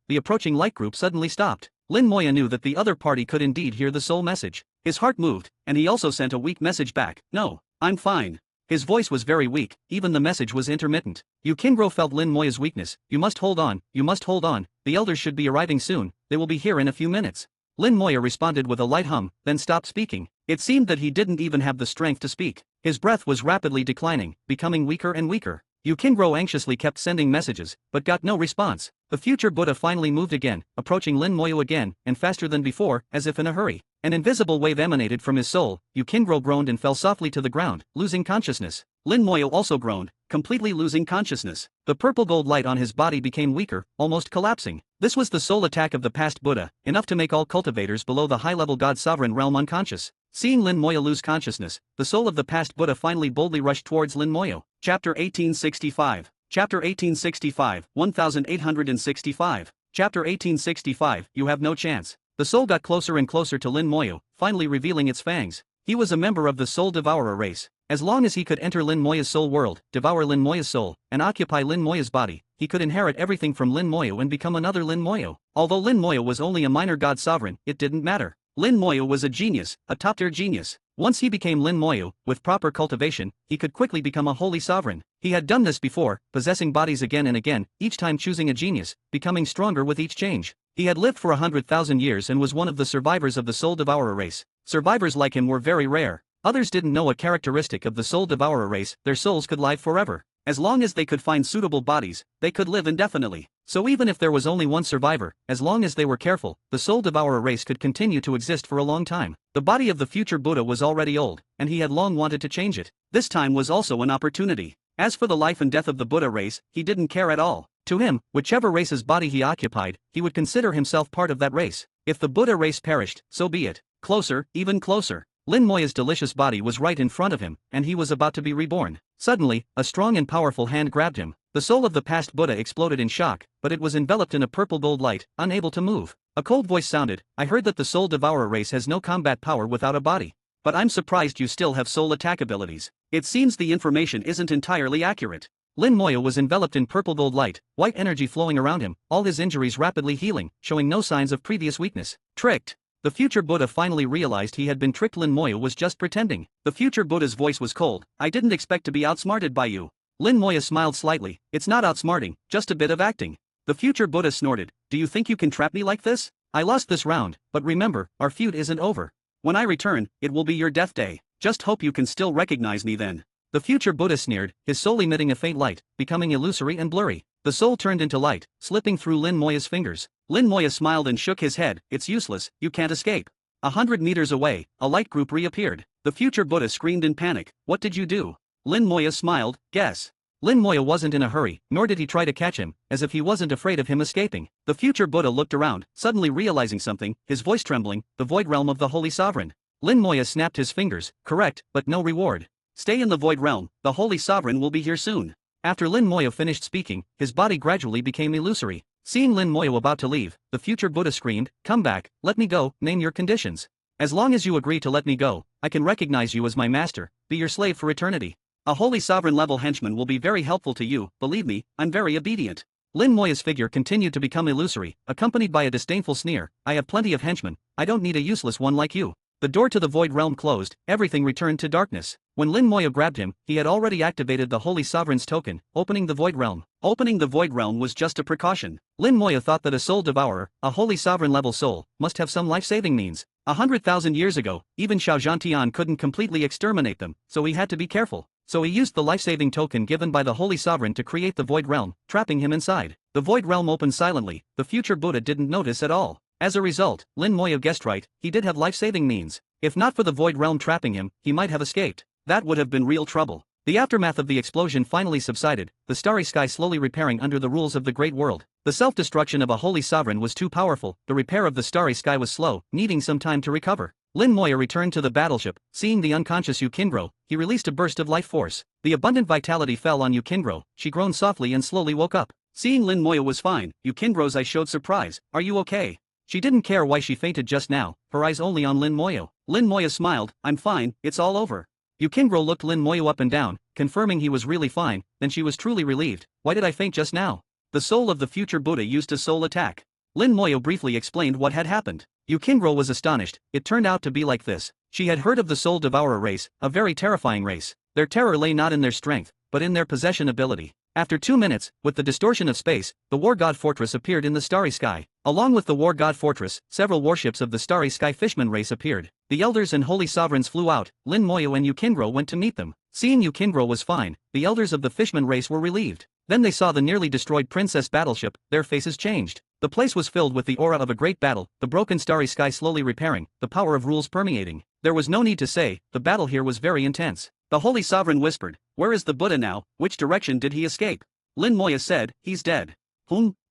the approaching light group suddenly stopped. Lin Moya knew that the other party could indeed hear the soul message. His heart moved, and he also sent a weak message back. No, I'm fine. His voice was very weak, even the message was intermittent. Yukindro felt Lin Moya's weakness. You must hold on, the elders should be arriving soon, they will be here in a few minutes. Lin Moya responded with a light hum, then stopped speaking. It seemed that he didn't even have the strength to speak. His breath was rapidly declining, becoming weaker and weaker. Yukindro anxiously kept sending messages, but got no response. The future Buddha finally moved again, approaching Lin Moya again, and faster than before, as if in a hurry. An invisible wave emanated from his soul. Yukindro groaned and fell softly to the ground, losing consciousness. Lin Moya also groaned, completely losing consciousness. The purple gold light on his body became weaker, almost collapsing. This was the soul attack of the past Buddha, enough to make all cultivators below the high-level God Sovereign Realm unconscious. Seeing Lin Moya lose consciousness, the soul of the past Buddha finally boldly rushed towards Lin Moya. Chapter 1865. Chapter 1865, 1865. Chapter 1865, you have no chance. The soul got closer and closer to Lin Moya, finally revealing its fangs. He was a member of the Soul Devourer race. As long as he could enter Lin Moya's soul world, devour Lin Moya's soul, and occupy Lin Moya's body, he could inherit everything from Lin Moya and become another Lin Moya. Although Lin Moya was only a minor god sovereign, it didn't matter. Lin Moya was a genius, a top-tier genius. Once he became Lin Moya, with proper cultivation, he could quickly become a holy sovereign. He had done this before, possessing bodies again and again, each time choosing a genius, becoming stronger with each change. He had lived for 100,000 years and was one of the survivors of the Soul Devourer race. Survivors like him were very rare. Others didn't know a characteristic of the Soul Devourer race: their souls could live forever. As long as they could find suitable bodies, they could live indefinitely. So even if there was only one survivor, as long as they were careful, the Soul Devourer race could continue to exist for a long time. The body of the future Buddha was already old, and he had long wanted to change it. This time was also an opportunity. As for the life and death of the Buddha race, he didn't care at all. To him, whichever race's body he occupied, he would consider himself part of that race. If the Buddha race perished, so be it. Closer, even closer. Lin Moya's delicious body was right in front of him, and he was about to be reborn. Suddenly, a strong and powerful hand grabbed him. The soul of the past Buddha exploded in shock, but it was enveloped in a purple gold light, unable to move. A cold voice sounded, "I heard that the Soul Devourer race has no combat power without a body. But I'm surprised you still have soul attack abilities. It seems the information isn't entirely accurate." Lin Moya was enveloped in purple gold light, white energy flowing around him, all his injuries rapidly healing, showing no signs of previous weakness. Tricked. The future Buddha finally realized he had been tricked. Lin Moya was just pretending. The future Buddha's voice was cold. "I didn't expect to be outsmarted by you." Lin Moya smiled slightly. "It's not outsmarting, just a bit of acting." The future Buddha snorted. "Do you think you can trap me like this? I lost this round, but remember, our feud isn't over. When I return, it will be your death day. Just hope you can still recognize me then." The future Buddha sneered, his soul emitting a faint light, becoming illusory and blurry. The soul turned into light, slipping through Lin Moya's fingers. Lin Moya smiled and shook his head. "It's useless, you can't escape." 100 meters away, a light group reappeared. The future Buddha screamed in panic. "What did you do?" Lin Moya smiled. "Guess." Lin Moya wasn't in a hurry, nor did he try to catch him, as if he wasn't afraid of him escaping. The future Buddha looked around, suddenly realizing something, his voice trembling. "The void realm of the Holy Sovereign." Lin Moya snapped his fingers. "Correct, but no reward. Stay in the void realm, the Holy Sovereign will be here soon." After Lin Moya finished speaking, his body gradually became illusory. Seeing Lin Moya about to leave, the future Buddha screamed, "Come back, let me go, name your conditions. As long as you agree to let me go, I can recognize you as my master, be your slave for eternity. A Holy Sovereign level henchman will be very helpful to you, believe me, I'm very obedient." Lin Moya's figure continued to become illusory, accompanied by a disdainful sneer. "I have plenty of henchmen, I don't need a useless one like you." The door to the void realm closed, everything returned to darkness. When Lin Moya grabbed him, he had already activated the Holy Sovereign's token, opening the void realm. Opening the void realm was just a precaution. Lin Moya thought that a soul devourer, a Holy Sovereign level soul, must have some life-saving means. 100,000 years ago, even Xiao Zhantian couldn't completely exterminate them, so he had to be careful. So he used the life-saving token given by the Holy Sovereign to create the void realm, trapping him inside. The void realm opened silently, the future Buddha didn't notice at all. As a result, Lin Moya guessed right, he did have life-saving means. If not for the void realm trapping him, he might have escaped. That would have been real trouble. The aftermath of the explosion finally subsided, the starry sky slowly repairing under the rules of the great world. The self-destruction of a Holy Sovereign was too powerful, the repair of the starry sky was slow, needing some time to recover. Lin Moya returned to the battleship. Seeing the unconscious Yukindro, he released a burst of life force. The abundant vitality fell on Yukindro, she groaned softly and slowly woke up. Seeing Lin Moya was fine, Yukindro's eyes showed surprise. "Are you okay?" She didn't care why she fainted just now, her eyes only on Lin Moya. Lin Moya smiled. "I'm fine, it's all over." Yukindro looked Lin Moya up and down, confirming he was really fine, then she was truly relieved. "Why did I faint just now?" "The soul of the future Buddha used a soul attack." Lin Moya briefly explained what had happened. Yukindro was astonished. It turned out to be like this. She had heard of the Soul Devourer race, a very terrifying race. Their terror lay not in their strength, but in their possession ability. After 2 minutes, with the distortion of space, the War God Fortress appeared in the starry sky. Along with the War God Fortress, several warships of the starry sky Fishman race appeared. The elders and holy sovereigns flew out. Lin Moya and Yukindro went to meet them. Seeing Yukindro was fine, the elders of the Fishman race were relieved. Then they saw the nearly destroyed princess battleship, their faces changed. The place was filled with the aura of a great battle, the broken starry sky slowly repairing, the power of rules permeating. There was no need to say, the battle here was very intense. The Holy Sovereign whispered, "Where is the Buddha now? Which direction did he escape?" Lin Moya said, "He's dead."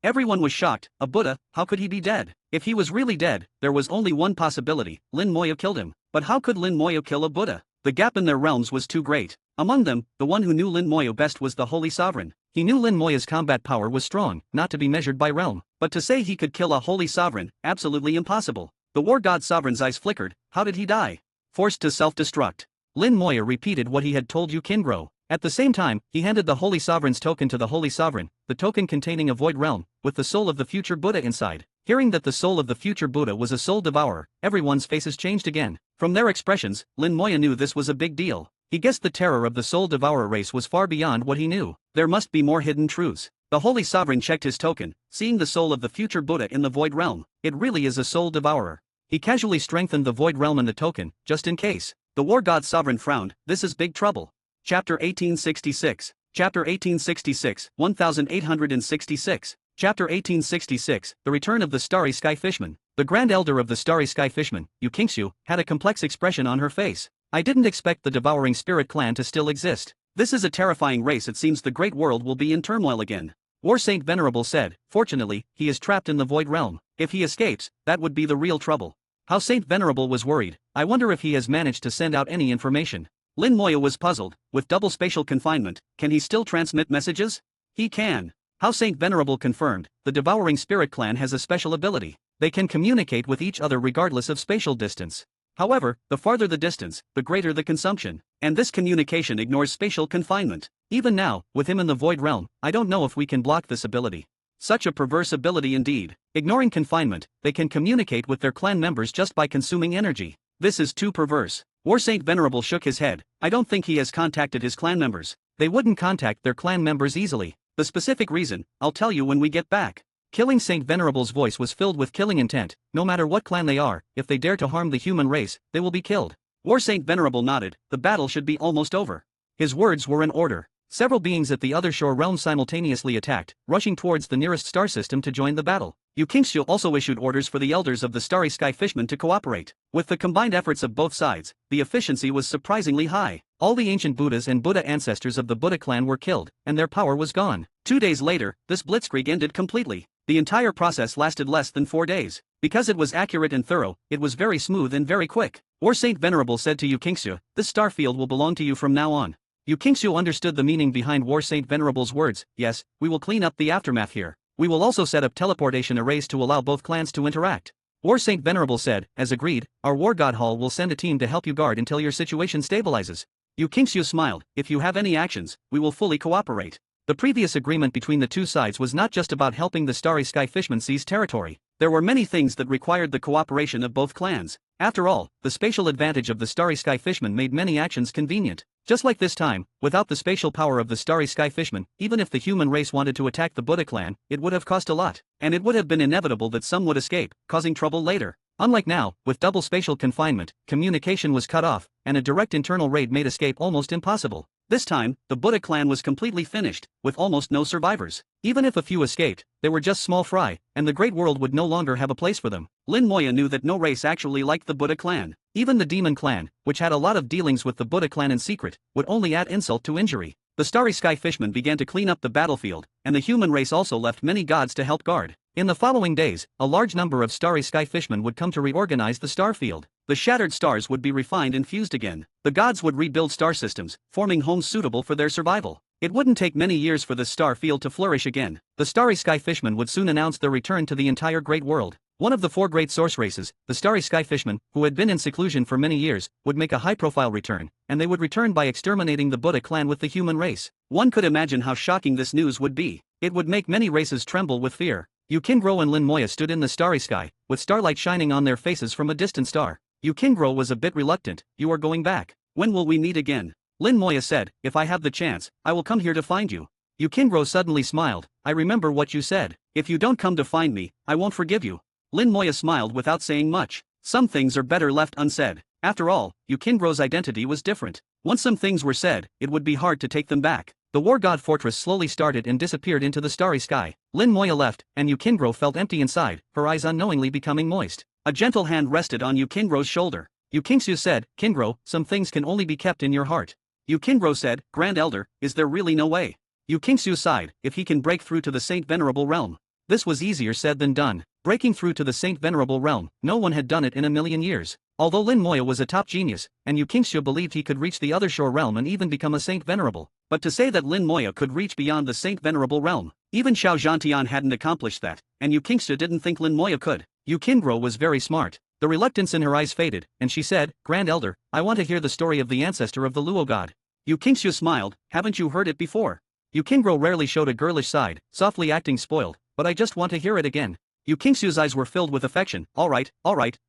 Everyone was shocked. A Buddha, how could he be dead? If he was really dead, there was only one possibility, Lin Moya killed him. But how could Lin Moya kill a Buddha? The gap in their realms was too great. Among them, the one who knew Lin Moya best was the Holy Sovereign. He knew Lin Moya's combat power was strong, not to be measured by realm. But to say he could kill a Holy Sovereign, absolutely impossible. The War God Sovereign's eyes flickered. How did he die? Forced to self-destruct. Lin Moya repeated what he had told Yukindro. At the same time, he handed the Holy Sovereign's token to the Holy Sovereign, the token containing a void realm, with the soul of the future Buddha inside. Hearing that the soul of the future Buddha was a soul devourer, everyone's faces changed again. From their expressions, Lin Moya knew this was a big deal. He guessed the terror of the soul devourer race was far beyond what he knew. There must be more hidden truths. The Holy Sovereign checked his token, seeing the soul of the future Buddha in the void realm. It really is a soul devourer. He casually strengthened the void realm and the token, just in case. The War God Sovereign frowned. This is big trouble. Chapter 1866. Chapter 1866, 1866. Chapter 1866, The Return of the Starry Sky Fishman. The Grand Elder of the Starry Sky Fishman, Yukingshu, had a complex expression on her face. I didn't expect the Devouring Spirit clan to still exist. This is a terrifying race. It seems the great world will be in turmoil again. War Saint Venerable said, fortunately, he is trapped in the Void Realm. If he escapes, that would be the real trouble. How Saint Venerable was worried. I wonder if he has managed to send out any information. Lin Moya was puzzled. With double spatial confinement, can he still transmit messages? He can. How Saint Venerable confirmed, the Devouring Spirit clan has a special ability. They can communicate with each other regardless of spatial distance. However, the farther the distance, the greater the consumption. And this communication ignores spatial confinement. Even now, with him in the Void Realm, I don't know if we can block this ability. Such a perverse ability indeed. Ignoring confinement, they can communicate with their clan members just by consuming energy. This is too perverse. War Saint Venerable shook his head. I don't think he has contacted his clan members. They wouldn't contact their clan members easily. The specific reason, I'll tell you when we get back. Killing Saint Venerable's voice was filled with killing intent. No matter what clan they are, if they dare to harm the human race, they will be killed. War Saint Venerable nodded. The battle should be almost over. His words were in order. Several beings at the other shore realm simultaneously attacked, rushing towards the nearest star system to join the battle. Yu Qingshu also issued orders for the elders of the Starry Sky Fishmen to cooperate. With the combined efforts of both sides, the efficiency was surprisingly high. All the ancient Buddhas and Buddha ancestors of the Buddha clan were killed, and their power was gone. 2 days later, this blitzkrieg ended completely. The entire process lasted less than 4 days. Because it was accurate and thorough, it was very smooth and very quick. War Saint Venerable said to Yu Qingshu, this star field will belong to you from now on. Yu Qingshu understood the meaning behind War Saint Venerable's words. Yes, we will clean up the aftermath here. We will also set up teleportation arrays to allow both clans to interact. War Saint Venerable said, as agreed, our War God Hall will send a team to help you guard until your situation stabilizes. Yu Qingshu smiled, if you have any actions, we will fully cooperate. The previous agreement between the two sides was not just about helping the Starry Sky Fishmen seize territory. There were many things that required the cooperation of both clans. After all, the spatial advantage of the Starry Sky Fishmen made many actions convenient. Just like this time, without the spatial power of the Starry Sky Fishmen, even if the human race wanted to attack the Buddha clan, it would have cost a lot. And it would have been inevitable that some would escape, causing trouble later. Unlike now, with double spatial confinement, communication was cut off, and a direct internal raid made escape almost impossible. This time, the Buddha clan was completely finished, with almost no survivors. Even if a few escaped, they were just small fry, and the great world would no longer have a place for them. Lin Moya knew that no race actually liked the Buddha clan. Even the Demon clan, which had a lot of dealings with the Buddha clan in secret, would only add insult to injury. The Starry Sky Fishmen began to clean up the battlefield, and the human race also left many gods to help guard. In the following days, a large number of Starry Sky Fishmen would come to reorganize the star field. The shattered stars would be refined and fused again. The gods would rebuild star systems, forming homes suitable for their survival. It wouldn't take many years for the star field to flourish again. The Starry Sky Fishmen would soon announce their return to the entire great world. One of the 4 great source races, the Starry Sky Fishmen, who had been in seclusion for many years, would make a high-profile return, and they would return by exterminating the Buddha clan with the human race. One could imagine how shocking this news would be. It would make many races tremble with fear. Yu Qingro and Lin Moya stood in the starry sky, with starlight shining on their faces from a distant star. Yu Qingro was a bit reluctant. You are going back. When will we meet again? Lin Moya said, if I have the chance, I will come here to find you. Yu Qingro suddenly smiled. I remember what you said. If you don't come to find me, I won't forgive you. Lin Moya smiled without saying much. Some things are better left unsaid. After all, Yu Qingro's identity was different. Once some things were said, it would be hard to take them back. The War God Fortress slowly started and disappeared into the starry sky. Lin Moya left, and Yu Qingro felt empty inside, her eyes unknowingly becoming moist. A gentle hand rested on Yu Qingro's shoulder. Yu Qingshu said, Qingro, some things can only be kept in your heart. Yu Qingro said, Grand Elder, is there really no way? Yu Qingshu sighed, if he can break through to the Saint Venerable realm. This was easier said than done. Breaking through to the Saint Venerable realm, no one had done it in a million years. Although Lin Moya was a top genius, and Yu Qingshu believed he could reach the other shore realm and even become a Saint Venerable. But to say that Lin Moya could reach beyond the Saint Venerable realm, even Xiao Zhantian hadn't accomplished that, and Yu Qingshu didn't think Lin Moya could. Yu Qingro was very smart. The reluctance in her eyes faded, and she said, Grand Elder, I want to hear the story of the ancestor of the Luo god. Yu Qingshu smiled, haven't you heard it before? Yu Qingro rarely showed a girlish side, softly acting spoiled, but I just want to hear it again. Yu Qingshu's eyes were filled with affection. All right,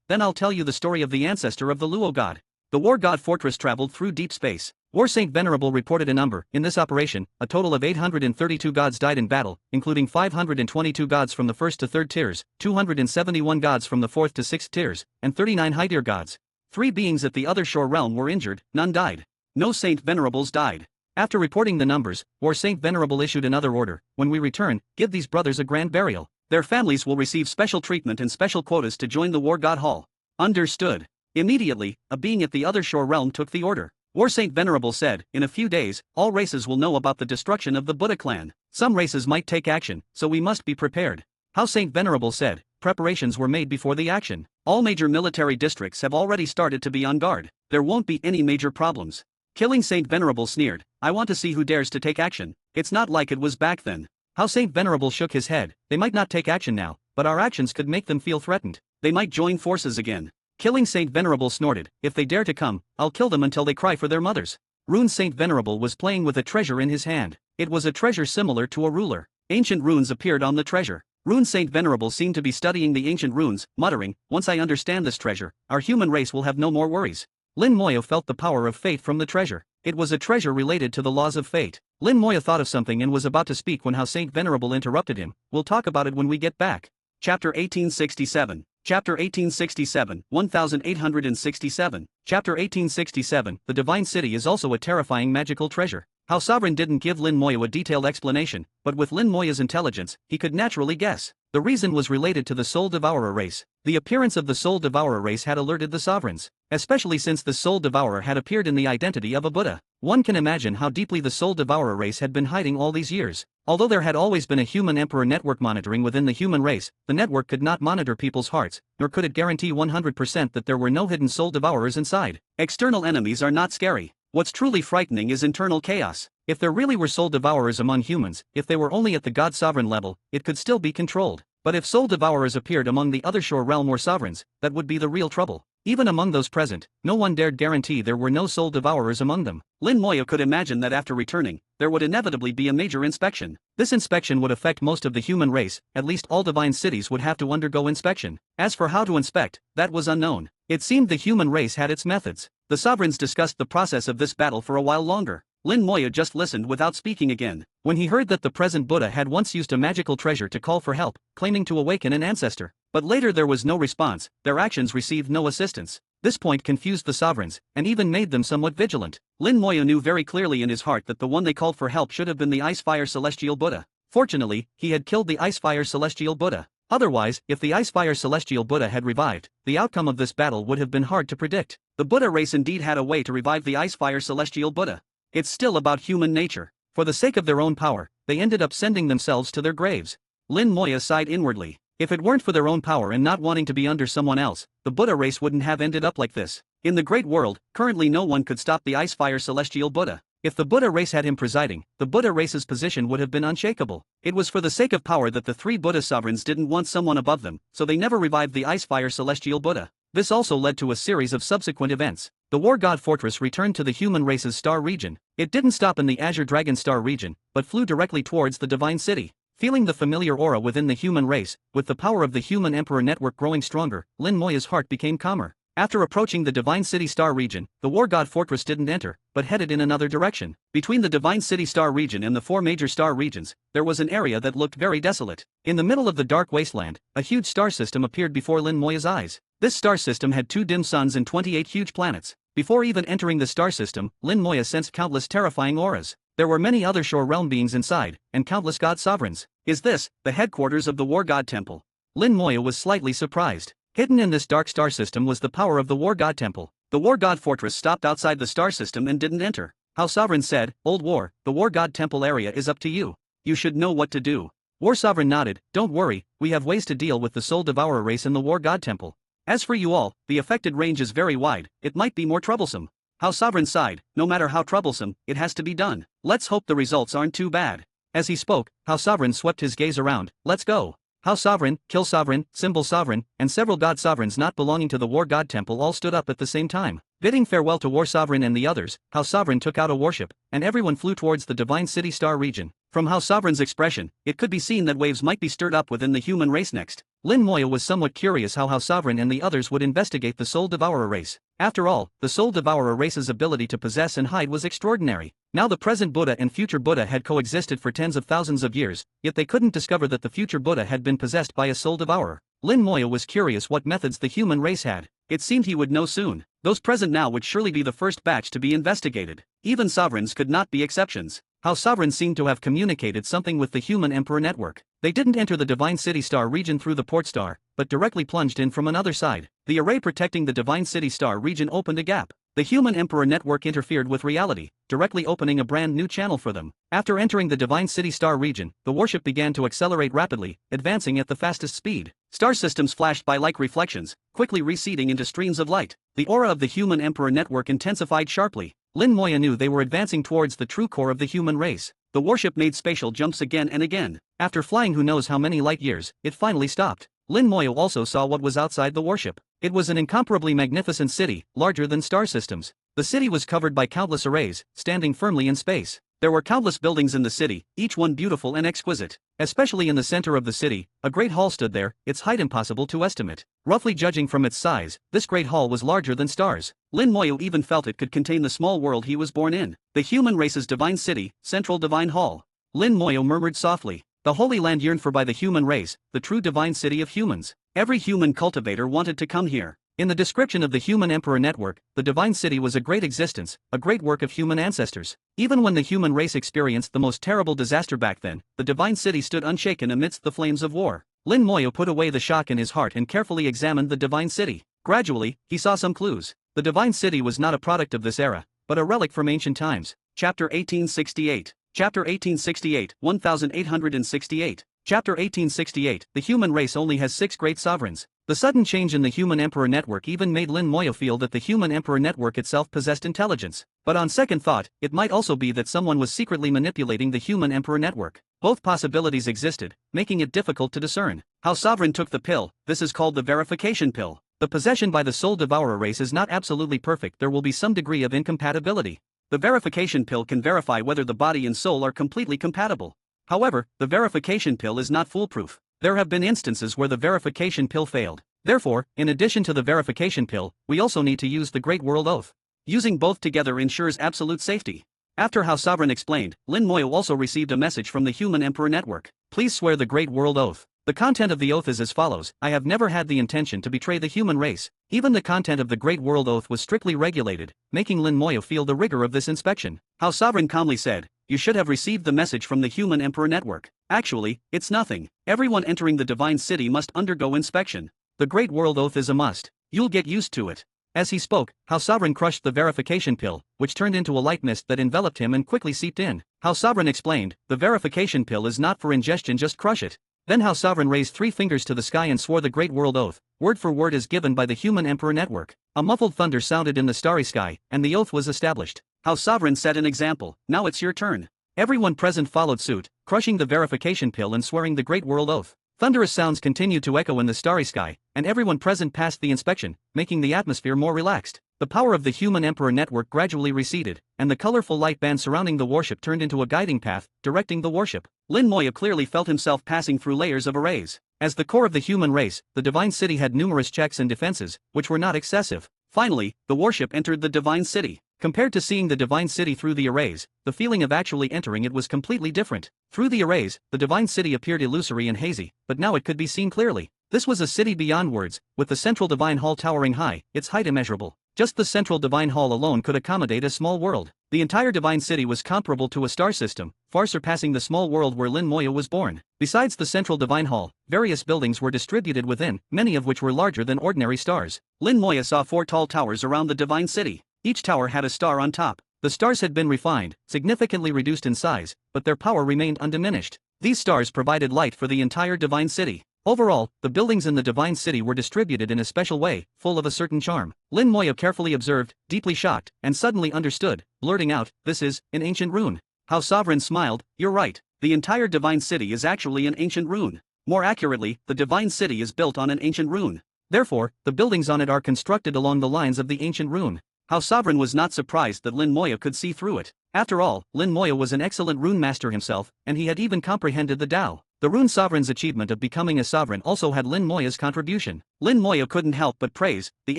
then I'll tell you the story of the ancestor of the Luo god. The War God Fortress traveled through deep space. War Saint Venerable reported a number. In this operation, a total of 832 gods died in battle, including 522 gods from the 1st to 3rd tiers, 271 gods from the 4th to 6th tiers, and 39 high tier gods. 3 beings at the other shore realm were injured, none died. No Saint Venerables died. After reporting the numbers, War Saint Venerable issued another order. When we return, give these brothers a grand burial. Their families will receive special treatment and special quotas to join the War God Hall. Understood. Immediately, a being at the other shore realm took the order. War Saint Venerable said, in a few days, all races will know about the destruction of the Buddha clan. Some races might take action, so we must be prepared. How Saint Venerable said, preparations were made before the action. All major military districts have already started to be on guard. There won't be any major problems. Killing Saint Venerable sneered, I want to see who dares to take action. It's not like it was back then. How Saint Venerable shook his head, they might not take action now, but our actions could make them feel threatened. They might join forces again. Killing Saint Venerable snorted, if they dare to come, I'll kill them until they cry for their mothers. Rune Saint Venerable was playing with a treasure in his hand. It was a treasure similar to a ruler. Ancient runes appeared on the treasure. Rune Saint Venerable seemed to be studying the ancient runes, muttering, once I understand this treasure, our human race will have no more worries. Lin Moya felt the power of fate from the treasure. It was a treasure related to the laws of fate. Lin Moya thought of something and was about to speak when How Saint Venerable interrupted him. We'll talk about it when we get back. Chapter 1867. Chapter 1867, 1867. Chapter 1867, The Divine City is also a terrifying magical treasure. How Sovereign didn't give Lin Moya a detailed explanation, but with Lin Moya's intelligence, he could naturally guess. The reason was related to the Soul Devourer race. The appearance of the Soul Devourer race had alerted the sovereigns, especially since the Soul Devourer had appeared in the identity of a Buddha. One can imagine how deeply the Soul Devourer race had been hiding all these years. Although there had always been a human emperor network monitoring within the human race, the network could not monitor people's hearts, nor could it guarantee 100% that there were no hidden Soul Devourers inside. External enemies are not scary. What's truly frightening is internal chaos. If there really were Soul Devourers among humans, if they were only at the God Sovereign level, it could still be controlled. But if Soul Devourers appeared among the other Shore Realm or sovereigns, that would be the real trouble. Even among those present, no one dared guarantee there were no Soul Devourers among them. Lin Moya could imagine that after returning, there would inevitably be a major inspection. This inspection would affect most of the human race, at least all divine cities would have to undergo inspection. As for how to inspect, that was unknown. It seemed the human race had its methods. The sovereigns discussed the process of this battle for a while longer. Lin Moya just listened without speaking again. When he heard that the present Buddha had once used a magical treasure to call for help, claiming to awaken an ancestor, but later there was no response, their actions received no assistance. This point confused the sovereigns, and even made them somewhat vigilant. Lin Moya knew very clearly in his heart that the one they called for help should have been the Ice-Fire Celestial Buddha. Fortunately, he had killed the Ice-Fire Celestial Buddha. Otherwise, if the Ice-Fire Celestial Buddha had revived, the outcome of this battle would have been hard to predict. The Buddha race indeed had a way to revive the Ice-Fire Celestial Buddha. It's still about human nature. For the sake of their own power, they ended up sending themselves to their graves. Lin Moya sighed inwardly. If it weren't for their own power and not wanting to be under someone else, the Buddha race wouldn't have ended up like this. In the great world, currently no one could stop the Ice-Fire Celestial Buddha. If the Buddha race had him presiding, the Buddha race's position would have been unshakable. It was for the sake of power that the three Buddha sovereigns didn't want someone above them, so they never revived the Ice-Fire Celestial Buddha. This also led to a series of subsequent events. The War God Fortress returned to the human race's star region. It didn't stop in the Azure Dragon star region, but flew directly towards the Divine City. Feeling the familiar aura within the human race, with the power of the human emperor network growing stronger, Lin Moya's heart became calmer. After approaching the Divine City star region, the War God Fortress didn't enter, but headed in another direction. Between the Divine City star region and the four major star regions, there was an area that looked very desolate. In the middle of the dark wasteland, a huge star system appeared before Lin Moya's eyes. This star system had 2 dim suns and 28 huge planets. Before even entering the star system, Lin Moya sensed countless terrifying auras. There were many other Shore Realm beings inside, and countless god sovereigns. Is this the headquarters of the War God Temple? Lin Moya was slightly surprised. Hidden in this dark star system was the power of the War God Temple. The War God Fortress stopped outside the star system and didn't enter. How Sovereign said, Old War, the War God Temple area is up to you. You should know what to do. War Sovereign nodded, don't worry, we have ways to deal with the Soul Devourer race in the War God Temple. As for you all, the affected range is very wide, it might be more troublesome. How Sovereign sighed, no matter how troublesome, it has to be done. Let's hope the results aren't too bad. As he spoke, How Sovereign swept his gaze around, let's go. How Sovereign, Kill Sovereign, Symbol Sovereign, and several god sovereigns not belonging to the War God Temple all stood up at the same time. Bidding farewell to War Sovereign and the others, How Sovereign took out a warship, and everyone flew towards the Divine City star region. From How Sovereign's expression, it could be seen that waves might be stirred up within the human race next. Lin Moya was somewhat curious how Sovereign and the others would investigate the Soul Devourer race. After all, the Soul Devourer race's ability to possess and hide was extraordinary. Now the present Buddha and future Buddha had coexisted for tens of thousands of years, yet they couldn't discover that the future Buddha had been possessed by a Soul Devourer. Lin Moya was curious what methods the human race had. It seemed he would know soon. Those present now would surely be the first batch to be investigated. Even sovereigns could not be exceptions. How Sovereign seemed to have communicated something with the human emperor network. They didn't enter the Divine City star region through the port star, but directly plunged in from another side. The array protecting the Divine City star region opened a gap. The human emperor network interfered with reality, directly opening a brand new channel for them. After entering the Divine City star region, the warship began to accelerate rapidly, advancing at the fastest speed. Star systems flashed by like reflections, quickly receding into streams of light. The aura of the human emperor network intensified sharply. Lin Moya knew they were advancing towards the true core of the human race. The warship made spatial jumps again and again. After flying who knows how many light years, it finally stopped. Lin Moya also saw what was outside the warship. It was an incomparably magnificent city, larger than star systems. The city was covered by countless arrays, standing firmly in space. There were countless buildings in the city, each one beautiful and exquisite. Especially in the center of the city, a great hall stood there, its height impossible to estimate. Roughly judging from its size, this great hall was larger than stars. Lin Moyo even felt it could contain the small world he was born in. The human race's divine city, Central Divine Hall. Lin Moyo murmured softly. The Holy Land yearned for by the human race, the true divine city of humans. Every human cultivator wanted to come here. In the description of the Human Emperor Network, the Divine City was a great existence, a great work of human ancestors. Even when the human race experienced the most terrible disaster back then, the Divine City stood unshaken amidst the flames of war. Lin Moyo put away the shock in his heart and carefully examined the Divine City. Gradually, he saw some clues. The Divine City was not a product of this era, but a relic from ancient times. Chapter 1868. Chapter 1868, 1868. Chapter 1868, the human race only has 6 great sovereigns. The sudden change in the Human Emperor Network even made Lin Moyo feel that the Human Emperor Network itself possessed intelligence. But on second thought, it might also be that someone was secretly manipulating the Human Emperor Network. Both possibilities existed, making it difficult to discern. How Sovereign took the pill. This is called the verification pill. The possession by the Soul Devourer race is not absolutely perfect. There will be some degree of incompatibility. The verification pill can verify whether the body and soul are completely compatible. However, the verification pill is not foolproof. There have been instances where the verification pill failed. Therefore, in addition to the verification pill, we also need to use the Great World Oath. Using both together ensures absolute safety. After How Sovereign explained, Lin Moyo also received a message from the Human Emperor Network. Please swear the Great World Oath. The content of the oath is as follows. I have never had the intention to betray the human race. Even the content of the Great World Oath was strictly regulated, making Lin Moyo feel the rigor of this inspection. How Sovereign calmly said, you should have received the message from the Human Emperor Network. Actually, it's nothing. Everyone entering the Divine City must undergo inspection. The Great World Oath is a must. You'll get used to it. As he spoke, How Sovereign crushed the verification pill, which turned into a light mist that enveloped him and quickly seeped in. How Sovereign explained, the verification pill is not for ingestion, just crush it. Then How Sovereign raised 3 fingers to the sky and swore the Great World Oath, word for word as given by the Human Emperor Network. A muffled thunder sounded in the starry sky, and the oath was established. How Sovereign set an example. Now it's your turn. Everyone present followed suit, crushing the verification pill and swearing the Great World Oath. Thunderous sounds continued to echo in the starry sky, and everyone present passed the inspection, making the atmosphere more relaxed. The power of the Human Emperor Network gradually receded, and the colorful light band surrounding the warship turned into a guiding path, directing the warship. Lin Moya clearly felt himself passing through layers of arrays. As the core of the human race, the Divine City had numerous checks and defenses, which were not excessive. Finally, the warship entered the Divine City. Compared to seeing the Divine City through the arrays, the feeling of actually entering it was completely different. Through the arrays, the Divine City appeared illusory and hazy, but now it could be seen clearly. This was a city beyond words, with the Central Divine Hall towering high, its height immeasurable. Just the Central Divine Hall alone could accommodate a small world. The entire Divine City was comparable to a star system, far surpassing the small world where Lin Moya was born. Besides the Central Divine Hall, various buildings were distributed within, many of which were larger than ordinary stars. Lin Moya saw 4 tall towers around the Divine City. Each tower had a star on top. The stars had been refined, significantly reduced in size, but their power remained undiminished. These stars provided light for the entire Divine City. Overall, the buildings in the Divine City were distributed in a special way, full of a certain charm. Lin Moya carefully observed, deeply shocked, and suddenly understood, blurting out, this is an ancient rune. How Sovereign smiled, you're right. The entire Divine City is actually an ancient rune. More accurately, the Divine City is built on an ancient rune. Therefore, the buildings on it are constructed along the lines of the ancient rune. How Sovereign was not surprised that Lin Moya could see through it. After all, Lin Moya was an excellent rune master himself, and he had even comprehended the Tao. The Rune Sovereign's achievement of becoming a sovereign also had Lin Moya's contribution. Lin Moya couldn't help but praise, the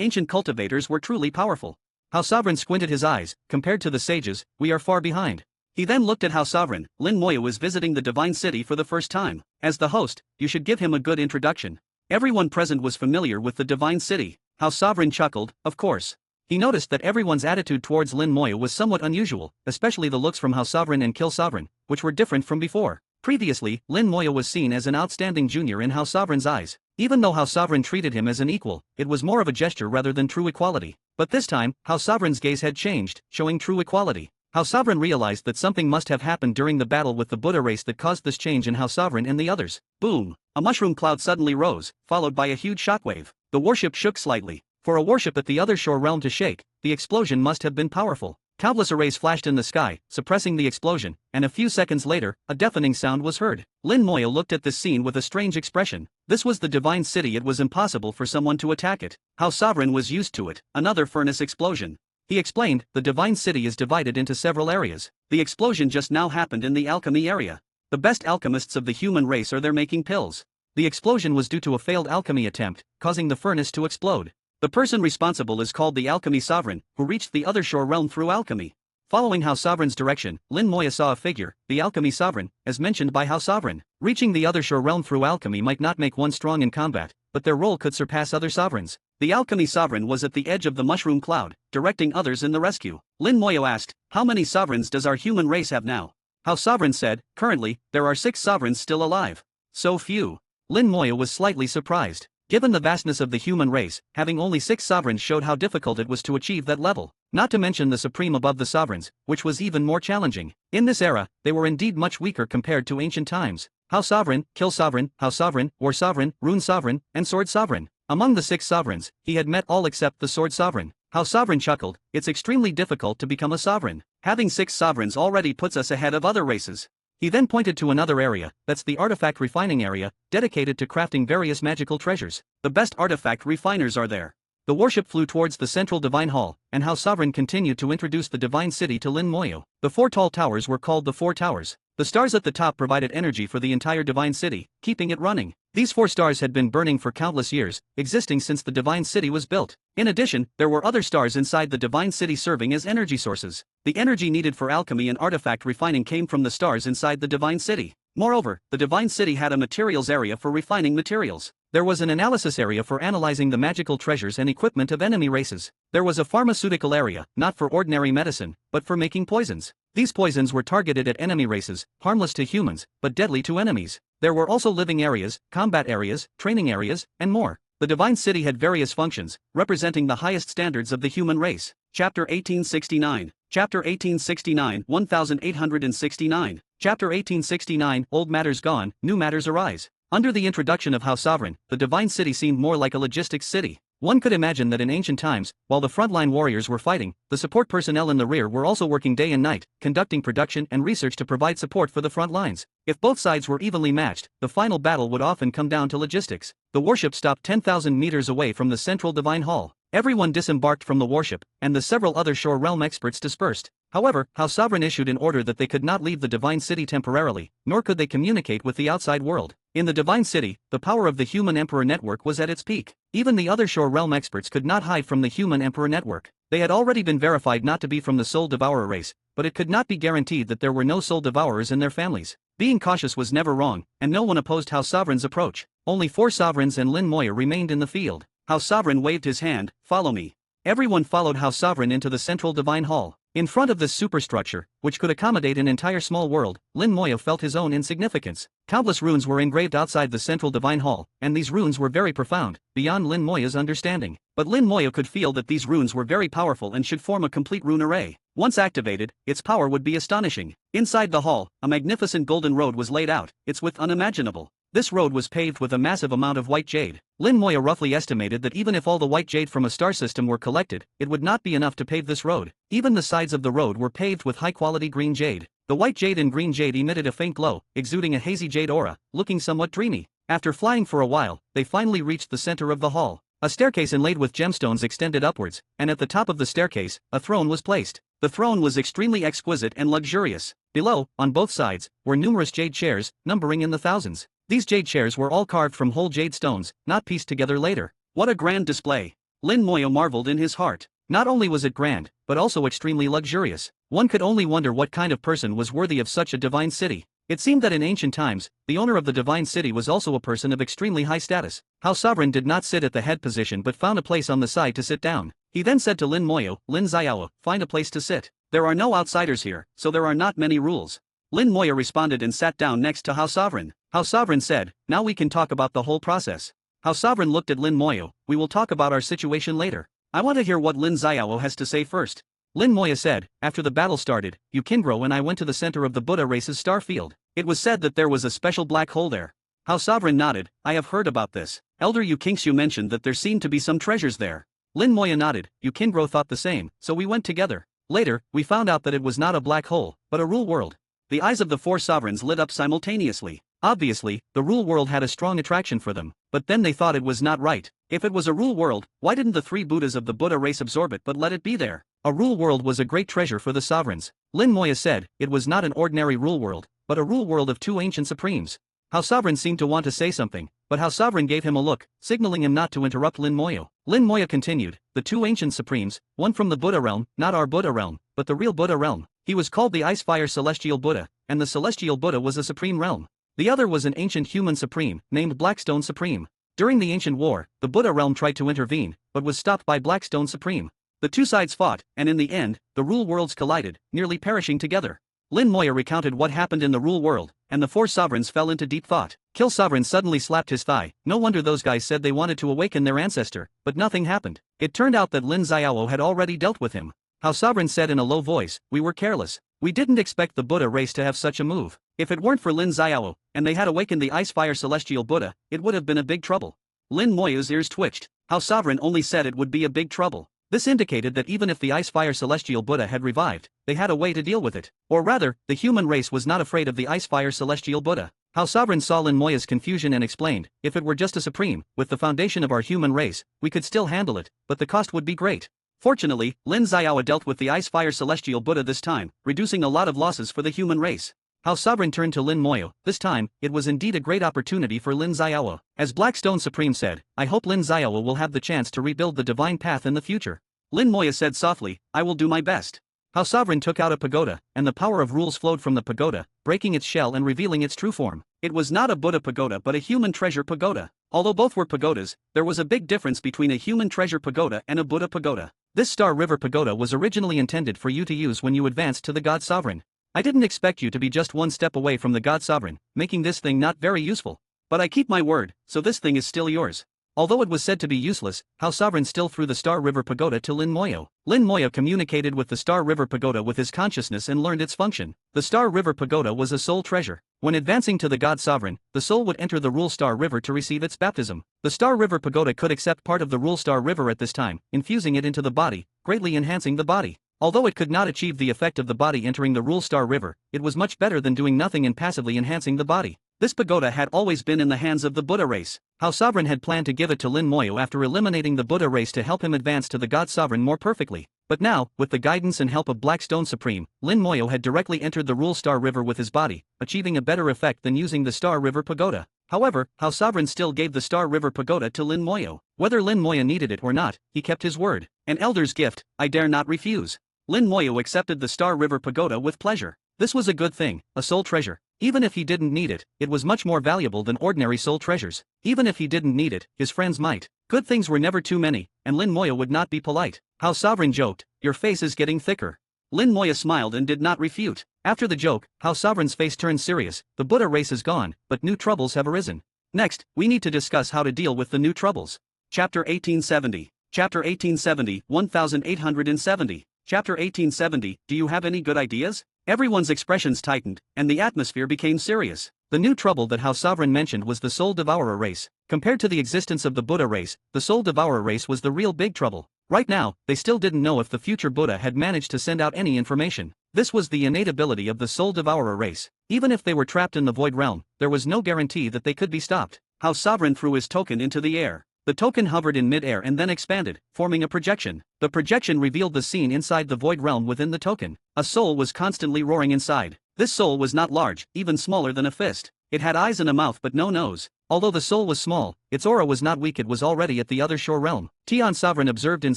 ancient cultivators were truly powerful. How Sovereign squinted his eyes, compared to the sages, we are far behind. He then looked at How Sovereign. Lin Moya was visiting the Divine City for the first time. As the host, you should give him a good introduction. Everyone present was familiar with the Divine City. How Sovereign chuckled, of course. He noticed that everyone's attitude towards Lin Moya was somewhat unusual, especially the looks from How Sovereign and Kill Sovereign, which were different from before. Previously, Lin Moya was seen as an outstanding junior in House Sovereign's eyes. Even though House Sovereign treated him as an equal, it was more of a gesture rather than true equality. But this time, House Sovereign's gaze had changed, showing true equality. House Sovereign realized that something must have happened during the battle with the Buddha race that caused this change in House Sovereign and the others. Boom! A mushroom cloud suddenly rose, followed by a huge shockwave. The warship shook slightly. For a warship at the other shore realm to shake, the explosion must have been powerful. Countless arrays flashed in the sky, suppressing the explosion, and a few seconds later, a deafening sound was heard. Lin Moya looked at this scene with a strange expression. This was the Divine City. It was impossible for someone to attack it. House Sovereign was used to it. Another furnace explosion. He explained, the Divine City is divided into several areas. The explosion just now happened in the alchemy area. The best alchemists of the human race are there making pills. The explosion was due to a failed alchemy attempt, causing the furnace to explode. The person responsible is called the Alchemy Sovereign, who reached the other shore realm through alchemy. Following House Sovereign's direction, Lin Moya saw a figure, the Alchemy Sovereign, as mentioned by House Sovereign. Reaching the other shore realm through alchemy might not make one strong in combat, but their role could surpass other sovereigns. The Alchemy Sovereign was at the edge of the mushroom cloud, directing others in the rescue. Lin Moya asked, how many sovereigns does our human race have now? House Sovereign said, currently, there are 6 sovereigns still alive. So few. Lin Moya was slightly surprised. Given the vastness of the human race, having only 6 sovereigns showed how difficult it was to achieve that level. Not to mention the supreme above the sovereigns, which was even more challenging. In this era, they were indeed much weaker compared to ancient times. House Sovereign, Kill Sovereign, House Sovereign, War Sovereign, Rune Sovereign, and Sword Sovereign. Among the 6 sovereigns, he had met all except the Sword Sovereign. House Sovereign chuckled, it's extremely difficult to become a sovereign. Having 6 sovereigns already puts us ahead of other races. He then pointed to another area, that's the artifact refining area, dedicated to crafting various magical treasures. The best artifact refiners are there. The warship flew towards the central divine hall, and House Sovereign continued to introduce the divine city to Lin Moya. The 4 tall towers were called the 4 towers. The stars at the top provided energy for the entire divine city, keeping it running. These 4 stars had been burning for countless years, existing since the divine city was built. In addition, there were other stars inside the divine city serving as energy sources. The energy needed for alchemy and artifact refining came from the stars inside the divine city. Moreover, the divine city had a materials area for refining materials. There was an analysis area for analyzing the magical treasures and equipment of enemy races. There was a pharmaceutical area, not for ordinary medicine, but for making poisons. These poisons were targeted at enemy races, harmless to humans, but deadly to enemies. There were also living areas, combat areas, training areas, and more. The Divine City had various functions, representing the highest standards of the human race. Chapter 1869. Chapter 1869, 1869. Chapter 1869, Old matters gone, new matters arise. Under the introduction of House Sovereign, the Divine City seemed more like a logistics city. One could imagine that in ancient times, while the frontline warriors were fighting, the support personnel in the rear were also working day and night, conducting production and research to provide support for the front lines. If both sides were evenly matched, the final battle would often come down to logistics. The warship stopped 10,000 meters away from the central divine hall. Everyone disembarked from the warship, and the several other shore realm experts dispersed. However, House Sovereign issued an order that they could not leave the Divine City temporarily, nor could they communicate with the outside world. In the Divine City, the power of the Human Emperor Network was at its peak. Even the other shore realm experts could not hide from the Human Emperor Network. They had already been verified not to be from the Soul Devourer race, but it could not be guaranteed that there were no Soul Devourers in their families. Being cautious was never wrong, and no one opposed House Sovereign's approach. Only 4 sovereigns and Lin Moya remained in the field. House Sovereign waved his hand, follow me. Everyone followed House Sovereign into the central divine hall. In front of this superstructure, which could accommodate an entire small world, Lin Moya felt his own insignificance. Countless runes were engraved outside the central divine hall, and these runes were very profound, beyond Lin Moya's understanding. But Lin Moya could feel that these runes were very powerful and should form a complete rune array. Once activated, its power would be astonishing. Inside the hall, a magnificent golden road was laid out, its width unimaginable. This road was paved with a massive amount of white jade. Lin Moya roughly estimated that even if all the white jade from a star system were collected, it would not be enough to pave this road. Even the sides of the road were paved with high-quality green jade. The white jade and green jade emitted a faint glow, exuding a hazy jade aura, looking somewhat dreamy. After flying for a while, they finally reached the center of the hall. A staircase inlaid with gemstones extended upwards, and at the top of the staircase, a throne was placed. The throne was extremely exquisite and luxurious. Below, on both sides, were numerous jade chairs, numbering in the thousands. These jade chairs were all carved from whole jade stones, not pieced together later. What a grand display! Lin Moya marveled in his heart. Not only was it grand, but also extremely luxurious. One could only wonder what kind of person was worthy of such a divine city. It seemed that in ancient times, the owner of the divine city was also a person of extremely high status. House Sovereign did not sit at the head position but found a place on the side to sit down. He then said to Lin Moya, Lin Xiao, find a place to sit. There are no outsiders here, so there are not many rules. Lin Moya responded and sat down next to House Sovereign. House Sovereign said, now we can talk about the whole process. House Sovereign looked at Lin Moya, we will talk about our situation later. I want to hear what Lin Xiao has to say first. Lin Moya said, after the battle started, Yu Qingguo and I went to the center of the Buddha race's star field. It was said that there was a special black hole there. House Sovereign nodded, I have heard about this. Elder Yu Qingxiu mentioned that there seemed to be some treasures there. Lin Moya nodded, Yu Qingguo thought the same, so we went together. Later, we found out that it was not a black hole, but a rule world. The eyes of the four sovereigns lit up simultaneously. Obviously, the rule world had a strong attraction for them, but then they thought it was not right. If it was a rule world, why didn't the three Buddhas of the Buddha race absorb it but let it be there? A rule world was a great treasure for the sovereigns. Lin Moya said, it was not an ordinary rule world, but a rule world of two ancient supremes. House Sovereign seemed to want to say something, but House Sovereign gave him a look, signaling him not to interrupt Lin Moya. Lin Moya continued, the two ancient supremes, one from the Buddha realm, not our Buddha realm, but the real Buddha realm. He was called the Ice-Fire Celestial Buddha, and the Celestial Buddha was a supreme realm. The other was an ancient human supreme, named Blackstone Supreme. During the ancient war, the Buddha realm tried to intervene, but was stopped by Blackstone Supreme. The two sides fought, and in the end, the rule worlds collided, nearly perishing together. Lin Moya recounted what happened in the rule world, and the four sovereigns fell into deep thought. Kill Sovereign suddenly slapped his thigh. No wonder those guys said they wanted to awaken their ancestor, but nothing happened. It turned out that Lin Xiao had already dealt with him. House Sovereign said in a low voice, we were careless. We didn't expect the Buddha race to have such a move. If it weren't for Lin Xiao, and they had awakened the Ice-Fire Celestial Buddha, it would have been a big trouble. Lin Moya's ears twitched. House Sovereign only said it would be a big trouble. This indicated that even if the Ice-Fire Celestial Buddha had revived, they had a way to deal with it. Or rather, the human race was not afraid of the Ice-Fire Celestial Buddha. House Sovereign saw Lin Moya's confusion and explained, if it were just a supreme, with the foundation of our human race, we could still handle it, but the cost would be great. Fortunately, Lin Xiao dealt with the Ice-Fire Celestial Buddha this time, reducing a lot of losses for the human race. House Sovereign turned to Lin Moya. This time, it was indeed a great opportunity for Lin Xiao. As Blackstone Supreme said, I hope Lin Xiao will have the chance to rebuild the divine path in the future. Lin Moya said softly, I will do my best. House Sovereign took out a pagoda, and the power of rules flowed from the pagoda, breaking its shell and revealing its true form. It was not a Buddha pagoda but a human treasure pagoda. Although both were pagodas, there was a big difference between a human treasure pagoda and a Buddha pagoda. This Star River Pagoda was originally intended for you to use when you advanced to the God Sovereign. I didn't expect you to be just one step away from the God Sovereign, making this thing not very useful. But I keep my word, so this thing is still yours. Although it was said to be useless, House Sovereign still threw the Star River Pagoda to Lin Moya. Lin Moya communicated with the Star River Pagoda with his consciousness and learned its function. The Star River Pagoda was a soul treasure. When advancing to the God Sovereign, the soul would enter the Rule Star River to receive its baptism. The Star River Pagoda could accept part of the Rule Star River at this time, infusing it into the body, greatly enhancing the body. Although it could not achieve the effect of the body entering the Rule Star River, it was much better than doing nothing and passively enhancing the body. This pagoda had always been in the hands of the Buddha race. House Sovereign had planned to give it to Lin Moya after eliminating the Buddha race to help him advance to the God Sovereign more perfectly. But now, with the guidance and help of Blackstone Supreme, Lin Moya had directly entered the Rule Star River with his body, achieving a better effect than using the Star River Pagoda. However, House Sovereign still gave the Star River Pagoda to Lin Moya. Whether Lin Moya needed it or not, he kept his word. An elder's gift, I dare not refuse. Lin Moya accepted the Star River Pagoda with pleasure. This was a good thing, a soul treasure. Even if he didn't need it, it was much more valuable than ordinary soul treasures. Even if he didn't need it, his friends might. Good things were never too many, and Lin Moya would not be polite. House Sovereign joked, your face is getting thicker. Lin Moya smiled and did not refute. After the joke, House Sovereign's face turned serious. The Buddha race is gone, but new troubles have arisen. Next, we need to discuss how to deal with the new troubles. Chapter 1870. Chapter 1870, 1870. Chapter 1870, do you have any good ideas? Everyone's expressions tightened, and the atmosphere became serious. The new trouble that House Sovereign mentioned was the Soul Devourer race. Compared to the existence of the Buddha race, the Soul Devourer race was the real big trouble. Right now, they still didn't know if the future Buddha had managed to send out any information. This was the innate ability of the Soul Devourer race. Even if they were trapped in the Void Realm, there was no guarantee that they could be stopped. House Sovereign threw his token into the air. The token hovered in mid-air and then expanded, forming a projection. The projection revealed the scene inside the Void Realm within the token. A soul was constantly roaring inside. This soul was not large, even smaller than a fist. It had eyes and a mouth but no nose. Although the soul was small, its aura was not weak. It was already at the other shore realm. Tian Sovereign observed and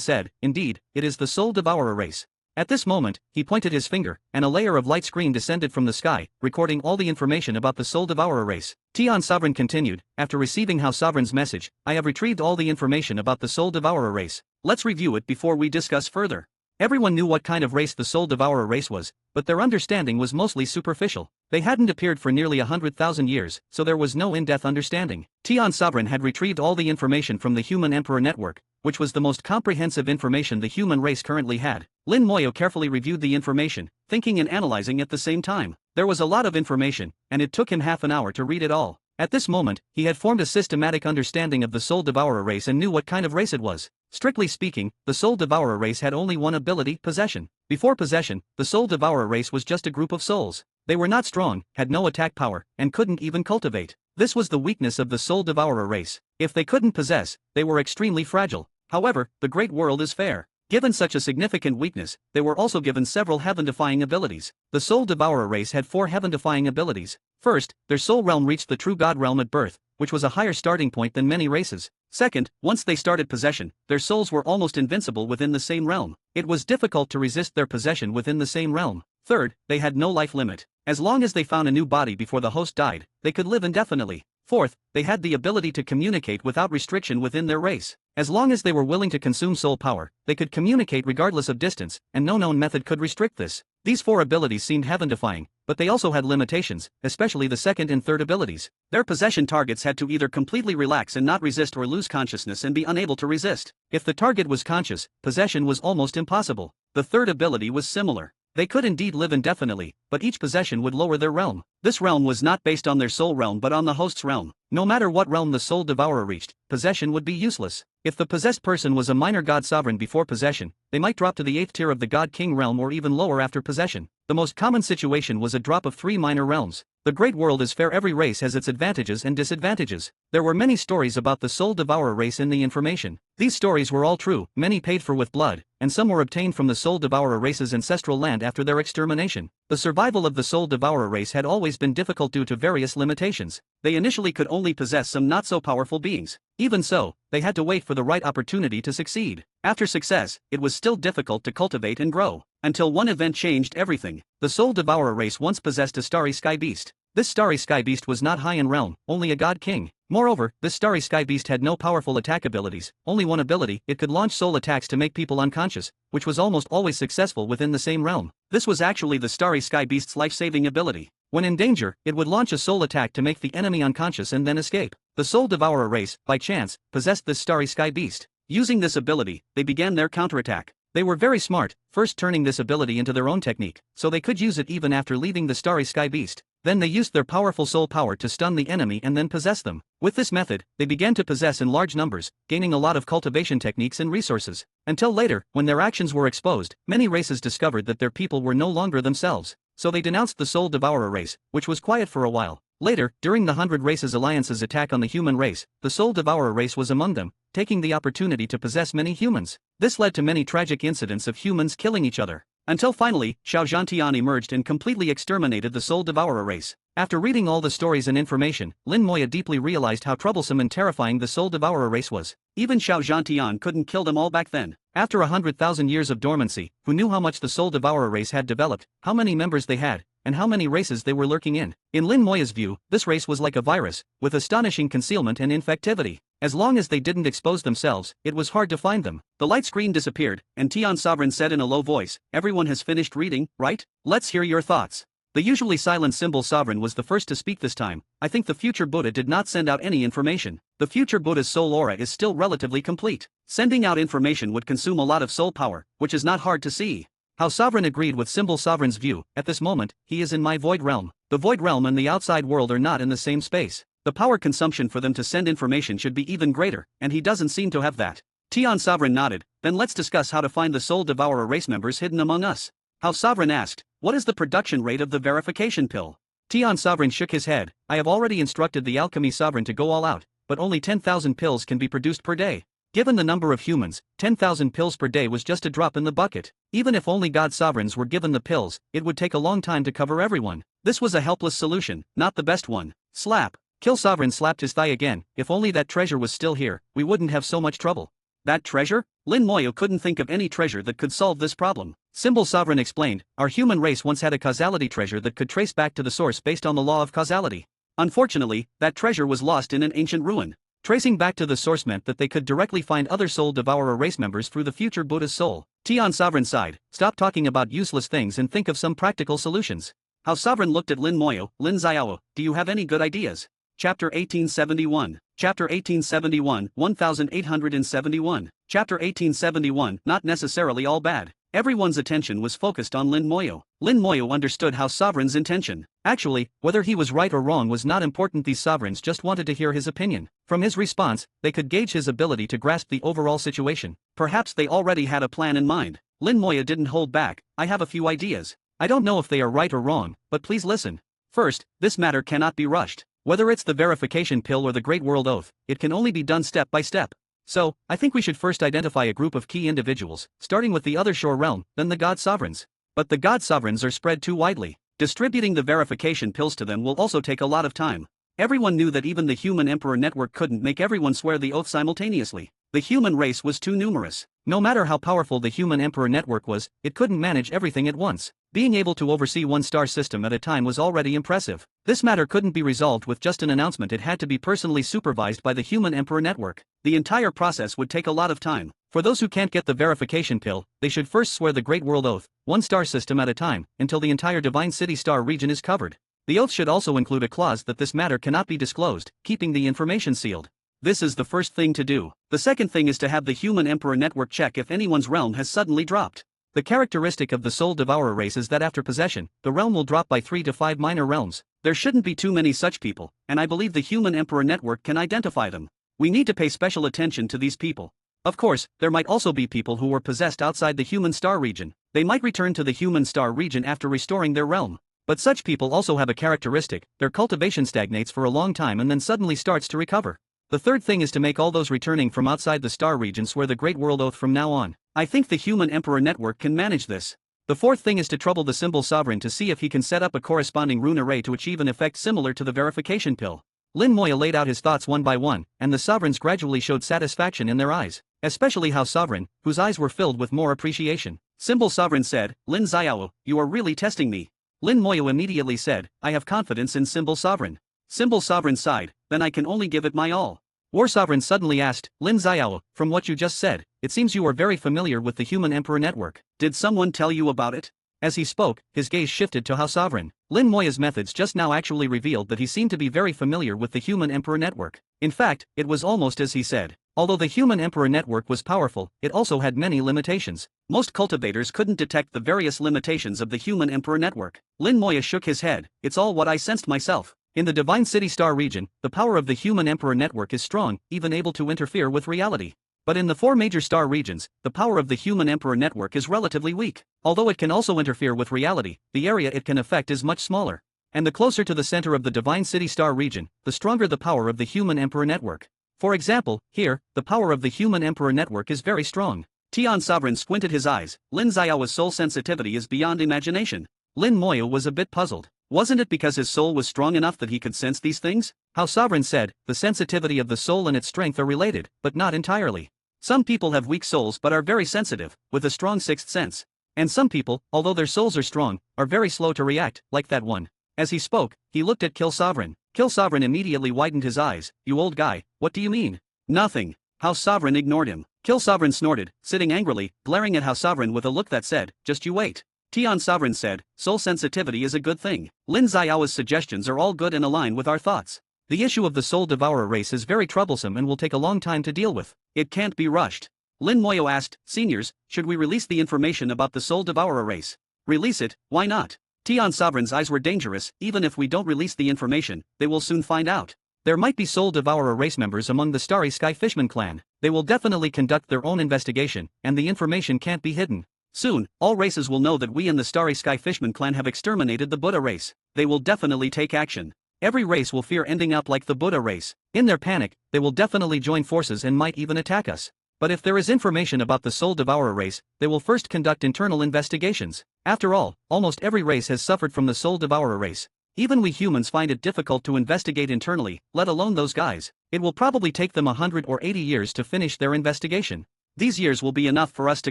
said, indeed, it is the Soul Devourer race. At this moment, he pointed his finger, and a layer of light screen descended from the sky, recording all the information about the Soul Devourer race. Tian Sovereign continued, after receiving House Sovereign's message, I have retrieved all the information about the Soul Devourer race. Let's review it before we discuss further. Everyone knew what kind of race the Soul Devourer race was, but their understanding was mostly superficial. They hadn't appeared for nearly 100,000 years, so there was no in-depth understanding. Tian Sovereign had retrieved all the information from the Human Emperor Network, which was the most comprehensive information the human race currently had. Lin Moyo carefully reviewed the information, thinking and analyzing at the same time. There was a lot of information, and it took him half an hour to read it all. At this moment, he had formed a systematic understanding of the Soul Devourer race and knew what kind of race it was. Strictly speaking, the Soul Devourer race had only one ability, possession. Before possession, the Soul Devourer race was just a group of souls. They were not strong, had no attack power, and couldn't even cultivate. This was the weakness of the Soul Devourer race. If they couldn't possess, they were extremely fragile. However, the great world is fair. Given such a significant weakness, they were also given several heaven-defying abilities. The Soul Devourer race had 4 heaven-defying abilities. First, their soul realm reached the true God realm at birth, which was a higher starting point than many races. Second, once they started possession, their souls were almost invincible within the same realm. It was difficult to resist their possession within the same realm. Third, they had no life limit. As long as they found a new body before the host died, they could live indefinitely. Fourth, they had the ability to communicate without restriction within their race. As long as they were willing to consume soul power, they could communicate regardless of distance, and no known method could restrict this. These 4 abilities seemed heaven-defying, but they also had limitations, especially the second and third abilities. Their possession targets had to either completely relax and not resist or lose consciousness and be unable to resist. If the target was conscious, possession was almost impossible. The third ability was similar. They could indeed live indefinitely, but each possession would lower their realm. This realm was not based on their soul realm but on the host's realm. No matter what realm the Soul Devourer reached, possession would be useless. If the possessed person was a minor god sovereign before possession, they might drop to the 8th tier of the God King realm or even lower after possession. The most common situation was a drop of 3 minor realms. The great world is fair. Every race has its advantages and disadvantages. There were many stories about the Soul Devourer race in the information. These stories were all true, many paid for with blood, and some were obtained from the Soul Devourer race's ancestral land after their extermination. The survival of the Soul Devourer race had always been difficult due to various limitations. They initially could only possess some not-so-powerful beings. Even so, they had to wait for the right opportunity to succeed. After success, it was still difficult to cultivate and grow. Until one event changed everything. The Soul Devourer race once possessed a starry sky beast. This starry sky beast was not high in realm, only a god king. Moreover, this starry sky beast had no powerful attack abilities, only one ability: it could launch soul attacks to make people unconscious, which was almost always successful within the same realm. This was actually the starry sky beast's life-saving ability. When in danger, it would launch a soul attack to make the enemy unconscious and then escape. The Soul Devourer race, by chance, possessed this starry sky beast. Using this ability, they began their counterattack. They were very smart, first turning this ability into their own technique, so they could use it even after leaving the starry sky beast. Then they used their powerful soul power to stun the enemy and then possess them. With this method, they began to possess in large numbers, gaining a lot of cultivation techniques and resources. Until later, when their actions were exposed, many races discovered that their people were no longer themselves. So they denounced the Soul Devourer race, which was quiet for a while. Later, during the 100 Races Alliance's attack on the human race, the Soul Devourer race was among them, taking the opportunity to possess many humans. This led to many tragic incidents of humans killing each other. Until finally, Xiao Zhantian emerged and completely exterminated the Soul Devourer race. After reading all the stories and information, Lin Moya deeply realized how troublesome and terrifying the Soul Devourer race was. Even Xiao Zhantian couldn't kill them all back then. After 100,000 years of dormancy, who knew how much the Soul Devourer race had developed, how many members they had, and how many races they were lurking in? In Lin Moya's view, this race was like a virus, with astonishing concealment and infectivity. As long as they didn't expose themselves, it was hard to find them. The light screen disappeared, and Tian Sovereign said in a low voice, "Everyone has finished reading, right? Let's hear your thoughts." The usually silent Symbol Sovereign was the first to speak this time. "I think the future Buddha did not send out any information. The future Buddha's soul aura is still relatively complete. Sending out information would consume a lot of soul power, which is not hard to see." How Sovereign agreed with Symbol Sovereign's view. "At this moment, he is in my void realm. The void realm and the outside world are not in the same space. The power consumption for them to send information should be even greater, and he doesn't seem to have that." Tian Sovereign nodded. "Then let's discuss how to find the Soul Devourer race members hidden among us." How Sovereign asked, "What is the production rate of the verification pill?" Tian Sovereign shook his head. "I have already instructed the Alchemy Sovereign to go all out, but only 10,000 pills can be produced per day. Given the number of humans, 10,000 pills per day was just a drop in the bucket. Even if only God Sovereigns were given the pills, it would take a long time to cover everyone. This was a helpless solution, not the best one. Slap. Kill Sovereign slapped his thigh again. "If only that treasure was still here, we wouldn't have so much trouble." That treasure? Lin Moyo couldn't think of any treasure that could solve this problem. Symbol Sovereign explained, "Our human race once had a causality treasure that could trace back to the source based on the law of causality. Unfortunately, that treasure was lost in an ancient ruin. Tracing back to the source meant that they could directly find other Soul Devourer race members through the future Buddha's soul." Tian Sovereign sighed. "Stop talking about useless things and think of some practical solutions." How Sovereign looked at Lin Moyo. Lin Xiao, do you have any good ideas? Chapter 1871. Chapter 1871, 1871. Chapter 1871, not necessarily all bad. Everyone's attention was focused on Lin Moyo. Lin Moyo understood House Sovereign's intention. Actually, whether he was right or wrong was not important, these sovereigns just wanted to hear his opinion. From his response, they could gauge his ability to grasp the overall situation. Perhaps they already had a plan in mind. Lin Moyo didn't hold back. I have a few ideas. I don't know if they are right or wrong, but please listen. First, this matter cannot be rushed. Whether it's the verification pill or the Great World Oath, it can only be done step by step. So, I think we should first identify a group of key individuals, starting with the other shore realm, then the God Sovereigns. But the God Sovereigns are spread too widely. Distributing the verification pills to them will also take a lot of time. Everyone knew that even the Human Emperor Network couldn't make everyone swear the oath simultaneously. The human race was too numerous. No matter how powerful the Human Emperor Network was, it couldn't manage everything at once. Being able to oversee one star system at a time was already impressive. This matter couldn't be resolved with just an announcement, it had to be personally supervised by the Human Emperor Network. The entire process would take a lot of time. For those who can't get the verification pill, they should first swear the Great World Oath, one star system at a time, until the entire Divine City star region is covered. The oath should also include a clause that this matter cannot be disclosed, keeping the information sealed. This is the first thing to do. The second thing is to have the Human Emperor Network check if anyone's realm has suddenly dropped. The characteristic of the Soul Devourer race is that after possession, the realm will drop by 3 to 5 minor realms. There shouldn't be too many such people, and I believe the Human Emperor Network can identify them. We need to pay special attention to these people. Of course, there might also be people who were possessed outside the Human Star region. They might return to the Human Star region after restoring their realm. But such people also have a characteristic: their cultivation stagnates for a long time and then suddenly starts to recover. The third thing is to make all those returning from outside the star region swear the Great World Oath from now on. I think the Human Emperor Network can manage this. The fourth thing is to trouble the Symbol Sovereign to see if he can set up a corresponding rune array to achieve an effect similar to the verification pill. Lin Moya laid out his thoughts one by one, and the sovereigns gradually showed satisfaction in their eyes, especially House Sovereign, whose eyes were filled with more appreciation. Symbol Sovereign said, Lin Xiao, you are really testing me. Lin Moya immediately said, I have confidence in Symbol Sovereign. Symbol Sovereign sighed, then I can only give it my all. War Sovereign suddenly asked, Lin Xiao, from what you just said, it seems you are very familiar with the Human Emperor Network. Did someone tell you about it? As he spoke, his gaze shifted to House Sovereign. Lin Moya's methods just now actually revealed that he seemed to be very familiar with the Human Emperor Network. In fact, it was almost as he said. Although the Human Emperor Network was powerful, it also had many limitations. Most cultivators couldn't detect the various limitations of the Human Emperor Network. Lin Moya shook his head, it's all what I sensed myself. In the Divine City Star region, the power of the Human Emperor Network is strong, even able to interfere with reality. But in the 4 major star regions, the power of the Human Emperor Network is relatively weak. Although it can also interfere with reality, the area it can affect is much smaller. And the closer to the center of the Divine City Star region, the stronger the power of the Human Emperor Network. For example, here, the power of the Human Emperor Network is very strong. Tian Sovereign squinted his eyes. Lin Xiao's soul sensitivity is beyond imagination. Lin Moya was a bit puzzled. Wasn't it because his soul was strong enough that he could sense these things? House Sovereign said, the sensitivity of the soul and its strength are related, but not entirely. Some people have weak souls but are very sensitive, with a strong sixth sense. And some people, although their souls are strong, are very slow to react, like that one. As he spoke, he looked at Kill Sovereign. Kill Sovereign immediately widened his eyes. You old guy, what do you mean? Nothing. House Sovereign ignored him. Kill Sovereign snorted, sitting angrily, glaring at House Sovereign with a look that said, just you wait. Tian Sovereign said, soul sensitivity is a good thing. Lin Xiao's suggestions are all good and align with our thoughts. The issue of the Soul Devourer race is very troublesome and will take a long time to deal with. It can't be rushed. Lin Moyo asked, seniors, should we release the information about the Soul Devourer race? Release it, why not? Tian Sovereign's eyes were dangerous. Even if we don't release the information, they will soon find out. There might be Soul Devourer race members among the Starry Sky Fishman clan. They will definitely conduct their own investigation, and the information can't be hidden. Soon, all races will know that we and the Starry Sky Fishman clan have exterminated the Buddha race. They will definitely take action. Every race will fear ending up like the Buddha race. In their panic, they will definitely join forces and might even attack us. But if there is information about the Soul Devourer race, they will first conduct internal investigations. After all, almost every race has suffered from the Soul Devourer race. Even we humans find it difficult to investigate internally, let alone those guys. It will probably take them 100 or 80 years to finish their investigation. These years will be enough for us to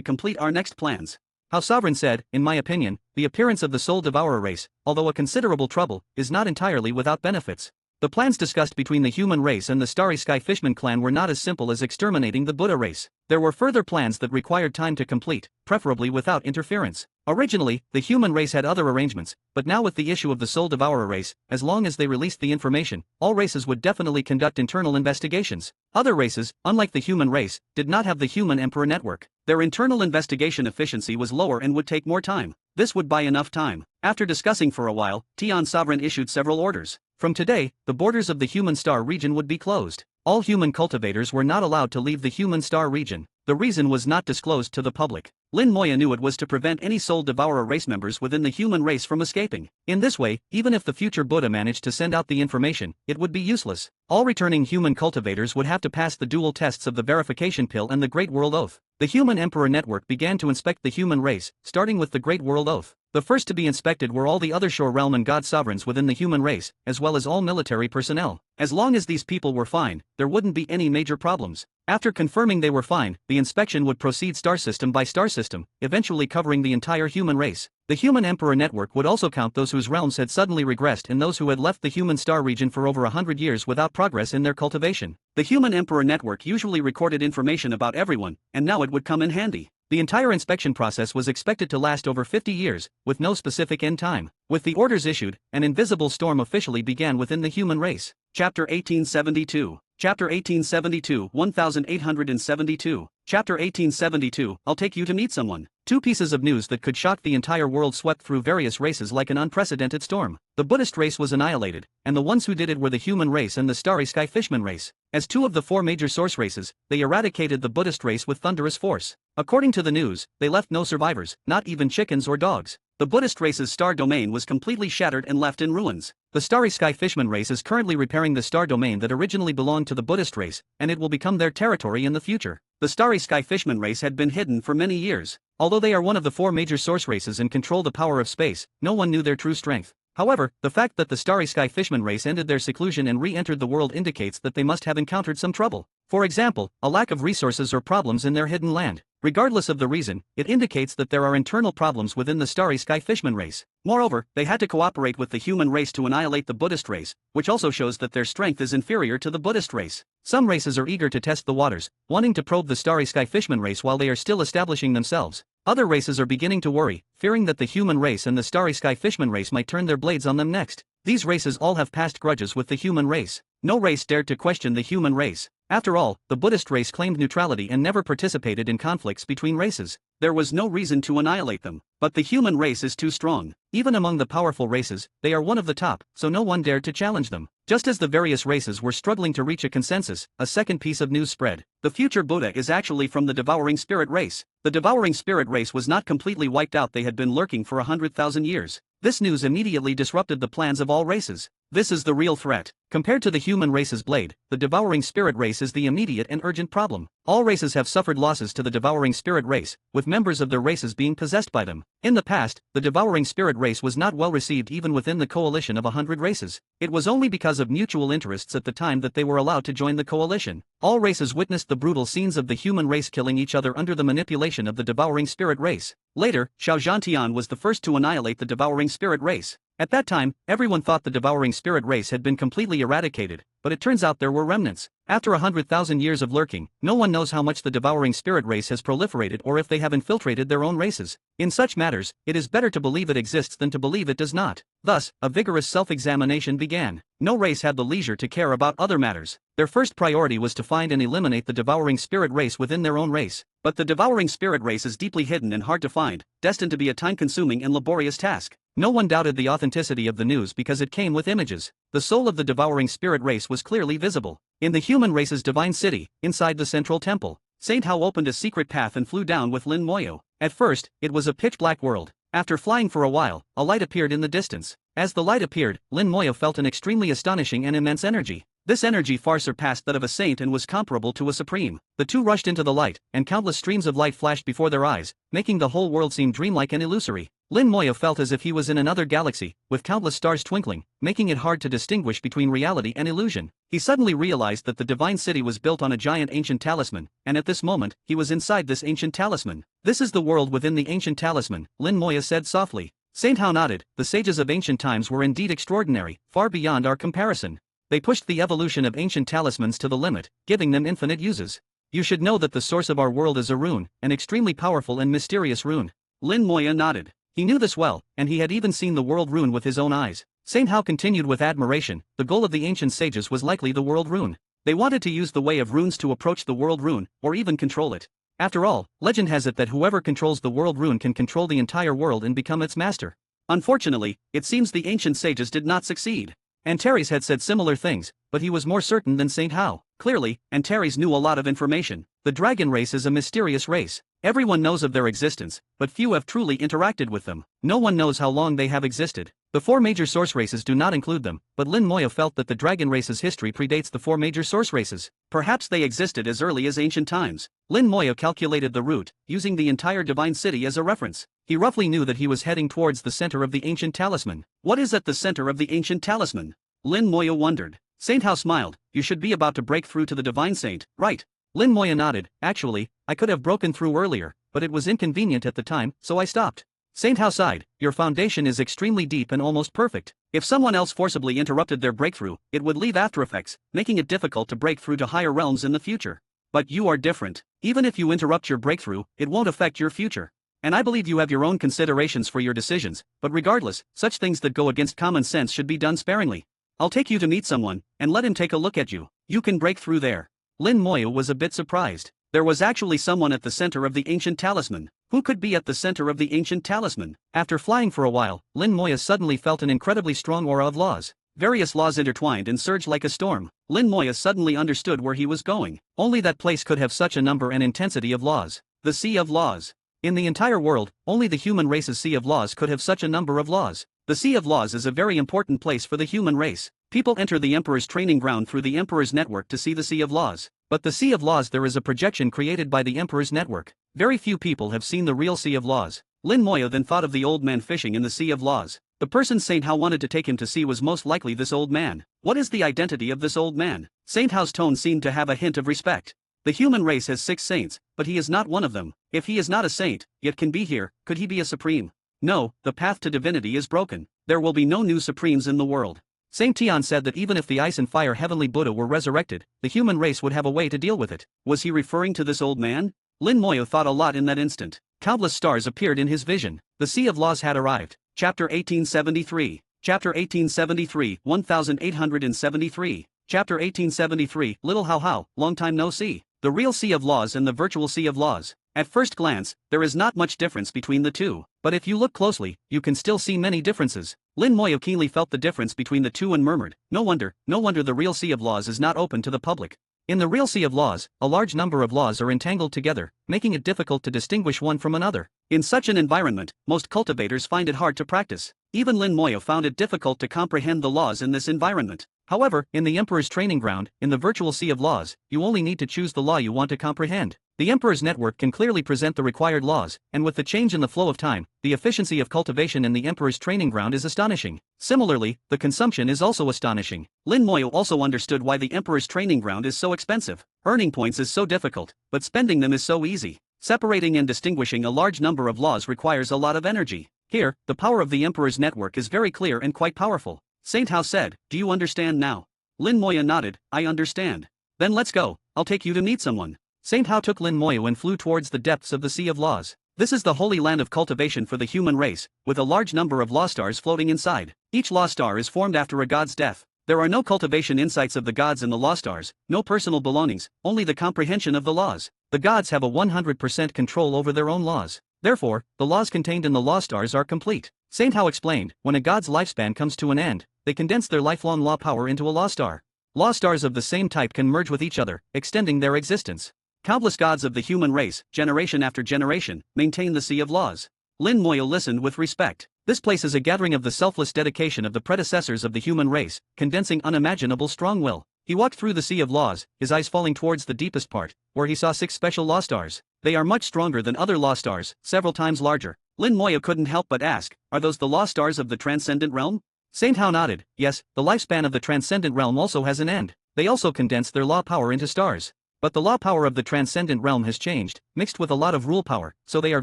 complete our next plans. House Sovereign said, in my opinion, the appearance of the Soul Devourer race, although a considerable trouble, is not entirely without benefits. The plans discussed between the human race and the Starry Sky Fishman clan were not as simple as exterminating the Buddha race. There were further plans that required time to complete, preferably without interference. Originally, the human race had other arrangements, but now with the issue of the Soul Devourer race, as long as they released the information, all races would definitely conduct internal investigations. Other races, unlike the human race, did not have the human emperor network. Their internal investigation efficiency was lower and would take more time. This would buy enough time. After discussing for a while, Tian Sovereign issued several orders. From today, the borders of the human star region would be closed. All human cultivators were not allowed to leave the human star region. The reason was not disclosed to the public. Lin Moya knew it was to prevent any Soul Devourer race members within the human race from escaping. In this way, even if the future Buddha managed to send out the information, it would be useless. All returning human cultivators would have to pass the dual tests of the verification pill and the Great World Oath. The Human Emperor Network began to inspect the human race, starting with the Great World Oath. The first to be inspected were all the other Shore Realm and God Sovereigns within the human race, as well as all military personnel. As long as these people were fine, there wouldn't be any major problems. After confirming they were fine, the inspection would proceed star system by star system, eventually covering the entire human race. The Human Emperor Network would also count those whose realms had suddenly regressed and those who had left the human star region for over 100 years without progress in their cultivation. The Human Emperor Network usually recorded information about everyone, and now it would come in handy. The entire inspection process was expected to last over 50 years, with no specific end time. With the orders issued, an invisible storm officially began within the human race. Chapter 1872. Chapter 1872, 1872. Chapter 1872, I'll take you to meet someone. Two pieces of news that could shock the entire world swept through various races like an unprecedented storm. The Buddhist race was annihilated, and the ones who did it were the human race and the Starry Sky Fishman race. As two of the four major source races, they eradicated the Buddhist race with thunderous force. According to the news, they left no survivors, not even chickens or dogs. The Buddhist race's star domain was completely shattered and left in ruins. The Starry Sky Fishman race is currently repairing the star domain that originally belonged to the Buddhist race, and it will become their territory in the future. The Starry Sky Fishman race had been hidden for many years. Although they are one of the four major source races and control the power of space, no one knew their true strength. However, the fact that the Starry Sky Fishman race ended their seclusion and re-entered the world indicates that they must have encountered some trouble. For example, a lack of resources or problems in their hidden land. Regardless of the reason, it indicates that there are internal problems within the Starry Sky Fishman race. Moreover, they had to cooperate with the human race to annihilate the Buddhist race, which also shows that their strength is inferior to the Buddhist race. Some races are eager to test the waters, wanting to probe the Starry Sky Fishman race while they are still establishing themselves. Other races are beginning to worry, fearing that the human race and the Starry Sky Fishman race might turn their blades on them next. These races all have past grudges with the human race. No race dared to question the human race. After all, the Buddhist race claimed neutrality and never participated in conflicts between races. There was no reason to annihilate them. But the human race is too strong. Even among the powerful races, they are one of the top, so no one dared to challenge them. Just as the various races were struggling to reach a consensus, a second piece of news spread. The future Buddha is actually from the Devouring Spirit race. The Devouring Spirit race was not completely wiped out, they had been lurking for 100,000 years. This news immediately disrupted the plans of all races. This is the real threat. Compared to the human race's blade, the Devouring Spirit race is the immediate and urgent problem. All races have suffered losses to the Devouring Spirit race, with members of their races being possessed by them. In the past, the Devouring Spirit race was not well received even within the coalition of 100 races. It was only because of mutual interests at the time that they were allowed to join the coalition. All races witnessed the brutal scenes of the human race killing each other under the manipulation of the Devouring Spirit race. Later, Xiao Zhantian was the first to annihilate the Devouring Spirit race. At that time, everyone thought the Devouring Spirit race had been completely eradicated, but it turns out there were remnants. After 100,000 years of lurking, no one knows how much the Devouring Spirit race has proliferated or if they have infiltrated their own races. In such matters, it is better to believe it exists than to believe it does not. Thus, a vigorous self-examination began. No race had the leisure to care about other matters. Their first priority was to find and eliminate the Devouring Spirit race within their own race. But the Devouring Spirit race is deeply hidden and hard to find, destined to be a time-consuming and laborious task. No one doubted the authenticity of the news because it came with images. The soul of the Devouring Spirit race was clearly visible. In the human race's divine city, inside the central temple, Saint Hao opened a secret path and flew down with Lin Moyo. At first, it was a pitch-black world. After flying for a while, a light appeared in the distance. As the light appeared, Lin Moyo felt an extremely astonishing and immense energy. This energy far surpassed that of a saint and was comparable to a supreme. The two rushed into the light, and countless streams of light flashed before their eyes, making the whole world seem dreamlike and illusory. Lin Moyo felt as if he was in another galaxy, with countless stars twinkling, making it hard to distinguish between reality and illusion. He suddenly realized that the divine city was built on a giant ancient talisman, and at this moment, he was inside this ancient talisman. This is the world within the ancient talisman, Lin Moyo said softly. Saint Hao nodded. The sages of ancient times were indeed extraordinary, far beyond our comparison. They pushed the evolution of ancient talismans to the limit, giving them infinite uses. You should know that the source of our world is a rune, an extremely powerful and mysterious rune. Lin Moya nodded. He knew this well, and he had even seen the world rune with his own eyes. Saint Hao continued with admiration. The goal of the ancient sages was likely the world rune. They wanted to use the way of runes to approach the world rune, or even control it. After all, legend has it that whoever controls the world rune can control the entire world and become its master. Unfortunately, it seems the ancient sages did not succeed. Antares had said similar things, but he was more certain than Saint Hao. Clearly, Antares knew a lot of information. The dragon race is a mysterious race. Everyone knows of their existence, but few have truly interacted with them. No one knows how long they have existed. The four major source races do not include them, but Lin Moya felt that the dragon race's history predates the four major source races. Perhaps they existed as early as ancient times. Lin Moya calculated the route, using the entire divine city as a reference. He roughly knew that he was heading towards the center of the ancient talisman. What is at the center of the ancient talisman? Lin Moya wondered. Saint Hao smiled. You should be about to break through to the divine saint, right? Lin Moya nodded. Actually, I could have broken through earlier, but it was inconvenient at the time, so I stopped. Saint Hao sighed. Your foundation is extremely deep and almost perfect. If someone else forcibly interrupted their breakthrough, it would leave aftereffects, making it difficult to break through to higher realms in the future. But you are different. Even if you interrupt your breakthrough, it won't affect your future. And I believe you have your own considerations for your decisions, but regardless, such things that go against common sense should be done sparingly. I'll take you to meet someone, and let him take a look at you. You can break through there. Lin Moya was a bit surprised. There was actually someone at the center of the ancient talisman. Who could be at the center of the ancient talisman? After flying for a while, Lin Moya suddenly felt an incredibly strong aura of laws. Various laws intertwined and surged like a storm. Lin Moya suddenly understood where he was going. Only that place could have such a number and intensity of laws. The Sea of Laws. In the entire world, only the human race's Sea of Laws could have such a number of laws. The Sea of Laws is a very important place for the human race. People enter the Emperor's training ground through the Emperor's network to see the Sea of Laws. But the Sea of Laws, there is a projection created by the Emperor's network. Very few people have seen the real Sea of Laws. Lin Moya then thought of the old man fishing in the Sea of Laws. The person Saint Hao wanted to take him to see was most likely this old man. What is the identity of this old man? Saint Hao's tone seemed to have a hint of respect. The human race has 6 saints, but he is not one of them. If he is not a saint, yet can be here, could he be a supreme? No, the path to divinity is broken. There will be no new supremes in the world. Saint Tian said that even if the ice and fire heavenly Buddha were resurrected, the human race would have a way to deal with it. Was he referring to this old man? Lin Moya thought a lot in that instant. Countless stars appeared in his vision. The Sea of Laws had arrived. Chapter 1873. Chapter 1873, 1873. Chapter 1873, Little Hao Hao, long time no see. The real Sea of Laws and the virtual Sea of Laws. At first glance, there is not much difference between the two, but if you look closely, you can still see many differences. Lin Moya keenly felt the difference between the two and murmured, no wonder the real Sea of Laws is not open to the public. In the real Sea of Laws, a large number of laws are entangled together, making it difficult to distinguish one from another. In such an environment, most cultivators find it hard to practice. Even Lin Moya found it difficult to comprehend the laws in this environment. However, in the Emperor's training ground, in the virtual Sea of Laws, you only need to choose the law you want to comprehend. The Emperor's network can clearly present the required laws, and with the change in the flow of time, the efficiency of cultivation in the Emperor's training ground is astonishing. Similarly, the consumption is also astonishing. Lin Moya also understood why the Emperor's training ground is so expensive. Earning points is so difficult, but spending them is so easy. Separating and distinguishing a large number of laws requires a lot of energy. Here, the power of the Emperor's network is very clear and quite powerful. Saint Hao said, "Do you understand now?" Lin Moya nodded, "I understand." "Then let's go, I'll take you to meet someone." Saint Hao took Lin Moya and flew towards the depths of the Sea of Laws. This is the holy land of cultivation for the human race, with a large number of law stars floating inside. Each law star is formed after a god's death. There are no cultivation insights of the gods in the law stars, no personal belongings, only the comprehension of the laws. The gods have a 100% control over their own laws. Therefore, the laws contained in the law stars are complete. Saint Hao explained, when a god's lifespan comes to an end, they condense their lifelong law power into a law star. Law stars of the same type can merge with each other, extending their existence. Countless gods of the human race, generation after generation, maintain the Sea of Laws. Lin Moya listened with respect. This place is a gathering of the selfless dedication of the predecessors of the human race, condensing unimaginable strong will. He walked through the Sea of Laws, his eyes falling towards the deepest part, where he saw 6 special law stars. They are much stronger than other law stars, several times larger. Lin Moya couldn't help but ask, are those the law stars of the transcendent realm? Saint Hao nodded, yes, the lifespan of the transcendent realm also has an end. They also condense their law power into stars. But the law power of the transcendent realm has changed, mixed with a lot of rule power, so they are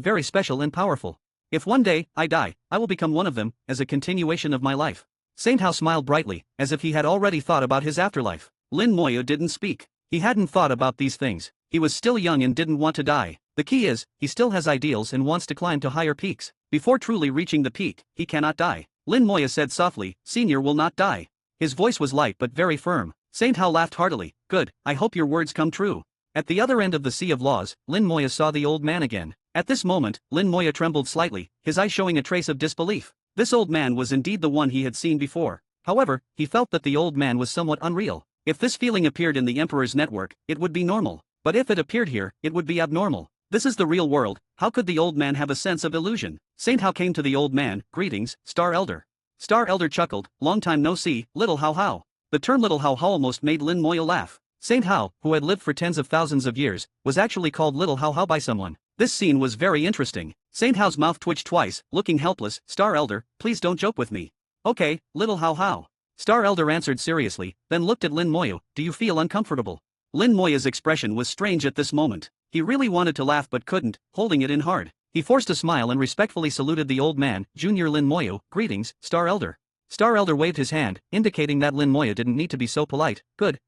very special and powerful. If one day I die, I will become one of them, as a continuation of my life. Saint Hao smiled brightly, as if he had already thought about his afterlife. Lin Moya didn't speak. He hadn't thought about these things. He was still young and didn't want to die. The key is, he still has ideals and wants to climb to higher peaks. Before truly reaching the peak, he cannot die. Lin Moya said softly, Senior will not die. His voice was light but very firm. Saint Hao laughed heartily. Good, I hope your words come true. At the other end of the sea of laws, Lin Moya saw the old man again. At this moment, Lin Moya trembled slightly, his eyes showing a trace of disbelief. This old man was indeed the one he had seen before. However, he felt that the old man was somewhat unreal. If this feeling appeared in the Emperor's network, it would be normal. But if it appeared here, it would be abnormal. This is the real world, how could the old man have a sense of illusion? Saint Hao came to the old man. Greetings, Star Elder. Star Elder chuckled, long time no see, little Hao Hao. The term little Hao Hao almost made Lin Moya laugh. Saint Hao, who had lived for tens of thousands of years, was actually called little Hao Hao by someone. This scene was very interesting. Saint Hao's mouth twitched twice, looking helpless. Star Elder, please don't joke with me. Okay, little Hao Hao. Star Elder answered seriously, then looked at Lin Moya. Do you feel uncomfortable? Lin Moya's expression was strange at this moment. He really wanted to laugh but couldn't, holding it in hard. He forced a smile and respectfully saluted the old man. Junior Lin Moya, greetings, Star Elder. Star Elder waved his hand, indicating that Lin Moya didn't need to be so polite. Good,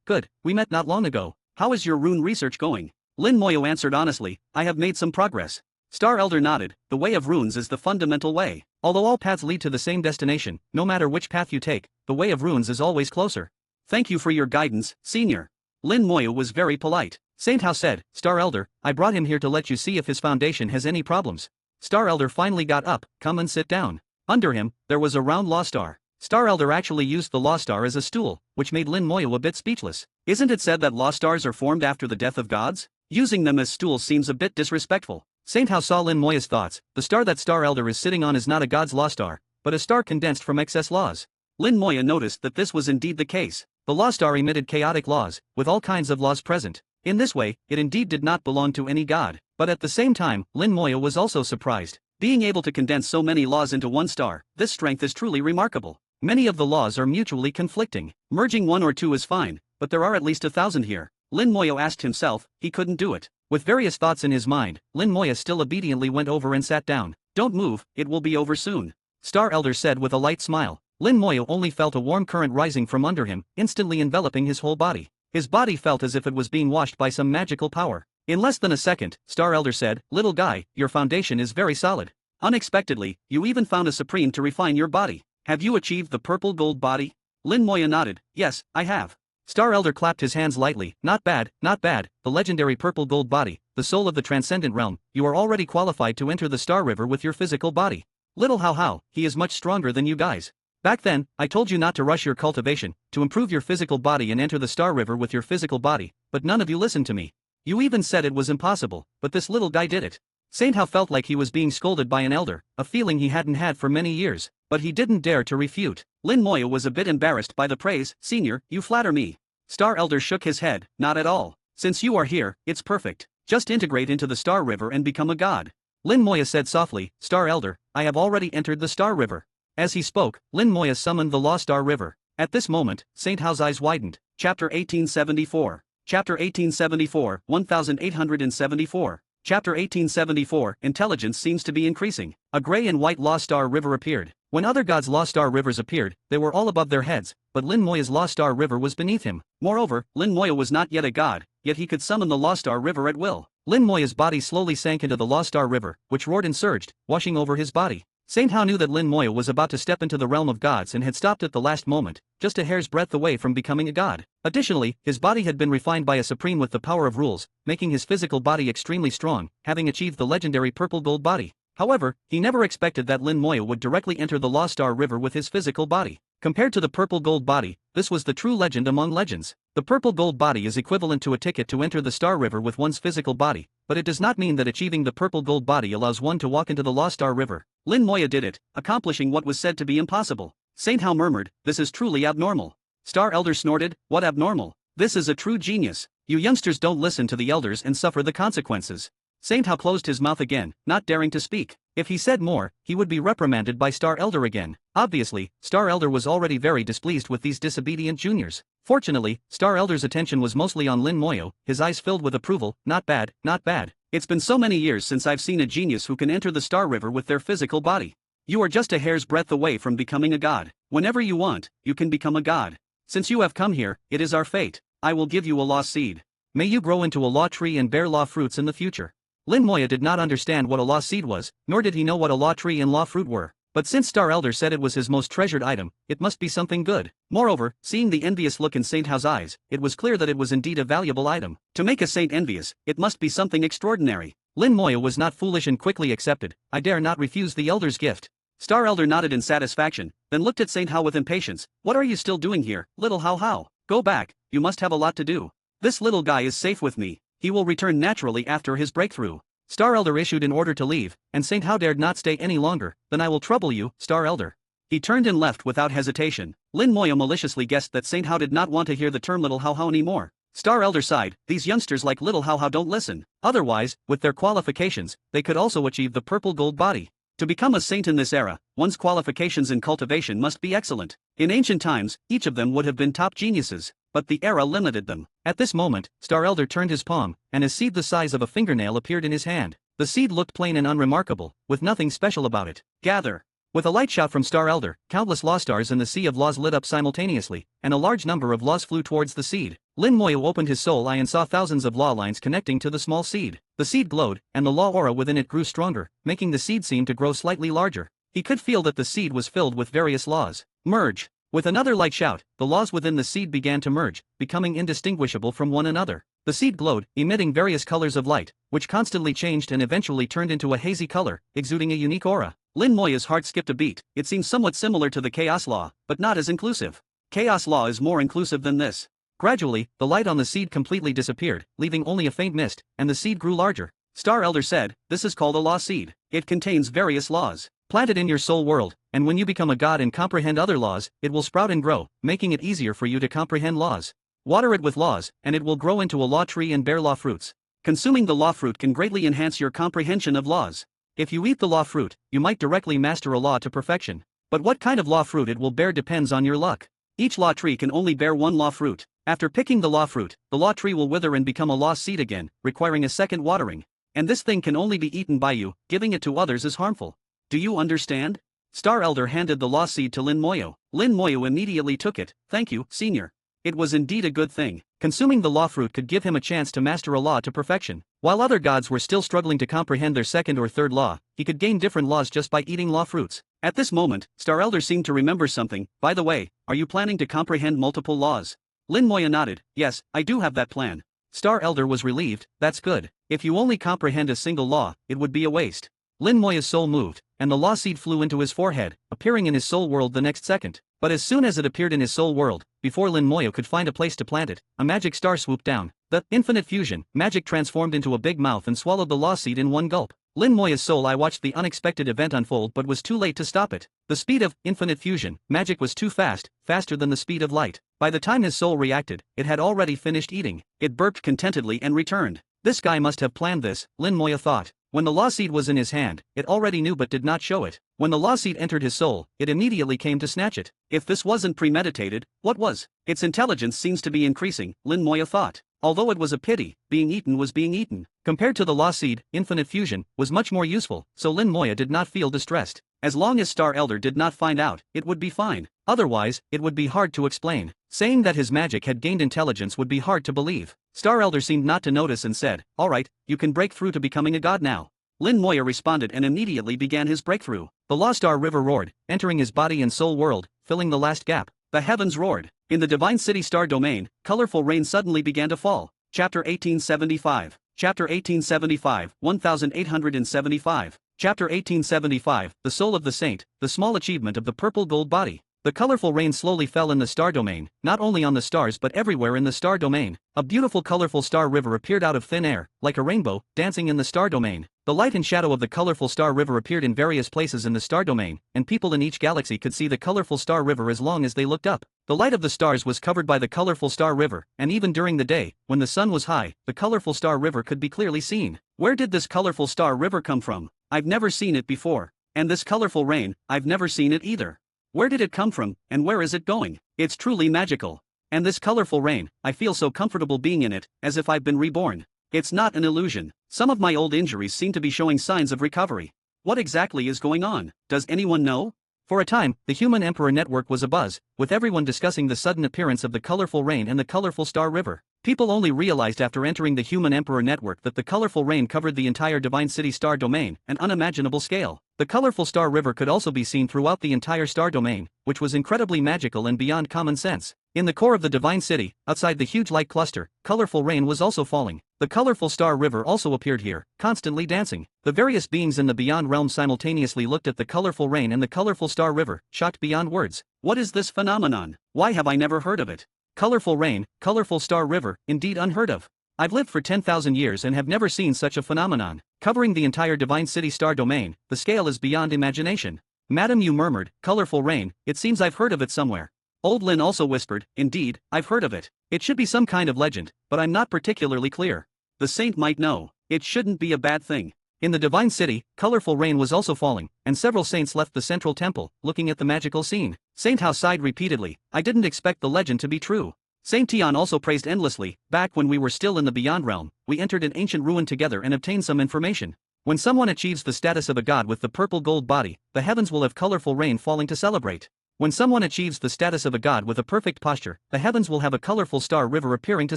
we met not long ago. How is your rune research going? Lin Moya answered honestly, I have made some progress. Star Elder nodded. The way of runes is the fundamental way. Although all paths lead to the same destination, no matter which path you take, the way of runes is always closer. Thank you for your guidance, Senior. Lin Moya was very polite. Saint Hao said, Star Elder, I brought him here to let you see if his foundation has any problems. Star Elder finally got up. Come and sit down. Under him, there was a round law star. Star Elder actually used the law star as a stool, which made Lin Moya a bit speechless. Isn't it said that law stars are formed after the death of gods? Using them as stools seems a bit disrespectful. Saint Hao saw Lin Moya's thoughts. The star that Star Elder is sitting on is not a god's law star, but a star condensed from excess laws. Lin Moya noticed that this was indeed the case. The law star emitted chaotic laws, with all kinds of laws present. In this way, it indeed did not belong to any god. But at the same time, Lin Moya was also surprised. Being able to condense so many laws into one star, this strength is truly remarkable. Many of the laws are mutually conflicting. Merging one or two is fine, but there are at least 1,000 here. Lin Moya asked himself, he couldn't do it. With various thoughts in his mind, Lin Moya still obediently went over and sat down. Don't move, it will be over soon. Star Elder said with a light smile. Lin Moya only felt a warm current rising from under him, instantly enveloping his whole body. His body felt as if it was being washed by some magical power. In less than a second, Star Elder said, Little guy, your foundation is very solid. Unexpectedly, you even found a supreme to refine your body. Have you achieved the purple gold body? Lin Moya nodded. Yes, I have. Star Elder clapped his hands lightly. Not bad, the legendary purple gold body, the soul of the transcendent realm. You are already qualified to enter the Star River with your physical body. Little Hao Hao, he is much stronger than you guys. Back then, I told you not to rush your cultivation, to improve your physical body and enter the Star River with your physical body, but none of you listened to me. You even said it was impossible, but this little guy did it. Saint Hao felt like he was being scolded by an elder, a feeling he hadn't had for many years, but he didn't dare to refute. Lin Moya was a bit embarrassed by the praise. Senior, you flatter me. Star Elder shook his head. Not at all. Since you are here, it's perfect. Just integrate into the Star River and become a god. Lin Moya said softly, Star Elder, I have already entered the Star River. As he spoke, Lin Moya summoned the Law Star River. At this moment, Saint Hao's eyes widened. Chapter 1874. Chapter 1874, 1874. Chapter 1874, Intelligence seems to be increasing. A gray and white Law Star River appeared. When other gods' Law Star Rivers appeared, they were all above their heads, but Lin Moya's Law Star River was beneath him. Moreover, Lin Moya was not yet a god, yet he could summon the Law Star River at will. Lin Moya's body slowly sank into the Law Star River, which roared and surged, washing over his body. Saint Hao knew that Lin Moya was about to step into the realm of gods and had stopped at the last moment, just a hair's breadth away from becoming a god. Additionally, his body had been refined by a supreme with the power of rules, making his physical body extremely strong, having achieved the legendary purple gold body. However, he never expected that Lin Moya would directly enter the Law Star River with his physical body. Compared to the purple gold body, this was the true legend among legends. The purple gold body is equivalent to a ticket to enter the Star River with one's physical body, but it does not mean that achieving the purple gold body allows one to walk into the Law Star River. Lin Moya did it, accomplishing what was said to be impossible. Saint Hao murmured, this is truly abnormal. Star Elder snorted, what abnormal? This is a true genius. You youngsters don't listen to the elders and suffer the consequences. Saint Hao closed his mouth again, not daring to speak. If he said more, he would be reprimanded by Star Elder again. Obviously, Star Elder was already very displeased with these disobedient juniors. Fortunately, Star Elder's attention was mostly on Lin Moya, his eyes filled with approval. Not bad, not bad. It's been so many years since I've seen a genius who can enter the Star River with their physical body. You are just a hair's breadth away from becoming a god. Whenever you want, you can become a god. Since you have come here, it is our fate. I will give you a law seed. May you grow into a law tree and bear law fruits in the future. Lin Moya did not understand what a law seed was, nor did he know what a law tree and law fruit were. But since Star Elder said it was his most treasured item, it must be something good. Moreover, seeing the envious look in Saint Hao's eyes, it was clear that it was indeed a valuable item. To make a saint envious, it must be something extraordinary. Lin Moya was not foolish and quickly accepted. I dare not refuse the Elder's gift. Star Elder nodded in satisfaction, then looked at Saint Hao with impatience. What are you still doing here, little Hao? Go back, you must have a lot to do. This little guy is safe with me. He will return naturally after his breakthrough. Star Elder issued an order to leave, and Saint Hao dared not stay any longer. Then I will trouble you, Star Elder. He turned and left without hesitation. Lin Moya maliciously guessed that Saint Hao did not want to hear the term little Hao anymore. Star Elder sighed, these youngsters like little Hao don't listen. Otherwise, with their qualifications, they could also achieve the purple gold body. To become a saint in this era, one's qualifications in cultivation must be excellent. In ancient times, each of them would have been top geniuses, but the era limited them. At this moment, Star Elder turned his palm, and a seed the size of a fingernail appeared in his hand. The seed looked plain and unremarkable, with nothing special about it. Gather. With a light shout from Star Elder, countless law stars in the sea of laws lit up simultaneously, and a large number of laws flew towards the seed. Lin Moya opened his soul eye and saw thousands of law lines connecting to the small seed. The seed glowed, and the law aura within it grew stronger, making the seed seem to grow slightly larger. He could feel that the seed was filled with various laws. Merge. With another light shout, the laws within the seed began to merge, becoming indistinguishable from one another. The seed glowed, emitting various colors of light, which constantly changed and eventually turned into a hazy color, exuding a unique aura. Lin Moya's heart skipped a beat. It seems somewhat similar to the Chaos Law, but not as inclusive. Chaos Law is more inclusive than this. Gradually, the light on the seed completely disappeared, leaving only a faint mist, and the seed grew larger. Star Elder said, this is called a law seed. It contains various laws. Plant it in your soul world, and when you become a god and comprehend other laws, it will sprout and grow, making it easier for you to comprehend laws. Water it with laws, and it will grow into a law tree and bear law fruits. Consuming the law fruit can greatly enhance your comprehension of laws. If you eat the law fruit, you might directly master a law to perfection. But what kind of law fruit it will bear depends on your luck. Each law tree can only bear one law fruit. After picking the law fruit, the law tree will wither and become a law seed again, requiring a second watering. And this thing can only be eaten by you, giving it to others is harmful. Do you understand? Star Elder handed the law seed to Lin Moyo. Lin Moyo immediately took it. Thank you, senior. It was indeed a good thing. Consuming the law fruit could give him a chance to master a law to perfection. While other gods were still struggling to comprehend their second or third law, he could gain different laws just by eating law fruits. At this moment, Star Elder seemed to remember something. By the way, are you planning to comprehend multiple laws? Lin Moya nodded. Yes, I do have that plan. Star Elder was relieved. That's good. If you only comprehend a single law, it would be a waste. Lin Moya's soul moved, and the law seed flew into his forehead, appearing in his soul world the next second. But as soon as it appeared in his soul world, before Lin Moya could find a place to plant it, a magic star swooped down. The infinite fusion magic transformed into a big mouth and swallowed the law seed in one gulp. Lin Moya's soul eye watched the unexpected event unfold but was too late to stop it. The speed of infinite fusion magic was too fast, faster than the speed of light. By the time his soul reacted, it had already finished eating. It burped contentedly and returned. This guy must have planned this, Lin Moya thought. When the law seed was in his hand, it already knew but did not show it. When the law seed entered his soul, it immediately came to snatch it. If this wasn't premeditated, what was? Its intelligence seems to be increasing, Lin Moya thought. Although it was a pity, being eaten was being eaten. Compared to the law seed, infinite fusion was much more useful, so Lin Moya did not feel distressed. As long as Star Elder did not find out, it would be fine. Otherwise, it would be hard to explain. Saying that his magic had gained intelligence would be hard to believe. Star Elder seemed not to notice and said, "Alright, you can break through to becoming a god now." Lin Moya responded and immediately began his breakthrough. The Law Star River roared, entering his body and soul world, filling the last gap. The heavens roared. In the Divine City Star Domain, colorful rain suddenly began to fall. Chapter 1875. Chapter 1875, 1875. Chapter 1875, The Soul of the Saint, the small achievement of the purple gold body. The colorful rain slowly fell in the star domain, not only on the stars but everywhere in the star domain. A beautiful colorful star river appeared out of thin air, like a rainbow, dancing in the star domain. The light and shadow of the colorful star river appeared in various places in the star domain, and people in each galaxy could see the colorful star river as long as they looked up. The light of the stars was covered by the colorful star river, and even during the day, when the sun was high, the colorful star river could be clearly seen. Where did this colorful star river come from? I've never seen it before. And this colorful rain, I've never seen it either. Where did it come from, and where is it going? It's truly magical. And this colorful rain, I feel so comfortable being in it, as if I've been reborn. It's not an illusion. Some of my old injuries seem to be showing signs of recovery. What exactly is going on? Does anyone know? For a time, the Human Emperor network was abuzz, with everyone discussing the sudden appearance of the colorful rain and the colorful star river. People only realized after entering the Human Emperor network that the colorful rain covered the entire Divine City star domain, an unimaginable scale. The colorful star river could also be seen throughout the entire star domain, which was incredibly magical and beyond common sense. In the core of the Divine City, outside the huge light cluster, colorful rain was also falling. The colorful star river also appeared here, constantly dancing. The various beings in the Beyond Realm simultaneously looked at the colorful rain and the colorful star river, shocked beyond words. What is this phenomenon? Why have I never heard of it? Colorful rain, colorful star river, indeed unheard of. I've lived for 10,000 years and have never seen such a phenomenon. Covering the entire Divine City star domain, the scale is beyond imagination. Madam, you murmured, colorful rain, it seems I've heard of it somewhere. Old Lin also whispered, indeed, I've heard of it. It should be some kind of legend, but I'm not particularly clear. The saint might know. It shouldn't be a bad thing. In the Divine City, colorful rain was also falling, and several saints left the central temple, looking at the magical scene. Saint Hao sighed repeatedly, I didn't expect the legend to be true. Saint Tian also praised endlessly, back when we were still in the Beyond Realm, we entered an ancient ruin together and obtained some information. When someone achieves the status of a god with the purple gold body, the heavens will have colorful rain falling to celebrate. When someone achieves the status of a god with a perfect posture, the heavens will have a colorful star river appearing to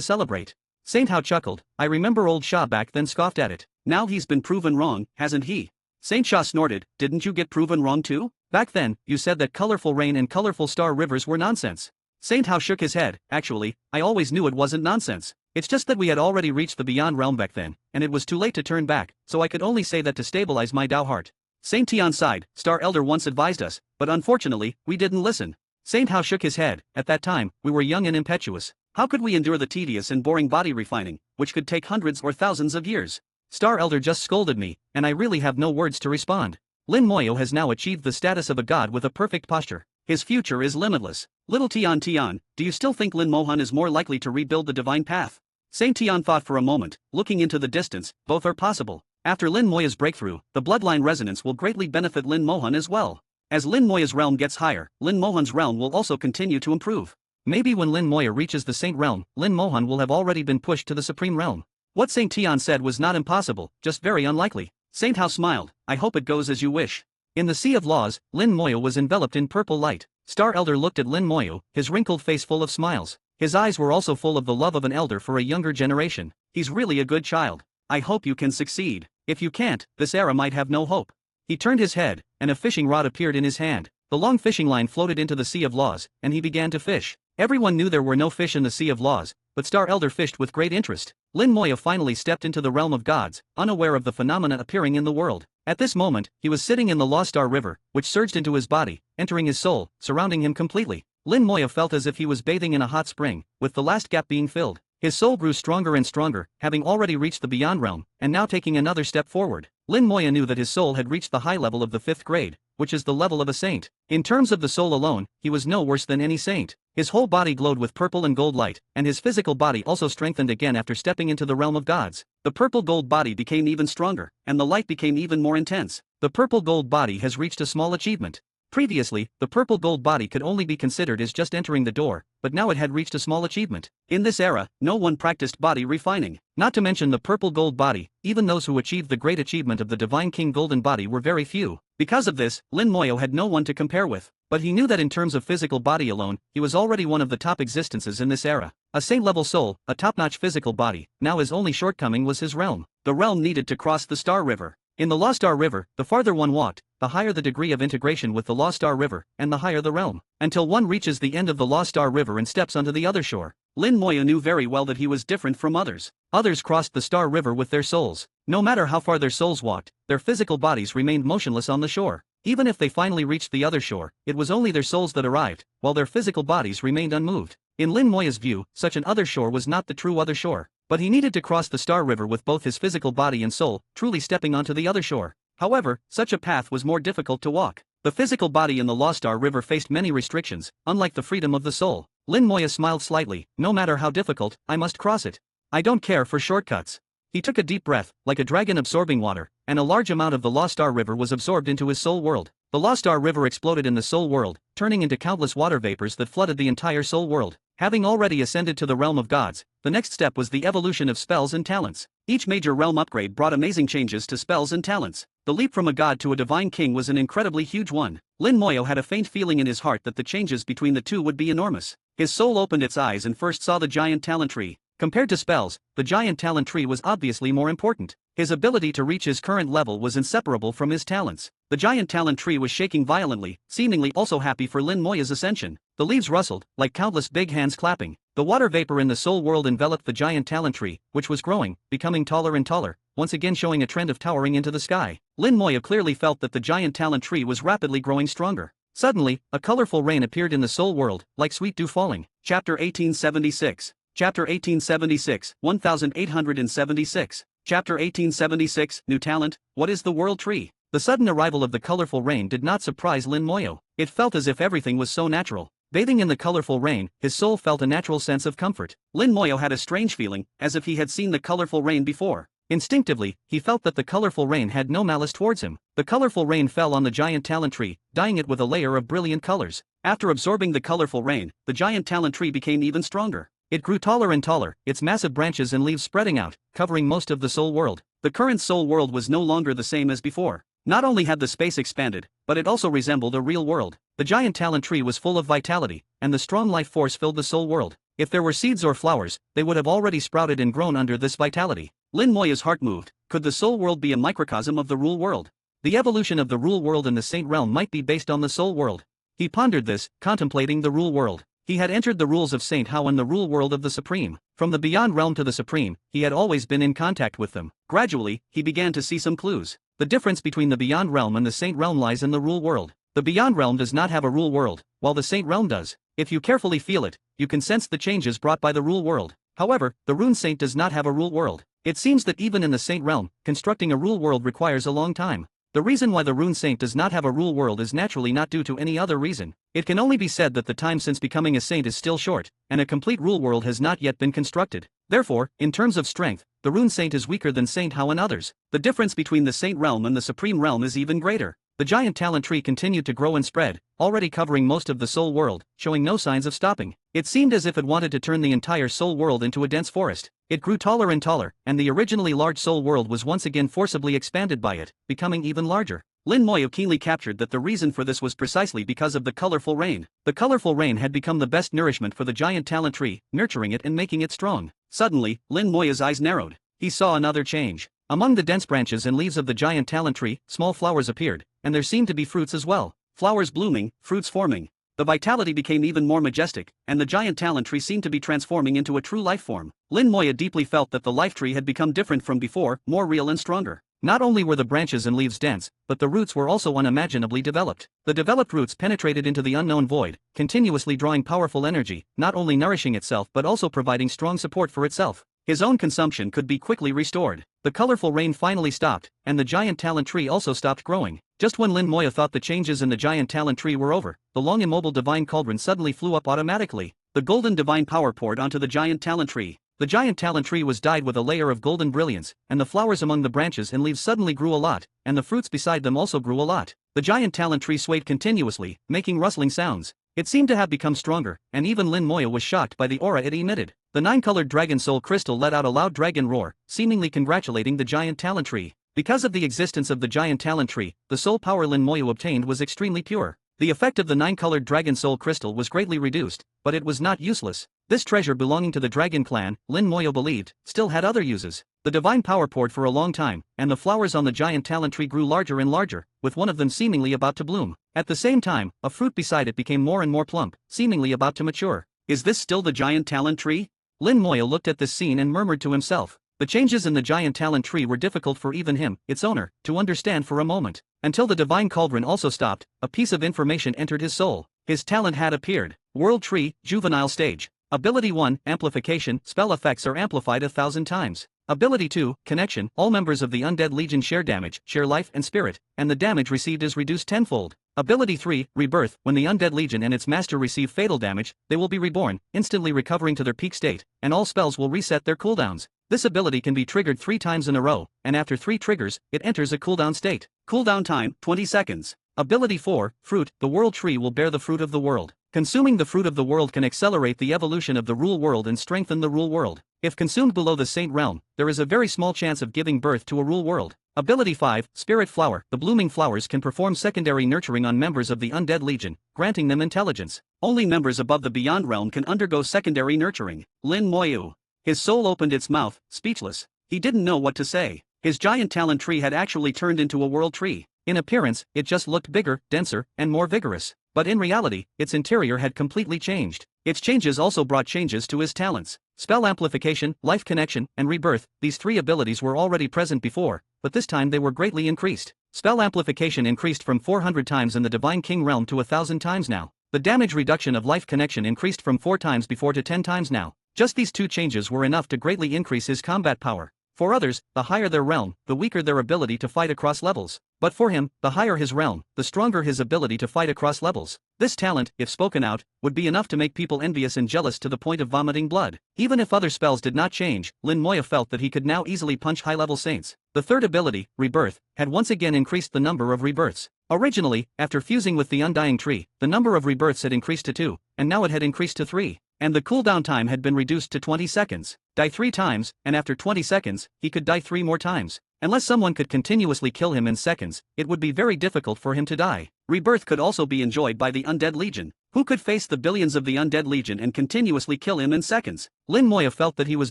celebrate. Saint Hao chuckled, I remember old Sha back then scoffed at it. Now he's been proven wrong, hasn't he? Saint Sha snorted, didn't you get proven wrong too? Back then, you said that colorful rain and colorful star rivers were nonsense. Saint Hao shook his head, actually, I always knew it wasn't nonsense. It's just that we had already reached the Beyond Realm back then, and it was too late to turn back, so I could only say that to stabilize my Dao heart. Saint Tian sighed, Star Elder once advised us, but unfortunately, we didn't listen. Saint Hao shook his head, at that time, we were young and impetuous. How could we endure the tedious and boring body refining, which could take hundreds or thousands of years? Star Elder just scolded me, and I really have no words to respond. Lin Moyo has now achieved the status of a god with a perfect posture. His future is limitless. Little Tian, do you still think Lin Mohan is more likely to rebuild the divine path? Saint Tian thought for a moment, looking into the distance, both are possible. After Lin Moya's breakthrough, the bloodline resonance will greatly benefit Lin Mohan as well. As Lin Moya's realm gets higher, Lin Mohan's realm will also continue to improve. Maybe when Lin Moya reaches the Saint realm, Lin Mohan will have already been pushed to the Supreme realm. What Saint Tian said was not impossible, just very unlikely. Saint Hao smiled, I hope it goes as you wish. In the Sea of Laws, Lin Moyo was enveloped in purple light. Star Elder looked at Lin Moyo, his wrinkled face full of smiles. His eyes were also full of the love of an elder for a younger generation. He's really a good child. I hope you can succeed. If you can't, this era might have no hope. He turned his head, and a fishing rod appeared in his hand. The long fishing line floated into the Sea of Laws, and he began to fish. Everyone knew there were no fish in the Sea of Laws, but Star Elder fished with great interest. Lin Moya finally stepped into the realm of gods, unaware of the phenomena appearing in the world. At this moment, he was sitting in the Lost Star River, which surged into his body, entering his soul, surrounding him completely. Lin Moya felt as if he was bathing in a hot spring, with the last gap being filled. His soul grew stronger and stronger, having already reached the Beyond Realm, and now taking another step forward. Lin Moya knew that his soul had reached the high level of the 5th grade, which is the level of a saint. In terms of the soul alone, he was no worse than any saint. His whole body glowed with purple and gold light, and his physical body also strengthened again after stepping into the realm of gods. The purple gold body became even stronger, and the light became even more intense. The purple gold body has reached a small achievement. Previously, the purple gold body could only be considered as just entering the door, but now it had reached a small achievement. In this era, no one practiced body refining. Not to mention the purple gold body, even those who achieved the great achievement of the Divine King Golden Body were very few. Because of this, Lin Moyo had no one to compare with. But he knew that in terms of physical body alone, he was already one of the top existences in this era. A saint-level soul, a top-notch physical body, now his only shortcoming was his realm. The realm needed to cross the Star River. In the Lost Star River, the farther one walked, the higher the degree of integration with the Lost Star River, and the higher the realm, until one reaches the end of the Lost Star River and steps onto the other shore. Lin Moya knew very well that he was different from others. Others crossed the Star River with their souls. No matter how far their souls walked, their physical bodies remained motionless on the shore. Even if they finally reached the other shore, it was only their souls that arrived, while their physical bodies remained unmoved. In Lin Moya's view, such an other shore was not the true other shore. But he needed to cross the Star River with both his physical body and soul, truly stepping onto the other shore. However, such a path was more difficult to walk. The physical body in the Lost Star River faced many restrictions, unlike the freedom of the soul. Lin Moya smiled slightly, no matter how difficult, I must cross it. I don't care for shortcuts. He took a deep breath, like a dragon absorbing water, and a large amount of the Lost Star River was absorbed into his soul world. The Lost Star River exploded in the soul world, turning into countless water vapors that flooded the entire soul world. Having already ascended to the realm of gods, the next step was the evolution of spells and talents. Each major realm upgrade brought amazing changes to spells and talents. the leap from a god to a divine king was an incredibly huge one. Lin Moyo had a faint feeling in his heart that the changes between the two would be enormous. His soul opened its eyes and first saw the giant talent tree. Compared to spells, the giant talent tree was obviously more important. His ability to reach his current level was inseparable from his talents. The giant talent tree was shaking violently, seemingly also happy for Lin Moya's ascension. The leaves rustled, like countless big hands clapping. The water vapor in the soul world enveloped the giant talent tree, which was growing, becoming taller and taller, once again showing a trend of towering into the sky. Lin Moya clearly felt that the giant talent tree was rapidly growing stronger. Suddenly, a colorful rain appeared in the soul world, like sweet dew falling. Chapter 1876. Chapter 1876, 1876. Chapter 1876, New Talent, What is the World Tree? The sudden arrival of the colorful rain did not surprise Lin Moyo. It felt as if everything was so natural. Bathing in the colorful rain, his soul felt a natural sense of comfort. Lin Moyo had a strange feeling, as if he had seen the colorful rain before. Instinctively, he felt that the colorful rain had no malice towards him. The colorful rain fell on the giant talent tree, dyeing it with a layer of brilliant colors. After absorbing the colorful rain, the giant talent tree became even stronger. It grew taller and taller, its massive branches and leaves spreading out, covering most of the soul world. The current soul world was no longer the same as before. Not only had the space expanded, but it also resembled a real world. The giant talent tree was full of vitality, and the strong life force filled the soul world. If there were seeds or flowers, they would have already sprouted and grown under this vitality. Lin Moya's heart moved. Could the soul world be a microcosm of the rule world? The evolution of the rule world in the saint realm might be based on the soul world. He pondered this, contemplating the rule world. He had entered the rules of Saint Hao and the rule world of the Supreme. From the beyond realm to the Supreme, he had always been in contact with them. Gradually, he began to see some clues. The difference between the beyond realm and the Saint realm lies in the rule world. The beyond realm does not have a rule world, while the Saint realm does. If you carefully feel it, you can sense the changes brought by the rule world. However, the rune saint does not have a rule world. It seems that even in the Saint realm, constructing a rule world requires a long time. The reason why the rune saint does not have a rule world is naturally not due to any other reason. It can only be said that the time since becoming a saint is still short, and a complete rule world has not yet been constructed. Therefore, in terms of strength, the rune saint is weaker than Saint Hao and others. The difference between the saint realm and the supreme realm is even greater. The giant talent tree continued to grow and spread, already covering most of the soul world, showing no signs of stopping. It seemed as if it wanted to turn the entire soul world into a dense forest. It grew taller and taller, and the originally large soul world was once again forcibly expanded by it, becoming even larger. Lin Moyo keenly captured that the reason for this was precisely because of the colorful rain. The colorful rain had become the best nourishment for the giant talent tree, nurturing it and making it strong. Suddenly, Lin Moyo's eyes narrowed. He saw another change. Among the dense branches and leaves of the giant talent tree, small flowers appeared, and there seemed to be fruits as well. Flowers blooming, fruits forming. The vitality became even more majestic, and the giant talent tree seemed to be transforming into a true life form. Lin Moyo deeply felt that the life tree had become different from before, more real and stronger. Not only were the branches and leaves dense, but the roots were also unimaginably developed. The developed roots penetrated into the unknown void, continuously drawing powerful energy, not only nourishing itself but also providing strong support for itself. His own consumption could be quickly restored. The colorful rain finally stopped, and the giant talent tree also stopped growing. Just when Lin Moyo thought the changes in the giant talent tree were over, the long immobile divine cauldron suddenly flew up automatically. The golden divine power poured onto the giant talent tree. The giant talent tree was dyed with a layer of golden brilliance, and the flowers among the branches and leaves suddenly grew a lot, and the fruits beside them also grew a lot. The giant talent tree swayed continuously, making rustling sounds. It seemed to have become stronger, and even Lin Moyo was shocked by the aura it emitted. The 9-colored dragon soul crystal let out a loud dragon roar, seemingly congratulating the giant talent tree. Because of the existence of the giant talent tree, the soul power Lin Moyo obtained was extremely pure. The effect of the 9-colored dragon soul crystal was greatly reduced, but it was not useless. This treasure belonging to the dragon clan, Lin Moyo believed, still had other uses. The divine power poured for a long time, and the flowers on the giant talent tree grew larger and larger, with one of them seemingly about to bloom. At the same time, a fruit beside it became more and more plump, seemingly about to mature. Is this still the giant talent tree? Lin Moyo looked at this scene and murmured to himself. The changes in the giant talent tree were difficult for even him, its owner, to understand for a moment. Until the divine cauldron also stopped, a piece of information entered his soul. His talent had appeared. World Tree, Juvenile Stage. Ability 1, Amplification, spell effects are amplified 1,000 times. Ability 2, Connection, all members of the Undead Legion share damage, share life and spirit, and the damage received is reduced tenfold. Ability 3, Rebirth, when the Undead Legion and its master receive fatal damage, they will be reborn, instantly recovering to their peak state, and all spells will reset their cooldowns. This ability can be triggered 3 times in a row, and after 3 triggers, it enters a cooldown state. Cooldown time, 20 seconds. Ability 4, Fruit, the World Tree will bear the fruit of the world. Consuming the fruit of the world can accelerate the evolution of the rule world and strengthen the rule world. If consumed below the Saint realm, there is a very small chance of giving birth to a rule world. Ability 5, Spirit Flower. The blooming flowers can perform secondary nurturing on members of the Undead Legion, granting them intelligence. Only members above the Beyond Realm can undergo secondary nurturing. Lin Moyu. His soul opened its mouth, speechless. He didn't know what to say. His giant talent tree had actually turned into a world tree. In appearance, it just looked bigger, denser, and more vigorous. But in reality, its interior had completely changed. Its changes also brought changes to his talents. Spell amplification, life connection, and rebirth. These three abilities were already present before, but this time they were greatly increased. Spell amplification increased from 400 times in the Divine King realm to 1,000 times now. The damage reduction of life connection increased from 4 times before to 10 times now. Just these two changes were enough to greatly increase his combat power. For others, the higher their realm, the weaker their ability to fight across levels. But for him, the higher his realm, the stronger his ability to fight across levels. This talent, if spoken out, would be enough to make people envious and jealous to the point of vomiting blood. Even if other spells did not change, Lin Moya felt that he could now easily punch high-level saints. The third ability, Rebirth, had once again increased the number of rebirths. Originally, after fusing with the Undying Tree, the number of rebirths had increased to 2, and now it had increased to 3. And the cooldown time had been reduced to 20 seconds. Die 3 times, and after 20 seconds, he could die 3 more times. Unless someone could continuously kill him in seconds, it would be very difficult for him to die. Rebirth could also be enjoyed by the Undead Legion. Who could face the billions of the Undead Legion and continuously kill him in seconds? Lin Moya felt that he was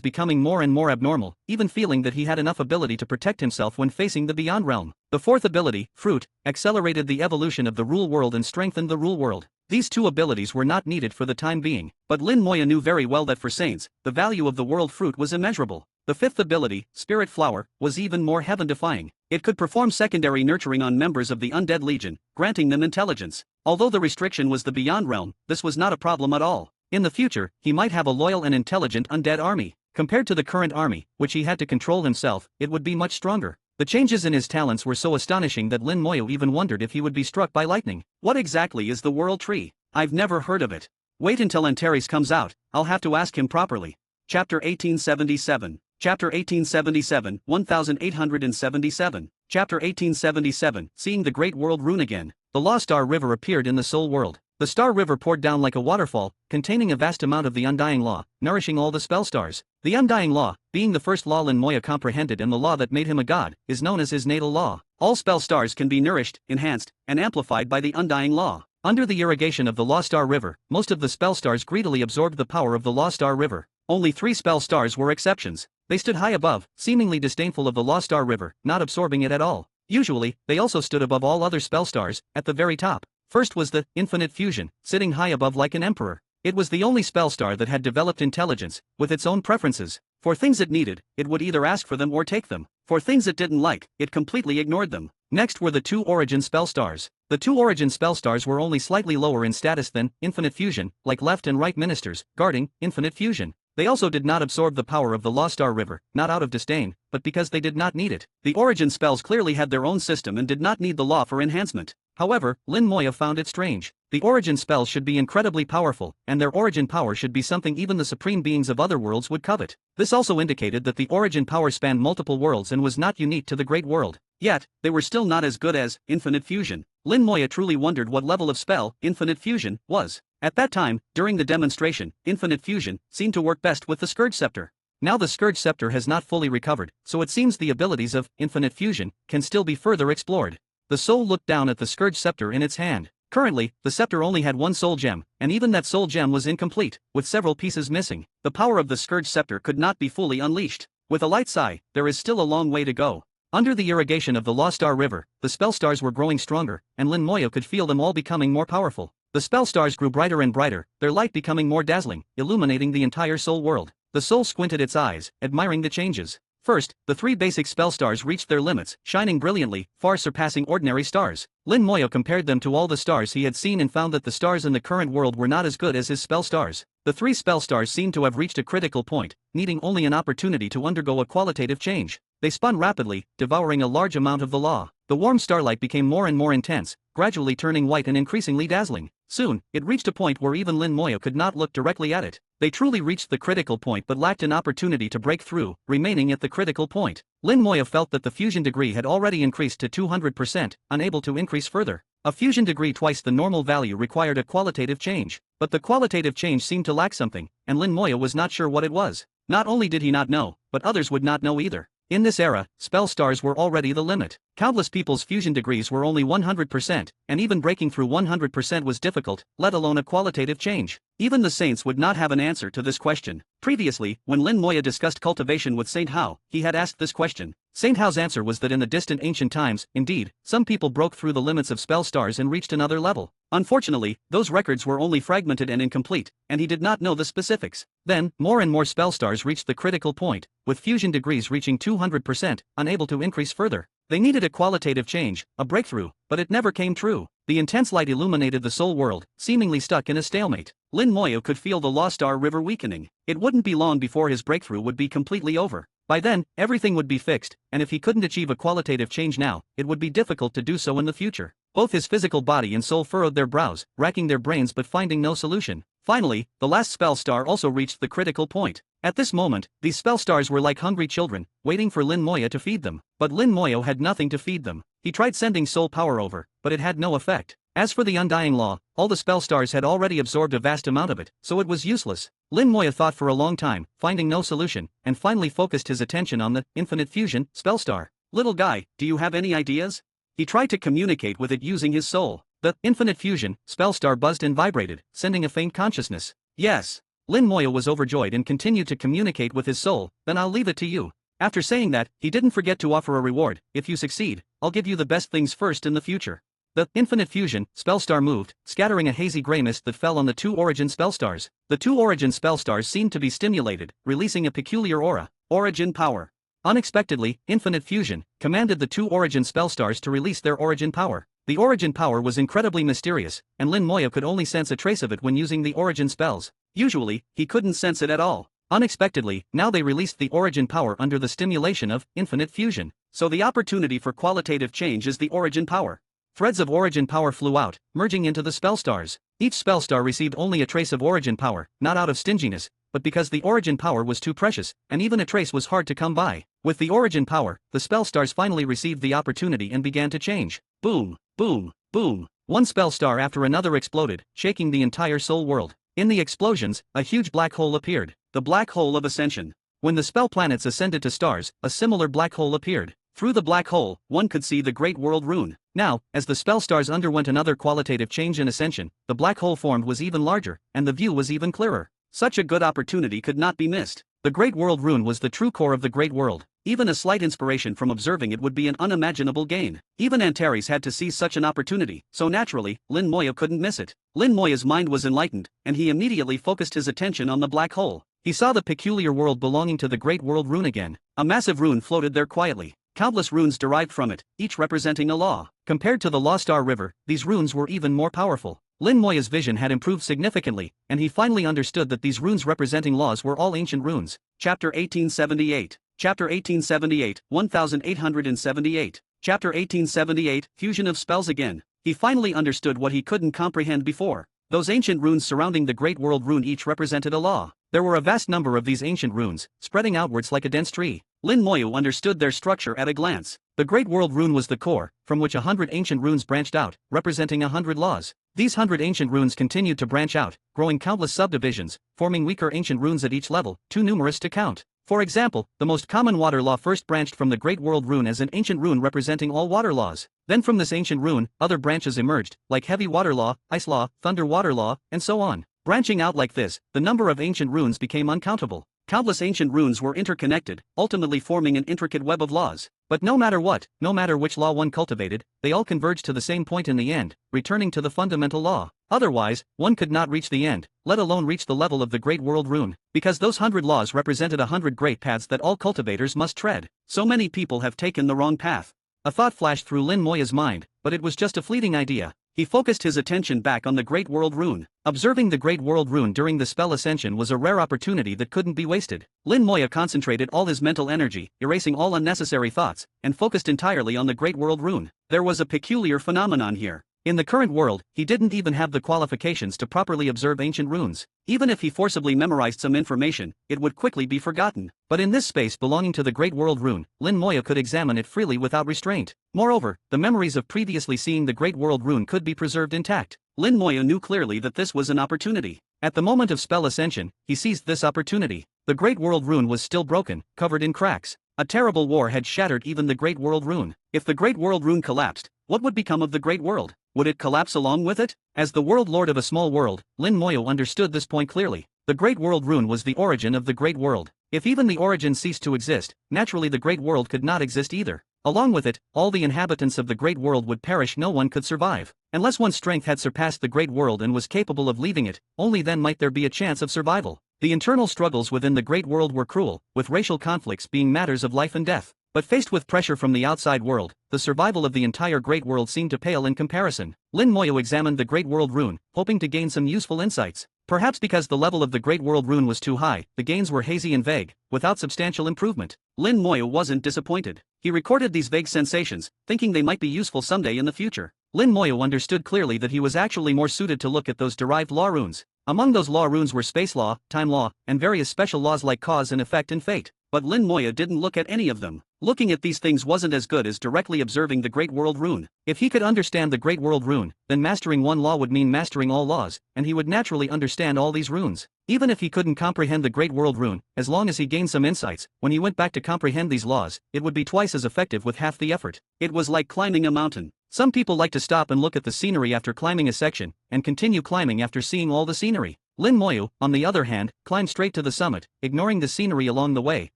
becoming more and more abnormal, even feeling that he had enough ability to protect himself when facing the Beyond Realm. The fourth ability, Fruit, accelerated the evolution of the Rule World and strengthened the Rule World. These two abilities were not needed for the time being, but Lin Moya knew very well that for Saints, the value of the World Fruit was immeasurable. The fifth ability, Spirit Flower, was even more heaven-defying. It could perform secondary nurturing on members of the Undead Legion, granting them intelligence. Although the restriction was the Beyond Realm, this was not a problem at all. In the future, he might have a loyal and intelligent undead army. Compared to the current army, which he had to control himself, it would be much stronger. The changes in his talents were so astonishing that Lin Moya even wondered if he would be struck by lightning. What exactly is the World Tree? I've never heard of it. Wait until Antares comes out, I'll have to ask him properly. Chapter 1877. Chapter 1877, 1877. Chapter 1877, Seeing the Great World Rune Again. The Lost Star River appeared in the Soul World. The Star River poured down like a waterfall, containing a vast amount of the Undying Law, nourishing all the spell stars. The Undying Law, being the first law Lin Moya comprehended and the law that made him a god, is known as his natal law. All spell stars can be nourished, enhanced, and amplified by the Undying Law. Under the irrigation of the Lost Star River, most of the spell stars greedily absorbed the power of the Lost Star River. Only 3 spell stars were exceptions. They stood high above, seemingly disdainful of the Lost Star River, not absorbing it at all. Usually, they also stood above all other spell stars, at the very top. First was the Infinite Fusion, sitting high above like an emperor. It was the only spell star that had developed intelligence, with its own preferences. For things it needed, it would either ask for them or take them. For things it didn't like, it completely ignored them. Next were the 2 Origin spell stars. The 2 Origin spell stars were only slightly lower in status than Infinite Fusion, like left and right ministers, guarding Infinite Fusion. They also did not absorb the power of the Lost Star River, not out of disdain, but because they did not need it. The Origin spells clearly had their own system and did not need the law for enhancement. However, Lin Moya found it strange. The Origin spells should be incredibly powerful, and their origin power should be something even the supreme beings of other worlds would covet. This also indicated that the origin power spanned multiple worlds and was not unique to the Great World. Yet, they were still not as good as Infinite Fusion. Lin Moya truly wondered what level of spell Infinite Fusion was. At that time, during the demonstration, Infinite Fusion seemed to work best with the Scourge Scepter. Now the Scourge Scepter has not fully recovered, so it seems the abilities of Infinite Fusion can still be further explored. The soul looked down at the Scourge Scepter in its hand. Currently, the scepter only had 1 soul gem, and even that soul gem was incomplete, with several pieces missing. The power of the Scourge Scepter could not be fully unleashed. With a light sigh, there is still a long way to go. Under the irrigation of the Lost Star River, the spell stars were growing stronger, and Lin Moya could feel them all becoming more powerful. The spell stars grew brighter and brighter, their light becoming more dazzling, illuminating the entire soul world. The soul squinted its eyes, admiring the changes. First, the 3 basic spell stars reached their limits, shining brilliantly, far surpassing ordinary stars. Lin Moya compared them to all the stars he had seen and found that the stars in the current world were not as good as his spell stars. The 3 spell stars seemed to have reached a critical point, needing only an opportunity to undergo a qualitative change. They spun rapidly, devouring a large amount of the law. The warm starlight became more and more intense, gradually turning white and increasingly dazzling. Soon, it reached a point where even Lin Moya could not look directly at it. They truly reached the critical point but lacked an opportunity to break through, remaining at the critical point. Lin Moya felt that the fusion degree had already increased to 200%, unable to increase further. A fusion degree twice the normal value required a qualitative change. But the qualitative change seemed to lack something, and Lin Moya was not sure what it was. Not only did he not know, but others would not know either. In this era, spell stars were already the limit. Countless people's fusion degrees were only 100%, and even breaking through 100% was difficult, let alone a qualitative change. Even the saints would not have an answer to this question. Previously, when Lin Moya discussed cultivation with Saint Hao, he had asked this question. Saint Hao's answer was that in the distant ancient times, indeed, some people broke through the limits of spell stars and reached another level. Unfortunately, those records were only fragmented and incomplete, and he did not know the specifics. Then, more and more spell stars reached the critical point, with fusion degrees reaching 200%, unable to increase further. They needed a qualitative change, a breakthrough, but it never came true. The intense light illuminated the soul world, seemingly stuck in a stalemate. Lin Moya could feel the Lost Star River weakening. It wouldn't be long before his breakthrough would be completely over. By then, everything would be fixed, and if he couldn't achieve a qualitative change now, it would be difficult to do so in the future. Both his physical body and soul furrowed their brows, racking their brains but finding no solution. Finally, the last spell star also reached the critical point. At this moment, these spell stars were like hungry children, waiting for Lin Moya to feed them. But Lin Moya had nothing to feed them. He tried sending soul power over, but it had no effect. As for the undying law, all the spell stars had already absorbed a vast amount of it, so it was useless. Lin Moya thought for a long time, finding no solution, and finally focused his attention on the infinite fusion spell star. Little guy, do you have any ideas? He tried to communicate with it using his soul. The infinite fusion spell star buzzed and vibrated, sending a faint consciousness. Yes. Lin Moya was overjoyed and continued to communicate with his soul. Then I'll leave it to you. After saying that, he didn't forget to offer a reward. If you succeed, I'll give you the best things first in the future. The infinite fusion spell star moved, scattering a hazy gray mist that fell on the two origin spell stars. The two origin spell stars seemed to be stimulated, releasing a peculiar aura. Origin power. Unexpectedly, infinite fusion commanded the two origin spell stars to release their origin power. The origin power was incredibly mysterious, and Lin Moya could only sense a trace of it when using the origin spells. Usually, he couldn't sense it at all. Unexpectedly, now they released the origin power under the stimulation of infinite fusion. So the opportunity for qualitative change is the origin power. Threads of origin power flew out, merging into the spell stars. Each spell star received only a trace of origin power, not out of stinginess, but because the origin power was too precious, and even a trace was hard to come by. With the origin power, the spell stars finally received the opportunity and began to change. Boom, boom, boom. One spell star after another exploded, shaking the entire soul world. In the explosions, a huge black hole appeared. The black hole of ascension. When the spell planets ascended to stars, a similar black hole appeared. Through the black hole, one could see the Great World Rune. Now, as the spell stars underwent another qualitative change in ascension, the black hole formed was even larger, and the view was even clearer. Such a good opportunity could not be missed. The Great World Rune was the true core of the Great World. Even a slight inspiration from observing it would be an unimaginable gain. Even Antares had to seize such an opportunity, so naturally, Lin Moya couldn't miss it. Lin Moya's mind was enlightened, and he immediately focused his attention on the black hole. He saw the peculiar world belonging to the Great World Rune again. A massive rune floated there quietly. Countless runes derived from it, each representing a law. Compared to the Lost Star River, these runes were even more powerful. Lin Moya's vision had improved significantly, and he finally understood that these runes representing laws were all ancient runes. Chapter 1878. Chapter 1878, 1878. Chapter 1878, Fusion of Spells again. He finally understood what he couldn't comprehend before. Those ancient runes surrounding the Great World Rune each represented a law. There were a vast number of these ancient runes, spreading outwards like a dense tree. Lin Moya understood their structure at a glance. The Great World Rune was the core, from which 100 ancient runes branched out, representing 100 laws. These 100 ancient runes continued to branch out, growing countless subdivisions, forming weaker ancient runes at each level, too numerous to count. For example, the most common water law first branched from the Great World Rune as an ancient rune representing all water laws. Then from this ancient rune, other branches emerged, like heavy water law, ice law, thunder water law, and so on. Branching out like this, the number of ancient runes became uncountable. Countless ancient runes were interconnected, ultimately forming an intricate web of laws. But no matter what, no matter which law one cultivated, they all converged to the same point in the end, returning to the fundamental law. Otherwise, one could not reach the end, let alone reach the level of the Great World Rune, because those 100 laws represented 100 great paths that all cultivators must tread. So many people have taken the wrong path. A thought flashed through Lin Moya's mind, but it was just a fleeting idea. He focused his attention back on the Great World Rune. Observing the Great World Rune during the spell ascension was a rare opportunity that couldn't be wasted. Lin Moya concentrated all his mental energy, erasing all unnecessary thoughts, and focused entirely on the Great World Rune. There was a peculiar phenomenon here. In the current world, he didn't even have the qualifications to properly observe ancient runes. Even if he forcibly memorized some information, it would quickly be forgotten. But in this space belonging to the Great World Rune, Lin Moya could examine it freely without restraint. Moreover, the memories of previously seeing the Great World Rune could be preserved intact. Lin Moya knew clearly that this was an opportunity. At the moment of spell ascension, he seized this opportunity. The Great World Rune was still broken, covered in cracks. A terrible war had shattered even the Great World Rune. If the Great World Rune collapsed, what would become of the Great World? Would it collapse along with it? As the world lord of a small world, Lin Moyo understood this point clearly. The Great World Rune was the origin of the Great World. If even the origin ceased to exist, naturally the Great World could not exist either. Along with it, all the inhabitants of the Great World would perish. No one could survive. Unless one's strength had surpassed the Great World and was capable of leaving it, only then might there be a chance of survival. The internal struggles within the Great World were cruel, with racial conflicts being matters of life and death. But faced with pressure from the outside world, the survival of the entire Great World seemed to pale in comparison. Lin Moyo examined the Great World Rune, hoping to gain some useful insights. Perhaps because the level of the Great World Rune was too high, the gains were hazy and vague, without substantial improvement. Lin Moyo wasn't disappointed. He recorded these vague sensations, thinking they might be useful someday in the future. Lin Moyo understood clearly that he was actually more suited to look at those derived law runes. Among those law runes were space law, time law, and various special laws like cause and effect and fate. But Lin Moyo didn't look at any of them. Looking at these things wasn't as good as directly observing the Great World Rune. If he could understand the Great World Rune, then mastering one law would mean mastering all laws, and he would naturally understand all these runes. Even if he couldn't comprehend the Great World Rune, as long as he gained some insights, when he went back to comprehend these laws, it would be twice as effective with half the effort. It was like climbing a mountain. Some people like to stop and look at the scenery after climbing a section, and continue climbing after seeing all the scenery. Lin Moyo, on the other hand, climbed straight to the summit, ignoring the scenery along the way,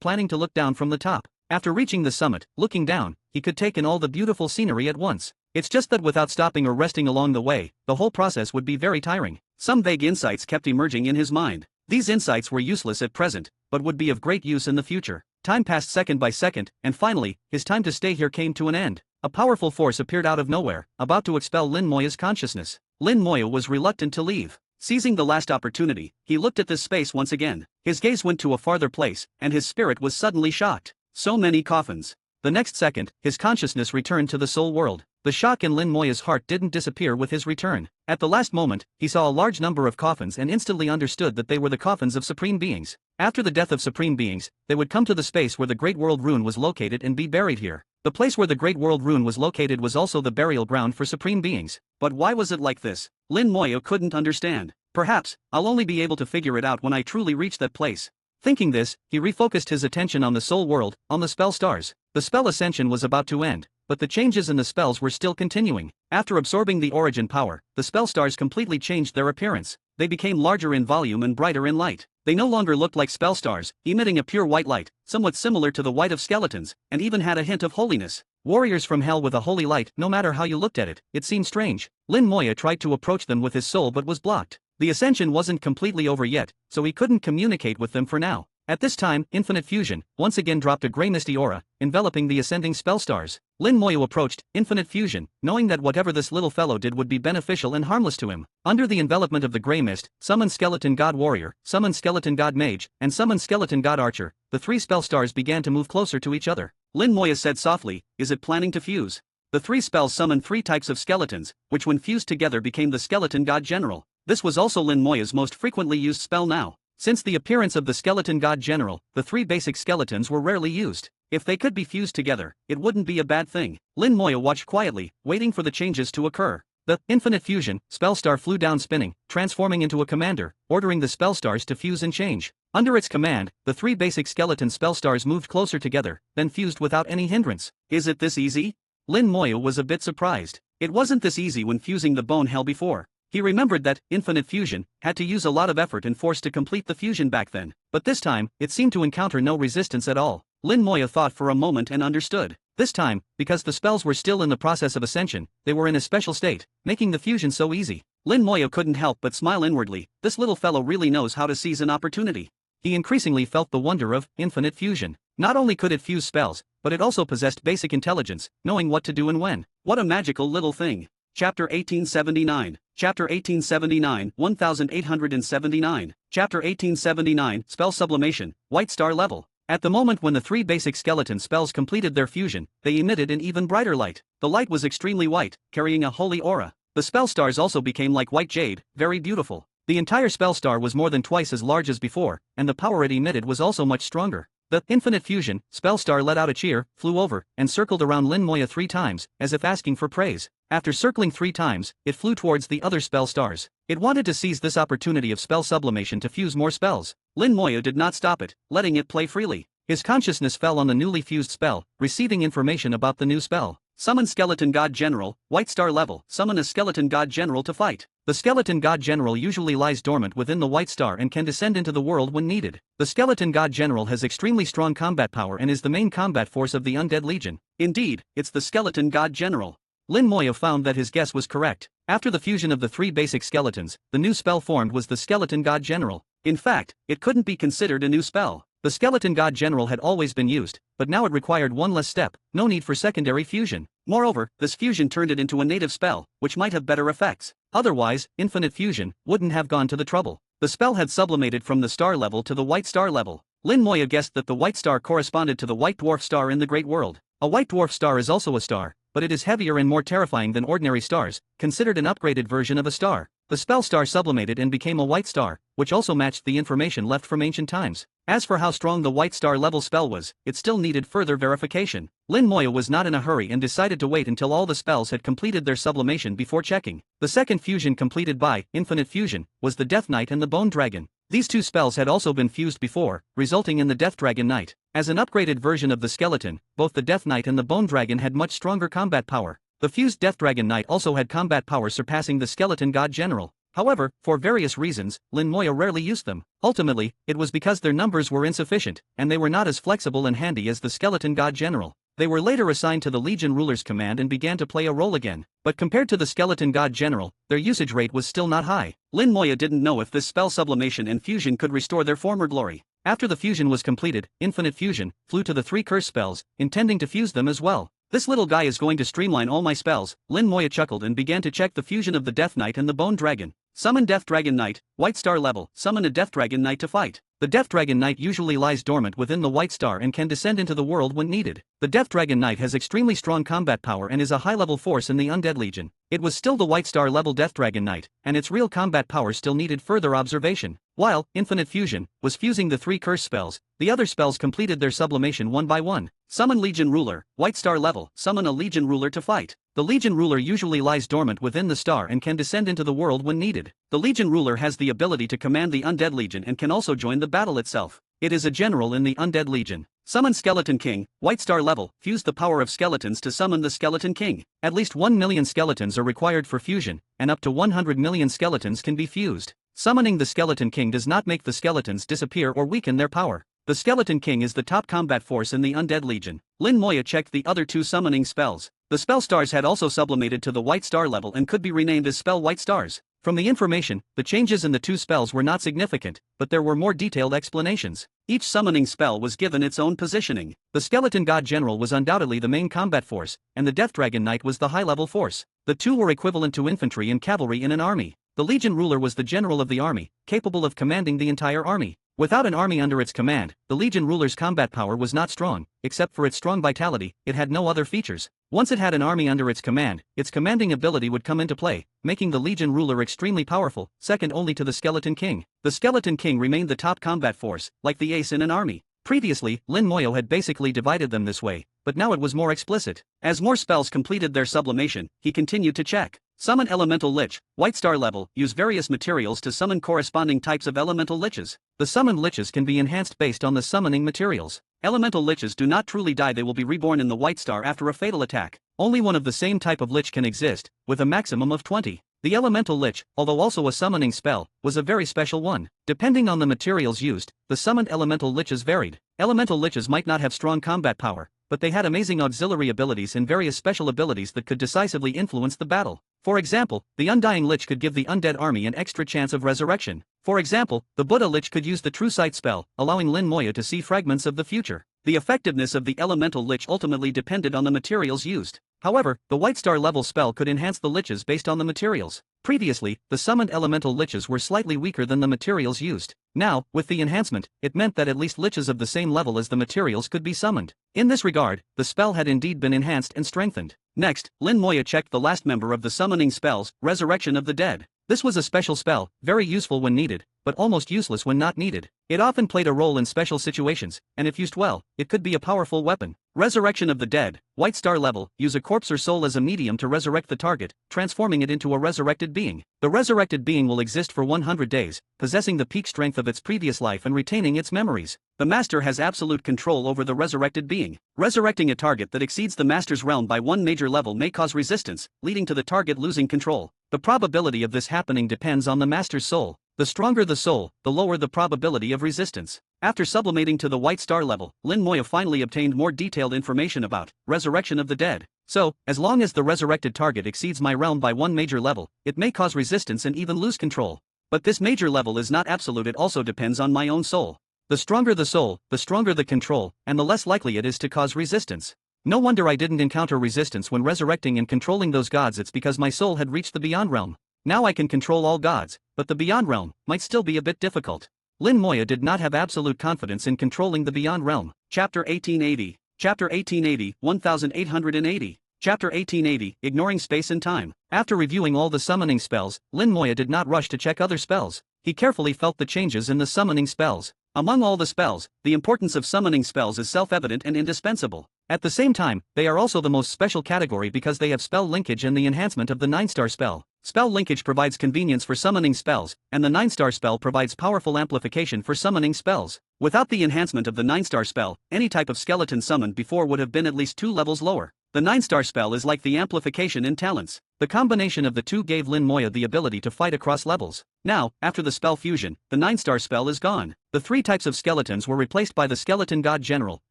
planning to look down from the top. After reaching the summit, looking down, he could take in all the beautiful scenery at once. It's just that without stopping or resting along the way, the whole process would be very tiring. Some vague insights kept emerging in his mind. These insights were useless at present, but would be of great use in the future. Time passed second by second, and finally, his time to stay here came to an end. A powerful force appeared out of nowhere, about to expel Lin Moyo's consciousness. Lin Moyo was reluctant to leave. Seizing the last opportunity, he looked at this space once again. His gaze went to a farther place, and his spirit was suddenly shocked. So many coffins. The next second, his consciousness returned to the soul world. The shock in Lin Moyo's heart didn't disappear with his return. At the last moment, he saw a large number of coffins and instantly understood that they were the coffins of supreme beings. After the death of supreme beings, they would come to the space where the Great World Rune was located and be buried here. The place where the Great World Rune was located was also the burial ground for supreme beings. But why was it like this? Lin Moyo couldn't understand. Perhaps, I'll only be able to figure it out when I truly reach that place. Thinking this, he refocused his attention on the soul world, on the spell stars. The spell ascension was about to end, but the changes in the spells were still continuing. After absorbing the origin power, the spell stars completely changed their appearance. They became larger in volume and brighter in light. They no longer looked like spell stars, emitting a pure white light, somewhat similar to the white of skeletons, and even had a hint of holiness. Warriors from hell with a holy light. No matter how you looked at it, it seemed strange. Lin Moyo tried to approach them with his soul but was blocked. The ascension wasn't completely over yet, so he couldn't communicate with them for now. At this time, Infinite Fusion once again dropped a grey misty aura, enveloping the ascending spell stars. Lin Moyo approached Infinite Fusion, knowing that whatever this little fellow did would be beneficial and harmless to him. Under the envelopment of the grey mist, summoned Skeleton God Warrior, summoned Skeleton God Mage, and summoned Skeleton God Archer, the three spell stars began to move closer to each other. Lin Moyo said softly, "Is it planning to fuse?" The three spells summoned three types of skeletons, which when fused together became the Skeleton God General. This was also Lin Moyo's most frequently used spell now. Since the appearance of the Skeleton God General, the three basic skeletons were rarely used. If they could be fused together, it wouldn't be a bad thing. Lin Moyo watched quietly, waiting for the changes to occur. The Infinite Fusion spell star flew down spinning, transforming into a commander, ordering the spell stars to fuse and change. Under its command, the three basic skeleton spell stars moved closer together, then fused without any hindrance. Is it this easy? Lin Moyo was a bit surprised. It wasn't this easy when fusing the bone hell before. He remembered that Infinite Fusion had to use a lot of effort and force to complete the fusion back then, but this time, it seemed to encounter no resistance at all. Lin Moyo thought for a moment and understood. This time, because the spells were still in the process of ascension, they were in a special state, making the fusion so easy. Lin Moyo couldn't help but smile inwardly. This little fellow really knows how to seize an opportunity. He increasingly felt the wonder of Infinite Fusion. Not only could it fuse spells, but it also possessed basic intelligence, knowing what to do and when. What a magical little thing. Chapter 1879. Chapter 1879, 1879. Chapter 1879, Spell Sublimation, White Star Level. At the moment when the three basic skeleton spells completed their fusion, they emitted an even brighter light. The light was extremely white, carrying a holy aura. The spell stars also became like white jade, very beautiful. The entire spell star was more than twice as large as before, and the power it emitted was also much stronger. The Infinite Fusion spell star let out a cheer, flew over, and circled around Lin Moyo 3 times, as if asking for praise. After circling 3 times, it flew towards the other spell stars. It wanted to seize this opportunity of spell sublimation to fuse more spells. Lin Moyo did not stop it, letting it play freely. His consciousness fell on the newly fused spell, receiving information about the new spell. Summon Skeleton God General, White Star level. Summon a Skeleton God General to fight. The Skeleton God General usually lies dormant within the White Star and can descend into the world when needed. The Skeleton God General has extremely strong combat power and is the main combat force of the Undead Legion. Indeed, it's the Skeleton God General. Lin Moya found that his guess was correct. After the fusion of the three basic skeletons, the new spell formed was the Skeleton God General. In fact, it couldn't be considered a new spell. The Skeleton God General had always been used, but now it required one less step, no need for secondary fusion. Moreover, this fusion turned it into a native spell, which might have better effects. Otherwise, infinite fusion wouldn't have gone to the trouble. The spell had sublimated from the star level to the White Star level. Lin Moya guessed that the White Star corresponded to the White Dwarf Star in the Great World. A White Dwarf Star is also a star, but it is heavier and more terrifying than ordinary stars, considered an upgraded version of a star. The spell star sublimated and became a white star, which also matched the information left from ancient times. As for how strong the White Star level spell was, it still needed further verification. Lin Moya was not in a hurry and decided to wait until all the spells had completed their sublimation before checking. The second fusion completed by Infinite Fusion was the Death Knight and the Bone Dragon. These two spells had also been fused before, resulting in the Death Dragon Knight. As an upgraded version of the skeleton, both the Death Knight and the Bone Dragon had much stronger combat power. The fused Death Dragon Knight also had combat power surpassing the Skeleton God General. However, for various reasons, Lin Moya rarely used them. Ultimately, it was because their numbers were insufficient, and they were not as flexible and handy as the Skeleton God General. They were later assigned to the Legion Ruler's command and began to play a role again. But compared to the Skeleton God General, their usage rate was still not high. Lin Moya didn't know if this spell sublimation and fusion could restore their former glory. After the fusion was completed, Infinite Fusion flew to the three curse spells, intending to fuse them as well. This little guy is going to streamline all my spells, Lin Moya chuckled and began to check the fusion of the Death Knight and the Bone Dragon. Summon Death Dragon Knight, White Star level. Summon a Death Dragon Knight to fight. The Death Dragon Knight usually lies dormant within the White Star and can descend into the world when needed. The Death Dragon Knight has extremely strong combat power and is a high-level force in the Undead Legion. It was still the White Star level Death Dragon Knight, and its real combat power still needed further observation. While Infinite Fusion was fusing the three curse spells, the other spells completed their sublimation one by one. Summon Legion Ruler, White Star level. Summon a Legion Ruler to fight. The Legion Ruler usually lies dormant within the star and can descend into the world when needed. The Legion Ruler has the ability to command the Undead Legion and can also join the battle itself. It is a general in the Undead Legion. Summon Skeleton King, White Star level. Fuse the power of skeletons to summon the Skeleton King. At least 1 million skeletons are required for fusion, and up to 100 million skeletons can be fused. Summoning the Skeleton King does not make the skeletons disappear or weaken their power. The Skeleton King is the top combat force in the Undead Legion. Lin Moya checked the other two summoning spells. The spell stars had also sublimated to the White Star level and could be renamed as Spell White Stars. From the information, the changes in the two spells were not significant, but there were more detailed explanations. Each summoning spell was given its own positioning. The Skeleton God General was undoubtedly the main combat force, and the Death Dragon Knight was the high-level force. The two were equivalent to infantry and cavalry in an army. The Legion Ruler was the general of the army, capable of commanding the entire army. Without an army under its command, the Legion Ruler's combat power was not strong. Except for its strong vitality, it had no other features. Once it had an army under its command, its commanding ability would come into play, making the Legion Ruler extremely powerful, second only to the Skeleton King. The Skeleton King remained the top combat force, like the ace in an army. Previously, Lin Moya had basically divided them this way, but now it was more explicit. As more spells completed their sublimation, he continued to check. Summon Elemental Lich, White Star level. Use various materials to summon corresponding types of elemental liches. The summoned liches can be enhanced based on the summoning materials. Elemental liches do not truly die, they will be reborn in the White Star after a fatal attack. Only one of the same type of lich can exist, with a maximum of 20. The Elemental Lich, although also a summoning spell, was a very special one. Depending on the materials used, the summoned Elemental Liches varied. Elemental Liches might not have strong combat power, but they had amazing auxiliary abilities and various special abilities that could decisively influence the battle. For example, the Undying Lich could give the undead army an extra chance of resurrection. For example, the Buddha Lich could use the True Sight spell, allowing Lin Moya to see fragments of the future. The effectiveness of the Elemental Lich ultimately depended on the materials used. However, the White Star level spell could enhance the liches based on the materials. Previously, the summoned elemental liches were slightly weaker than the materials used. Now, with the enhancement, it meant that at least liches of the same level as the materials could be summoned. In this regard, the spell had indeed been enhanced and strengthened. Next, Lin Moya checked the last member of the summoning spells, Resurrection of the Dead. This was a special spell, very useful when needed, but almost useless when not needed. It often played a role in special situations, and if used well, it could be a powerful weapon. Resurrection of the Dead, White Star level. Use a corpse or soul as a medium to resurrect the target, transforming it into a resurrected being. The resurrected being will exist for 100 days, possessing the peak strength of its previous life and retaining its memories. The master has absolute control over the resurrected being. Resurrecting a target that exceeds the master's realm by one major level may cause resistance, leading to the target losing control. The probability of this happening depends on the master's soul. The stronger the soul, the lower the probability of resistance. After sublimating to the white star level, Lin Moya finally obtained more detailed information about resurrection of the dead. So, as long as the resurrected target exceeds my realm by one major level, it may cause resistance and even lose control. But this major level is not absolute, it also depends on my own soul. The stronger the soul, the stronger the control, and the less likely it is to cause resistance. No wonder I didn't encounter resistance when resurrecting and controlling those gods, it's because my soul had reached the beyond realm. Now I can control all gods, but the beyond realm might still be a bit difficult. Lin Moya did not have absolute confidence in controlling the beyond realm. Chapter 1880. Chapter 1880, 1880. Chapter 1880, Ignoring Space and Time. After reviewing all the summoning spells, Lin Moya did not rush to check other spells. He carefully felt the changes in the summoning spells. Among all the spells, the importance of summoning spells is self-evident and indispensable. At the same time, they are also the most special category because they have spell linkage and the enhancement of the 9-star spell. Spell linkage provides convenience for summoning spells, and the 9-star spell provides powerful amplification for summoning spells. Without the enhancement of the 9-star spell, any type of skeleton summoned before would have been at least 2 levels lower. The 9-star spell is like the amplification in talents. The combination of the two gave Lin Moya the ability to fight across levels. Now, after the spell fusion, the 9-star spell is gone. The 3 types of skeletons were replaced by the Skeleton God General,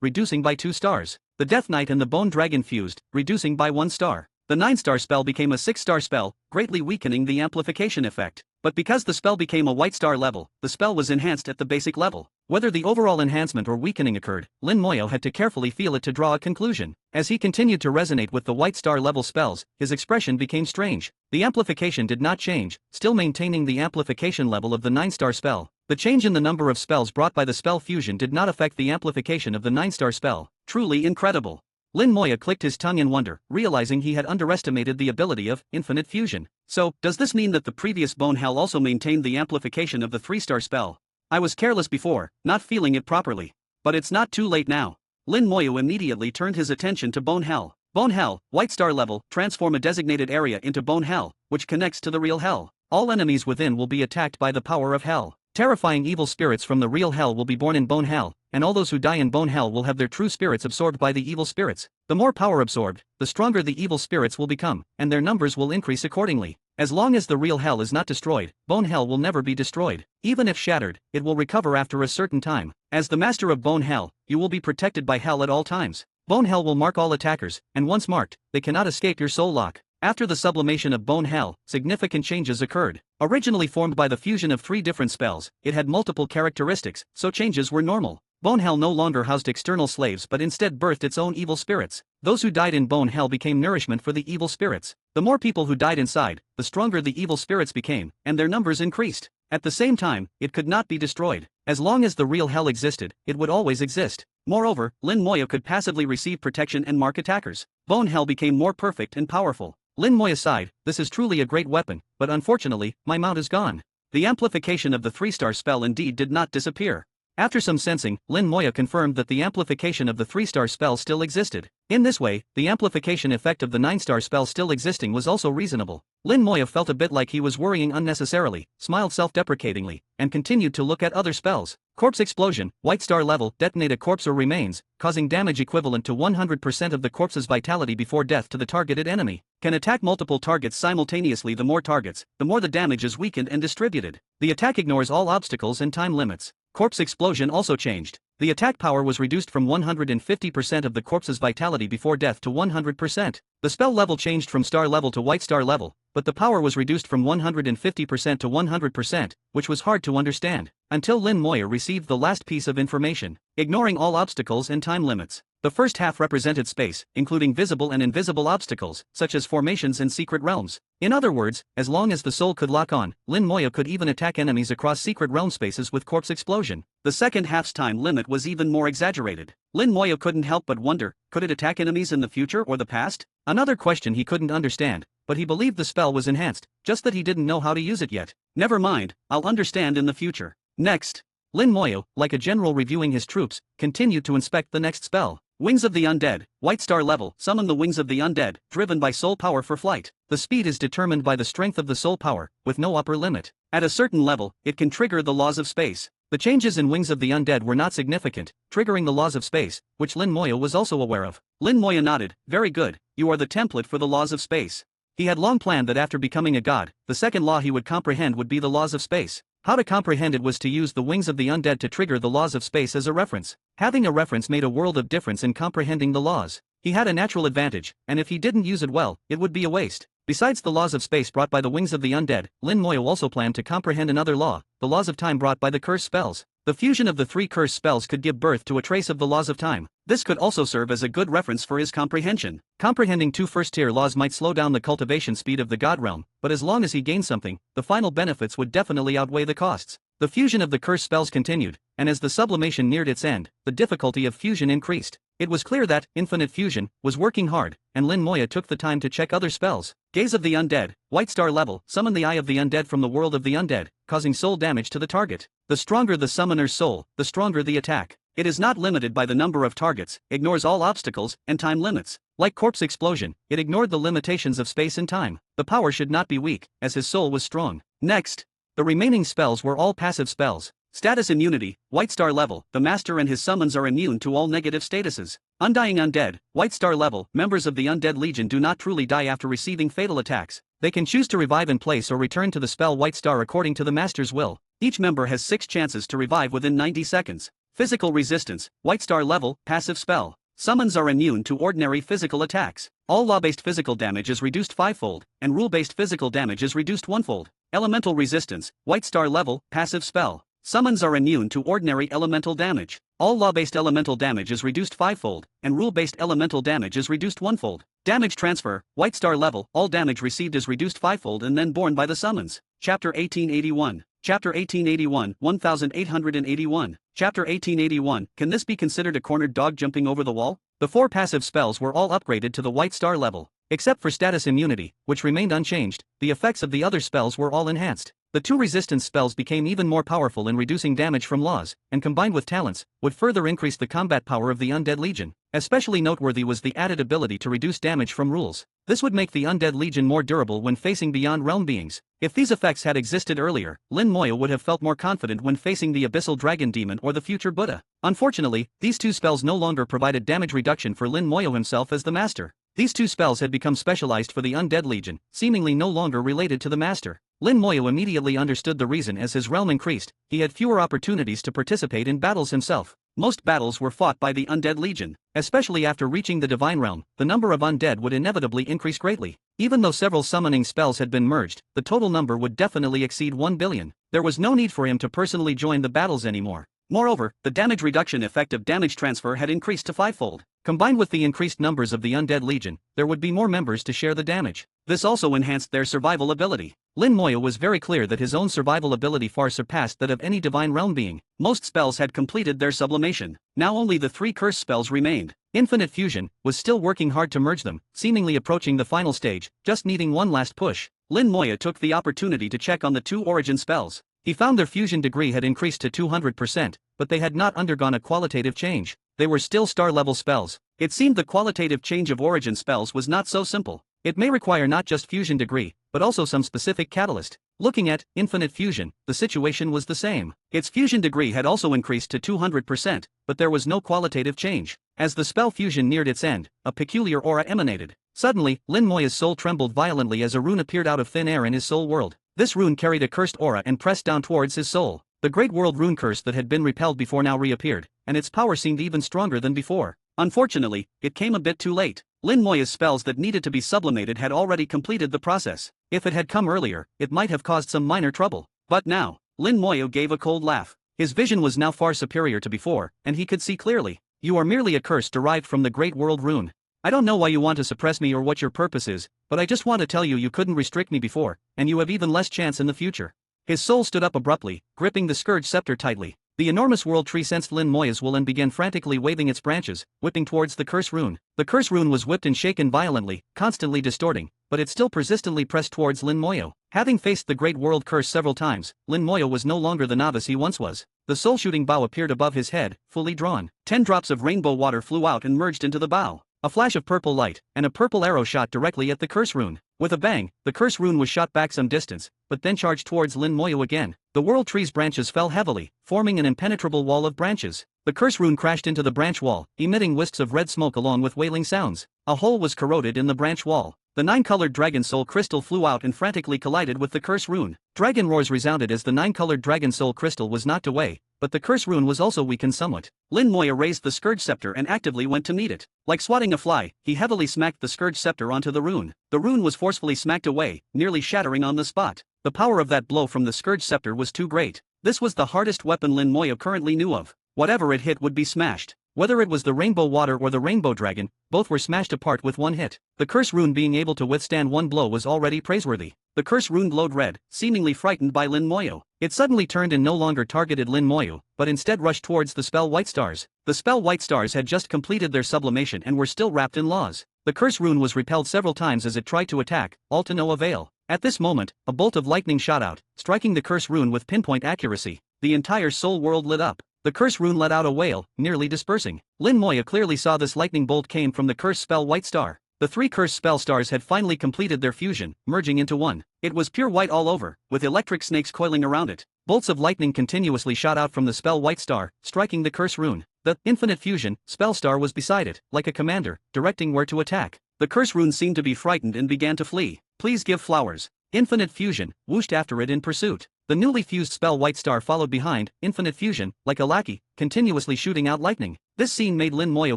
reducing by 2 stars. The Death Knight and the Bone Dragon fused, reducing by 1 star. The 9-star spell became a 6-star spell, greatly weakening the amplification effect. But because the spell became a white star level, the spell was enhanced at the basic level. Whether the overall enhancement or weakening occurred, Lin Moya had to carefully feel it to draw a conclusion. As he continued to resonate with the white star level spells, his expression became strange. The amplification did not change, still maintaining the amplification level of the 9-star spell. The change in the number of spells brought by the spell fusion did not affect the amplification of the 9-star spell. Truly incredible. Lin Moya clicked his tongue in wonder, realizing he had underestimated the ability of infinite fusion. So, does this mean that the previous Bone Hell also maintained the amplification of the 3-star spell? I was careless before, not feeling it properly. But it's not too late now. Lin Moya immediately turned his attention to Bone Hell. Bone Hell, white star level, transform a designated area into Bone Hell, which connects to the real hell. All enemies within will be attacked by the power of hell. Terrifying evil spirits from the real hell will be born in Bone Hell, and all those who die in Bone Hell will have their true spirits absorbed by the evil spirits. The more power absorbed, the stronger the evil spirits will become, and their numbers will increase accordingly. As long as the real hell is not destroyed, Bone Hell will never be destroyed. Even if shattered, it will recover after a certain time. As the master of Bone Hell, you will be protected by hell at all times. Bone Hell will mark all attackers, and once marked, they cannot escape your soul lock. After the sublimation of Bone Hell, significant changes occurred. Originally formed by the fusion of 3 different spells, it had multiple characteristics, so changes were normal. Bone Hell no longer housed external slaves but instead birthed its own evil spirits. Those who died in Bone Hell became nourishment for the evil spirits. The more people who died inside, the stronger the evil spirits became, and their numbers increased. At the same time, it could not be destroyed. As long as the real hell existed, it would always exist. Moreover, Lin Moya could passively receive protection and mark attackers. Bone Hell became more perfect and powerful. Lin Moya sighed, this is truly a great weapon, but unfortunately, my mount is gone. The amplification of the 3-star spell indeed did not disappear. After some sensing, Lin Moya confirmed that the amplification of the 3-star spell still existed. In this way, the amplification effect of the 9-star spell still existing was also reasonable. Lin Moya felt a bit like he was worrying unnecessarily, smiled self-deprecatingly, and continued to look at other spells. Corpse Explosion, white star level, detonate a corpse or remains, causing damage equivalent to 100% of the corpse's vitality before death to the targeted enemy. Can attack multiple targets simultaneously. The more targets, the more the damage is weakened and distributed. The attack ignores all obstacles and time limits. Corpse Explosion also changed. The attack power was reduced from 150% of the corpse's vitality before death to 100%. The spell level changed from star level to white star level, but the power was reduced from 150% to 100%, which was hard to understand, until Lin Moya received the last piece of information. Ignoring all obstacles and time limits. The first half represented space, including visible and invisible obstacles, such as formations and secret realms. In other words, as long as the soul could lock on, Lin Moya could even attack enemies across secret realm spaces with Corpse Explosion. The second half's time limit was even more exaggerated. Lin Moya couldn't help but wonder, could it attack enemies in the future or the past? Another question he couldn't understand, but he believed the spell was enhanced, just that he didn't know how to use it yet. Never mind, I'll understand in the future. Next. Lin Moya, like a general reviewing his troops, continued to inspect the next spell. Wings of the Undead, white star level, summon the wings of the undead, driven by soul power for flight. The speed is determined by the strength of the soul power, with no upper limit. At a certain level, it can trigger the laws of space. The changes in Wings of the Undead were not significant, triggering the laws of space, which Lin Moya was also aware of. Lin Moya nodded. Very good, you are the template for the laws of space. He had long planned that after becoming a god, the second law he would comprehend would be the laws of space. How to comprehend it was to use the Wings of the Undead to trigger the laws of space as a reference. Having a reference made a world of difference in comprehending the laws. He had a natural advantage, and if he didn't use it well, it would be a waste. Besides the laws of space brought by the Wings of the Undead, Lin Moya also planned to comprehend another law, the laws of time brought by the curse spells. The fusion of the 3 curse spells could give birth to a trace of the laws of time. This could also serve as a good reference for his comprehension. Comprehending 2 first-tier laws might slow down the cultivation speed of the god realm, but as long as he gained something, the final benefits would definitely outweigh the costs. The fusion of the curse spells continued, and as the sublimation neared its end, the difficulty of fusion increased. It was clear that Infinite Fusion was working hard, and Lin Moya took the time to check other spells. Gaze of the Undead, White Star level, summon the Eye of the Undead from the world of the Undead, causing soul damage to the target. The stronger the summoner's soul, the stronger the attack. It is not limited by the number of targets, ignores all obstacles and time limits. Like Corpse Explosion, it ignored the limitations of space and time. The power should not be weak, as his soul was strong. Next, the remaining spells were all passive spells. Status Immunity, White Star level, the Master and his summons are immune to all negative statuses. Undying Undead, White Star level, members of the Undead Legion do not truly die after receiving fatal attacks. They can choose to revive in place or return to the spell White Star according to the Master's will. Each member has 6 chances to revive within 90 seconds. Physical Resistance, White Star level, passive spell. Summons are immune to ordinary physical attacks. All law-based physical damage is reduced 5-fold, and rule-based physical damage is reduced 1-fold. Elemental Resistance, White Star level, passive spell. Summons are immune to ordinary elemental damage. All law-based elemental damage is reduced 5-fold, and rule-based elemental damage is reduced 1-fold. Damage Transfer, White Star level, all damage received is reduced 5-fold and then borne by the summons. Chapter 1881. Chapter 1881, 1881. Chapter 1881, can this be considered a cornered dog jumping over the wall? The 4 passive spells were all upgraded to the White Star level. Except for Status Immunity, which remained unchanged, the effects of the other spells were all enhanced. The 2 resistance spells became even more powerful in reducing damage from laws, and combined with talents, would further increase the combat power of the Undead Legion. Especially noteworthy was the added ability to reduce damage from rules. This would make the Undead Legion more durable when facing beyond realm beings. If these effects had existed earlier, Lin Moya would have felt more confident when facing the Abyssal Dragon Demon or the future Buddha. Unfortunately, these 2 spells no longer provided damage reduction for Lin Moya himself as the Master. These 2 spells had become specialized for the Undead Legion, seemingly no longer related to the Master. Lin Moya immediately understood the reason. As his realm increased, he had fewer opportunities to participate in battles himself. Most battles were fought by the Undead Legion. Especially after reaching the Divine Realm, the number of undead would inevitably increase greatly. Even though several summoning spells had been merged, the total number would definitely exceed 1 billion. There was no need for him to personally join the battles anymore. Moreover, the damage reduction effect of damage transfer had increased to 5-fold. Combined with the increased numbers of the Undead Legion, there would be more members to share the damage. This also enhanced their survival ability. Lin Moya was very clear that his own survival ability far surpassed that of any Divine Realm being. Most spells had completed their sublimation. Now only the 3 curse spells remained. Infinite Fusion was still working hard to merge them, seemingly approaching the final stage, just needing one last push. Lin Moya took the opportunity to check on the 2 origin spells. He found their fusion degree had increased to 200%, but they had not undergone a qualitative change. They were still star-level spells. It seemed the qualitative change of origin spells was not so simple. It may require not just fusion degree, but also some specific catalyst. Looking at Infinite Fusion, the situation was the same. Its fusion degree had also increased to 200%, but there was no qualitative change. As the spell fusion neared its end, a peculiar aura emanated. Suddenly, Lin Moya's soul trembled violently as a rune appeared out of thin air in his soul world. This rune carried a cursed aura and pressed down towards his soul. The Great World Rune curse that had been repelled before now reappeared, and its power seemed even stronger than before. Unfortunately, it came a bit too late. Lin Moya's spells that needed to be sublimated had already completed the process. If it had come earlier, it might have caused some minor trouble. But now, Lin Moya gave a cold laugh. His vision was now far superior to before, and he could see clearly. You are merely a curse derived from the Great World Rune. I don't know why you want to suppress me or what your purpose is, but I just want to tell you you couldn't restrict me before, and you have even less chance in the future. His soul stood up abruptly, gripping the Scourge scepter tightly. The enormous world tree sensed Lin Moya's will and began frantically waving its branches, whipping towards the curse rune. The curse rune was whipped and shaken violently, constantly distorting, but it still persistently pressed towards Lin Moya. Having faced the Great World Curse several times, Lin Moya was no longer the novice he once was. The soul-shooting bow appeared above his head, fully drawn. 10 drops of rainbow water flew out and merged into the bow. A flash of purple light, and a purple arrow shot directly at the curse rune. With a bang, the curse rune was shot back some distance, but then charged towards Lin Moyo again. The world tree's branches fell heavily, forming an impenetrable wall of branches. The curse rune crashed into the branch wall, emitting wisps of red smoke along with wailing sounds. A hole was corroded in the branch wall. The 9-colored dragon soul crystal flew out and frantically collided with the curse rune. Dragon roars resounded as the 9-colored dragon soul crystal was knocked away, but the curse rune was also weakened somewhat. Lin Moya raised the scourge scepter and actively went to meet it. Like swatting a fly, he heavily smacked the scourge scepter onto the rune. The rune was forcefully smacked away, nearly shattering on the spot. The power of that blow from the scourge scepter was too great. This was the hardest weapon Lin Moya currently knew of. Whatever it hit would be smashed. Whether it was the rainbow water or the rainbow dragon, both were smashed apart with one hit. The curse rune being able to withstand one blow was already praiseworthy. The curse rune glowed red, seemingly frightened by Lin Moyo. It suddenly turned and no longer targeted Lin Moyo, but instead rushed towards the spell White Stars. The spell White Stars had just completed their sublimation and were still wrapped in laws. The curse rune was repelled several times as it tried to attack, all to no avail. At this moment, a bolt of lightning shot out, striking the curse rune with pinpoint accuracy. The entire soul world lit up. The curse rune let out a wail, nearly dispersing. Lin Moya clearly saw this lightning bolt came from the curse spell White Star. The 3 curse spell stars had finally completed their fusion, merging into one. It was pure white all over, with electric snakes coiling around it. Bolts of lightning continuously shot out from the spell White Star, striking the curse rune. The infinite fusion spell star was beside it, like a commander, directing where to attack. The curse rune seemed to be frightened and began to flee. Please give flowers. Infinite fusion whooshed after it in pursuit. The newly fused spell White Star followed behind, Infinite Fusion, like a lackey, continuously shooting out lightning. This scene made Lin Moyo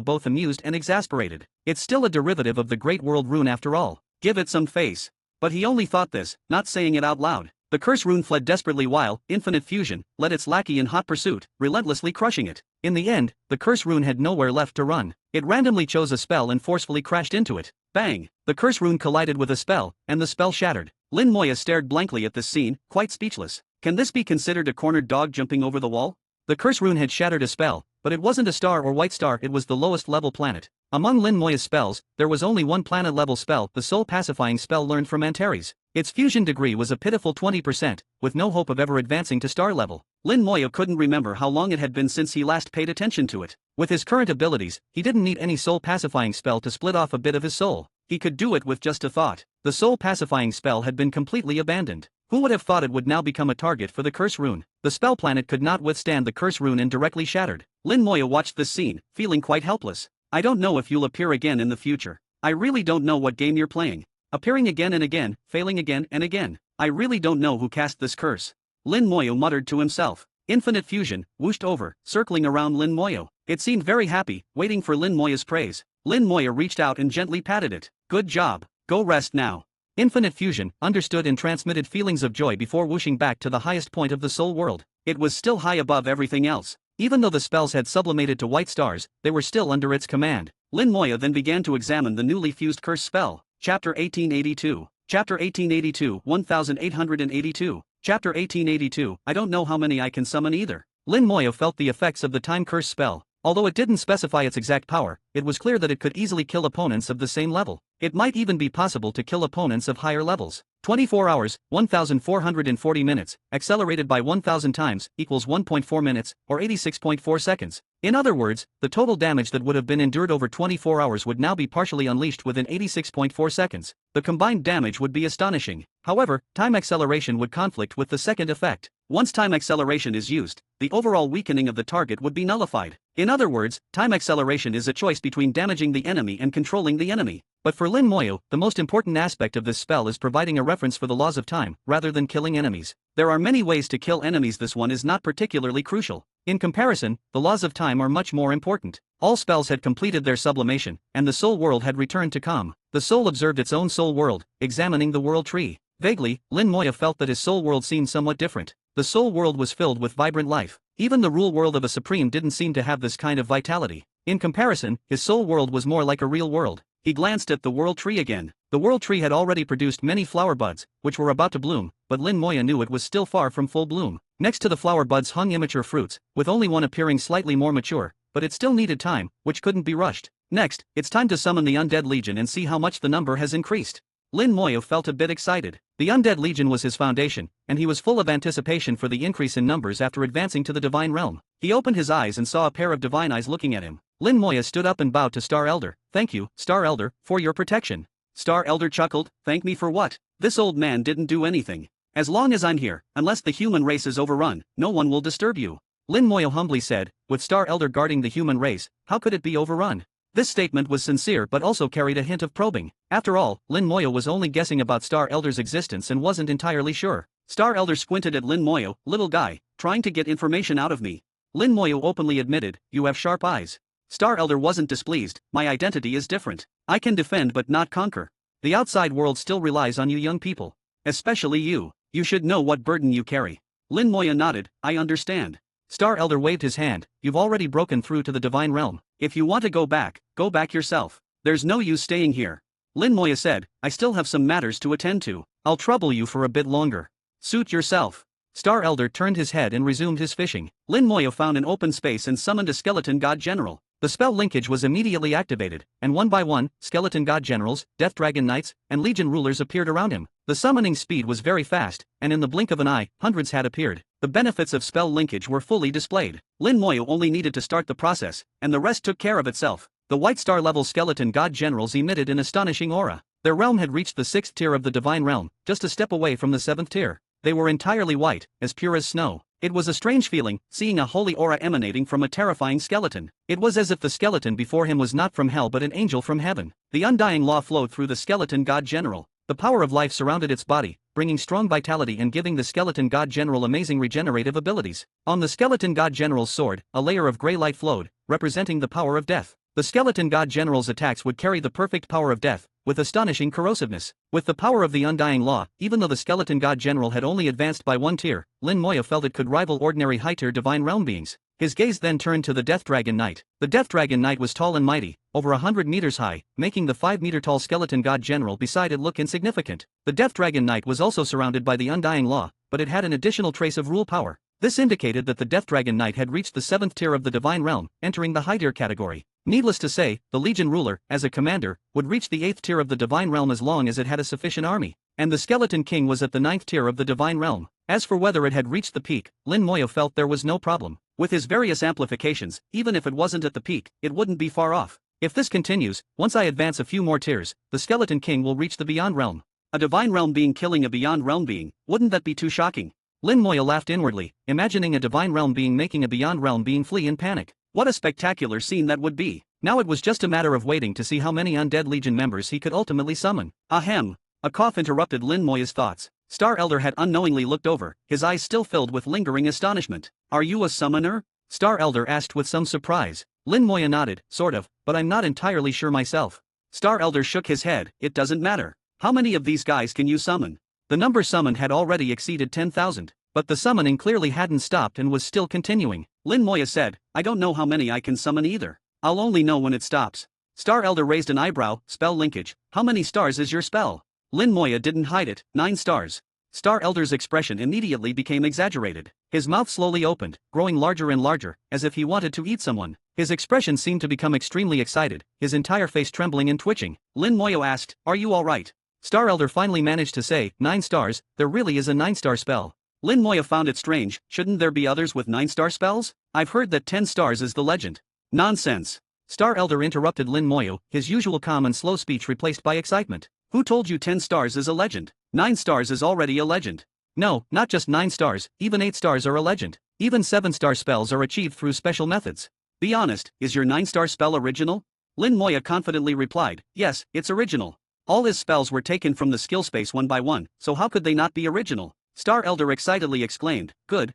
both amused and exasperated. It's still a derivative of the Great World Rune after all. Give it some face. But he only thought this, not saying it out loud. The curse rune fled desperately while Infinite Fusion led its lackey in hot pursuit, relentlessly crushing it. In the end, the curse rune had nowhere left to run. It randomly chose a spell and forcefully crashed into it. Bang! The curse rune collided with a spell, and the spell shattered. Lin Moya stared blankly at this scene, quite speechless. Can this be considered a cornered dog jumping over the wall? The curse rune had shattered a spell, but it wasn't a star or white star, it was the lowest level planet. Among Lin Moya's spells, there was only one planet level spell, the soul pacifying spell learned from Antares. Its fusion degree was a pitiful 20%, with no hope of ever advancing to star level. Lin Moya couldn't remember how long it had been since he last paid attention to it. With his current abilities, he didn't need any soul pacifying spell to split off a bit of his soul. He could do it with just a thought. The soul pacifying spell had been completely abandoned. Who would have thought it would now become a target for the curse rune? The spell planet could not withstand the curse rune and directly shattered. Lin Moya watched this scene, feeling quite helpless. I don't know if you'll appear again in the future. I really don't know what game you're playing. Appearing again and again, failing again and again. I really don't know who cast this curse. Lin Moyo muttered to himself. Infinite fusion whooshed over, circling around Lin Moyo. It seemed very happy, waiting for Lin Moya's praise. Lin Moya reached out and gently patted it. Good job. Go rest now. Infinite fusion understood and transmitted feelings of joy before whooshing back to the highest point of the soul world. It was still high above everything else. Even though the spells had sublimated to white stars, they were still under its command. Lin Moya then began to examine the newly fused curse spell. Chapter 1882. Chapter 1882, 1882. Chapter 1882, I don't know how many I can summon either. Lin Moya felt the effects of the time curse spell. Although it didn't specify its exact power, it was clear that it could easily kill opponents of the same level. It might even be possible to kill opponents of higher levels. 24 hours, 1440 minutes, accelerated by 1000 times, equals 1.4 minutes, or 86.4 seconds. In other words, the total damage that would have been endured over 24 hours would now be partially unleashed within 86.4 seconds. The combined damage would be astonishing. However, time acceleration would conflict with the second effect. Once time acceleration is used, the overall weakening of the target would be nullified. In other words, time acceleration is a choice between damaging the enemy and controlling the enemy. But for Lin Moyo, the most important aspect of this spell is providing a reference for the laws of time, rather than killing enemies. There are many ways to kill enemies, this one is not particularly crucial. In comparison, the laws of time are much more important. All spells had completed their sublimation, and the soul world had returned to calm. The soul observed its own soul world, examining the world tree. Vaguely, Lin Moya felt that his soul world seemed somewhat different. The soul world was filled with vibrant life. Even the rule world of a supreme didn't seem to have this kind of vitality. In comparison, his soul world was more like a real world. He glanced at the world tree again. The world tree had already produced many flower buds, which were about to bloom, but Lin Moya knew it was still far from full bloom. Next to the flower buds hung immature fruits, with only one appearing slightly more mature, but it still needed time, which couldn't be rushed. Next, it's time to summon the Undead Legion and see how much the number has increased. Lin Moyo felt a bit excited. The Undead Legion was his foundation, and he was full of anticipation for the increase in numbers after advancing to the divine realm. He opened his eyes and saw a pair of divine eyes looking at him. Lin Moya stood up and bowed to Star Elder. Thank you, Star Elder, for your protection. Star Elder chuckled, thank me for what? This old man didn't do anything. As long as I'm here, unless the human race is overrun, no one will disturb you. Lin Moya humbly said, with Star Elder guarding the human race, how could it be overrun? This statement was sincere but also carried a hint of probing. After all, Lin Moya was only guessing about Star Elder's existence and wasn't entirely sure. Star Elder squinted at Lin Moya, little guy, trying to get information out of me. Lin Moya openly admitted, you have sharp eyes. Star Elder wasn't displeased, my identity is different. I can defend but not conquer. The outside world still relies on you young people. Especially you. You should know what burden you carry. Lin Moya nodded, I understand. Star Elder waved his hand, you've already broken through to the divine realm. If you want to go back yourself. There's no use staying here. Lin Moya said, I still have some matters to attend to. I'll trouble you for a bit longer. Suit yourself. Star Elder turned his head and resumed his fishing. Lin Moya found an open space and summoned a skeleton god general. The spell linkage was immediately activated, and one by one, skeleton god generals, death dragon knights, and legion rulers appeared around him. The summoning speed was very fast, and in the blink of an eye, hundreds had appeared. The benefits of spell linkage were fully displayed. Lin Moya only needed to start the process, and the rest took care of itself. The white star level skeleton god generals emitted an astonishing aura. Their realm had reached the 6th tier of the divine realm, just a step away from the 7th tier. They were entirely white, as pure as snow. It was a strange feeling, seeing a holy aura emanating from a terrifying skeleton. It was as if the skeleton before him was not from hell but an angel from heaven. The undying law flowed through the skeleton god general. The power of life surrounded its body, bringing strong vitality and giving the skeleton god general amazing regenerative abilities. On the skeleton god general's sword, a layer of grey light flowed, representing the power of death. The skeleton god general's attacks would carry the perfect power of death, with astonishing corrosiveness. With the power of the undying law, even though the skeleton god general had only advanced by 1 tier, Lin Moya felt it could rival ordinary high-tier divine realm beings. His gaze then turned to the Death Dragon Knight. The Death Dragon Knight was tall and mighty, over 100 meters high, making the 5-meter-tall skeleton god general beside it look insignificant. The Death Dragon Knight was also surrounded by the undying law, but it had an additional trace of rule power. This indicated that the Death Dragon Knight had reached the 7th tier of the divine realm, entering the high-tier category. Needless to say, the Legion ruler, as a commander, would reach the 8th tier of the divine realm as long as it had a sufficient army. And the Skeleton King was at the 9th tier of the divine realm. As for whether it had reached the peak, Lin Moya felt there was no problem. With his various amplifications, even if it wasn't at the peak, it wouldn't be far off. If this continues, once I advance a few more tiers, the Skeleton King will reach the Beyond Realm. A divine realm being killing a Beyond Realm being, wouldn't that be too shocking? Lin Moya laughed inwardly, imagining a divine realm being making a Beyond Realm being flee in panic. What a spectacular scene that would be. Now it was just a matter of waiting to see how many undead Legion members he could ultimately summon. Ahem. A cough interrupted Lin Moya's thoughts. Star Elder had unknowingly looked over, his eyes still filled with lingering astonishment. Are you a summoner? Star Elder asked with some surprise. Lin Moya nodded, sort of, but I'm not entirely sure myself. Star Elder shook his head, it doesn't matter. How many of these guys can you summon? The number summoned had already exceeded 10,000. But the summoning clearly hadn't stopped and was still continuing. Lin Moya said, I don't know how many I can summon either. I'll only know when it stops. Star Elder raised an eyebrow, spell linkage. How many stars is your spell? Lin Moya didn't hide it, 9 stars. Star Elder's expression immediately became exaggerated. His mouth slowly opened, growing larger and larger, as if he wanted to eat someone. His expression seemed to become extremely excited, his entire face trembling and twitching. Lin Moya asked, are you alright? Star Elder finally managed to say, 9 stars, there really is a 9-star spell. Lin Moya found it strange, shouldn't there be others with 9-star spells? I've heard that 10 stars is the legend. Nonsense. Star Elder interrupted Lin Moya, his usual calm and slow speech replaced by excitement. Who told you 10 stars is a legend? 9 stars is already a legend. No, not just 9 stars, even 8 stars are a legend. Even 7-star spells are achieved through special methods. Be honest, is your 9-star spell original? Lin Moya confidently replied, yes, it's original. All his spells were taken from the skill space one by one, so how could they not be original? Star Elder excitedly exclaimed, good,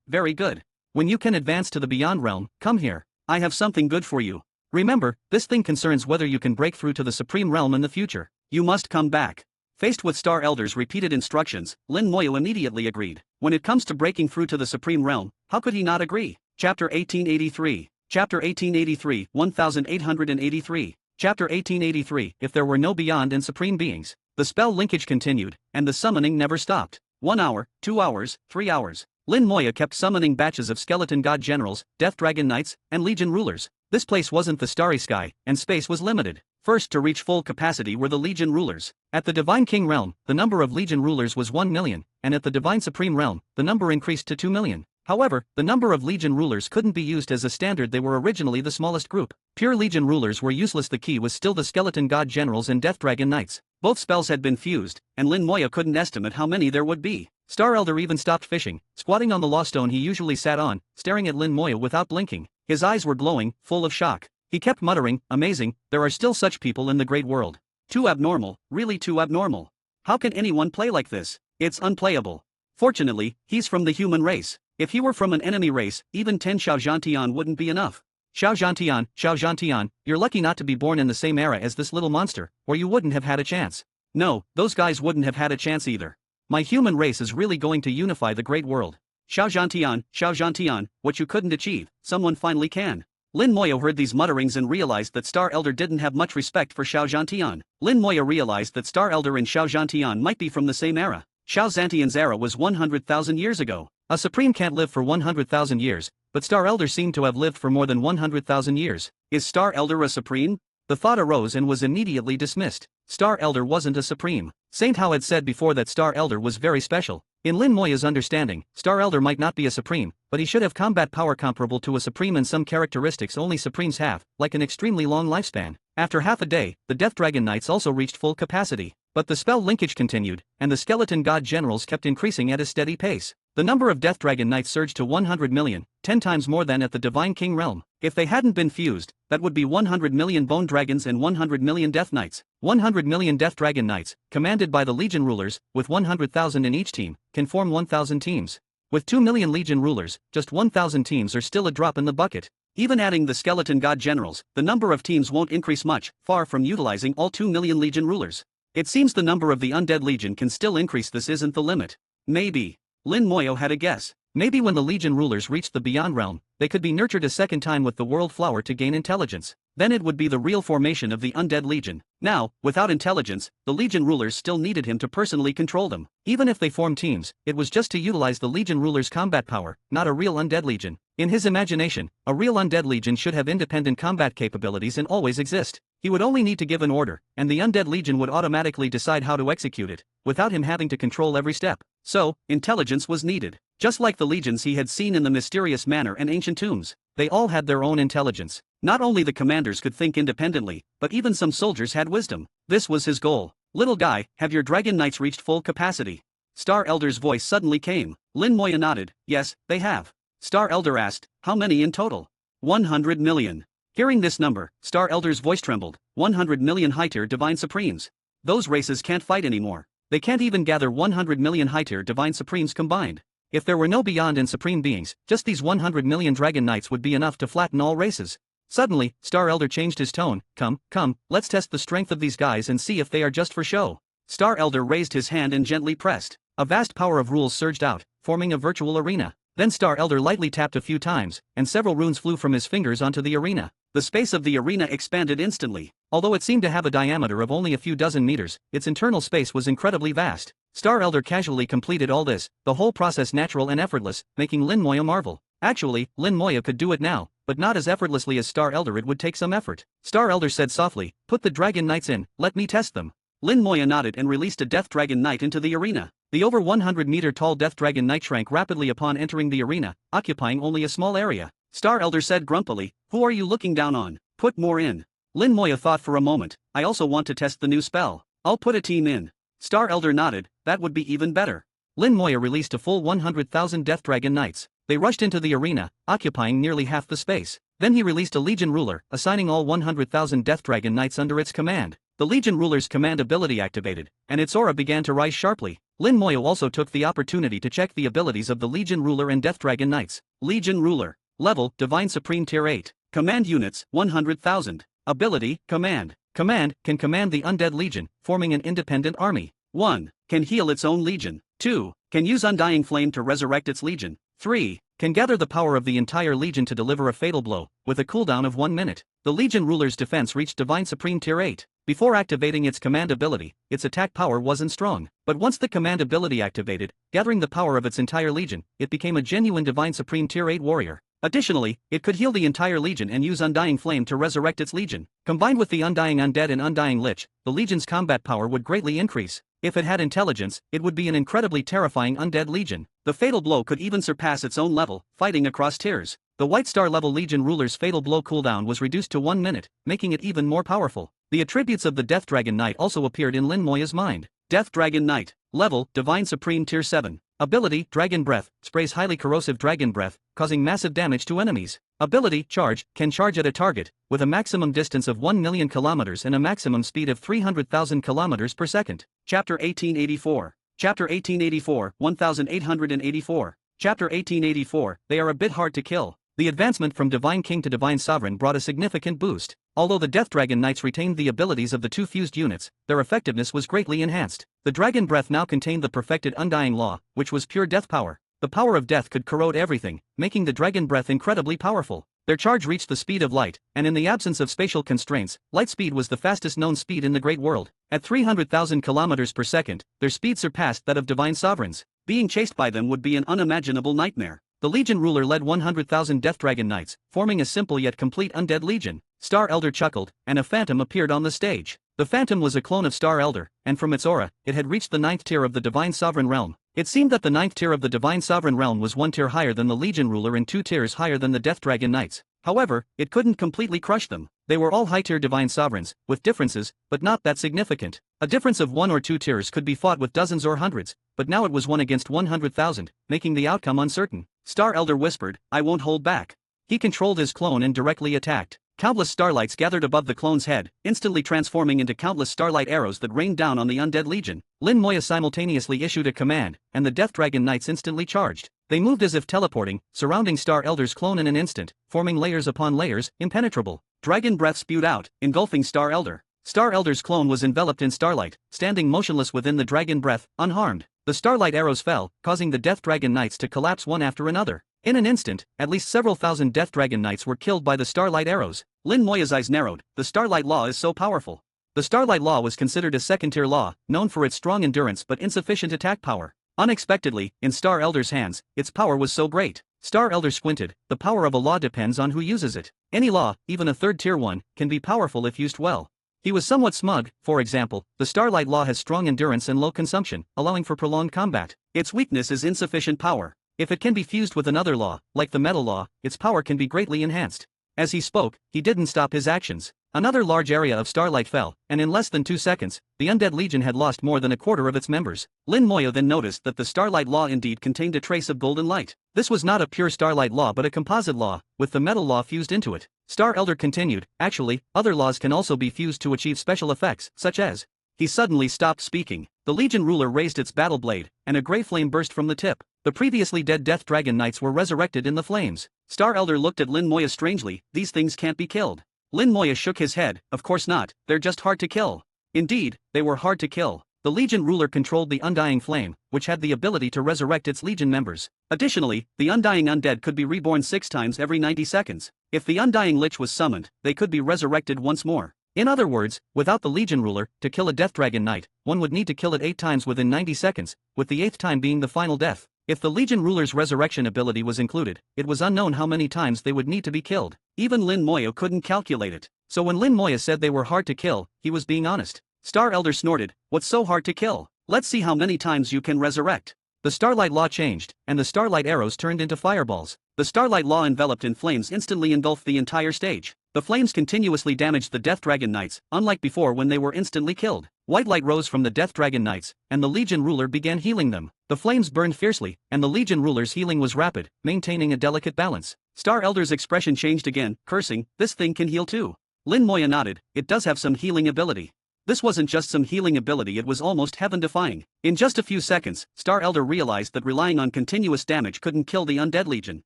very good. When you can advance to the Beyond Realm, come here. I have something good for you. Remember, this thing concerns whether you can break through to the Supreme Realm in the future. You must come back. Faced with Star Elder's repeated instructions, Lin Moya immediately agreed. When it comes to breaking through to the Supreme Realm, how could he not agree? Chapter 1883. Chapter 1883, 1883. Chapter 1883, If there were no Beyond and Supreme Beings. The spell linkage continued, and the summoning never stopped. 1 hour, 2 hours, 3 hours. Lin Moya kept summoning batches of skeleton god generals, death dragon knights, and legion rulers. This place wasn't the starry sky, and space was limited. First to reach full capacity were the legion rulers. At the Divine King realm, the number of legion rulers was 1 million, and at the Divine Supreme realm, the number increased to 2 million. However, the number of Legion rulers couldn't be used as a standard. They were originally the smallest group. Pure Legion rulers were useless. The key was still the Skeleton God Generals and Death Dragon Knights. Both spells had been fused, and Lin Moya couldn't estimate how many there would be. Star Elder even stopped fishing, squatting on the law stone he usually sat on, staring at Lin Moya without blinking. His eyes were glowing, full of shock. He kept muttering, "Amazing, there are still such people in the great world. Too abnormal, really too abnormal. How can anyone play like this? It's unplayable." Fortunately, he's from the human race. If he were from an enemy race, even 10 Xiao Zhantian wouldn't be enough. Xiao Zhantian, you're lucky not to be born in the same era as this little monster, or you wouldn't have had a chance. No, those guys wouldn't have had a chance either. My human race is really going to unify the great world. Xiao Zhantian, what you couldn't achieve, someone finally can. Lin Moya heard these mutterings and realized that Star Elder didn't have much respect for Xiao Zhantian. Lin Moya realized that Star Elder and Xiao Zhantian might be from the same era. Xiao Zhantian's era was 100,000 years ago. A supreme can't live for 100,000 years, but Star Elder seemed to have lived for more than 100,000 years. Is Star Elder a supreme? The thought arose and was immediately dismissed. Star Elder wasn't a supreme. Saint Hao had said before that Star Elder was very special. In Lin Moya's understanding, Star Elder might not be a supreme, but he should have combat power comparable to a supreme and some characteristics only supremes have, like an extremely long lifespan. After half a day, the Death Dragon Knights also reached full capacity. But the spell linkage continued, and the Skeleton God Generals kept increasing at a steady pace. The number of Death Dragon Knights surged to 100 million, 10 times more than at the Divine King realm. If they hadn't been fused, that would be 100 million Bone Dragons and 100 million Death Knights. 100 million Death Dragon Knights, commanded by the Legion rulers, with 100,000 in each team, can form 1,000 teams. With 2 million Legion rulers, just 1,000 teams are still a drop in the bucket. Even adding the Skeleton God Generals, the number of teams won't increase much, far from utilizing all 2 million Legion rulers. It seems the number of the Undead Legion can still increase. This isn't the limit. Maybe. Lin Moyo had a guess. Maybe when the Legion rulers reached the Beyond Realm, they could be nurtured a second time with the World Flower to gain intelligence. Then it would be the real formation of the Undead Legion. Now, without intelligence, the Legion rulers still needed him to personally control them. Even if they formed teams, it was just to utilize the Legion rulers' combat power, not a real Undead Legion. In his imagination, a real Undead Legion should have independent combat capabilities and always exist. He would only need to give an order, and the Undead Legion would automatically decide how to execute it, without him having to control every step. So, intelligence was needed. Just like the legions he had seen in the mysterious manor and ancient tombs, they all had their own intelligence. Not only the commanders could think independently, but even some soldiers had wisdom. This was his goal. Little guy, have your Dragon Knights reached full capacity? Star Elder's voice suddenly came. Lin Moya nodded. Yes, they have. Star Elder asked, how many in total? 100 million. Hearing this number, Star Elder's voice trembled. 100 million high-tier Divine Supremes. Those races can't fight anymore. They can't even gather 100 million high-tier Divine Supremes combined. If there were no Beyond and Supreme beings, just these 100 million Dragon Knights would be enough to flatten all races. Suddenly, Star Elder changed his tone. Come, let's test the strength of these guys and see if they are just for show. Star Elder raised his hand and gently pressed. A vast power of rules surged out, forming a virtual arena. Then Star Elder lightly tapped a few times, and several runes flew from his fingers onto the arena. The space of the arena expanded instantly. Although it seemed to have a diameter of only a few dozen meters, its internal space was incredibly vast. Star Elder casually completed all this, the whole process natural and effortless, making Lin Moya marvel. Actually, Lin Moya could do it now, but not as effortlessly as Star Elder. It would take some effort. Star Elder said softly, put the Dragon Knights in, let me test them. Lin Moya nodded and released a Death Dragon Knight into the arena. The over 100-meter-tall Death Dragon Knight shrank rapidly upon entering the arena, occupying only a small area. Star Elder said grumpily, who are you looking down on? Put more in. Lin Moya thought for a moment, I also want to test the new spell. I'll put a team in. Star Elder nodded, that would be even better. Lin Moya released a full 100,000 Death Dragon Knights. They rushed into the arena, occupying nearly half the space. Then he released a Legion ruler, assigning all 100,000 Death Dragon Knights under its command. The Legion ruler's command ability activated, and its aura began to rise sharply. Lin Moya also took the opportunity to check the abilities of the Legion ruler and Death Dragon Knights. Legion ruler. Level, Divine Supreme Tier 8. Command units, 100,000. Ability, Command. Command, can command the Undead Legion, forming an independent army. 1. Can heal its own legion. 2. Can use Undying Flame to resurrect its legion. 3. Can gather the power of the entire legion to deliver a fatal blow, with a cooldown of 1 minute. The Legion ruler's defense reached Divine Supreme Tier 8. Before activating its command ability, its attack power wasn't strong. But once the command ability activated, gathering the power of its entire legion, it became a genuine Divine Supreme Tier 8 warrior. Additionally, it could heal the entire legion and use Undying Flame to resurrect its legion. Combined with the Undying Undead and Undying Lich, the legion's combat power would greatly increase. If it had intelligence, it would be an incredibly terrifying undead legion. The fatal blow could even surpass its own level, fighting across tiers. The White Star level Legion ruler's fatal blow cooldown was reduced to 1 minute, making it even more powerful. The attributes of the Death Dragon Knight also appeared in Lin Moya's mind. Death Dragon Knight. Level, Divine Supreme Tier 7. Ability, Dragon Breath, sprays highly corrosive dragon breath, causing massive damage to enemies. Ability, Charge, can charge at a target, with a maximum distance of 1 million kilometers and a maximum speed of 300,000 kilometers per second. Chapter 1884. Chapter 1884, 1884. Chapter 1884, they are a bit hard to kill. The advancement from Divine King to Divine Sovereign brought a significant boost. Although the Death Dragon Knights retained the abilities of the two fused units, their effectiveness was greatly enhanced. The Dragon Breath now contained the perfected Undying Law, which was pure death power. The power of death could corrode everything, making the Dragon Breath incredibly powerful. Their charge reached the speed of light, and in the absence of spatial constraints, light speed was the fastest known speed in the Great World. At 300,000 kilometers per second, their speed surpassed that of Divine Sovereigns. Being chased by them would be an unimaginable nightmare. The Legion ruler led 100,000 Death Dragon Knights, forming a simple yet complete undead legion. Star Elder chuckled, and a phantom appeared on the stage. The phantom was a clone of Star Elder, and from its aura, it had reached the 9th tier of the Divine Sovereign Realm. It seemed that the 9th tier of the Divine Sovereign Realm was 1 tier higher than the Legion ruler and 2 tiers higher than the Death Dragon Knights. However, it couldn't completely crush them. They were all high-tier Divine Sovereigns, with differences, but not that significant. A difference of 1 or 2 tiers could be fought with dozens or hundreds, but now it was 1 against 100,000, making the outcome uncertain. Star Elder whispered, "I won't hold back." He controlled his clone and directly attacked. Countless starlights gathered above the clone's head, instantly transforming into countless starlight arrows that rained down on the undead legion. Lin Moya simultaneously issued a command, and the Death Dragon Knights instantly charged. They moved as if teleporting, surrounding Star Elder's clone in an instant, forming layers upon layers, impenetrable. Dragon breath spewed out, engulfing Star Elder. Star Elder's clone was enveloped in starlight, standing motionless within the dragon breath, unharmed. The starlight arrows fell, causing the Death Dragon Knights to collapse one after another. In an instant, at least several thousand Death Dragon Knights were killed by the starlight arrows. Lin Moya's eyes narrowed. The Starlight Law is so powerful. The Starlight Law was considered a second-tier law, known for its strong endurance but insufficient attack power. Unexpectedly, in Star Elder's hands, its power was so great. Star Elder squinted. The power of a law depends on who uses it. Any law, even a third-tier one, can be powerful if used well. He was somewhat smug. For example, the Starlight Law has strong endurance and low consumption, allowing for prolonged combat. Its weakness is insufficient power. If it can be fused with another law, like the Metal Law, its power can be greatly enhanced. As he spoke, he didn't stop his actions. Another large area of starlight fell, and in less than 2 seconds, the Undead Legion had lost more than a quarter of its members. Lin Moya then noticed that the Starlight Law indeed contained a trace of golden light. This was not a pure Starlight Law but a composite law, with the Metal Law fused into it. Star Elder continued, actually, other laws can also be fused to achieve special effects, such as... He suddenly stopped speaking. The Legion ruler raised its battle blade, and a gray flame burst from the tip. The previously dead Death Dragon Knights were resurrected in the flames. Star Elder looked at Lin Moya strangely. These things can't be killed. Lin Moya shook his head. Of course not, they're just hard to kill. Indeed, they were hard to kill. The Legion ruler controlled the Undying Flame, which had the ability to resurrect its Legion members. Additionally, the Undying Undead could be reborn 6 times every 90 seconds. If the Undying Lich was summoned, they could be resurrected once more. In other words, without the Legion ruler, to kill a Death Dragon Knight, one would need to kill it 8 times within 90 seconds, with the 8th time being the final death. If the Legion ruler's resurrection ability was included, it was unknown how many times they would need to be killed. Even Lin Moya couldn't calculate it. So when Lin Moya said they were hard to kill, he was being honest. Star Elder snorted, "What's so hard to kill? Let's see how many times you can resurrect." The Starlight Law changed, and the Starlight arrows turned into fireballs. The Starlight Law enveloped in flames instantly engulfed the entire stage. The flames continuously damaged the Death Dragon Knights, unlike before when they were instantly killed. White light rose from the Death Dragon Knights, and the Legion ruler began healing them. The flames burned fiercely, and the Legion ruler's healing was rapid, maintaining a delicate balance. Star Elder's expression changed again, cursing, "This thing can heal too." Lin Moya nodded. "It does have some healing ability." This wasn't just some healing ability, it was almost heaven-defying. In just a few seconds, Star Elder realized that relying on continuous damage couldn't kill the Undead Legion.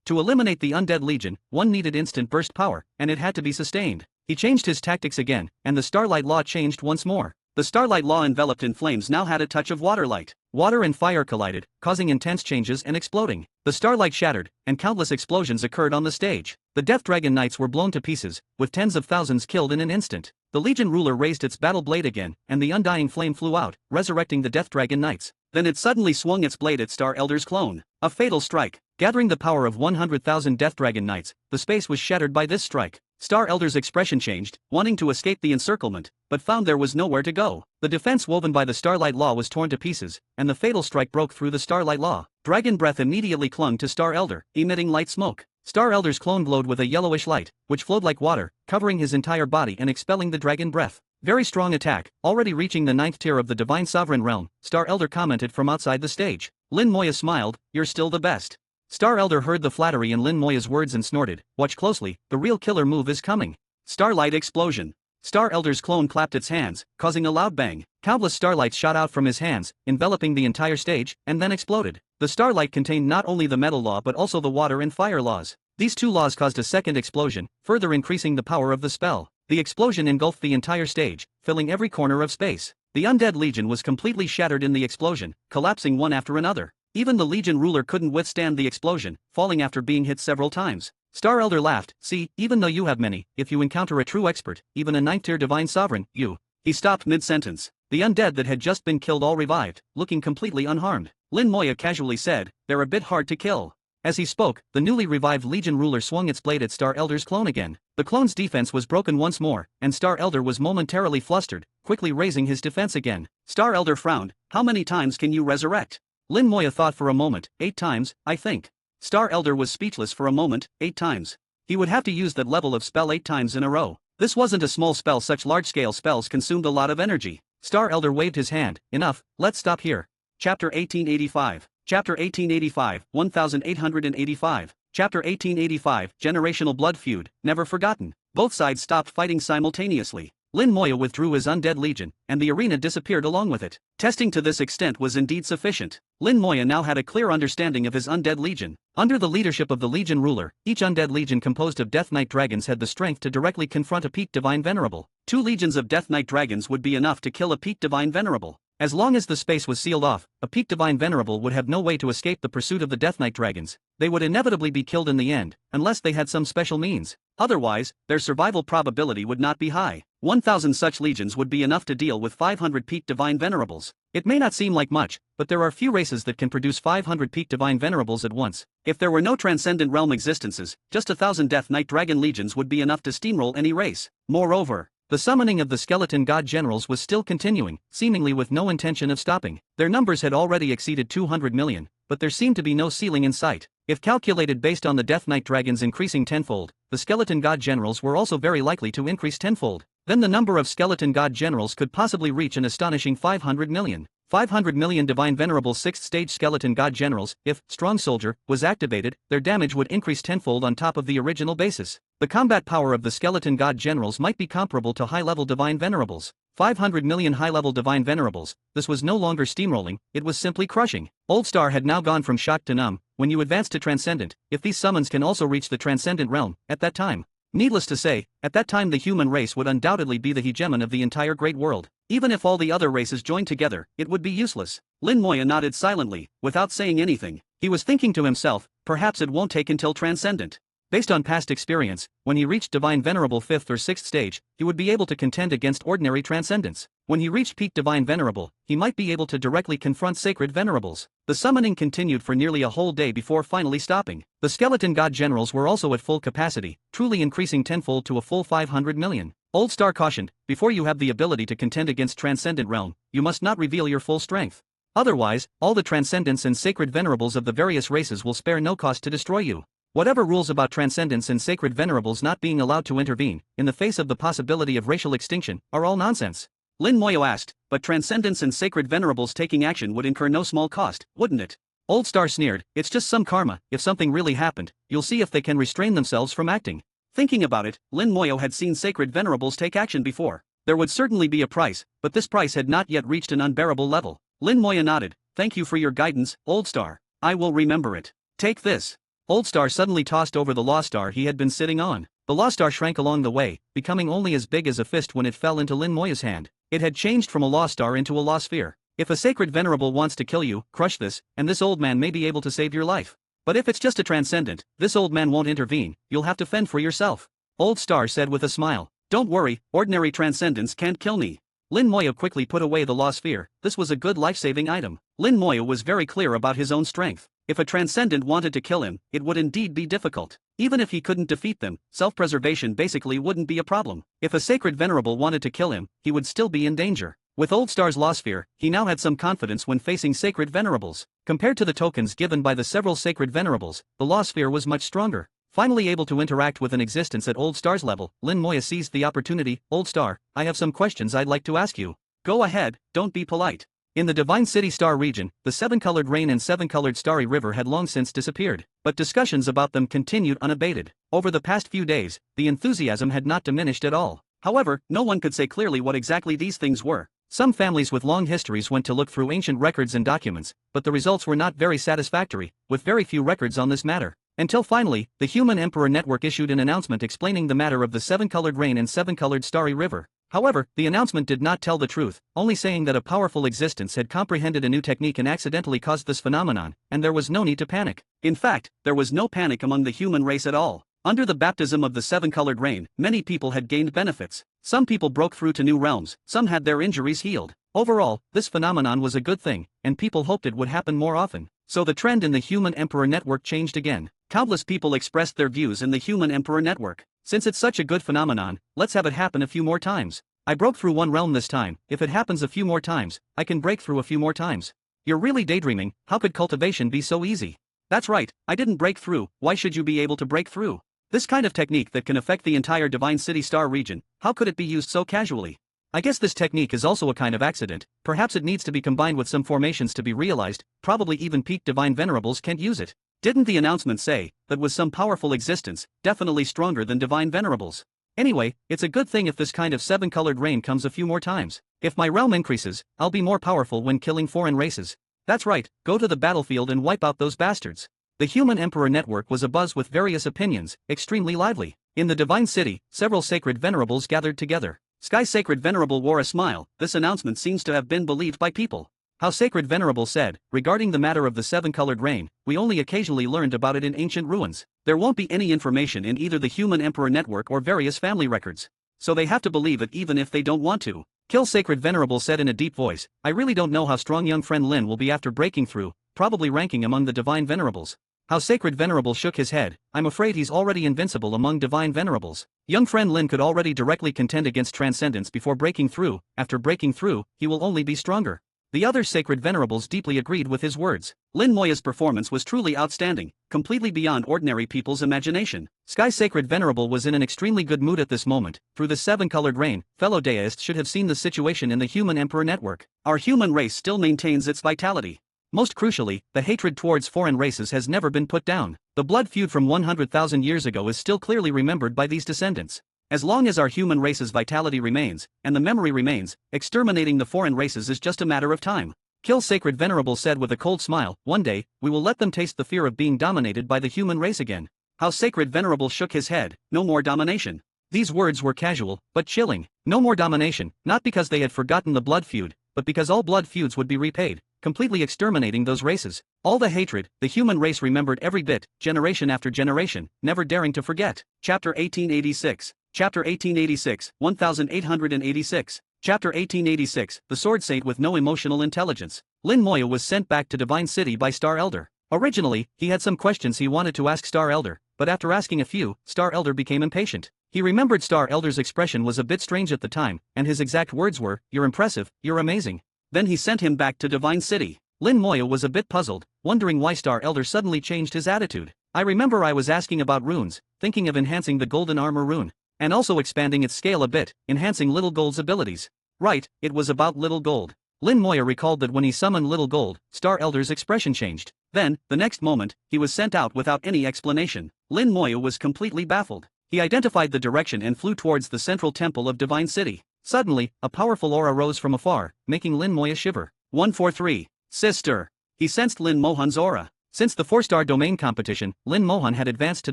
To eliminate the Undead Legion, one needed instant burst power, and it had to be sustained. He changed his tactics again, and the Starlight Law changed once more. The Starlight Law enveloped in flames now had a touch of water light. Water and fire collided, causing intense changes and exploding. The starlight shattered, and countless explosions occurred on the stage. The Death Dragon Knights were blown to pieces, with tens of thousands killed in an instant. The Legion ruler raised its battle blade again, and the Undying Flame flew out, resurrecting the Death Dragon Knights. Then it suddenly swung its blade at Star Elder's clone. A fatal strike. Gathering the power of 100,000 Death Dragon Knights, the space was shattered by this strike. Star Elder's expression changed, wanting to escape the encirclement, but found there was nowhere to go. The defense woven by the Starlight Law was torn to pieces, and the fatal strike broke through the Starlight Law. Dragon breath immediately clung to Star Elder, emitting light smoke. Star Elder's clone glowed with a yellowish light, which flowed like water, covering his entire body and expelling the dragon breath. Very strong attack, already reaching the 9th tier of the Divine Sovereign realm, Star Elder commented from outside the stage. Lin Moya smiled, "You're still the best." Star Elder heard the flattery in Lin Moya's words and snorted, "Watch closely, the real killer move is coming." Starlight explosion. Star Elder's clone clapped its hands, causing a loud bang. Countless starlights shot out from his hands, enveloping the entire stage, and then exploded. The starlight contained not only the metal law but also the water and fire laws. These two laws caused a second explosion, further increasing the power of the spell. The explosion engulfed the entire stage, filling every corner of space. The Undead Legion was completely shattered in the explosion, collapsing one after another. Even the Legion ruler couldn't withstand the explosion, falling after being hit several times. Star Elder laughed, "See, even though you have many, if you encounter a true expert, even a 9th-tier Divine Sovereign, you..." He stopped mid-sentence. The undead that had just been killed all revived, looking completely unharmed. Lin Moya casually said, "They're a bit hard to kill." As he spoke, the newly revived Legion ruler swung its blade at Star Elder's clone again. The clone's defense was broken once more, and Star Elder was momentarily flustered, quickly raising his defense again. Star Elder frowned, "How many times can you resurrect?" Lin Moya thought for a moment, 8 times, I think." Star Elder was speechless for a moment, 8 times. He would have to use that level of spell 8 times in a row. This wasn't a small spell, such large-scale spells consumed a lot of energy. Star Elder waved his hand, "Enough, let's stop here." Chapter 1885. Chapter 1885, 1885. Chapter 1885, Generational Blood Feud, Never Forgotten. Both sides stopped fighting simultaneously. Lin Moya withdrew his Undead Legion, and the arena disappeared along with it. Testing to this extent was indeed sufficient. Lin Moya now had a clear understanding of his Undead Legion. Under the leadership of the Legion ruler, each Undead Legion composed of Death Knight dragons had the strength to directly confront a peak Divine Venerable. 2 legions of Death Knight dragons would be enough to kill a peak Divine Venerable. As long as the space was sealed off, a peak Divine Venerable would have no way to escape the pursuit of the Death Knight dragons. They would inevitably be killed in the end, unless they had some special means. Otherwise, their survival probability would not be high. 1,000 such legions would be enough to deal with 500 peak Divine Venerables. It may not seem like much, but there are few races that can produce 500 peak Divine Venerables at once. If there were no Transcendent Realm existences, just 1,000 Death Knight Dragon legions would be enough to steamroll any race. Moreover, the summoning of the Skeleton God Generals was still continuing, seemingly with no intention of stopping. Their numbers had already exceeded 200 million, but there seemed to be no ceiling in sight. If calculated based on the Death Knight dragons increasing tenfold, the Skeleton God Generals were also very likely to increase tenfold. Then the number of Skeleton God Generals could possibly reach an astonishing 500 million. 500 million Divine Venerable 6th Stage Skeleton God Generals. If Strong Soldier was activated, their damage would increase tenfold on top of the original basis. The combat power of the Skeleton God Generals might be comparable to high-level Divine Venerables. 500 million high-level Divine Venerables. This was no longer steamrolling, it was simply crushing. Old Star had now gone from shocked to numb. When you advance to Transcendent, if these summons can also reach the Transcendent realm, at that time. Needless to say, at that time the human race would undoubtedly be the hegemon of the entire great world. Even if all the other races joined together, it would be useless. Lin Moya nodded silently, without saying anything. He was thinking to himself, perhaps it won't take until Transcendent. Based on past experience, when he reached Divine Venerable 5th or 6th stage, he would be able to contend against ordinary Transcendents. When he reached peak Divine Venerable, he might be able to directly confront Sacred Venerables. The summoning continued for nearly a whole day before finally stopping. The Skeleton God Generals were also at full capacity, truly increasing tenfold to a full 500 million. Old Star cautioned, before you have the ability to contend against Transcendent Realm, you must not reveal your full strength. Otherwise, all the Transcendents and Sacred Venerables of the various races will spare no cost to destroy you. Whatever rules about Transcendents and Sacred Venerables not being allowed to intervene, in the face of the possibility of racial extinction, are all nonsense. Lin Moyo asked, but Transcendents and Sacred Venerables taking action would incur no small cost, wouldn't it? Old Star sneered, it's just some karma. If something really happened, you'll see if they can restrain themselves from acting. Thinking about it, Lin Moyo had seen Sacred Venerables take action before. There would certainly be a price, but this price had not yet reached an unbearable level. Lin Moya nodded, thank you for your guidance, Old Star. I will remember it. Take this. Old Star suddenly tossed over the Law Star he had been sitting on. The Law Star shrank along the way, becoming only as big as a fist when it fell into Lin Moya's hand. It had changed from a Law Star into a Law Sphere. If a Sacred Venerable wants to kill you, crush this, and this old man may be able to save your life. But if it's just a Transcendent, this old man won't intervene, you'll have to fend for yourself. Old Star said with a smile. Don't worry, ordinary Transcendents can't kill me. Lin Moya quickly put away the Law Sphere. This was a good life-saving item. Lin Moya was very clear about his own strength. If a Transcendent wanted to kill him, it would indeed be difficult. Even if he couldn't defeat them, self-preservation basically wouldn't be a problem. If a sacred venerable wanted to kill him, he would still be in danger. With Old Star's law sphere, he now had some confidence when facing sacred venerables. Compared to the tokens given by the several sacred venerables, the law sphere was much stronger. Finally able to interact with an existence at Old Star's level, Lin Moya seized the opportunity. Old Star, I have some questions I'd like to ask you. Go ahead, don't be polite. In the Divine City Star region, the seven-colored rain and seven-colored starry river had long since disappeared, but discussions about them continued unabated. Over the past few days, the enthusiasm had not diminished at all. However, no one could say clearly what exactly these things were. Some families with long histories went to look through ancient records and documents, but the results were not very satisfactory, with very few records on this matter. Until finally, the Human Emperor Network issued an announcement explaining the matter of the seven-colored rain and seven-colored starry river. However, the announcement did not tell the truth, only saying that a powerful existence had comprehended a new technique and accidentally caused this phenomenon, and there was no need to panic. In fact, there was no panic among the human race at all. Under the baptism of the seven-colored rain, many people had gained benefits. Some people broke through to new realms, some had their injuries healed. Overall, this phenomenon was a good thing, and people hoped it would happen more often. So the trend in the Human Emperor Network changed again. Countless people expressed their views in the Human Emperor Network. Since it's such a good phenomenon, let's have it happen a few more times. I broke through one realm this time. If it happens a few more times, I can break through a few more times. You're really daydreaming. How could cultivation be so easy? That's right, I didn't break through. Why should you be able to break through? This kind of technique that can affect the entire Divine City Star region, how could it be used so casually? I guess this technique is also a kind of accident. Perhaps it needs to be combined with some formations to be realized. Probably even peak divine venerables can't use it. Didn't the announcement say that was some powerful existence, definitely stronger than divine venerables? Anyway, it's a good thing if this kind of seven-colored rain comes a few more times. If my realm increases, I'll be more powerful when killing foreign races. That's right, go to the battlefield and wipe out those bastards. The Human Emperor Network was abuzz with various opinions, extremely lively. In the Divine City, several sacred venerables gathered together. Sky Sacred Venerable wore a smile. This announcement seems to have been believed by people. How Sacred Venerable said, regarding the matter of the seven-colored rain, we only occasionally learned about it in ancient ruins. There won't be any information in either the Human Emperor Network or various family records. So they have to believe it even if they don't want to. Kill Sacred Venerable said in a deep voice, I really don't know how strong young friend Lin will be after breaking through, probably ranking among the divine venerables. How Sacred Venerable shook his head, I'm afraid he's already invincible among divine venerables. Young friend Lin could already directly contend against transcendence before breaking through. After breaking through, he will only be stronger. The other sacred venerables deeply agreed with his words. Lin Moya's performance was truly outstanding, completely beyond ordinary people's imagination. Sky Sacred Venerable was in an extremely good mood at this moment. Through the seven-colored rain, fellow deists should have seen the situation in the Human Emperor Network. Our human race still maintains its vitality. Most crucially, the hatred towards foreign races has never been put down. The blood feud from 100,000 years ago is still clearly remembered by these descendants. As long as our human race's vitality remains, and the memory remains, exterminating the foreign races is just a matter of time. Kill Sacred Venerable said with a cold smile, one day, we will let them taste the fear of being dominated by the human race again. How Sacred Venerable shook his head, no more domination. These words were casual, but chilling. No more domination, not because they had forgotten the blood feud, but because all blood feuds would be repaid, completely exterminating those races. All the hatred, the human race remembered every bit, generation after generation, never daring to forget. Chapter 1886. Chapter 1886, 1886. Chapter 1886, The Sword Saint with No Emotional Intelligence. Lin Moya was sent back to Divine City by Star Elder. Originally, he had some questions he wanted to ask Star Elder, but after asking a few, Star Elder became impatient. He remembered Star Elder's expression was a bit strange at the time, and his exact words were, "You're impressive, you're amazing." Then he sent him back to Divine City. Lin Moya was a bit puzzled, wondering why Star Elder suddenly changed his attitude. I remember I was asking about runes, thinking of enhancing the Golden Armor rune. And also expanding its scale a bit, enhancing Little Gold's abilities. Right, it was about Little Gold. Lin Moya recalled that when he summoned Little Gold, Star Elder's expression changed. Then, the next moment, he was sent out without any explanation. Lin Moya was completely baffled. He identified the direction and flew towards the central temple of Divine City. Suddenly, a powerful aura rose from afar, making Lin Moya shiver. 143. Sister. He sensed Lin Mohan's aura. Since the 4-star domain competition, Lin Mohan had advanced to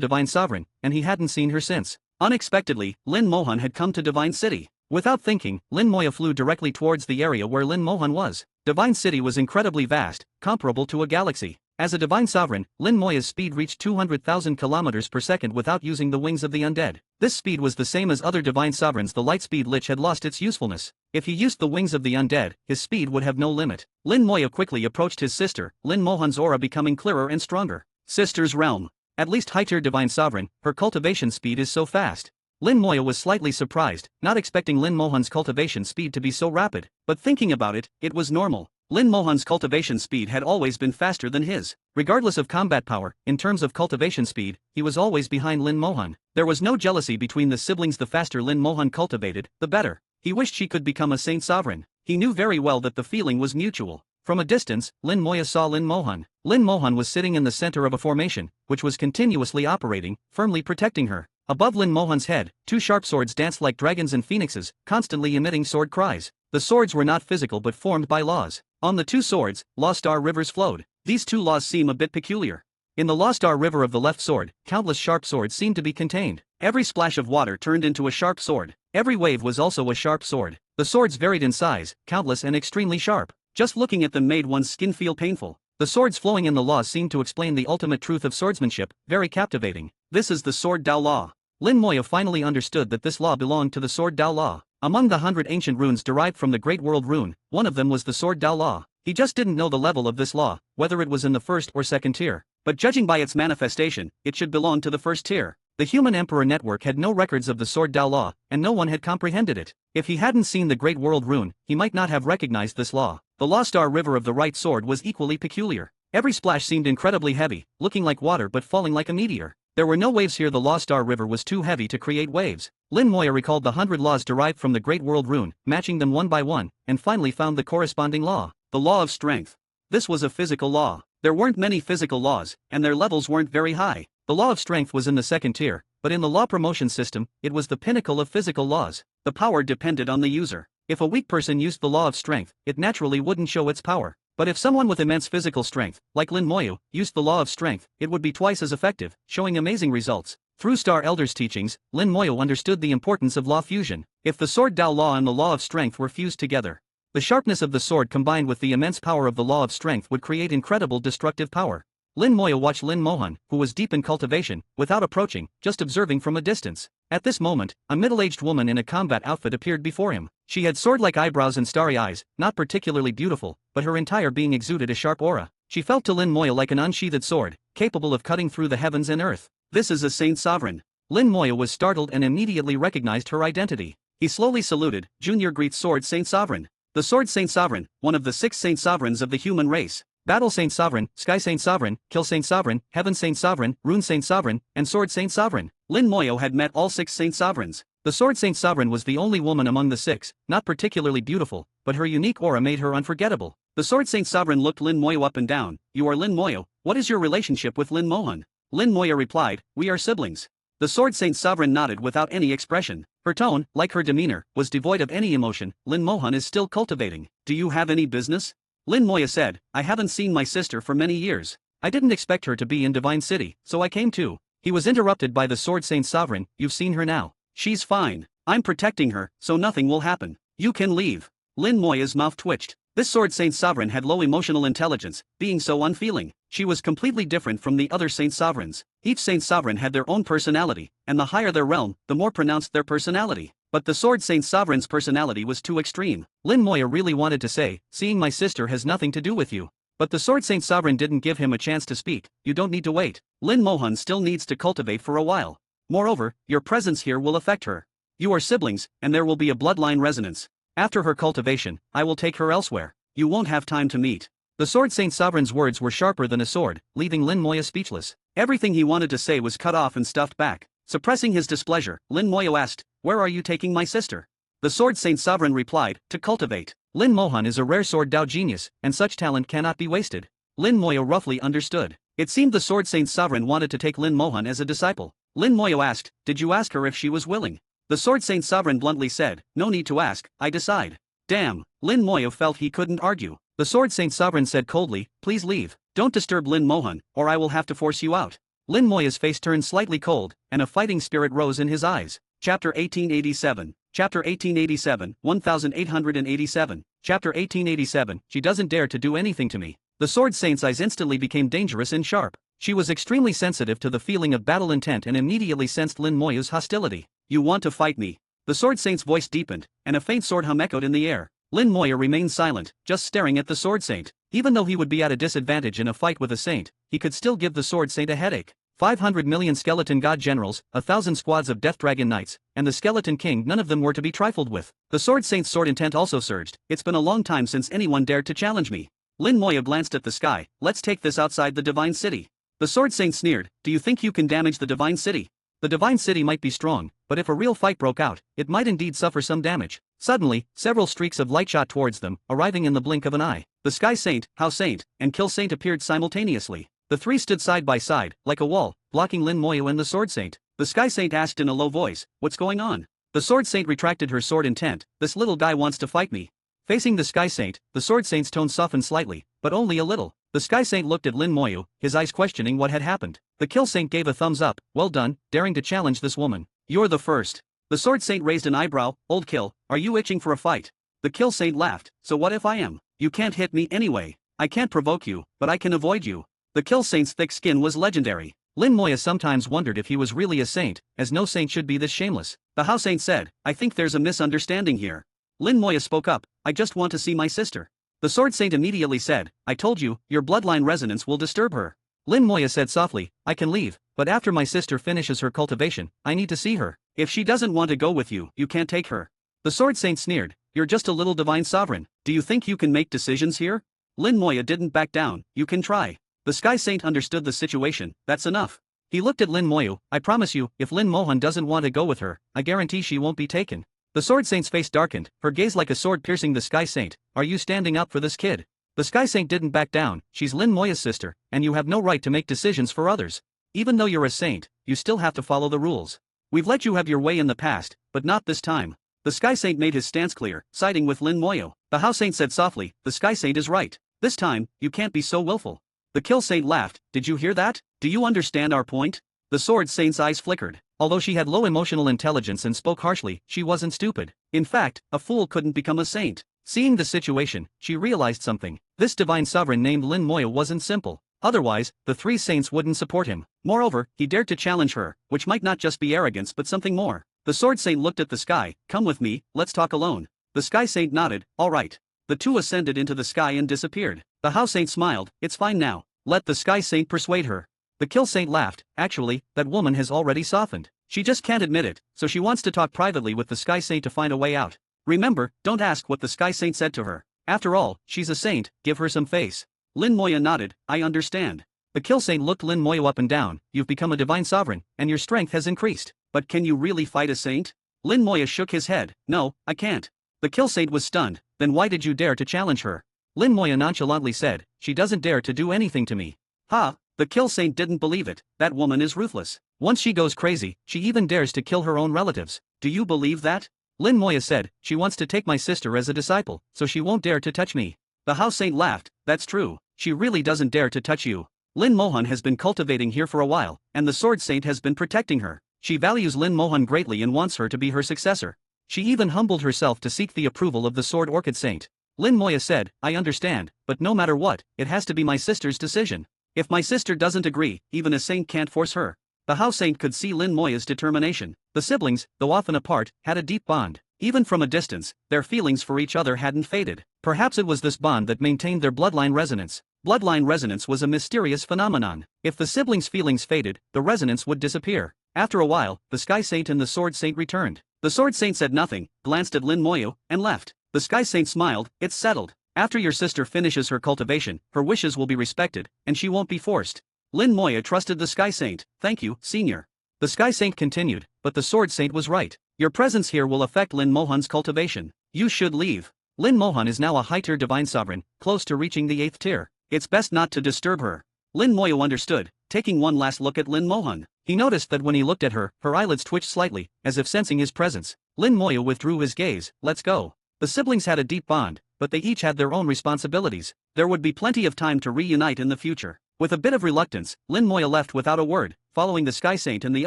Divine Sovereign, and he hadn't seen her since. Unexpectedly, Lin Mohan had come to Divine City. Without thinking, Lin Moya flew directly towards the area where Lin Mohan was. Divine City was incredibly vast, comparable to a galaxy. As a Divine Sovereign, Lin Moya's speed reached 200,000 kilometers per second without using the wings of the undead. This speed was the same as other Divine Sovereigns. The light speed lich had lost its usefulness. If he used the wings of the undead, his speed would have no limit. Lin Moya quickly approached his sister, Lin Mohan's aura becoming clearer and stronger. Sister's realm. At least high-tier divine sovereign, her cultivation speed is so fast. Lin Moya was slightly surprised, not expecting Lin Mohan's cultivation speed to be so rapid, but thinking about it, it was normal. Lin Mohan's cultivation speed had always been faster than his. Regardless of combat power, in terms of cultivation speed, he was always behind Lin Mohan. There was no jealousy between the siblings. The faster Lin Mohan cultivated, the better. He wished she could become a saint sovereign. He knew very well that the feeling was mutual. From a distance, Lin Moya saw Lin Mohan. Lin Mohan was sitting in the center of a formation, which was continuously operating, firmly protecting her. Above Lin Mohan's head, two sharp swords danced like dragons and phoenixes, constantly emitting sword cries. The swords were not physical but formed by laws. On the two swords, Law Star rivers flowed. These two laws seem a bit peculiar. In the Law Star river of the left sword, countless sharp swords seemed to be contained. Every splash of water turned into a sharp sword. Every wave was also a sharp sword. The swords varied in size, countless and extremely sharp. Just looking at them made one's skin feel painful. The swords flowing in the laws seemed to explain the ultimate truth of swordsmanship, very captivating. This is the Sword Dao Law. Lin Moya finally understood that this law belonged to the Sword Dao Law. Among the 100 ancient runes derived from the Great World Rune, one of them was the Sword Dao Law. He just didn't know the level of this law, whether it was in the first or second tier. But judging by its manifestation, it should belong to the first tier. The Human Emperor Network had no records of the Sword Dao Law, and no one had comprehended it. If he hadn't seen the Great World Rune, he might not have recognized this law. The Law Star river of the right sword was equally peculiar. Every splash seemed incredibly heavy, looking like water but falling like a meteor. There were no waves here. The Law Star river was too heavy to create waves. Lin Moya recalled the 100 laws derived from the Great World Rune, matching them one by one, and finally found the corresponding law. The Law of Strength. This was a physical law. There weren't many physical laws, and their levels weren't very high. The Law of Strength was in the second tier, but in the law promotion system, it was the pinnacle of physical laws. The power depended on the user. If a weak person used the Law of Strength, it naturally wouldn't show its power. But if someone with immense physical strength, like Lin Moya, used the Law of Strength, it would be twice as effective, showing amazing results. Through Star Elder's teachings, Lin Moya understood the importance of law fusion. If the Sword Dao Law and the Law of Strength were fused together, the sharpness of the sword combined with the immense power of the Law of Strength would create incredible destructive power. Lin Moya watched Lin Mohan, who was deep in cultivation, without approaching, just observing from a distance. At this moment, a middle-aged woman in a combat outfit appeared before him. She had sword-like eyebrows and starry eyes, not particularly beautiful, but her entire being exuded a sharp aura. She felt to Lin Moya like an unsheathed sword, capable of cutting through the heavens and earth. This is a Saint Sovereign. Lin Moya was startled and immediately recognized her identity. He slowly saluted, Junior greets Sword Saint Sovereign. The Sword Saint Sovereign, one of the 6 Saint Sovereigns of the human race. Battle Saint Sovereign, Sky Saint Sovereign, Kill Saint Sovereign, Heaven Saint Sovereign, Rune Saint Sovereign, and Sword Saint Sovereign. Lin Moya had met all 6 Saint Sovereigns. The Sword Saint Sovereign was the only woman among the 6, not particularly beautiful, but her unique aura made her unforgettable. The Sword Saint Sovereign looked Lin Moya up and down. You are Lin Moya, what is your relationship with Lin Mohan? Lin Moya replied, we are siblings. The Sword Saint Sovereign nodded without any expression. Her tone, like her demeanor, was devoid of any emotion. Lin Mohan is still cultivating. Do you have any business? Lin Moya said, I haven't seen my sister for many years. I didn't expect her to be in Divine City, so I came too. He was interrupted by the Sword Saint Sovereign, you've seen her now. She's fine. I'm protecting her, so nothing will happen. You can leave. Lin Moya's mouth twitched. This Sword Saint Sovereign had low emotional intelligence, being so unfeeling. She was completely different from the other Saint Sovereigns. Each Saint Sovereign had their own personality, and the higher their realm, the more pronounced their personality. But the Sword Saint Sovereign's personality was too extreme. Lin Moya really wanted to say, seeing my sister has nothing to do with you. But the Sword Saint Sovereign didn't give him a chance to speak. You don't need to wait. Lin Mohan still needs to cultivate for a while. Moreover, your presence here will affect her. You are siblings, and there will be a bloodline resonance. After her cultivation, I will take her elsewhere. You won't have time to meet. The Sword Saint Sovereign's words were sharper than a sword, leaving Lin Moya speechless. Everything he wanted to say was cut off and stuffed back. Suppressing his displeasure, Lin Moya asked, where are you taking my sister? The Sword Saint Sovereign replied, to cultivate. Lin Mohan is a rare Sword Dao genius, and such talent cannot be wasted. Lin Moya roughly understood. It seemed the Sword Saint Sovereign wanted to take Lin Mohan as a disciple. Lin Moya asked, did you ask her if she was willing? The Sword Saint Sovereign bluntly said, no need to ask, I decide. Damn, Lin Moya felt he couldn't argue. The Sword Saint Sovereign said coldly, please leave. Don't disturb Lin Mohan, or I will have to force you out. Lin Moya's face turned slightly cold, and a fighting spirit rose in his eyes. Chapter 1887. Chapter 1887, 1887. Chapter 1887, she doesn't dare to do anything to me. The Sword Saint's eyes instantly became dangerous and sharp. She was extremely sensitive to the feeling of battle intent and immediately sensed Lin Moya's hostility. You want to fight me? The Sword Saint's voice deepened, and a faint sword hum echoed in the air. Lin Moya remained silent, just staring at the Sword Saint. Even though he would be at a disadvantage in a fight with a saint, he could still give the Sword Saint a headache. 500 million skeleton god generals, 1,000 squads of death dragon knights, and the skeleton king, none of them were to be trifled with. The sword saint's sword intent also surged. It's been a long time since anyone dared to challenge me. Lin Moya glanced at the sky. Let's take this outside the divine city. The sword saint sneered. Do you think you can damage the divine city? The divine city might be strong, but if a real fight broke out, it might indeed suffer some damage. Suddenly, several streaks of light shot towards them, arriving in the blink of an eye. The Sky Saint, How Saint, and Kill Saint appeared simultaneously. The three stood side by side, like a wall, blocking Lin Moya and the Sword Saint. The Sky Saint asked in a low voice, "What's going on?" The Sword Saint retracted her sword intent. "This little guy wants to fight me." Facing the Sky Saint, the Sword Saint's tone softened slightly, but only a little. The Sky Saint looked at Lin Moya, his eyes questioning what had happened. The Kill Saint gave a thumbs up. "Well done, daring to challenge this woman. You're the first." The Sword Saint raised an eyebrow. "Old Kill, are you itching for a fight?" The Kill Saint laughed. "So what if I am? You can't hit me anyway. I can't provoke you, but I can avoid you." The Kill Saint's thick skin was legendary. Lin Moya sometimes wondered if he was really a saint, as no saint should be this shameless. The How Saint said, "I think there's a misunderstanding here." Lin Moya spoke up, "I just want to see my sister." The Sword Saint immediately said, "I told you, your bloodline resonance will disturb her." Lin Moya said softly, "I can leave, but after my sister finishes her cultivation, I need to see her. If she doesn't want to go with you, you can't take her." The Sword Saint sneered, "You're just a little divine sovereign. Do you think you can make decisions here?" Lin Moya didn't back down. "You can try." The Sky Saint understood the situation. "That's enough." He looked at Lin Moya. "I promise you, if Lin Mohan doesn't want to go with her, I guarantee she won't be taken." The Sword Saint's face darkened, her gaze like a sword piercing the Sky Saint. "Are you standing up for this kid?" The Sky Saint didn't back down. "She's Lin Moya's sister, and you have no right to make decisions for others. Even though you're a saint, you still have to follow the rules. We've let you have your way in the past, but not this time." The Sky Saint made his stance clear, siding with Lin Moya. The How Saint said softly, "The Sky Saint is right. This time, you can't be so willful." The Kill Saint laughed. "Did you hear that? Do you understand our point?" The Sword Saint's eyes flickered. Although she had low emotional intelligence and spoke harshly, she wasn't stupid. In fact, a fool couldn't become a saint. Seeing the situation, she realized something. This divine sovereign named Lin Moya wasn't simple. Otherwise, the three saints wouldn't support him. Moreover, he dared to challenge her, which might not just be arrogance but something more. The Sword Saint looked at the sky. "Come with me, let's talk alone." The Sky Saint nodded. "All right." The two ascended into the sky and disappeared. The How Saint smiled. "It's fine now. Let the Sky Saint persuade her." The Kill Saint laughed. "Actually, that woman has already softened. She just can't admit it, so she wants to talk privately with the Sky Saint to find a way out. Remember, don't ask what the Sky Saint said to her. After all, she's a saint, give her some face." Lin Moya nodded. "I understand." The Kill Saint looked Lin Moya up and down. "You've become a divine sovereign, and your strength has increased. But can you really fight a saint?" Lin Moya shook his head. "No, I can't." The Kill Saint was stunned. "Then why did you dare to challenge her?" Lin Moya nonchalantly said, "She doesn't dare to do anything to me." "Ha!" The Kill Saint didn't believe it. "That woman is ruthless. Once she goes crazy, she even dares to kill her own relatives. Do you believe that?" Lin Moya said, "She wants to take my sister as a disciple, so she won't dare to touch me." The How Saint laughed. "That's true. She really doesn't dare to touch you. Lin Mohan has been cultivating here for a while, and the Sword Saint has been protecting her. She values Lin Mohan greatly and wants her to be her successor. She even humbled herself to seek the approval of the Sword Orchid Saint." Lin Moya said, "I understand, but no matter what, it has to be my sister's decision. If my sister doesn't agree, even a saint can't force her." The How Saint could see Lin Moya's determination. The siblings, though often apart, had a deep bond. Even from a distance, their feelings for each other hadn't faded. Perhaps it was this bond that maintained their bloodline resonance. Bloodline resonance was a mysterious phenomenon. If the siblings' feelings faded, the resonance would disappear. After a while, the Sky Saint and the Sword Saint returned. The Sword Saint said nothing, glanced at Lin Moya, and left. The Sky Saint smiled. "It's settled. After your sister finishes her cultivation, her wishes will be respected, and she won't be forced." Lin Moya trusted the Sky Saint. "Thank you, Senior." The Sky Saint continued, "But the Sword Saint was right. Your presence here will affect Lin Mohan's cultivation. You should leave. Lin Mohan is now a high-tier divine sovereign, close to reaching the 8th tier. It's best not to disturb her." Lin Moya understood, taking one last look at Lin Mohan. He noticed that when he looked at her, her eyelids twitched slightly, as if sensing his presence. Lin Moya withdrew his gaze. "Let's go." The siblings had a deep bond, but they each had their own responsibilities. There would be plenty of time to reunite in the future. With a bit of reluctance, Lin Moya left without a word, following the Sky Saint and the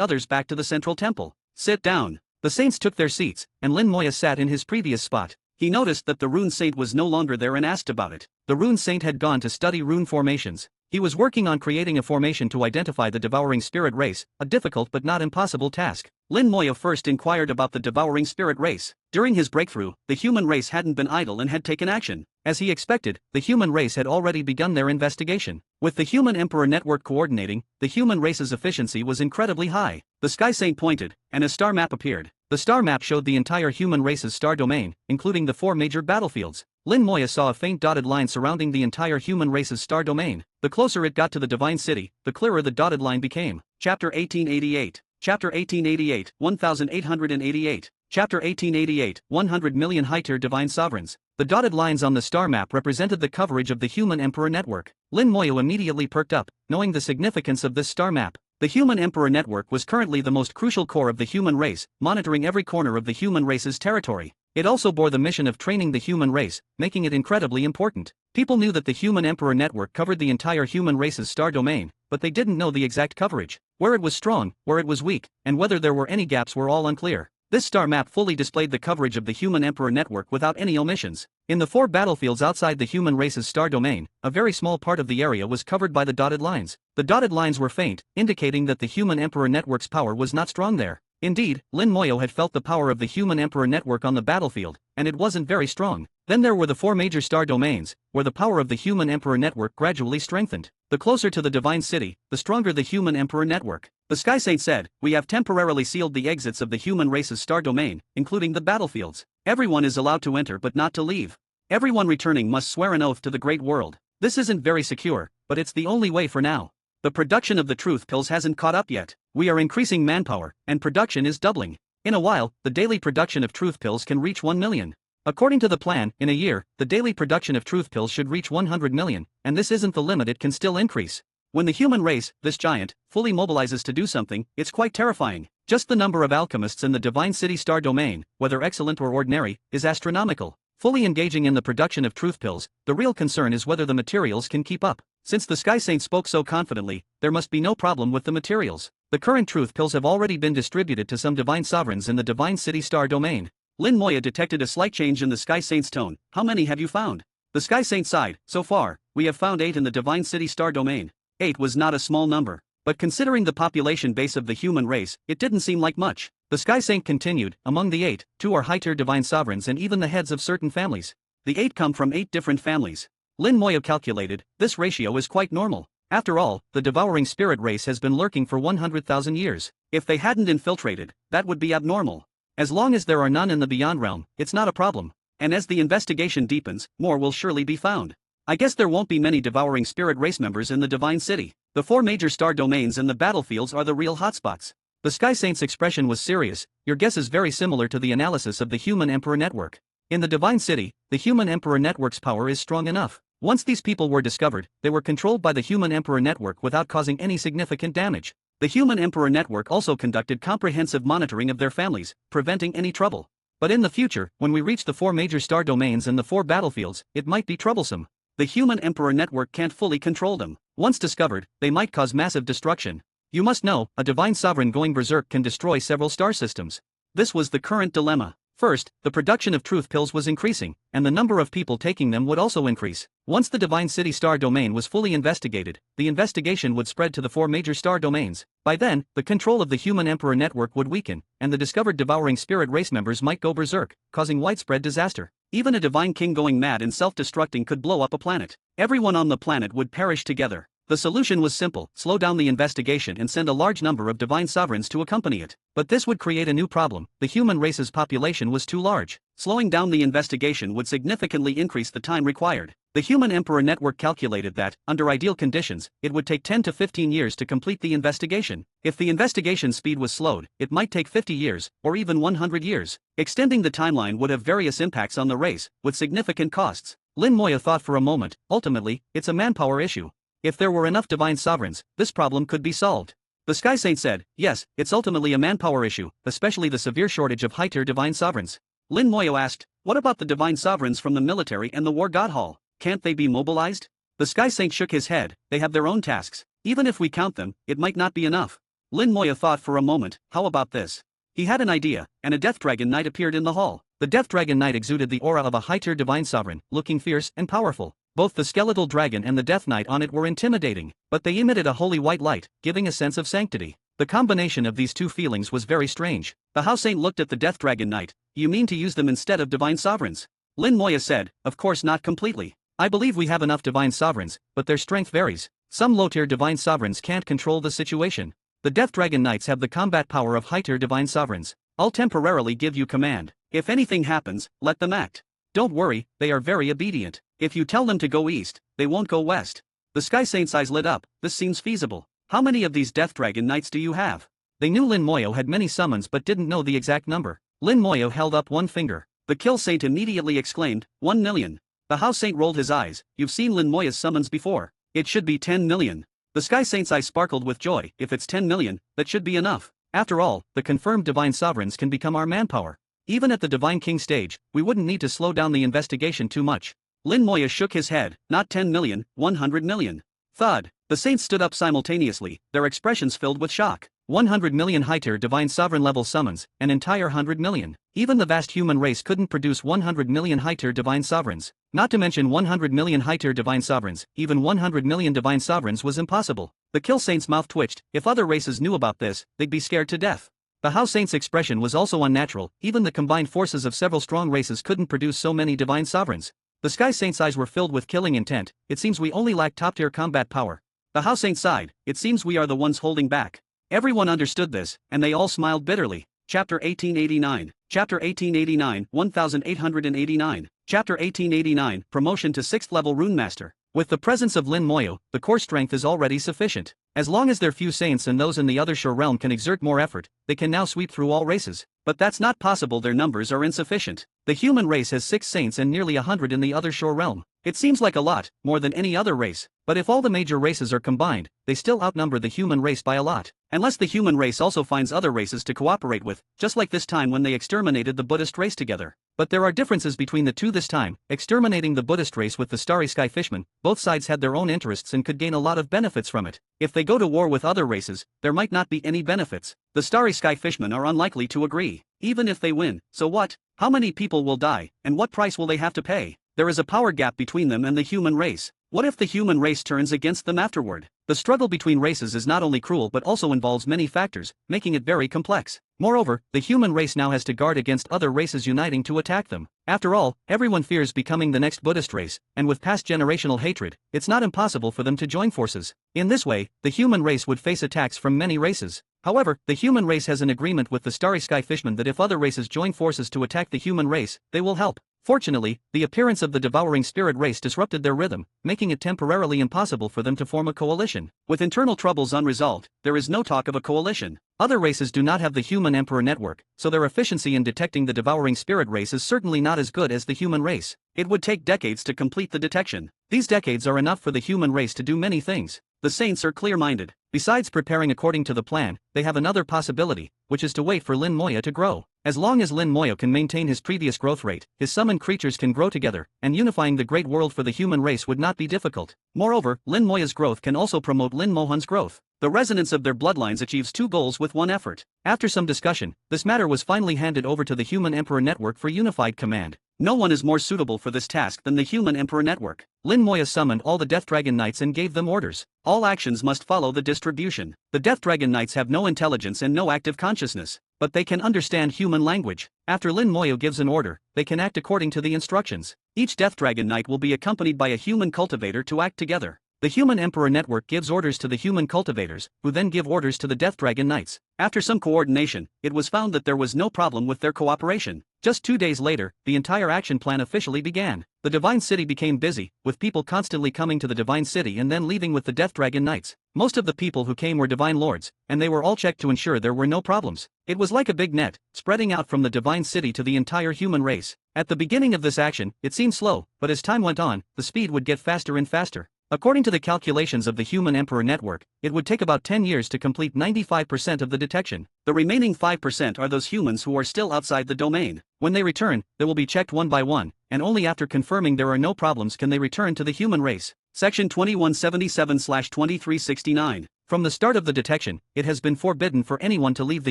others back to the central temple. "Sit down." The saints took their seats, and Lin Moya sat in his previous spot. He noticed that the Rune Saint was no longer there and asked about it. The Rune Saint had gone to study rune formations. He was working on creating a formation to identify the devouring spirit race, a difficult but not impossible task. Lin Moya first inquired about the devouring spirit race. During his breakthrough, the human race hadn't been idle and had taken action. As he expected, the human race had already begun their investigation. With the Human Emperor Network coordinating, the human race's efficiency was incredibly high. The Sky Saint pointed, and a star map appeared. The star map showed the entire human race's star domain, including the 4 major battlefields. Lin Moya saw a faint dotted line surrounding the entire human race's star domain. The closer it got to the Divine City, the clearer the dotted line became. Chapter 1888. Chapter 1888, 1888. Chapter 1888, 100 million high-tier divine sovereigns. The dotted lines on the star map represented the coverage of the Human Emperor Network. Lin Moya immediately perked up, knowing the significance of this star map. The Human Emperor Network was currently the most crucial core of the human race, monitoring every corner of the human race's territory. It also bore the mission of training the human race, making it incredibly important. People knew that the Human Emperor Network covered the entire human race's star domain, but they didn't know the exact coverage. Where it was strong, where it was weak, and whether there were any gaps were all unclear. This star map fully displayed the coverage of the Human Emperor Network without any omissions. In the 4 battlefields outside the human race's star domain, a very small part of the area was covered by the dotted lines. The dotted lines were faint, indicating that the Human Emperor Network's power was not strong there. Indeed, Lin Moya had felt the power of the Human Emperor Network on the battlefield, and it wasn't very strong. Then there were the 4 major star domains, where the power of the Human Emperor Network gradually strengthened. The closer to the Divine City, the stronger the Human Emperor Network. The Sky Saint said, "We have temporarily sealed the exits of the human race's star domain, including the battlefields. Everyone is allowed to enter but not to leave. Everyone returning must swear an oath to the Great World. This isn't very secure, but it's the only way for now. The production of the truth pills hasn't caught up yet. We are increasing manpower, and production is doubling. In a while, the daily production of truth pills can reach 1 million. According to the plan, in a year, the daily production of truth pills should reach 100 million, and this isn't the limit, it can still increase. When the human race, this giant, fully mobilizes to do something, it's quite terrifying. Just the number of alchemists in the Divine City star domain, whether excellent or ordinary, is astronomical. Fully engaging in the production of truth pills, the real concern is whether the materials can keep up. Since the Sky Saint spoke so confidently, there must be no problem with the materials. The current truth pills have already been distributed to some divine sovereigns in the Divine City star domain." Lin Moya detected a slight change in the Sky Saint's tone. "How many have you found?" The Sky Saint sighed. "So far, we have found 8 in the Divine City star domain." 8 was not a small number, but considering the population base of the human race, it didn't seem like much. The Sky Saint continued, "Among the 8, 2 are high-tier divine sovereigns and even the heads of certain families. The 8 come from 8 different families." Lin Moya calculated, this ratio is quite normal. After all, the devouring spirit race has been lurking for 100,000 years. If they hadn't infiltrated, that would be abnormal. As long as there are none in the Beyond Realm, it's not a problem. And as the investigation deepens, more will surely be found. I guess there won't be many devouring spirit race members in the Divine City. The 4 major star domains and the battlefields are the real hotspots. The Sky Saint's expression was serious. "Your guess is very similar to the analysis of the Human Emperor Network. In the Divine City, the Human Emperor Network's power is strong enough. Once these people were discovered, they were controlled by the Human Emperor Network without causing any significant damage. The Human Emperor Network also conducted comprehensive monitoring of their families, preventing any trouble. But in the future, when we reach the 4 major star domains and the 4 battlefields, it might be troublesome. The Human Emperor Network can't fully control them. Once discovered, they might cause massive destruction. You must know, a divine sovereign going berserk can destroy several star systems." This was the current dilemma. First, the production of truth pills was increasing, and the number of people taking them would also increase. Once the Divine City star domain was fully investigated, the investigation would spread to the 4 major star domains. By then, the control of the Human Emperor Network would weaken, and the discovered devouring spirit race members might go berserk, causing widespread disaster. Even a divine king going mad and self-destructing could blow up a planet. Everyone on the planet would perish together. The solution was simple: slow down the investigation and send a large number of divine sovereigns to accompany it. But this would create a new problem: the human race's population was too large. Slowing down the investigation would significantly increase the time required. The Human Emperor Network calculated that, under ideal conditions, it would take 10 to 15 years to complete the investigation. If the investigation speed was slowed, it might take 50 years, or even 100 years. Extending the timeline would have various impacts on the race, with significant costs. Lin Moya thought for a moment. Ultimately, it's a manpower issue. If there were enough divine sovereigns, this problem could be solved. The Sky Saint said, "Yes, it's ultimately a manpower issue, especially the severe shortage of high-tier divine sovereigns." Lin Moyo asked, "What about the divine sovereigns from the military and the War God Hall? Can't they be mobilized?" The Sky Saint shook his head. "They have their own tasks. Even if we count them, it might not be enough." Lin Moya thought for a moment. How about this? He had an idea, and a Death Dragon Knight appeared in the hall. The Death Dragon Knight exuded the aura of a high-tier divine sovereign, looking fierce and powerful. Both the skeletal dragon and the Death Knight on it were intimidating, but they emitted a holy white light, giving a sense of sanctity. The combination of these two feelings was very strange. The House Saint looked at the Death Dragon Knight. You mean to use them instead of divine sovereigns? Lin Moya said, of course not completely. I believe we have enough divine sovereigns, but their strength varies. Some low-tier divine sovereigns can't control the situation. The Death Dragon Knights have the combat power of high-tier divine sovereigns. I'll temporarily give you command. If anything happens, let them act. Don't worry, they are very obedient. If you tell them to go east, they won't go west. The Sky Saint's eyes lit up. This seems feasible. How many of these Death Dragon Knights do you have? They knew Lin Moyo had many summons but didn't know the exact number. Lin Moyo held up one finger. The Kill Saint immediately exclaimed, 1 million. The House Saint rolled his eyes. You've seen Lin Moya's summons before. It should be 10 million. The Sky Saint's eyes sparkled with joy. If it's 10 million, that should be enough. After all, the confirmed divine sovereigns can become our manpower. Even at the Divine King stage, we wouldn't need to slow down the investigation too much. Lin Moya shook his head. Not 10 million, 100 million. Thud. The saints stood up simultaneously, their expressions filled with shock. 100 million high-tier divine sovereign level summons, an entire 100 million. Even the vast human race couldn't produce 100 million high-tier divine sovereigns. Not to mention 100 million high-tier divine sovereigns, even 100 million divine sovereigns was impossible. The Kill Saint's mouth twitched. If other races knew about this, they'd be scared to death. The House Saint's expression was also unnatural. Even the combined forces of several strong races couldn't produce so many divine sovereigns. The Sky Saint's eyes were filled with killing intent. It seems we only lack top-tier combat power. The House Saint sighed. It seems we are the ones holding back. Everyone understood this, and they all smiled bitterly. Chapter 1889. Chapter 1889, 1889. Chapter 1889, Promotion to 6th Level Rune Master. With the presence of Lin Moyo, the core strength is already sufficient. As long as their few saints and those in the other shore realm can exert more effort, they can now sweep through all races. But that's not possible, their numbers are insufficient. The human race has 6 saints and nearly 100 in the other shore realm. It seems like a lot, more than any other race. But if all the major races are combined, they still outnumber the human race by a lot. Unless the human race also finds other races to cooperate with, just like this time when they exterminated the Buddhist race together. But there are differences between the two this time. Exterminating the Buddhist race with the Starry Sky Fishmen, both sides had their own interests and could gain a lot of benefits from it. If they go to war with other races, there might not be any benefits. The Starry Sky Fishmen are unlikely to agree. Even if they win, so what? How many people will die, and what price will they have to pay? There is a power gap between them and the human race. What if the human race turns against them afterward? The struggle between races is not only cruel but also involves many factors, making it very complex. Moreover, the human race now has to guard against other races uniting to attack them. After all, everyone fears becoming the next Buddhist race, and with past generational hatred, it's not impossible for them to join forces. In this way, the human race would face attacks from many races. However, the human race has an agreement with the Starry Sky Fishmen that if other races join forces to attack the human race, they will help. Fortunately, the appearance of the devouring spirit race disrupted their rhythm, making it temporarily impossible for them to form a coalition. With internal troubles unresolved, there is no talk of a coalition. Other races do not have the human emperor network, so their efficiency in detecting the devouring spirit race is certainly not as good as the human race. It would take decades to complete the detection. These decades are enough for the human race to do many things. The saints are clear-minded. Besides preparing according to the plan, they have another possibility, which is to wait for Lin Moya to grow. As long as Lin Moya can maintain his previous growth rate, his summoned creatures can grow together, and unifying the great world for the human race would not be difficult. Moreover, Lin Moya's growth can also promote Lin Mohan's growth. The resonance of their bloodlines achieves 2 goals with 1 effort. After some discussion, this matter was finally handed over to the Human Emperor Network for unified command. No one is more suitable for this task than the Human Emperor Network. Lin Moya summoned all the Death Dragon Knights and gave them orders. All actions must follow the distribution. The Death Dragon Knights have no intelligence and no active consciousness, but they can understand human language. After Lin Moya gives an order, they can act according to the instructions. Each Death Dragon Knight will be accompanied by a human cultivator to act together. The Human Emperor Network gives orders to the human cultivators, who then give orders to the Death Dragon Knights. After some coordination, it was found that there was no problem with their cooperation. Just 2 days later, the entire action plan officially began. The Divine City became busy, with people constantly coming to the Divine City and then leaving with the Death Dragon Knights. Most of the people who came were Divine Lords, and they were all checked to ensure there were no problems. It was like a big net, spreading out from the Divine City to the entire human race. At the beginning of this action, it seemed slow, but as time went on, the speed would get faster and faster. According to the calculations of the Human Emperor Network, it would take about 10 years to complete 95% of the detection. The remaining 5% are those humans who are still outside the domain. When they return, they will be checked one by one, and only after confirming there are no problems can they return to the human race. Section 2177/2369. From the start of the detection, it has been forbidden for anyone to leave the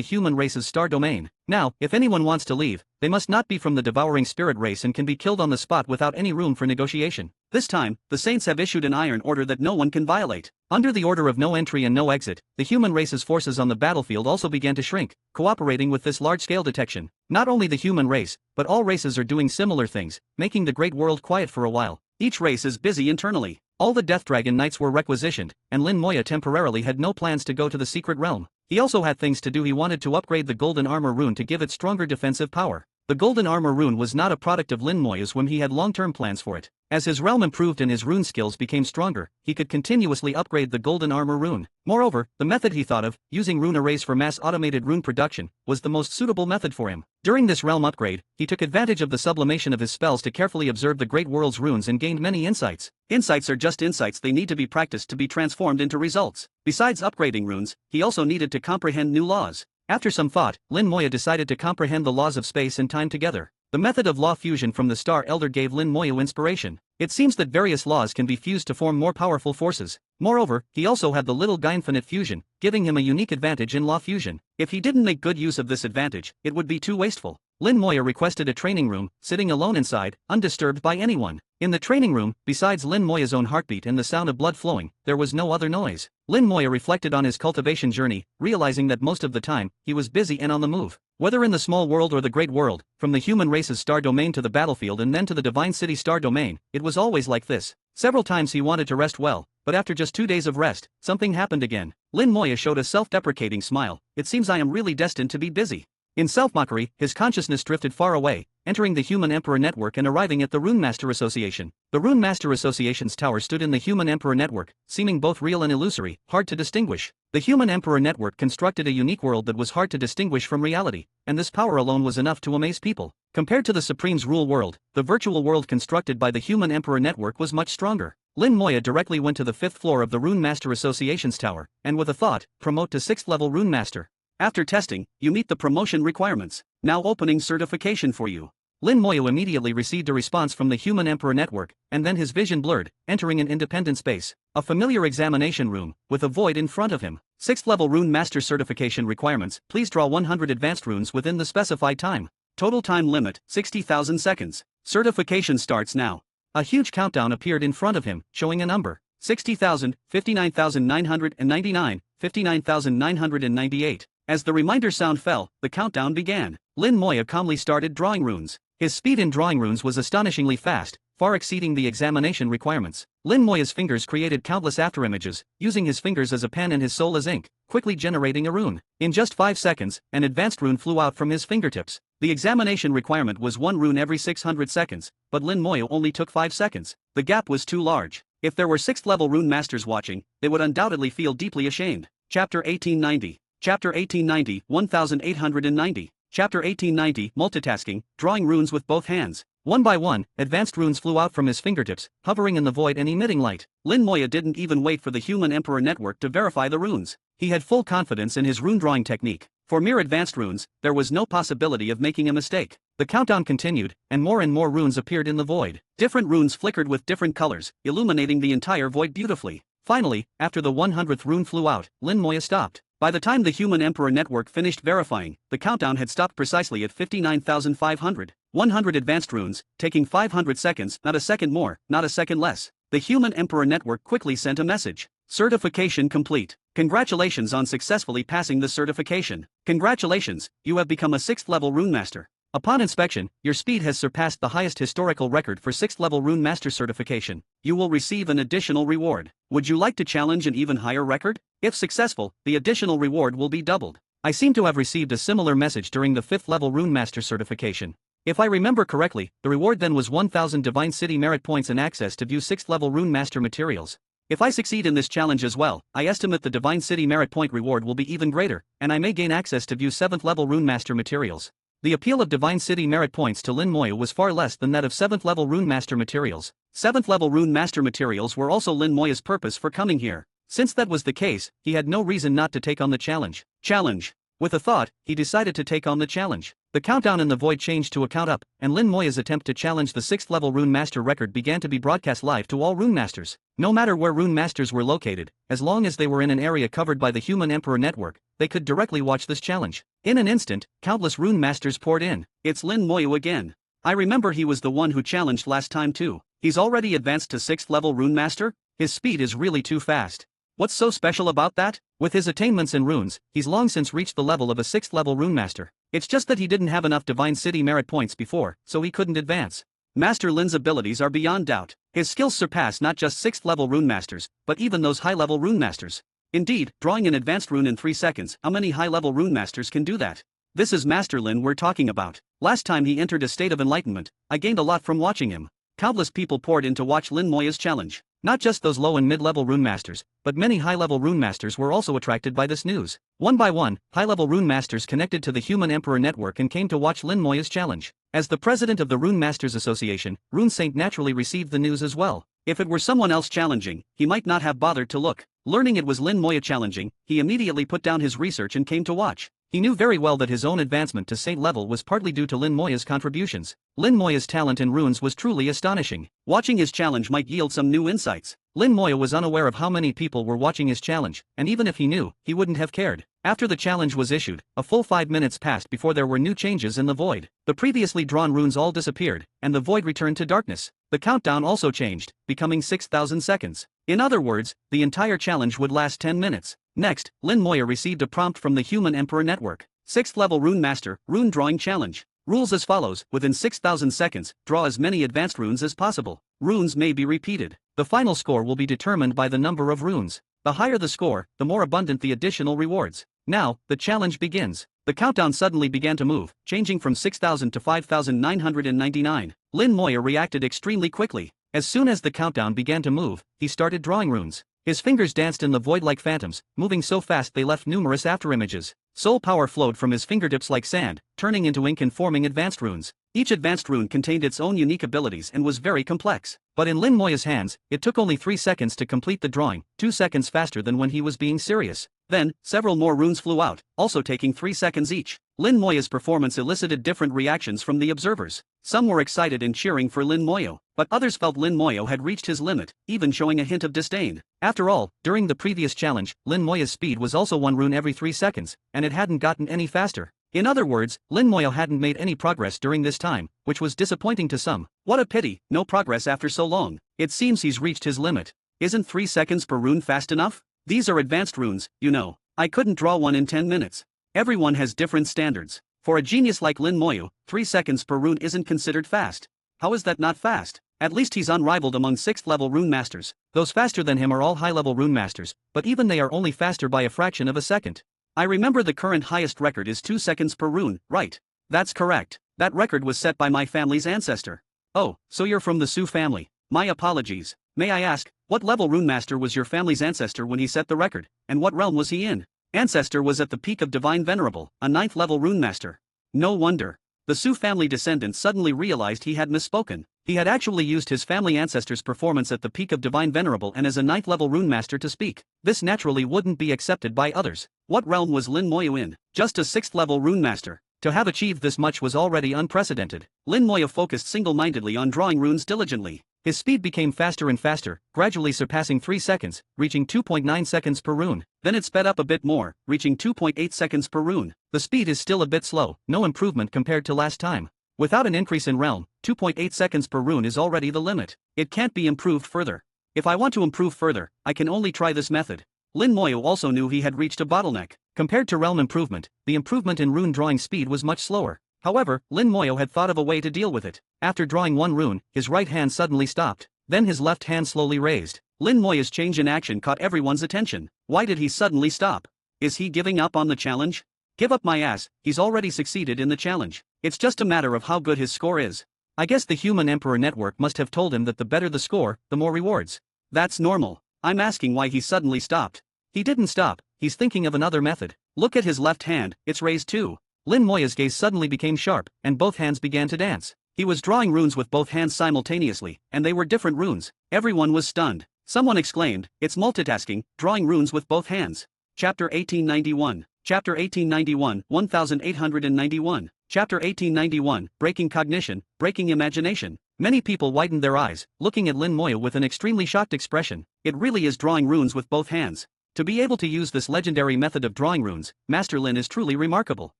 human race's star domain. Now, if anyone wants to leave, they must not be from the devouring spirit race and can be killed on the spot without any room for negotiation. This time, the Saints have issued an iron order that no one can violate. Under the order of no entry and no exit, the human race's forces on the battlefield also began to shrink, cooperating with this large-scale detection. Not only the human race, but all races are doing similar things, making the great world quiet for a while. Each race is busy internally. All the Death Dragon Knights were requisitioned, and Lin Moya temporarily had no plans to go to the secret realm. He also had things to do. He wanted to upgrade the Golden Armor rune to give it stronger defensive power. The Golden Armor rune was not a product of Lin Moya's whim. He had long-term plans for it. As his realm improved and his rune skills became stronger, he could continuously upgrade the Golden Armor rune. Moreover, the method he thought of, using rune arrays for mass automated rune production, was the most suitable method for him. During this realm upgrade, he took advantage of the sublimation of his spells to carefully observe the great world's runes and gained many insights. Insights are just insights. They need to be practiced to be transformed into results. Besides upgrading runes, he also needed to comprehend new laws. After some thought, Lin Moya decided to comprehend the laws of space and time together. The method of law fusion from the Star Elder gave Lin Moya inspiration. It seems that various laws can be fused to form more powerful forces. Moreover, he also had the little Infinite fusion, giving him a unique advantage in law fusion. If he didn't make good use of this advantage, it would be too wasteful. Lin Moya requested a training room, sitting alone inside, undisturbed by anyone. In the training room, besides Lin Moya's own heartbeat and the sound of blood flowing, there was no other noise. Lin Moya reflected on his cultivation journey, realizing that most of the time, he was busy and on the move. Whether in the small world or the great world, from the human race's star domain to the battlefield and then to the Divine City star domain, it was always like this. Several times he wanted to rest well, but after just 2 days of rest, something happened again. Lin Moya showed a self-deprecating smile. It seems I am really destined to be busy. In self-mockery, his consciousness drifted far away, entering the Human Emperor Network and arriving at the Rune Master Association. The Rune Master Association's tower stood in the Human Emperor Network, seeming both real and illusory, hard to distinguish. The Human Emperor Network constructed a unique world that was hard to distinguish from reality, and this power alone was enough to amaze people. Compared to the Supreme's rule world, the virtual world constructed by the Human Emperor Network was much stronger. Lin Moya directly went to the 5th floor of the Rune Master Association's tower, and with a thought, promote to 6th level Rune Master. After testing, you meet the promotion requirements. Now opening certification for you. Lin Moya immediately received a response from the Human Emperor Network, and then his vision blurred, entering an independent space. A familiar examination room, with a void in front of him. 6th level Rune Master certification requirements. Please draw 100 advanced runes within the specified time. Total time limit, 60,000 seconds. Certification starts now. A huge countdown appeared in front of him, showing a number. 60,000, 59,999, 59,998. As the reminder sound fell, the countdown began. Lin Moya calmly started drawing runes. His speed in drawing runes was astonishingly fast, far exceeding the examination requirements. Lin Moya's fingers created countless afterimages, using his fingers as a pen and his soul as ink, quickly generating a rune. In just 5 seconds, an advanced rune flew out from his fingertips. The examination requirement was 1 rune every 600 seconds, but Lin Moya only took 5 seconds. The gap was too large. If there were 6th level rune masters watching, they would undoubtedly feel deeply ashamed. Chapter 1890. Chapter 1890, 1890. Chapter 1890, Multitasking, Drawing Runes with Both Hands. One by one, advanced runes flew out from his fingertips, hovering in the void and emitting light. Lin Moya didn't even wait for the Human Emperor Network to verify the runes. He had full confidence in his rune drawing technique. For mere advanced runes, there was no possibility of making a mistake. The countdown continued, and more runes appeared in the void. Different runes flickered with different colors, illuminating the entire void beautifully. Finally, after the 100th rune flew out, Lin Moya stopped. By the time the Human Emperor Network finished verifying, the countdown had stopped precisely at 59,500. 100 advanced runes, taking 500 seconds, not a second more, not a second less. The Human Emperor Network quickly sent a message. Certification complete. Congratulations on successfully passing the certification. Congratulations, you have become a 6th level Rune Master. Upon inspection, your speed has surpassed the highest historical record for 6th level Rune Master certification. You will receive an additional reward. Would you like to challenge an even higher record? If successful, the additional reward will be doubled. I seem to have received a similar message during the 5th level Rune Master certification. If I remember correctly, the reward then was 1,000 Divine City merit points and access to view 6th level Rune Master materials. If I succeed in this challenge as well, I estimate the Divine City merit point reward will be even greater, and I may gain access to view 7th level Rune Master materials. The appeal of Divine City merit points to Lin Moya was far less than that of 7th level Rune Master materials. 7th level Rune Master materials were also Lin Moya's purpose for coming here. Since that was the case, he had no reason not to take on the challenge. Challenge. With a thought, he decided to take on the challenge. The countdown in the void changed to a count up, and Lin Moya's attempt to challenge the 6th level Rune Master record began to be broadcast live to all Rune Masters. No matter where Rune Masters were located, as long as they were in an area covered by the Human Emperor network, they could directly watch this challenge. In an instant, countless Rune Masters poured in. It's Lin Moya again. I remember he was the one who challenged last time too. He's already advanced to 6th level Rune Master? His speed is really too fast. What's so special about that? With his attainments in runes, he's long since reached the level of a 6th level Rune Master. It's just that he didn't have enough Divine City merit points before, so he couldn't advance. Master Lin's abilities are beyond doubt. His skills surpass not just 6th level Rune Masters, but even those high level Rune Masters. Indeed, drawing an advanced rune in 3 seconds, how many high level Rune Masters can do that? This is Master Lin we're talking about. Last time he entered a state of enlightenment, I gained a lot from watching him. Countless people poured in to watch Lin Moya's challenge. Not just those low and mid-level Rune Masters, but many high-level Rune Masters were also attracted by this news. One by one, high-level Rune Masters connected to the Human Emperor network and came to watch Lin Moya's challenge. As the president of the Rune Masters Association, Rune Saint naturally received the news as well. If it were someone else challenging, he might not have bothered to look. Learning it was Lin Moya challenging, he immediately put down his research and came to watch. He knew very well that his own advancement to Saint level was partly due to Lin Moya's contributions. Lin Moya's talent in runes was truly astonishing. Watching his challenge might yield some new insights. Lin Moya was unaware of how many people were watching his challenge, and even if he knew, he wouldn't have cared. After the challenge was issued, a full 5 minutes passed before there were new changes in the void. The previously drawn runes all disappeared, and the void returned to darkness. The countdown also changed, becoming 6,000 seconds. In other words, the entire challenge would last 10 minutes. Next, Lin Moya received a prompt from the Human Emperor network. 6th level Rune Master, Rune Drawing Challenge. Rules as follows: within 6,000 seconds, draw as many advanced runes as possible. Runes may be repeated. The final score will be determined by the number of runes. The higher the score, the more abundant the additional rewards. Now, the challenge begins. The countdown suddenly began to move, changing from 6,000 to 5,999. Lin Moya reacted extremely quickly. As soon as the countdown began to move, he started drawing runes. His fingers danced in the void like phantoms, moving so fast they left numerous afterimages. Soul power flowed from his fingertips like sand, turning into ink and forming advanced runes. Each advanced rune contained its own unique abilities and was very complex. But in Lin Moya's hands, it took only 3 seconds to complete the drawing, 2 seconds faster than when he was being serious. Then, several more runes flew out, also taking 3 seconds each. Lin Moya's performance elicited different reactions from the observers. Some were excited and cheering for Lin Moya, but others felt Lin Moya had reached his limit, even showing a hint of disdain. After all, during the previous challenge, Lin Moya's speed was also 1 rune every 3 seconds, and it hadn't gotten any faster. In other words, Lin Moya hadn't made any progress during this time, which was disappointing to some. What a pity, no progress after so long. It seems he's reached his limit. Isn't 3 seconds per rune fast enough? These are advanced runes, you know. I couldn't draw one in 10 minutes. Everyone has different standards. For a genius like Lin Moya, 3 seconds per rune isn't considered fast. How is that not fast? At least he's unrivaled among 6th level Rune Masters. Those faster than him are all high level Rune Masters, but even they are only faster by a fraction of a second. I remember the current highest record is 2 seconds per rune, right? That's correct. That record was set by my family's ancestor. Oh, so you're from the Su family. My apologies. May I ask, what level Rune Master was your family's ancestor when he set the record, and what realm was he in? Ancestor was at the peak of Divine Venerable, a 9th level Rune Master. No wonder. The Su family descendant suddenly realized he had misspoken. He had actually used his family ancestor's performance at the peak of Divine Venerable and as a 9th level Rune Master to speak. This naturally wouldn't be accepted by others. What realm was Lin Moya in? Just a 6th level Rune Master. To have achieved this much was already unprecedented. Lin Moya focused single-mindedly on drawing runes diligently. His speed became faster and faster, gradually surpassing 3 seconds, reaching 2.9 seconds per rune. Then it sped up a bit more, reaching 2.8 seconds per rune. The speed is still a bit slow, no improvement compared to last time. Without an increase in realm, 2.8 seconds per rune is already the limit. It can't be improved further. If I want to improve further, I can only try this method. Lin Moya also knew he had reached a bottleneck. Compared to realm improvement, the improvement in rune drawing speed was much slower. However, Lin Moya had thought of a way to deal with it. After drawing 1 rune, his right hand suddenly stopped. Then his left hand slowly raised. Lin Moya's change in action caught everyone's attention. Why did he suddenly stop? Is he giving up on the challenge? Give up my ass, he's already succeeded in the challenge. It's just a matter of how good his score is. I guess the Human Emperor network must have told him that the better the score, the more rewards. That's normal. I'm asking why he suddenly stopped. He didn't stop, he's thinking of another method. Look at his left hand, it's raised too. Lin Moya's gaze suddenly became sharp, and both hands began to dance. He was drawing runes with both hands simultaneously, and they were different runes. Everyone was stunned. Someone exclaimed, "It's multitasking, drawing runes with both hands." Chapter 1891. Chapter 1891, 1891. Chapter 1891, Breaking Cognition, Breaking Imagination. Many people widened their eyes, looking at Lin Moya with an extremely shocked expression. It really is drawing runes with both hands. To be able to use this legendary method of drawing runes, Master Lin is truly remarkable.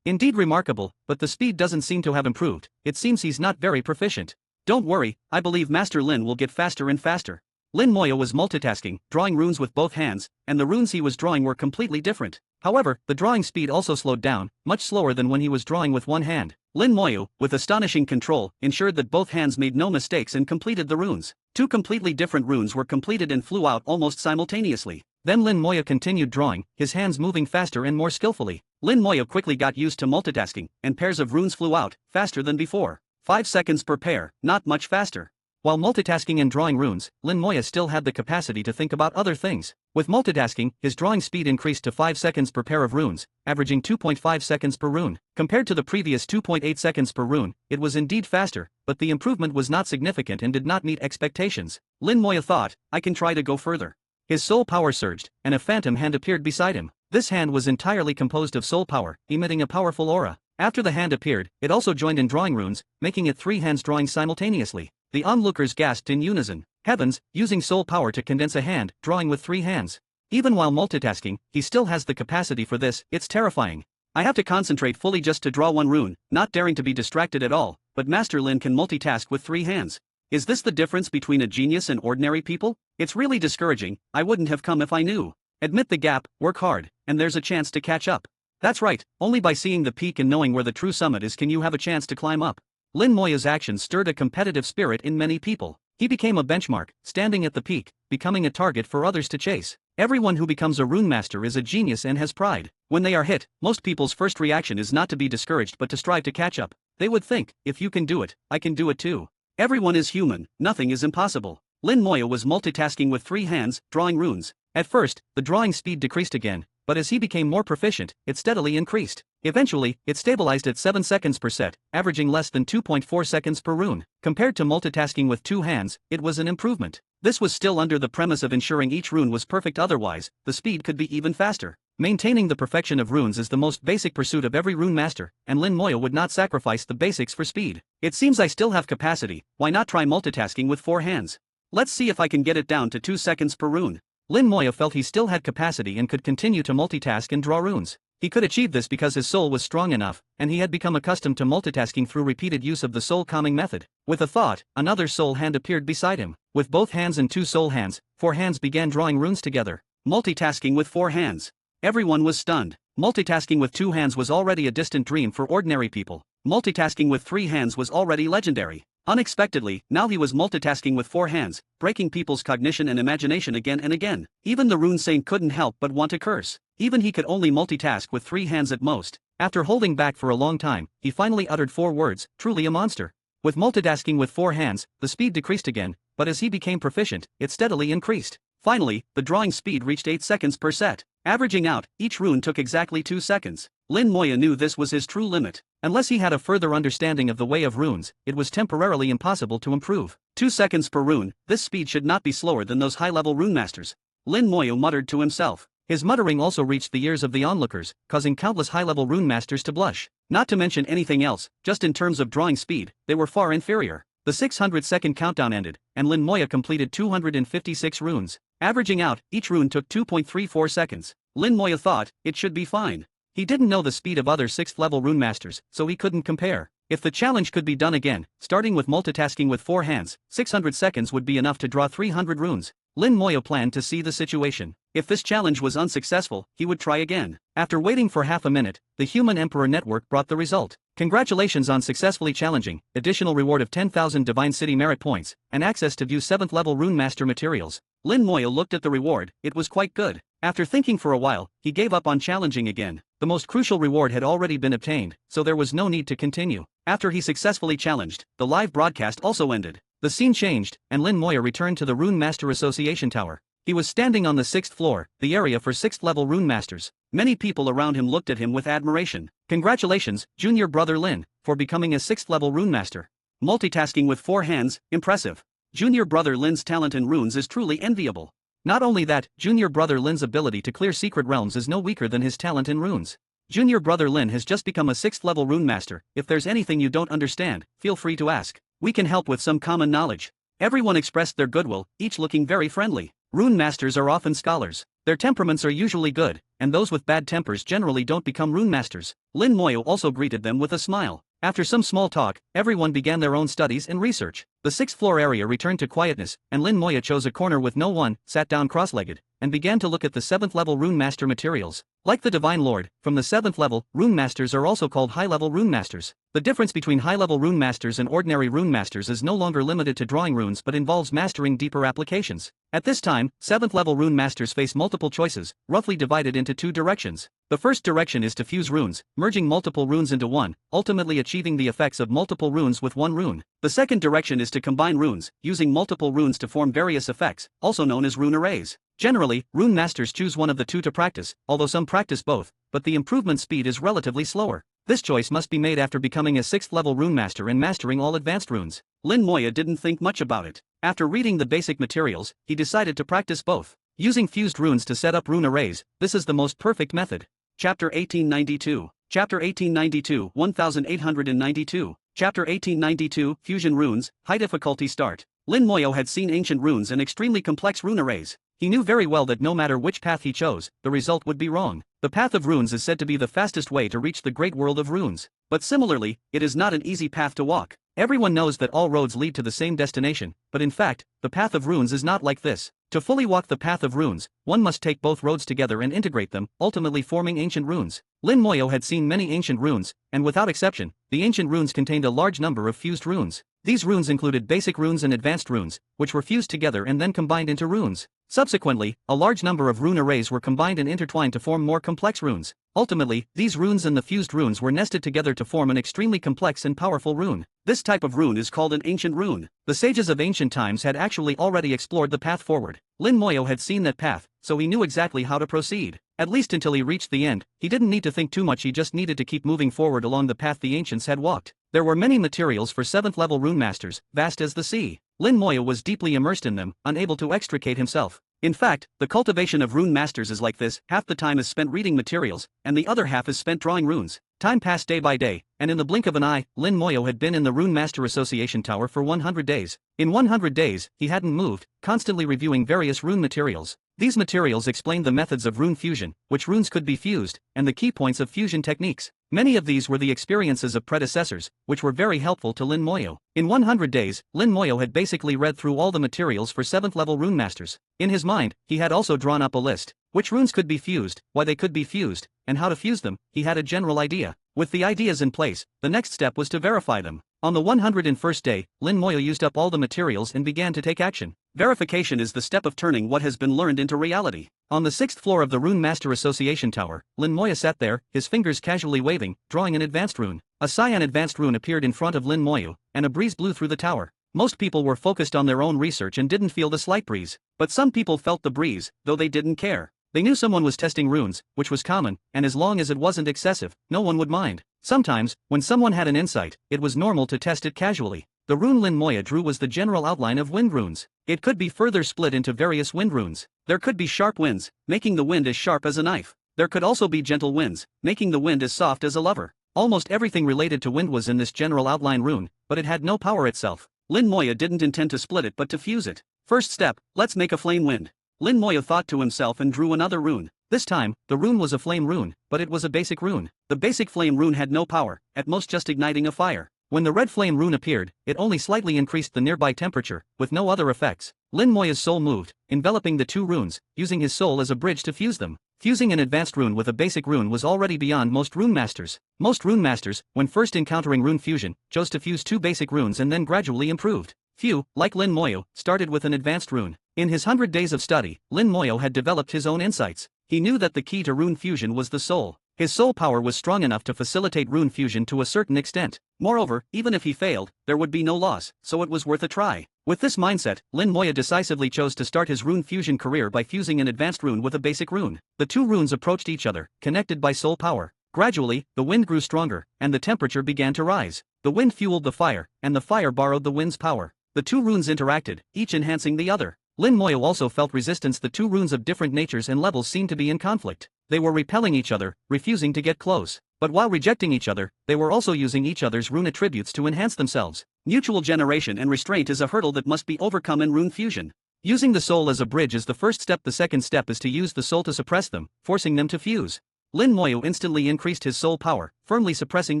Indeed remarkable, but the speed doesn't seem to have improved. It seems he's not very proficient. Don't worry, I believe Master Lin will get faster and faster. Lin Moya was multitasking, drawing runes with both hands, and the runes he was drawing were completely different. However, the drawing speed also slowed down, much slower than when he was drawing with one hand. Lin Moya, with astonishing control, ensured that both hands made no mistakes and completed the runes. Two completely different runes were completed and flew out almost simultaneously. Then Lin Moya continued drawing, his hands moving faster and more skillfully. Lin Moya quickly got used to multitasking, and pairs of runes flew out, faster than before. 5 seconds per pair, not much faster. While multitasking and drawing runes, Lin Moya still had the capacity to think about other things. With multitasking, his drawing speed increased to 5 seconds per pair of runes, averaging 2.5 seconds per rune. Compared to the previous 2.8 seconds per rune, it was indeed faster, but the improvement was not significant and did not meet expectations. Lin Moya thought, I can try to go further. His soul power surged, and a phantom hand appeared beside him. This hand was entirely composed of soul power, emitting a powerful aura. After the hand appeared, it also joined in drawing runes, making it 3 hands drawing simultaneously. The onlookers gasped in unison. Heavens, using soul power to condense a hand, drawing with 3 hands. Even while multitasking, he still has the capacity for this. It's terrifying. I have to concentrate fully just to draw one rune, not daring to be distracted at all, but Master Lin can multitask with 3 hands. Is this the difference between a genius and ordinary people? It's really discouraging. I wouldn't have come if I knew. Admit the gap, work hard, and there's a chance to catch up. That's right, only by seeing the peak and knowing where the true summit is can you have a chance to climb up. Lin Moya's actions stirred a competitive spirit in many people. He became a benchmark, standing at the peak, becoming a target for others to chase. Everyone who becomes a rune master is a genius and has pride. When they are hit, most people's first reaction is not to be discouraged but to strive to catch up. They would think, if you can do it, I can do it too. Everyone is human, nothing is impossible. Lin Moya was multitasking with 3 hands, drawing runes. At first, the drawing speed decreased again, but as he became more proficient, it steadily increased. Eventually, it stabilized at 7 seconds per set, averaging less than 2.4 seconds per rune. Compared to multitasking with 2 hands, it was an improvement. This was still under the premise of ensuring each rune was perfect, otherwise, the speed could be even faster. Maintaining the perfection of runes is the most basic pursuit of every rune master, and Lin Moya would not sacrifice the basics for speed. It seems I still have capacity, why not try multitasking with 4 hands? Let's see if I can get it down to 2 seconds per rune. Lin Moya felt he still had capacity and could continue to multitask and draw runes. He could achieve this because his soul was strong enough, and he had become accustomed to multitasking through repeated use of the soul calming method. With a thought, another soul hand appeared beside him. With both hands and 2 soul hands, 4 hands began drawing runes together. Multitasking with 4 hands. Everyone was stunned. Multitasking with 2 hands was already a distant dream for ordinary people. Multitasking with 3 hands was already legendary. Unexpectedly, now he was multitasking with 4 hands, breaking people's cognition and imagination again and again. Even the rune saint couldn't help but want to curse. Even he could only multitask with 3 hands at most. After holding back for a long time, he finally uttered 4 words, truly a monster. With multitasking with 4 hands, the speed decreased again, but as he became proficient, it steadily increased. Finally, the drawing speed reached 8 seconds per set. Averaging out, each rune took exactly 2 seconds. Lin Moya knew this was his true limit. Unless he had a further understanding of the way of runes, it was temporarily impossible to improve. 2 seconds per rune, this speed should not be slower than those high-level rune masters. Lin Moya muttered to himself. His muttering also reached the ears of the onlookers, causing countless high-level rune masters to blush. Not to mention anything else, just in terms of drawing speed, they were far inferior. The 600-second countdown ended, and Lin Moya completed 256 runes. Averaging out, each rune took 2.34 seconds. Lin Moya thought, it should be fine. He didn't know the speed of other 6th-level rune masters, so he couldn't compare. If the challenge could be done again, starting with multitasking with 4 hands, 600 seconds would be enough to draw 300 runes. Lin Moya planned to see the situation. If this challenge was unsuccessful, he would try again. After waiting for half a minute, the Human Emperor Network brought the result. Congratulations on successfully challenging, additional reward of 10,000 Divine City Merit Points, and access to view 7th-level Rune Master materials. Lin Moya looked at the reward, it was quite good. After thinking for a while, he gave up on challenging again. The most crucial reward had already been obtained, so there was no need to continue. After he successfully challenged, the live broadcast also ended. The scene changed, and Lin Moya returned to the Rune Master Association Tower. He was standing on the 6th floor, the area for 6th-level Rune Masters. Many people around him looked at him with admiration. Congratulations, junior brother Lin, for becoming a 6th-level Rune Master. Multitasking with 4 hands, impressive. Junior brother Lin's talent in runes is truly enviable. Not only that, junior brother Lin's ability to clear secret realms is no weaker than his talent in runes. Junior brother Lin has just become a 6th level rune master. If there's anything you don't understand, feel free to ask. We can help with some common knowledge. Everyone expressed their goodwill, each looking very friendly. Rune masters are often scholars. Their temperaments are usually good, and those with bad tempers generally don't become rune masters. Lin Moyo also greeted them with a smile. After some small talk, everyone began their own studies and research. The 6th floor area returned to quietness, and Lin Moya chose a corner with no one, sat down cross-legged, and began to look at the 7th level rune master materials. Like the Divine Lord, from the 7th level, rune masters are also called high-level rune masters. The difference between high-level rune masters and ordinary rune masters is no longer limited to drawing runes but involves mastering deeper applications. At this time, 7th level rune masters face multiple choices, roughly divided into 2 directions. The first direction is to fuse runes, merging multiple runes into one, ultimately achieving the effects of multiple runes with one rune. The second direction is to combine runes, using multiple runes to form various effects, also known as rune arrays. Generally, rune masters choose one of the 2 to practice, although some practice both, but the improvement speed is relatively slower. This choice must be made after becoming a 6th level rune master and mastering all advanced runes. Lin Moya didn't think much about it. After reading the basic materials, he decided to practice both. Using fused runes to set up rune arrays, this is the most perfect method. Chapter 1892. Chapter 1892, 1892. Chapter 1892, Fusion Runes, High Difficulty Start. Lin Moyo had seen ancient runes and extremely complex rune arrays. He knew very well that no matter which path he chose, the result would be wrong. The path of runes is said to be the fastest way to reach the great world of runes. But similarly, it is not an easy path to walk. Everyone knows that all roads lead to the same destination, but in fact, the path of runes is not like this. To fully walk the path of runes, one must take both roads together and integrate them, ultimately forming ancient runes. Lin Moyo had seen many ancient runes, and without exception, the ancient runes contained a large number of fused runes. These runes included basic runes and advanced runes, which were fused together and then combined into runes. Subsequently, a large number of rune arrays were combined and intertwined to form more complex runes. Ultimately, these runes and the fused runes were nested together to form an extremely complex and powerful rune. This type of rune is called an ancient rune. The sages of ancient times had actually already explored the path forward. Lin Moyo had seen that path, so he knew exactly how to proceed. At least until he reached the end, he didn't need to think too much, he just needed to keep moving forward along the path the ancients had walked. There were many materials for 7th level rune masters, vast as the sea. Lin Moyo was deeply immersed in them, unable to extricate himself. In fact, the cultivation of rune masters is like this: half the time is spent reading materials, and the other half is spent drawing runes. Time passed day by day, and in the blink of an eye, Lin Moyo had been in the Rune Master Association Tower for 100 days. In 100 days, he hadn't moved, constantly reviewing various rune materials. These materials explained the methods of rune fusion, which runes could be fused, and the key points of fusion techniques. Many of these were the experiences of predecessors, which were very helpful to Lin Moyo. In 100 days, Lin Moyo had basically read through all the materials for 7th level rune masters. In his mind, he had also drawn up a list. Which runes could be fused, why they could be fused, and how to fuse them. He had a general idea. With the ideas in place, the next step was to verify them. On the 101st day, Lin Moyo used up all the materials and began to take action. Verification is the step of turning what has been learned into reality. On the 6th floor of the Rune Master Association Tower, Lin Moyo sat there, his fingers casually waving, drawing an advanced rune. A cyan advanced rune appeared in front of Lin Moyo, and a breeze blew through the tower. Most people were focused on their own research and didn't feel the slight breeze. But some people felt the breeze, though they didn't care. They knew someone was testing runes, which was common, and as long as it wasn't excessive, no one would mind. Sometimes, when someone had an insight, it was normal to test it casually. The rune Lin Moyo drew was the general outline of wind runes. It could be further split into various wind runes. There could be sharp winds, making the wind as sharp as a knife. There could also be gentle winds, making the wind as soft as a lover. Almost everything related to wind was in this general outline rune, but it had no power itself. Lin Moyo didn't intend to split it but to fuse it. First step, let's make a flame wind. Lin Moyo thought to himself and drew another rune. This time, the rune was a flame rune, but it was a basic rune. The basic flame rune had no power, at most just igniting a fire. When the red flame rune appeared, it only slightly increased the nearby temperature, with no other effects. Lin Moyo's soul moved, enveloping the two runes, using his soul as a bridge to fuse them. Fusing an advanced rune with a basic rune was already beyond most rune masters. Most rune masters, when first encountering rune fusion, chose to fuse two basic runes and then gradually improved. Few, like Lin Moyo, started with an advanced rune. In his 100 days of study, Lin Moyo had developed his own insights. He knew that the key to rune fusion was the soul. His soul power was strong enough to facilitate rune fusion to a certain extent. Moreover, even if he failed, there would be no loss, so it was worth a try. With this mindset, Lin Moyo decisively chose to start his rune fusion career by fusing an advanced rune with a basic rune. The two runes approached each other, connected by soul power. Gradually, the wind grew stronger, and the temperature began to rise. The wind fueled the fire, and the fire borrowed the wind's power. The two runes interacted, each enhancing the other. Lin Moyo also felt resistance. The two runes of different natures and levels seemed to be in conflict. They were repelling each other, refusing to get close. But while rejecting each other, they were also using each other's rune attributes to enhance themselves. Mutual generation and restraint is a hurdle that must be overcome in rune fusion. Using the soul as a bridge is the first step. The second step is to use the soul to suppress them, forcing them to fuse. Lin Moyo instantly increased his soul power, firmly suppressing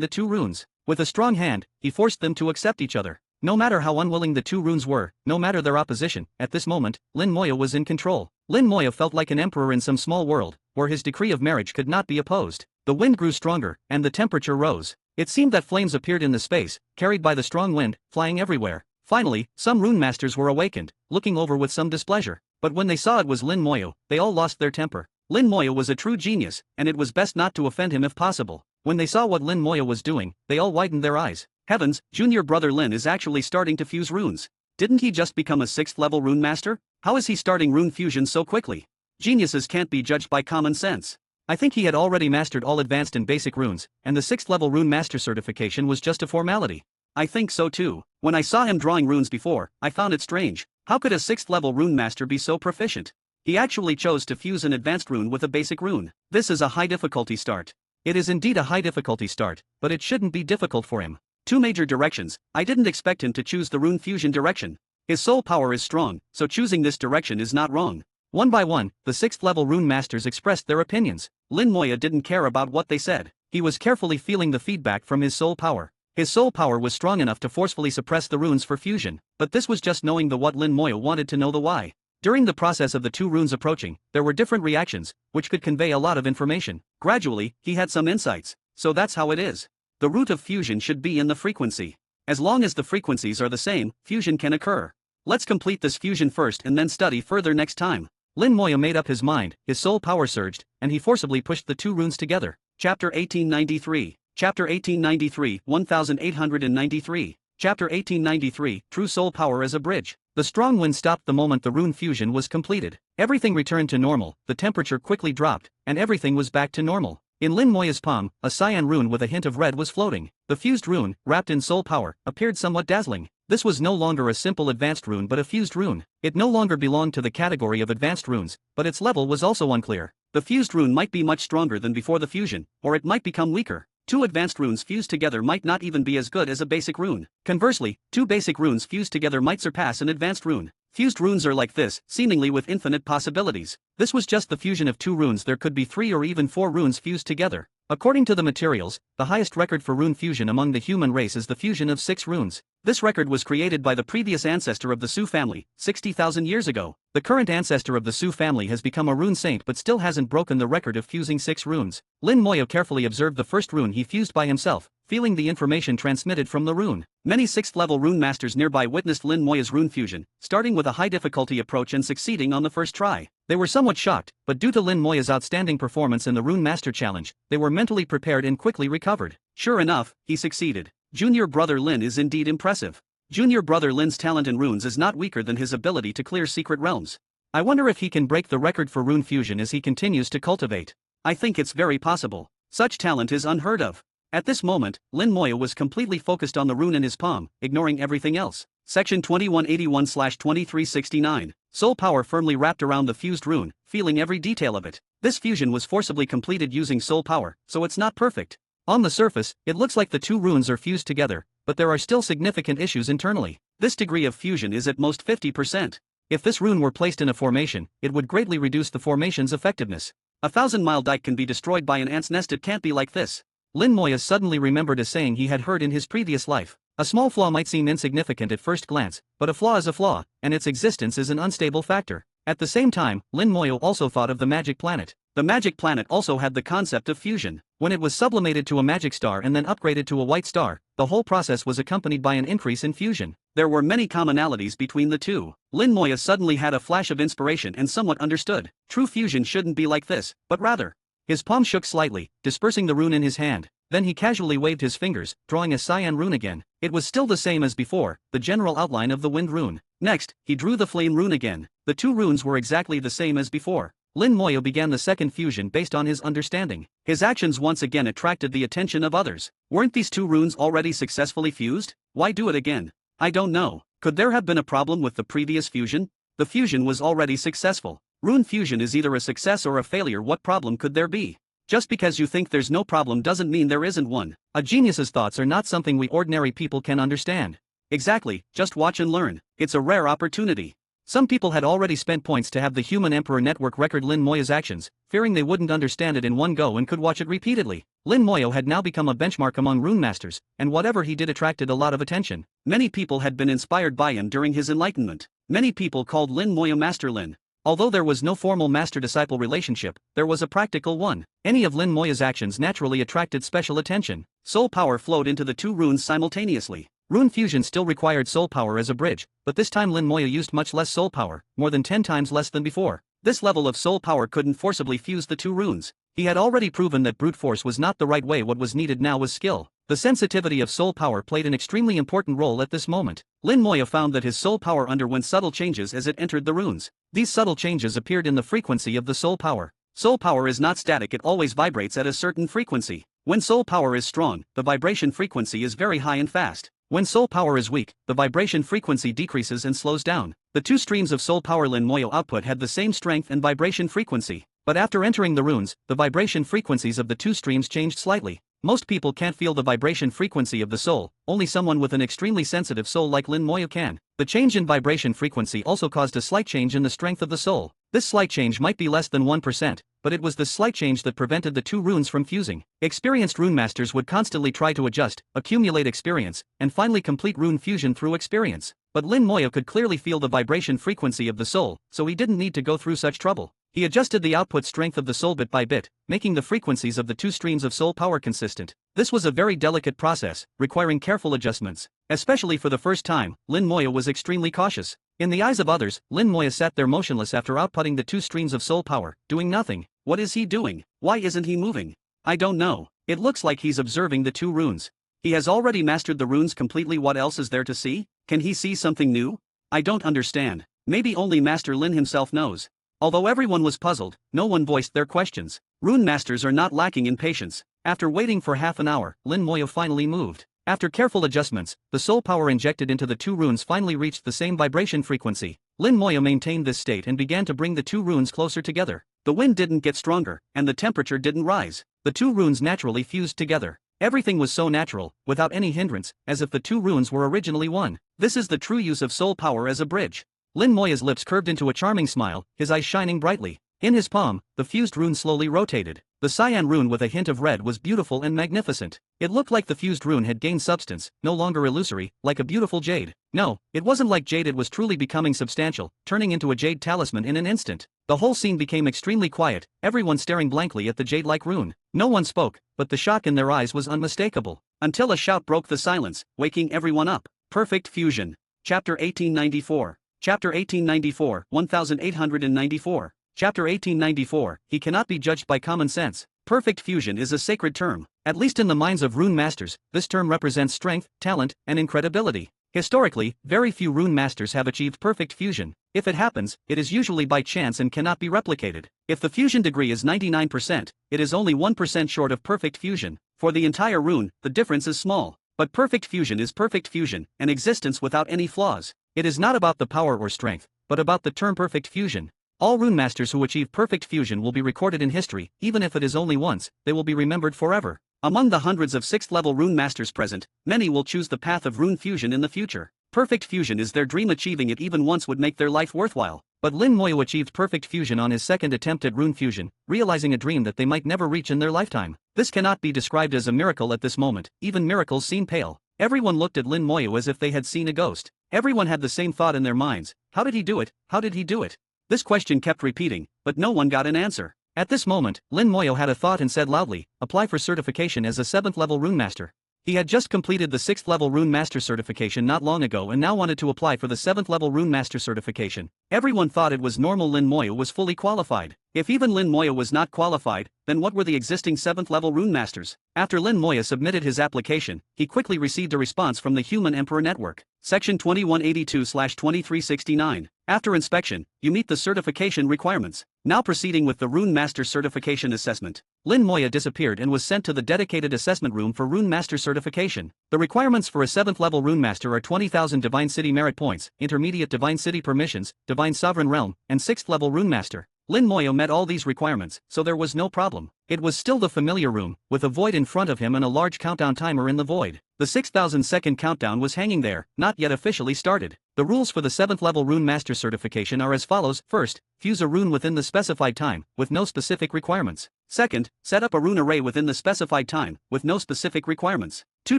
the two runes. With a strong hand, he forced them to accept each other. No matter how unwilling the two runes were, no matter their opposition, at this moment, Lin Moyo was in control. Lin Moyo felt like an emperor in some small world, where his decree of marriage could not be opposed. The wind grew stronger, and the temperature rose. It seemed that flames appeared in the space, carried by the strong wind, flying everywhere. Finally, some rune masters were awakened, looking over with some displeasure. But when they saw it was Lin Moyo, they all lost their temper. Lin Moyo was a true genius, and it was best not to offend him if possible. When they saw what Lin Moyo was doing, they all widened their eyes. Heavens, junior brother Lin is actually starting to fuse runes. Didn't he just become a 6th level rune master? How is he starting rune fusion so quickly? Geniuses can't be judged by common sense. I think he had already mastered all advanced and basic runes, and the 6th level rune master certification was just a formality. I think so too. When I saw him drawing runes before, I found it strange. How could a 6th level rune master be so proficient? He actually chose to fuse an advanced rune with a basic rune. This is a high difficulty start. It is indeed a high difficulty start, but it shouldn't be difficult for him. Two major directions. I didn't expect him to choose the rune fusion direction. His soul power is strong, so choosing this direction is not wrong. One by one, the 6th level rune masters expressed their opinions. Lin Moyo didn't care about what they said. He was carefully feeling the feedback from his soul power. His soul power was strong enough to forcefully suppress the runes for fusion, but this was just knowing the what. Lin Moyo wanted to know the why. During the process of the two runes approaching, there were different reactions, which could convey a lot of information. Gradually, he had some insights. So that's how it is. The root of fusion should be in the frequency. As long as the frequencies are the same, fusion can occur. Let's complete this fusion first and then study further next time. Lin Moyo made up his mind, his soul power surged, and he forcibly pushed the two runes together. Chapter 1893. Chapter 1893, 1893. Chapter 1893, True Soul Power as a Bridge. The strong wind stopped the moment the rune fusion was completed. Everything returned to normal, the temperature quickly dropped, and everything was back to normal. In Lin Moyo's palm, a cyan rune with a hint of red was floating. The fused rune, wrapped in soul power, appeared somewhat dazzling. This was no longer a simple advanced rune but a fused rune. It no longer belonged to the category of advanced runes, but its level was also unclear. The fused rune might be much stronger than before the fusion, or it might become weaker. Two advanced runes fused together might not even be as good as a basic rune. Conversely, two basic runes fused together might surpass an advanced rune. Fused runes are like this, seemingly with infinite possibilities. This was just the fusion of two runes. There could be 3 or even 4 runes fused together. According to the materials, the highest record for rune fusion among the human race is the fusion of 6 runes. This record was created by the previous ancestor of the Su family, 60,000 years ago. The current ancestor of the Su family has become a rune saint but still hasn't broken the record of fusing 6 runes. Lin Moyo carefully observed the first rune he fused by himself, feeling the information transmitted from the rune. Many 6th level rune masters nearby witnessed Lin Moyo's rune fusion, starting with a high difficulty approach and succeeding on the first try. They were somewhat shocked, but due to Lin Moyo's outstanding performance in the Rune Master Challenge, they were mentally prepared and quickly recovered. Sure enough, he succeeded. Junior brother Lin is indeed impressive. Junior brother Lin's talent in runes is not weaker than his ability to clear secret realms. I wonder if he can break the record for rune fusion as he continues to cultivate. I think it's very possible. Such talent is unheard of. At this moment, Lin Moyo was completely focused on the rune in his palm, ignoring everything else. Section 2181/2369. Soul power firmly wrapped around the fused rune, feeling every detail of it. This fusion was forcibly completed using soul power, so it's not perfect. On the surface, it looks like the two runes are fused together, but there are still significant issues internally. This degree of fusion is at most 50%. If this rune were placed in a formation, it would greatly reduce the formation's effectiveness. A 1,000-mile dike can be destroyed by an ant's nest. It can't be like this. Lin Moyo suddenly remembered a saying he had heard in his previous life. A small flaw might seem insignificant at first glance, but a flaw is a flaw, and its existence is an unstable factor. At the same time, Lin Moyo also thought of the magic planet. The magic planet also had the concept of fusion. When it was sublimated to a magic star and then upgraded to a white star, the whole process was accompanied by an increase in fusion. There were many commonalities between the two. Lin Moyo suddenly had a flash of inspiration and somewhat understood. True fusion shouldn't be like this, but rather. His palm shook slightly, dispersing the rune in his hand. Then he casually waved his fingers, drawing a cyan rune again. It was still the same as before, the general outline of the wind rune. Next, he drew the flame rune again. The two runes were exactly the same as before. Lin Moyo began the second fusion based on his understanding. His actions once again attracted the attention of others. Weren't these two runes already successfully fused? Why do it again? I don't know. Could there have been a problem with the previous fusion? The fusion was already successful. Rune fusion is either a success or a failure. What problem could there be? Just because you think there's no problem doesn't mean there isn't one. A genius's thoughts are not something we ordinary people can understand. Exactly, just watch and learn. It's a rare opportunity. Some people had already spent points to have the Human Emperor Network record Lin Moya's actions, fearing they wouldn't understand it in one go and could watch it repeatedly. Lin Moyo had now become a benchmark among rune masters, and whatever he did attracted a lot of attention. Many people had been inspired by him during his enlightenment. Many people called Lin Moyo Master Lin. Although there was no formal master-disciple relationship, there was a practical one. Any of Lin Moya's actions naturally attracted special attention. Soul power flowed into the two runes simultaneously. Rune fusion still required soul power as a bridge, but this time Lin Moya used much less soul power, more than 10 times less than before. This level of soul power couldn't forcibly fuse the two runes. He had already proven that brute force was not the right way. What was needed now was skill. The sensitivity of soul power played an extremely important role at this moment. Lin Moya found that his soul power underwent subtle changes as it entered the runes. These subtle changes appeared in the frequency of the soul power. Soul power is not static, it always vibrates at a certain frequency. When soul power is strong, the vibration frequency is very high and fast. When soul power is weak, the vibration frequency decreases and slows down. The two streams of soul power Lin Moyo output had the same strength and vibration frequency. But after entering the runes, the vibration frequencies of the two streams changed slightly. Most people can't feel the vibration frequency of the soul, only someone with an extremely sensitive soul like Lin Moyo can. The change in vibration frequency also caused a slight change in the strength of the soul. This slight change might be less than 1%, but it was this slight change that prevented the two runes from fusing. Experienced rune masters would constantly try to adjust, accumulate experience, and finally complete rune fusion through experience. But Lin Moyo could clearly feel the vibration frequency of the soul, so he didn't need to go through such trouble. He adjusted the output strength of the soul bit by bit, making the frequencies of the two streams of soul power consistent. This was a very delicate process, requiring careful adjustments. Especially for the first time, Lin Moyo was extremely cautious. In the eyes of others, Lin Moyo sat there motionless after outputting the two streams of soul power, doing nothing. What is he doing? Why isn't he moving? I don't know. It looks like he's observing the two runes. He has already mastered the runes completely. What else is there to see? Can he see something new? I don't understand. Maybe only Master Lin himself knows. Although everyone was puzzled, no one voiced their questions. Rune masters are not lacking in patience. After waiting for half an hour, Lin Moyo finally moved. After careful adjustments, the soul power injected into the two runes finally reached the same vibration frequency. Lin Moyo maintained this state and began to bring the two runes closer together. The wind didn't get stronger, and the temperature didn't rise. The two runes naturally fused together. Everything was so natural, without any hindrance, as if the two runes were originally one. This is the true use of soul power as a bridge. Lin Moya's lips curved into a charming smile, his eyes shining brightly. In his palm, the fused rune slowly rotated. The cyan rune with a hint of red was beautiful and magnificent. It looked like the fused rune had gained substance, no longer illusory, like a beautiful jade. No, it wasn't like jade, it was truly becoming substantial, turning into a jade talisman in an instant. The whole scene became extremely quiet, everyone staring blankly at the jade-like rune. No one spoke, but the shock in their eyes was unmistakable. Until a shout broke the silence, waking everyone up. Perfect Fusion. Chapter 1894. Chapter 1894, 1894. Chapter 1894, he cannot be judged by common sense. Perfect fusion is a sacred term. At least in the minds of rune masters, this term represents strength, talent, and incredibility. Historically, very few rune masters have achieved perfect fusion. If it happens, it is usually by chance and cannot be replicated. If the fusion degree is 99%, it is only 1% short of perfect fusion. For the entire rune, the difference is small. But perfect fusion is perfect fusion, an existence without any flaws. It is not about the power or strength, but about the term perfect fusion. All rune masters who achieve perfect fusion will be recorded in history, even if it is only once, they will be remembered forever. Among the hundreds of 6th-level rune masters present, many will choose the path of rune fusion in the future. Perfect fusion is their dream, achieving it even once would make their life worthwhile. But Lin Moyo achieved perfect fusion on his second attempt at rune fusion, realizing a dream that they might never reach in their lifetime. This cannot be described as a miracle at this moment, even miracles seem pale. Everyone looked at Lin Moyo as if they had seen a ghost. Everyone had the same thought in their minds: how did he do it? How did he do it? This question kept repeating, but no one got an answer. At this moment, Lin Moyo had a thought and said loudly, "Apply for certification as a 7th-level rune master." He had just completed the 6th-level rune master certification not long ago and now wanted to apply for the 7th-level rune master certification. Everyone thought it was normal Lin Moyo was fully qualified. If even Lin Moyo was not qualified, then what were the existing 7th-level rune masters? After Lin Moyo submitted his application, he quickly received a response from the Human Emperor Network. Section 2182/2369. After inspection, you meet the certification requirements. Now proceeding with the Rune Master Certification Assessment. Lin Moya disappeared and was sent to the dedicated assessment room for Rune Master certification. The requirements for a 7th level Rune Master are 20,000 Divine City Merit Points, Intermediate Divine City Permissions, Divine Sovereign Realm, and 6th level Rune Master. Lin Moya met all these requirements, so there was no problem. It was still the familiar room, with a void in front of him and a large countdown timer in the void. The 6,000-second countdown was hanging there, not yet officially started. The rules for the 7th level Rune Master certification are as follows. First, fuse a rune within the specified time, with no specific requirements. Second, set up a rune array within the specified time, with no specific requirements. 2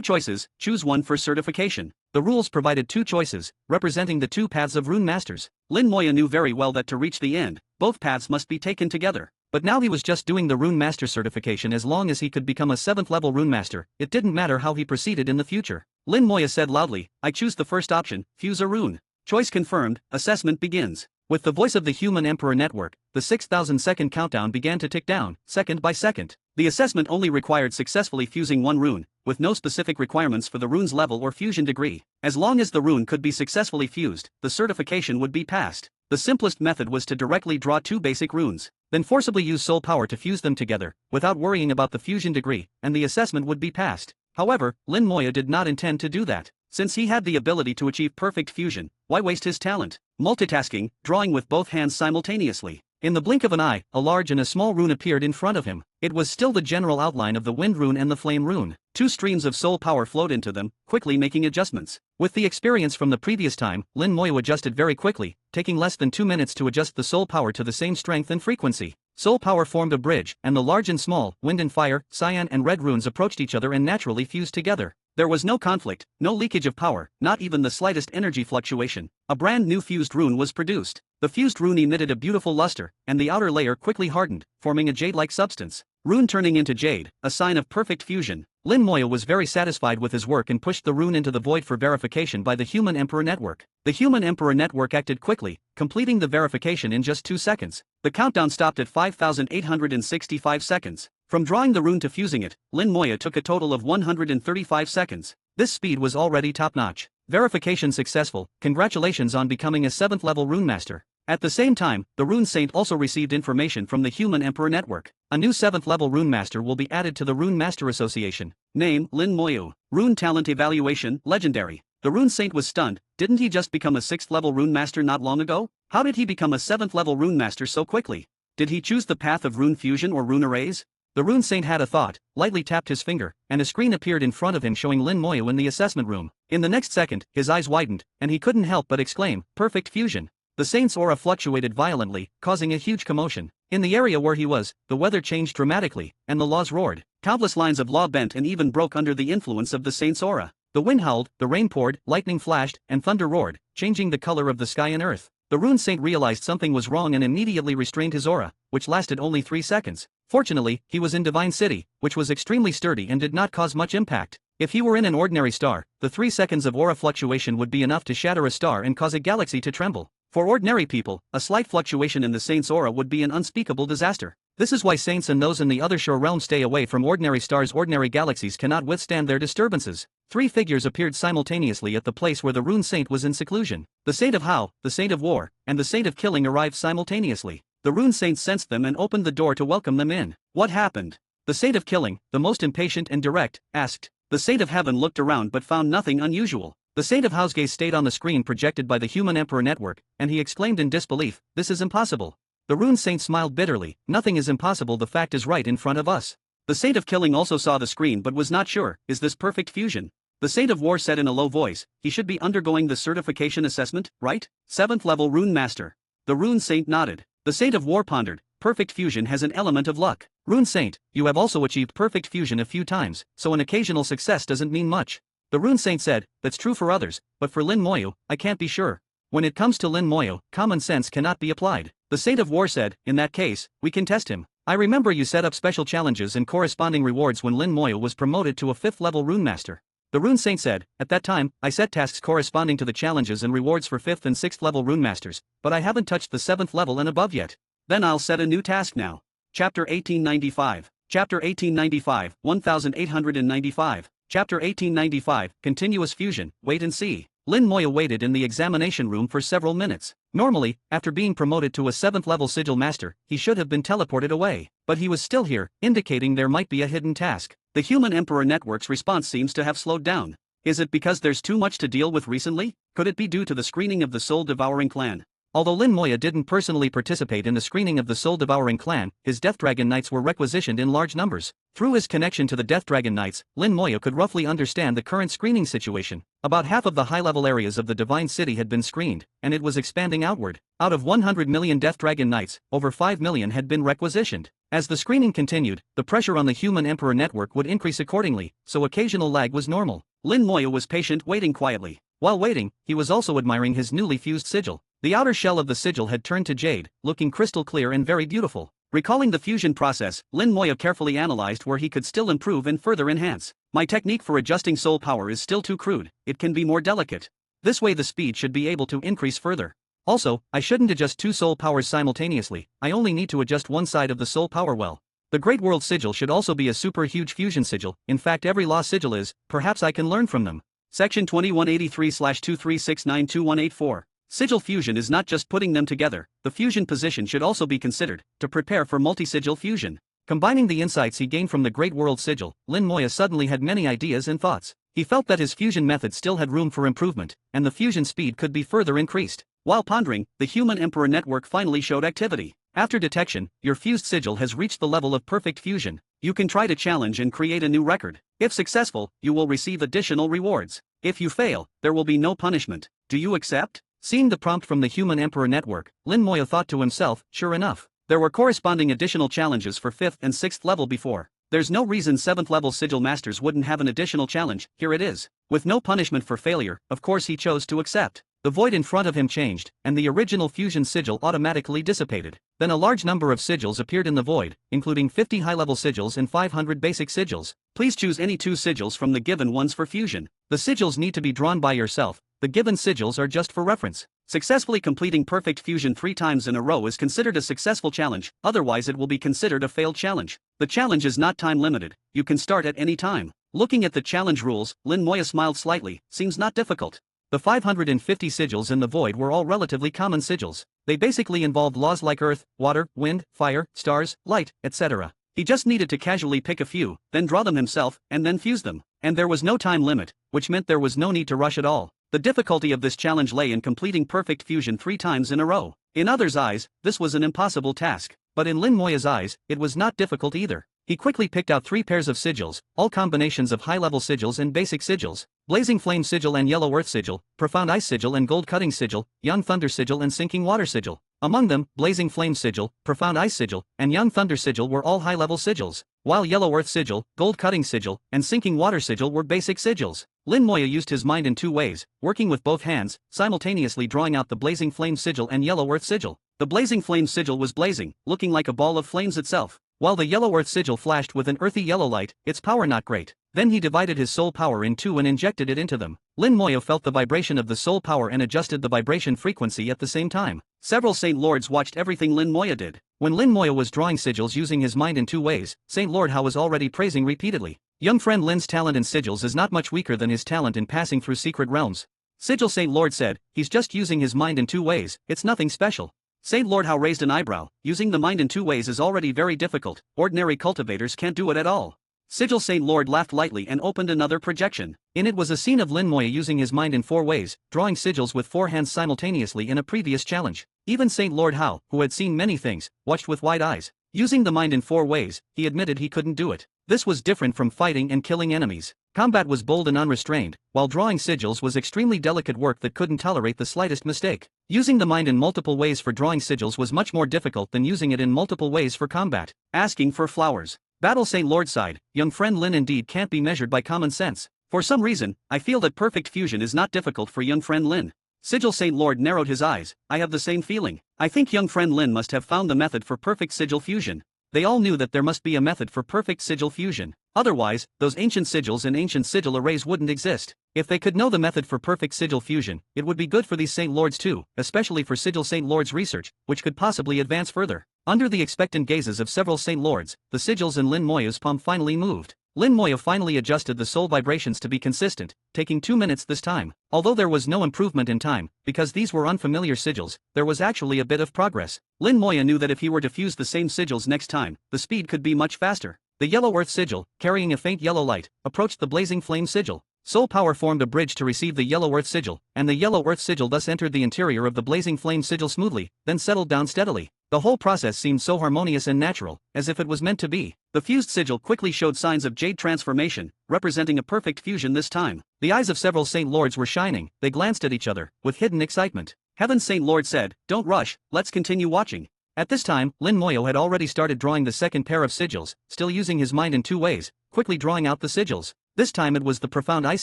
choices, choose one for certification. The rules provided 2 choices, representing the 2 paths of Rune Masters. Lin Moya knew very well that to reach the end, both paths must be taken together. But now he was just doing the Rune Master certification as long as he could become a 7th level Rune Master, it didn't matter how he proceeded in the future. Lin Moya said loudly, I choose the first option, fuse a rune. Choice confirmed, assessment begins. With the voice of the Human Emperor Network, the 6,000-second countdown began to tick down, second by second. The assessment only required successfully fusing one rune, with no specific requirements for the rune's level or fusion degree. As long as the rune could be successfully fused, the certification would be passed. The simplest method was to directly draw 2 basic runes, then forcibly use soul power to fuse them together, without worrying about the fusion degree, and the assessment would be passed. However, Lin Moya did not intend to do that. Since he had the ability to achieve perfect fusion, why waste his talent? Multitasking, drawing with both hands simultaneously. In the blink of an eye, a large and a small rune appeared in front of him. It was still the general outline of the wind rune and the flame rune. 2 streams of soul power flowed into them, quickly making adjustments. With the experience from the previous time, Lin Moya adjusted very quickly, taking less than 2 minutes to adjust the soul power to the same strength and frequency. Soul power formed a bridge, and the large and small, wind and fire, cyan and red runes approached each other and naturally fused together. There was no conflict, no leakage of power, not even the slightest energy fluctuation. A brand new fused rune was produced. The fused rune emitted a beautiful luster, and the outer layer quickly hardened, forming a jade-like substance. Rune turning into jade, a sign of perfect fusion. Lin Moya was very satisfied with his work and pushed the rune into the void for verification by the Human Emperor Network. The Human Emperor Network acted quickly, completing the verification in just 2 seconds. The countdown stopped at 5,865 seconds. From drawing the rune to fusing it, Lin Moya took a total of 135 seconds. This speed was already top-notch. Verification successful, congratulations on becoming a 7th level Rune Master. At the same time, the Rune Saint also received information from the Human Emperor Network. A new 7th level Rune Master will be added to the Rune Master Association. Name, Lin Moya. Rune Talent Evaluation, Legendary. The Rune Saint was stunned. Didn't he just become a 6th level Rune Master not long ago? How did he become a 7th level Rune Master so quickly? Did he choose the path of rune fusion or rune arrays? The Rune Saint had a thought, lightly tapped his finger, and a screen appeared in front of him showing Lin Moya in the assessment room. In the next second, his eyes widened, and he couldn't help but exclaim, perfect fusion. The Saint's aura fluctuated violently, causing a huge commotion. In the area where he was, the weather changed dramatically, and the laws roared. Countless lines of law bent and even broke under the influence of the Saint's aura. The wind howled, the rain poured, lightning flashed, and thunder roared, changing the color of the sky and earth. The Rune Saint realized something was wrong and immediately restrained his aura, which lasted only 3 seconds. Fortunately, he was in Divine City, which was extremely sturdy and did not cause much impact. If he were in an ordinary star, the 3 seconds of aura fluctuation would be enough to shatter a star and cause a galaxy to tremble. For ordinary people, a slight fluctuation in the Saint's aura would be an unspeakable disaster. This is why Saints and those in the other shore realm stay away from ordinary stars. Ordinary galaxies cannot withstand their disturbances. 3 figures appeared simultaneously at the place where the Rune Saint was in seclusion. The Saint of Hao, the Saint of War, and the Saint of Killing arrived simultaneously. The Rune Saint sensed them and opened the door to welcome them in. What happened? The Saint of Killing, the most impatient and direct, asked. The Saint of Heaven looked around but found nothing unusual. The Saint of Hao's gaze stayed on the screen projected by the Human Emperor Network, and he exclaimed in disbelief, "This is impossible." The Rune Saint smiled bitterly. "Nothing is impossible, the fact is right in front of us." The Saint of Killing also saw the screen but was not sure, is this perfect fusion? The Saint of War said in a low voice, he should be undergoing the certification assessment, right? 7th level Rune Master. The Rune Saint nodded. The Saint of War pondered, perfect fusion has an element of luck. Rune Saint, you have also achieved perfect fusion a few times, so an occasional success doesn't mean much. The Rune Saint said, that's true for others, but for Lin Moya, I can't be sure. When it comes to Lin Moya, common sense cannot be applied. The Saint of War said, in that case, we can test him. I remember you set up special challenges and corresponding rewards when Lin Moya was promoted to a 5th level Rune Master. The Rune Saint said, at that time, I set tasks corresponding to the challenges and rewards for 5th and 6th level Rune Masters, but I haven't touched the 7th level and above yet. Then I'll set a new task now. Chapter 1895. Chapter 1895, 1895. Chapter 1895, Continuous Fusion, Wait and See. Lin Moya waited in the examination room for several minutes. Normally, after being promoted to a 7th level sigil master, he should have been teleported away. But he was still here, indicating there might be a hidden task. The Human Emperor Network's response seems to have slowed down. Is it because there's too much to deal with recently? Could it be due to the screening of the Soul Devouring clan? Although Lin Moya didn't personally participate in the screening of the Soul Devouring clan, his Death Dragon Knights were requisitioned in large numbers. Through his connection to the Death Dragon Knights, Lin Moya could roughly understand the current screening situation. About half of the high-level areas of the Divine City had been screened, and it was expanding outward. Out of 100 million Death Dragon Knights, over 5 million had been requisitioned. As the screening continued, the pressure on the Human Emperor Network would increase accordingly, so occasional lag was normal. Lin Moya was patient, waiting quietly. While waiting, he was also admiring his newly fused sigil. The outer shell of the sigil had turned to jade, looking crystal clear and very beautiful. Recalling the fusion process, Lin Moya carefully analyzed where he could still improve and further enhance. My technique for adjusting soul power is still too crude, it can be more delicate. This way the speed should be able to increase further. Also, I shouldn't adjust 2 soul powers simultaneously, I only need to adjust one side of the soul power well. The Great World Sigil should also be a super huge fusion sigil, in fact every law sigil is, perhaps I can learn from them. Section 2183/23692184. Sigil fusion is not just putting them together, the fusion position should also be considered, to prepare for multi-sigil fusion. Combining the insights he gained from the Great World Sigil, Lin Moya suddenly had many ideas and thoughts. He felt that his fusion method still had room for improvement, and the fusion speed could be further increased. While pondering, the Human Emperor Network finally showed activity. After detection, your fused sigil has reached the level of perfect fusion. You can try to challenge and create a new record. If successful, you will receive additional rewards. If you fail, there will be no punishment. Do you accept? Seeing the prompt from the Human Emperor Network, Lin Moya thought to himself, sure enough, there were corresponding additional challenges for 5th and 6th level before. There's no reason 7th level sigil masters wouldn't have an additional challenge, here it is. With no punishment for failure, of course he chose to accept. The void in front of him changed, and the original fusion sigil automatically dissipated. Then a large number of sigils appeared in the void, including 50 high-level sigils and 500 basic sigils. Please choose any 2 sigils from the given ones for fusion. The sigils need to be drawn by yourself, the given sigils are just for reference. Successfully completing perfect fusion 3 times in a row is considered a successful challenge, otherwise it will be considered a failed challenge. The challenge is not time limited, you can start at any time. Looking at the challenge rules, Lin Moya smiled slightly, seems not difficult. The 550 sigils in the void were all relatively common sigils. They basically involved laws like earth, water, wind, fire, stars, light, etc. He just needed to casually pick a few, then draw them himself, and then fuse them. And there was no time limit, which meant there was no need to rush at all. The difficulty of this challenge lay in completing perfect fusion 3 times in a row. In others' eyes, this was an impossible task, but in Lin Moya's eyes, it was not difficult either. He quickly picked out 3 pairs of sigils, all combinations of high-level sigils and basic sigils: Blazing Flame Sigil and Yellow Earth Sigil, Profound Ice Sigil and Gold Cutting Sigil, Young Thunder Sigil and Sinking Water Sigil. Among them, Blazing Flame Sigil, Profound Ice Sigil, and Young Thunder Sigil were all high-level sigils, while Yellow Earth Sigil, Gold Cutting Sigil, and Sinking Water Sigil were basic sigils. Lin Moya used his mind in 2 ways, working with both hands, simultaneously drawing out the Blazing Flame Sigil and Yellow Earth Sigil. The Blazing Flame Sigil was blazing, looking like a ball of flames itself, while the Yellow Earth Sigil flashed with an earthy yellow light, its power not great. Then he divided his soul power in 2 and injected it into them. Lin Moya felt the vibration of the soul power and adjusted the vibration frequency at the same time. Several Saint Lords watched everything Lin Moya did. When Lin Moya was drawing sigils using his mind in 2 ways, Saint Lord Hao was already praising repeatedly. Young friend Lin's talent in sigils is not much weaker than his talent in passing through secret realms. Sigil Saint Lord said, he's just using his mind in 2 ways, it's nothing special. Saint Lord Hao raised an eyebrow, using the mind in 2 ways is already very difficult, ordinary cultivators can't do it at all. Sigil Saint Lord laughed lightly and opened another projection. In it was a scene of Lin Moya using his mind in 4 ways, drawing sigils with 4 hands simultaneously in a previous challenge. Even Saint Lord Hao, who had seen many things, watched with wide eyes. Using the mind in 4 ways, he admitted he couldn't do it. This was different from fighting and killing enemies. Combat was bold and unrestrained, while drawing sigils was extremely delicate work that couldn't tolerate the slightest mistake. Using the mind in multiple ways for drawing sigils was much more difficult than using it in multiple ways for combat. Asking for flowers. Battle Saint Lord sighed, young friend Lin indeed can't be measured by common sense. For some reason, I feel that perfect fusion is not difficult for young friend Lin. Sigil Saint Lord narrowed his eyes, I have the same feeling. I think young friend Lin must have found the method for perfect sigil fusion. They all knew that there must be a method for perfect sigil fusion. Otherwise, those ancient sigils and ancient sigil arrays wouldn't exist. If they could know the method for perfect sigil fusion, it would be good for these Saint Lords too, especially for Sigil Saint Lord's research, which could possibly advance further. Under the expectant gazes of several Saint Lords, the sigils in Lin Moya's palm finally moved. Lin Moya finally adjusted the soul vibrations to be consistent, taking 2 minutes this time. Although there was no improvement in time, because these were unfamiliar sigils, there was actually a bit of progress. Lin Moya knew that if he were to fuse the same sigils next time, the speed could be much faster. The yellow earth sigil, carrying a faint yellow light, approached the blazing flame sigil. Soul power formed a bridge to receive the yellow earth sigil, and the yellow earth sigil thus entered the interior of the blazing flame sigil smoothly, then settled down steadily. The whole process seemed so harmonious and natural, as if it was meant to be. The fused sigil quickly showed signs of jade transformation, representing a perfect fusion this time. The eyes of several Saint Lords were shining, they glanced at each other, with hidden excitement. Heaven's Saint Lord said, "Don't rush, let's continue watching." At this time, Lin Moyo had already started drawing the second pair of sigils, still using his mind in 2 ways, quickly drawing out the sigils. This time it was the profound ice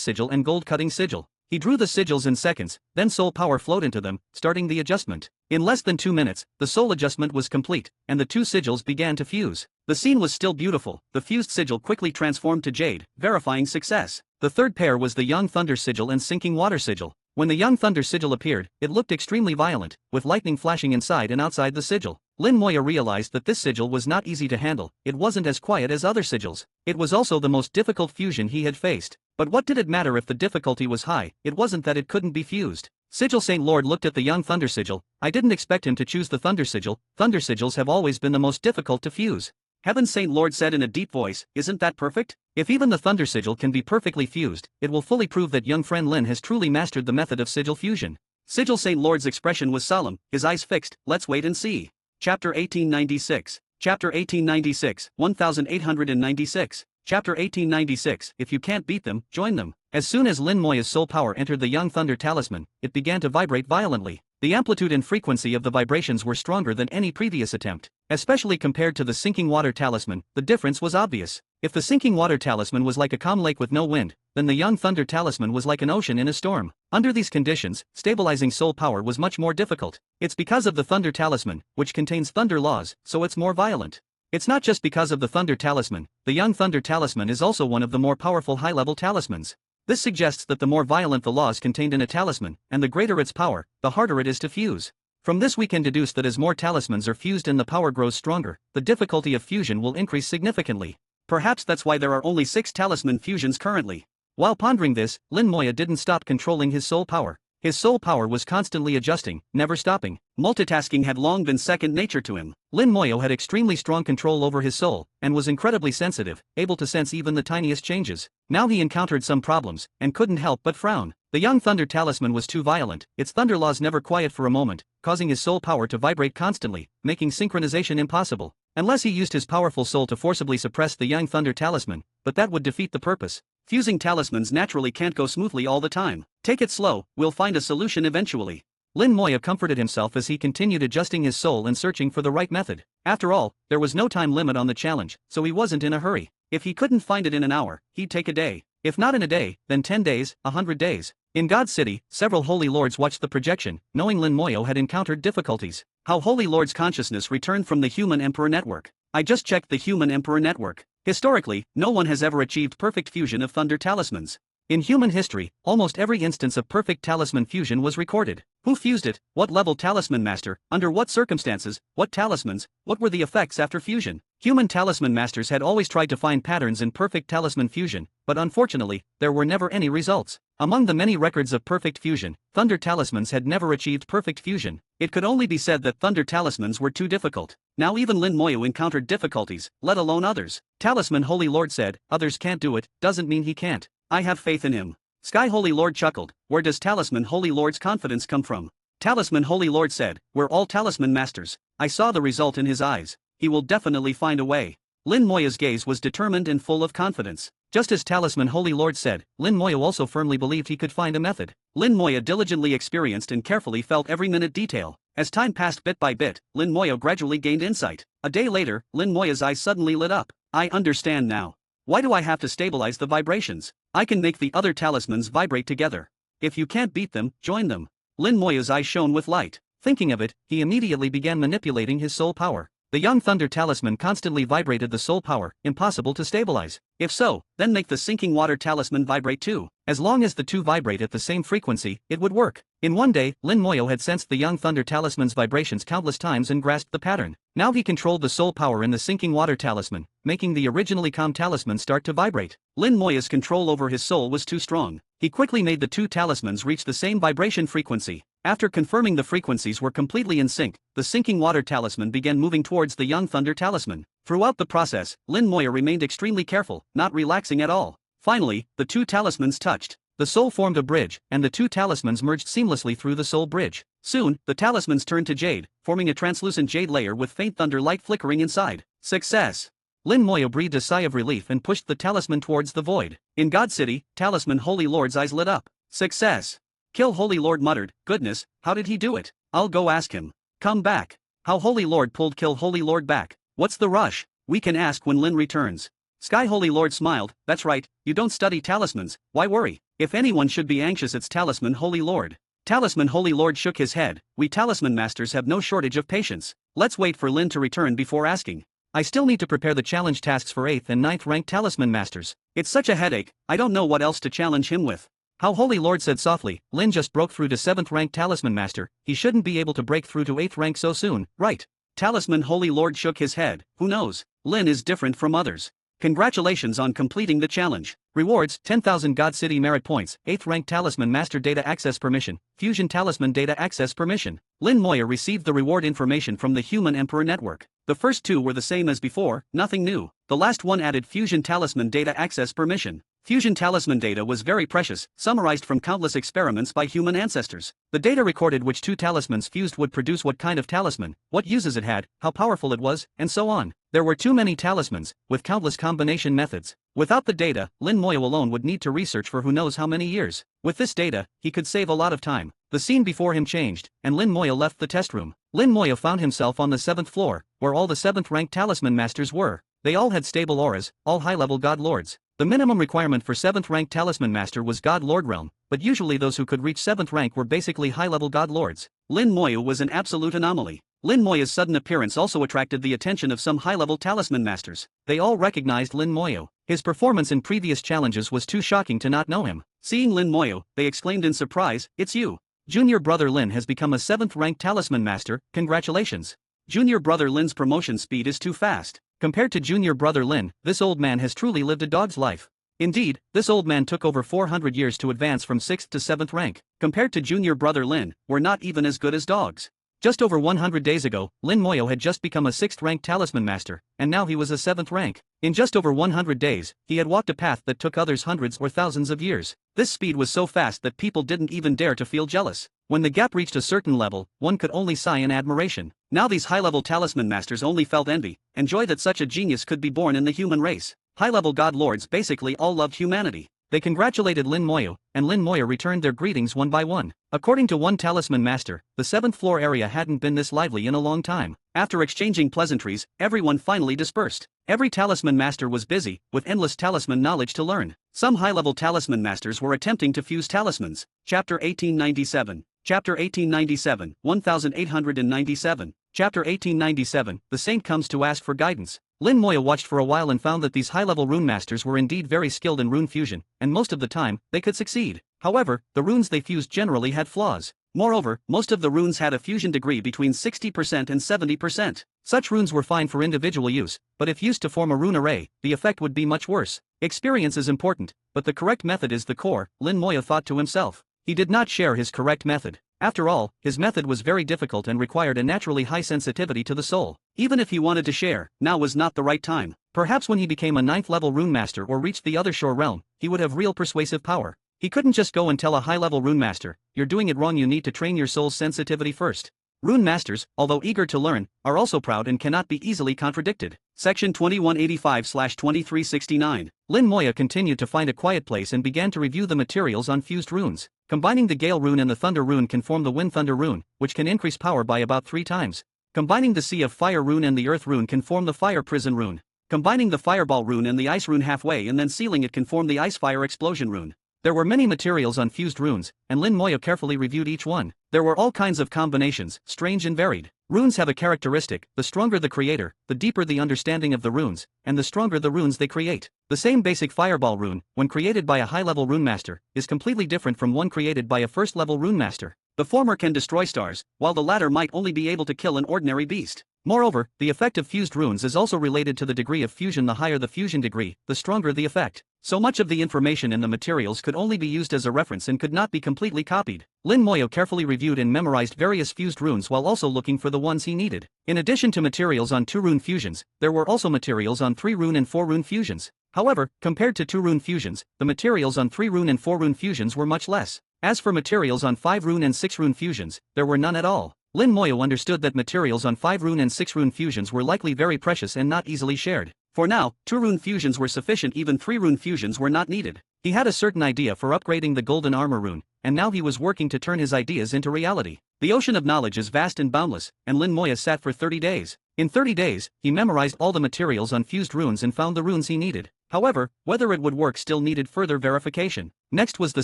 sigil and gold cutting sigil. He drew the sigils in seconds, then soul power flowed into them, starting the adjustment. In less than 2 minutes, the soul adjustment was complete, and the 2 sigils began to fuse. The scene was still beautiful, the fused sigil quickly transformed to jade, verifying success. The third pair was the young thunder sigil and sinking water sigil. When the young thunder sigil appeared, it looked extremely violent, with lightning flashing inside and outside the sigil. Lin Moya realized that this sigil was not easy to handle, it wasn't as quiet as other sigils. It was also the most difficult fusion he had faced. But what did it matter if the difficulty was high? It wasn't that it couldn't be fused. Sigil Saint Lord looked at the young thunder sigil. "I didn't expect him to choose the thunder sigil. Thunder sigils have always been the most difficult to fuse." Heaven's Saint Lord said in a deep voice, "Isn't that perfect? If even the thunder sigil can be perfectly fused, it will fully prove that young friend Lin has truly mastered the method of sigil fusion." Sigil Saint Lord's expression was solemn, his eyes fixed. "Let's wait and see." Chapter 1896. Chapter 1896, 1896. Chapter 1896. If you can't beat them, join them. As soon as Lin Moya's soul power entered the young thunder talisman, it began to vibrate violently. The amplitude and frequency of the vibrations were stronger than any previous attempt. Especially compared to the sinking water talisman, the difference was obvious. If the sinking water talisman was like a calm lake with no wind, then the young thunder talisman was like an ocean in a storm. Under these conditions, stabilizing soul power was much more difficult. It's because of the thunder talisman, which contains thunder laws, so it's more violent. It's not just because of the thunder talisman, the young thunder talisman is also one of the more powerful high-level talismans. This suggests that the more violent the laws contained in a talisman, and the greater its power, the harder it is to fuse. From this we can deduce that as more talismans are fused and the power grows stronger, the difficulty of fusion will increase significantly. Perhaps that's why there are only 6 talisman fusions currently. While pondering this, Lin Moya didn't stop controlling his soul power. His soul power was constantly adjusting, never stopping. Multitasking had long been second nature to him. Lin Moyo had extremely strong control over his soul, and was incredibly sensitive, able to sense even the tiniest changes. Now he encountered some problems, and couldn't help but frown. The young thunder talisman was too violent, its thunder laws never quiet for a moment, causing his soul power to vibrate constantly, making synchronization impossible. Unless he used his powerful soul to forcibly suppress the young thunder talisman, but that would defeat the purpose. Fusing talismans naturally can't go smoothly all the time. Take it slow, we'll find a solution eventually. Lin Moya comforted himself as he continued adjusting his soul and searching for the right method. After all, there was no time limit on the challenge, so he wasn't in a hurry. If he couldn't find it in an hour, he'd take a day. If not in a day, then 10 days, 100 days. In God's City, several holy lords watched the projection, knowing Lin Moyo had encountered difficulties. How holy lords' consciousness returned from the Human Emperor Network. I just checked the Human Emperor Network. Historically, no one has ever achieved perfect fusion of thunder talismans. In human history, almost every instance of perfect talisman fusion was recorded. Who fused it? What level talisman master? Under what circumstances? What talismans? What were the effects after fusion? Human talisman masters had always tried to find patterns in perfect talisman fusion, but unfortunately, there were never any results. Among the many records of perfect fusion, thunder talismans had never achieved perfect fusion. It could only be said that thunder talismans were too difficult. Now even Lin Moyo encountered difficulties, let alone others. Talisman Holy Lord said, "Others can't do it, doesn't mean he can't. I have faith in him." Sky Holy Lord chuckled, "Where does Talisman Holy Lord's confidence come from?" Talisman Holy Lord said, "We're all talisman masters." I saw the result in his eyes. He will definitely find a way. Lin Moya's gaze was determined and full of confidence. Just as Talisman Holy Lord said, Lin Moya also firmly believed he could find a method. Lin Moya diligently experienced and carefully felt every minute detail. As time passed bit by bit, Lin Moya gradually gained insight. A day later, Lin Moya's eyes suddenly lit up. I understand now. Why do I have to stabilize the vibrations? I can make the other talismans vibrate together. If you can't beat them, join them. Lin Moya's eyes shone with light. Thinking of it, he immediately began manipulating his soul power. The Young Thunder Talisman constantly vibrated the soul power, impossible to stabilize. If so, then make the Sinking Water Talisman vibrate too. As long as the two vibrate at the same frequency, it would work. In one day, Lin Moyo had sensed the Young Thunder Talisman's vibrations countless times and grasped the pattern. Now he controlled the soul power in the Sinking Water Talisman, making the originally calm talisman start to vibrate. Lin Moya's control over his soul was too strong. He quickly made the two talismans reach the same vibration frequency. After confirming the frequencies were completely in sync, the Sinking Water Talisman began moving towards the Young Thunder Talisman. Throughout the process, Lin Moya remained extremely careful, not relaxing at all. Finally, the two talismans touched. The soul formed a bridge, and the two talismans merged seamlessly through the soul bridge. Soon, the talismans turned to jade, forming a translucent jade layer with faint thunder light flickering inside. Success! Lin Moyo breathed a sigh of relief and pushed the talisman towards the void. In God City, Talisman Holy Lord's eyes lit up. Success! Kill Holy Lord muttered, goodness, how did he do it? I'll go ask him. Come back. How Holy Lord pulled Kill Holy Lord back. What's the rush? We can ask when Lin returns. Sky Holy Lord smiled, that's right, you don't study talismans, why worry? If anyone should be anxious it's Talisman Holy Lord. Talisman Holy Lord shook his head, we talisman masters have no shortage of patience. Let's wait for Lin to return before asking. I still need to prepare the challenge tasks for 8th and 9th ranked talisman masters. It's such a headache, I don't know what else to challenge him with. How Holy Lord said softly, Lin just broke through to 7th rank Talisman Master, he shouldn't be able to break through to 8th rank so soon, right? Talisman Holy Lord shook his head, who knows? Lin is different from others. Congratulations on completing the challenge. Rewards, 10,000 God City Merit Points, 8th rank Talisman Master Data Access Permission, Fusion Talisman Data Access Permission. Lin Moya received the reward information from the Human Emperor Network. The first two were the same as before, nothing new. The last one added Fusion Talisman Data Access Permission. Fusion talisman data was very precious, summarized from countless experiments by human ancestors. The data recorded which two talismans fused would produce what kind of talisman, what uses it had, how powerful it was, and so on. There were too many talismans, with countless combination methods. Without the data, Lin Moyo alone would need to research for who knows how many years. With this data, he could save a lot of time. The scene before him changed, and Lin Moyo left the test room. Lin Moyo found himself on the 7th floor, where all the 7th ranked talisman masters were. They all had stable auras, all high-level god lords. The minimum requirement for 7th rank Talisman Master was God Lord Realm, but usually those who could reach 7th rank were basically high-level God Lords. Lin Moyo was an absolute anomaly. Lin Moyo's sudden appearance also attracted the attention of some high-level Talisman Masters. They all recognized Lin Moyo. His performance in previous challenges was too shocking to not know him. Seeing Lin Moyo, they exclaimed in surprise, "It's you! Junior brother Lin has become a 7th rank Talisman Master, congratulations! Junior brother Lin's promotion speed is too fast. Compared to junior brother Lin, this old man has truly lived a dog's life. Indeed, this old man took over 400 years to advance from 6th to 7th rank. Compared to junior brother Lin, we're not even as good as dogs." Just over 100 days ago, Lin Moyo had just become a 6th rank Talisman Master, and now he was a 7th rank. In just over 100 days, he had walked a path that took others hundreds or thousands of years. This speed was so fast that people didn't even dare to feel jealous. When the gap reached a certain level, one could only sigh in admiration. Now these high-level Talisman Masters only felt envy, and joy that such a genius could be born in the human race. High-level God Lords basically all loved humanity. They congratulated Lin Moyo, and Lin Moyo returned their greetings one by one. According to one Talisman Master, the 7th floor area hadn't been this lively in a long time. After exchanging pleasantries, everyone finally dispersed. Every Talisman Master was busy, with endless talisman knowledge to learn. Some high-level Talisman Masters were attempting to fuse talismans. Chapter 1897. Chapter 1897, 1897. Chapter 1897, the saint comes to ask for guidance. Lin Moyo watched for a while and found that these high-level rune masters were indeed very skilled in rune fusion, and most of the time, they could succeed. However, the runes they fused generally had flaws. Moreover, most of the runes had a fusion degree between 60% and 70%. Such runes were fine for individual use, but if used to form a rune array, the effect would be much worse. Experience is important, but the correct method is the core, Lin Moyo thought to himself. He did not share his correct method. After all, his method was very difficult and required a naturally high sensitivity to the soul. Even if he wanted to share, now was not the right time. Perhaps when he became a 9th level rune master or reached the other shore realm, he would have real persuasive power. He couldn't just go and tell a high-level rune master, "You're doing it wrong, you need to train your soul's sensitivity first." Rune masters, although eager to learn, are also proud and cannot be easily contradicted. Section 2185/2369. Lin Moya continued to find a quiet place and began to review the materials on fused runes. Combining the Gale rune and the Thunder rune can form the Wind Thunder rune, which can increase power by about 3 times. Combining the Sea of Fire rune and the Earth rune can form the Fire Prison rune. Combining the Fireball rune and the Ice rune halfway and then sealing it can form the Ice Fire Explosion rune. There were many materials on fused runes, and Lin Moya carefully reviewed each one. There were all kinds of combinations, strange and varied. Runes have a characteristic: the stronger the creator, the deeper the understanding of the runes, and the stronger the runes they create. The same basic fireball rune, when created by a high-level rune master, is completely different from one created by a first-level rune master. The former can destroy stars, while the latter might only be able to kill an ordinary beast. Moreover, the effect of fused runes is also related to the degree of fusion. The higher the fusion degree, the stronger the effect. So much of the information in the materials could only be used as a reference and could not be completely copied. Lin Moyo carefully reviewed and memorized various fused runes while also looking for the ones he needed. In addition to materials on 2-rune fusions, there were also materials on 3-rune and 4-rune fusions. However, compared to 2-rune fusions, the materials on 3-rune and 4-rune fusions were much less. As for materials on 5-rune and 6-rune fusions, there were none at all. Lin Moyo understood that materials on 5-rune and 6-rune fusions were likely very precious and not easily shared. For now, 2-rune fusions were sufficient, even 3-rune fusions were not needed. He had a certain idea for upgrading the golden armor rune, and now he was working to turn his ideas into reality. The ocean of knowledge is vast and boundless, and Lin Moya sat for 30 days. In 30 days, he memorized all the materials on fused runes and found the runes he needed. However, whether it would work still needed further verification. Next was the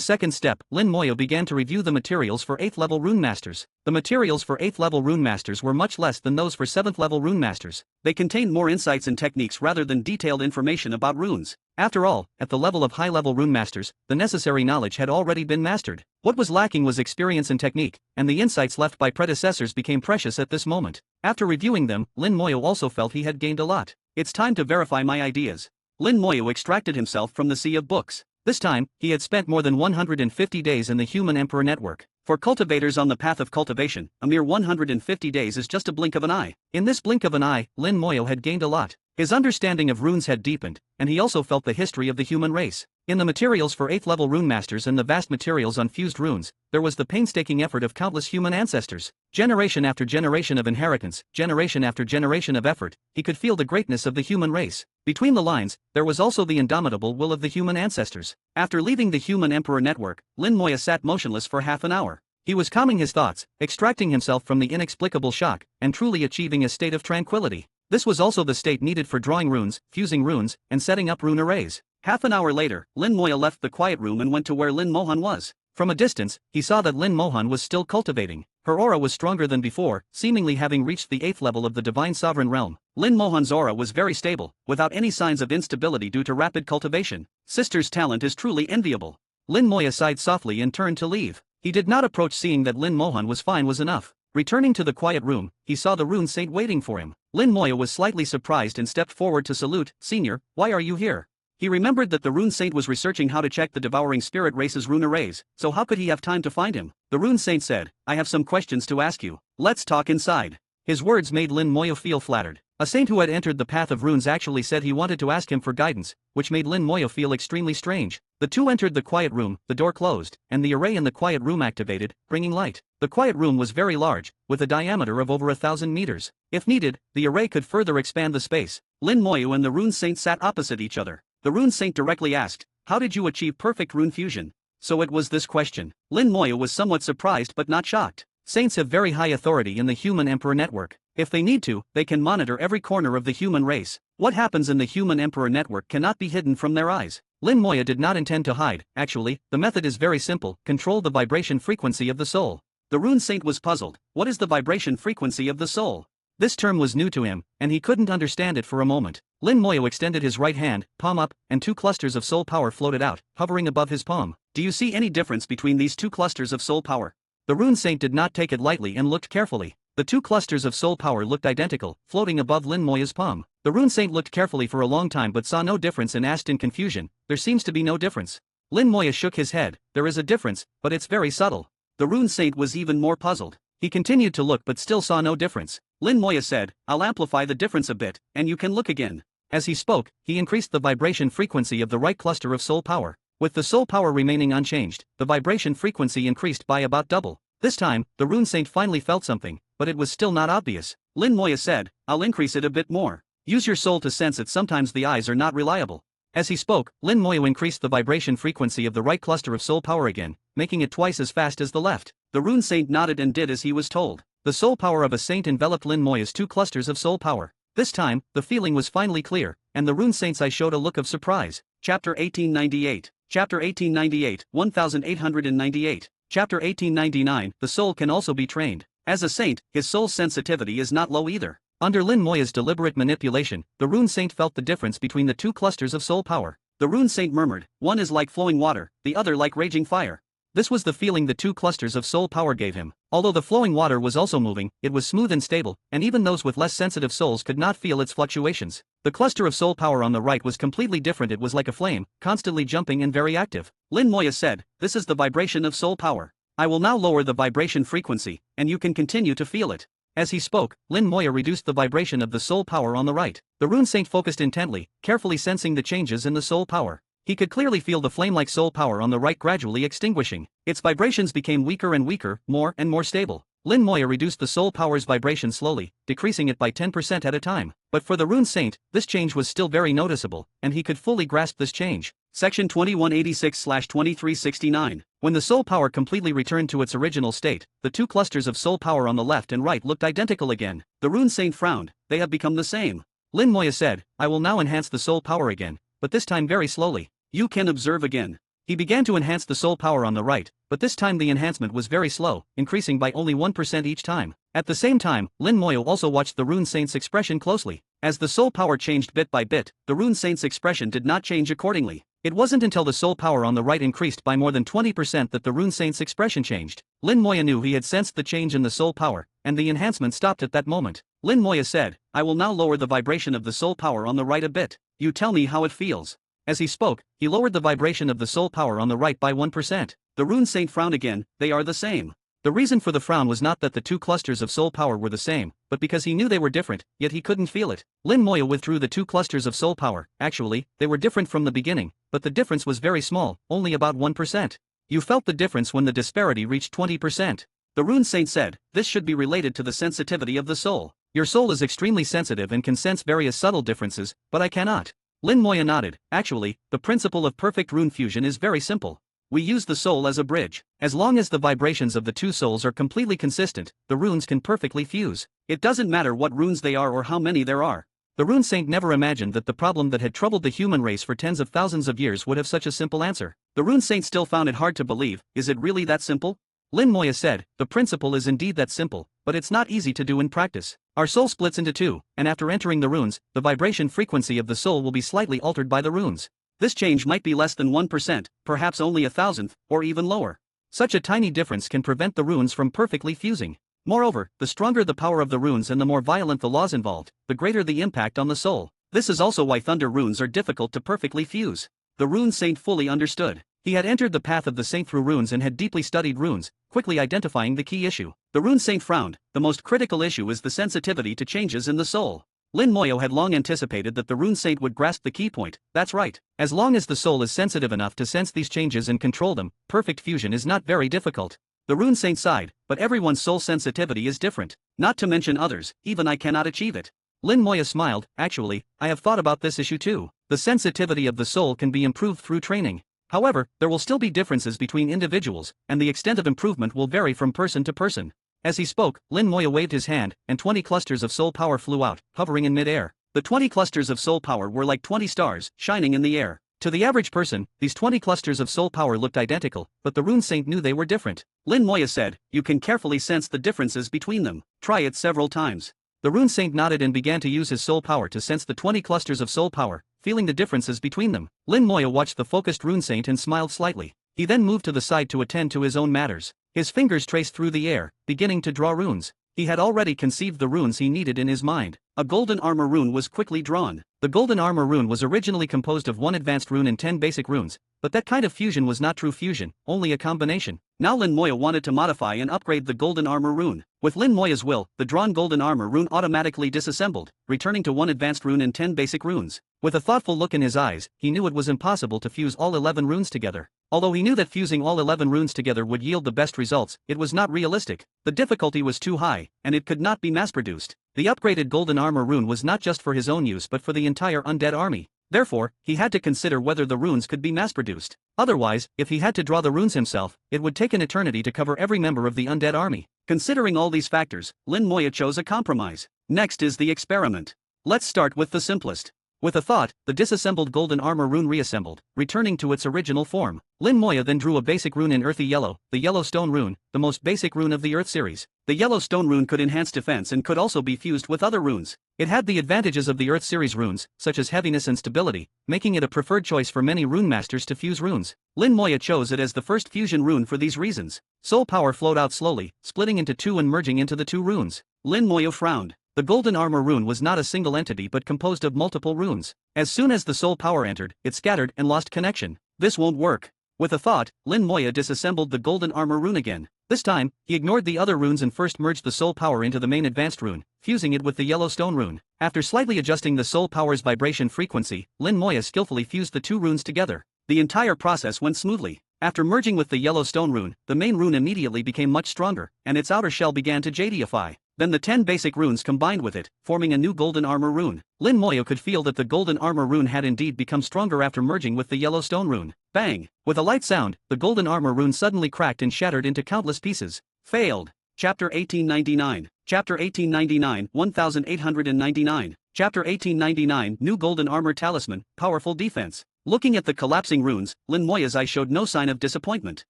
second step. Lin Moyo began to review the materials for 8th level rune masters. The materials for 8th level rune masters were much less than those for 7th level rune masters. They contained more insights and techniques rather than detailed information about runes. After all, at the level of high-level rune masters, the necessary knowledge had already been mastered. What was lacking was experience and technique, and the insights left by predecessors became precious at this moment. After reviewing them, Lin Moyo also felt he had gained a lot. It's time to verify my ideas. Lin Moyo extracted himself from the sea of books. This time, he had spent more than 150 days in the Human Emperor Network. For cultivators on the path of cultivation, a mere 150 days is just a blink of an eye. In this blink of an eye, Lin Moyo had gained a lot. His understanding of runes had deepened, and he also felt the history of the human race. In the materials for 8th level rune masters and the vast materials on fused runes, there was the painstaking effort of countless human ancestors. Generation after generation of inheritance, generation after generation of effort, he could feel the greatness of the human race. Between the lines, there was also the indomitable will of the human ancestors. After leaving the Human Emperor Network, Lin Moya sat motionless for half an hour. He was calming his thoughts, extracting himself from the inexplicable shock, and truly achieving a state of tranquility. This was also the state needed for drawing runes, fusing runes, and setting up rune arrays. Half an hour later, Lin Moya left the quiet room and went to where Lin Mohan was. From a distance, he saw that Lin Mohan was still cultivating. Her aura was stronger than before, seemingly having reached the 8th level of the Divine Sovereign Realm. Lin Mohan's aura was very stable, without any signs of instability due to rapid cultivation. Sister's talent is truly enviable. Lin Moya sighed softly and turned to leave. He did not approach. Seeing that Lin Mohan was fine was enough. Returning to the quiet room, he saw the rune saint waiting for him. Lin Moya was slightly surprised and stepped forward to salute. "Senior, why are you here?" He remembered that the rune saint was researching how to check the devouring spirit race's rune arrays, so how could he have time to find him? The rune saint said, "I have some questions to ask you. Let's talk inside." His words made Lin Moya feel flattered. A saint who had entered the path of runes actually said he wanted to ask him for guidance, which made Lin Moya feel extremely strange. The two entered the quiet room, the door closed, and the array in the quiet room activated, bringing light. The quiet room was very large, with a diameter of over 1,000 meters. If needed, the array could further expand the space. Lin Moya and the rune saint sat opposite each other. The rune saint directly asked, "How did you achieve perfect rune fusion?" So it was this question. Lin Moya was somewhat surprised but not shocked. Saints have very high authority in the Human Emperor Network. If they need to, they can monitor every corner of the human race. What happens in the Human Emperor Network cannot be hidden from their eyes. Lin Moya did not intend to hide. Actually, the method is very simple: control the vibration frequency of the soul. The rune saint was puzzled. What is the vibration frequency of the soul? This term was new to him, and he couldn't understand it for a moment. Lin Moya extended his right hand, palm up, and 2 clusters of soul power floated out, hovering above his palm. "Do you see any difference between these 2 clusters of soul power?" The rune saint did not take it lightly and looked carefully. The 2 clusters of soul power looked identical, floating above Lin Moya's palm. The rune saint looked carefully for a long time but saw no difference and asked in confusion, "There seems to be no difference." Lin Moya shook his head. "There is a difference, but it's very subtle." The rune saint was even more puzzled. He continued to look but still saw no difference. Lin Moya said, "I'll amplify the difference a bit, and you can look again." As he spoke, he increased the vibration frequency of the right cluster of soul power. With the soul power remaining unchanged, the vibration frequency increased by about double. This time, the rune saint finally felt something, but it was still not obvious. Lin Moya said, "I'll increase it a bit more. Use your soul to sense it. Sometimes the eyes are not reliable." As he spoke, Lin Moya increased the vibration frequency of the right cluster of soul power again, making it twice as fast as the left. The rune saint nodded and did as he was told. The soul power of a saint enveloped Lin Moya's 2 clusters of soul power. This time, the feeling was finally clear, and the rune saint's eye showed a look of surprise. Chapter 1898. Chapter 1898, 1898. Chapter 1899, The Soul Can Also Be Trained. As a saint, his soul's sensitivity is not low either. Under Lin Moya's deliberate manipulation, the rune saint felt the difference between the two clusters of soul power. The rune saint murmured, "One is like flowing water, the other like raging fire." This was the feeling the two clusters of soul power gave him. Although the flowing water was also moving, it was smooth and stable, and even those with less sensitive souls could not feel its fluctuations. The cluster of soul power on the right was completely different. It was like a flame, constantly jumping and very active. Lin Moya said, "This is the vibration of soul power. I will now lower the vibration frequency, and you can continue to feel it." As he spoke, Lin Moya reduced the vibration of the soul power on the right. The rune saint focused intently, carefully sensing the changes in the soul power. He could clearly feel the flame-like soul power on the right gradually extinguishing. Its vibrations became weaker and weaker, more and more stable. Lin Moya reduced the soul power's vibration slowly, decreasing it by 10% at a time. But for the rune saint, this change was still very noticeable, and he could fully grasp this change. Section 2186/2369. When the soul power completely returned to its original state, the two clusters of soul power on the left and right looked identical again. The rune saint frowned. "They have become the same." Lin Moya said, "I will now enhance the soul power again, but this time very slowly. You can observe again." He began to enhance the soul power on the right, but this time the enhancement was very slow, increasing by only 1% each time. At the same time, Lin Moya also watched the rune saint's expression closely. As the soul power changed bit by bit, the rune saint's expression did not change accordingly. It wasn't until the soul power on the right increased by more than 20% that the rune saint's expression changed. Lin Moya knew he had sensed the change in the soul power, and the enhancement stopped at that moment. Lin Moya said, "I will now lower the vibration of the soul power on the right a bit. You tell me how it feels." As he spoke, he lowered the vibration of the soul power on the right by 1%. The rune saint frowned again. "They are the same." The reason for the frown was not that the two clusters of soul power were the same, but because he knew they were different, yet he couldn't feel it. Lin Moya withdrew the two clusters of soul power. Actually, they were different from the beginning, but the difference was very small, only about 1%. You felt the difference when the disparity reached 20%. The rune saint said, "This should be related to the sensitivity of the soul. Your soul is extremely sensitive and can sense various subtle differences, but I cannot." Lin Moya nodded. "Actually, the principle of perfect rune fusion is very simple. We use the soul as a bridge. As long as the vibrations of the two souls are completely consistent, the runes can perfectly fuse. It doesn't matter what runes they are or how many there are." The rune saint never imagined that the problem that had troubled the human race for tens of thousands of years would have such a simple answer. The rune saint still found it hard to believe. "Is it really that simple?" Lin Moya said, "The principle is indeed that simple, but it's not easy to do in practice. Our soul splits into two, and after entering the runes, the vibration frequency of the soul will be slightly altered by the runes. This change might be less than 1%, perhaps only a thousandth, or even lower. Such a tiny difference can prevent the runes from perfectly fusing. Moreover, the stronger the power of the runes and the more violent the laws involved, the greater the impact on the soul. This is also why thunder runes are difficult to perfectly fuse." The rune saint fully understood. He had entered the path of the saint through runes and had deeply studied runes, quickly identifying the key issue. The rune saint frowned. "The most critical issue is the sensitivity to changes in the soul." Lin Moya had long anticipated that the rune saint would grasp the key point. That's right. As long as the soul is sensitive enough to sense these changes and control them, perfect fusion is not very difficult. The rune saint sighed, "But everyone's soul sensitivity is different. Not to mention others, even I cannot achieve it." Lin Moya smiled. "Actually, I have thought about this issue too. The sensitivity of the soul can be improved through training. However, there will still be differences between individuals, and the extent of improvement will vary from person to person." As he spoke, Lin Moya waved his hand, and 20 clusters of soul power flew out, hovering in mid-air. The 20 clusters of soul power were like 20 stars, shining in the air. To the average person, these 20 clusters of soul power looked identical, but the rune saint knew they were different. Lin Moya said, "You can carefully sense the differences between them. Try it several times." The rune saint nodded and began to use his soul power to sense the 20 clusters of soul power, feeling the differences between them. Lin Moya watched the focused rune saint and smiled slightly. He then moved to the side to attend to his own matters. His fingers traced through the air, beginning to draw runes. He had already conceived the runes he needed in his mind. A golden armor rune was quickly drawn. The golden armor rune was originally composed of one advanced rune and 10 basic runes, but that kind of fusion was not true fusion, only a combination. Now Lin Moya wanted to modify and upgrade the golden armor rune. With Lin Moya's will, the drawn golden armor rune automatically disassembled, returning to one advanced rune and 10 basic runes. With a thoughtful look in his eyes, he knew it was impossible to fuse all 11 runes together. Although he knew that fusing all 11 runes together would yield the best results, it was not realistic. The difficulty was too high, and it could not be mass-produced. The upgraded golden armor rune was not just for his own use but for the entire undead army. Therefore, he had to consider whether the runes could be mass-produced. Otherwise, if he had to draw the runes himself, it would take an eternity to cover every member of the undead army. Considering all these factors, Lin Moya chose a compromise. Next is the experiment. Let's start with the simplest. With a thought, the disassembled golden armor rune reassembled, returning to its original form. Lin Moya then drew a basic rune in earthy yellow, the yellow stone rune, the most basic rune of the Earth series. The yellow stone rune could enhance defense and could also be fused with other runes. It had the advantages of the Earth series runes, such as heaviness and stability, making it a preferred choice for many rune masters to fuse runes. Lin Moya chose it as the first fusion rune for these reasons. Soul power flowed out slowly, splitting into two and merging into the two runes. Lin Moya frowned. The golden armor rune was not a single entity but composed of multiple runes. As soon as the soul power entered, it scattered and lost connection. This won't work. With a thought, Lin Moya disassembled the golden armor rune again. This time, he ignored the other runes and first merged the soul power into the main advanced rune, fusing it with the yellow stone rune. After slightly adjusting the soul power's vibration frequency, Lin Moya skillfully fused the two runes together. The entire process went smoothly. After merging with the yellow stone rune, the main rune immediately became much stronger, and its outer shell began to jadeify. Then the 10 basic runes combined with it, forming a new golden armor rune. Lin Moya could feel that the golden armor rune had indeed become stronger after merging with the yellow stone rune. Bang! With a light sound, the golden armor rune suddenly cracked and shattered into countless pieces. Failed. Chapter 1899. Chapter 1899, 1899. Chapter 1899, New Golden Armor Talisman, Powerful Defense. Looking at the collapsing runes, Lin Moya's eye showed no sign of disappointment.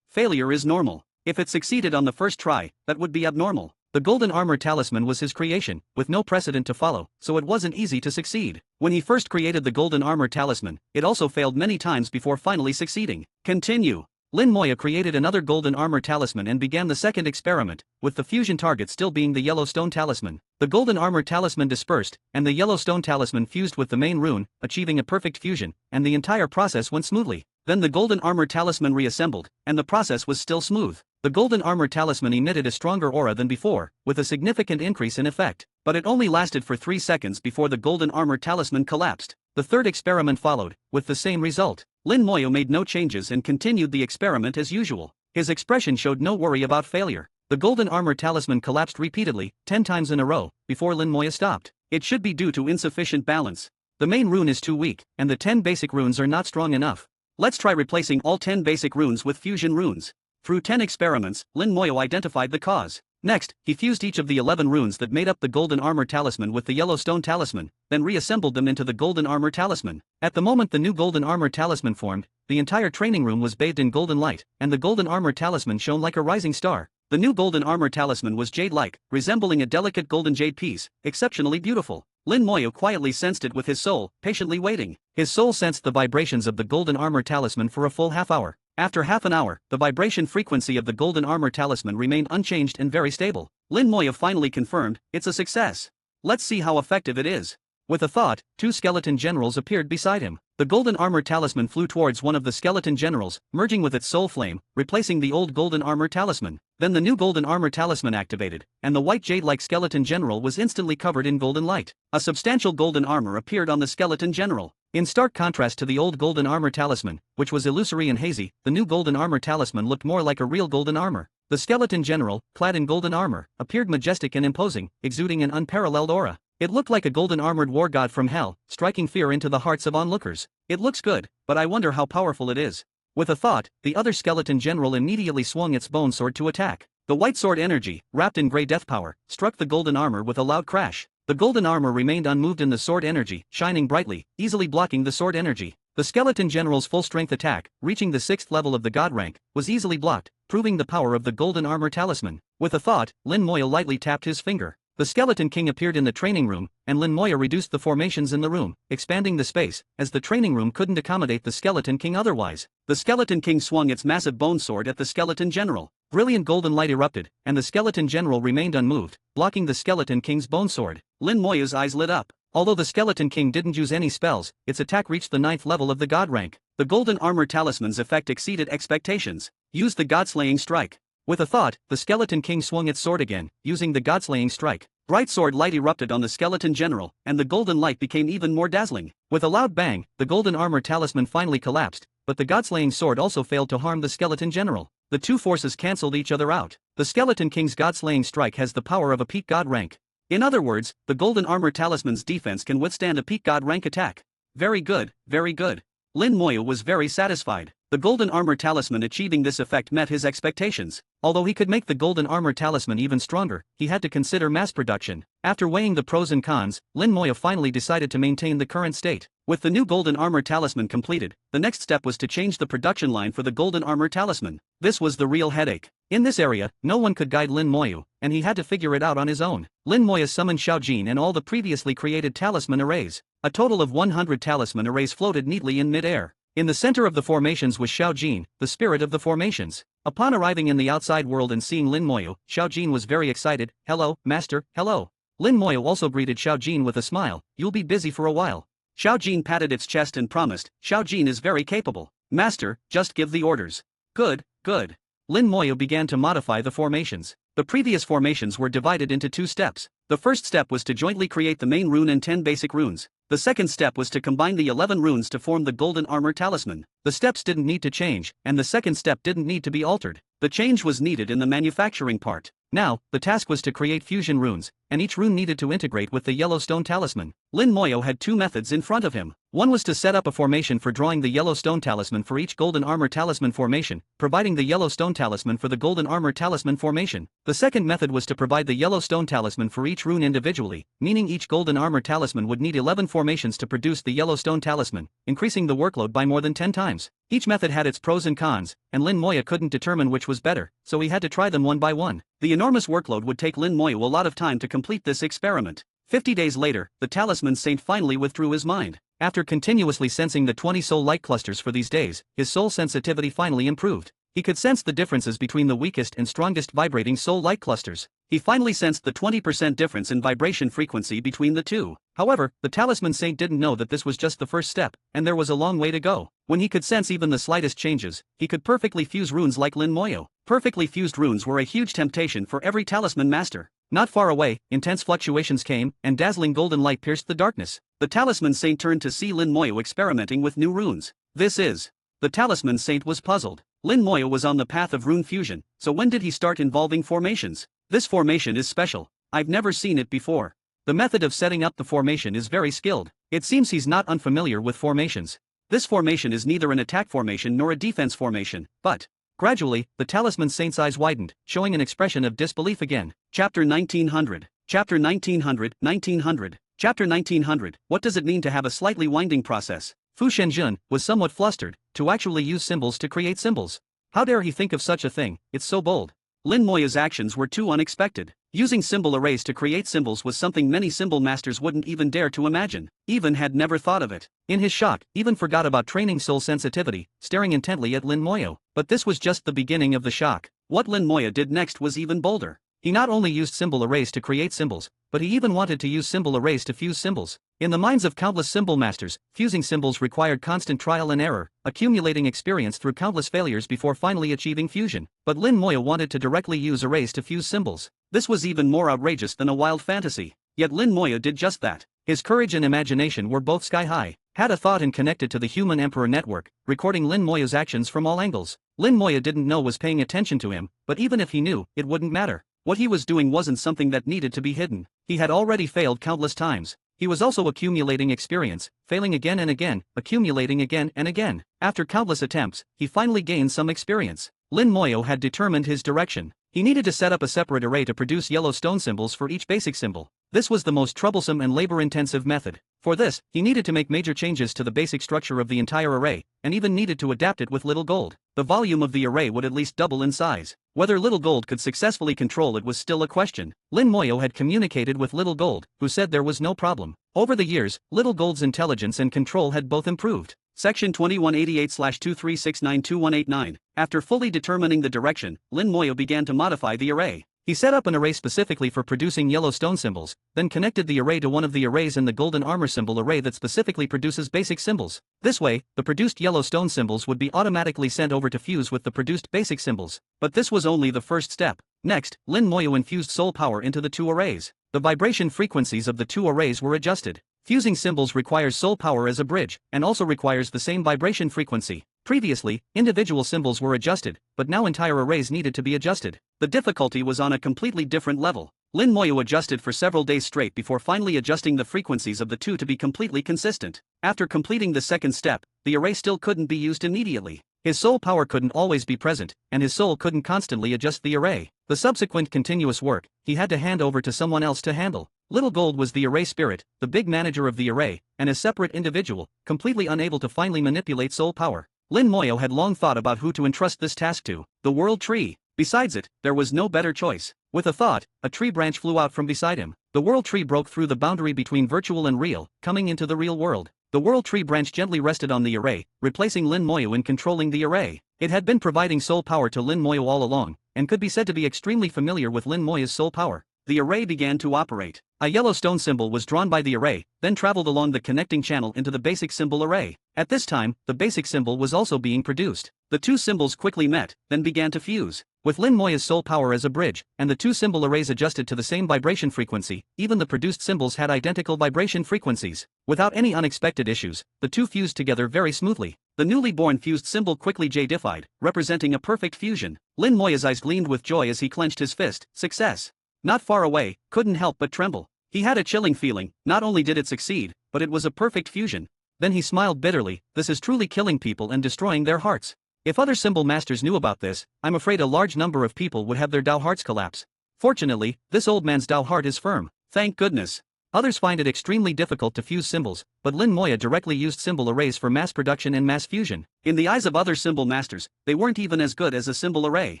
Failure is normal. If it succeeded on the first try, that would be abnormal. The golden armor talisman was his creation, with no precedent to follow, so it wasn't easy to succeed. When he first created the golden armor talisman, it also failed many times before finally succeeding. Continue. Lin Moya created another golden armor talisman and began the second experiment, with the fusion target still being the yellow stone talisman. The golden armor talisman dispersed, and the yellow stone talisman fused with the main rune, achieving a perfect fusion, and the entire process went smoothly. Then the golden armor talisman reassembled, and the process was still smooth. The golden armor talisman emitted a stronger aura than before, with a significant increase in effect. But it only lasted for 3 seconds before the golden armor talisman collapsed. The third experiment followed, with the same result. Lin Moya made no changes and continued the experiment as usual. His expression showed no worry about failure. The golden armor talisman collapsed repeatedly, 10 times in a row, before Lin Moya stopped. It should be due to insufficient balance. The main rune is too weak, and the 10 basic runes are not strong enough. Let's try replacing all 10 basic runes with fusion runes. Through 10 experiments, Lin Moya identified the cause. Next, he fused each of the 11 runes that made up the golden armor talisman with the yellow stone talisman, then reassembled them into the golden armor talisman. At the moment the new golden armor talisman formed, the entire training room was bathed in golden light, and the golden armor talisman shone like a rising star. The new golden armor talisman was jade-like, resembling a delicate golden jade piece, exceptionally beautiful. Lin Moya quietly sensed it with his soul, patiently waiting. His soul sensed the vibrations of the golden armor talisman for a full half hour. After half an hour, the vibration frequency of the golden armor talisman remained unchanged and very stable. Lin Moya finally confirmed, it's a success. Let's see how effective it is. With a thought, 2 skeleton generals appeared beside him. The golden armor talisman flew towards one of the skeleton generals, merging with its soul flame, replacing the old golden armor talisman. Then the new golden armor talisman activated, and the white jade-like skeleton general was instantly covered in golden light. A substantial golden armor appeared on the skeleton general. In stark contrast to the old golden armor talisman, which was illusory and hazy, the new golden armor talisman looked more like a real golden armor. The skeleton general, clad in golden armor, appeared majestic and imposing, exuding an unparalleled aura. It looked like a golden armored war god from hell, striking fear into the hearts of onlookers. It looks good, but I wonder how powerful it is. With a thought, the other skeleton general immediately swung its bone sword to attack. The white sword energy, wrapped in grey death power, struck the golden armor with a loud crash. The golden armor remained unmoved in the sword energy, shining brightly, easily blocking the sword energy. The skeleton general's full-strength attack, reaching the 6th level of the god rank, was easily blocked, proving the power of the golden armor talisman. With a thought, Lin Moya lightly tapped his finger. The skeleton king appeared in the training room, and Lin Moya reduced the formations in the room, expanding the space, as the training room couldn't accommodate the skeleton king otherwise. The skeleton king swung its massive bone sword at the skeleton general. Brilliant golden light erupted, and the skeleton general remained unmoved, blocking the skeleton king's bone sword. Lin Moya's eyes lit up. Although the skeleton king didn't use any spells, its attack reached the 9th level of the god rank. The golden armor talisman's effect exceeded expectations. Use the god-slaying strike. With a thought, the skeleton king swung its sword again, using the god-slaying strike. Bright sword light erupted on the skeleton general, and the golden light became even more dazzling. With a loud bang, the golden armor talisman finally collapsed, but the god-slaying sword also failed to harm the skeleton general. The two forces cancelled each other out. The skeleton king's god-slaying strike has the power of a peak god rank. In other words, the golden armor talisman's defense can withstand a peak god rank attack. Very good, very good. Lin Moya was very satisfied. The golden armor talisman achieving this effect met his expectations. Although he could make the golden armor talisman even stronger, he had to consider mass production. After weighing the pros and cons, Lin Moya finally decided to maintain the current state. With the new golden armor talisman completed, the next step was to change the production line for the golden armor talisman. This was the real headache. In this area, no one could guide Lin Moya, and he had to figure it out on his own. Lin Moya summoned Xiaojin and all the previously created talisman arrays. A total of 100 talisman arrays floated neatly in mid-air. In the center of the formations was Xiaojin, the spirit of the formations. Upon arriving in the outside world and seeing Lin Moya, Xiaojin was very excited. "Hello, master, hello." Lin Moya also greeted Xiaojin with a smile. "You'll be busy for a while." Xiaojin patted its chest and promised, "Xiaojin is very capable. Master, just give the orders." "Good, good." Lin Moya began to modify the formations. The previous formations were divided into 2 steps. The first step was to jointly create the main rune and 10 basic runes. The second step was to combine the 11 runes to form the golden armor talisman. The steps didn't need to change, and the second step didn't need to be altered. The change was needed in the manufacturing part. Now, the task was to create fusion runes, and each rune needed to integrate with the Yellowstone talisman. Lin Moya had 2 methods in front of him. One was to set up a formation for drawing the Yellowstone talisman for each golden armor talisman formation, providing the Yellowstone talisman for the golden armor talisman formation. The second method was to provide the Yellowstone talisman for each rune individually, meaning each golden armor talisman would need 11 formations to produce the Yellowstone talisman, increasing the workload by more than 10 times. Each method had its pros and cons, and Lin Moya couldn't determine which was better, so he had to try them one by one. The enormous workload would take Lin Moya a lot of time to complete this experiment. 50 days later, the talisman saint finally withdrew his mind. After continuously sensing the 20 soul light clusters for these days, his soul sensitivity finally improved. He could sense the differences between the weakest and strongest vibrating soul light clusters. He finally sensed the 20% difference in vibration frequency between the two. However, the talisman saint didn't know that this was just the first step, and there was a long way to go. When he could sense even the slightest changes, he could perfectly fuse runes like Lin Moya. Perfectly fused runes were a huge temptation for every talisman master. Not far away, intense fluctuations came, and dazzling golden light pierced the darkness. The talisman saint turned to see Lin Moya experimenting with new runes. The talisman saint was puzzled. Lin Moya was on the path of rune fusion, so when did he start involving formations? This formation is special. I've never seen it before. The method of setting up the formation is very skilled. It seems he's not unfamiliar with formations. This formation is neither an attack formation nor a defense formation, but... Gradually, the talisman saint's eyes widened, showing an expression of disbelief again. Chapter 1900. Chapter 1900, 1900. Chapter 1900. What does it mean to have a slightly winding process? Fu Shenjun was somewhat flustered, to actually use symbols to create symbols. How dare he think of such a thing? It's so bold. Lin Moya's actions were too unexpected. Using symbol arrays to create symbols was something many symbol masters wouldn't even dare to imagine. Even had never thought of it. In his shock, even forgot about training soul sensitivity, staring intently at Lin Moya. But this was just the beginning of the shock. What Lin Moya did next was even bolder. He not only used symbol arrays to create symbols, but he even wanted to use symbol arrays to fuse symbols. In the minds of countless symbol masters, fusing symbols required constant trial and error, accumulating experience through countless failures before finally achieving fusion. But Lin Moya wanted to directly use arrays to fuse symbols. This was even more outrageous than a wild fantasy. Yet Lin Moya did just that. His courage and imagination were both sky-high. Had a thought and connected to the human emperor network, recording Lin Moya's actions from all angles. Lin Moya didn't know was paying attention to him, but even if he knew, it wouldn't matter. What he was doing wasn't something that needed to be hidden. He had already failed countless times. He was also accumulating experience, failing again and again, accumulating again and again. After countless attempts, he finally gained some experience. Lin Moya had determined his direction. He needed to set up a separate array to produce Yellowstone symbols for each basic symbol. This was the most troublesome and labor-intensive method. For this, he needed to make major changes to the basic structure of the entire array, and even needed to adapt it with Little Gold. The volume of the array would at least double in size. Whether Little Gold could successfully control it was still a question. Lin Moya had communicated with Little Gold, who said there was no problem. Over the years, Little Gold's intelligence and control had both improved. Section 2188/23692189. After fully determining the direction, Lin Moya began to modify the array. He set up an array specifically for producing Yellowstone symbols, then connected the array to one of the arrays in the golden armor symbol array that specifically produces basic symbols. This way, the produced Yellowstone symbols would be automatically sent over to fuse with the produced basic symbols. But this was only the first step. Next, Lin Moya infused soul power into the two arrays. The vibration frequencies of the two arrays were adjusted. Fusing symbols requires soul power as a bridge, and also requires the same vibration frequency. Previously, individual symbols were adjusted, but now entire arrays needed to be adjusted. The difficulty was on a completely different level. Lin Moya adjusted for several days straight before finally adjusting the frequencies of the two to be completely consistent. After completing the second step, the array still couldn't be used immediately. His soul power couldn't always be present, and his soul couldn't constantly adjust the array. The subsequent continuous work, he had to hand over to someone else to handle. Little Gold was the array spirit, the big manager of the array, and a separate individual, completely unable to finally manipulate soul power. Lin Moyo had long thought about who to entrust this task to: the World Tree. Besides it, there was no better choice. With a thought, a tree branch flew out from beside him. The World Tree broke through the boundary between virtual and real, coming into the real world. The World Tree branch gently rested on the array, replacing Lin Moyo in controlling the array. It had been providing soul power to Lin Moyo all along, and could be said to be extremely familiar with Lin Moyo's soul power. The array began to operate. A yellow stone symbol was drawn by the array, then traveled along the connecting channel into the basic symbol array. At this time, the basic symbol was also being produced. The two symbols quickly met, then began to fuse. With Lin Moya's soul power as a bridge, and the two symbol arrays adjusted to the same vibration frequency, even the produced symbols had identical vibration frequencies. Without any unexpected issues, the two fused together very smoothly. The newly born fused symbol quickly J-dified, representing a perfect fusion. Lin Moya's eyes gleamed with joy as he clenched his fist. Success! Not far away, couldn't help but tremble. He had a chilling feeling. Not only did it succeed, but it was a perfect fusion. Then he smiled bitterly. This is truly killing people and destroying their hearts. If other symbol masters knew about this, I'm afraid a large number of people would have their Dao hearts collapse. Fortunately, this old man's Dao heart is firm. Thank goodness. Others find it extremely difficult to fuse symbols, but Lin Moya directly used symbol arrays for mass production and mass fusion. In the eyes of other symbol masters, they weren't even as good as a symbol array.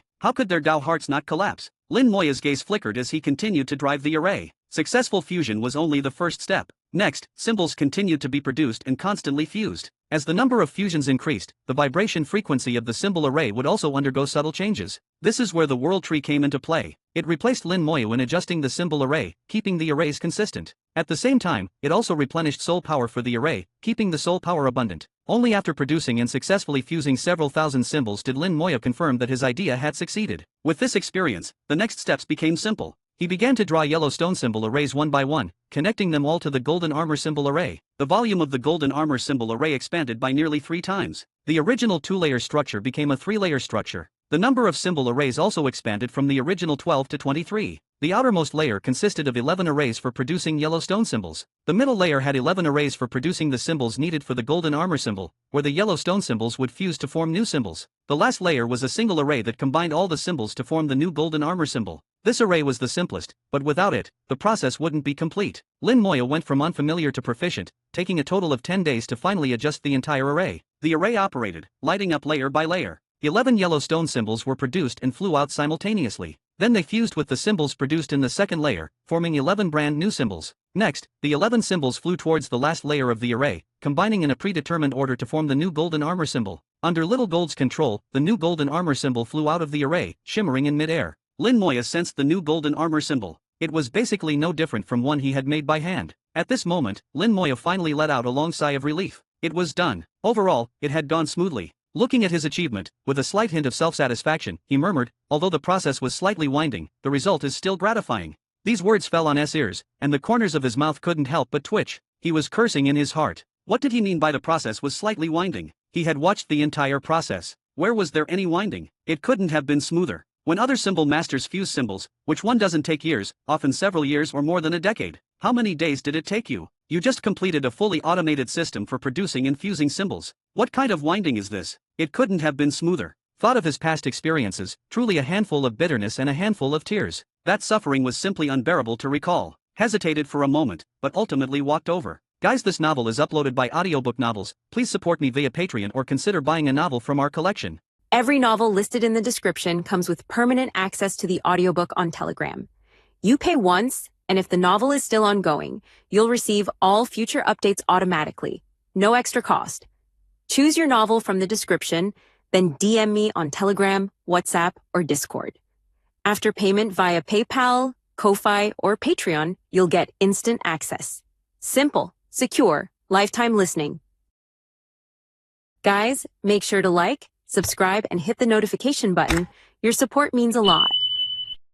How could their Dao hearts not collapse? Lin Moya's gaze flickered as he continued to drive the array. Successful fusion was only the first step. Next, symbols continued to be produced and constantly fused. As the number of fusions increased, the vibration frequency of the symbol array would also undergo subtle changes. This is where the World Tree came into play. It replaced Lin Moyo in adjusting the symbol array, keeping the arrays consistent. At the same time, it also replenished soul power for the array, keeping the soul power abundant. Only after producing and successfully fusing several thousand symbols did Lin Moyo confirm that his idea had succeeded. With this experience, the next steps became simple. He began to draw yellow stone symbol arrays one by one, connecting them all to the golden armor symbol array. The volume of the golden armor symbol array expanded by nearly 3 times. The original 2-layer structure became a 3-layer structure. The number of symbol arrays also expanded from the original 12 to 23. The outermost layer consisted of 11 arrays for producing yellow stone symbols. The middle layer had 11 arrays for producing the symbols needed for the golden armor symbol, where the yellow stone symbols would fuse to form new symbols. The last layer was a single array that combined all the symbols to form the new golden armor symbol. This array was the simplest, but without it, the process wouldn't be complete. Lin Moyo went from unfamiliar to proficient, taking a total of 10 days to finally adjust the entire array. The array operated, lighting up layer by layer. 11 yellow stone symbols were produced and flew out simultaneously. Then they fused with the symbols produced in the second layer, forming 11 brand new symbols. Next, the 11 symbols flew towards the last layer of the array, combining in a predetermined order to form the new golden armor symbol. Under Little Gold's control, the new golden armor symbol flew out of the array, shimmering in mid-air. Lin Moya sensed the new golden armor symbol. It was basically no different from one he had made by hand. At this moment, Lin Moya finally let out a long sigh of relief. It was done. Overall, it had gone smoothly. Looking at his achievement, with a slight hint of self-satisfaction, he murmured, although the process was slightly winding, the result is still gratifying. These words fell on S ears, and the corners of his mouth couldn't help but twitch. He was cursing in his heart. What did he mean by the process was slightly winding? He had watched the entire process. Where was there any winding? It couldn't have been smoother. When other symbol masters fuse symbols, which one doesn't take years, often several years or more than a decade? How many days did it take you? You just completed a fully automated system for producing and fusing symbols. What kind of winding is this? It couldn't have been smoother. Thought of his past experiences, truly a handful of bitterness and a handful of tears. That suffering was simply unbearable to recall. Hesitated for a moment, but ultimately walked over. Guys, this novel is uploaded by Audiobook Novels. Please support me via Patreon or consider buying a novel from our collection. Every novel listed in the description comes with permanent access to the audiobook on Telegram. You pay once, and if the novel is still ongoing, you'll receive all future updates automatically. No extra cost. Choose your novel from the description, then DM me on Telegram, WhatsApp, or Discord. After payment via PayPal, Ko-Fi, or Patreon, you'll get instant access. Simple, secure, lifetime listening. Guys, make sure to like, subscribe, and hit the notification button. Your support means a lot.